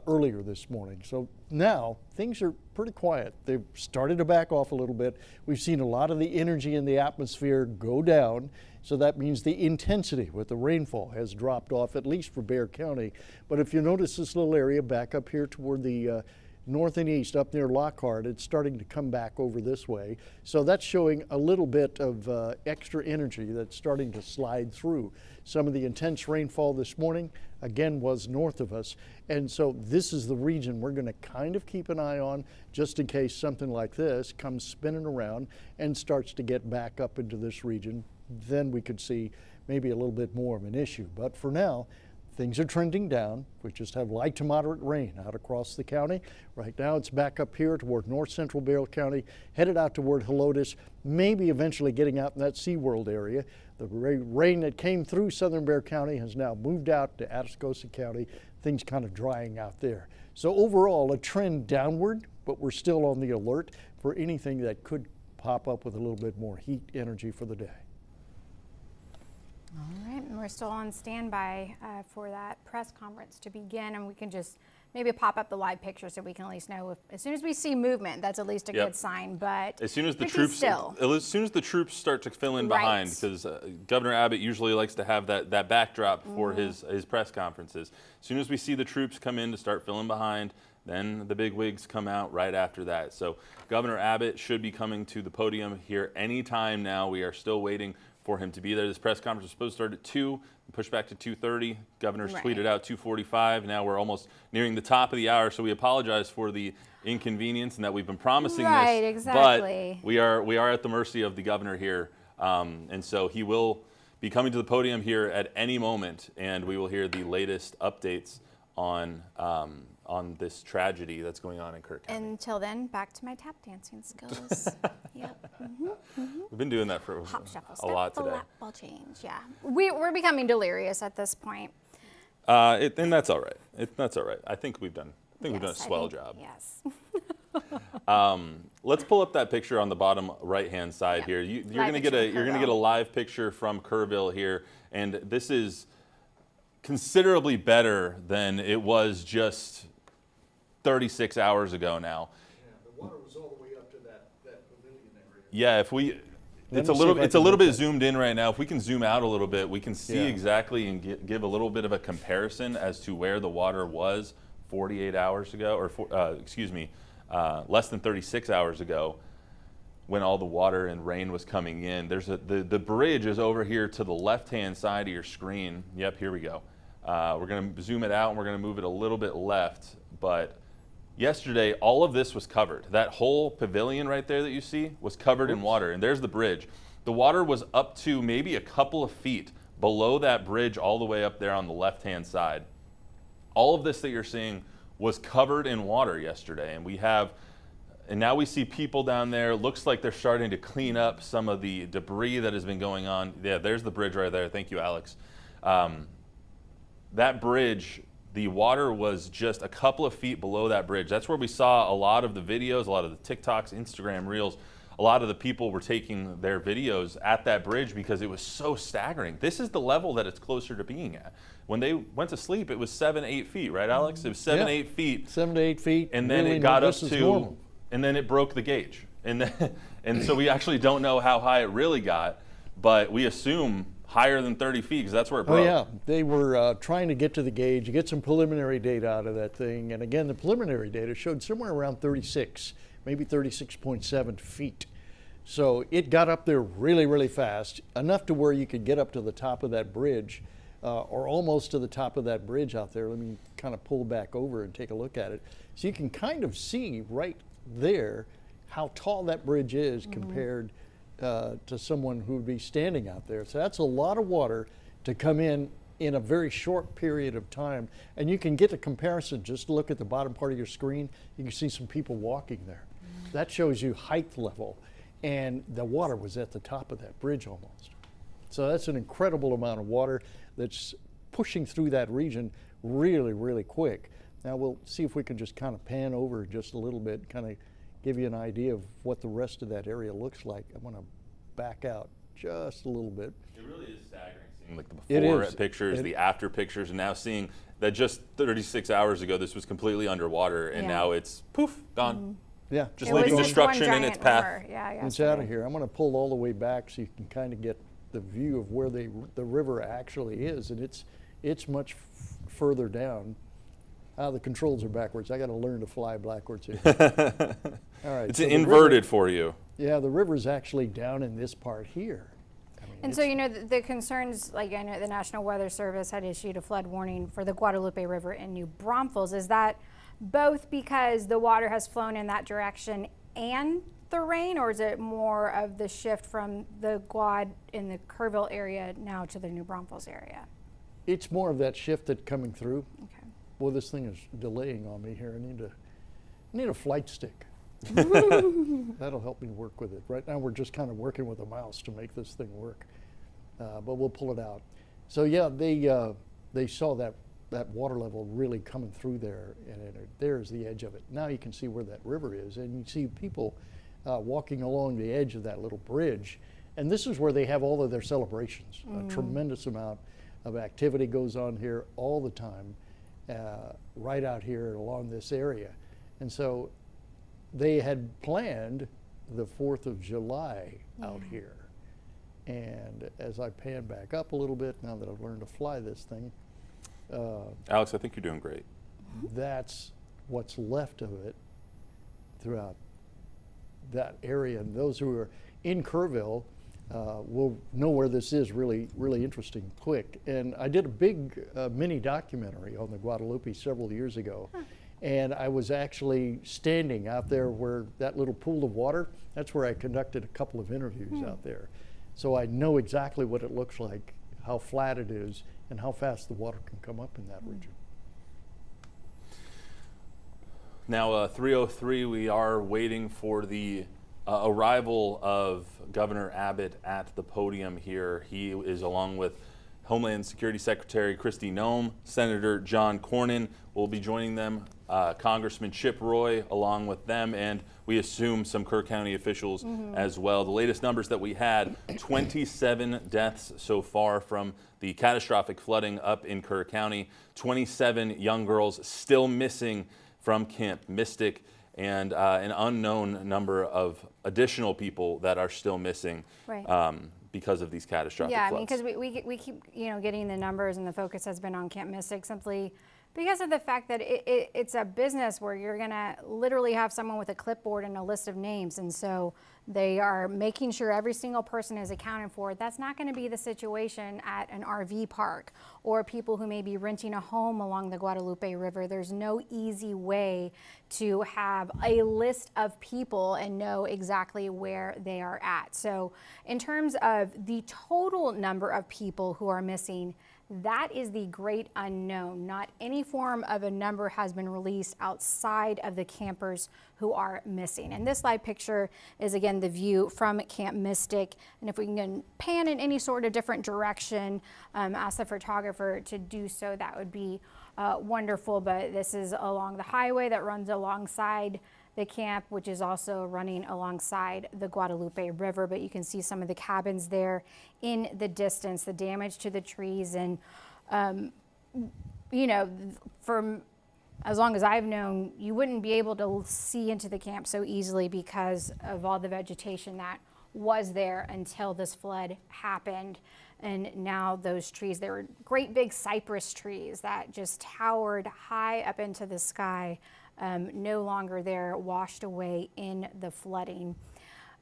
earlier this morning. So now things are pretty quiet. They've started to back off a little bit. We've seen a lot of the energy in the atmosphere go down. So that means the intensity with the rainfall has dropped off, at least for Bexar County. But if you notice this little area back up here toward the north and east, up near Lockhart, it's starting to come back over this way. So that's showing a little bit of extra energy that's starting to slide through. Some of the intense rainfall this morning, again, was north of us. And so this is the region we're going to kind of keep an eye on just in case something like this comes spinning around and starts to get back up into this region. Then we could see maybe a little bit more of an issue. But for now, things are trending down. We just have light to moderate rain out across the county. Right now it's back up here toward north central Bexar County, headed out toward Helotes, maybe eventually getting out in that SeaWorld area. The rain that came through southern Bexar County has now moved out to Atascosa County. Things kind of drying out there. So overall, a trend downward, but we're still on the alert for anything that could pop up with a little bit more heat energy for the day. All right, and we're still on standby for that press conference to begin, and we can just maybe pop up the live picture so we can at least know if, as soon as we see movement, that's at least a good sign. But as soon as the troops start to fill in behind, because Governor Abbott usually likes to have that backdrop for his press conferences. As soon as we see the troops come in to start filling behind, then the big wigs come out right after that. So Governor Abbott should be coming to the podium here anytime now. We are still waiting for him to be there. This press conference was supposed to start at 2, pushed back to 2:30. Governor's tweeted out 2:45. Now we're almost nearing the top of the hour, so we apologize for the inconvenience and that we've been promising this. Exactly. But we are at the mercy of the governor here, and so he will be coming to the podium here at any moment, and we will hear the latest updates on this tragedy that's going on in Kerr County. Until then, back to my tap dancing skills. Yep. We've been doing that for Hop, shuffle, a lot step, today. lap, ball change. Yeah, we're becoming delirious at this point. And that's all right. That's all right. I think we've done a swell job. Yes. Let's pull up that picture on the bottom right-hand side here. You're going to get a live picture from Kerrville here, and this is considerably better than it was just 36 hours ago now. Yeah, the water was all the way up to that pavilion area. Yeah, it's a little bit zoomed in right now. If we can zoom out a little bit, we can see exactly and give a little bit of a comparison as to where the water was 48 hours ago, or less than 36 hours ago, when all the water and rain was coming in. There's the bridge is over here to the left-hand side of your screen. Yep, here we go. We're going to zoom it out and we're going to move it a little bit left. But yesterday, all of this was covered. That whole pavilion right there that you see was covered in water. And there's the bridge. The water was up to maybe a couple of feet below that bridge all the way up there on the left-hand side. All of this that you're seeing was covered in water yesterday. And now we see people down there. Looks like they're starting to clean up some of the debris that has been going on. Yeah, there's the bridge right there. Thank you, Alex. That bridge, the water was just a couple of feet below that bridge. That's where we saw a lot of the videos, a lot of the TikToks, Instagram Reels. A lot of the people were taking their videos at that bridge because it was so staggering. This is the level that it's closer to being at. When they went to sleep, it was 7, 8 feet, right, Alex? It was 7, 8 feet. 7 to 8 feet. And then it got up to, and then it broke the gauge. And so we actually don't know how high it really got, but we assume higher than 30 feet because that's where it broke. Oh yeah, they were trying to get to the gauge, get some preliminary data out of that thing. And again, the preliminary data showed somewhere around 36, maybe 36.7 feet. So it got up there really, really fast, enough to where you could get up to the top of that bridge, or almost to the top of that bridge out there. Let me kind of pull back over and take a look at it. So you can kind of see right there how tall that bridge is compared to someone who would be standing out there. So that's a lot of water to come in a very short period of time. And you can get a comparison. Just look at the bottom part of your screen. You can see some people walking there. That shows you height level. And the water was at the top of that bridge almost. So that's an incredible amount of water that's pushing through that region really, really quick. Now we'll see if we can just kind of pan over just a little bit, kind of give you an idea of what the rest of that area looks like. I'm going to back out just a little bit. It really is staggering seeing like the before pictures, the after pictures, and now seeing that just 36 hours ago this was completely underwater, and now it's poof, gone. Yeah, just leaving destruction in its path. It's out of here. I'm going to pull all the way back so you can kind of get the view of where the river actually is, and it's much further down. The controls are backwards. I got to learn to fly backwards here. All right. It's inverted for you. Yeah, the river's actually down in this part here. And so, you know, the concerns, like I know the National Weather Service had issued a flood warning for the Guadalupe River in New Braunfels. Is that both because the water has flown in that direction and the rain, or is it more of the shift from the Guad in the Kerrville area now to the New Braunfels area? It's more of that shift that's coming through. Okay. Well, this thing is delaying on me here. I need a flight stick. That'll help me work with it. Right now we're just kind of working with a mouse to make this thing work, but we'll pull it out. So yeah, they saw that water level really coming through there, and there's the edge of it. Now you can see where that river is, and you see people walking along the edge of that little bridge, and this is where they have all of their celebrations. A tremendous amount of activity goes on here all the time, right out here along this area. And so they had planned the 4th of July out here. And as I pan back up a little bit, now that I've learned to fly this thing, Alex, I think you're doing great. That's what's left of it throughout that area. And those who are in Kerrville will know where this is really, really interesting quick. And I did a big mini documentary on the Guadalupe several years ago. And I was actually standing out there where that little pool of water, that's where I conducted a couple of interviews out there. So I know exactly what it looks like, how flat it is, and how fast the water can come up in that region. Now, 3:03, we are waiting for the arrival of Governor Abbott at the podium here. He is along with Homeland Security Secretary Kristi Noem, Senator John Cornyn will be joining them Congressman Chip Roy along with them, and we assume some Kerr County officials as well. The latest numbers that we had, 27 deaths so far from the catastrophic flooding up in Kerr County, 27 young girls still missing from Camp Mystic, and an unknown number of additional people that are still missing. Right. Because of these catastrophic floods. floods. Yeah, I mean, because we keep getting the numbers, and the focus has been on Camp Mystic simply because of the fact that it's a business where you're going to literally have someone with a clipboard and a list of names, and so they are making sure every single person is accounted for. That's not going to be the situation at an RV park or people who may be renting a home along the Guadalupe River. There's no easy way to have a list of people and know exactly where they are at. So in terms of the total number of people who are missing, that is the great unknown. Not any form of a number has been released outside of the campers who are missing. And this live picture is again the view from Camp Mystic. And if we can pan in any sort of different direction, ask the photographer to do so, that would be wonderful. But this is along the highway that runs alongside the camp, which is also running alongside the Guadalupe River, but you can see some of the cabins there in the distance, the damage to the trees. And, you know, from as long as I've known, you wouldn't be able to see into the camp so easily because of all the vegetation that was there until this flood happened. And now those trees, they were great big cypress trees that just towered high up into the sky. No longer there, washed away in the flooding.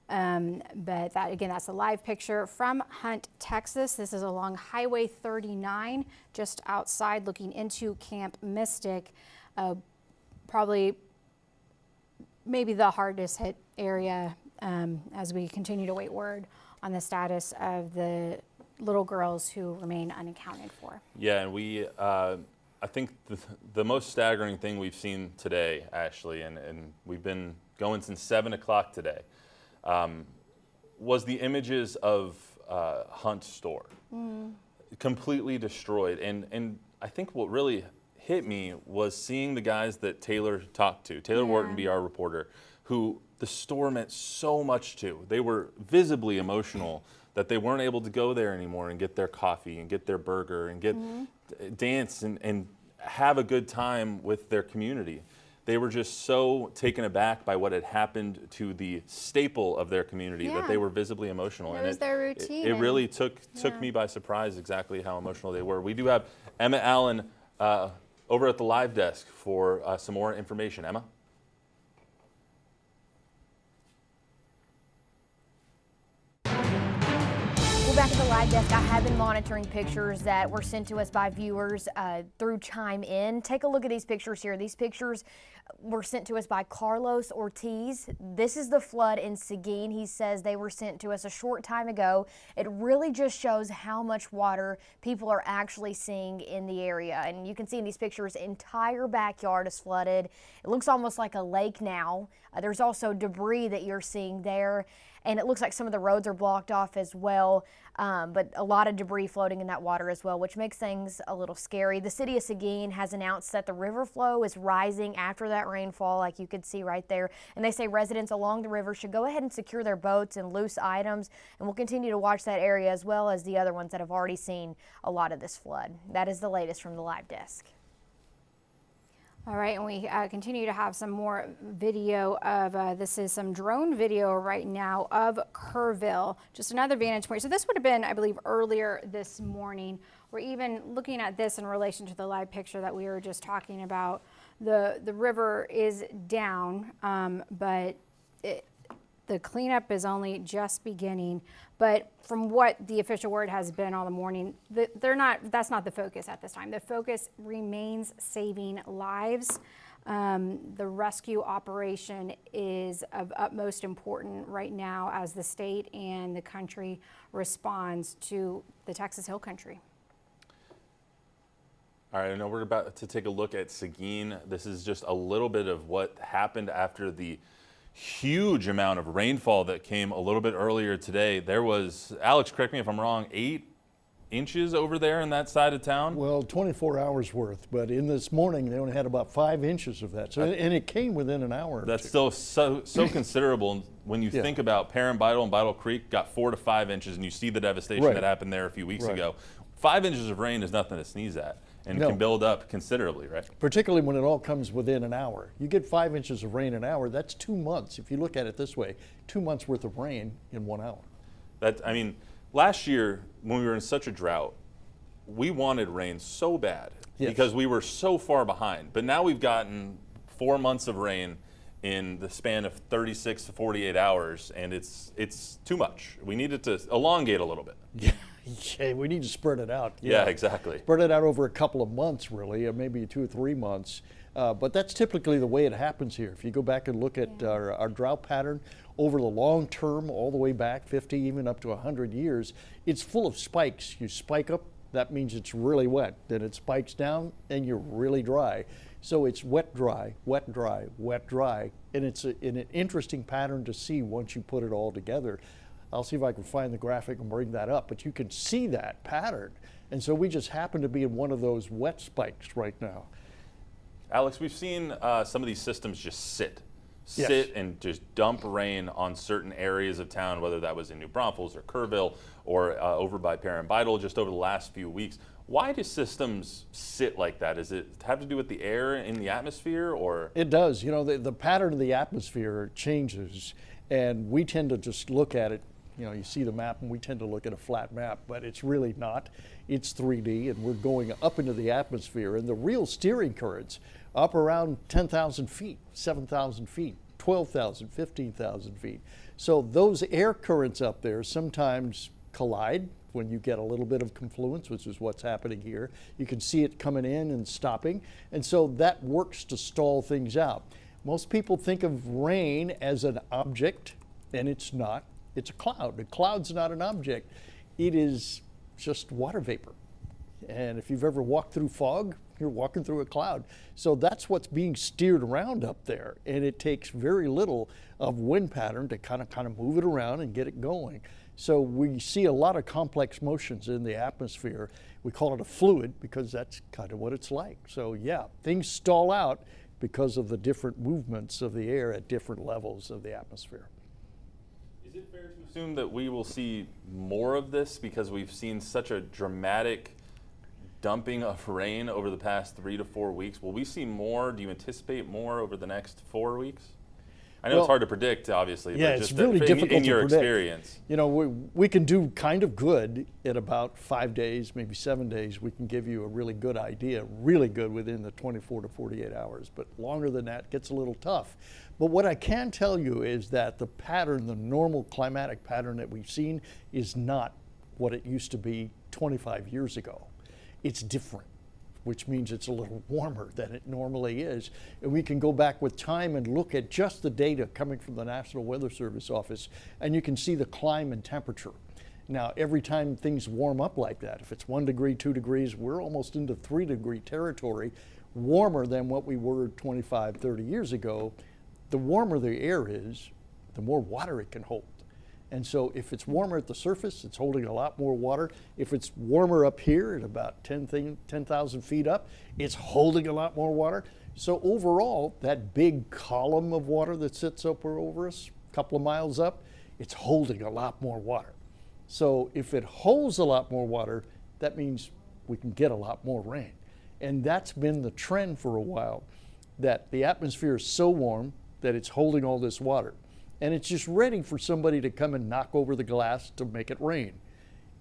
But that, again, that's a live picture from Hunt, Texas. This is along Highway 39, just outside looking into Camp Mystic. Probably maybe the hardest hit area as we continue to wait word on the status of the little girls who remain unaccounted for. Yeah, and we I think the most staggering thing we've seen today, Ashley, and we've been going since 7 o'clock today, was the images of Hunt's store. Completely destroyed. And I think what really hit me was seeing the guys that Taylor talked to, Taylor Whartonby, our reporter, who the store meant so much to. They were visibly emotional that they weren't able to go there anymore and get their coffee and get their burger and get dance and have a good time with their community. They were just so taken aback by what had happened to the staple of their community that they were visibly emotional. It was their routine. It really took me by surprise exactly how emotional they were. We do have Emma Allen over at the live desk for some more information. Emma? Back at the live desk, I have been monitoring pictures that were sent to us by viewers through Chime In. Take a look at these pictures here. These pictures were sent to us by Carlos Ortiz. This is the flood in Seguin. He says they were sent to us a short time ago. It really just shows how much water people are actually seeing in the area. And you can see in these pictures, entire backyard is flooded. It looks almost like a lake now. There's also debris that you're seeing there. And it looks like some of the roads are blocked off as well, but a lot of debris floating in that water as well, which makes things a little scary. The city of Seguin has announced that the river flow is rising after that rainfall, like you could see right there. And they say residents along the river should go ahead and secure their boats and loose items. And we'll continue to watch that area as well as the other ones that have already seen a lot of this flood. That is the latest from the live desk. All right, and we continue to have some more video of, this is some drone video right now of Kerrville, just another vantage point. So this would have been, I believe, earlier this morning. We're even looking at this in relation to the live picture that we were just talking about. The river is down, but the cleanup is only just beginning. But from what the official word has been all the morning, that's not the focus at this time. The focus remains saving lives. The rescue operation is of utmost importance right now as the state and the country responds to the Texas Hill Country. All right, I know we're about to take a look at Seguin. This is just a little bit of what happened after the huge amount of rainfall that came a little bit earlier today. There was, Alex, correct me if I'm wrong, 8 inches over there in that side of town? Well, 24 hours worth, but in this morning they only had about 5 inches of that. So, and it came within an hour. That's still so considerable when you think about Perrin Bidle and Bidle Creek got 4 to 5 inches, and you see the devastation that happened there a few weeks ago. 5 inches of rain is nothing to sneeze at, and can build up considerably, right? Particularly when it all comes within an hour. You get 5 inches of rain an hour, that's 2 months. If you look at it this way, 2 months worth of rain in 1 hour. I mean, last year when we were in such a drought, we wanted rain so bad because we were so far behind. But now we've gotten 4 months of rain in the span of 36 to 48 hours, and it's too much. We need it to elongate a little bit. Yeah, we need to spread it out. Yeah, exactly. Spread it out over a couple of months, really, or maybe 2 or 3 months. But that's typically the way it happens here. If you go back and look at our drought pattern over the long term, all the way back 50, even up to 100 years, it's full of spikes. You spike up, that means it's really wet. Then it spikes down, and you're really dry. So it's wet, dry, wet, dry, wet, dry. And it's an interesting pattern to see once you put it all together. I'll see if I can find the graphic and bring that up, but you can see that pattern. And so we just happen to be in one of those wet spikes right now. Alex, we've seen some of these systems just sit and just dump rain on certain areas of town, whether that was in New Braunfels or Kerrville or over by Perrin Bidle just over the last few weeks. Why do systems sit like that? Does it have to do with the air in the atmosphere, or? It does. You know, the pattern of the atmosphere changes, and we tend to just look at it. You know, you see the map, and we tend to look at a flat map, but it's really not. It's 3D, and we're going up into the atmosphere, and the real steering currents up around 10,000 feet, 7,000 feet, 12,000, 15,000 feet. So those air currents up there sometimes collide when you get a little bit of confluence, which is what's happening here. You can see it coming in and stopping, and so that works to stall things out. Most people think of rain as an object, and it's not. It's a cloud. A cloud's not an object. It is just water vapor. And if you've ever walked through fog, you're walking through a cloud. So that's what's being steered around up there. And it takes very little of wind pattern to kind of move it around and get it going. So we see a lot of complex motions in the atmosphere. We call it a fluid because that's kind of what it's like. So yeah, things stall out because of the different movements of the air at different levels of the atmosphere. Is it fair to assume that we will see more of this because we've seen such a dramatic dumping of rain over the past 3 to 4 weeks? Will we see more? Do you anticipate more over the next 4 weeks? I know it's hard to predict, obviously, yeah, but just it's really difficult in your to predict. experience. You know, we can do kind of good in about 5 days, maybe 7 days. We can give you a really good idea, really good within the 24 to 48 hours. But longer than that gets a little tough. But what I can tell you is that the pattern, the normal climatic pattern that we've seen, is not what it used to be 25 years ago. It's different, which means it's a little warmer than it normally is. And we can go back with time and look at just the data coming from the National Weather Service office, and you can see the climate and temperature. Now, every time things warm up like that, if it's 1 degree, 2 degrees, we're almost into 3-degree territory, warmer than what we were 25, 30 years ago. The warmer the air is, the more water it can hold. And so if it's warmer at the surface, it's holding a lot more water. If it's warmer up here at about 10,000 feet up, it's holding a lot more water. So overall, that big column of water that sits up over us, a couple of miles up, it's holding a lot more water. So if it holds a lot more water, that means we can get a lot more rain. And that's been the trend for a while, that the atmosphere is so warm that it's holding all this water. And it's just ready for somebody to come and knock over the glass to make it rain.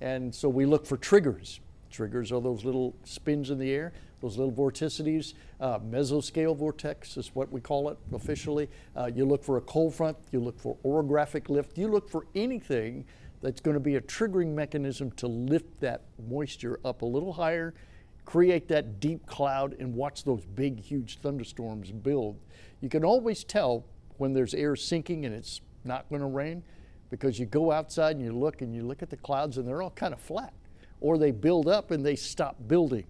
And so we look for triggers. Triggers are those little spins in the air, those little vorticities. Mesoscale vortex is what we call it officially. You look for a cold front, you look for orographic lift, you look for anything that's going to be a triggering mechanism to lift that moisture up a little higher, create that deep cloud, and watch those big, huge thunderstorms build. You can always tell when there's air sinking and it's not going to rain, because you go outside and you look at the clouds and they're all kind of flat, or they build up and they stop building.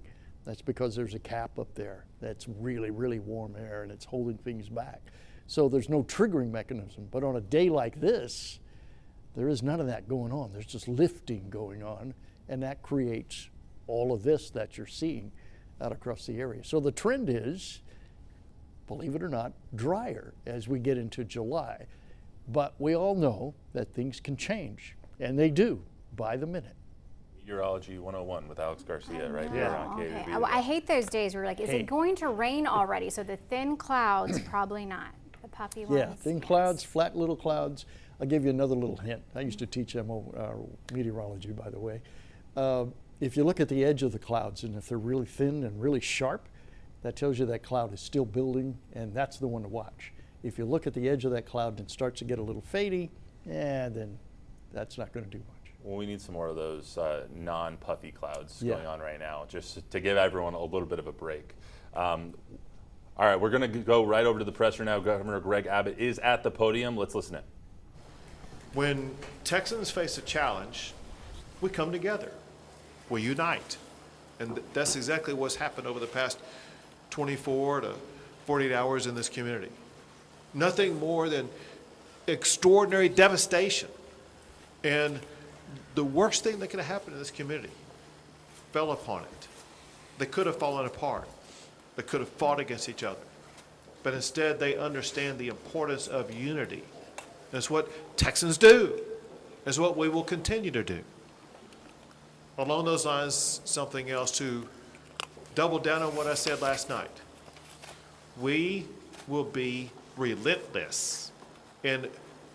That's because there's a cap up there that's really, really warm air and it's holding things back. So there's no triggering mechanism. But on a day like this, There is none of that going on. There's just lifting going on, and that creates all of this that you're seeing out across the area. So the trend is, believe it or not, drier as we get into July. But we all know that things can change, and they do by the minute. Meteorology 101 with Alex Garcia right here on KABB. Okay. I hate those days where we're like, is Hey. it going to rain already? So the thin clouds, probably not. The puffy ones. Yeah, thin clouds, flat little clouds. I'll give you another little hint. I used to teach meteorology, by the way. If you look at the edge of the clouds, and if they're really thin and really sharp, that tells you that cloud is still building, and that's the one to watch. If you look at the edge of that cloud and it starts to get a little fadey, then that's not going to do much. Well, we need some more of those non-puffy clouds going on right now, just to give everyone a little bit of a break. All right, we're going to go right over to the presser now. Governor Greg Abbott is at the podium. Let's listen in. When Texans face a challenge, we come together. We unite. And that's exactly what's happened over the past 24 to 48 hours in this community. Nothing more than extraordinary devastation. And the worst thing that could have happened in this community fell upon it. They could have fallen apart. They could have fought against each other. But instead, they understand the importance of unity. That's what Texans do. It's what we will continue to do. Along those lines, something else to double down on what I said last night. We will be relentless in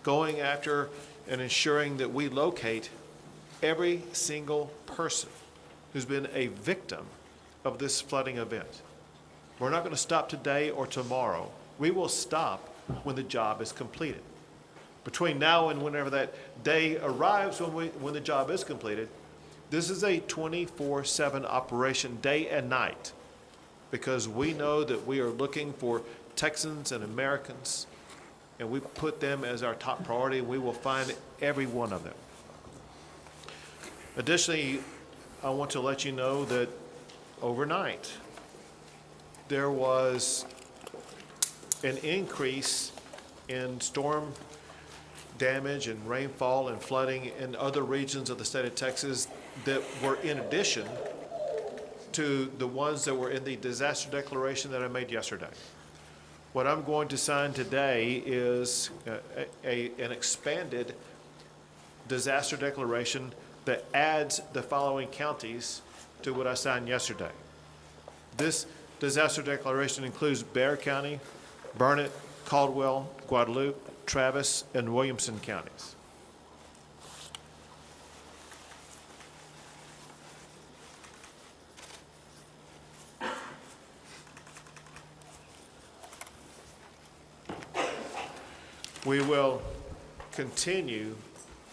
going after and ensuring that we locate every single person who's been a victim of this flooding event. We're not going to stop today or tomorrow. We will stop when the job is completed. Between now and whenever that day arrives when the job is completed, this is a 24/7 operation, day and night, because we know that we are looking for Texans and Americans, and we put them as our top priority, and we will find every one of them. Additionally, I want to let you know that overnight, there was an increase in storm damage and rainfall and flooding in other regions of the state of Texas that were in addition to the ones that were in the disaster declaration that I made yesterday. What I'm going to sign today is an expanded disaster declaration that adds the following counties to what I signed yesterday. This disaster declaration includes Bexar County, Burnett, Caldwell, Guadalupe, Travis, and Williamson counties. We will continue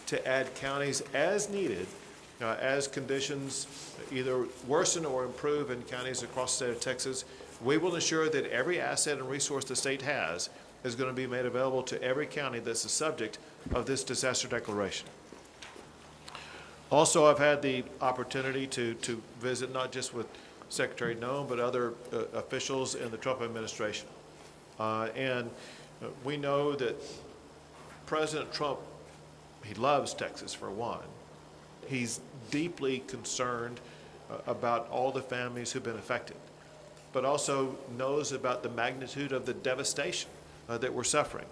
to add counties as needed, as conditions either worsen or improve in counties across the state of Texas. We will ensure that every asset and resource the state has is going to be made available to every county that's the subject of this disaster declaration. Also, I've had the opportunity to visit not just with Secretary Noem, but other officials in the Trump administration. And we know that President Trump, he loves Texas for one. He's deeply concerned about all the families who've been affected, but also knows about the magnitude of the devastation that we're suffering.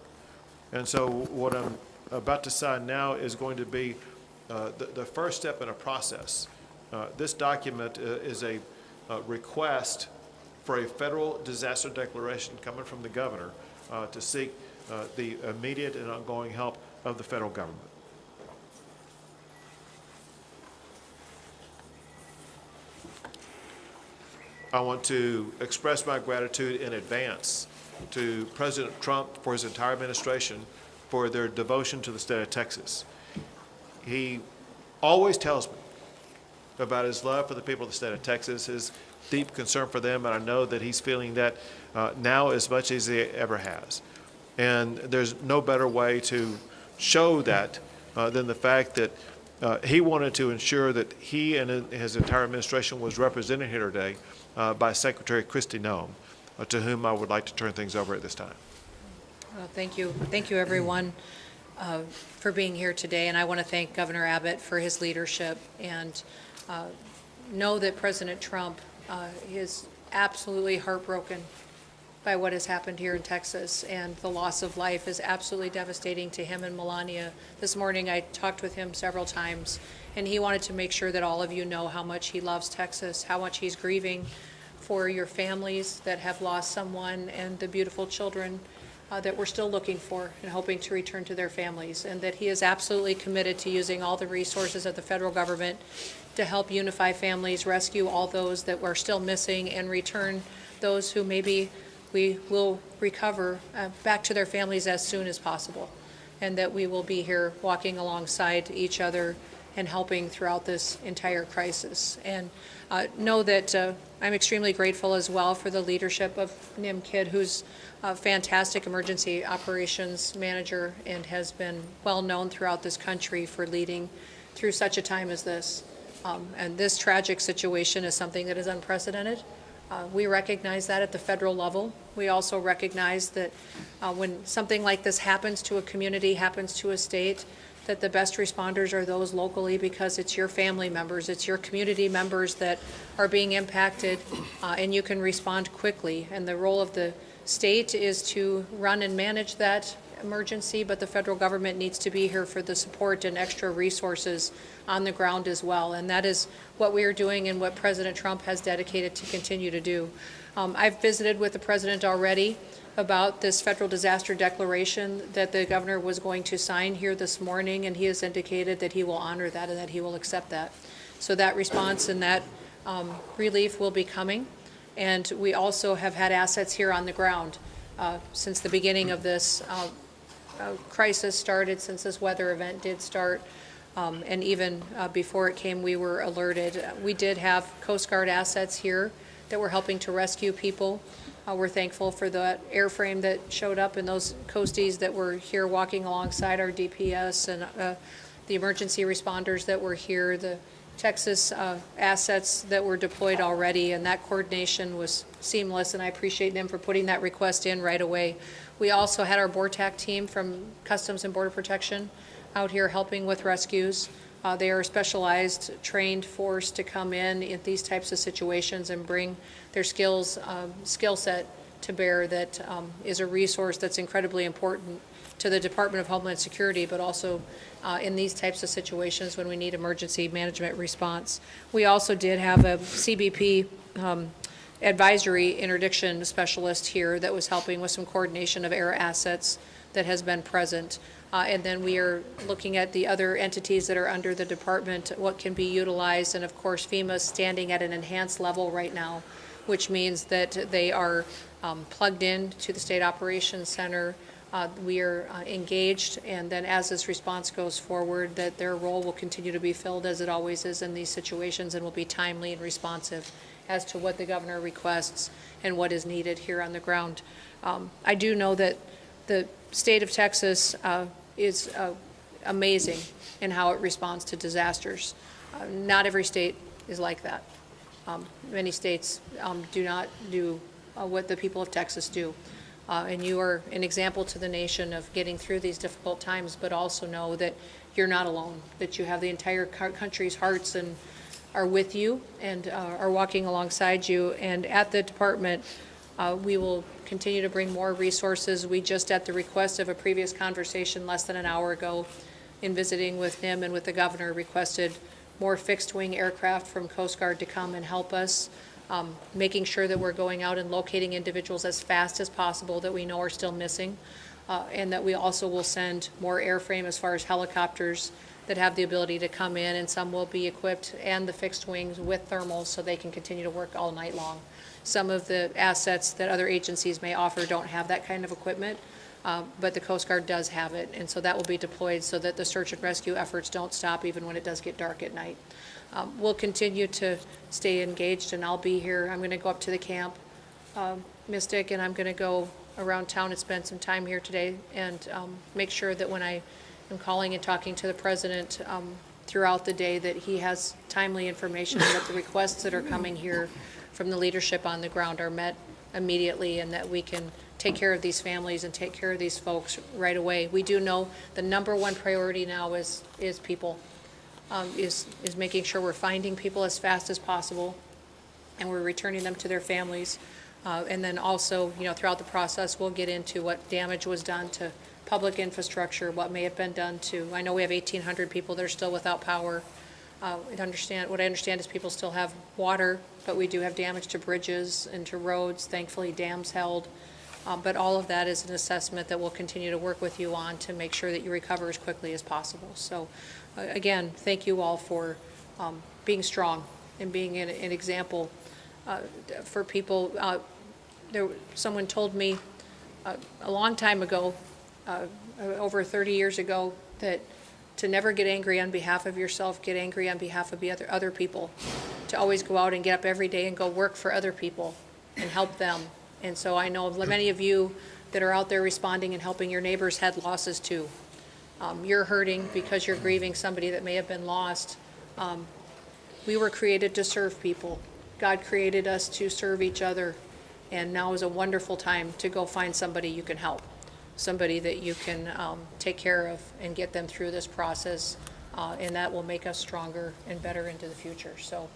And so what I'm about to sign now is going to be the first step in a process. This document is a request for a federal disaster declaration coming from the governor to seek the immediate and ongoing help of the federal government. I want to express my gratitude in advance to President Trump for his entire administration for their devotion to the state of Texas. He always tells me about his love for the people of the state of Texas, his deep concern for them, and I know that he's feeling that now as much as he ever has. And there's no better way to show that than the fact that he wanted to ensure that he and his entire administration was represented here today by Secretary Kristi Noem, to whom I would like to turn things over at this time. Well, thank you. Thank you, everyone. for being here today, and I want to thank Governor Abbott for his leadership, and know that President Trump is absolutely heartbroken by what has happened here in Texas, and the loss of life is absolutely devastating to him and Melania. This morning I talked with him several times, and he wanted to make sure that all of you know how much he loves Texas, how much he's grieving for your families that have lost someone, and the beautiful children that we're still looking for and hoping to return to their families, and that he is absolutely committed to using all the resources of the federal government to help unify families, rescue all those that were still missing, and return those who maybe we will recover back to their families as soon as possible, and that we will be here walking alongside each other and helping throughout this entire crisis. And know that I'm extremely grateful as well for the leadership of Nim Kidd, who's a fantastic emergency operations manager and has been well known throughout this country for leading through such a time as this. And this tragic situation is something that is unprecedented. We recognize that at the federal level. We also recognize that when something like this happens to a community, happens to a state, that the best responders are those locally, because it's your family members, it's your community members that are being impacted, and you can respond quickly. And the role of the state is to run and manage that emergency, but the federal government needs to be here for the support and extra resources on the ground as well. And that is what we are doing and what President Trump has dedicated to continue to do. I've visited with the president already about this federal disaster declaration that the governor was going to sign here this morning, and he has indicated that he will honor that and that he will accept that. So that response and that relief will be coming. And we also have had assets here on the ground since the beginning of this crisis started, since this weather event did start, and even before it came, we were alerted. We did have Coast Guard assets here that were helping to rescue people. We're thankful for the airframe that showed up and those coasties that were here walking alongside our DPS, and the emergency responders that were here, the Texas assets that were deployed already, and that coordination was seamless, and I appreciate them for putting that request in right away. We also had our BORTAC team from Customs and Border Protection out here helping with rescues. They are a specialized, trained force to come in these types of situations and bring their skill set to bear that is a resource that's incredibly important to the Department of Homeland Security, but also in these types of situations when we need emergency management response. We also did have a CBP advisory interdiction specialist here that was helping with some coordination of air assets that has been present. And then we are looking at the other entities that are under the department, what can be utilized, and of course FEMA is standing at an enhanced level right now, which means that they are plugged in to the State Operations Center. We are engaged, and then as this response goes forward, that their role will continue to be filled as it always is in these situations, and will be timely and responsive as to what the governor requests and what is needed here on the ground. I do know that the state of Texas is amazing in how it responds to disasters. Not every state is like that. Many states do not do what the people of Texas do. And you are an example to the nation of getting through these difficult times, but also know that you're not alone, that you have the entire country's hearts and are with you and are walking alongside you. And at the department, we will continue to bring more resources. We just, at the request of a previous conversation less than an hour ago, in visiting with NIM and with the governor, requested more fixed-wing aircraft from Coast Guard to come and help us, making sure that we're going out and locating individuals as fast as possible that we know are still missing, and that we also will send more airframe as far as helicopters that have the ability to come in, and some will be equipped, and the fixed wings with thermals so they can continue to work all night long. Some of the assets that other agencies may offer don't have that kind of equipment, but the Coast Guard does have it, and so that will be deployed so that the search and rescue efforts don't stop even when it does get dark at night. We'll continue to stay engaged, and I'll be here. I'm going to go up to the camp, Mystic, and I'm going to go around town and spend some time here today, and make sure that when I am calling and talking to the president throughout the day, that he has timely information, and that the requests that are coming here from the leadership on the ground are met immediately, and that we can take care of these families and take care of these folks right away. We do know the number one priority now is people, is making sure we're finding people as fast as possible and we're returning them to their families. And then also, throughout the process, we'll get into what damage was done to public infrastructure, what may have been done to, I know we have 1,800 people that are still without power. What I understand is people still have water, but we do have damage to bridges and to roads. Thankfully, dams held. But all of that is an assessment that we'll continue to work with you on to make sure that you recover as quickly as possible. So, again, thank you all for being strong and being an example for people. Someone told me a long time ago, over 30 years ago, that to never get angry on behalf of yourself, get angry on behalf of the other people, to always go out and get up every day and go work for other people and help them. And so I know many of you that are out there responding and helping your neighbors had losses too. You're hurting because you're grieving somebody that may have been lost. We were created to serve people. God created us to serve each other. And now is a wonderful time to go find somebody you can help, somebody that you can take care of and get them through this process, and that will make us stronger and better into the future. So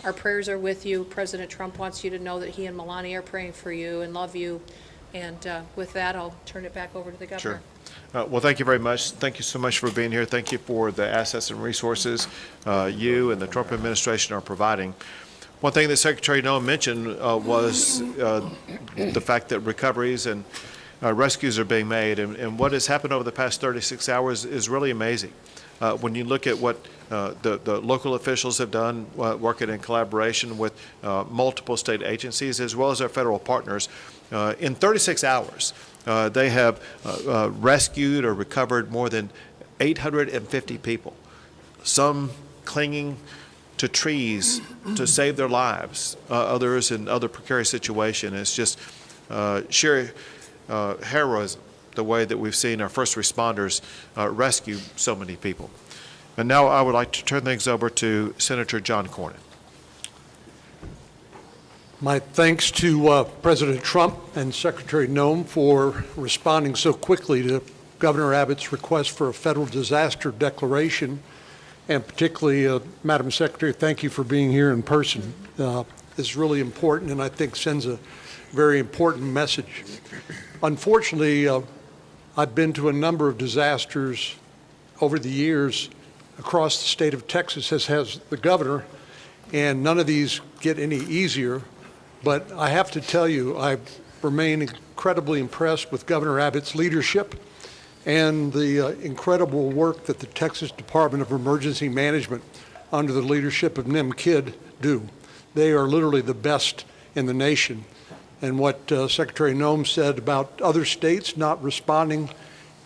our prayers are with you. President Trump wants you to know that he and Melania are praying for you and love you. And with that, I'll turn it back over to the governor. Sure. Well, thank you very much. Thank you so much for being here. Thank you for the assets and resources you and the Trump administration are providing. One thing that Secretary Noem mentioned was the fact that recoveries and rescues are being made, and what has happened over the past 36 hours is really amazing. When you look at what the local officials have done, working in collaboration with multiple state agencies as well as our federal partners, in 36 hours, they have rescued or recovered more than 850 people, some clinging to trees to save their lives, others in other precarious situations. It's just sheer heroism, the way that we've seen our first responders rescue so many people. And now I would like to turn things over to Senator John Cornyn. My thanks to President Trump and Secretary Noem for responding so quickly to Governor Abbott's request for a federal disaster declaration. And particularly, Madam Secretary, thank you for being here in person. It's really important and I think sends a very important message. Unfortunately, I've been to a number of disasters over the years across the state of Texas, as has the governor, and none of these get any easier. But I have to tell you, I remain incredibly impressed with Governor Abbott's leadership and the incredible work that the Texas Department of Emergency Management under the leadership of Nim Kidd do. They are literally the best in the nation. And what Secretary Noem said about other states not responding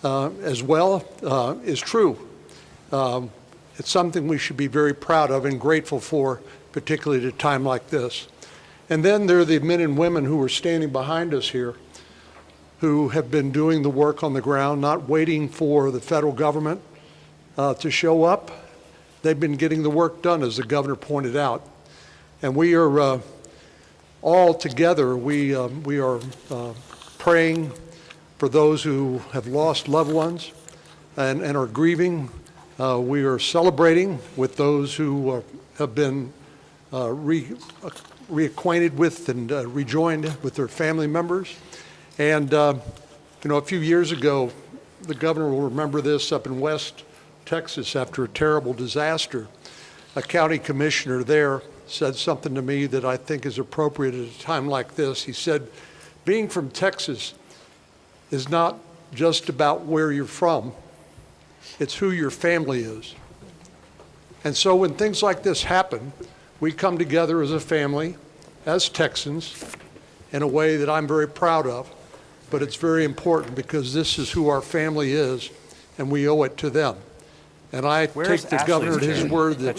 as well is true. It's something we should be very proud of and grateful for, particularly at a time like this. And then there are the men and women who are standing behind us here, who have been doing the work on the ground, not waiting for the federal government to show up. They've been getting the work done, as the governor pointed out. And we are all together, we are praying for those who have lost loved ones and are grieving. We are celebrating with those who have been reacquainted with and rejoined with their family members. And, a few years ago, the governor will remember this, up in West Texas after a terrible disaster, a county commissioner there said something to me that I think is appropriate at a time like this. He said, being from Texas is not just about where you're from, it's who your family is. And so when things like this happen, we come together as a family, as Texans, in a way that I'm very proud of. But it's very important because this is who our family is, and we owe it to them. And I take the governor at his word that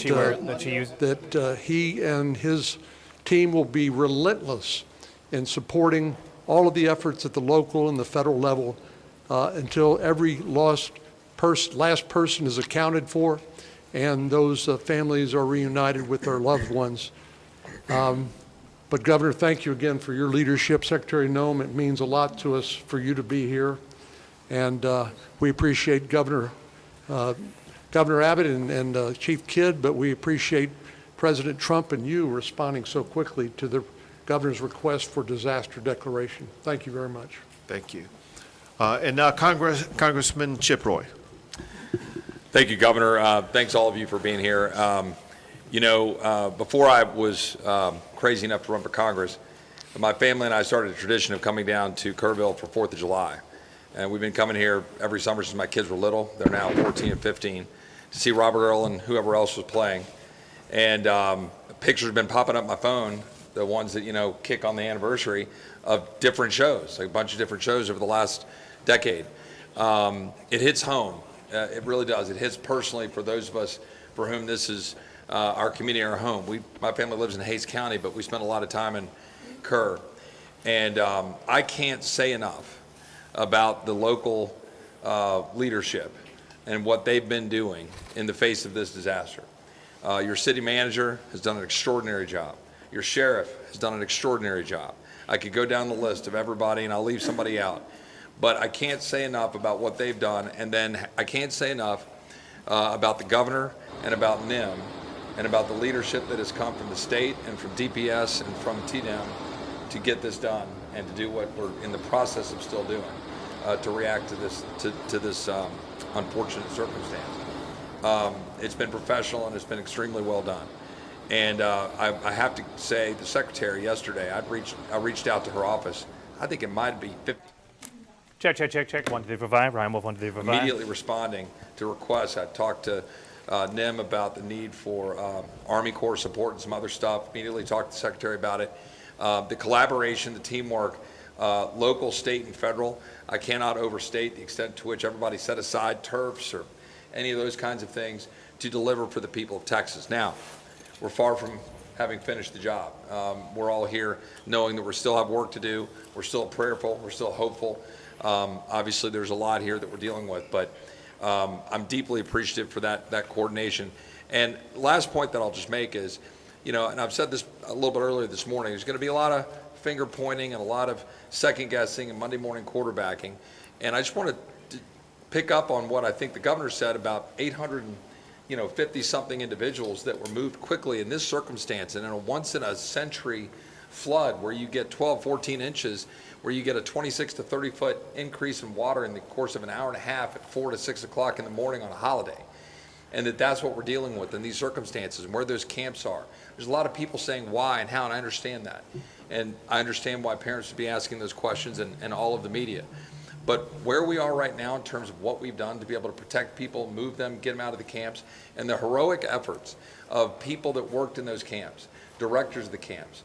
he and his team will be relentless in supporting all of the efforts at the local and the federal level until every last person is accounted for and those families are reunited with their loved ones. But But Governor, thank you again for your leadership. Secretary Noem, it means a lot to us for you to be here. And we appreciate Governor Abbott and Chief Kidd, but we appreciate President Trump and you responding so quickly to the governor's request for disaster declaration. Thank you very much. Thank you. And now Congressman Chip Roy. Thank you, Governor. Thanks all of you for being here. Before I was crazy enough to run for Congress, my family and I started a tradition of coming down to Kerrville for 4th of July. And we've been coming here every summer since my kids were little. They're now 14 and 15 to see Robert Earl and whoever else was playing. And pictures have been popping up my phone, the ones that, kick on the anniversary of different shows, like a bunch of different shows over the last decade. It hits home. It really does. It hits personally for those of us for whom this is our community, our home. My family lives in Hays County, but we spend a lot of time in Kerr. And I can't say enough about the local leadership and what they've been doing in the face of this disaster. Your city manager has done an extraordinary job. Your sheriff has done an extraordinary job. I could go down the list of everybody and I'll leave somebody out. But I can't say enough about what they've done, and then I can't say enough about the governor and about NIM and about the leadership that has come from the state and from DPS and from TDM to get this done and to do what we're in the process of still doing to react to this unfortunate circumstance. It's been professional and it's been extremely well done. And I have to say, the secretary yesterday, I reached out to her office. I think it might be 50. Check. 1, 2, 3, 5. Ryan Wolf, 1, 2, 3, 5. Immediately responding to requests. I talked to NIM about the need for Army Corps support and some other stuff. Immediately talked to the secretary about it. The collaboration, the teamwork, local, state, and federal. I cannot overstate the extent to which everybody set aside turfs or any of those kinds of things to deliver for the people of Texas. Now, we're far from having finished the job. We're all here knowing that we still have work to do. We're still prayerful. We're still hopeful. Obviously, there's a lot here that we're dealing with, but I'm deeply appreciative for that coordination. And last point that I'll just make is, and I've said this a little bit earlier this morning, there's going to be a lot of finger pointing and a lot of second guessing and Monday morning quarterbacking. And I just want to pick up on what I think the governor said about 850 something individuals that were moved quickly in this circumstance, and in a once in a century flood where you get 12, 14 inches, where you get a 26 to 30 foot increase in water in the course of an hour and a half at 4 to 6 o'clock in the morning on a holiday. And that's what we're dealing with in these circumstances and where those camps are. There's a lot of people saying why and how, and I understand that. And I understand why parents would be asking those questions and all of the media. But where we are right now in terms of what we've done to be able to protect people, move them, get them out of the camps, and the heroic efforts of people that worked in those camps, directors of the camps,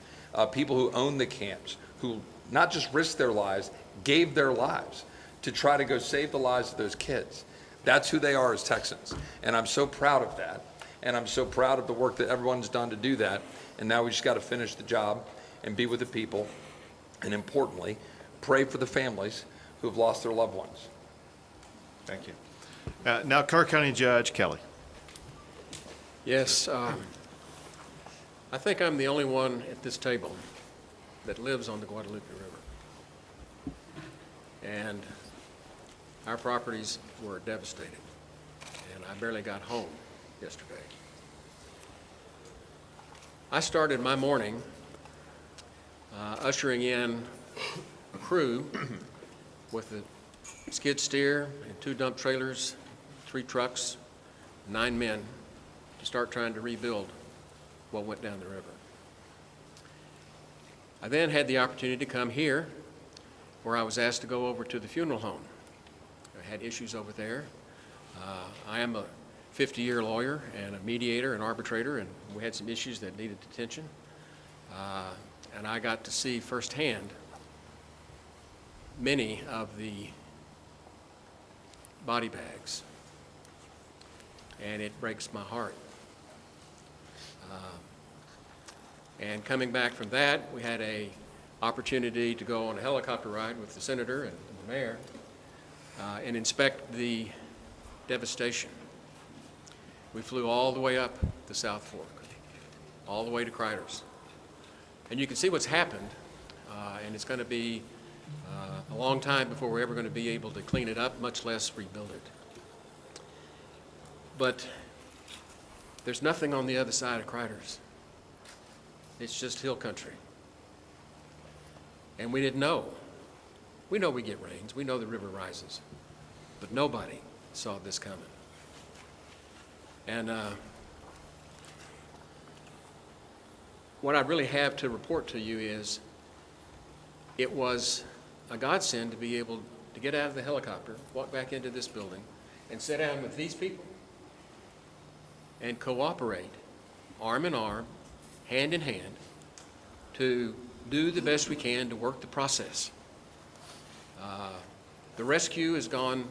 people who own the camps, who not just risked their lives, gave their lives to try to go save the lives of those kids. That's who they are as Texans. And I'm so proud of that. And I'm so proud of the work that everyone's done to do that. And now we just got to finish the job and be with the people. And importantly, pray for the families who have lost their loved ones. Thank you. Now, Kerr County Judge Kelly. Yes, I think I'm the only one at this table that lives on the Guadalupe River. And our properties were devastated, and I barely got home yesterday. I started my morning ushering in a crew with a skid steer and 2 dump trailers, 3 trucks, 9 men to start trying to rebuild what went down the river. I then had the opportunity to come here, where I was asked to go over to the funeral home. I had issues over there. I am a 50-year lawyer and a mediator and arbitrator, and we had some issues that needed attention. And I got to see firsthand many of the body bags, and it breaks my heart. And coming back from that, we had an opportunity to go on a helicopter ride with the senator and the mayor and inspect the devastation. We flew all the way up the South Fork, all the way to Criders, And you can see what's happened, and it's going to be a long time before we're ever going to be able to clean it up, much less rebuild it. But there's nothing on the other side of Criders. It's just hill country. And we didn't know. We know we get rains. We know the river rises. But nobody saw this coming. And what I really have to report to you is it was a godsend to be able to get out of the helicopter, walk back into this building, and sit down with these people and cooperate, arm in arm, hand in hand, to do the best we can to work the process. The rescue has gone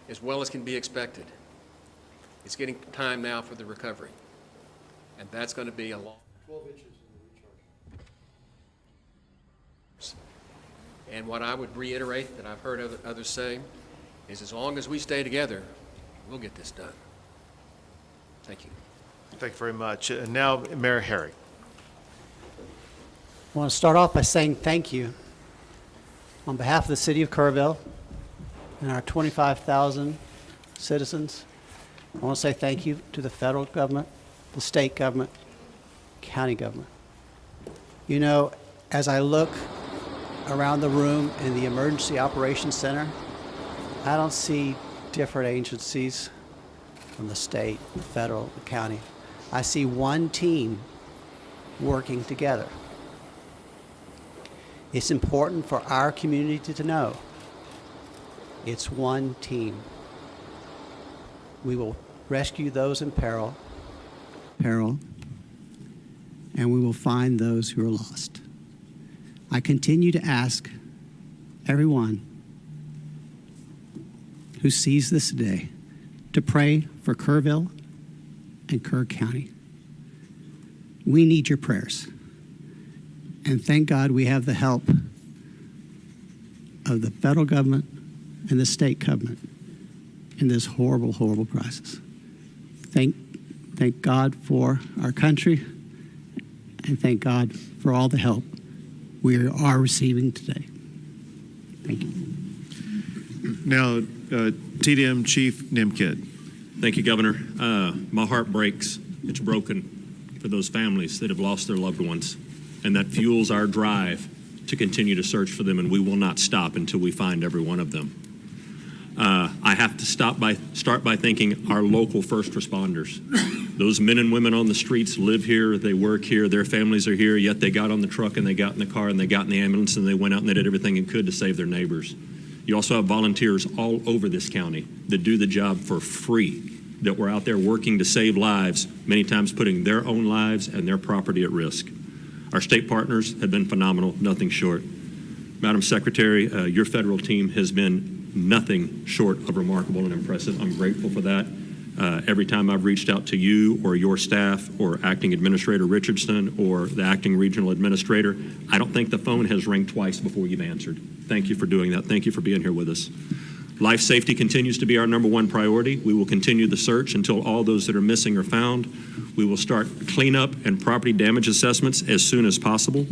as well as can be expected. It's getting time now for the recovery, and that's going to be a long 12 inches in the recharge. And what I would reiterate that I've heard others say is as long as we stay together, we'll get this done. Thank you. Thank you very much. And now, Mayor Harry. I want to start off by saying thank you on behalf of the city of Kerrville and our 25,000 citizens. I want to say thank you to the federal government, the state government, county government. You know, as I look around the room in the Emergency Operations Center, I don't see different agencies from the state, the federal, the county. I see one team working together. It's important for our community to know it's one team. We will rescue those in peril, and we will find those who are lost. I continue to ask everyone who sees this today to pray for Kerrville and Kerr County. We need your prayers. And thank God we have the help of the federal government and the state government in this horrible, horrible crisis. Thank God for our country, and thank God for all the help we are receiving today. Thank you. Now, TDM Chief Nimkid. Thank you, Governor. My heart breaks. It's broken for those families that have lost their loved ones, and that fuels our drive to continue to search for them, and we will not stop until we find every one of them. I have to start by thanking our local first responders. Those men and women on the streets live here, they work here, their families are here, yet they got on the truck and they got in the car and they got in the ambulance and they went out and they did everything they could to save their neighbors. You also have volunteers all over this county that do the job for free, that were out there working to save lives, many times putting their own lives and their property at risk. Our state partners have been phenomenal, nothing short. Madam Secretary, your federal team has been nothing short of remarkable and impressive. I'm grateful for that. Every time I've reached out to you or your staff or Acting Administrator Richardson or the Acting Regional Administrator, I don't think the phone has rang twice before you've answered. Thank you for doing that. Thank you for being here with us. Life safety continues to be our #1 priority. We will continue the search until all those that are missing are found. We will start cleanup and property damage assessments as soon as possible.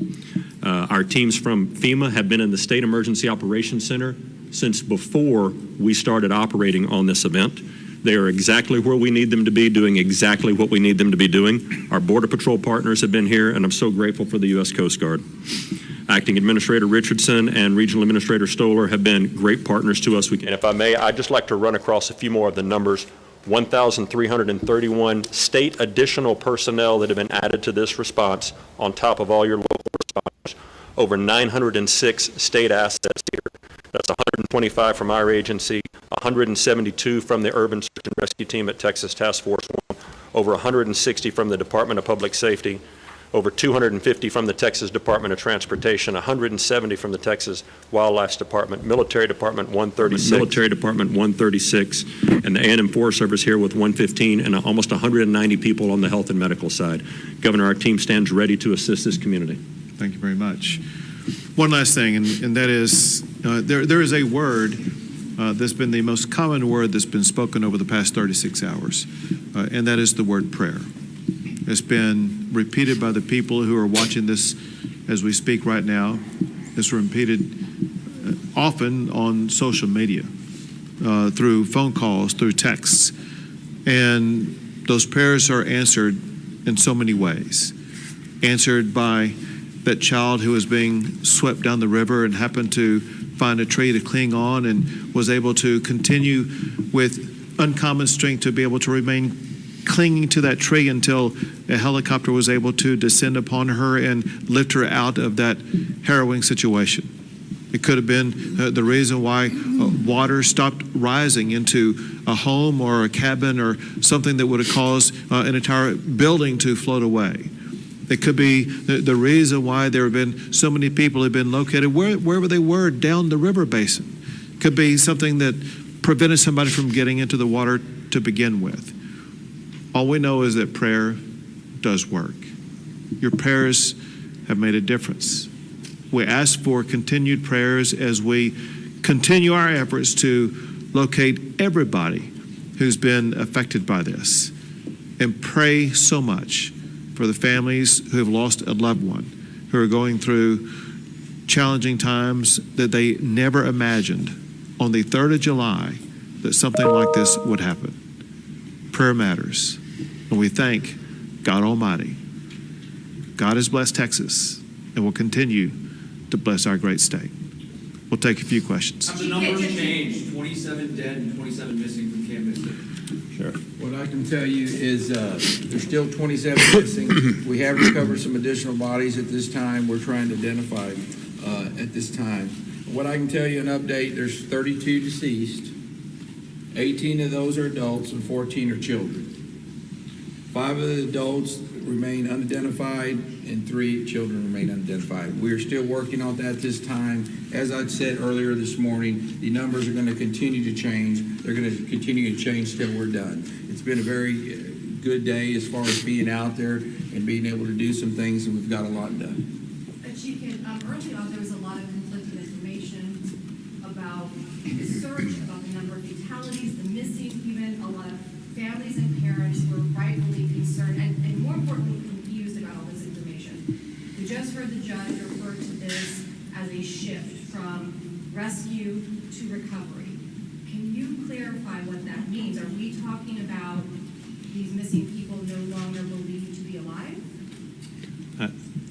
Our teams from FEMA have been in the State Emergency Operations Center since before we started operating on this event. They are exactly where we need them to be, doing exactly what we need them to be doing. Our Border Patrol partners have been here, and I'm so grateful for the U.S. Coast Guard. Acting Administrator Richardson and Regional Administrator Stoller have been great partners to us. And if I may, I'd just like to run across a few more of the numbers. 1,331 state additional personnel that have been added to this response on top of all your local responders. Over 906 state assets here. That's 125 from our agency, 172 from the Urban Search and Rescue Team at Texas Task Force 1, over 160 from the Department of Public Safety, over 250 from the Texas Department of Transportation, 170 from the Texas Wildlife Department, Military Department 136, and the A&M Forest Service here with 115 and almost 190 people on the health and medical side. Governor, our team stands ready to assist this community. Thank you very much. One last thing, and that is, there is a word that's been the most common word that's been spoken over the past 36 hours, and that is the word prayer. It's been repeated by the people who are watching this as we speak right now. It's repeated often on social media, through phone calls, through texts. And those prayers are answered in so many ways. Answered by that child who was being swept down the river and happened to find a tree to cling on and was able to continue with uncommon strength to be able to remain clinging to that tree until a helicopter was able to descend upon her and lift her out of that harrowing situation. It could have been the reason why water stopped rising into a home or a cabin or something that would have caused an entire building to float away. It could be the reason why there have been so many people have been located wherever they were down the river basin. It could be something that prevented somebody from getting into the water to begin with. All we know is that prayer does work. Your prayers have made a difference. We ask for continued prayers as we continue our efforts to locate everybody who's been affected by this, and pray so much for the families who have lost a loved one, who are going through challenging times that they never imagined on the 3rd of July that something like this would happen. Prayer matters, and we thank God Almighty. God has blessed Texas and will continue to bless our great state. We'll take a few questions. Have the numbers changed? 27 dead and 27 missing from Camp Mystic. Sure. What I can tell you is there's still 27 missing. We have recovered some additional bodies at this time. We're trying to identify at this time. What I can tell you, an update, there's 32 deceased. 18 of those are adults and 14 are children. 5 of the adults remain unidentified and 3 children remain unidentified. We are still working on that this time. As I said earlier this morning, the numbers are going to continue to change. They're going to continue to change till we're done. It's been a very good day as far as being out there and being able to do some things, and we've got a lot done. Chief, early on there was a lot of conflicting information about the search, about the number of fatalities, the missing, even a lot of families and parents were rightfully concerned and more importantly confused about all this information. We just heard the judge refer to this as a shift from rescue to recovery. Can you clarify what that means? Are we talking about these missing people no longer believed to be alive?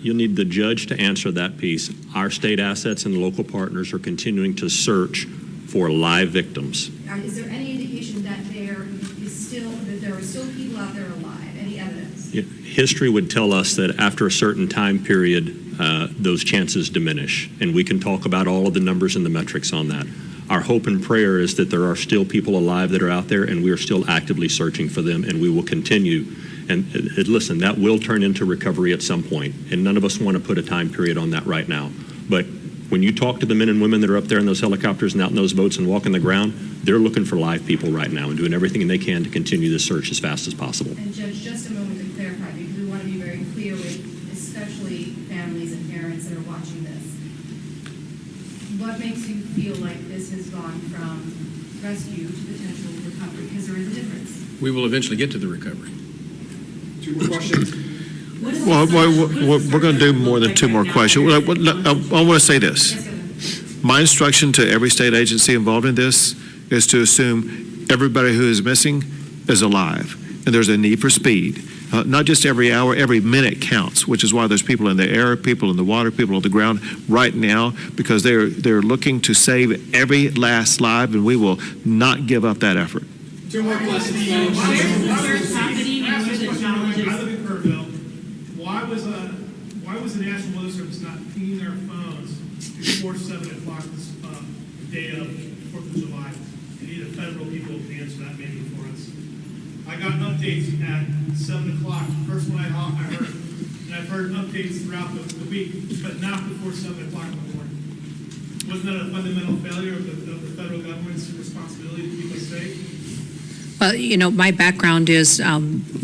You'll need the judge to answer that piece. Our state assets and local partners are continuing to search for live victims. Is there any indication that there are still people out there alive? Any evidence? History would tell us that after a certain time period, those chances diminish, and we can talk about all of the numbers and the metrics on that. Our hope and prayer is that there are still people alive that are out there, and we are still actively searching for them, and we will continue. And listen, that will turn into recovery at some point, and none of us want to put a time period on that right now. But when you talk to the men and women that are up there in those helicopters and out in those boats and walking the ground, they're looking for live people right now and doing everything they can to continue this search as fast as possible. And Judge, just a moment to clarify, because we want to be very clear with especially families and parents that are watching this. What makes you feel like this has gone from rescue to potential recovery? Because there is a difference. We will eventually get to the recovery. 2 more questions. Well, we're going to do more than 2 more questions. I want to say this. My instruction to every state agency involved in this is to assume everybody who is missing is alive, and there's a need for speed. Not just every hour, every minute counts, which is why there's people in the air, people in the water, people on the ground right now, because they're looking to save every last life, and we will not give up that effort. 2 more questions. I live in Kerrville. Why was the National Weather Service not pinging their phones before 7 o'clock this day of 4th of July? We need the federal people to answer that maybe for us. I got updates at 7 o'clock. First one I heard, and I've heard updates throughout the week, but not before 7 o'clock in the morning. Wasn't that a fundamental failure of the federal government's responsibility to keep us safe? Well, you know, my background is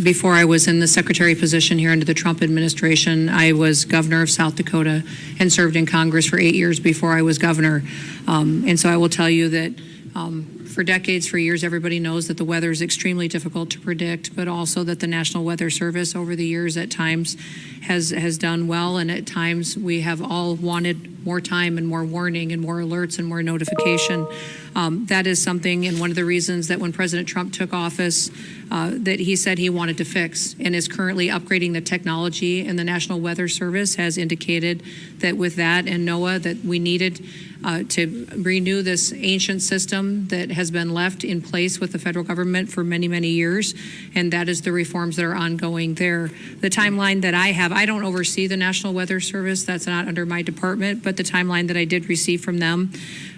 before I was in the secretary position here under the Trump administration, I was governor of South Dakota and served in Congress for 8 years before I was governor. And so I will tell you that For decades, for years, everybody knows that the weather is extremely difficult to predict, but also that the National Weather Service over the years at times has done well, and at times we have all wanted more time and more warning and more alerts and more notification. That is something, and one of the reasons that when President Trump took office, that he said he wanted to fix, and is currently upgrading the technology, and the National Weather Service has indicated that with that and NOAA that we needed to renew this ancient system that has been left in place with the federal government for many, many years, and that is the reforms that are ongoing there. The timeline that I have, I don't oversee the National Weather Service, that's not under my department, but the timeline that I did receive from them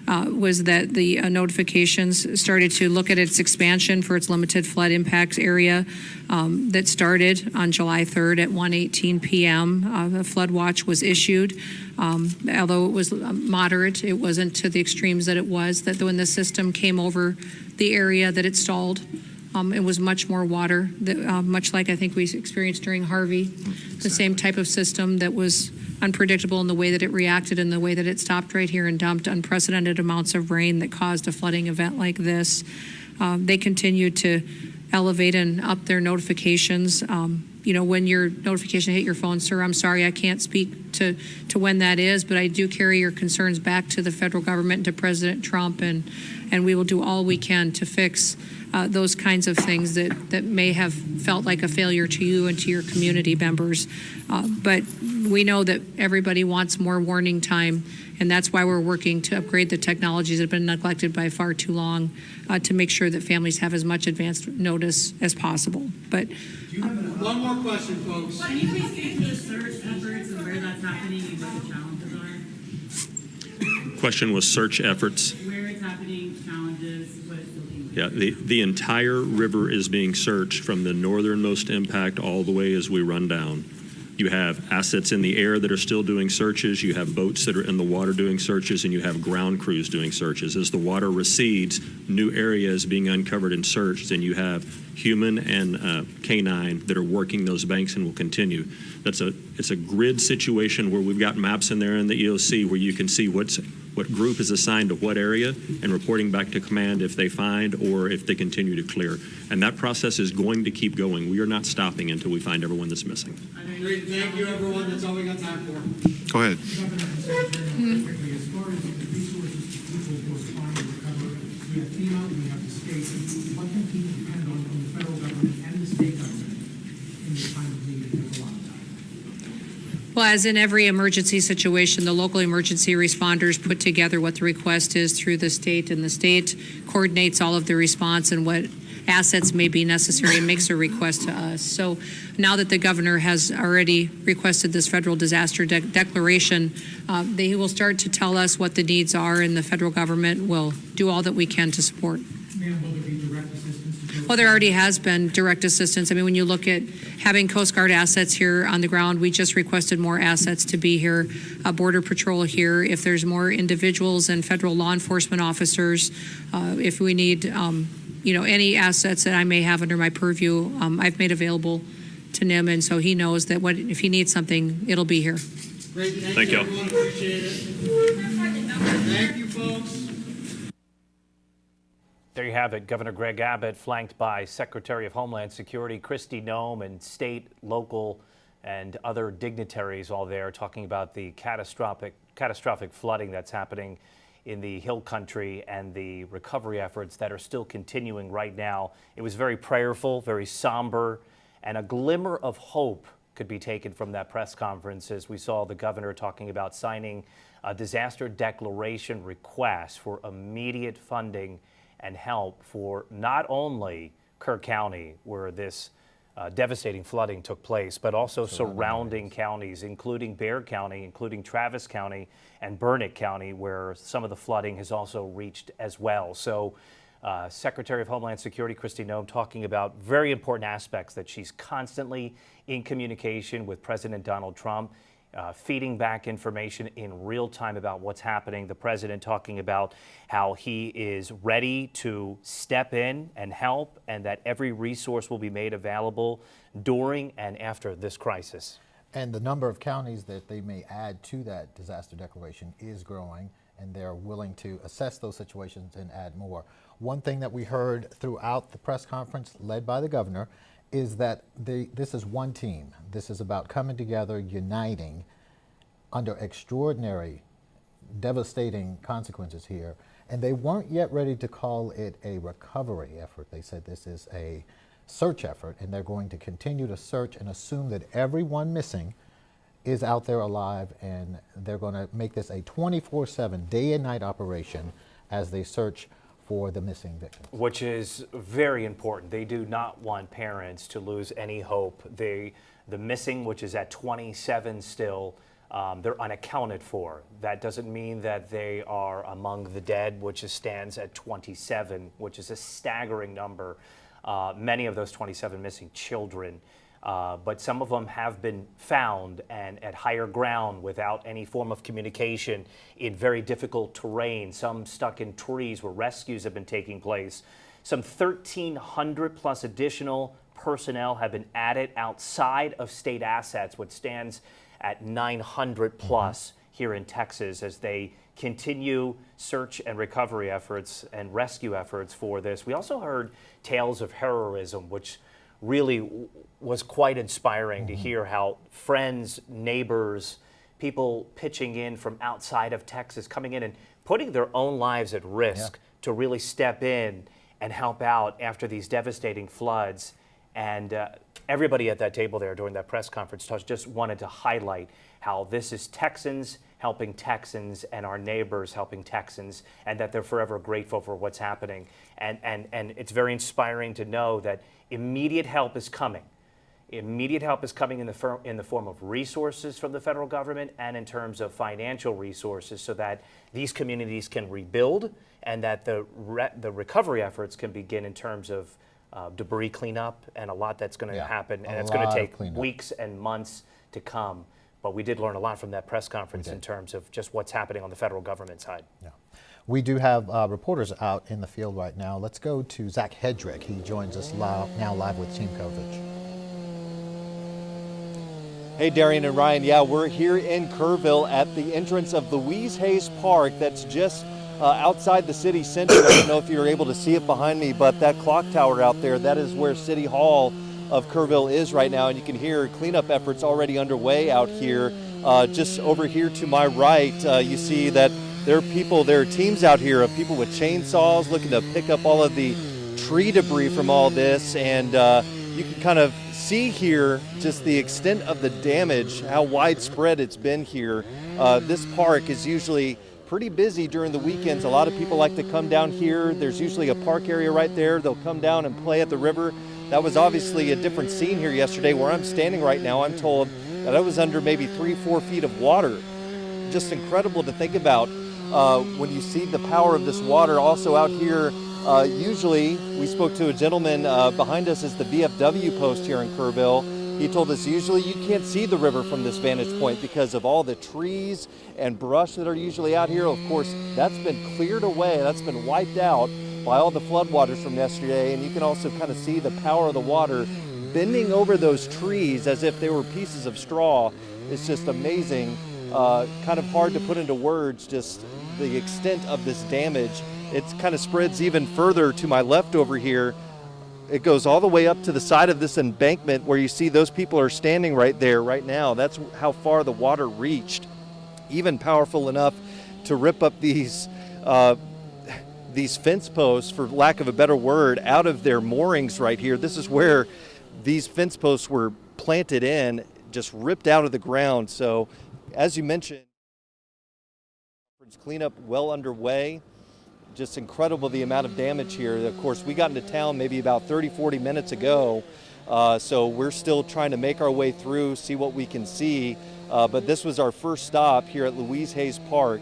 was that the notifications started to look at its expansion for its limited flood impacts area that started on July 3rd at 1:18 p.m. The flood watch was issued. Although it was moderate, it wasn't to the extremes that it was, that when the system came over the area that it stalled, it was much more water, much like I think we experienced during Harvey, the same type of system that was unpredictable in the way that it reacted and the way that it stopped right here and dumped unprecedented amounts of rain that caused a flooding event like this. They continue to elevate and up their notifications. You know, when your notification hit your phone, sir, I'm sorry, I can't speak to when that is, but I do carry your concerns back to the federal government and to President Trump, and we will do all we can to fix those kinds of things that may have felt like a failure to you and to your community members. But we know that everybody wants more warning time, and that's why we're working to upgrade the technologies that have been neglected by far too long to make sure that families have as much advanced notice as possible. But one more question, folks. Can you please get into the search efforts and where that's happening and what the challenges are? Question was search efforts. Where it's happening, challenges, what it's still being. Yeah, the entire river is being searched from the northernmost impact all the way as we run down. You have assets in the air that are still doing searches, you have boats that are in the water doing searches, and you have ground crews doing searches. As the water recedes, new areas being uncovered and searched, and you have human and canine that are working those banks and will continue. It's a grid situation where we've got maps in there in the EOC where you can see what group is assigned to what area and reporting back to command if they find or if they continue to clear. And that process is going to keep going. We are not stopping until we find everyone that's missing. Great, thank you, everyone. That's all we got time for. Go ahead. Governor, as far as the resources to people who are trying to recover, we have FEMA, we have the state. What can people depend on from the federal government and the state government in this time of need? There's a lot of time. well, as in every emergency situation, the local emergency responders put together what the request is through the state, and the state coordinates all of the response and what assets may be necessary and makes a request to us. So now that the governor has already requested this federal disaster declaration, he will start to tell us what the needs are, and the federal government will do all that we can to support. Ma'am, will there be direct assistance? Well, there already has been direct assistance. I mean, when you look at having Coast Guard assets here on the ground, we just requested more assets to be here, Border Patrol here. If there's more individuals and federal law enforcement officers, if we need any assets that I may have under my purview, I've made available to NIM, and so he knows that if he needs something, it'll be here. Great, Thank you. everyone. Appreciate it. Thank you, folks. There you have it. Governor Greg Abbott, flanked by Secretary of Homeland Security Kristi Noem, and state, local, and other dignitaries all there talking about the catastrophic flooding that's happening in the Hill Country and the recovery efforts that are still continuing right now. It was very prayerful, very somber, and a glimmer of hope could be taken from that press conference as we saw the governor talking about signing a disaster declaration request for immediate funding and help for not only Kerr County, where this devastating flooding took place, but also surrounding counties, including Bexar County, including Travis County, and Burnett County, where some of the flooding has also reached as well. So Secretary of Homeland Security Kristi Noem talking about very important aspects, that she's constantly in communication with President Donald Trump, feeding back information in real time about what's happening. The president talking about how he is ready to step in and help, and that every resource will be made available during and after this crisis. And the number of counties that they may add to that disaster declaration is growing. and they're willing to assess those situations and add more. One thing that we heard throughout the press conference led by the governor is that this is one team. This is about coming together, uniting under extraordinary, devastating consequences here. And they weren't yet ready to call it a recovery effort. They said this is a search effort, and they're going to continue to search and assume that everyone missing is out there alive, and they're going to make this a 24/7 day and night operation as they search for the missing victims. Which is very important. They do not want parents to lose any hope. The missing, which is at 27 still, they're unaccounted for. That doesn't mean that they are among the dead, which stands at 27, which is a staggering number. Many of those 27 missing children, but some of them have been found and at higher ground without any form of communication in very difficult terrain, some stuck in trees where rescues have been taking place. Some 1,300 plus additional personnel have been added outside of state assets, which stands at 900 plus here in Texas as they continue search and recovery efforts and rescue efforts for this. We also heard tales of heroism, which really was quite inspiring to hear how friends, neighbors, people pitching in from outside of Texas, coming in and putting their own lives at risk to really step in and help out after these devastating floods. And everybody at that table there during that press conference just wanted to highlight how this is Texans helping Texans and our neighbors helping Texans, and that they're forever grateful for what's happening. And it's very inspiring to know that immediate help is coming. Immediate help is coming in the form of resources from the federal government and in terms of financial resources so that these communities can rebuild and that the recovery efforts can begin in terms of debris cleanup and a lot that's going to happen, and it's going to take weeks and months to come. But we did learn a lot from that press conference in terms of just what's happening on the federal government side. Yeah. We do have reporters out in the field right now. Let's go to Zach Hedrick. He joins us now live with team coverage. Hey, Darian and Ryan. Yeah, we're here in Kerrville at the entrance of Louise Hayes Park. That's just outside the city center. I don't know if you're able to see it behind me, but that clock tower out there, that is where City Hall of Kerrville is right now, and you can hear cleanup efforts already underway out here. Just over here to my right, you see that there are teams out here of people with chainsaws looking to pick up all of the tree debris from all this, and you can kind of see here just the extent of the damage, how widespread it's been here. This park is usually pretty busy during the weekends. A lot of people like to come down here. There's usually a park area right there. They'll come down and play at the river. That was obviously a different scene here yesterday. Where I'm standing right now, I'm told that I was under maybe 3-4 feet of water. Just incredible to think about when you see the power of this water. Also out here, usually we spoke to a gentleman behind us is the VFW post here in Kerrville. He told us usually you can't see the river from this vantage point because of all the trees and brush that are usually out here. Of course, that's been cleared away. That's been wiped out by all the floodwaters from yesterday, and you can also kind of see the power of the water bending over those trees as if they were pieces of straw. It's just amazing, kind of hard to put into words just the extent of this damage. It kind of spreads even further to my left over here. It goes all the way up to the side of this embankment where you see those people are standing right there right now. That's how far the water reached, even powerful enough to rip up these fence posts, for lack of a better word, out of their moorings right here. This is where these fence posts were planted in, just ripped out of the ground. So, as you mentioned, cleanup well underway. Just incredible the amount of damage here. Of course, we got into town maybe about 30-40 minutes ago, so we're still trying to make our way through, see what we can see. But this was our first stop here at Louise Hayes Park,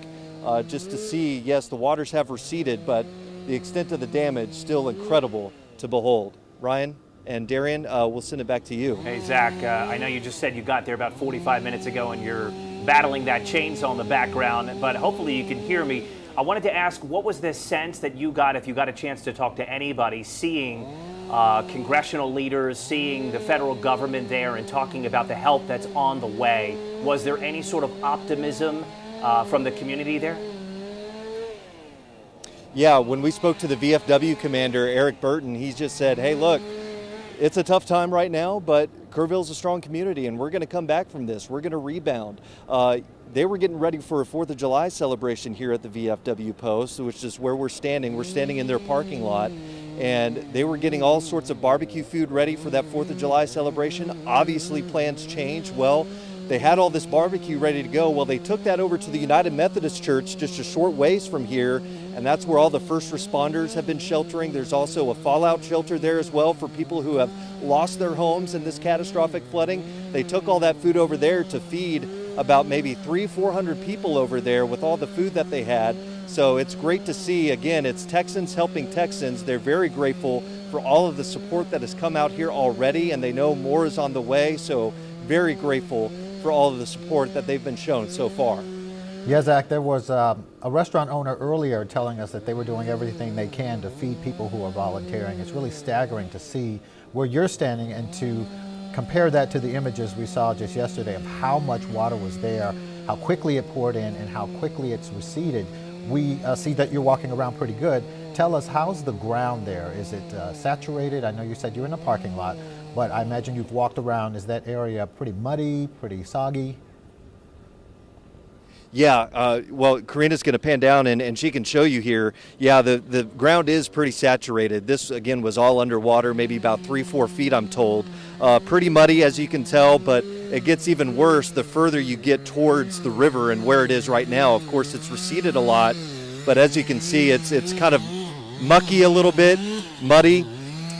just to see, yes, the waters have receded, but the extent of the damage still incredible to behold. Ryan and Darian, we'll send it back to you. Hey, Zach, I know you just said you got there about 45 minutes ago and you're battling that chainsaw in the background, but hopefully you can hear me. I wanted to ask, what was this sense that you got, if you got a chance to talk to anybody, seeing congressional leaders, seeing the federal government there and talking about the help that's on the way? Was there any sort of optimism from the community there? Yeah, when we spoke to the VFW commander, Eric Burton, he just said, hey, look, it's a tough time right now, but Kerrville's a strong community, and we're going to come back from this. We're going to rebound. They were getting ready for a 4th of July celebration here at the VFW post, which is where we're standing. We're standing in their parking lot, and they were getting all sorts of barbecue food ready for that 4th of July celebration. Obviously, plans change. Well, they had all this barbecue ready to go. Well, they took that over to the United Methodist Church just a short ways from here, and that's where all the first responders have been sheltering. There's also a fallout shelter there as well for people who have lost their homes in this catastrophic flooding. They took all that food over there to feed about maybe 300-400 people over there with all the food that they had. So it's great to see. Again, it's Texans helping Texans. They're very grateful for all of the support that has come out here already, and they know more is on the way. So very grateful for all of the support that they've been shown so far. Yeah, Zach, there was a restaurant owner earlier telling us that they were doing everything they can to feed people who are volunteering. It's really staggering to see where you're standing and to compare that to the images we saw just yesterday of how much water was there, how quickly it poured in, and how quickly it's receded. We see that you're walking around pretty good. Tell us, how's the ground there? Is it saturated? I know you said you're in a parking lot, but I imagine you've walked around. Is that area pretty muddy, pretty soggy? Yeah, well, Karina's going to pan down and she can show you here. Yeah, the ground is pretty saturated. This, again, was all underwater, maybe about 3-4 feet, I'm told. Pretty muddy, as you can tell, but it gets even worse the further you get towards the river and where it is right now. Of course, it's receded a lot, but as you can see, it's kind of mucky a little bit, muddy,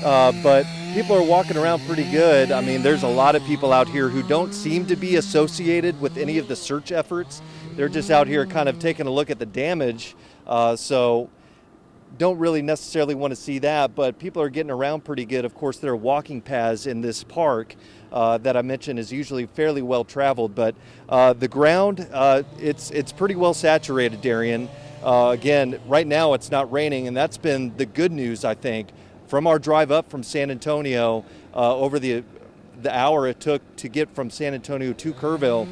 but people are walking around pretty good. I mean, there's a lot of people out here who don't seem to be associated with any of the search efforts. They're just out here kind of taking a look at the damage, so don't really necessarily want to see that, but people are getting around pretty good. Of course, there are walking paths in this park that I mentioned is usually fairly well traveled, but the ground, it's pretty well saturated, Darian. Again, right now it's not raining, and that's been the good news, I think. From our drive up from San Antonio, over the hour it took to get from San Antonio to Kerrville,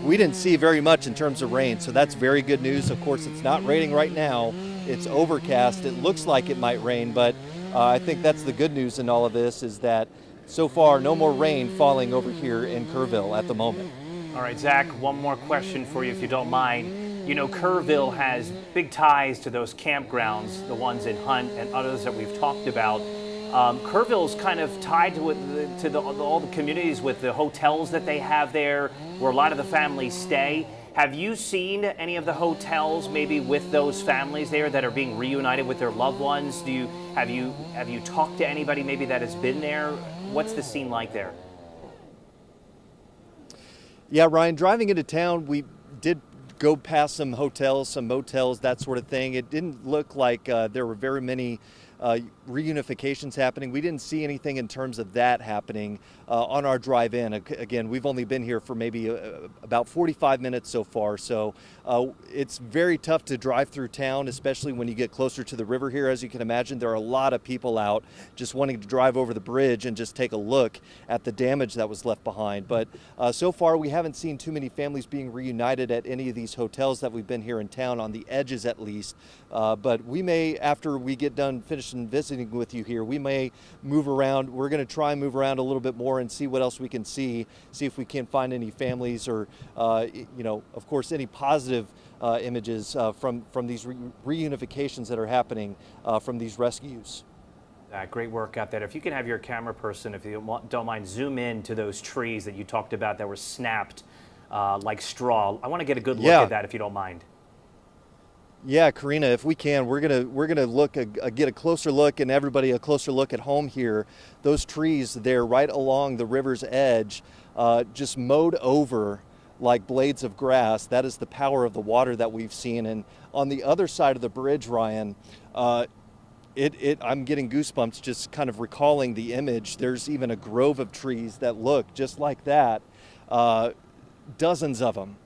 we didn't see very much in terms of rain, so that's very good news. Of course, it's not raining right now. It's overcast. It looks like it might rain, but I think that's the good news in all of this, is that so far no more rain falling over here in Kerrville at the moment. All right, Zach, one more question for you, if you don't mind. You know, Kerrville has big ties to those campgrounds, the ones in Hunt and others that we've talked about. Kerrville's kind of tied to all the communities with the hotels that they have there, where a lot of the families stay. Have you seen any of the hotels maybe with those families there that are being reunited with their loved ones? Have you talked to anybody maybe that has been there? What's the scene like there? Yeah, Ryan, driving into town, we did go past some hotels, some motels, that sort of thing. It didn't look like there were very many reunifications happening. We didn't see anything in terms of that happening on our drive in. Again, we've only been here for maybe about 45 minutes so far, so it's very tough to drive through town, especially when you get closer to the river here. As you can imagine, there are a lot of people out just wanting to drive over the bridge and just take a look at the damage that was left behind. But so far, we haven't seen too many families being reunited at any of these hotels that we've been here in town, on the edges at least. But we may, after we get done finishing visiting with you here, we may move around. We're going to try and move around a little bit more and see what else we can see if we can't find any families or, you know, of course, any positive images from these reunifications that are happening from these rescues. Great work out there. If you can have your camera person, if you don't mind, zoom in to those trees that you talked about that were snapped like straw. I want to get a good look at that, if you don't mind. Yeah, Karina, if we can, we're gonna look get a closer look, and everybody a closer look at home here. Those trees there, right along the river's edge, just mowed over like blades of grass. That is the power of the water that we've seen. And on the other side of the bridge, Ryan, I'm getting goosebumps just kind of recalling the image. There's even a grove of trees that look just like that, dozens of them,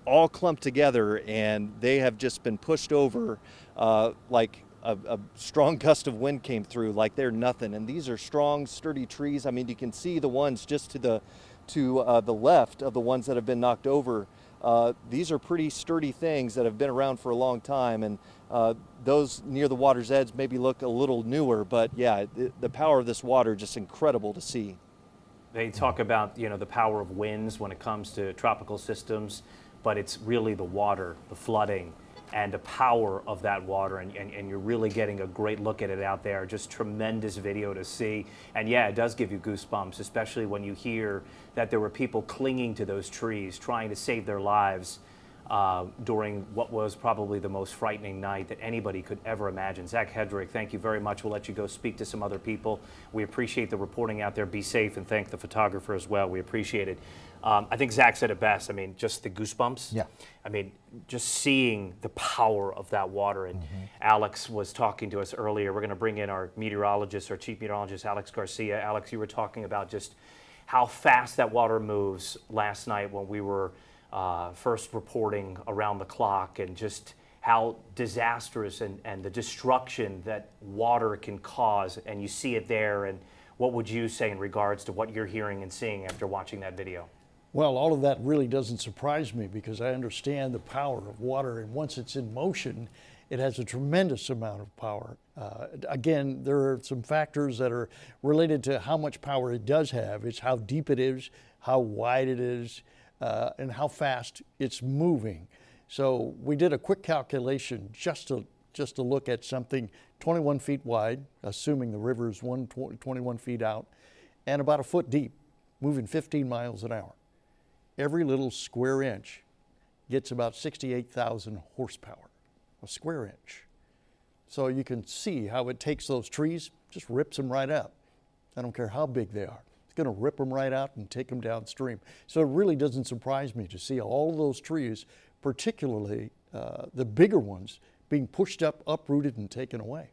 all clumped together, and they have just been pushed over like a strong gust of wind came through, like they're nothing. And these are strong, sturdy trees. I mean, you can see the ones just to the left of the ones that have been knocked over. these are pretty sturdy things that have been around for a long time, and those near the water's edge maybe look a little newer, but yeah, the power of this water just incredible to see. They talk about, you know, the power of winds when it comes to tropical systems, but it's really the water, the flooding, and the power of that water, and you're really getting a great look at it out there. Just tremendous video to see. And yeah, it does give you goosebumps, especially when you hear that there were people clinging to those trees, trying to save their lives during what was probably the most frightening night that anybody could ever imagine. Zach Hedrick, thank you very much. We'll let you go speak to some other people. We appreciate the reporting out there. Be safe, and thank the photographer as well. We appreciate it. I think Zach said it best. I mean, just the goosebumps. Yeah. I mean, just seeing the power of that water. And Alex was talking to us earlier. We're going to bring in our meteorologist, our chief meteorologist, Alex Garcia. Alex, you were talking about just how fast that water moves last night when we were first reporting around the clock, and just how disastrous and the destruction that water can cause. And you see it there. And what would you say in regards to what you're hearing and seeing after watching that video? Well, all of that really doesn't surprise me, because I understand the power of water, and once it's in motion, it has a tremendous amount of power. Again, there are some factors that are related to how much power it does have. It's how deep it is, how wide it is, and how fast it's moving. So we did a quick calculation just to look at something 21 feet wide, assuming the river is 21 feet out, and about a foot deep, moving 15 miles an hour. Every little square inch gets about 68,000 horsepower, a square inch. So you can see how it takes those trees, just rips them right up. I don't care how big they are. It's going to rip them right out and take them downstream. So it really doesn't surprise me to see all of those trees, particularly the bigger ones, being pushed up, uprooted, and taken away.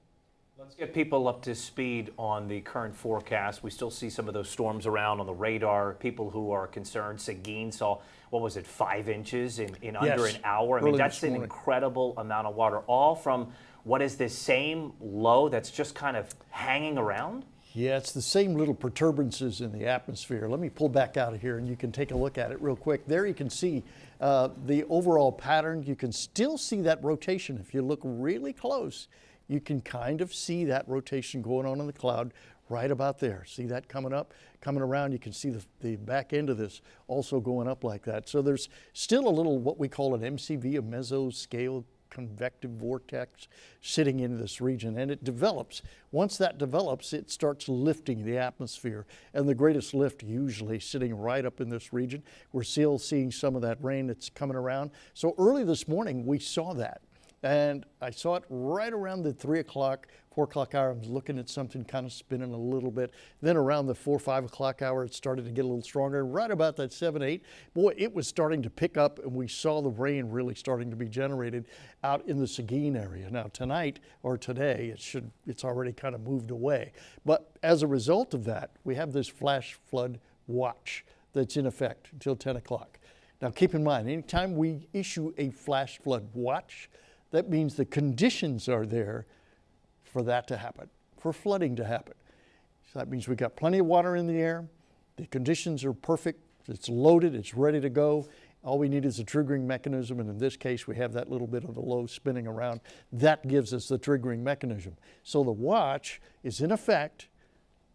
Let's get people up to speed on the current forecast. We still see some of those storms around on the radar. People who are concerned, Seguin saw, what was it, 5 inches in under an hour? I mean, that's an incredible amount of water, all from what is this same low that's just kind of hanging around? Yeah, it's the same little protuberances in the atmosphere. Let me pull back out of here and you can take a look at it real quick. There you can see the overall pattern. You can still see that rotation. If you look really close, you can kind of see that rotation going on in the cloud right about there. See that coming up, coming around. You can see the back end of this also going up like that. So there's still a little what we call an MCV, a mesoscale convective vortex sitting in this region, and it develops. Once that develops, it starts lifting the atmosphere, and the greatest lift usually sitting right up in this region. We're still seeing some of that rain that's coming around. So early this morning, we saw that. And I saw it right around the 3 o'clock, 4 o'clock hour. I was looking at something kind of spinning a little bit. Then around the 4 or 5 o'clock hour, it started to get a little stronger. Right about that 7, 8, boy, it was starting to pick up, and we saw the rain really starting to be generated out in the Seguin area. Now tonight or today, it's already kind of moved away. But as a result of that, we have this flash flood watch that's in effect until 10 o'clock. Now keep in mind, anytime we issue a flash flood watch, that means the conditions are there for that to happen, for flooding to happen. So that means we've got plenty of water in the air, the conditions are perfect, it's loaded, it's ready to go. All we need is a triggering mechanism, and in this case, we have that little bit of the low spinning around. That gives us the triggering mechanism. So the watch is in effect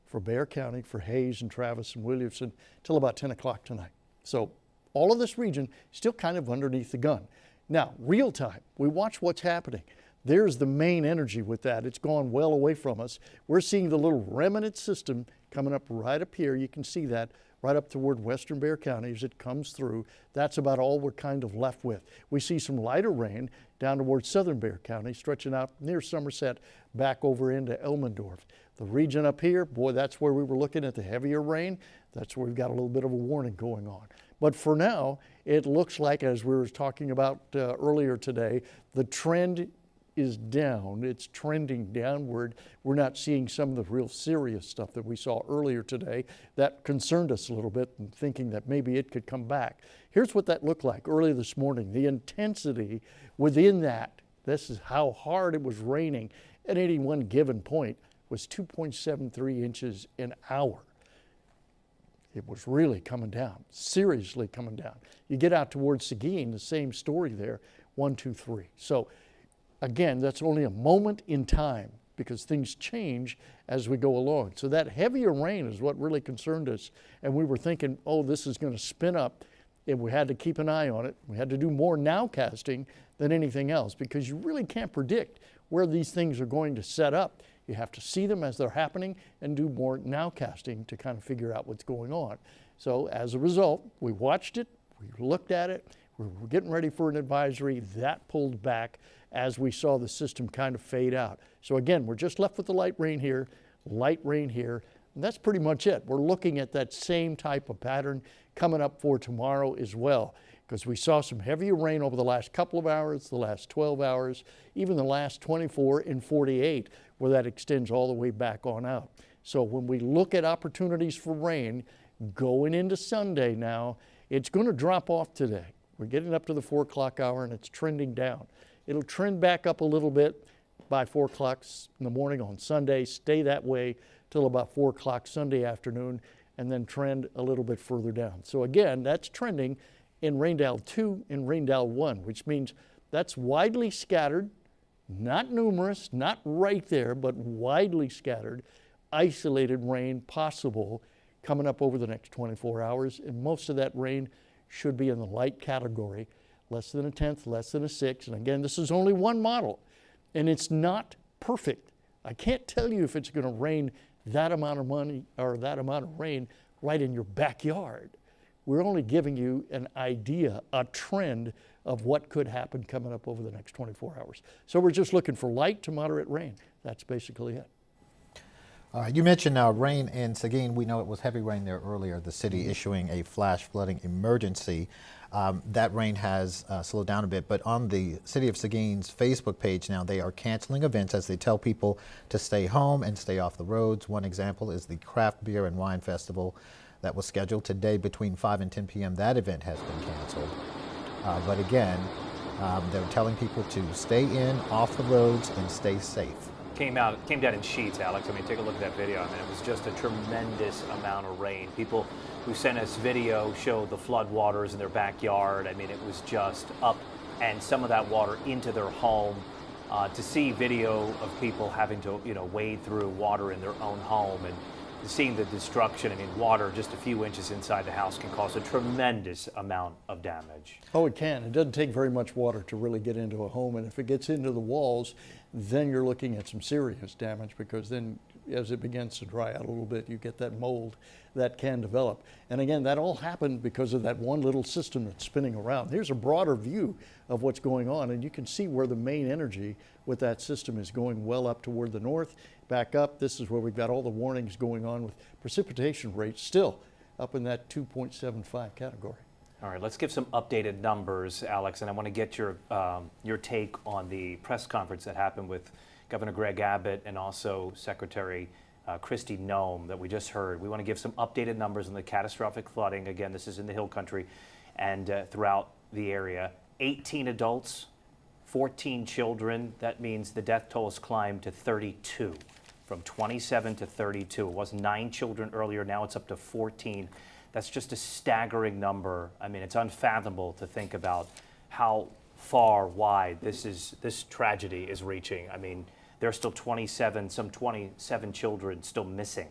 for Bexar County, for Hays and Travis and Williamson, till about 10 o'clock tonight. So all of this region still kind of underneath the gun. Now, real time, we watch what's happening. There's the main energy with that. It's gone well away from us. We're seeing the little remnant system coming up right up here. You can see that right up toward western Bexar County as it comes through. That's about all we're kind of left with. We see some lighter rain down towards southern Bexar County, stretching out near Somerset back over into Elmendorf. The region up here, boy, that's where we were looking at the heavier rain. That's where we've got a little bit of a warning going on. But for now, it looks like, as we were talking about earlier today, the trend is down. It's trending downward. We're not seeing some of the real serious stuff that we saw earlier today that concerned us a little bit, and thinking that maybe it could come back. Here's what that looked like early this morning. The intensity within that, this is how hard it was raining at any one given point, was 2.73 inches an hour. It was really coming down, seriously coming down. You get out towards Seguin, the same story there, 1, 2, 3. So again, that's only a moment in time because things change as we go along. So that heavier rain is what really concerned us. And we were thinking, oh, this is going to spin up. And we had to keep an eye on it. We had to do more nowcasting than anything else because you really can't predict where these things are going to set up. You have to see them as they're happening and do more nowcasting to kind of figure out what's going on. So as a result, we watched it, we looked at it, we were getting ready for an advisory. That pulled back as we saw the system kind of fade out. So again, we're just left with the light rain here, and that's pretty much it. We're looking at that same type of pattern coming up for tomorrow as well, because we saw some heavier rain over the last couple of hours, the last 12 hours, even the last 24 and 48, where that extends all the way back on out. So when we look at opportunities for rain going into Sunday now, it's going to drop off today. We're getting up to the 4 o'clock hour and it's trending down. It'll trend back up a little bit by 4 o'clock in the morning on Sunday, stay that way till about 4 o'clock Sunday afternoon, and then trend a little bit further down. So again, that's trending in Raindale 2 and Raindale 1, which means that's widely scattered, not numerous, not right there, but widely scattered, isolated rain possible coming up over the next 24 hours. And most of that rain should be in the light category, less than a tenth, less than a sixth. And again, this is only one model, and it's not perfect. I can't tell you if it's going to rain that amount of money or that amount of rain right in your backyard. We're only giving you an idea, a trend of what could happen coming up over the next 24 hours. So we're just looking for light to moderate rain. That's basically it. You mentioned rain in Seguin. We know it was heavy rain there earlier, the city issuing a flash flooding emergency. That rain has slowed down a bit, but on the City of Seguin's Facebook page now, they are canceling events as they tell people to stay home and stay off the roads. One example is the Craft Beer and Wine Festival that was scheduled today between 5 and 10 p.m. That event has been canceled. But again, they're telling people to stay in, off the roads, and stay safe. Came down in sheets, Alex. I mean, take a look at that video. I mean, it was just a tremendous amount of rain. People who sent us video showed the flood waters in their backyard. I mean, it was just up and some of that water into their home. To see video of people having to, wade through water in their own home and seeing the destruction. I mean, water just a few inches inside the house can cause a tremendous amount of damage. Oh, it can. It doesn't take very much water to really get into a home, and if it gets into the walls, then you're looking at some serious damage, because then as it begins to dry out a little bit, you get that mold that can develop. And again, that all happened because of that one little system that's spinning around. Here's a broader view of what's going on, and you can see where the main energy with that system is going well up toward the north. Back up, this is where we've got all the warnings going on with precipitation rates still up in that 2.75 category. All right, let's give some updated numbers, Alex, and I want to get your take on the press conference that happened with Governor Greg Abbott and also Secretary Kristi Noem that we just heard. We want to give some updated numbers on the catastrophic flooding. Again, this is in the Hill Country and throughout the area. 18 adults, 14 children. That means the death toll has climbed to 32, from 27 to 32. It was 9 children earlier, now it's up to 14. That's just a staggering number. I mean, it's unfathomable to think about how far wide this tragedy is reaching. I mean, there are still 27 children still missing.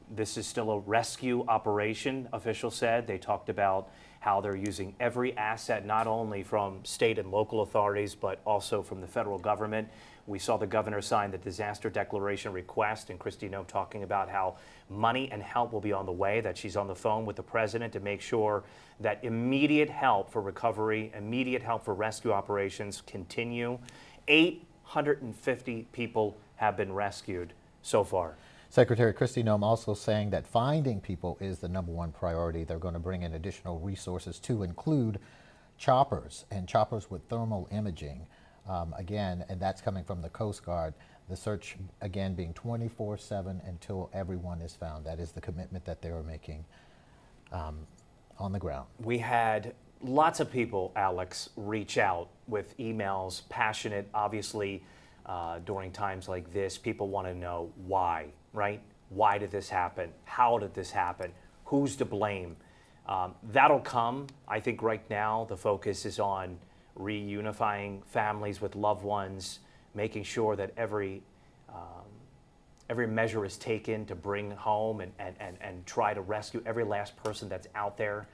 This is still a rescue operation, officials said. They talked about how they're using every asset, not only from state and local authorities, but also from the federal government. We saw the governor sign the disaster declaration request, and Kristi Noem talking about how money and help will be on the way, that she's on the phone with the president to make sure that immediate help for recovery, immediate help for rescue operations continue. 850 people have been rescued so far. Secretary Kristi Noem also saying that finding people is the #1 priority. They're going to bring in additional resources to include choppers and choppers with thermal imaging. Again, and that's coming from the Coast Guard. The search, again, being 24/7 until everyone is found. That is the commitment that they are making on the ground. We had lots of people, Alex, reach out with emails, passionate, obviously, during times like this. People want to know why, right? Why did this happen? How did this happen? who's to blame. That'll come. I think right now the focus is on reunifying families with loved ones, making sure that every measure is taken to bring home and try to rescue every last person that's out there.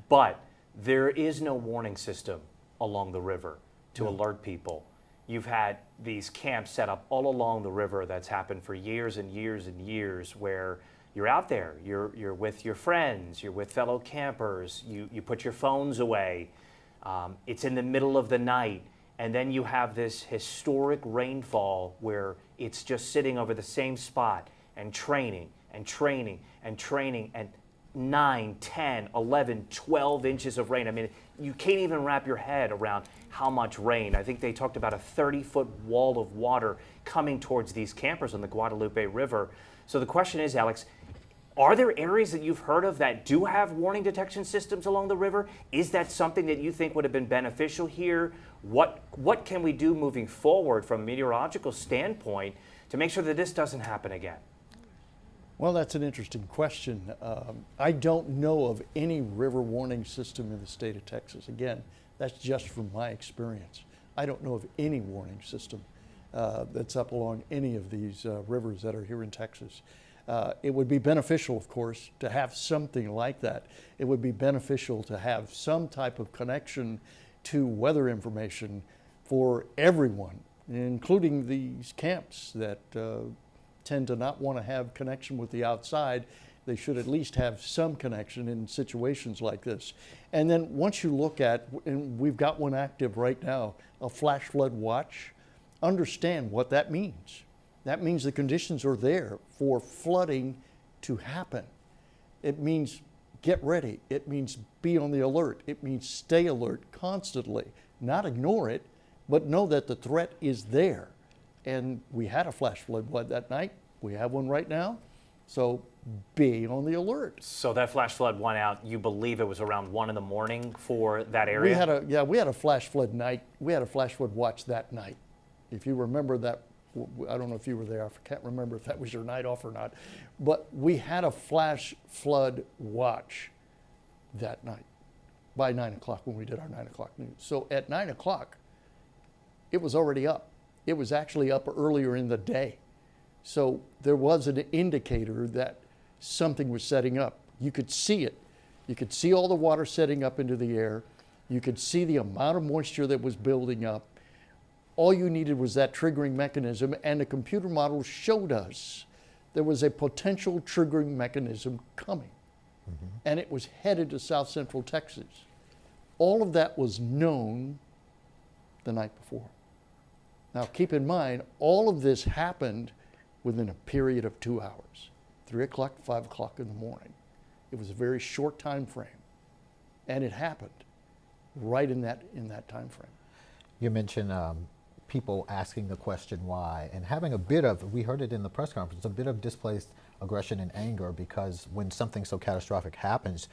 But there is no warning system along the river to alert people. You've had these camps set up all along the river that's happened for years and years and years, where you're out there, you're with your friends, you're with fellow campers, you put your phones away, it's in the middle of the night, and then you have this historic rainfall where it's just sitting over the same spot and training and training and training, and 9, 10, 11, 12 inches of rain. I mean, you can't even wrap your head around how much rain. I think they talked about a 30-foot wall of water coming towards these campers on the Guadalupe River. So the question is, Alex, are there areas that you've heard of that do have warning detection systems along the river? Is that something that you think would have been beneficial here? What can we do moving forward from a meteorological standpoint to make sure that this doesn't happen again? Well, that's an interesting question. I don't know of any river warning system in the state of Texas. Again, that's just from my experience. I don't know of any warning system that's up along any of these rivers that are here in Texas. It would be beneficial, of course, to have something like that. It would be beneficial to have some type of connection to weather information for everyone, including these camps that tend to not want to have connection with the outside. They should at least have some connection in situations like this. And then once you look at, and we've got one active right now, a flash flood watch, understand what that means. That means the conditions are there for flooding to happen. It means get ready. It means be on the alert. It means stay alert constantly, not ignore it, but know that the threat is there. And we had a flash flood that night. We have one right now. So be on the alert. So that flash flood went out, you believe it was around 1 in the morning for that area? We had a flash flood night. We had a flash flood watch that night. If you remember that, I don't know if you were there. I can't remember if that was your night off or not. But we had a flash flood watch that night by 9 o'clock when we did our 9 o'clock news. So at 9 o'clock, it was already up. It was actually up earlier in the day. So there was an indicator that something was setting up. You could see it. You could see all the water setting up into the air. You could see the amount of moisture that was building up. All you needed was that triggering mechanism, and the computer model showed us there was a potential triggering mechanism coming. And it was headed to South Central Texas. All of that was known the night before. Now keep in mind, all of this happened within a period of 2 hours, 3 o'clock, 5 o'clock in the morning. It was a very short time frame, and it happened right in that time frame. You mentioned people asking the question why, and having a bit of, we heard it in the press conference, a bit of displaced aggression and anger, because when something so catastrophic happens,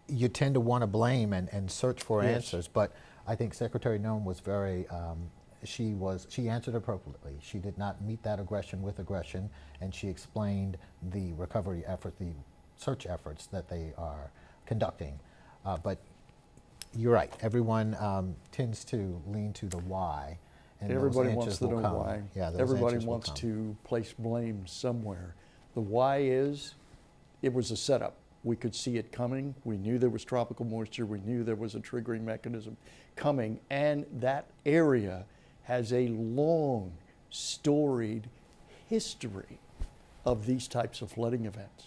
you tend to want to blame and search for answers. But I think Secretary Nome was very, she answered appropriately. She did not meet that aggression with aggression, and she explained the recovery effort, the search efforts that they are conducting. But you're right, everyone tends to lean to the why. And everybody wants to know why. Yeah, everybody wants to place blame somewhere. The why is, it was a setup. We could see it coming. We knew there was tropical moisture. We knew there was a triggering mechanism coming. And that area has a long, storied history of these types of flooding events.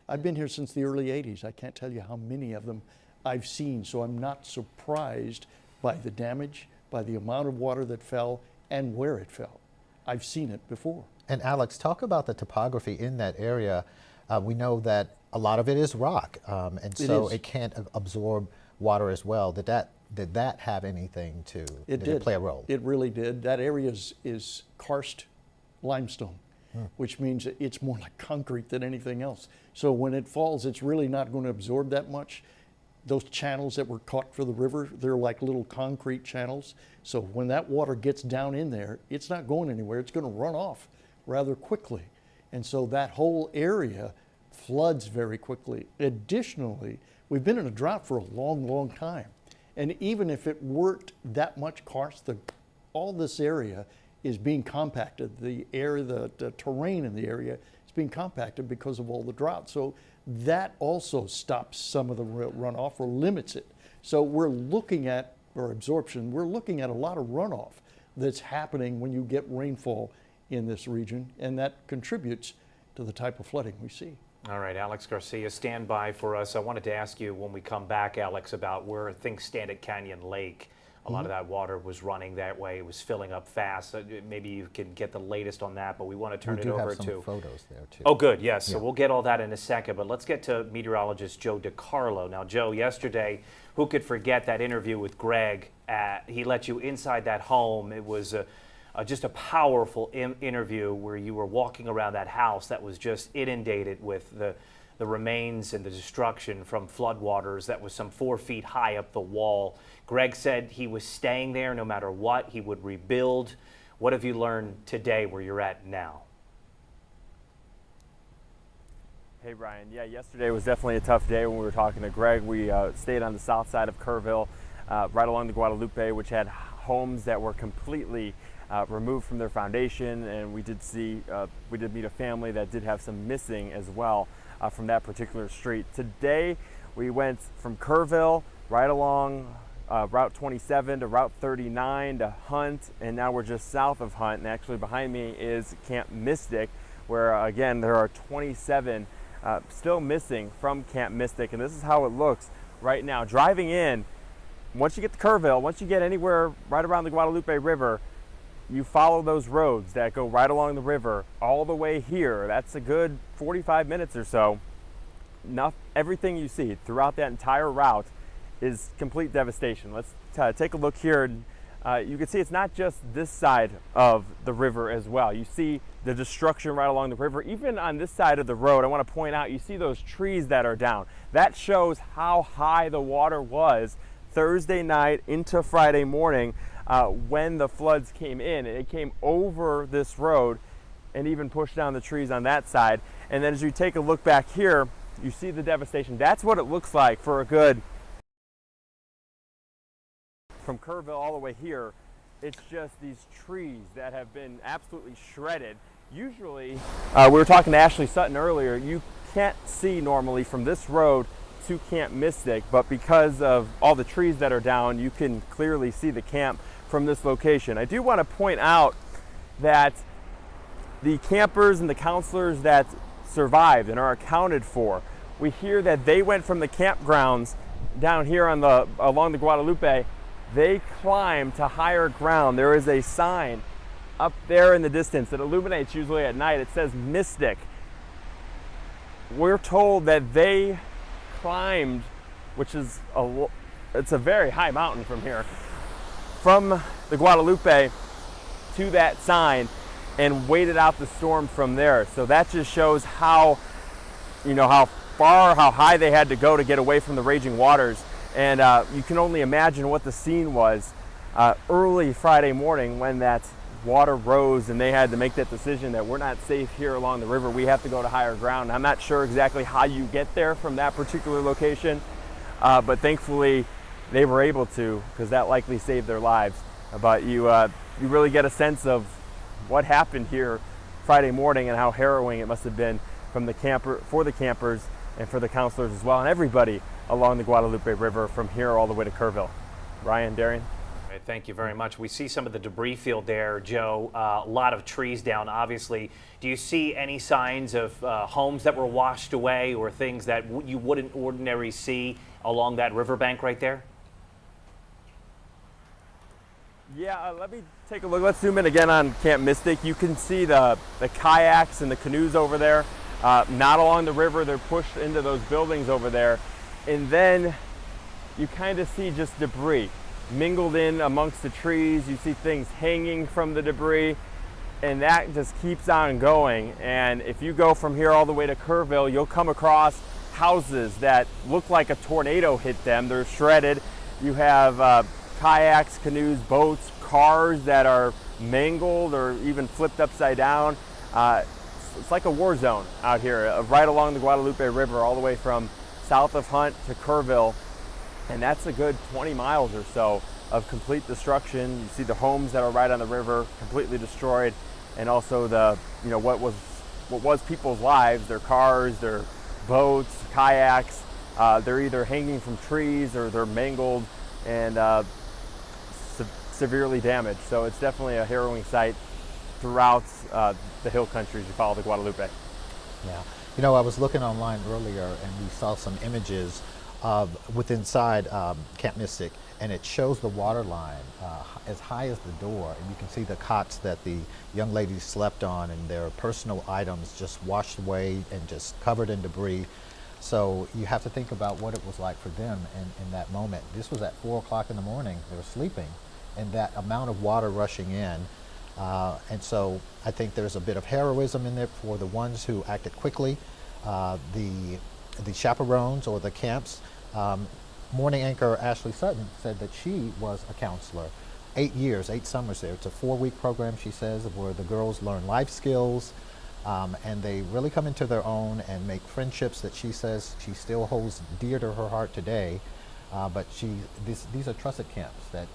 I've been here since the early 80s. I can't tell you how many of them I've seen, so I'm not surprised by the damage, by the amount of water that fell, and where it fell. I've seen it before. And Alex, talk about the topography in that area. We know that a lot of it is rock, and so it can't absorb water as well. Did that have anything to did it play a role? It really did. That area is karst limestone, which means it's more like concrete than anything else. So when it falls, it's really not going to absorb that much. Those channels that were caught for the river, they're like little concrete channels. So when that water gets down in there, it's not going anywhere. It's going to run off rather quickly. And so that whole area floods very quickly. Additionally, we've been in a drought for a long, long time. And even if it weren't that much karst, all this area is being compacted. The terrain in the area is being compacted because of all the drought. So that also stops some of the runoff or limits it. So we're looking at, or absorption, we're looking at a lot of runoff that's happening when you get rainfall in this region, and that contributes to the type of flooding we see. All right, Alex Garcia, stand by for us. I wanted to ask you when we come back, Alex, about where things stand at Canyon Lake. A lot of that water was running that way. It was filling up fast. Maybe you can get the latest on that, but we want to turn it over to... We do have some photos there, too. Oh, good, yes. Yeah. So we'll get all that in a second, but let's get to meteorologist Joe DiCarlo. Now, Joe, yesterday, who could forget that interview with Greg? He let you inside that home. It was just a powerful interview where you were walking around that house that was just inundated with the remains and the destruction from floodwaters that was some 4 feet high up the wall. Greg said he was staying there no matter what. He would rebuild. What have you learned today where you're at now? Hey, Brian. Yeah, yesterday was definitely a tough day when we were talking to Greg. We stayed on the south side of Kerrville, right along the Guadalupe, which had homes that were completely removed from their foundation, and we did meet a family that did have some missing as well from that particular street. Today, we went from Kerrville right along Route 27 to Route 39 to Hunt, and now we're just south of Hunt, and actually behind me is Camp Mystic, where again there are 27 still missing from Camp Mystic, and this is how it looks right now. Driving in, once you get to Kerrville, once you get anywhere right around the Guadalupe River, you follow those roads that go right along the river all the way here. That's a good 45 minutes or so. Everything you see throughout that entire route is complete devastation. Let's take a look here. You can see it's not just this side of the river as well. You see the destruction right along the river. Even on this side of the road, I want to point out, you see those trees that are down. That shows how high the water was Thursday night into Friday morning when the floods came in. It came over this road and even pushed down the trees on that side. And then as you take a look back here, you see the devastation. That's what it looks like for a good, from Kerrville all the way here. It's just these trees that have been absolutely shredded. Usually, we were talking to Ashley Sutton earlier, you can't see normally from this road to Camp Mystic, but because of all the trees that are down, you can clearly see the camp from this location. I do want to point out that the campers and the counselors that survived and are accounted for, we hear that they went from the campgrounds down here on along the Guadalupe. They climbed to higher ground. There is a sign up there in the distance that illuminates usually at night. It says Mystic. We're told that they climbed, which is it's a very high mountain from here, from the Guadalupe to that sign, and waited out the storm from there. So that just shows how, how high they had to go to get away from the raging waters. And you can only imagine what the scene was early Friday morning when that water rose and they had to make that decision that we're not safe here along the river. We have to go to higher ground. I'm not sure exactly how you get there from that particular location, but thankfully they were able to, because that likely saved their lives. But you really get a sense of what happened here Friday morning and how harrowing it must have been for the campers and for the counselors as well, and everybody along the Guadalupe River from here all the way to Kerrville. Ryan, Darian? Thank you very much. We see some of the debris field there, Joe. A lot of trees down, obviously. Do you see any signs of homes that were washed away or things that you wouldn't ordinarily see along that riverbank right there? Yeah, let me take a look. Let's zoom in again on Camp Mystic. You can see the kayaks and the canoes over there. Not along the river. They're pushed into those buildings over there. And then you kind of see just debris mingled in amongst the trees. You see things hanging from the debris, and that just keeps on going. And if you go from here all the way to Kerrville, you'll come across houses that look like a tornado hit them. They're shredded. You have kayaks, canoes, boats, cars that are mangled or even flipped upside down. it's like a war zone out here, right along the Guadalupe River, all the way from south of Hunt to Kerrville, and that's a good 20 miles or so of complete destruction. You see the homes that are right on the river completely destroyed, and also the, you know, what was people's lives, their cars, their boats, kayaks. They're either hanging from trees or they're mangled and severely damaged. So it's definitely a harrowing sight throughout the hill country as you follow the Guadalupe. Yeah, you know, I was looking online earlier and we saw some images with inside Camp Mystic, and it shows the water line as high as the door, and you can see the cots that the young ladies slept on and their personal items just washed away and just covered in debris. So you have to think about what it was like for them in that moment. This was at 4 o'clock in the morning, they were sleeping, and that amount of water rushing in. And so I think there's a bit of heroism in there for the ones who acted quickly. The chaperones or the camps, morning anchor Ashley Sutton said that she was a counselor. 8 years, 8 summers there. It's a 4-week program, she says, where the girls learn life skills, and they really come into their own and make friendships that she says she still holds dear to her heart today. But these are trusted camps that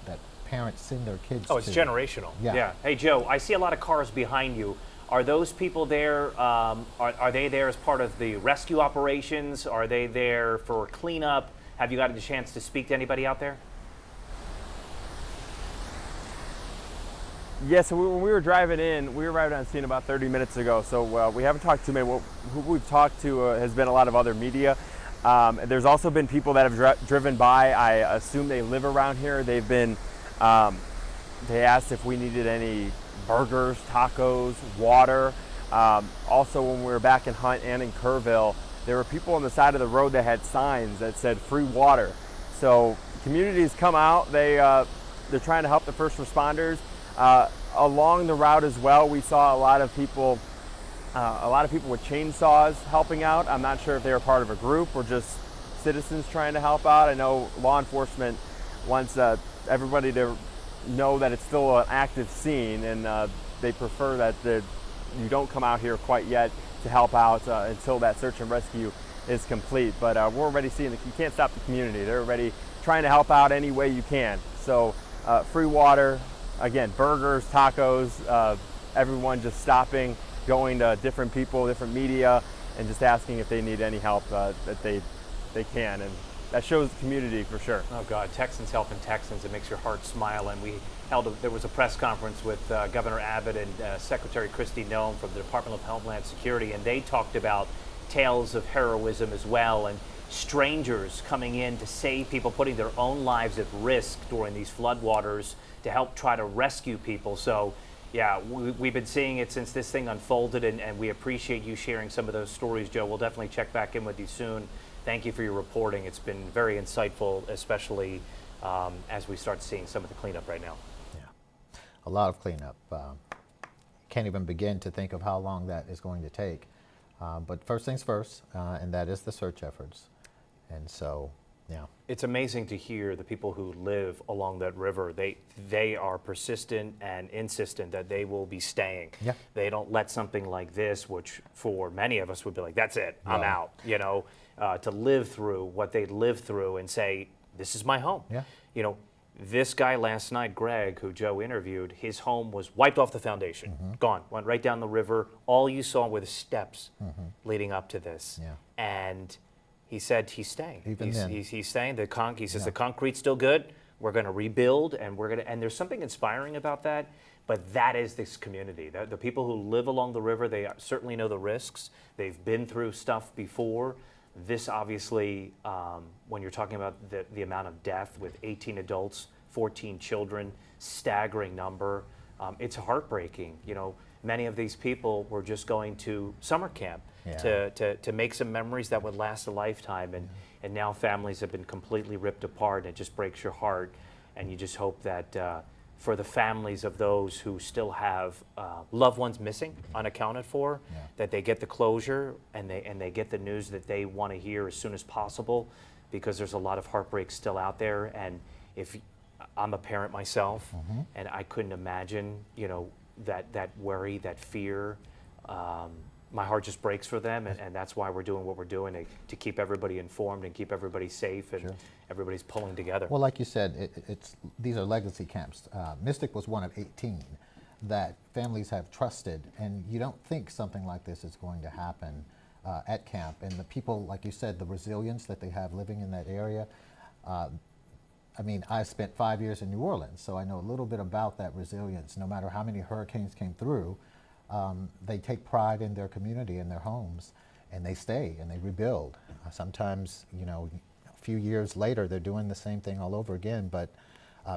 parents send their kids to. Oh, it's generational. Yeah. Hey, Joe, I see a lot of cars behind you. Are those people there, are they there as part of the rescue operations? Are they there for cleanup? Have you gotten a chance to speak to anybody out there? Yeah, so when we were driving in, we arrived on scene about 30 minutes ago, so we haven't talked to many. Who we've talked to has been a lot of other media. There's also been people that have driven by. I assume they live around here. They've been, they asked if we needed any burgers, tacos, water. Also, when we were back in Hunt and in Kerrville, there were people on the side of the road that had signs that said free water. So communities come out, they're trying to help the first responders. Along the route as well, we saw a lot of people with chainsaws helping out. I'm not sure if they were part of a group or just citizens trying to help out. I know law enforcement wants everybody to know that it's still an active scene, and they prefer that you don't come out here quite yet to help out until that search and rescue is complete. But we're already seeing that you can't stop the community. They're already trying to help out any way you can. So free water, again, burgers, tacos, everyone just stopping, going to different people, different media, and just asking if they need any help that they can. And that shows the community for sure. Oh God, Texans helping Texans, it makes your heart smile. And there was a press conference with Governor Abbott and Secretary Kristi Noem from the Department of Homeland Security, and they talked about tales of heroism as well, and strangers coming in to save people, putting their own lives at risk during these floodwaters to help try to rescue people. So yeah, we've been seeing it since this thing unfolded, and we appreciate you sharing some of those stories, Joe. We'll definitely check back in with you soon. Thank you for your reporting. It's been very insightful, especially as we start seeing some of the cleanup right now. Yeah, a lot of cleanup. Can't even begin to think of how long that is going to take. But first things first, and that is the search efforts. And so, yeah. It's amazing to hear the people who live along that river. They are persistent and insistent that they will be staying. Yeah. They don't let something like this, which for many of us would be like, that's it, I'm out, you know, to live through what they lived through and say, this is my home. Yeah. You know, this guy last night, Greg, who Joe interviewed, his home was wiped off the foundation, gone, went right down the river. All you saw were the steps leading up to this. Yeah. And he said he's staying. He's staying. He says the concrete's still good. We're going to rebuild, and and there's something inspiring about that. But that is this community. The people who live along the river, they certainly know the risks. They've been through stuff before. This obviously, when you're talking about the amount of death with 18 adults, 14 children, staggering number, it's heartbreaking. You know, many of these people were just going to summer camp to make some memories that would last a lifetime, and now families have been completely ripped apart, and it just breaks your heart. And you just hope that for the families of those who still have loved ones missing, unaccounted for, that they get the closure and they get the news that they want to hear as soon as possible, because there's a lot of heartbreak still out there. And if I'm a parent myself, and I couldn't imagine, you know, that worry, that fear, my heart just breaks for them, and that's why we're doing what we're doing, to keep everybody informed and keep everybody safe, and everybody's pulling together. Well, like you said, these are legacy camps. Mystic was one of 18 that families have trusted, and you don't think something like this is going to happen at camp. And the people, like you said, the resilience that they have living in that area. I mean, I spent 5 years in New Orleans, so I know a little bit about that resilience. No matter how many hurricanes came through, they take pride in their community and their homes, and they stay and they rebuild. Sometimes, you know, a few years later, they're doing the same thing all over again, but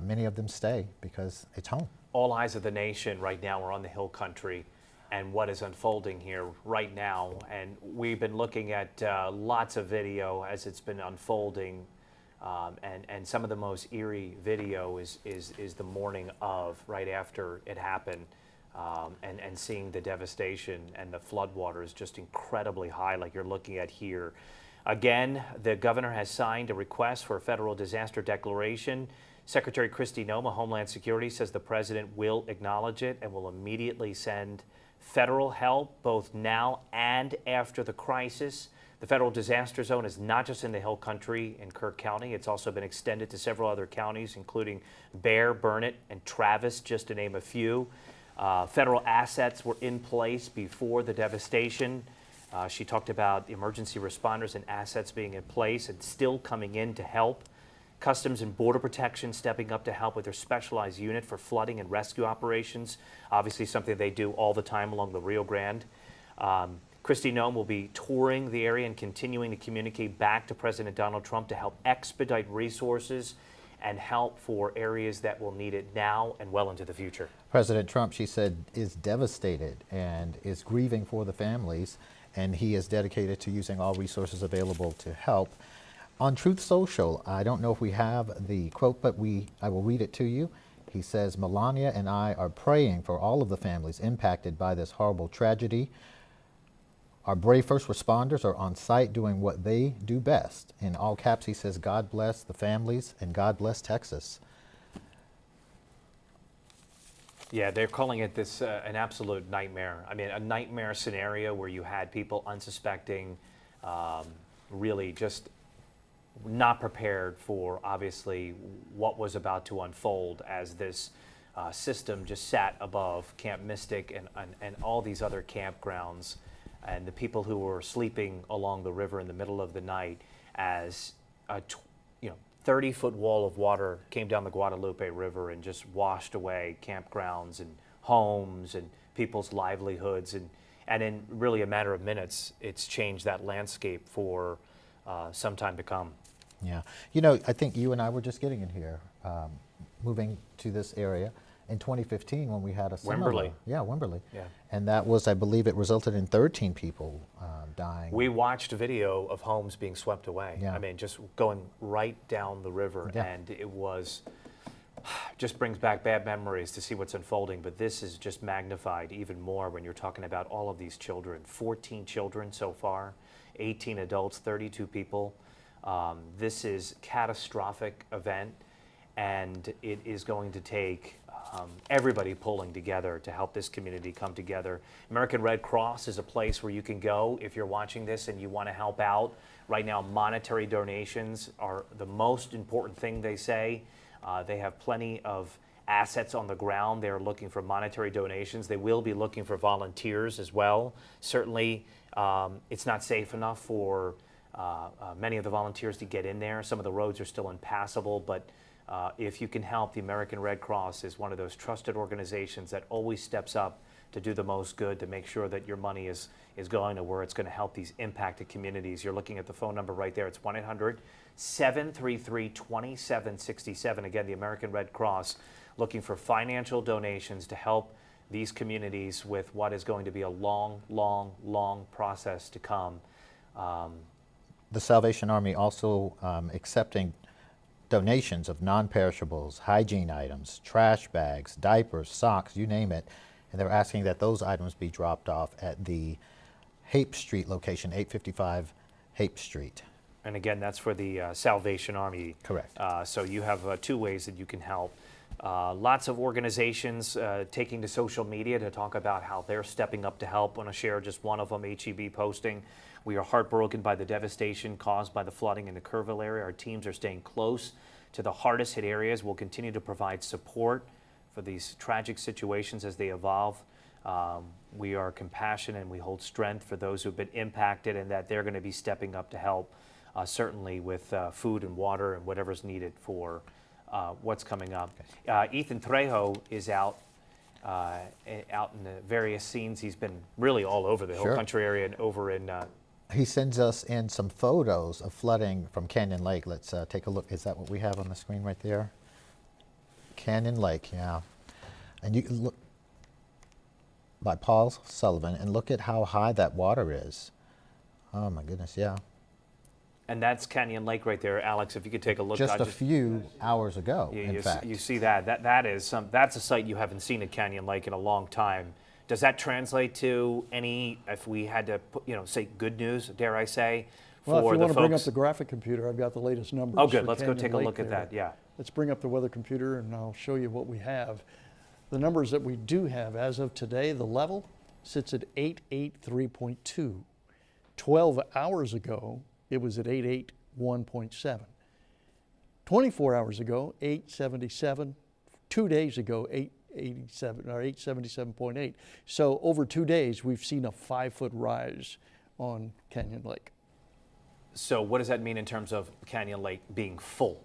many of them stay because it's home. All eyes of the nation right now are on the Hill Country and what is unfolding here right now. And we've been looking at lots of video as it's been unfolding. And some of the most eerie video is the morning of, right after it happened, and seeing the devastation and the floodwaters just incredibly high, like you're looking at here. Again, the governor has signed a request for a federal disaster declaration. Secretary Kristi Noem of Homeland Security says the president will acknowledge it and will immediately send federal help both now and after the crisis. The federal disaster zone is not just in the Hill Country in Kirk County. It's also been extended to several other counties, including Bexar, Burnett, and Travis, just to name a few. Federal assets were in place before the devastation. She talked about the emergency responders and assets being in place and still coming in to help. Customs and Border Protection stepping up to help with their specialized unit for flooding and rescue operations, obviously something they do all the time along the Rio Grande. Kristi Noem will be touring the area and continuing to communicate back to President Donald Trump to help expedite resources and help for areas that will need it now and well into the future. President Trump, she said, is devastated and is grieving for the families, and he is dedicated to using all resources available to help. On Truth Social, I don't know if we have the quote, but I will read it to you. He says, "Melania and I are praying for all of the families impacted by this horrible tragedy. Our brave first responders are on site doing what they do best." In all caps, he says, "God bless the families and God bless Texas." Yeah, they're calling it this an absolute nightmare. I mean, a nightmare scenario where you had people unsuspecting, really just not prepared for, obviously, what was about to unfold as this system just sat above Camp Mystic and all these other campgrounds, and the people who were sleeping along the river in the middle of the night as a 30-foot wall of water came down the Guadalupe River and just washed away campgrounds and homes and people's livelihoods. And in really a matter of minutes, it's changed that landscape for some time to come. Yeah. You know, I think you and I were just getting in here, moving to this area in 2015 when we had a similar. Wimberley. Yeah, Wimberley. Yeah. And that was, I believe it resulted in 13 people dying. We watched a video of homes being swept away. Yeah. I mean, just going right down the river, Yeah. and it was, just brings back bad memories to see what's unfolding, but this is just magnified even more when you're talking about all of these children. 14 children so far, 18 adults, 32 people. This is a catastrophic event, and it is going to take everybody pulling together to help this community come together. American Red Cross is a place where you can go if you're watching this and you want to help out. Right now, monetary donations are the most important thing, they say. They have plenty of assets on the ground. They're looking for monetary donations. They will be looking for volunteers as well. Certainly, it's not safe enough for many of the volunteers to get in there. Some of the roads are still impassable, but if you can help, the American Red Cross is one of those trusted organizations that always steps up to do the most good, to make sure that your money is going to where it's going to help these impacted communities. You're looking at the phone number right there. It's 1-800-733-2767. Again, the American Red Cross looking for financial donations to help these communities with what is going to be a long, long, long process to come. The Salvation Army also accepting donations of non-perishables, hygiene items, trash bags, diapers, socks, you name it. And they're asking that those items be dropped off at the Hape Street location, 855 Hape Street. And again, that's for the Salvation Army. Correct. So you have 2 ways that you can help. Lots of organizations taking to social media to talk about how they're stepping up to help. I want to share just one of them, HEB posting. We are heartbroken by the devastation caused by the flooding in the Kerrville area. Our teams are staying close to the hardest hit areas. We'll continue to provide support for these tragic situations as they evolve. We are compassionate and we hold strength for those who've been impacted, and that they're going to be stepping up to help, certainly with food and water and whatever's needed for what's coming up. Ethan Trejo is out in the various scenes. He's been really all over the Hill Country area and over in. He sends us in some photos of flooding from Canyon Lake. Let's take a look. Is that what we have on the screen right there? Canyon Lake, yeah. And you can look by Paul Sullivan, and look at how high that water is. Oh my goodness, yeah. And that's Canyon Lake right there, Alex. If you could take a look. Just a few hours ago, in fact. You see that. That's a site you haven't seen at Canyon Lake in a long time. Does that translate to any, if we had to put, say good news, dare I say, for well, if you want to bring up folks? the graphic computer, I've got the latest numbers. Oh, good. for Let's go Canyon take a Lake look at there. that. Yeah. Let's bring up the weather computer and I'll show you what we have. The numbers that we do have as of today, the level sits at 883.2. 12 hours ago, it was at 881.7. 24 hours ago, 877. 2 days ago, 887 or 877.8. So over 2 days, we've seen a 5-foot rise on Canyon Lake. So what does that mean in terms of Canyon Lake being full?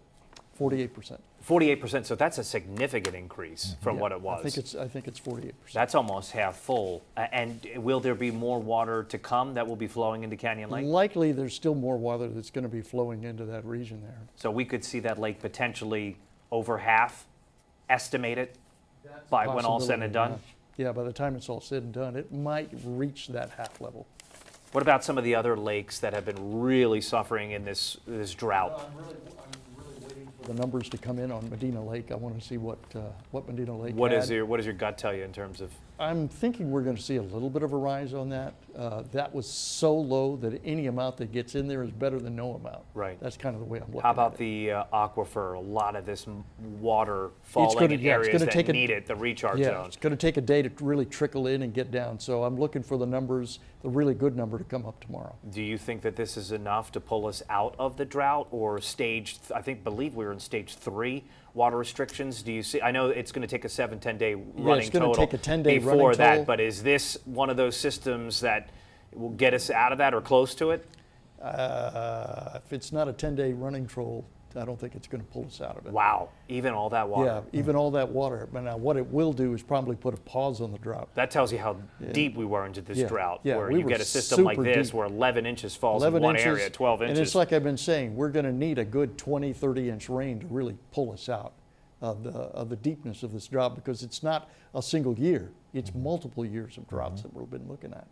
48%. 48%. So that's a significant increase from what it was. I think it's 48%. That's almost half full. And will there be more water to come that will be flowing into Canyon Lake? Likely, there's still more water that's going to be flowing into that region there. So we could see that lake potentially over half, estimated, by when all said and done? Yeah, by the time it's all said and done, it might reach that half level. What about some of the other lakes that have been really suffering in this drought? I'm really waiting for the numbers to come in on Medina Lake. I want to see what Medina Lake What had. does your gut tell you in terms of? I'm thinking we're going to see a little bit of a rise on that. That was so low that any amount that gets in there is better than no amount. Right. That's kind of the way I'm looking How about at it. the aquifer? A lot of this water falling in areas that need it, the recharge zones. It's going to take a day to really trickle in and get down. So I'm looking for the numbers, the really good number to come up tomorrow. Do you think that this is enough to pull us out of the drought, or believe we were in stage 3 water restrictions? Do you see? I know it's going to take a 7-10 day running total. It's going to take a 10-day running before that, total. but is this one of those systems that will get us out of that or close to it? If it's not a 10-day running troll, I don't think it's going to pull us out of it. Wow, even all that water. Yeah, even all that water. But now what it will do is probably put a pause on the drought. That tells you how deep we were into this drought, where we you were get a system like super this deep. where 11 inches falls in one area, 12 inches. And it's like I've been saying, we're going to need a good 20, 30-inch rain to really pull us out of the deepness of this drought, because it's not a single year. It's multiple years of droughts that we've been looking at.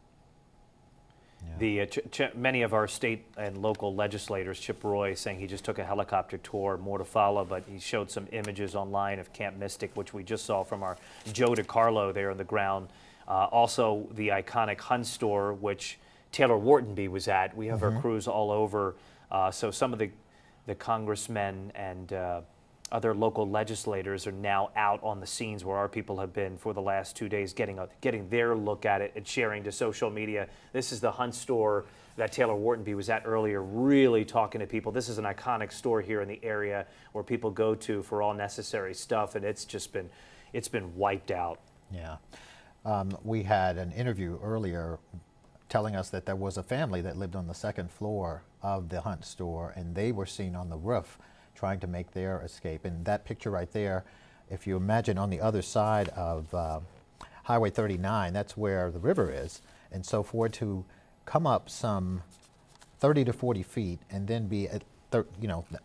Many of our state and local legislators, Chip Roy saying he just took a helicopter tour, more to follow, but he showed some images online of Camp Mystic, which we just saw from our Joe DiCarlo there on the ground. Also the iconic Hunt store, which Taylor Whartonby was at. We have our crews all over. So some of the congressmen and other local legislators are now out on the scenes where our people have been for the last 2 days, getting their look at it and sharing to social media. This is the Hunt store that Taylor Whartonby was at earlier, really talking to people. This is an iconic store here in the area where people go to for all necessary stuff, and it's been wiped out. Yeah. We had an interview earlier telling us that there was a family that lived on the second floor of the Hunt store, and they were seen on the roof trying to make their escape. And that picture right there, if you imagine on the other side of Highway 39, that's where the river is. And so for it to come up some 30 to 40 feet and then be at,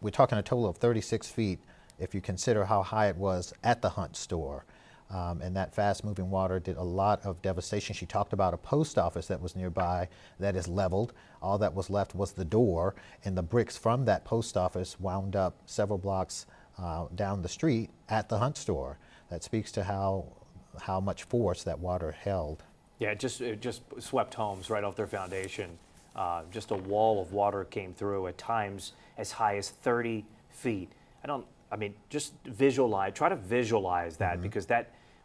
we're talking a total of 36 feet if you consider how high it was at the Hunt store. And that fast-moving water did a lot of devastation. She talked about a post office that was nearby that is leveled. All that was left was the door, and the bricks from that post office wound up several blocks down the street at the Hunt store. That speaks to how much force that water held. Yeah, it just swept homes right off their foundation. Just a wall of water came through, at times as high as 30 feet. Just try to visualize that, because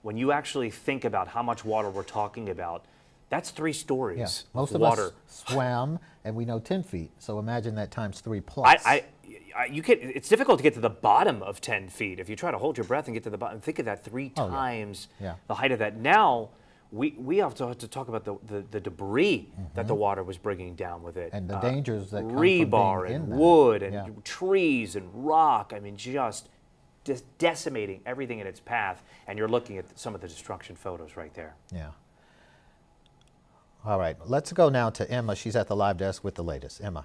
when you actually think about how much water we're talking about, that's 3 stories Yeah. of Most of water. us swam, and we know 10 feet. So imagine that times 3 plus. It's difficult to get to the bottom of 10 feet. If you try to hold your breath and get to the bottom, think of that 3 times the height of that. Now, we have to talk about the debris that the water was bringing down with it. And the dangers that come from rebar being and in that. wood and trees and rock. Just decimating everything in its path. And you're looking at some of the destruction photos right there. Yeah. All right, let's go now to Emma. She's at the live desk with the latest. Emma.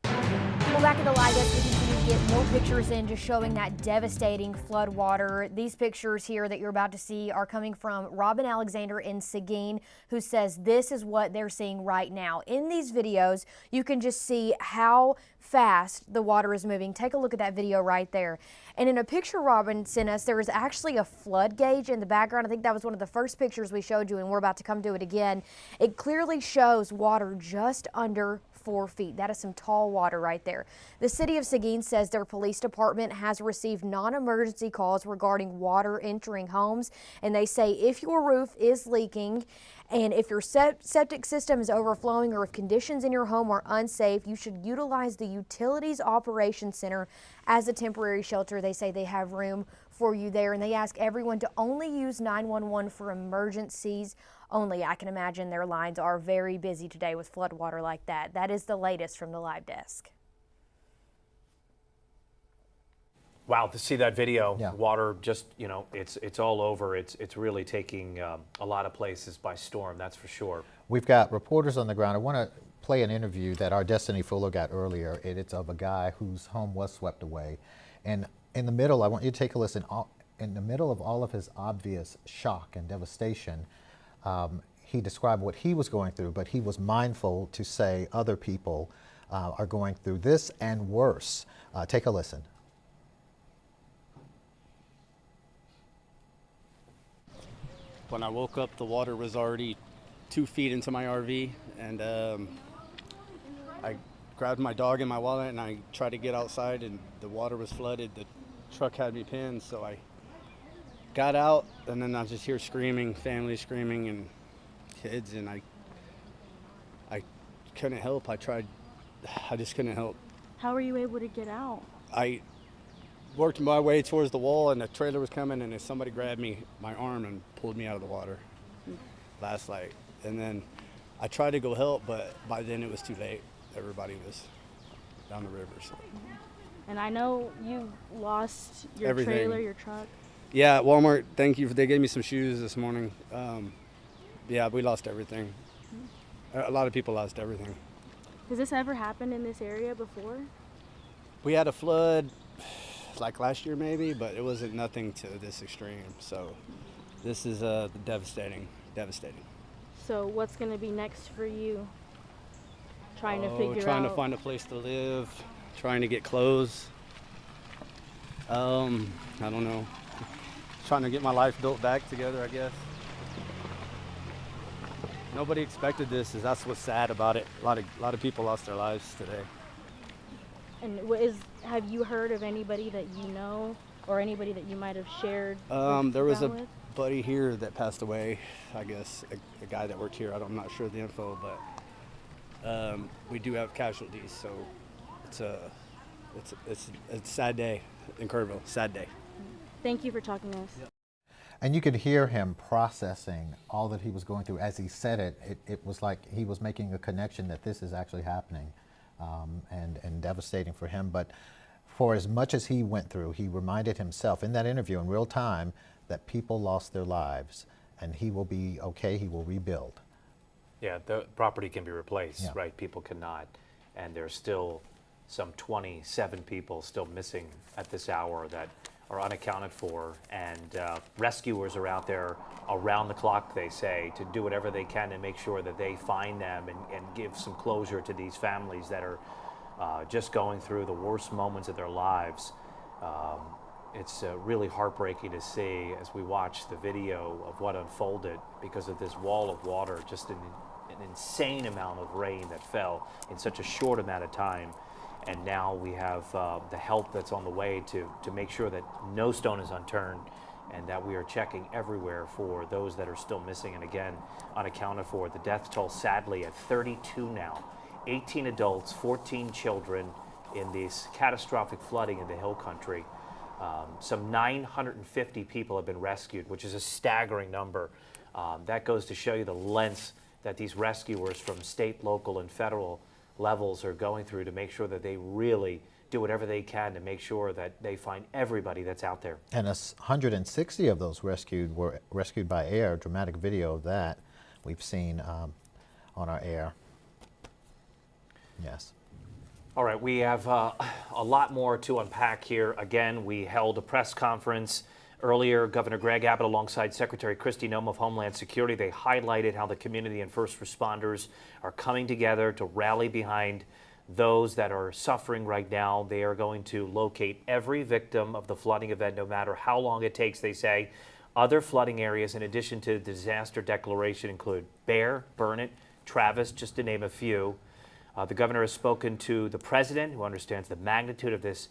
Well, back at the live desk, we continue to get more pictures in, just showing that devastating flood water. These pictures here that you're about to see are coming from Robin Alexander in Seguin, who says this is what they're seeing right now. In these videos, you can just see how fast the water is moving. Take a look at that video right there. And in a picture Robin sent us, there is actually a flood gauge in the background. I think that was one of the first pictures we showed you, and we're about to come to it again. It clearly shows water just under 4 feet. That is some tall water right there. The city of Seguin says their police department has received non-emergency calls regarding water entering homes, and they say if your roof is leaking and if your septic system is overflowing, or if conditions in your home are unsafe, you should utilize the Utilities Operations Center as a temporary shelter. They say they have room for you there, and they ask everyone to only use 911 for emergencies only. I can imagine their lines are very busy today with floodwater like that. That is the latest from the live desk. Wow, to see that video, water just, it's all over. It's really taking a lot of places by storm, that's for sure. We've got reporters on the ground. I want to play an interview that our Destiny Fuller got earlier. It's of a guy whose home was swept away. And in the middle, I want you to take a listen. In the middle of all of his obvious shock and devastation, he described what he was going through, but he was mindful to say other people are going through this and worse. Take a listen. When I woke up, the water was already 2 feet into my RV, and I grabbed my dog and my wallet, and I tried to get outside, and the water was flooded. The truck had me pinned, so I got out, and then I just hear screaming, family screaming, and kids, and I couldn't help. I just couldn't help. How were you able to get out? I worked my way towards the wall, and the trailer was coming, and then somebody grabbed my arm and pulled me out of the water last night. And then I tried to go help, but by then it was too late. Everybody was down the river. So. And I know you lost your Everything. trailer, your truck. Yeah, Walmart, thank you. They gave me some shoes this morning. Yeah, we lost everything. A lot of people lost everything. Has this ever happened in this area before? We had a flood like last year maybe, but it wasn't nothing to this extreme. So this is devastating. So what's going to be next for you? Trying to figure trying out. to find a place to live, trying to get clothes. I don't know. Trying to get my life built back together, I guess. Nobody expected this. That's what's sad about it. A lot of people lost their lives today. And have you heard of anybody that you know, or anybody that you might have shared? There was a with? buddy here that passed away. I guess a guy that worked here. I'm not sure of the info, but we do have casualties. So it's a sad day in Kerrville. Sad day. Thank you for talking to us. And you could hear him processing all that he was going through. As he said it, it was like he was making a connection that this is actually happening, and devastating for him. But for as much as he went through, he reminded himself in that interview in real time that people lost their lives, and he will be okay, he will rebuild. Yeah, the property can be replaced, right? People cannot. And there's still some 27 people still missing at this hour that are unaccounted for, and rescuers are out there around the clock, they say, to do whatever they can to make sure that they find them and give some closure to these families that are just going through the worst moments of their lives. It's really heartbreaking to see as we watch the video of what unfolded because of this wall of water just in an insane amount of rain that fell in such a short amount of time. And now we have the help that's on the way to make sure that no stone is unturned and that we are checking everywhere for those that are still missing and again unaccounted for. The death toll sadly at 32 now, 18 adults, 14 children in this catastrophic flooding in the hill country. Some 950 people have been rescued, which is a staggering number. That goes to show you the lengths that these rescuers from state, local, and federal levels are going through to make sure that they really do whatever they can to make sure that they find everybody that's out there. And 160 of those rescued were rescued by air. Dramatic video of that we've seen on our air. Yes. All right, we have a lot more to unpack here. Again, we held a press conference earlier. Governor Greg Abbott alongside Secretary Kristi Noem of Homeland Security, they highlighted how the community and first responders are coming together to rally behind those that are suffering right now. They are going to locate every victim of the flooding event, no matter how long it takes, they say. Other flooding areas, in addition to the disaster declaration, include Bear, Burnett, Travis, just to name a few. The governor has spoken to the president, who understands the magnitude of this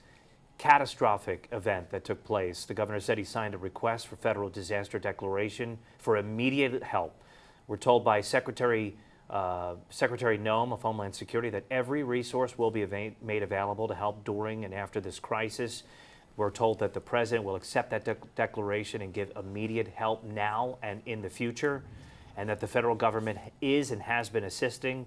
catastrophic event that took place. The governor said he signed a request for federal disaster declaration for immediate help. We're told by Secretary Noem of Homeland Security that every resource will be made available to help during and after this crisis. We're told that the president will accept that declaration and give immediate help now and in the future, and that the federal government is and has been assisting,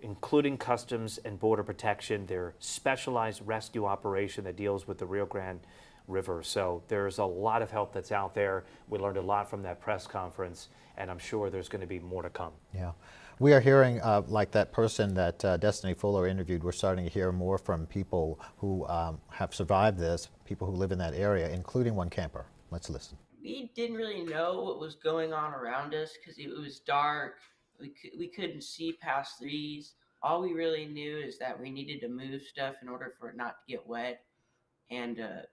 including Customs and Border Protection, their specialized rescue operation that deals with the Rio Grande River. So there's a lot of help that's out there. We learned a lot from that press conference, and I'm sure there's going to be more to come. Yeah. We are hearing, like that person that Destiny Fuller interviewed, we're starting to hear more from people who have survived this, people who live in that area, including one camper. Let's listen. We didn't really know what was going on around us because it was dark. We couldn't see past trees. All we really knew is that we needed to move stuff in order for it not to get wet. And there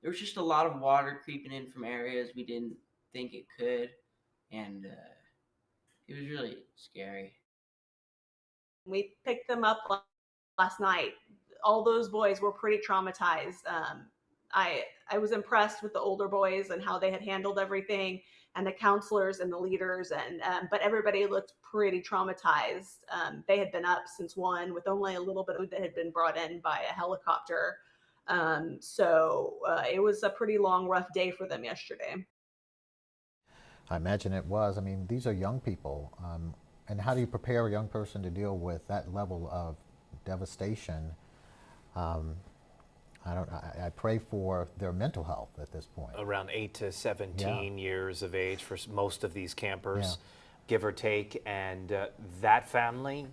was just a lot of water creeping in from areas we didn't think it could. And it was really scary. We picked them up last night. All those boys were pretty traumatized. I was impressed with the older boys and how they had handled everything, and the counselors and the leaders, and but everybody looked pretty traumatized. They had been up since 1 with only a little bit of food that had been brought in by a helicopter. So it was a pretty long, rough day for them yesterday. I imagine it was. I mean, these are young people. And how do you prepare a young person to deal with that level of devastation? I pray for their mental health at this point. Around 8 to 17 years of age for most of these campers, give or take. And that family,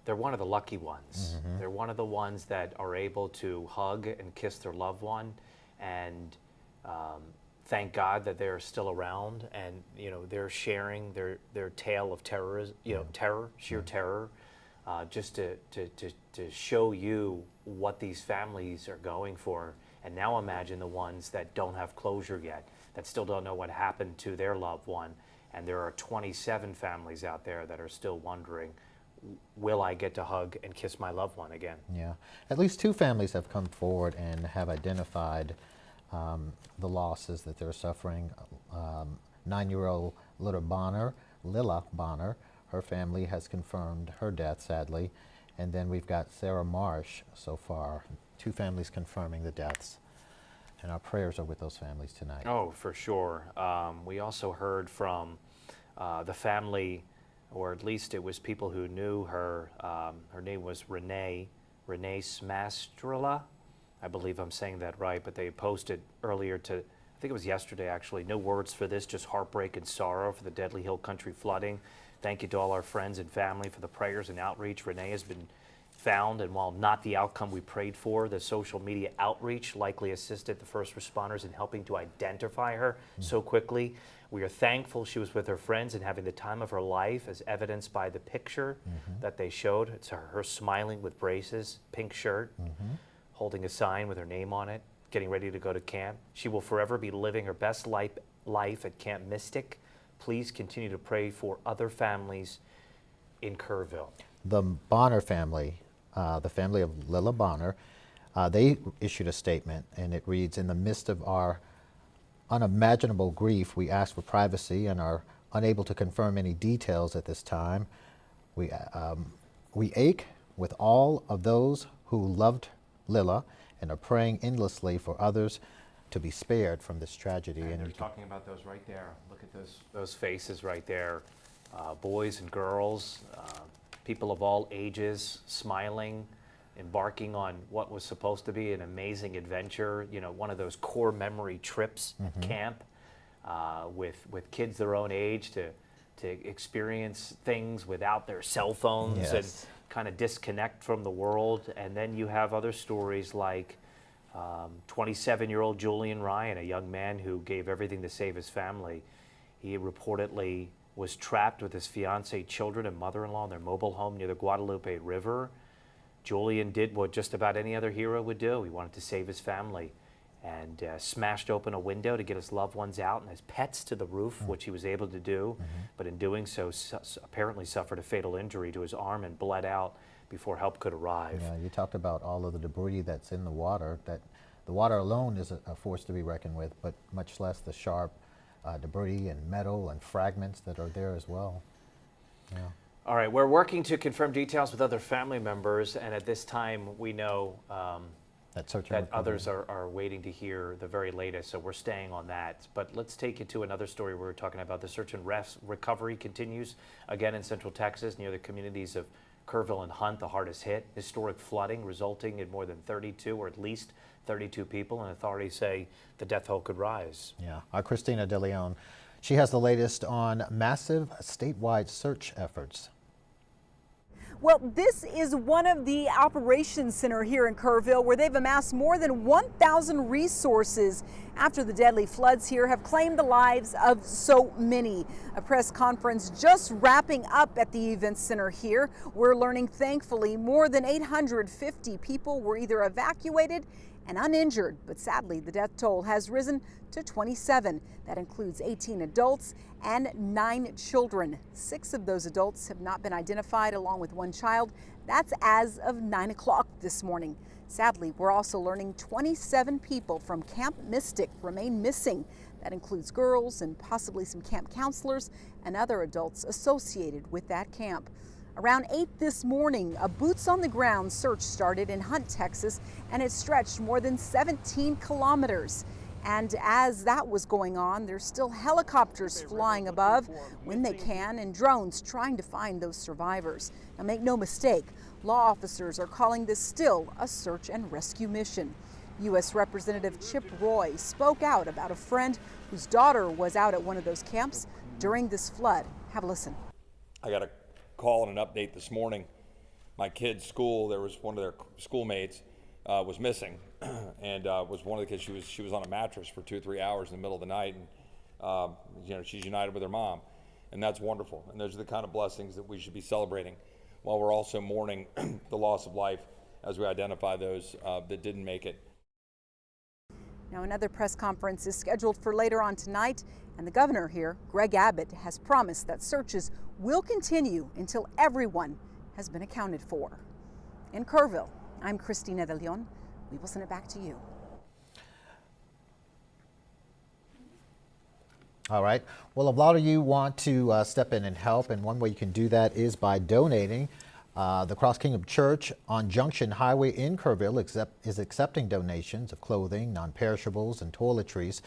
they're one of the lucky ones. Mm-hmm. They're one of the ones that are able to hug and kiss their loved one, and thank God that they're still around, and they're sharing their tale of terror, sheer terror, just to show you what these families are going for. And now imagine the ones that don't have closure yet, that still don't know what happened to their loved one. And there are 27 families out there that are still wondering, will I get to hug and kiss my loved one again? Yeah. At least 2 families have come forward and have identified the losses that they're suffering. 9-year-old Lila Bonner, her family has confirmed her death, sadly. And then we've got Sarah Marsh so far, 2 families confirming the deaths. And our prayers are with those families tonight. Oh, for sure. We also heard from the family, or at least it was people who knew her. Her name was Renee Smastrela. I believe I'm saying that right, but they posted earlier I think it was yesterday actually, no words for this, just heartbreak and sorrow for the deadly hill country flooding. Thank you to all our friends and family for the prayers and outreach. Renee has been found, and while not the outcome we prayed for, the social media outreach likely assisted the first responders in helping to identify her so quickly. We are thankful she was with her friends and having the time of her life, as evidenced by the picture that they showed. It's her smiling with braces, pink shirt, holding a sign with her name on it, getting ready to go to camp. She will forever be living her best life at Camp Mystic. Please continue to pray for other families in Kerrville? The Bonner family, the family of Lila Bonner, they issued a statement, and it reads, "In the midst of our unimaginable grief, we ask for privacy and are unable to confirm any details at this time. We ache with all of those who loved Lila and are praying endlessly for others to be spared from this tragedy." And they're talking about those right there. Look at those faces right there. Boys and girls, people of all ages, smiling, embarking on what was supposed to be an amazing adventure, you know, one of those core memory trips camp with kids their own age to experience things without their cell phones and kind of disconnect from the world. And then you have other stories like 27-year-old Julian Ryan, a young man who gave everything to save his family. He reportedly was trapped with his fiancee, children, and mother-in-law in their mobile home near the Guadalupe River. Julian did what just about any other hero would do. He wanted to save his family and smashed open a window to get his loved ones out and his pets to the roof, which he was able to do. But in doing so, apparently suffered a fatal injury to his arm and bled out before help could arrive. Yeah, you talked about all of the debris that's in the water. That the water alone is a force to be reckoned with, but much less the sharp debris and metal and fragments that are there as well. Yeah. All right, we're working to confirm details with other family members, and at this time we know that others are waiting to hear the very latest, so we're staying on that. But let's take you to another story we were talking about. The search and recovery continues again in Central Texas near the communities of Kerrville and Hunt, the hardest hit. Historic flooding resulting in more than 32 or at least 32 people, and authorities say the death toll could rise. Yeah, our Christina De Leon, she has the latest on massive statewide search efforts. Well, this is one of the operations center here in Kerrville where they've amassed more than 1,000 resources after the deadly floods here have claimed the lives of so many. A press conference just wrapping up at the event center here. We're learning, thankfully, more than 850 people were either evacuated and uninjured, but sadly the death toll has risen to 27. That includes 18 adults and 9 children. 6 of those adults have not been identified, along with 1 child. That's as of 9 o'clock this morning. Sadly, we're also learning 27 people from Camp Mystic remain missing. That includes girls and possibly some camp counselors and other adults associated with that camp. Around 8 this morning, a boots-on-the-ground search started in Hunt, Texas, and it stretched more than 17 kilometers. And as that was going on, there's still helicopters flying above when they can and drones trying to find those survivors. Now, make no mistake, law officers are calling this still a search and rescue mission. U.S. Representative Chip Roy spoke out about a friend whose daughter was out at one of those camps during this flood. Have a listen. I got a call and an update this morning. My kid's school, there was one of their schoolmates was missing, and was one of the kids. She was on a mattress for 2 or 3 hours in the middle of the night, and you know, she's united with her mom, and that's wonderful. And those are the kind of blessings that we should be celebrating, while we're also mourning the loss of life as we identify those that didn't make it. Now, another press conference is scheduled for later on tonight, and the governor here, Greg Abbott, has promised that searches will continue until everyone has been accounted for. In Kerrville, I'm Christina De Leon. We will send it back to you. All right. Well, a lot of you want to step in and help, and one way you can do that is by donating. The Cross Kingdom Church on Junction Highway in Kerrville is accepting donations of clothing, non-perishables, and toiletries.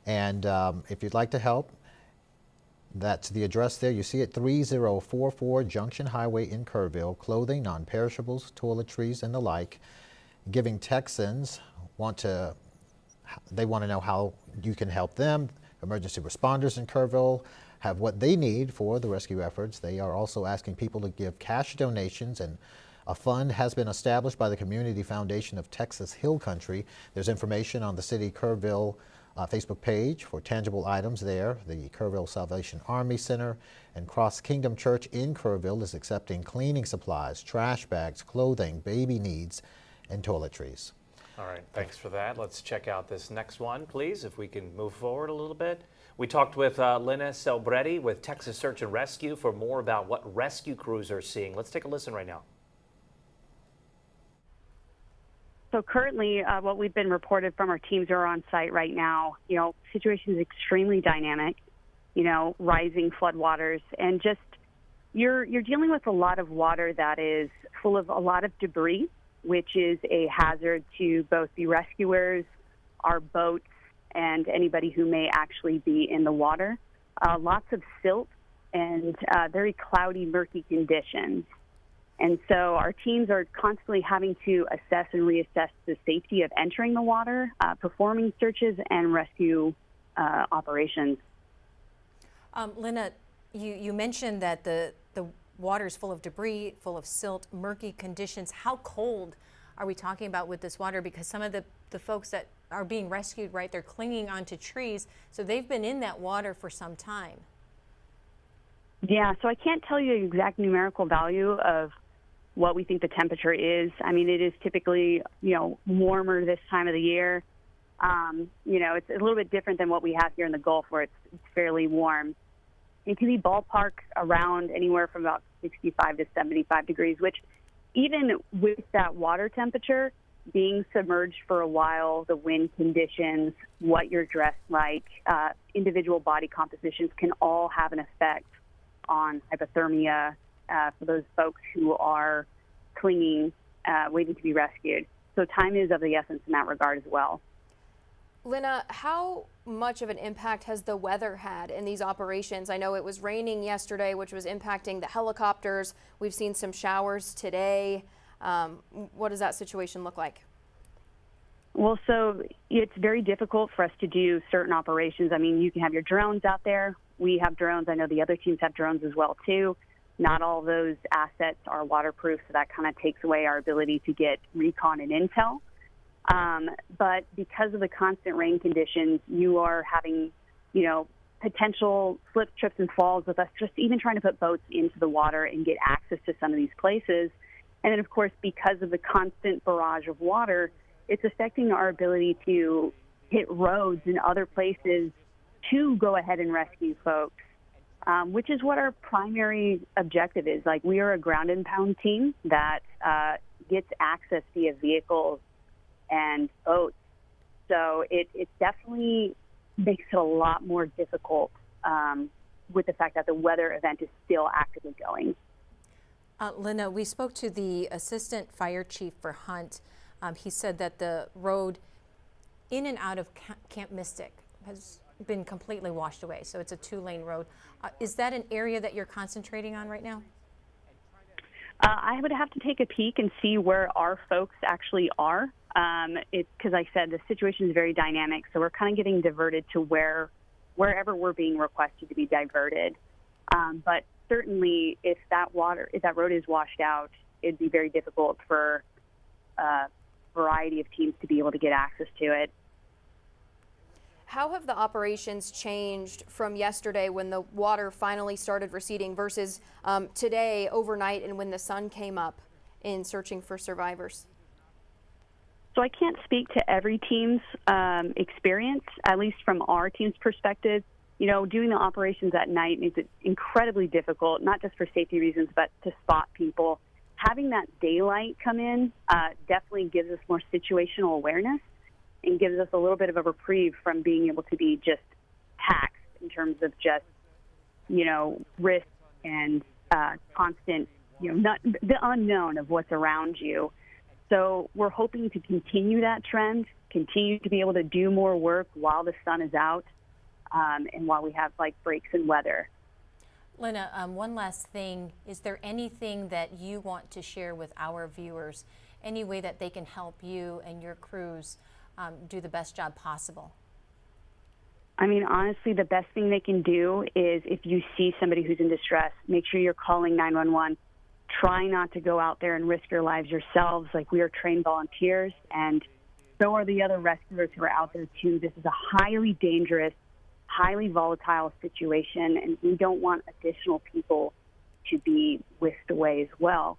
And if you'd like to help, that's the address there. You see it, 3044 Junction Highway in Kerrville. Clothing, non-perishables, toiletries, and the like. Giving Texans want to know how you can help them. Emergency responders in Kerrville have what they need for the rescue efforts. They are also asking people to give cash donations, and a fund has been established by the Community Foundation of Texas Hill Country. There's information on the City Kerrville Facebook page for tangible items there. The Kerrville Salvation Army Center and Cross Kingdom Church in Kerrville is accepting cleaning supplies, trash bags, clothing, baby needs, and toiletries. All right, thanks for that. Let's check out this next one, please, if we can move forward a little bit. We talked with Lina Celbretti with Texas Search and Rescue for more about what rescue crews are seeing. Let's take a listen right now. So currently, what we've been reported from our teams who are on site right now, situation is extremely dynamic, rising floodwaters, and just you're dealing with a lot of water that is full of a lot of debris, which is a hazard to both the rescuers, our boats, and anybody who may actually be in the water. Lots of silt and very cloudy, murky conditions. And so our teams are constantly having to assess and reassess the safety of entering the water, performing searches and rescue operations. Lina, you mentioned that the water is full of debris, full of silt, murky conditions. How cold are we talking about with this water? Because some of the folks that are being rescued, right, they're clinging onto trees, so they've been in that water for some time. Yeah, so I can't tell you the exact numerical value of what we think the temperature is. I mean, it is typically, warmer this time of the year. It's a little bit different than what we have here in the Gulf, where it's fairly warm. It can be ballpark around anywhere from about 65 to 75 degrees, which even with that water temperature, being submerged for a while, the wind conditions, what you're dressed like, individual body compositions can all have an effect on hypothermia for those folks who are clinging, waiting to be rescued. So time is of the essence in that regard as well. Lina, how much of an impact has the weather had in these operations? I know it was raining yesterday, which was impacting the helicopters. We've seen some showers today. What does that situation look like? Well, so it's very difficult for us to do certain operations. I mean, you can have your drones out there. We have drones. I know the other teams have drones as well, too. Not all those assets are waterproof, so that kind of takes away our ability to get recon and intel. But because of the constant rain conditions, you are having, potential slip, trips, and falls with us just even trying to put boats into the water and get access to some of these places. And then, of course, because of the constant barrage of water, it's affecting our ability to hit roads and other places to go ahead and rescue folks, which is what our primary objective is. Like, we are a ground and pound team that gets access via vehicles and boats. So it definitely makes it a lot more difficult with the fact that the weather event is still actively going. Lina, we spoke to the assistant fire chief for Hunt. He said that the road in and out of Camp Mystic has been completely washed away. So it's a 2-lane road. Is that an area that you're concentrating on right now? I would have to take a peek and see where our folks actually are. It's because I said the situation is very dynamic, so we're kind of getting diverted to wherever we're being requested to be diverted. But certainly, if that road is washed out, it'd be very difficult for a variety of teams to be able to get access to it. How have the operations changed from yesterday when the water finally started receding versus today overnight and when the sun came up in searching for survivors? So I can't speak to every team's experience, at least from our team's perspective. Doing the operations at night makes it incredibly difficult, not just for safety reasons, but to spot people. Having that daylight come in definitely gives us more situational awareness and gives us a little bit of a reprieve from being able to be just taxed in terms of just, risk and constant, the unknown of what's around you. So we're hoping to continue that trend, continue to be able to do more work while the sun is out and while we have breaks in weather. Lina, one last thing. Is there anything that you want to share with our viewers, any way that they can help you and your crews do the best job possible? I mean, honestly, the best thing they can do is if you see somebody who's in distress, make sure you're calling 911. Try not to go out there and risk your lives yourselves. We are trained volunteers, and so are the other rescuers who are out there, too. This is a highly dangerous, highly volatile situation, and we don't want additional people to be whisked away as well.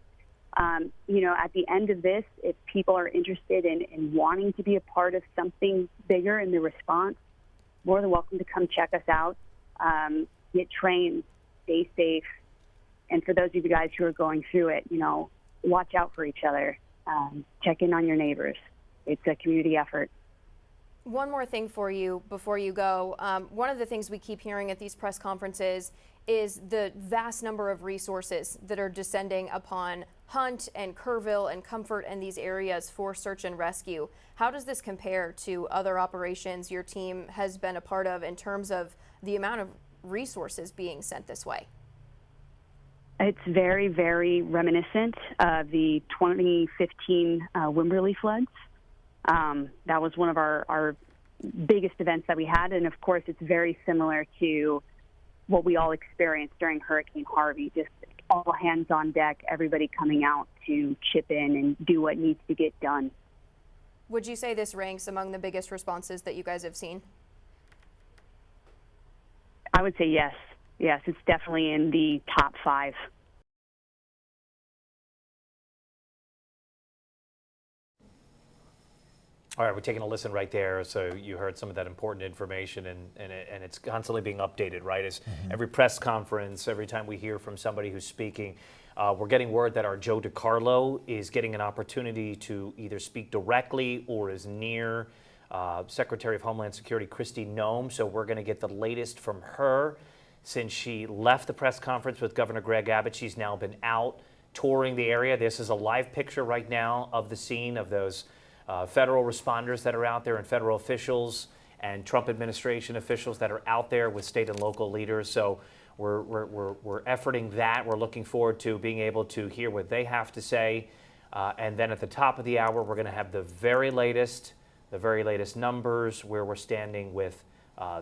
You know, at the end of this, if people are interested in wanting to be a part of something bigger in the response, more than welcome to come check us out, get trained, stay safe. And for those of you guys who are going through it, you know, watch out for each other. Check in on your neighbors. It's a community effort. One more thing for you before you go. One of the things we keep hearing at these press conferences is the vast number of resources that are descending upon Hunt and Kerrville and Comfort and these areas for search and rescue. How does this compare to other operations your team has been a part of in terms of the amount of resources being sent this way? It's very, very reminiscent of the 2015 Wimberley floods. That was one of our biggest events that we had, and of course it's very similar to what we all experienced during Hurricane Harvey, just all hands on deck, everybody coming out to chip in and do what needs to get done. Would you say this ranks among the biggest responses that you guys have seen? I would say yes. Yes, it's definitely in the top 5. All right, we're taking a listen right there. So you heard some of that important information, and it's constantly being updated, right? As every press conference, every time we hear from somebody who's speaking, we're getting word that our Joe DiCarlo is getting an opportunity to either speak directly or is near Secretary of Homeland Security Kristi Noem. So we're going to get the latest from her. Since she left the press conference with Governor Greg Abbott, she's now been out touring the area. This is a live picture right now of the scene of those federal responders that are out there and federal officials and Trump administration officials that are out there with state and local leaders. So we're efforting that. We're looking forward to being able to hear what they have to say. And then at the top of the hour, we're going to have the very latest numbers, where we're standing with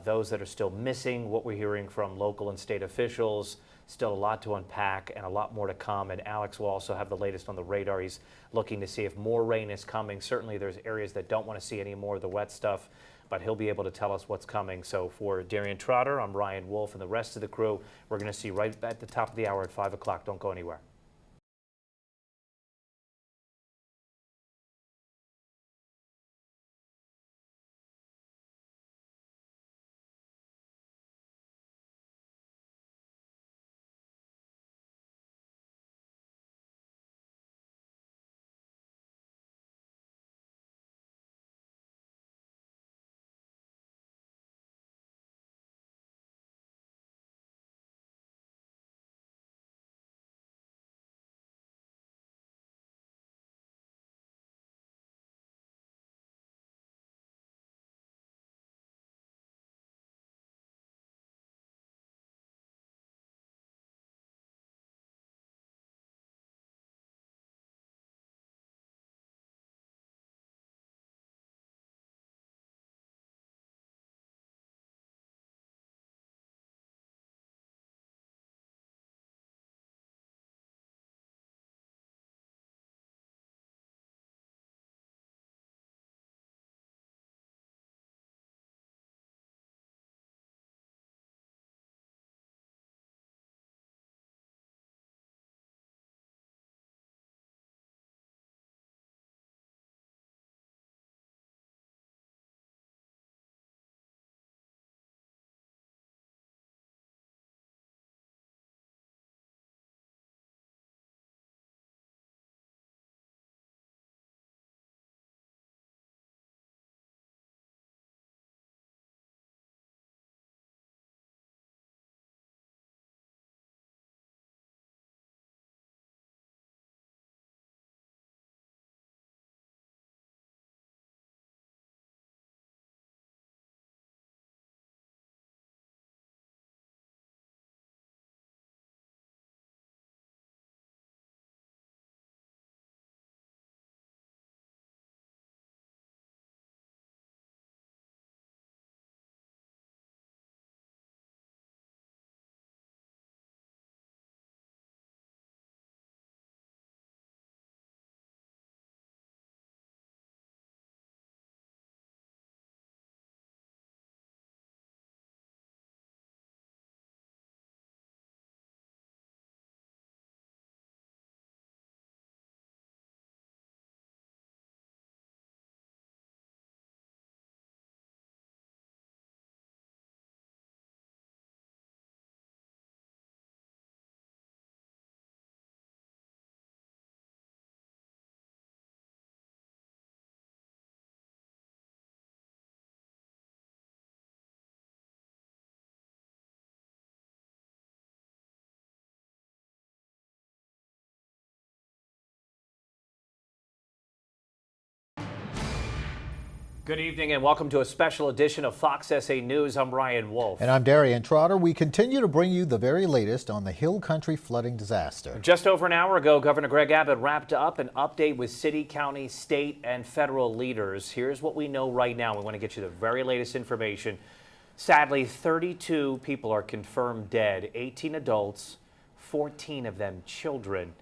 those that are still missing, what we're hearing from local and state officials. Still a lot to unpack and a lot more to come. And Alex will also have the latest on the radar. He's looking to see if more rain is coming. Certainly there's areas that don't want to see any more of the wet stuff, but he'll be able to tell us what's coming. So for Darian Trotter, I'm Ryan Wolf, and the rest of the crew, we're going to see right at the top of the hour at 5 o'clock. Don't go anywhere. Good evening and welcome to a special edition of Fox SA News. I'm Ryan Wolf. And I'm Darian Trotter. We continue to bring you the very latest on the Hill Country flooding disaster. Just over an hour ago, Governor Greg Abbott wrapped up an update with city, county, state, and federal leaders. Here's what we know right now. We want to get you the very latest information. Sadly, 32 people are confirmed dead, 18 adults, 14 of them children.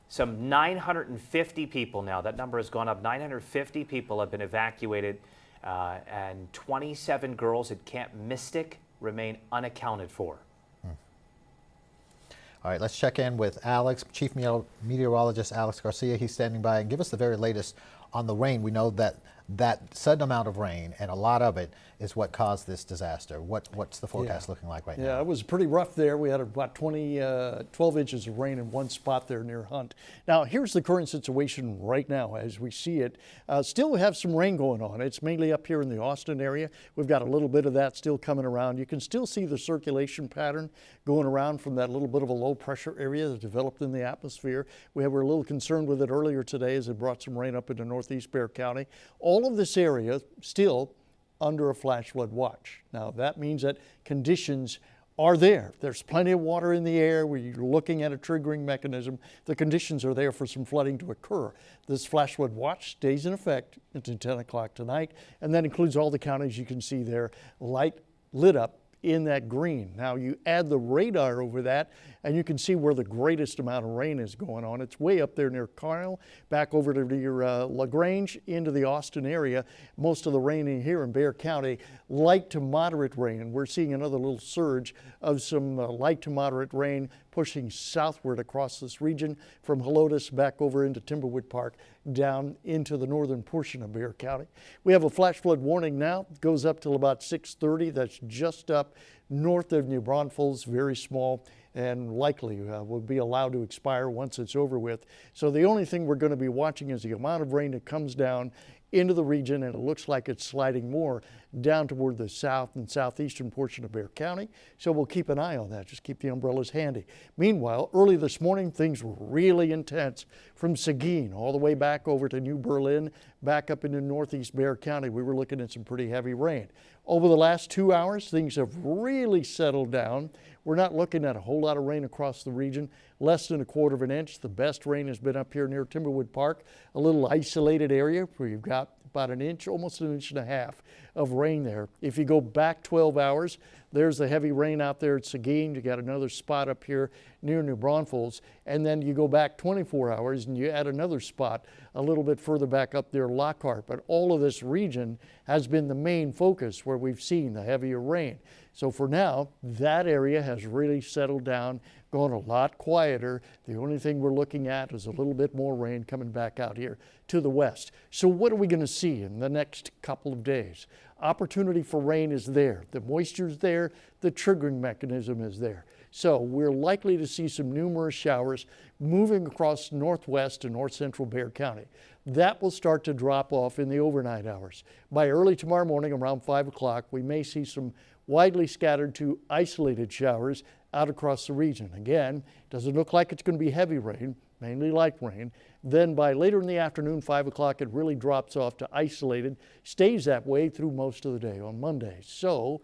Some 950 people now, that number has gone up, 950 people have been evacuated, and 27 girls at Camp Mystic remain unaccounted for. All right, let's check in with Alex, Chief Meteorologist Alex Garcia. He's standing by and give us the very latest on the rain. We know that sudden amount of rain, and a lot of it, is what caused this disaster. What's the forecast looking like right now? Yeah, it was pretty rough there. We had about 12 inches of rain in one spot there near Hunt. Now, here's the current situation right now as we see it. Still we have some rain going on. It's mainly up here in the Austin area. We've got a little bit of that still coming around. You can still see the circulation pattern going around from that little bit of a low pressure area that developed in the atmosphere. We were a little concerned with it earlier today as it brought some rain up into northeast Bexar County. All of this area still under a flash flood watch. Now that means that conditions are there. There's plenty of water in the air. We're looking at a triggering mechanism. The conditions are there for some flooding to occur. This flash flood watch stays in effect until 10 o'clock tonight, and that includes all the counties you can see there lit up in that green. Now you add the radar over that and you can see where the greatest amount of rain is going on. It's way up there near Carl, back over to your LaGrange into the Austin area. Most of the rain in here in Bexar County, light to moderate rain. And we're seeing another little surge of some light to moderate rain pushing southward across this region from Helotes back over into Timberwood Park down into the northern portion of Bexar County. We have a flash flood warning now. It goes up till about 6:30. That's just up north of New Braunfels, very small, and likely will be allowed to expire once it's over with. So the only thing we're going to be watching is the amount of rain that comes down into the region, and it looks like it's sliding more down toward the south and southeastern portion of Bexar County. So we'll keep an eye on that. Just keep the umbrellas handy. Meanwhile, early this morning, things were really intense from Seguin all the way back over to New Berlin, back up into northeast Bexar County. We were looking at some pretty heavy rain. Over the last 2 hours, things have really settled down. We're not looking at a whole lot of rain across the region, less than 1/4 of an inch. The best rain has been up here near Timberwood Park, a little isolated area where you've got about an inch, almost an inch and a half of rain there. If you go back 12 hours, there's the heavy rain out there at Seguin. You got another spot up here near New Braunfels. And then you go back 24 hours and you add another spot a little bit further back up there, Lockhart. But all of this region has been the main focus where we've seen the heavier rain. So for now, that area has really settled down, gone a lot quieter. The only thing we're looking at is a little bit more rain coming back out here to the west. So what are we going to see in the next couple of days? Opportunity for rain is there. The moisture's there. The triggering mechanism is there. So we're likely to see some numerous showers moving across northwest and north central Bexar County. That will start to drop off in the overnight hours. By early tomorrow morning around 5 o'clock, we may see some widely scattered to isolated showers out across the region. Again, doesn't look like it's going to be heavy rain, mainly light rain. Then by later in the afternoon, 5 o'clock, it really drops off to isolated, stays that way through most of the day on Monday. So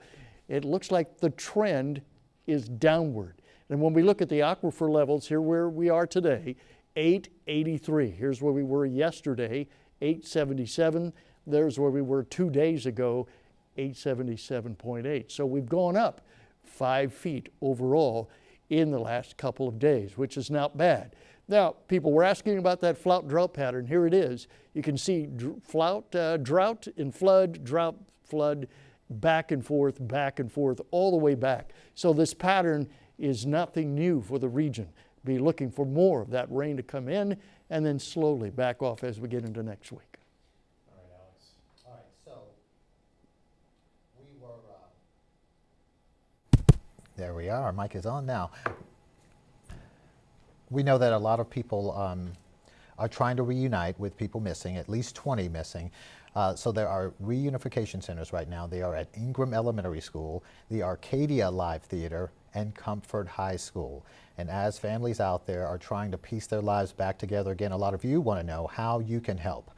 it looks like the trend is downward. And when we look at the aquifer levels here where we are today, 883. Here's where we were yesterday, 877. There's where we were 2 days ago, 877.8. So we've gone up 5 feet overall in the last couple of days, which is not bad. Now, people were asking about that flout drought pattern. Here it is. You can see drought and flood, drought, flood, back and forth, all the way back. So this pattern is nothing new for the region. Be looking for more of that rain to come in and then slowly back off as we get into next week. All right, Alex. All right, so we were, there we are. Our mic is on now. We know that a lot of people are trying to reunite with people missing, at least 20 missing. So there are reunification centers right now. They are at Ingram Elementary School, the Arcadia Live Theater, and Comfort High School. And as families out there are trying to piece their lives back together again, a lot of you want to know how you can help.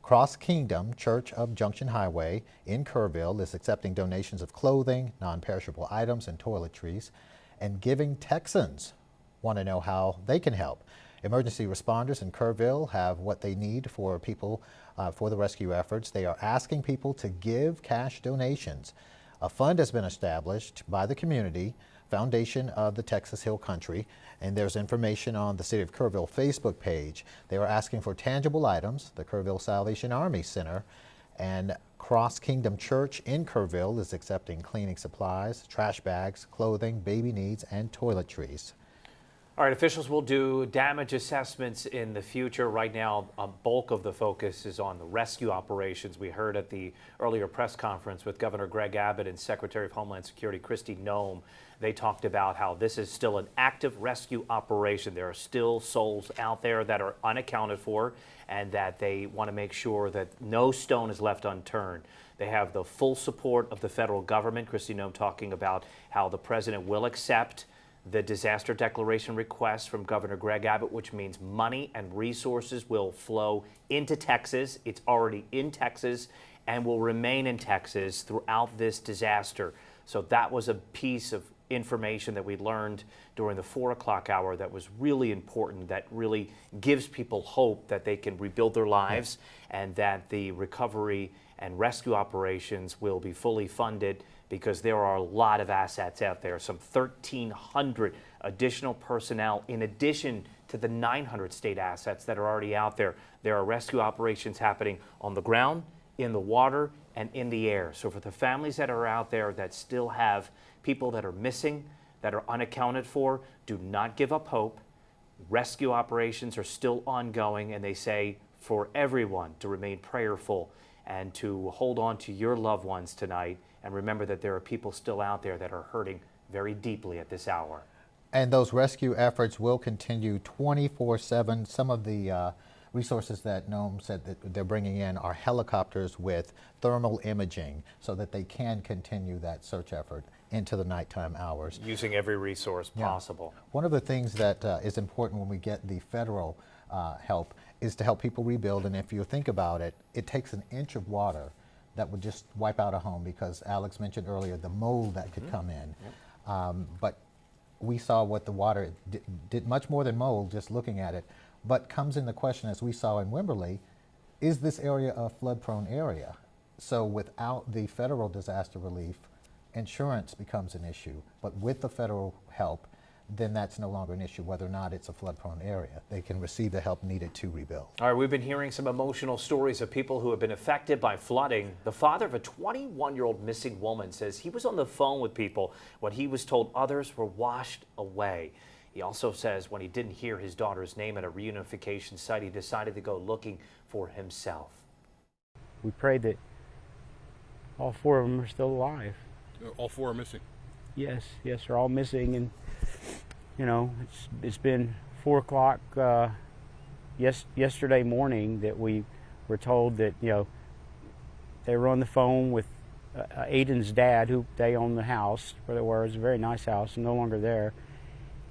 Cross Kingdom Church of Junction Highway in Kerrville is accepting donations of clothing, non-perishable items, and toiletries. And Giving Texans want to know how they can help. Emergency responders in Kerrville have what they need for people for the rescue efforts. They are asking people to give cash donations. A fund has been established by the community foundation of the Texas Hill Country, and there's information on the City of Kerrville Facebook page. They are asking for tangible items. The Kerrville Salvation Army Center and Cross Kingdom Church in Kerrville is accepting cleaning supplies, trash bags, clothing, baby needs, and toiletries. All right, officials will do damage assessments in the future. Right now, a bulk of the focus is on the rescue operations. We heard at the earlier press conference with Governor Greg Abbott and Secretary of Homeland Security Kristi Noem. They talked about how this is still an active rescue operation. There are still souls out there that are unaccounted for, and that they want to make sure that no stone is left unturned. They have the full support of the federal government. Kristi Noem talking about how the president will accept the disaster declaration request from Governor Greg Abbott, which means money and resources will flow into Texas. It's already in Texas and will remain in Texas throughout this disaster. So that was a piece of information that we learned during the 4 o'clock hour that was really important, that really gives people hope that they can rebuild their lives, and that the recovery and rescue operations will be fully funded, because there are a lot of assets out there, some 1,300 additional personnel in addition to the 900 state assets that are already out there. There are rescue operations happening on the ground, in the water, and in the air. So for the families that are out there that still have people that are missing, that are unaccounted for, do not give up hope. Rescue operations are still ongoing, and they say for everyone to remain prayerful and to hold on to your loved ones tonight. And remember that there are people still out there that are hurting very deeply at this hour. And those rescue efforts will continue 24/7. Some of the resources that Noem said that they're bringing in are helicopters with thermal imaging, so that they can continue that search effort into the nighttime hours. Using every resource possible. One of the things that is important when we get the federal help is to help people rebuild. And if you think about it, it takes an inch of water that would just wipe out a home, because Alex mentioned earlier the mold that could come in. But we saw what the water did much more than mold, just looking at it. But comes in the question, as we saw in Wimberley, is this area a flood-prone area? So without the federal disaster relief, insurance becomes an issue. But with the federal help, then that's no longer an issue, whether or not it's a flood-prone area. They can receive the help needed to rebuild. All right, we've been hearing some emotional stories of people who have been affected by flooding. The father of a 21-year-old missing woman says he was on the phone with people when he was told others were washed away. He also says when he didn't hear his daughter's name at a reunification site, he decided to go looking for himself. We prayed that all 4 of them are still alive. All 4 are missing? Yes, they're all missing. And you know, it's been 4 o'clock yesterday morning that we were told that, you know, they were on the phone with Aiden's dad, who they own the house where they were. It was a very nice house, no longer there.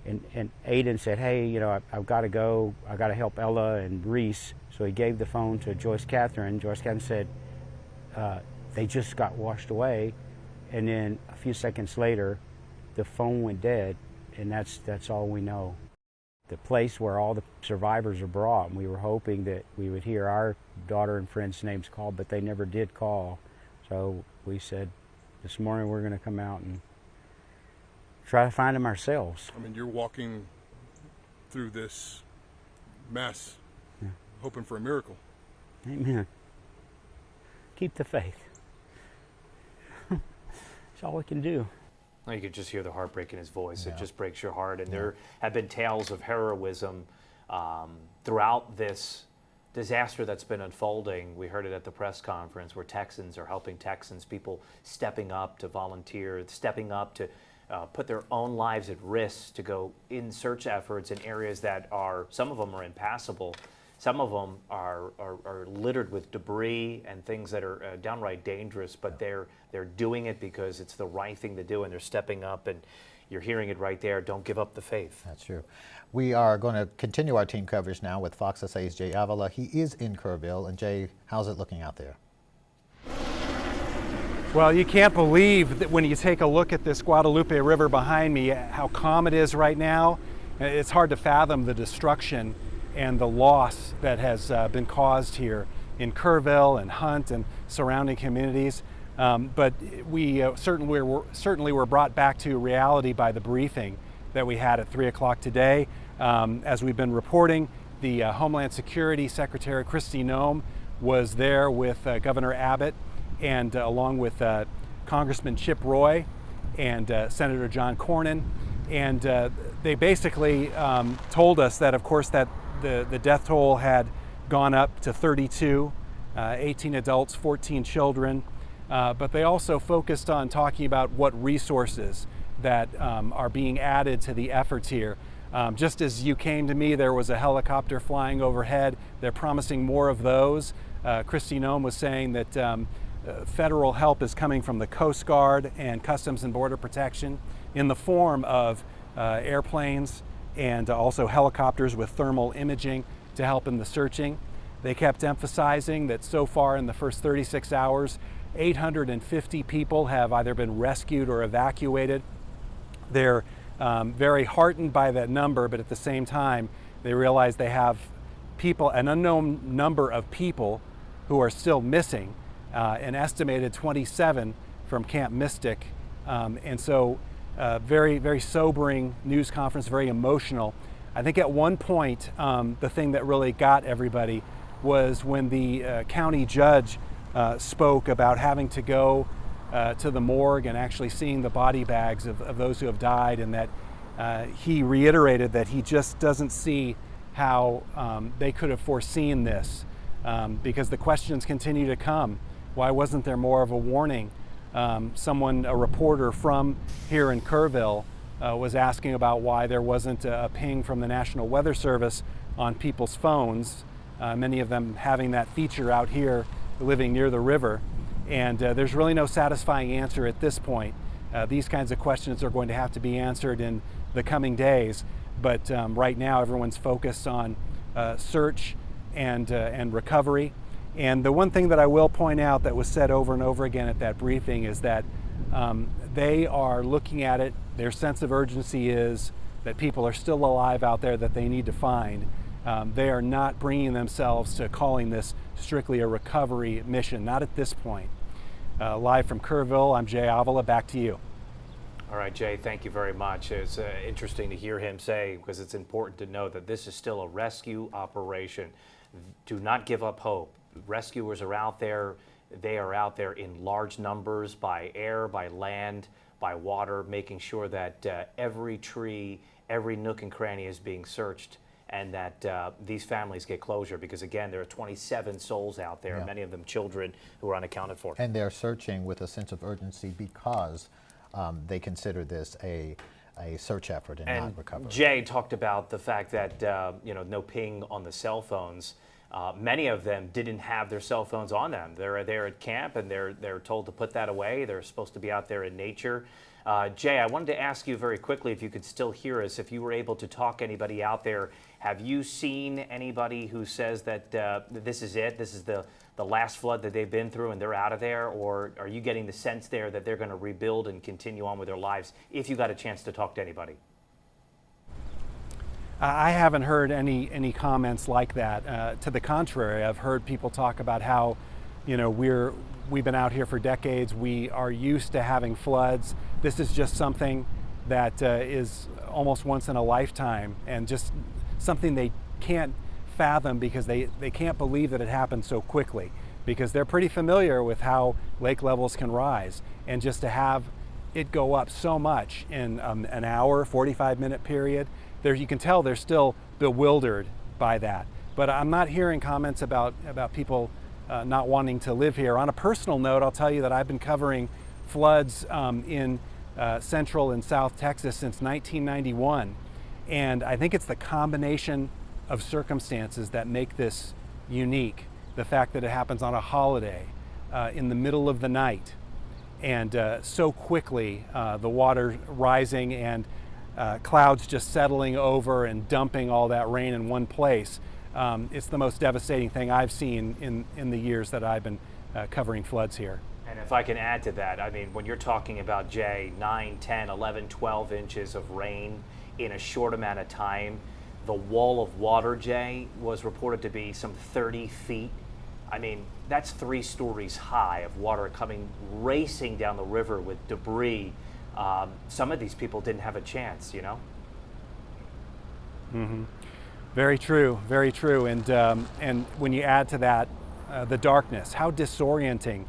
And Aiden said, hey, you know, I've got to go. I got to help Ella and Reese. So he gave the phone to Joyce Catherine. Joyce Catherine said they just got washed away. And then a few seconds later, the phone went dead. And that's all we know. The place where all the survivors are brought, and we were hoping that we would hear our daughter and friends' names called, but they never did call. So we said, this morning we're going to come out and try to find them ourselves. I mean, you're walking through this mess, hoping for a miracle. Amen. Keep the faith. That's all we can do. You could just hear the heartbreak in his voice. It just breaks your heart. And there have been tales of heroism throughout this disaster that's been unfolding. We heard it at the press conference, where Texans are helping Texans, people stepping up to volunteer, stepping up to put their own lives at risk to go in search efforts in areas that are, some of them are impassable. Some of them are littered with debris and things that are downright dangerous, but they're doing it because it's the right thing to do, and they're stepping up, and you're hearing it right there. Don't give up the faith. That's true. We are going to continue our team coverage now with Fox SA's Jay Avila. He is in Kerrville. And Jay, how's it looking out there? Well, you can't believe that when you take a look at this Guadalupe River behind me, how calm it is right now. It's hard to fathom the destruction and the loss that has been caused here in Kerrville and Hunt and surrounding communities. But we certainly were brought back to reality by the briefing that we had at 3 o'clock today. As we've been reporting, the Homeland Security Secretary Kristi Noem was there with Governor Abbott and along with Congressman Chip Roy and Senator John Cornyn. And they basically told us that, of course, that the death toll had gone up to 32, 18 adults, 14 children. But they also focused on talking about what resources that are being added to the efforts here. Just as you came to me, there was a helicopter flying overhead. They're promising more of those. Kristi Noem was saying that federal help is coming from the Coast Guard and Customs and Border Protection in the form of airplanes and also helicopters with thermal imaging to help in the searching. They kept emphasizing that so far in the first 36 hours, 850 people have either been rescued or evacuated. They're very heartened by that number, but at the same time, they realize they have an unknown number of people who are still missing, an estimated 27 from Camp Mystic. And so very, very sobering news conference, very emotional. I think at one point, the thing that really got everybody was when the county judge spoke about having to go to the morgue and actually seeing the body bags of those who have died, and that he reiterated that he just doesn't see how they could have foreseen this, because the questions continue to come. Why wasn't there more of a warning? A reporter from here in Kerrville was asking about why there wasn't a ping from the National Weather Service on people's phones, many of them having that feature out here living near the river. And there's really no satisfying answer at this point. These kinds of questions are going to have to be answered in the coming days. But right now, everyone's focused on search and recovery. And the one thing that I will point out that was said over and over again at that briefing is that they are looking at it. Their sense of urgency is that people are still alive out there that they need to find. They are not bringing themselves to calling this strictly a recovery mission, not at this point. Live from Kerrville, I'm Jay Avila, back to you. All right, Jay, thank you very much. It's interesting to hear him say, because it's important to know that this is still a rescue operation. Do not give up hope. Rescuers are out there. They are out there in large numbers by air, by land, by water, making sure that every tree, every nook and cranny is being searched, and that these families get closure, because again, there are 27 souls out there, many of them children who are unaccounted for. And they're searching with a sense of urgency because they consider this a search effort and not recovery. Jay talked about the fact that no ping on the cell phones. Many of them didn't have their cell phones on them. They're there at camp, and they're told to put that away. They're supposed to be out there in nature. Jay, I wanted to ask you very quickly, if you could still hear us, if you were able to talk anybody out there. Have you seen anybody who says that this is it, this is the last flood that they've been through and they're out of there? Or are you getting the sense there that they're going to rebuild and continue on with their lives, if you got a chance to talk to anybody? I haven't heard any comments like that. To the contrary, I've heard people talk about how, we've been out here for decades. We are used to having floods. This is just something that is almost once in a lifetime, and just something they can't fathom, because they can't believe that it happened so quickly, because they're pretty familiar with how lake levels can rise, and just to have it go up so much in an hour, 45-minute period, you can tell they're still bewildered by that. But I'm not hearing comments about people not wanting to live here. On a personal note, I'll tell you that I've been covering floods in Central and South Texas since 1991. And I think it's the combination of circumstances that make this unique. The fact that it happens on a holiday, in the middle of the night, and so quickly, the water rising and clouds just settling over and dumping all that rain in one place. It's the most devastating thing I've seen in the years that I've been covering floods here. And if I can add to that, I mean, when you're talking about, Jay, 9, 10, 11, 12 inches of rain in a short amount of time, the wall of water, Jay, was reported to be some 30 feet. I mean, that's 3 stories high of water coming racing down the river with debris. Some of these people didn't have a chance, you know? Mm-hmm. Very true, very true. And when you add to that the darkness, how disorienting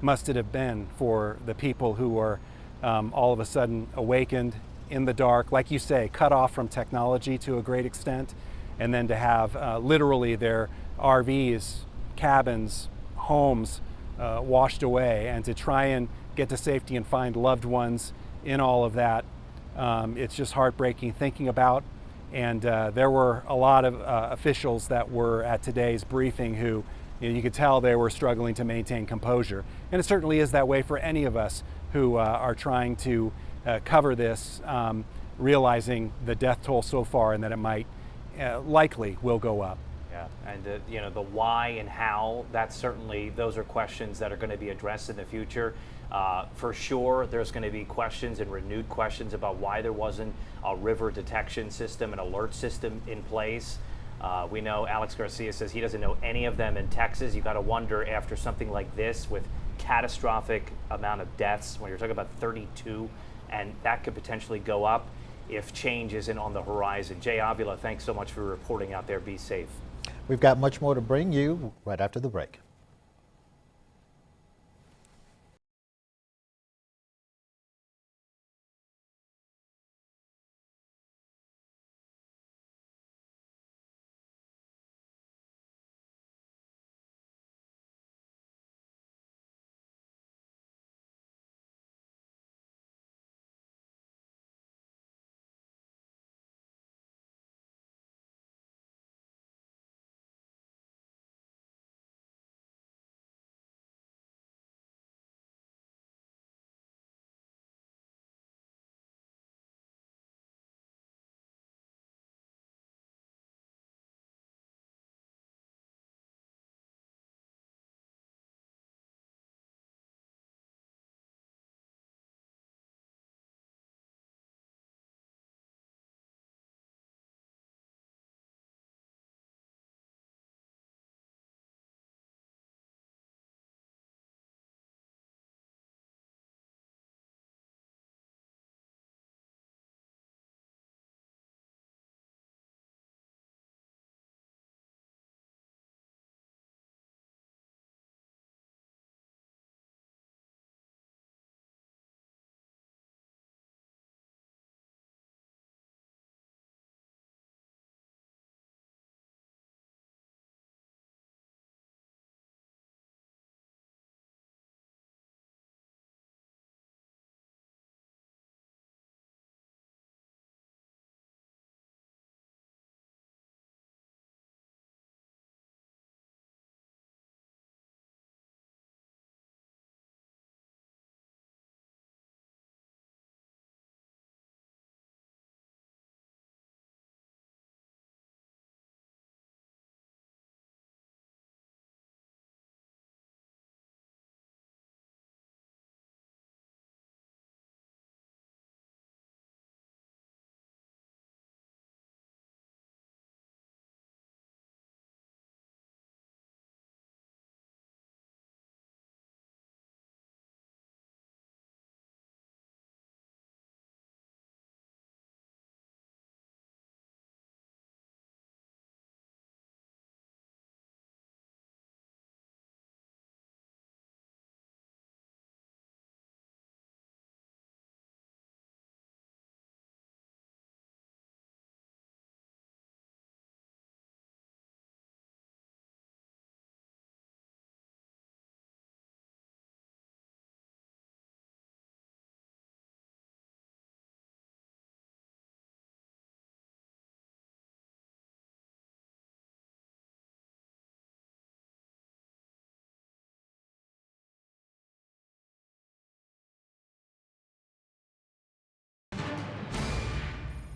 must it have been for the people who were all of a sudden awakened in the dark, like you say, cut off from technology to a great extent, and then to have literally their RVs, cabins, homes washed away, and to try and get to safety and find loved ones in all of that. It's just heartbreaking thinking about. And there were a lot of officials that were at today's briefing who, you could tell they were struggling to maintain composure. And it certainly is that way for any of us who are trying to cover this, realizing the death toll so far and that it might likely will go up. Yeah, and you know, the why and how, that's certainly, those are questions that are going to be addressed in the future. For sure, there's going to be questions and renewed questions about why there wasn't a river detection system, an alert system in place. We know Alex Garcia says he doesn't know any of them in Texas. You got to wonder, after something like this with catastrophic amount of deaths, when you're talking about 32, and that could potentially go up if change isn't on the horizon. Jay Avila, thanks so much for reporting out there. Be safe. We've got much more to bring you right after the break.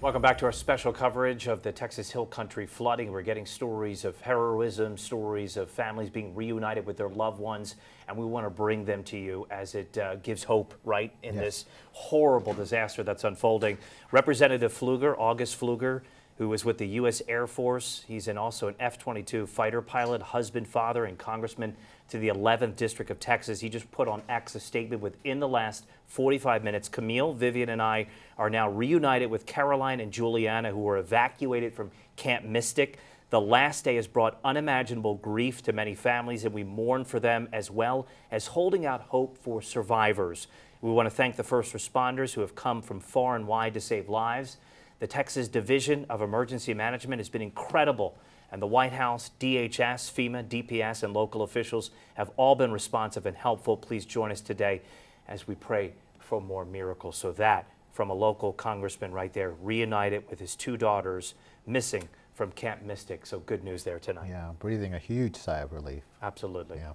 Welcome back to our special coverage of the Texas Hill Country flooding. We're getting stories of heroism, stories of families being reunited with their loved ones, and we want to bring them to you as it gives hope, right, in this horrible disaster that's unfolding. Representative Pfluger, August Pfluger, who was with the U.S. Air Force. He's also an F-22 fighter pilot, husband, father, and congressman to the 11th District of Texas. He just put on X a statement within the last 45 minutes. Camille, Vivian, and I are now reunited with Caroline and Juliana, who were evacuated from Camp Mystic. The last day has brought unimaginable grief to many families, and we mourn for them as well as holding out hope for survivors. We want to thank the first responders who have come from far and wide to save lives. The Texas Division of Emergency Management has been incredible, and the White House, DHS, FEMA, DPS, and local officials have all been responsive and helpful. Please join us today as we pray for more miracles. So that, from a local congressman right there, reunited with his two daughters missing from Camp Mystic. So good news there tonight. Yeah, breathing a huge sigh of relief. Absolutely. Yeah.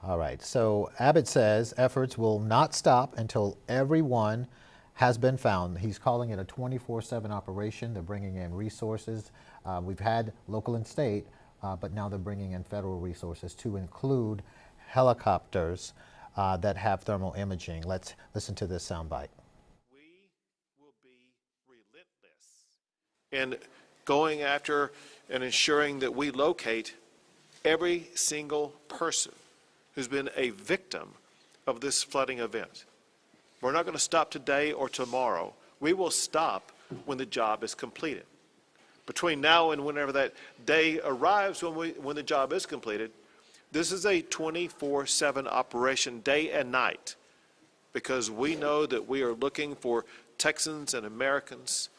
All right, so Abbott says efforts will not stop until everyone has been found. He's calling it a 24/7 operation. They're bringing in resources. We've had local and state, but now they're bringing in federal resources to include helicopters that have thermal imaging. Let's listen to this soundbite. We will be relentless in going after and ensuring that we locate every single person who's been a victim of this flooding event. We're not going to stop today or tomorrow. We will stop when the job is completed. Between now and whenever that day arrives when the job is completed, this is a 24/7 operation, day and night, because we know that we are looking for Texans and Americans,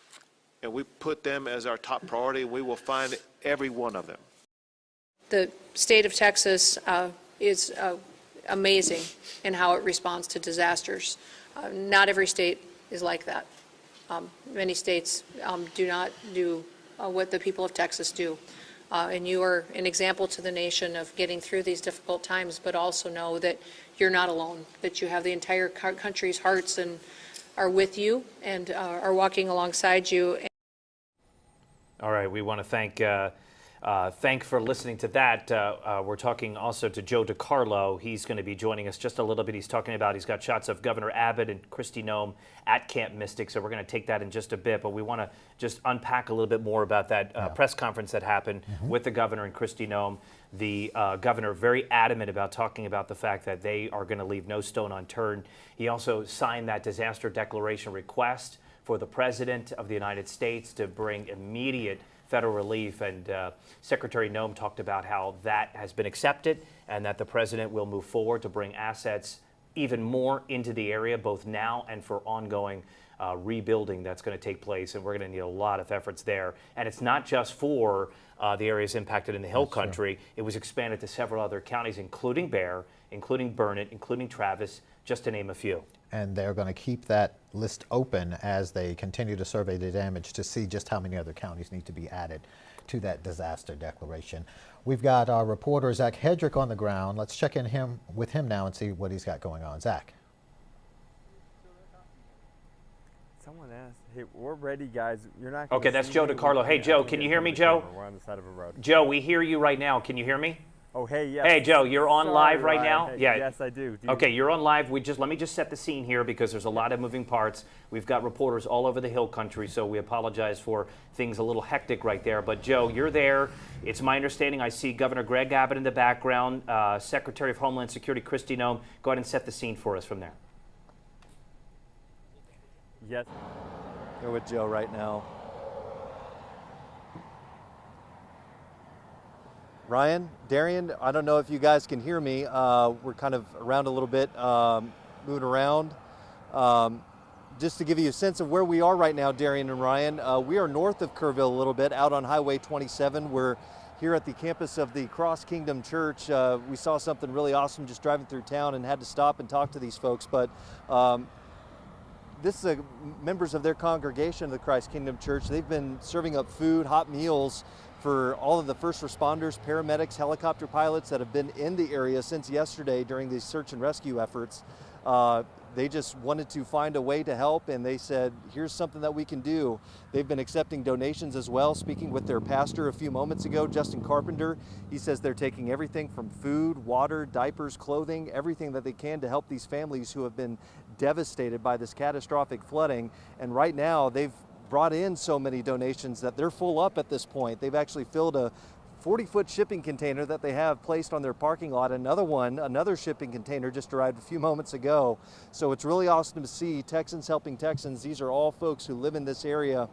and we put them as our top priority, and we will find every one of them. The state of Texas is amazing in how it responds to disasters. Not every state is like that. Many states do not do what the people of Texas do. And you are an example to the nation of getting through these difficult times, but also know that you're not alone, that you have the entire country's hearts and are with you and are walking alongside you. All right, we want to thank for listening to that. We're talking also to Joe DiCarlo. He's going to be joining us just a little bit. He's got shots of Governor Abbott and Kristi Noem at Camp Mystic, so we're going to take that in just a bit. But we want to just unpack a little bit more about that press conference that happened with the governor and Kristi Noem. The governor very adamant about talking about the fact that they are going to leave no stone unturned. He also signed that disaster declaration request for the President of the United States to bring immediate federal relief, and Secretary Noem talked about how that has been accepted and that the president will move forward to bring assets even more into the area, both now and for ongoing rebuilding that's going to take place, and we're going to need a lot of efforts there. And it's not just for the areas impacted in the Hill Country. It was expanded to several other counties, including Bear, including Burnett, including Travis, just to name a few. And they're going to keep that list open as they continue to survey the damage to see just how many other counties need to be added to that disaster declaration. We've got our reporter Zach Hedrick on the ground. Let's check in with him now and see what he's got going on. Zach. Someone asked, hey, we're ready, guys. You're not Okay, that's Joe DiCarlo. Hey, Joe, can you hear me, Joe? We're on the side of a road. Joe, we hear you right now. Can you hear me? Oh, hey, yes. Hey, Joe, you're on live right now? Hey, Yeah. Yes, I do. Okay, you're on live. Let me just set the scene here because there's a lot of moving parts. We've got reporters all over the Hill Country, so we apologize for things a little hectic right there. But Joe, you're there. It's my understanding I see Governor Greg Abbott in the background, Secretary of Homeland Security Kristi Noem. Go ahead and set the scene for us from there. Yes. We're with Joe right now. Ryan, Darian, I don't know if you guys can hear me. We're kind of around a little bit, moving around. Just to give you a sense of where we are right now, Darian and Ryan, we are north of Kerrville a little bit, out on Highway 27. We're here at the campus of the Cross Kingdom Church. We saw something really awesome just driving through town and had to stop and talk to these folks. But this is members of their congregation, the Christ Kingdom Church. They've been serving up food, hot meals for all of the first responders, paramedics, helicopter pilots that have been in the area since yesterday during these search and rescue efforts. They just wanted to find a way to help, and they said, here's something that we can do. They've been accepting donations as well. Speaking with their pastor a few moments ago, Justin Carpenter, he says they're taking everything from food, water, diapers, clothing, everything that they can to help these families who have been devastated by this catastrophic flooding. And right now, they've brought in so many donations that they're full up at this point. They've actually filled a 40-foot shipping container that they have placed on their parking lot. Another shipping container just arrived a few moments ago. So it's really awesome to see Texans helping Texans. These are all folks who live in this area.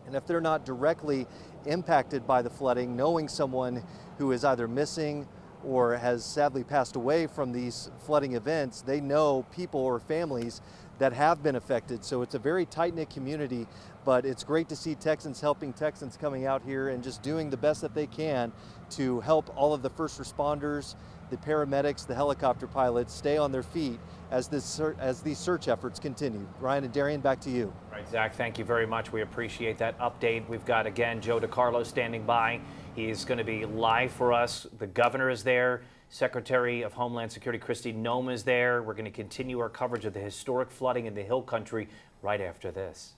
And if they're not directly impacted by the flooding, knowing someone who is either missing or has sadly passed away from these flooding events, they know people or families that have been affected. So it's a very tight-knit community, but it's great to see Texans helping Texans coming out here and just doing the best that they can to help all of the first responders, the paramedics, the helicopter pilots stay on their feet as these search efforts continue. Ryan and Darian, back to you. All right, Zach, thank you very much. We appreciate that update. We've got, again, Joe DiCarlo standing by. He's going to be live for us. The governor is there. Secretary of Homeland Security Kristi Noem is there. We're going to continue our coverage of the historic flooding in the Hill Country right after this.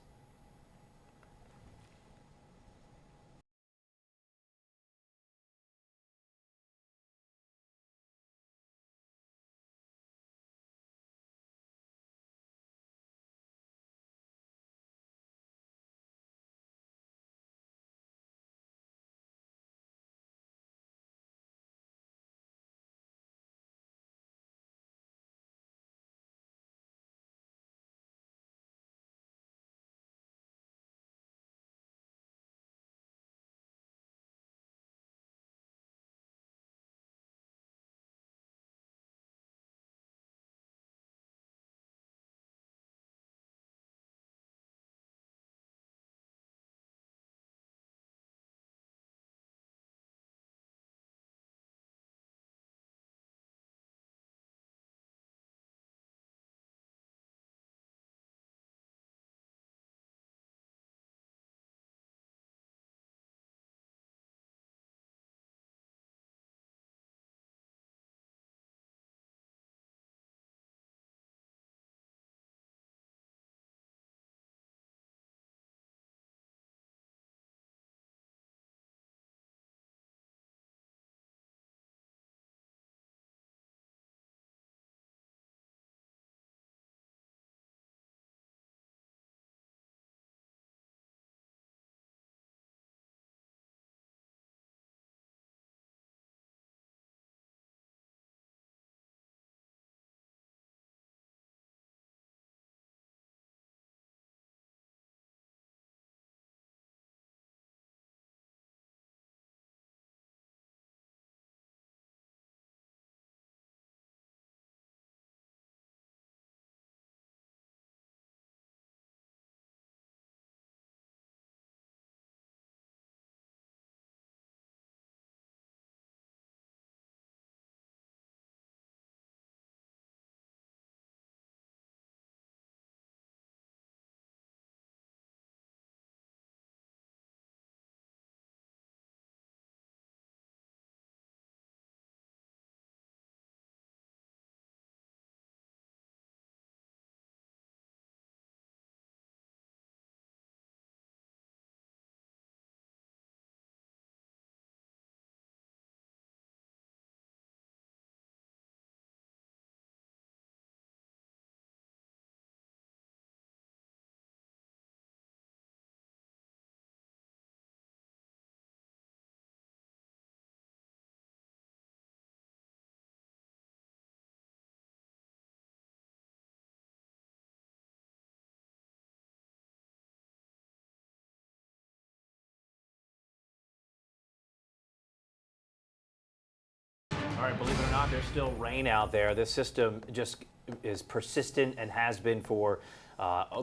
All right, believe it or not, there's still rain out there. This system just is persistent and has been for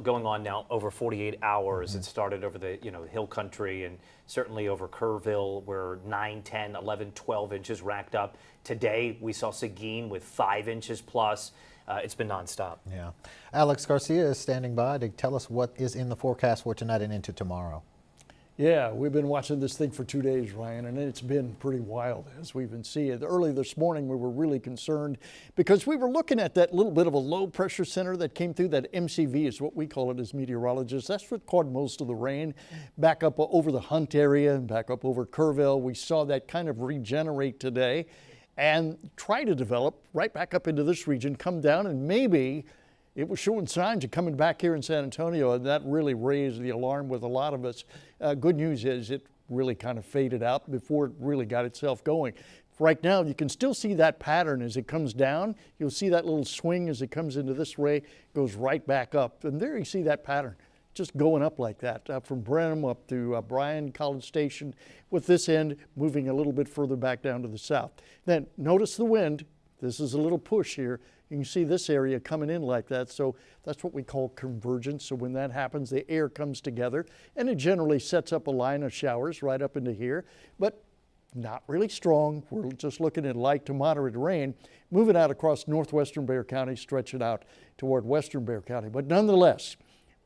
going on now over 48 hours. It started over the Hill Country and certainly over Kerrville where 9, 10, 11, 12 inches racked up. Today we saw Seguin with 5 inches plus. It's been nonstop. Yeah. Alex Garcia is standing by to tell us what is in the forecast for tonight and into tomorrow. Yeah, we've been watching this thing for 2 days, Ryan, and it's been pretty wild as we've been seeing. Early this morning, we were really concerned because we were looking at that little bit of a low pressure center that came through. That MCV is what we call it as meteorologists. That's what caught most of the rain back up over the Hunt area and back up over Kerrville. We saw that kind of regenerate today and try to develop right back up into this region, come down, and maybe it was showing signs of coming back here in San Antonio, and that really raised the alarm with a lot of us. Good news is it really kind of faded out before it really got itself going. Right now, you can still see that pattern as it comes down. You'll see that little swing as it comes into this way, goes right back up. And there you see that pattern, just going up like that, from Brenham up to Bryan, College Station, with this end moving a little bit further back down to the south. Then notice the wind. This is a little push here. You can see this area coming in like that, so that's what we call convergence. So when that happens, the air comes together, and it generally sets up a line of showers right up into here, but not really strong. We're just looking at light to moderate rain, moving out across northwestern Bexar County, stretching out toward western Bexar County. But nonetheless,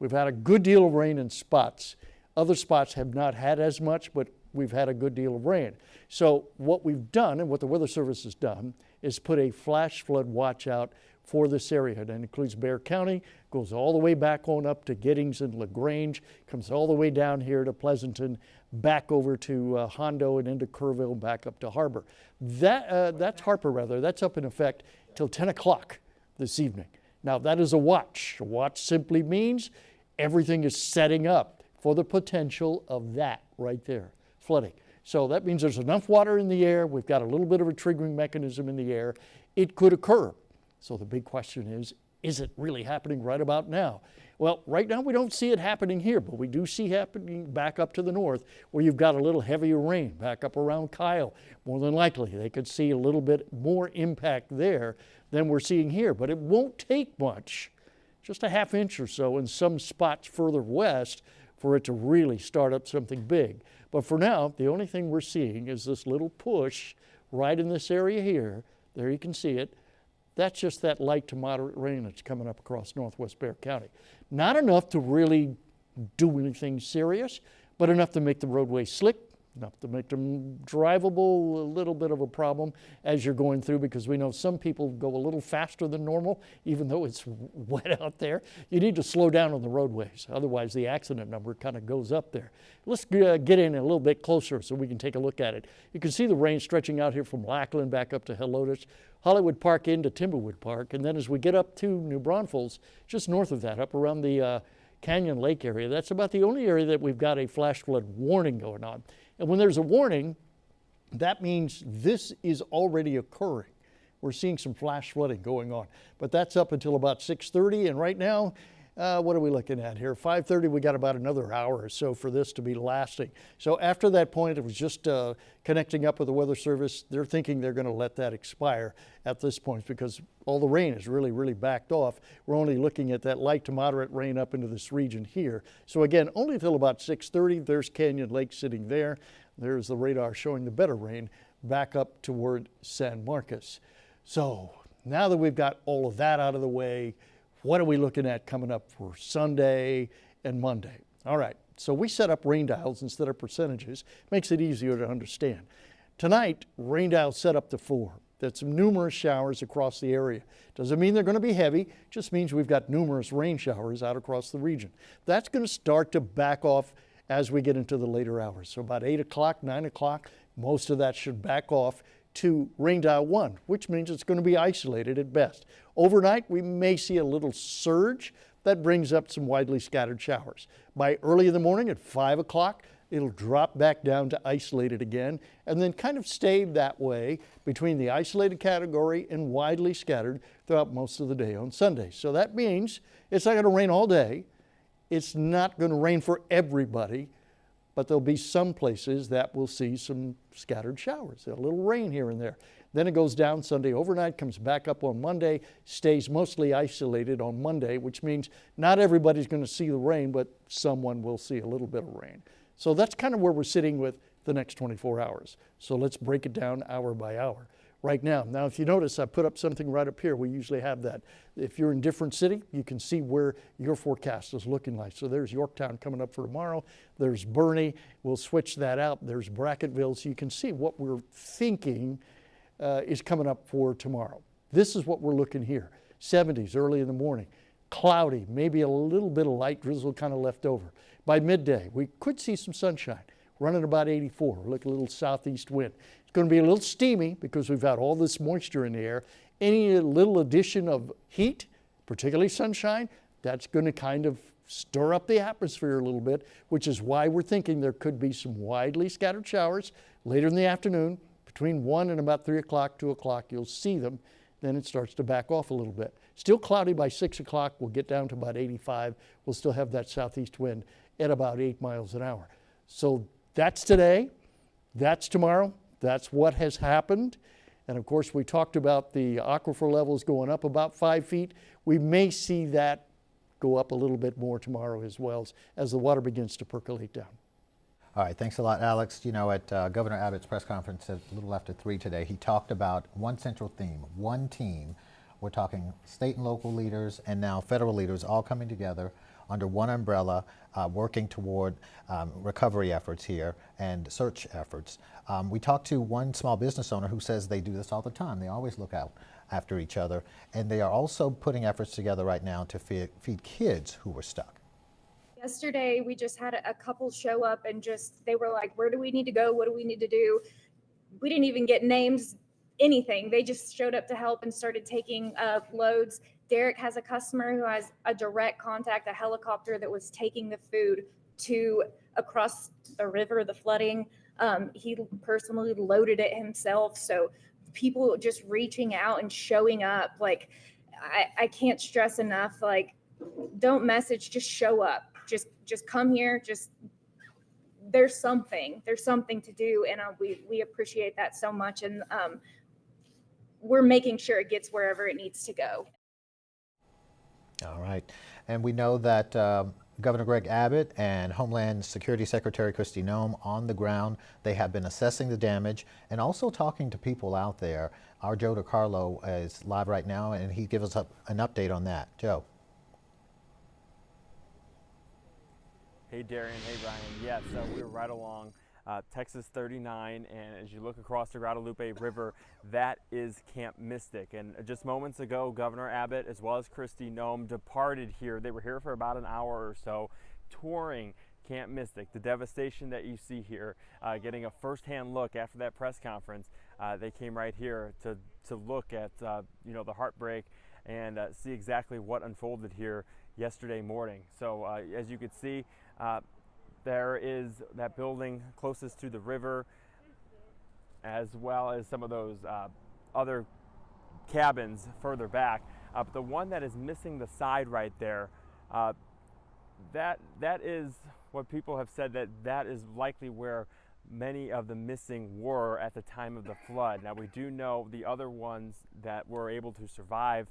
we've had a good deal of rain in spots. Other spots have not had as much, but we've had a good deal of rain. So what we've done, and what the Weather Service has done, is put a flash flood watch out for this area. That includes Bexar County, goes all the way back on up to Giddings and LaGrange, comes all the way down here to Pleasanton, back over to Hondo and into Kerrville, back up to Harbor. That's Harper rather. That's up in effect till 10 o'clock this evening. Now that is a watch. A watch simply means everything is setting up for the potential of that right there, flooding. So that means there's enough water in the air. We've got a little bit of a triggering mechanism in the air. It could occur. So the big question is it really happening right about now? Well, right now we don't see it happening here, but we do see happening back up to the north where you've got a little heavier rain back up around Kyle. More than likely, they could see a little bit more impact there than we're seeing here, but it won't take much, just a half inch or so in some spots further west for it to really start up something big. But for now, the only thing we're seeing is this little push right in this area here. There you can see it. That's just that light to moderate rain that's coming up across northwest Bexar County. Not enough to really do anything serious, but enough to make the roadway slick, enough to make them drivable, a little bit of a problem as you're going through, because we know some people go a little faster than normal, even though it's wet out there. You need to slow down on the roadways, otherwise the accident number kind of goes up there. Let's get in a little bit closer so we can take a look at it. You can see the rain stretching out here from Lackland back up to Helotes, Hollywood Park into Timberwood Park, and then as we get up to New Braunfels, just north of that, up around the Canyon Lake area, that's about the only area that we've got a flash flood warning going on. And when there's a warning, that means this is already occurring. We're seeing some flash flooding going on, but that's up until about 6:30, and right now, what are we looking at here? 5:30, we got about another hour or so for this to be lasting. So after that point, it was just connecting up with the Weather Service. They're thinking they're going to let that expire at this point because all the rain is really backed off. We're only looking at that light to moderate rain up into this region here. So again, only until about 6:30, there's Canyon Lake sitting there. There's the radar showing the better rain back up toward San Marcos. So now that we've got all of that out of the way, what are we looking at coming up for Sunday and Monday? All right, so we set up rain dials instead of percentages. Makes it easier to understand. Tonight, rain dials set up to 4. That's numerous showers across the area. Doesn't mean they're going to be heavy, just means we've got numerous rain showers out across the region. That's going to start to back off as we get into the later hours. So about 8 o'clock, 9 o'clock, most of that should back off to rain dial 1, which means it's going to be isolated at best. Overnight, we may see a little surge that brings up some widely scattered showers. By early in the morning at 5 o'clock, it'll drop back down to isolated again and then kind of stay that way between the isolated category and widely scattered throughout most of the day on Sunday. So that means it's not going to rain all day. It's not going to rain for everybody, but there'll be some places that will see some scattered showers, a little rain here and there. Then it goes down Sunday overnight, comes back up on Monday, stays mostly isolated on Monday, which means not everybody's going to see the rain, but someone will see a little bit of rain. So that's kind of where we're sitting with the next 24 hours. So let's break it down hour by hour. right now. Now, if you notice, I put up something right up here. We usually have that. If you're in different city, you can see where your forecast is looking like. So there's Yorktown coming up for tomorrow. There's Bernie. We'll switch that out. There's Brackettville. So you can see what we're thinking is coming up for tomorrow. This is what we're looking here. 70s early in the morning. Cloudy, maybe a little bit of light drizzle kind of left over. By midday, we could see some sunshine, running about 84. Look, a little southeast wind. It's going to be a little steamy because we've got all this moisture in the air. Any little addition of heat, particularly sunshine, that's going to kind of stir up the atmosphere a little bit, which is why we're thinking there could be some widely scattered showers later in the afternoon. Between 1 and about 3 o'clock, 2 o'clock, you'll see them. Then it starts to back off a little bit. Still cloudy by 6 o'clock. We'll get down to about 85. We'll still have that southeast wind at about 8 miles an hour. So that's today. That's tomorrow. That's what has happened. And of course, we talked about the aquifer levels going up about 5 feet. We may see that go up a little bit more tomorrow as well as the water begins to percolate down. All right, thanks a lot, Alex. You know, at Governor Abbott's press conference a little after 3 today, he talked about one central theme, one team. We're talking state and local leaders and now federal leaders all coming together under one umbrella, working toward recovery efforts here and search efforts. We talked to one small business owner who says they do this all the time. They always look out after each other, and they are also putting efforts together right now to feed kids who were stuck. Yesterday, we just had a couple show up and they were like, where do we need to go? What do we need to do? We didn't even get names, anything. They just showed up to help and started taking loads. Derek has a customer who has a direct contact, a helicopter that was taking the food to across the river, the flooding. He personally loaded it himself. So people just reaching out and showing up, like, I can't stress enough, like, don't message, just show up. Just come here. There's something to do. And we appreciate that so much. And we're making sure it gets wherever it needs to go. All right. And we know that Governor Greg Abbott and Homeland Security Secretary Kristi Noem on the ground, they have been assessing the damage and also talking to people out there. Our Joe DiCarlo is live right now, and he gives us an update on that. Joe. Hey Darian, hey Ryan. Yes, we're right along Texas 39, and as you look across the Guadalupe River, that is Camp Mystic. And just moments ago, Governor Abbott as well as Kristi Noem departed here. They were here for about an hour or so, touring Camp Mystic, the devastation that you see here, getting a first-hand look after that press conference. They came right here to look at the heartbreak and see exactly what unfolded here yesterday morning. So as you could see, there is that building closest to the river, as well as some of those other cabins further back. But the one that is missing the side right there, that is what people have said that is likely where many of the missing were at the time of the flood. Now we do know the other ones that were able to survive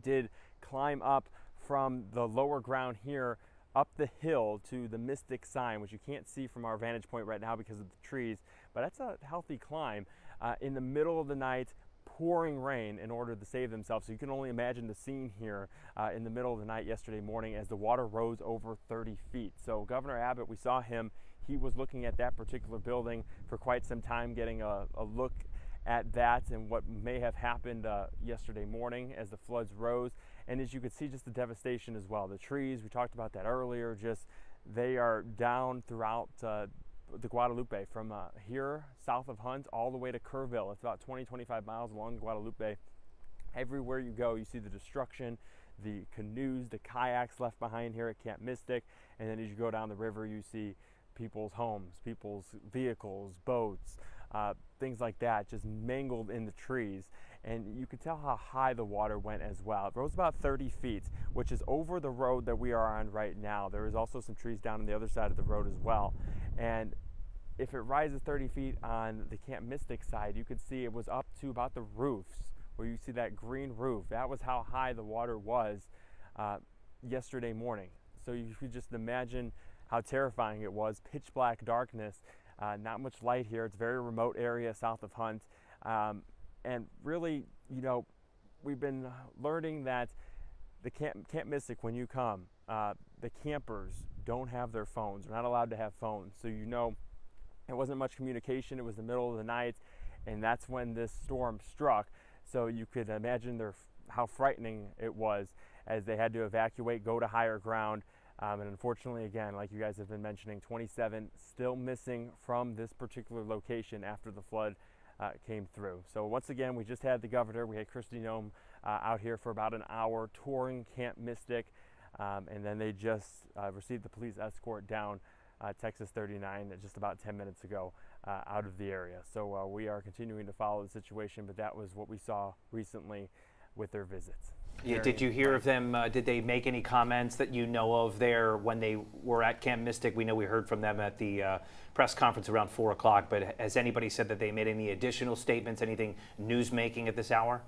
did climb up from the lower ground here up the hill to the Mystic sign, which you can't see from our vantage point right now because of the trees, but that's a healthy climb in the middle of the night, pouring rain in order to save themselves. So you can only imagine the scene here in the middle of the night yesterday morning as the water rose over 30 feet. So Governor Abbott, we saw him, he was looking at that particular building for quite some time, getting a look at that and what may have happened yesterday morning as the floods rose. And as you could see, just the devastation as well. The trees, we talked about that earlier, they are down throughout the Guadalupe from here south of Hunt all the way to Kerrville. It's about 20-25 miles along the Guadalupe. Everywhere you go, you see the destruction, the canoes, the kayaks left behind here at Camp Mystic. And then as you go down the river, you see people's homes, people's vehicles, boats, things like that, just mangled in the trees. And you can tell how high the water went as well. It rose about 30 feet, which is over the road that we are on right now. There is also some trees down on the other side of the road as well. And if it rises 30 feet on the Camp Mystic side, you could see it was up to about the roofs, where you see that green roof. That was how high the water was yesterday morning. So you could just imagine how terrifying it was. Pitch black darkness, not much light here. It's a very remote area south of Hunt. And really, you know, we've been learning that the Camp Mystic, when you come, the campers don't have their phones. They're not allowed to have phones. So, you know, there wasn't much communication. It was the middle of the night, and that's when this storm struck. So you could imagine how frightening it was as they had to evacuate, go to higher ground. And unfortunately, again, like you guys have been mentioning, 27 still missing from this particular location after the flood came through. So once again, we just had the governor, we had Kristi Noem out here for about an hour touring Camp Mystic, and then they just received the police escort down Texas 39 just about 10 minutes ago out of the area. So we are continuing to follow the situation, but that was what we saw recently with their visits. Yeah, did you hear of them? Did they make any comments that you know of there when they were at Camp Mystic? We know we heard from them at the press conference around 4 o'clock, but has anybody said that they made any additional statements, anything news-making at this hour?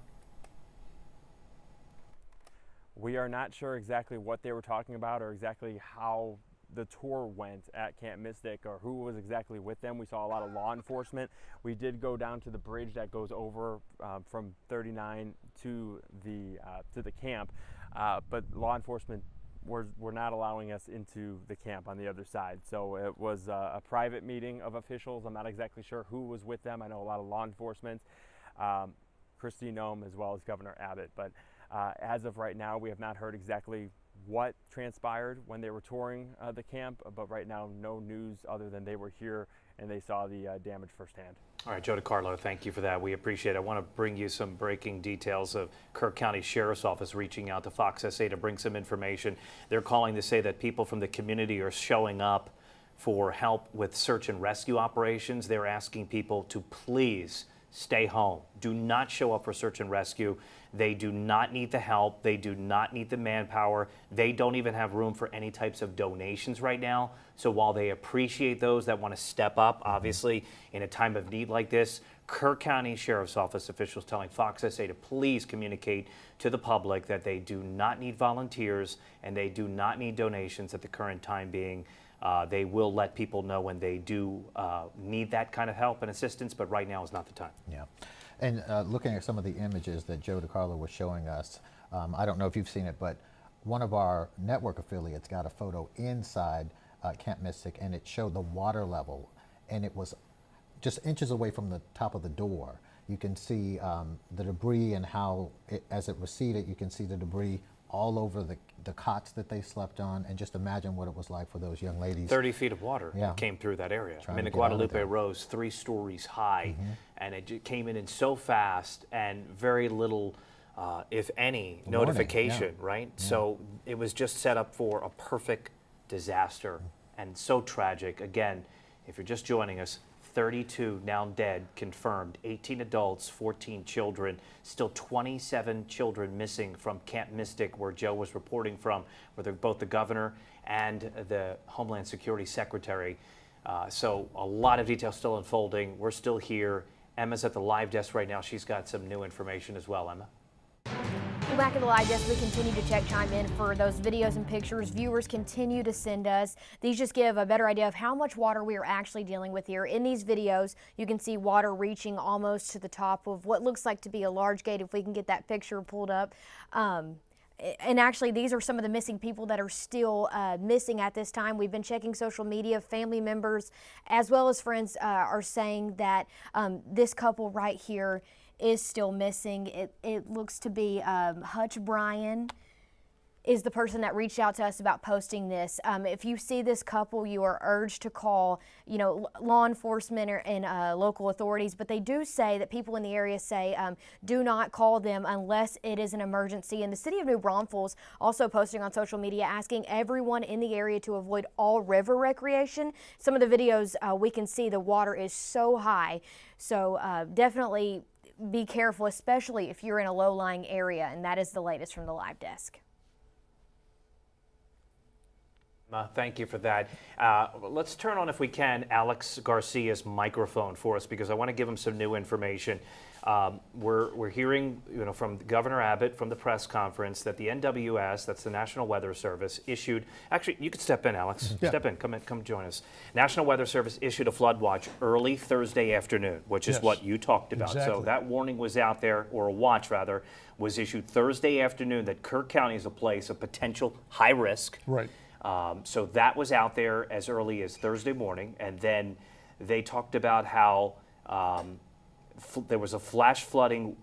We are not sure exactly what they were talking about or exactly how the tour went at Camp Mystic or who was exactly with them. We saw a lot of law enforcement. We did go down to the bridge that goes over from 39 to the camp, but law enforcement were not allowing us into the camp on the other side. So it was a private meeting of officials. I'm not exactly sure who was with them. I know a lot of law enforcement, Kristi Noem as well as Governor Abbott, but as of right now, we have not heard exactly what transpired when they were touring the camp, but right now no news other than they were here and they saw the damage firsthand. All right, Joe DiCarlo, thank you for that. We appreciate it. I want to bring you some breaking details of Kirk County Sheriff's Office reaching out to Fox SA to bring some information. They're calling to say that people from the community are showing up for help with search and rescue operations. They're asking people to please stay home. Do not show up for search and rescue. They do not need the help. They do not need the manpower. They don't even have room for any types of donations right now. So while they appreciate those that want to step up, obviously, in a time of need like this, Kerr County Sheriff's Office officials telling Fox SA to please communicate to the public that they do not need volunteers and they do not need donations at the current time being. They will let people know when they do need that kind of help and assistance, but right now is not the time. Yeah. And looking at some of the images that Joe DiCarlo was showing us, I don't know if you've seen it, but one of our network affiliates got a photo inside Camp Mystic, and it showed the water level, and it was just inches away from the top of the door. You can see the debris and how, as it receded, you can see the debris all over the cots that they slept on, and just imagine what it was like for those young ladies. 30 feet of water came through that area. I mean, the Guadalupe rose 3 stories high, and it came in so fast and very little, if any, notification, right? Yeah. So it was just set up for a perfect disaster and so tragic. Again, if you're just joining us, 32 now dead, confirmed, 18 adults, 14 children, still 27 children missing from Camp Mystic, where Joe was reporting from, where both the governor and the Homeland Security Secretary. So a lot of details still unfolding. We're still here. Emma's at the live desk right now. She's got some new information as well, Emma. Back at the live desk, we continue to check chime in for those videos and pictures viewers continue to send us. These just give a better idea of how much water we are actually dealing with here. In these videos, you can see water reaching almost to the top of what looks like to be a large gate, if we can get that picture pulled up. And actually, these are some of the missing people that are still missing at this time. We've been checking social media. Family members as well as friends are saying that this couple right here is still missing. It looks to be Hutch Bryan is the person that reached out to us about posting this. If you see this couple, you are urged to call, law enforcement and local authorities. But they do say that people in the area say do not call them unless it is an emergency. And the city of New Braunfels also posting on social media asking everyone in the area to avoid all river recreation. Some of the videos we can see the water is so high. So definitely be careful, especially if you're in a low-lying area, and that is the latest from the live desk. Thank you for that. Let's turn on, if we can, Alex Garcia's microphone for us, because I want to give him some new information. We're hearing, from Governor Abbott from the press conference that the NWS, that's the National Weather Service, issued. Actually, you could step in, Alex. Yeah. Step in. Come join us. National Weather Service issued a flood watch early Thursday afternoon, which is Yes. what you talked about. So Exactly. that warning was out there, or a watch rather, was issued Thursday afternoon that Kirk County is a place of potential high risk. Right. So that was out there as early as Thursday morning, and then they talked about how there was a flash flooding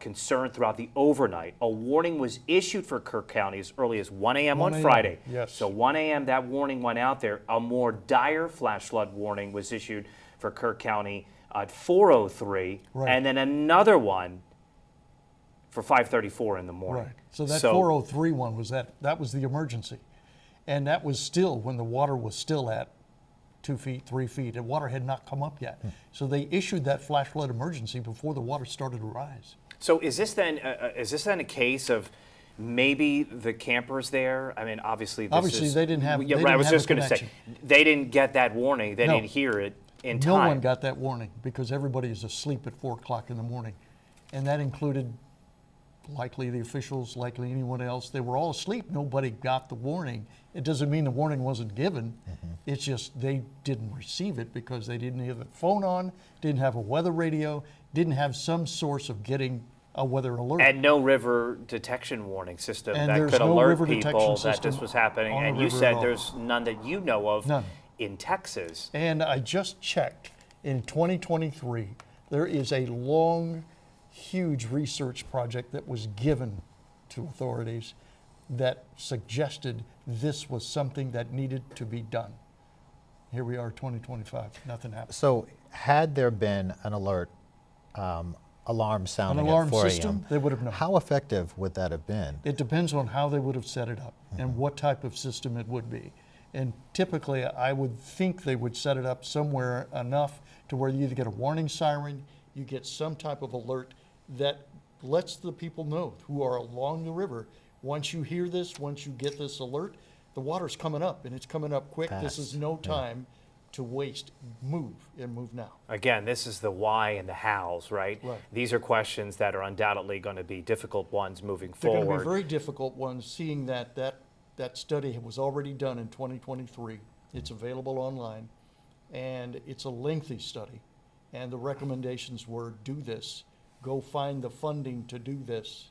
concern throughout the overnight. A warning was issued for Kirk County as early as 1 a.m. 1 on a.m., Friday. yes. So 1 a.m. that warning went out there. A more dire flash flood warning was issued for Kirk County at 4:03, Right. and then another one for 5:34 in the morning. Right. So that 403 one was that was the emergency. And that was still when the water was still at 2 feet, 3 feet. The water had not come up yet. So they issued that flash flood emergency before the water started to rise. So is this then a case of maybe the campers there? I mean, obviously They didn't have. Yeah, they right. I didn't was have just a going to say connection. they didn't get that warning. They No. didn't hear it in No time. one got that warning because everybody is asleep at 4 o'clock in the morning, and that included likely the officials, likely anyone else. They were all asleep. Nobody got the warning. It doesn't mean the warning wasn't given. It's just they didn't receive it because they didn't have the phone on, didn't have a weather radio, didn't have some source of getting a weather alert. And no river detection warning system And that there's could no alert river people detection that this system was happening. on the And you river said at all. there's none that you know of None. in Texas. And I just checked, in 2023, there is a long, huge research project that was given to authorities that suggested this was something that needed to be done. Here we are, 2025, nothing happened. So had there been an alert, alarm sounding alarm at 4 a.m., system, they would have known. how effective would that have been? It depends on how they would have set it up and what type of system it would be. And typically, I would think they would set it up somewhere enough to where you either get a warning siren, you get some type of alert that lets the people know who are along the river. Once you hear this, once you get this alert, the water's coming up, and it's coming up quick. This is no time to waste. Move, and move now. Again, this is the why and the hows, right? Right. These are questions that are undoubtedly going to be difficult ones moving They're forward. going to be very difficult ones, seeing that study was already done in 2023. It's available online, and it's a lengthy study. And the recommendations were, do this. Go find the funding to do this.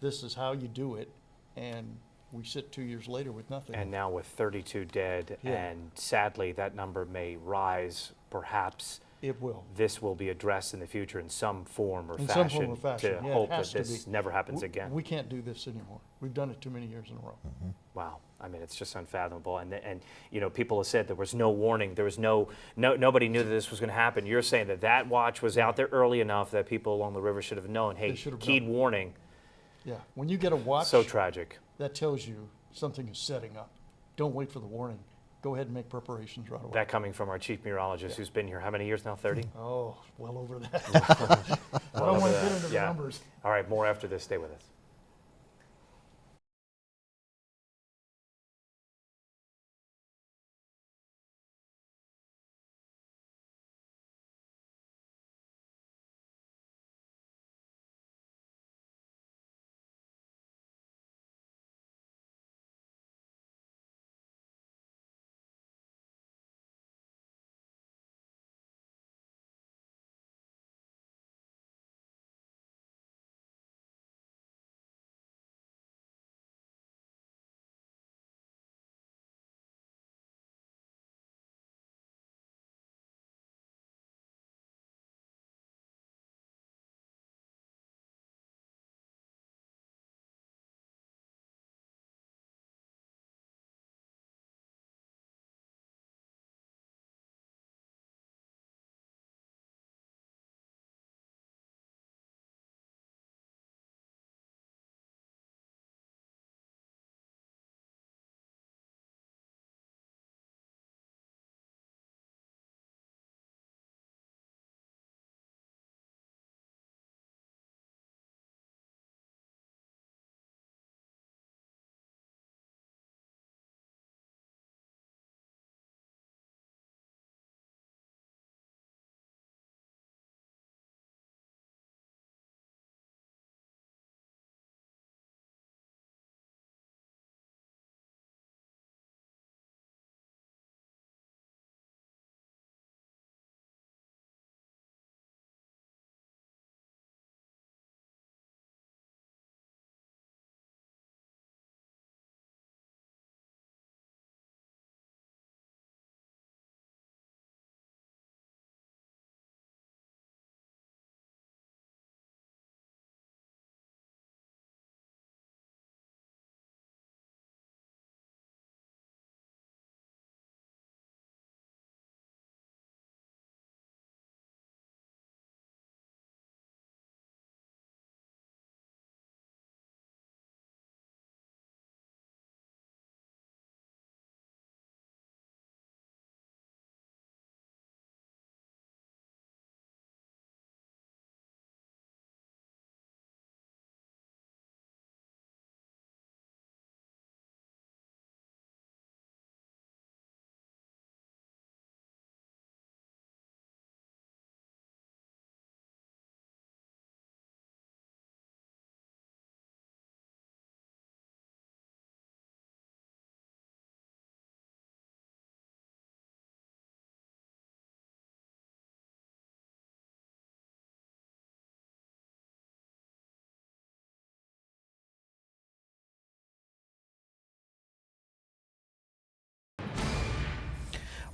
This is how you do it. And we sit 2 years later with nothing. And now with 32 dead, Yeah. and sadly that number may rise, perhaps It will. this will be addressed in the future in some form or In fashion, some form or fashion. to Yeah, it hope has that to this be. never happens again. We can't do this anymore. We've done it too many years in a row. Wow. I mean, it's just unfathomable. And people have said there was no warning. There was nobody knew that this was going to happen. You're saying that watch was out there early enough that people along the river should have known, hey, should have keyed known. warning. Yeah, when you get a watch, So tragic. that tells you something is setting up. Don't wait for the warning. Go ahead and make preparations right away. That coming from our chief meteorologist who's been here how many years now? 30? Oh, well over that. I Well don't want over to get that. into the Yeah. numbers. All right, more after this. Stay with us.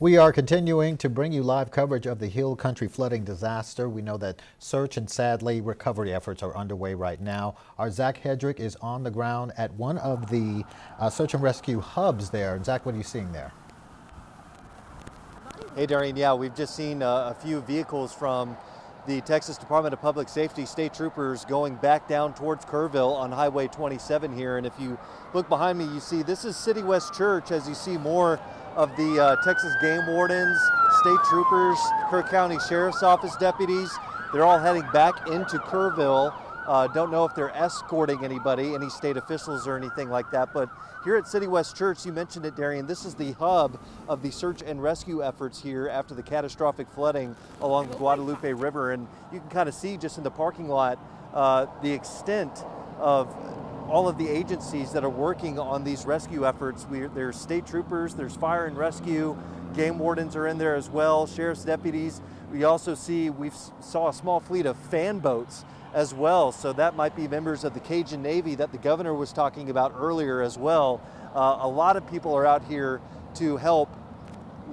We are continuing to bring you live coverage of the Hill Country flooding disaster. We know that search and sadly recovery efforts are underway right now. Our Zach Hedrick is on the ground at one of the search and rescue hubs there. Zach, what are you seeing there? Hey, Darian, yeah, we've just seen a few vehicles from the Texas Department of Public Safety state troopers going back down towards Kerrville on Highway 27 here. And if you look behind me, you see this is City West Church, as you see more of the Texas game wardens, state troopers, Kerr County Sheriff's Office deputies. They're all heading back into Kerrville. Don't know if they're escorting anybody, any state officials or anything like that, but here at City West Church, you mentioned it, Darian, this is the hub of the search and rescue efforts here after the catastrophic flooding along the Guadalupe River. And you can kind of see just in the parking lot the extent of all of the agencies that are working on these rescue efforts. There's state troopers, there's fire and rescue, game wardens are in there as well, sheriff's deputies. We also see, saw a small fleet of fan boats as well, so that might be members of the Cajun Navy that the governor was talking about earlier as well. A lot of people are out here to help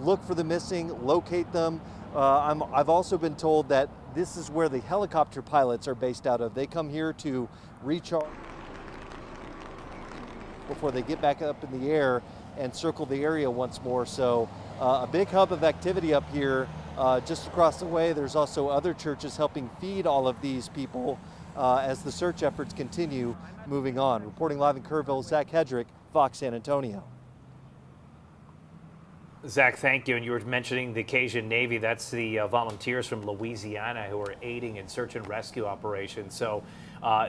look for the missing, locate them. I've also been told that this is where the helicopter pilots are based out of. They come here to recharge before they get back up in the air and circle the area once more. So a big hub of activity up here. Just across the way, there's also other churches helping feed all of these people as the search efforts continue moving on. Reporting live in Kerrville, Zach Hedrick, Fox San Antonio. Zach, thank you. And you were mentioning the Cajun Navy. That's the volunteers from Louisiana who are aiding in search and rescue operations. So,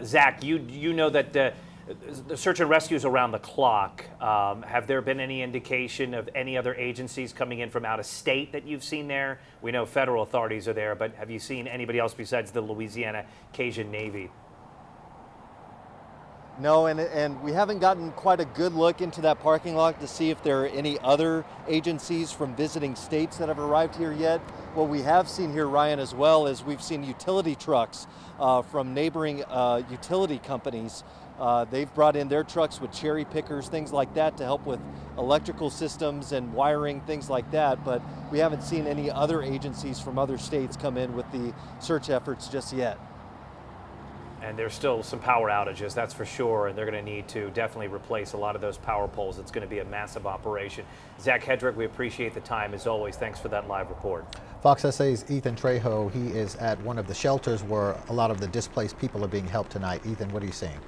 Zach, you know that the search and rescue is around the clock. Have there been any indication of any other agencies coming in from out of state that you've seen there? We know federal authorities are there, but have you seen anybody else besides the Louisiana Cajun Navy? No, and we haven't gotten quite a good look into that parking lot to see if there are any other agencies from visiting states that have arrived here yet. What we have seen here, Ryan, as well, is we've seen utility trucks from neighboring utility companies. They've brought in their trucks with cherry pickers, things like that, to help with electrical systems and wiring, things like that. But we haven't seen any other agencies from other states come in with the search efforts just yet. And there's still some power outages, that's for sure, and they're going to need to definitely replace a lot of those power poles. It's going to be a massive operation. Zach Hedrick, we appreciate the time as always. Thanks for that live report. Fox SA's Ethan Trejo, he is at one of the shelters where a lot of the displaced people are being helped tonight. Ethan, what are you seeing?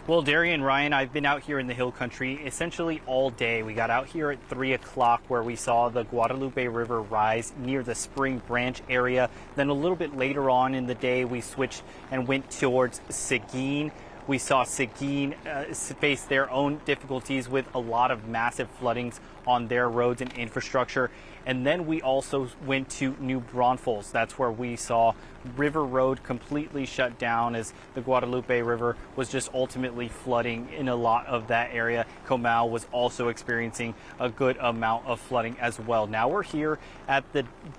Well, Darian, Ryan, I've been out here in the Hill Country essentially all day. We got out here at 3 o'clock where we saw the Guadalupe River rise near the Spring Branch area. Then a little bit later on in the day, we switched and went towards Seguin. We saw Seguin face their own difficulties with a lot of massive floodings on their roads and infrastructure. And then we also went to New Braunfels. That's where we saw River Road completely shut down as the Guadalupe River was just ultimately flooding in a lot of that area. Comal was also experiencing a good amount of flooding as well. Now we're here at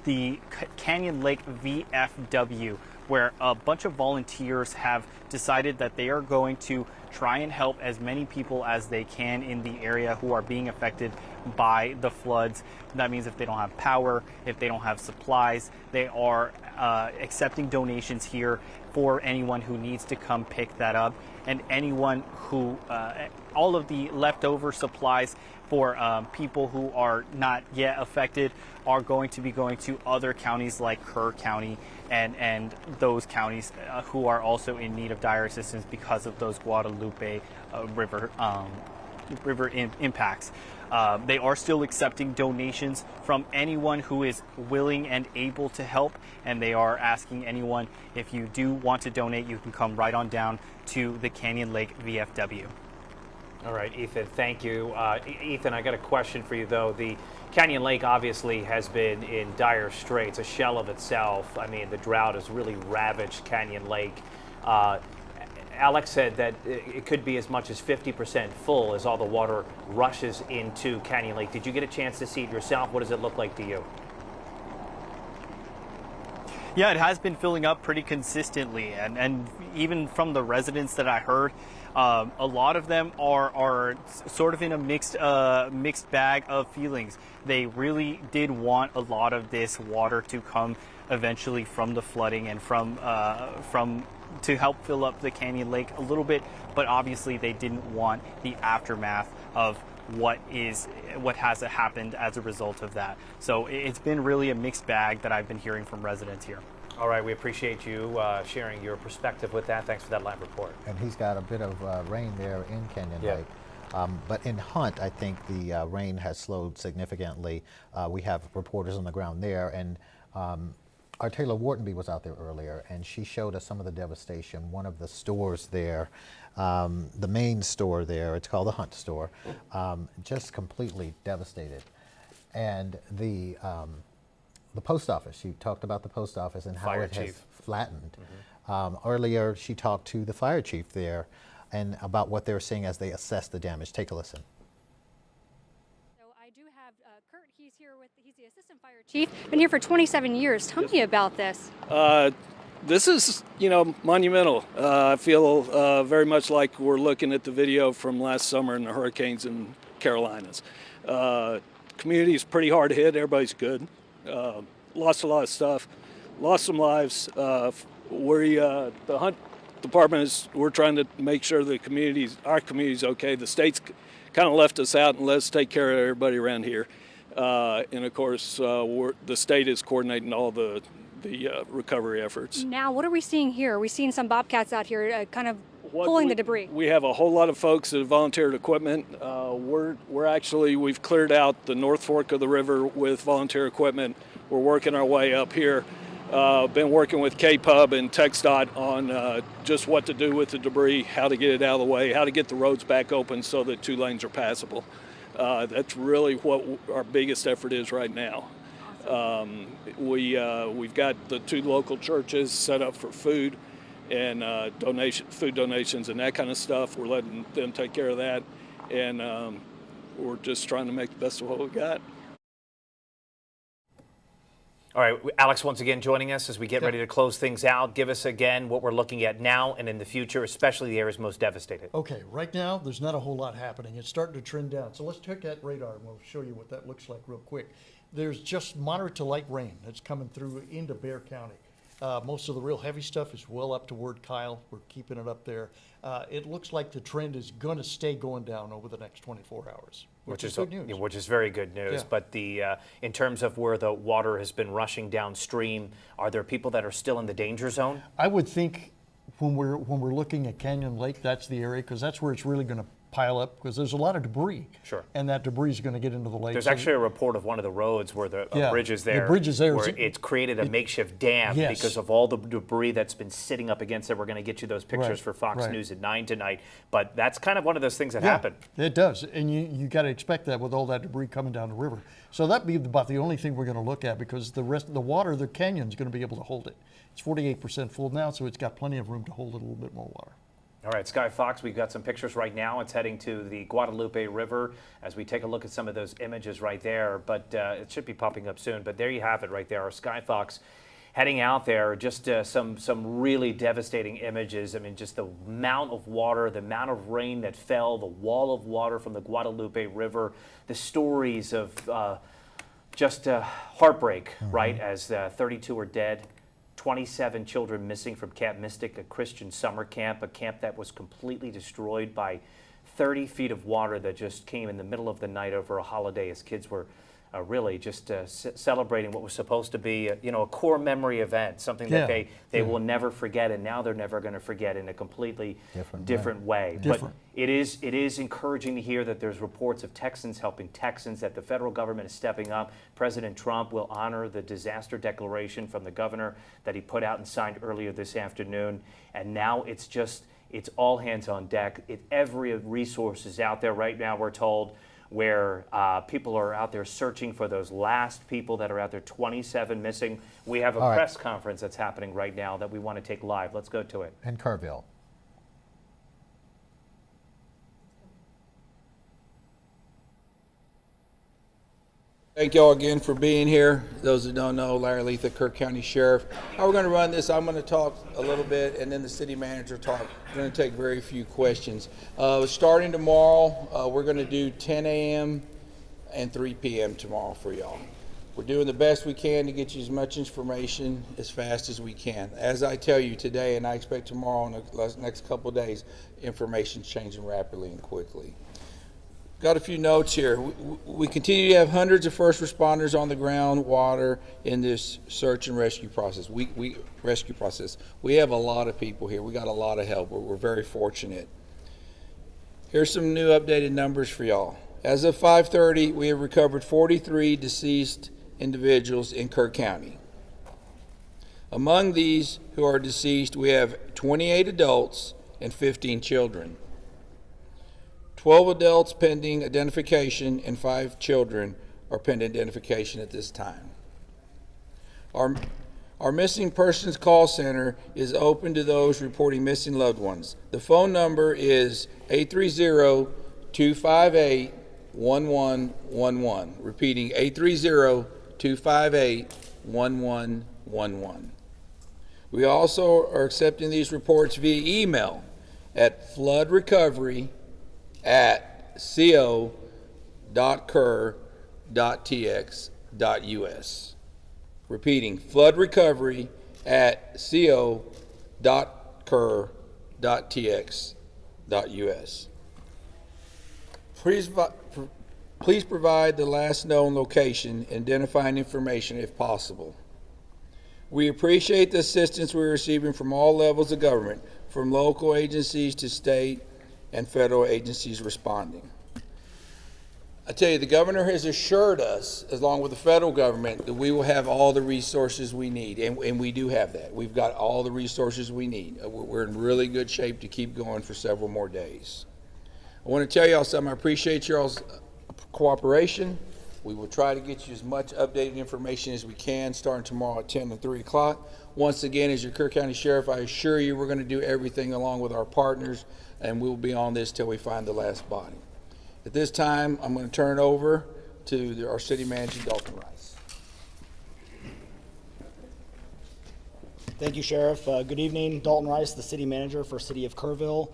the Canyon Lake VFW, where a bunch of volunteers have decided that they are going to try and help as many people as they can in the area who are being affected by the floods. That means if they don't have power, if they don't have supplies, they are accepting donations here for anyone who needs to come pick that up, and anyone who, all of the leftover supplies for people who are not yet affected are going to be going to other counties like Kerr County and those counties who are also in need of dire assistance because of those Guadalupe River impacts. They are still accepting donations from anyone who is willing and able to help, and they are asking anyone, if you do want to donate, you can come right on down to the Canyon Lake VFW. All right, Ethan, thank you. Ethan, I got a question for you, though. The Canyon Lake obviously has been in dire straits, a shell of itself. I mean, the drought has really ravaged Canyon Lake. Alex said that it could be as much as 50% full as all the water rushes into Canyon Lake. Did you get a chance to see it yourself? What does it look like to you? Yeah, it has been filling up pretty consistently, and even from the residents that I heard, A lot of them are sort of in a mixed bag of feelings. They really did want a lot of this water to come eventually from the flooding and from to help fill up the Canyon Lake a little bit, but obviously they didn't want the aftermath of what has happened as a result of that. So it's been really a mixed bag that I've been hearing from residents here. All right, we appreciate you sharing your perspective with that. Thanks for that live report. And he's got a bit of rain there in Canyon Lake. But in Hunt, I think the rain has slowed significantly. We have reporters on the ground there, and our Taylor Whartonby was out there earlier, and she showed us some of the devastation. One of the stores there, the main store there, it's called the Hunt store, just completely devastated. And the post office, you talked about the post office and how it has flattened. Earlier, she talked to the fire chief there and about what they're seeing as they assess the damage. Take a listen. So I do have Kurt, he's the assistant fire chief, been here for 27 years. Tell me about this. This is, monumental. I feel very much like we're looking at the video from last summer in the hurricanes in Carolinas. Community is pretty hard hit. Everybody's good. Lost a lot of stuff. Lost some lives. The Hunt Department we're trying to make sure our community's okay. The state's kind of left us out and let us take care of everybody around here. And of course, the state is coordinating all the recovery efforts. Now, what are we seeing here? Are we seeing some bobcats out here kind of pulling the debris? We have a whole lot of folks that have volunteered equipment. We've cleared out the North Fork of the river with volunteer equipment. We're working our way up here. Been working with KABB and TxDOT on just what to do with the debris, how to get it out of the way, how to get the roads back open so that 2 lanes are passable. That's really what our biggest effort is right now. We've got the 2 local churches set up for food and food donations and that kind of stuff. We're letting them take care of that, and we're just trying to make the best of what we got. All right, Alex, once again joining us as we get ready to close things out. Give us again what we're looking at now and in the future, especially the areas most devastated. Okay, right now there's not a whole lot happening. It's starting to trend down. So let's check that radar and we'll show you what that looks like real quick. There's just moderate to light rain that's coming through into Bexar County. Most of the real heavy stuff is well up toward Kyle. We're keeping it up there. It looks like the trend is going to stay going down over the next 24 hours, which is good news. Which is very good news. Yeah. But in terms of where the water has been rushing downstream, are there people that are still in the danger zone? I would think when we're looking at Canyon Lake, that's the area, because that's where it's really going to pile up, because there's a lot of debris. Sure. And that debris is going to get into the lake. There's actually a report of one of the roads where the bridge is there. The bridge is there. Where it's created a makeshift dam because of all the debris that's been sitting up against it. We're going to get you those pictures for Fox News at 9 tonight. But that's kind of one of those things that happen. It does. And you got to expect that with all that debris coming down the river. So that'd be about the only thing we're going to look at, because the rest of the water, the canyon is going to be able to hold it. It's 48% full now, so it's got plenty of room to hold a little bit more water. All right, Sky Fox, we've got some pictures right now. It's heading to the Guadalupe River as we take a look at some of those images right there. But it should be popping up soon. But there you have it right there. Our Sky Fox heading out there. Just some really devastating images. I mean, just the amount of water, the amount of rain that fell, the wall of water from the Guadalupe River, the stories of just heartbreak, right, as 32 are dead. 27 children missing from Camp Mystic, a Christian summer camp, a camp that was completely destroyed by 30 feet of water that just came in the middle of the night over a holiday as kids were really just celebrating what was supposed to be a core memory event, something that they will never forget, and now they're never going to forget in a completely different way. But it is encouraging to hear that there's reports of Texans helping Texans, that the federal government is stepping up. President Trump will honor the disaster declaration from the governor that he put out and signed earlier this afternoon, and now it's all hands on deck. Every resource is out there right now, we're told, where people are out there searching for those last people that are out there, 27 missing. We have a press conference that's happening right now that we want to take live. Let's go to it. In Kerrville. Thank y'all again for being here. Those who don't know, Larry Letha, Kirk County Sheriff. How we're going to run this, I'm going to talk a little bit and then the city manager talk. We're going to take very few questions. Starting tomorrow, we're going to do 10 a.m. and 3 p.m. tomorrow for y'all. We're doing the best we can to get you as much information as fast as we can. As I tell you today, and I expect tomorrow and the next couple of days, information's changing rapidly and quickly. Got a few notes here. We continue to have hundreds of first responders on the ground, water, in this search and rescue process. We have a lot of people here. We got a lot of help. We're very fortunate. Here's some new updated numbers for y'all. As of 5:30, we have recovered 43 deceased individuals in Kerr County. Among these who are deceased, we have 28 adults and 15 children. 12 adults pending identification and 5 children are pending identification at this time. Our missing persons call center is open to those reporting missing loved ones. The phone number is 830-258-1111. Repeating, 830-258-1111. We also are accepting these reports via email at floodrecovery@co.kerr.tx.us. Repeating, floodrecovery@co.kerr.tx.us. Please provide the last known location and identifying information if possible. We appreciate the assistance we're receiving from all levels of government, from local agencies to state and federal agencies responding. I tell you, the governor has assured us, along with the federal government, that we will have all the resources we need, and we do have that. We've got all the resources we need. We're in really good shape to keep going for several more days. I want to tell y'all something. I appreciate y'all's cooperation. We will try to get you as much updated information as we can starting tomorrow at 10 and 3 o'clock. Once again, as your Kerr County Sheriff, I assure you we're going to do everything along with our partners, and we'll be on this till we find the last body. At this time, I'm going to turn it over to our city manager, Dalton Rice. Thank you, Sheriff. Good evening. Dalton Rice, the city manager for City of Kerrville.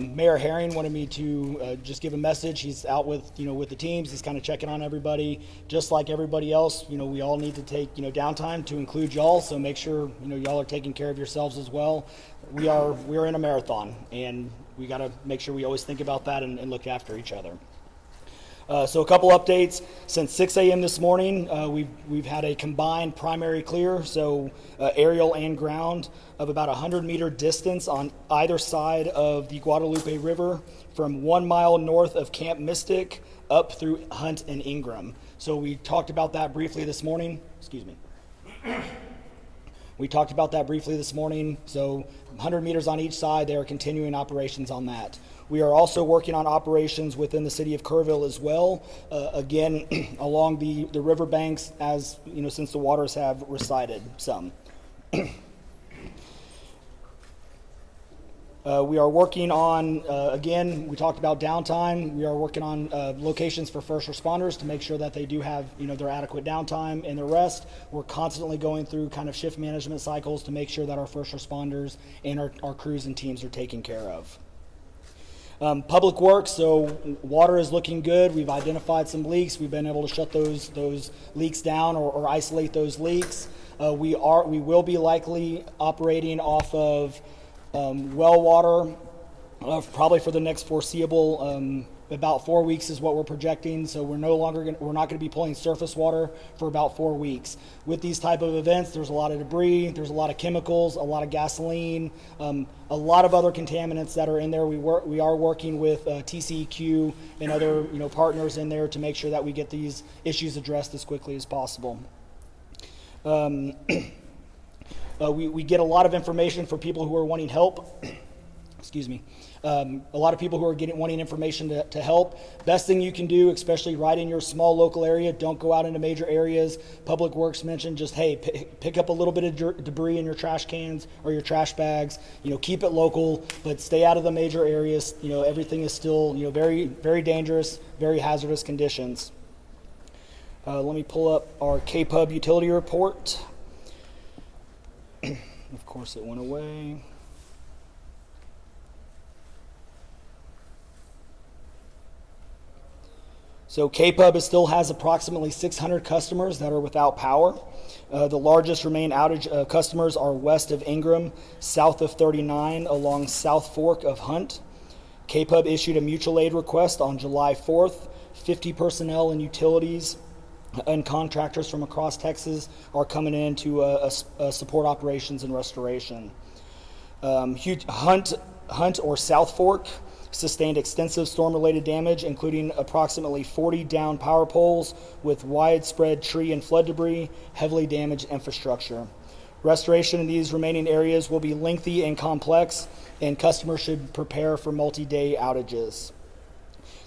Mayor Herring wanted me to just give a message. He's out with the teams. He's kind of checking on everybody. Just like everybody else, we all need to take downtime, to include y'all. So make sure y'all are taking care of yourselves as well. We are in a marathon, and we got to make sure we always think about that and look after each other. So a couple updates. Since 6 a.m. this morning, we've had a combined primary clear, so aerial and ground, of about 100-meter distance on either side of the Guadalupe River, from 1 mile north of Camp Mystic up through Hunt and Ingram. So we talked about that briefly this morning. Excuse me. We talked about that briefly this morning. So 100 meters on each side, they are continuing operations on that. We are also working on operations within the city of Kerrville as well, again, along the riverbanks, as since the waters have receded some. We are working on, again, we talked about downtime. We are working on locations for first responders to make sure that they do have, their adequate downtime and their rest. We're constantly going through kind of shift management cycles to make sure that our first responders and our crews and teams are taken care of. Public works, so water is looking good. We've identified some leaks. We've been able to shut those leaks down or isolate those leaks. We will be likely operating off of well water probably for the next foreseeable about 4 weeks is what we're projecting. So we're not going to be pulling surface water for about 4 weeks. With these type of events, there's a lot of debris, there's a lot of chemicals, a lot of gasoline, a lot of other contaminants that are in there. We are working with TCEQ and other partners in there to make sure that we get these issues addressed as quickly as possible. We get a lot of information for people who are wanting help. Excuse me. A lot of people who are wanting information to help. Best thing you can do, especially right in your small local area, don't go out into major areas. Public Works mentioned just, hey, pick up a little bit of debris in your trash cans or your trash bags. Keep it local, but stay out of the major areas. Everything is still, very, very dangerous, very hazardous conditions. Let me pull up our KABB utility report. Of course, it went away. So KABB still has approximately 600 customers that are without power. The largest remaining outage customers are west of Ingram, south of 39, along South Fork of Hunt. KABB issued a mutual aid request on July 4th. 50 personnel and utilities and contractors from across Texas are coming in to support operations and restoration. Hunt or South Fork sustained extensive storm-related damage, including approximately 40 downed power poles with widespread tree and flood debris, heavily damaged infrastructure. Restoration in these remaining areas will be lengthy and complex, and customers should prepare for multi-day outages.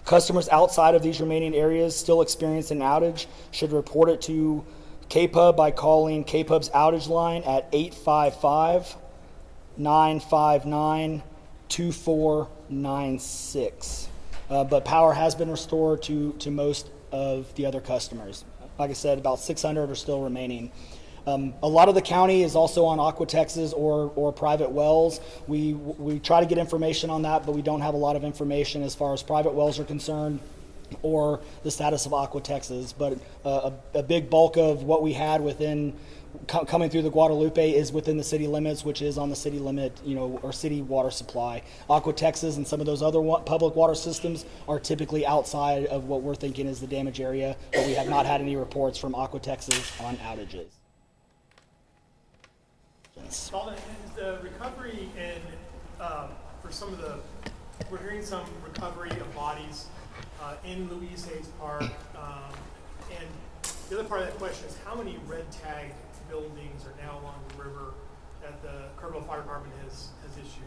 Customers outside of these remaining areas still experiencing an outage should report it to KABB by calling KABB's outage line at 855-959-2496. But power has been restored to most of the other customers. Like I said, about 600 are still remaining. A lot of the county is also on Aqua Texas or private wells. We try to get information on that, but we don't have a lot of information as far as private wells are concerned or the status of Aqua Texas. But a big bulk of what we had coming through the Guadalupe is within the city limits, which is on the city limit, or city water supply. Aqua Texas and some of those other public water systems are typically outside of what we're thinking is the damage area, but we have not had any reports from Aqua Texas on outages. Dalton, is the recovery for some of we're hearing some recovery of bodies in Louise Hayes Park, and the other part of that question is how many red tag buildings are now along the river that the Kerrville Fire Department has issued?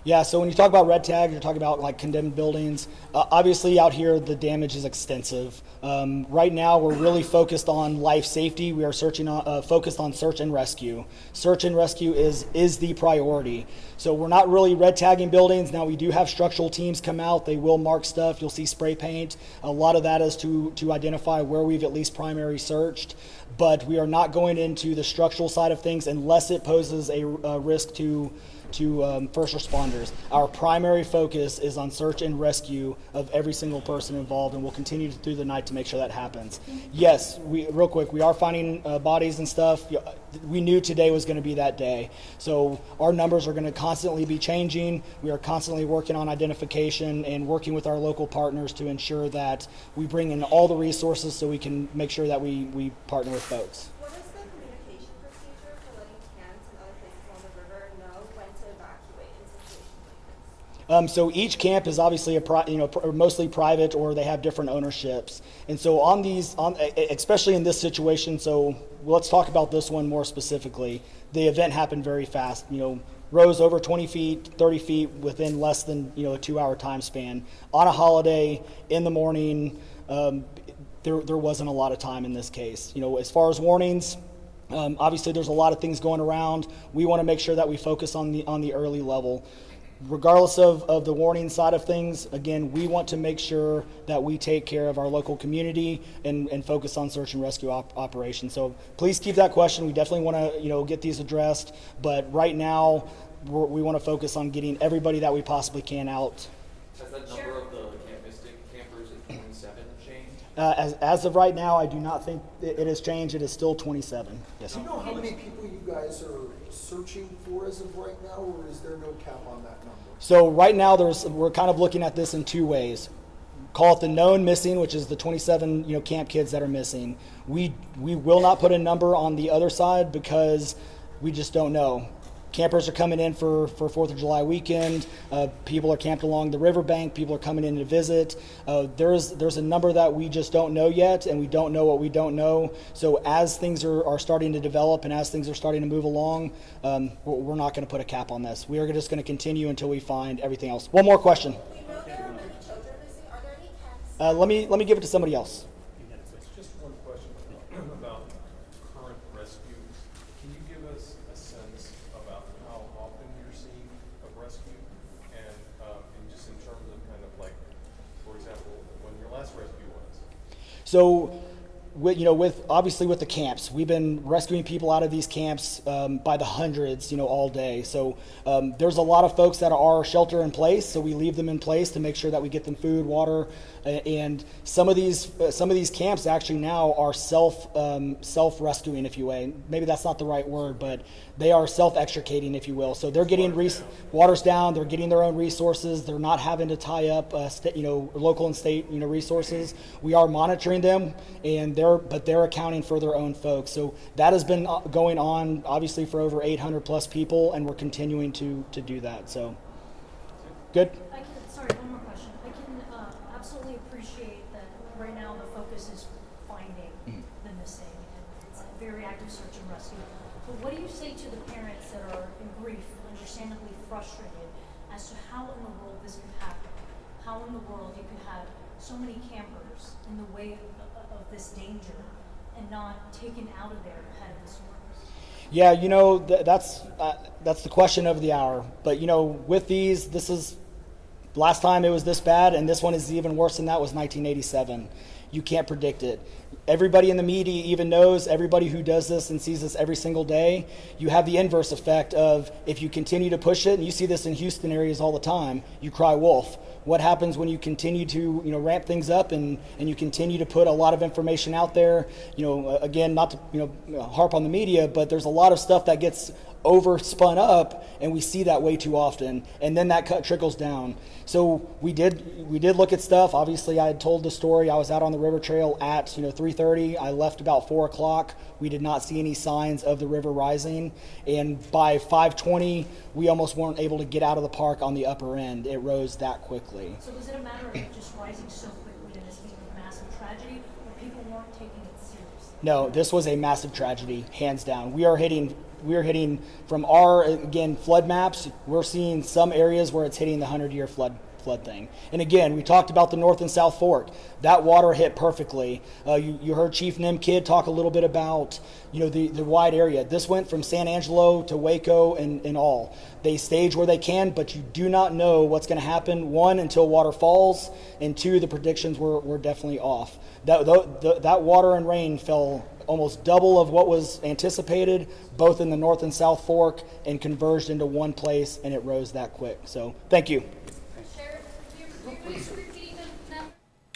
Yeah, so when you talk about red tags, you're talking about like condemned buildings. Obviously out here, the damage is extensive. Right now, we're really focused on life safety. We are focused on search and rescue. Search and rescue is the priority. So we're not really red tagging buildings. Now we do have structural teams come out. They will mark stuff. You'll see spray paint. A lot of that is to identify where we've at least primary searched. But we are not going into the structural side of things unless it poses a risk to first responders. Our primary focus is on search and rescue of every single person involved, and we'll continue through the night to make sure that happens. Yes, real quick, we are finding bodies and stuff. We knew today was going to be that day. So our numbers are going to constantly be changing. We are constantly working on identification and working with our local partners to ensure that we bring in all the resources so we can make sure that we partner with folks. What is the communication procedure for letting camps and other places on the river know when to evacuate in situations like this? So each camp is obviously mostly private, or they have different ownerships. And so especially in this situation, so let's talk about this one more specifically. The event happened very fast. Rose over 20 feet, 30 feet within less than a 2-hour time span. On a holiday in the morning, there wasn't a lot of time in this case. As far as warnings, obviously there's a lot of things going around. We want to make sure that we focus on the early level. Regardless of the warning side of things, again, we want to make sure that we take care of our local community and focus on search and rescue operations. So please keep that question. We definitely want to get these addressed, but right now we want to focus on getting everybody that we possibly can out. Has that number of the campers at 27 changed? As of right now, I do not think it has changed. It is still 27. Yes, Do you know how many people you guys are searching for as of right now, or is there no cap on that number? So right now, we're kind of looking at this in two ways. Call it the known missing, which is the 27 camp kids that are missing. We will not put a number on the other side because we just don't know. Campers are coming in for 4th of July weekend. People are camped along the riverbank. People are coming in to visit. There's a number that we just don't know yet, and we don't know what we don't know. So as things are starting to develop and as things are starting to move along, we're not going to put a cap on this. We are just going to continue until we find everything else. One more question. We know there are many children missing. Are there any camps? Let me give it to somebody else. Just one question about current rescue. Can you give us a sense about how often you're seeing a rescue, and just in terms of kind of like, for example, when your last rescue was? So obviously with the camps, we've been rescuing people out of these camps by the hundreds, all day. So there's a lot of folks that are shelter in place, so we leave them in place to make sure that we get them food, water, and some of these camps actually now are self rescuing, if you will. Maybe that's not the right word, but they are self-extricating, if you will. So they're getting water's down, they're getting their own resources, they're not having to tie up local and state resources. We are monitoring them, and they're accounting for their own folks. So that has been going on obviously for over 800 plus people, and we're continuing to do that. So good. Sorry, one more question. I can absolutely appreciate that right now the focus is finding the missing, and it's a very active search and rescue. But what do you say to the parents that are in grief, understandably frustrated, as to how in the world this could happen? How in the world you could have so many campers in the way of this danger and not taken out of there ahead of the storms? Yeah, that's the question of the hour. But with these, this is last time it was this bad, and this one is even worse than that. Was 1987. You can't predict it. Everybody in the media even knows, everybody who does this and sees this every single day, you have the inverse effect of if you continue to push it, and you see this in Houston areas all the time, you cry wolf. What happens when you continue to ramp things up and you continue to put a lot of information out there? Again, not to harp on the media, but there's a lot of stuff that gets overspun up, and we see that way too often, and then that trickles down. So we did look at stuff. Obviously, I had told the story. I was out on the river trail at 3:30. I left about 4 o'clock. We did not see any signs of the river rising, and by 5:20, we almost weren't able to get out of the park on the upper end. It rose that quickly. So was it a matter of just rising so quickly and this being a massive tragedy, or people weren't taking it seriously? No, this was a massive tragedy, hands down. We are hitting from our, again, flood maps. We're seeing some areas where it's hitting the 100-year flood thing. And again, we talked about the North and South Fork. That water hit perfectly. You heard Chief Nim Kidd talk a little bit about the wide area. This went from San Angelo to Waco and all. They stage where they can, but you do not know what's going to happen, one, until water falls, and two, the predictions were definitely off. That water and rain fell almost double of what was anticipated, both in the North and South Fork, and converged into one place, and it rose that quick. So thank you.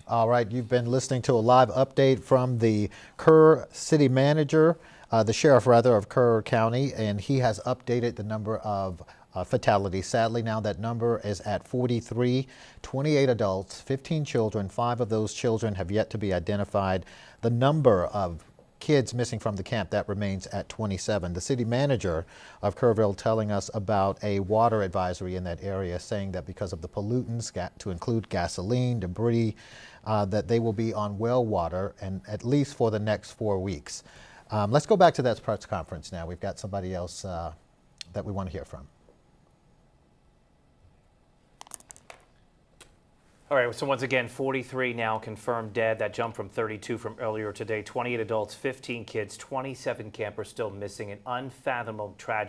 All right, you've been listening to a live update from the Kerr City Manager, the Sheriff rather, of Kerr County, and he has updated the number of fatalities. Sadly, now that number is at 43, 28 adults, 15 children. 5 of those children have yet to be identified. The number of kids missing from the camp, that remains at 27. The city manager of Kerrville telling us about a water advisory in that area, saying that because of the pollutants, to include gasoline, debris, that they will be on well water, and at least for the next 4 weeks. Let's go back to that press conference now. We've got somebody else that we want to hear from. All right, so once again, 43 now confirmed dead. That jumped from 32 from earlier today. 28 adults, 15 kids, 27 campers still missing. An unfathomable tragedy.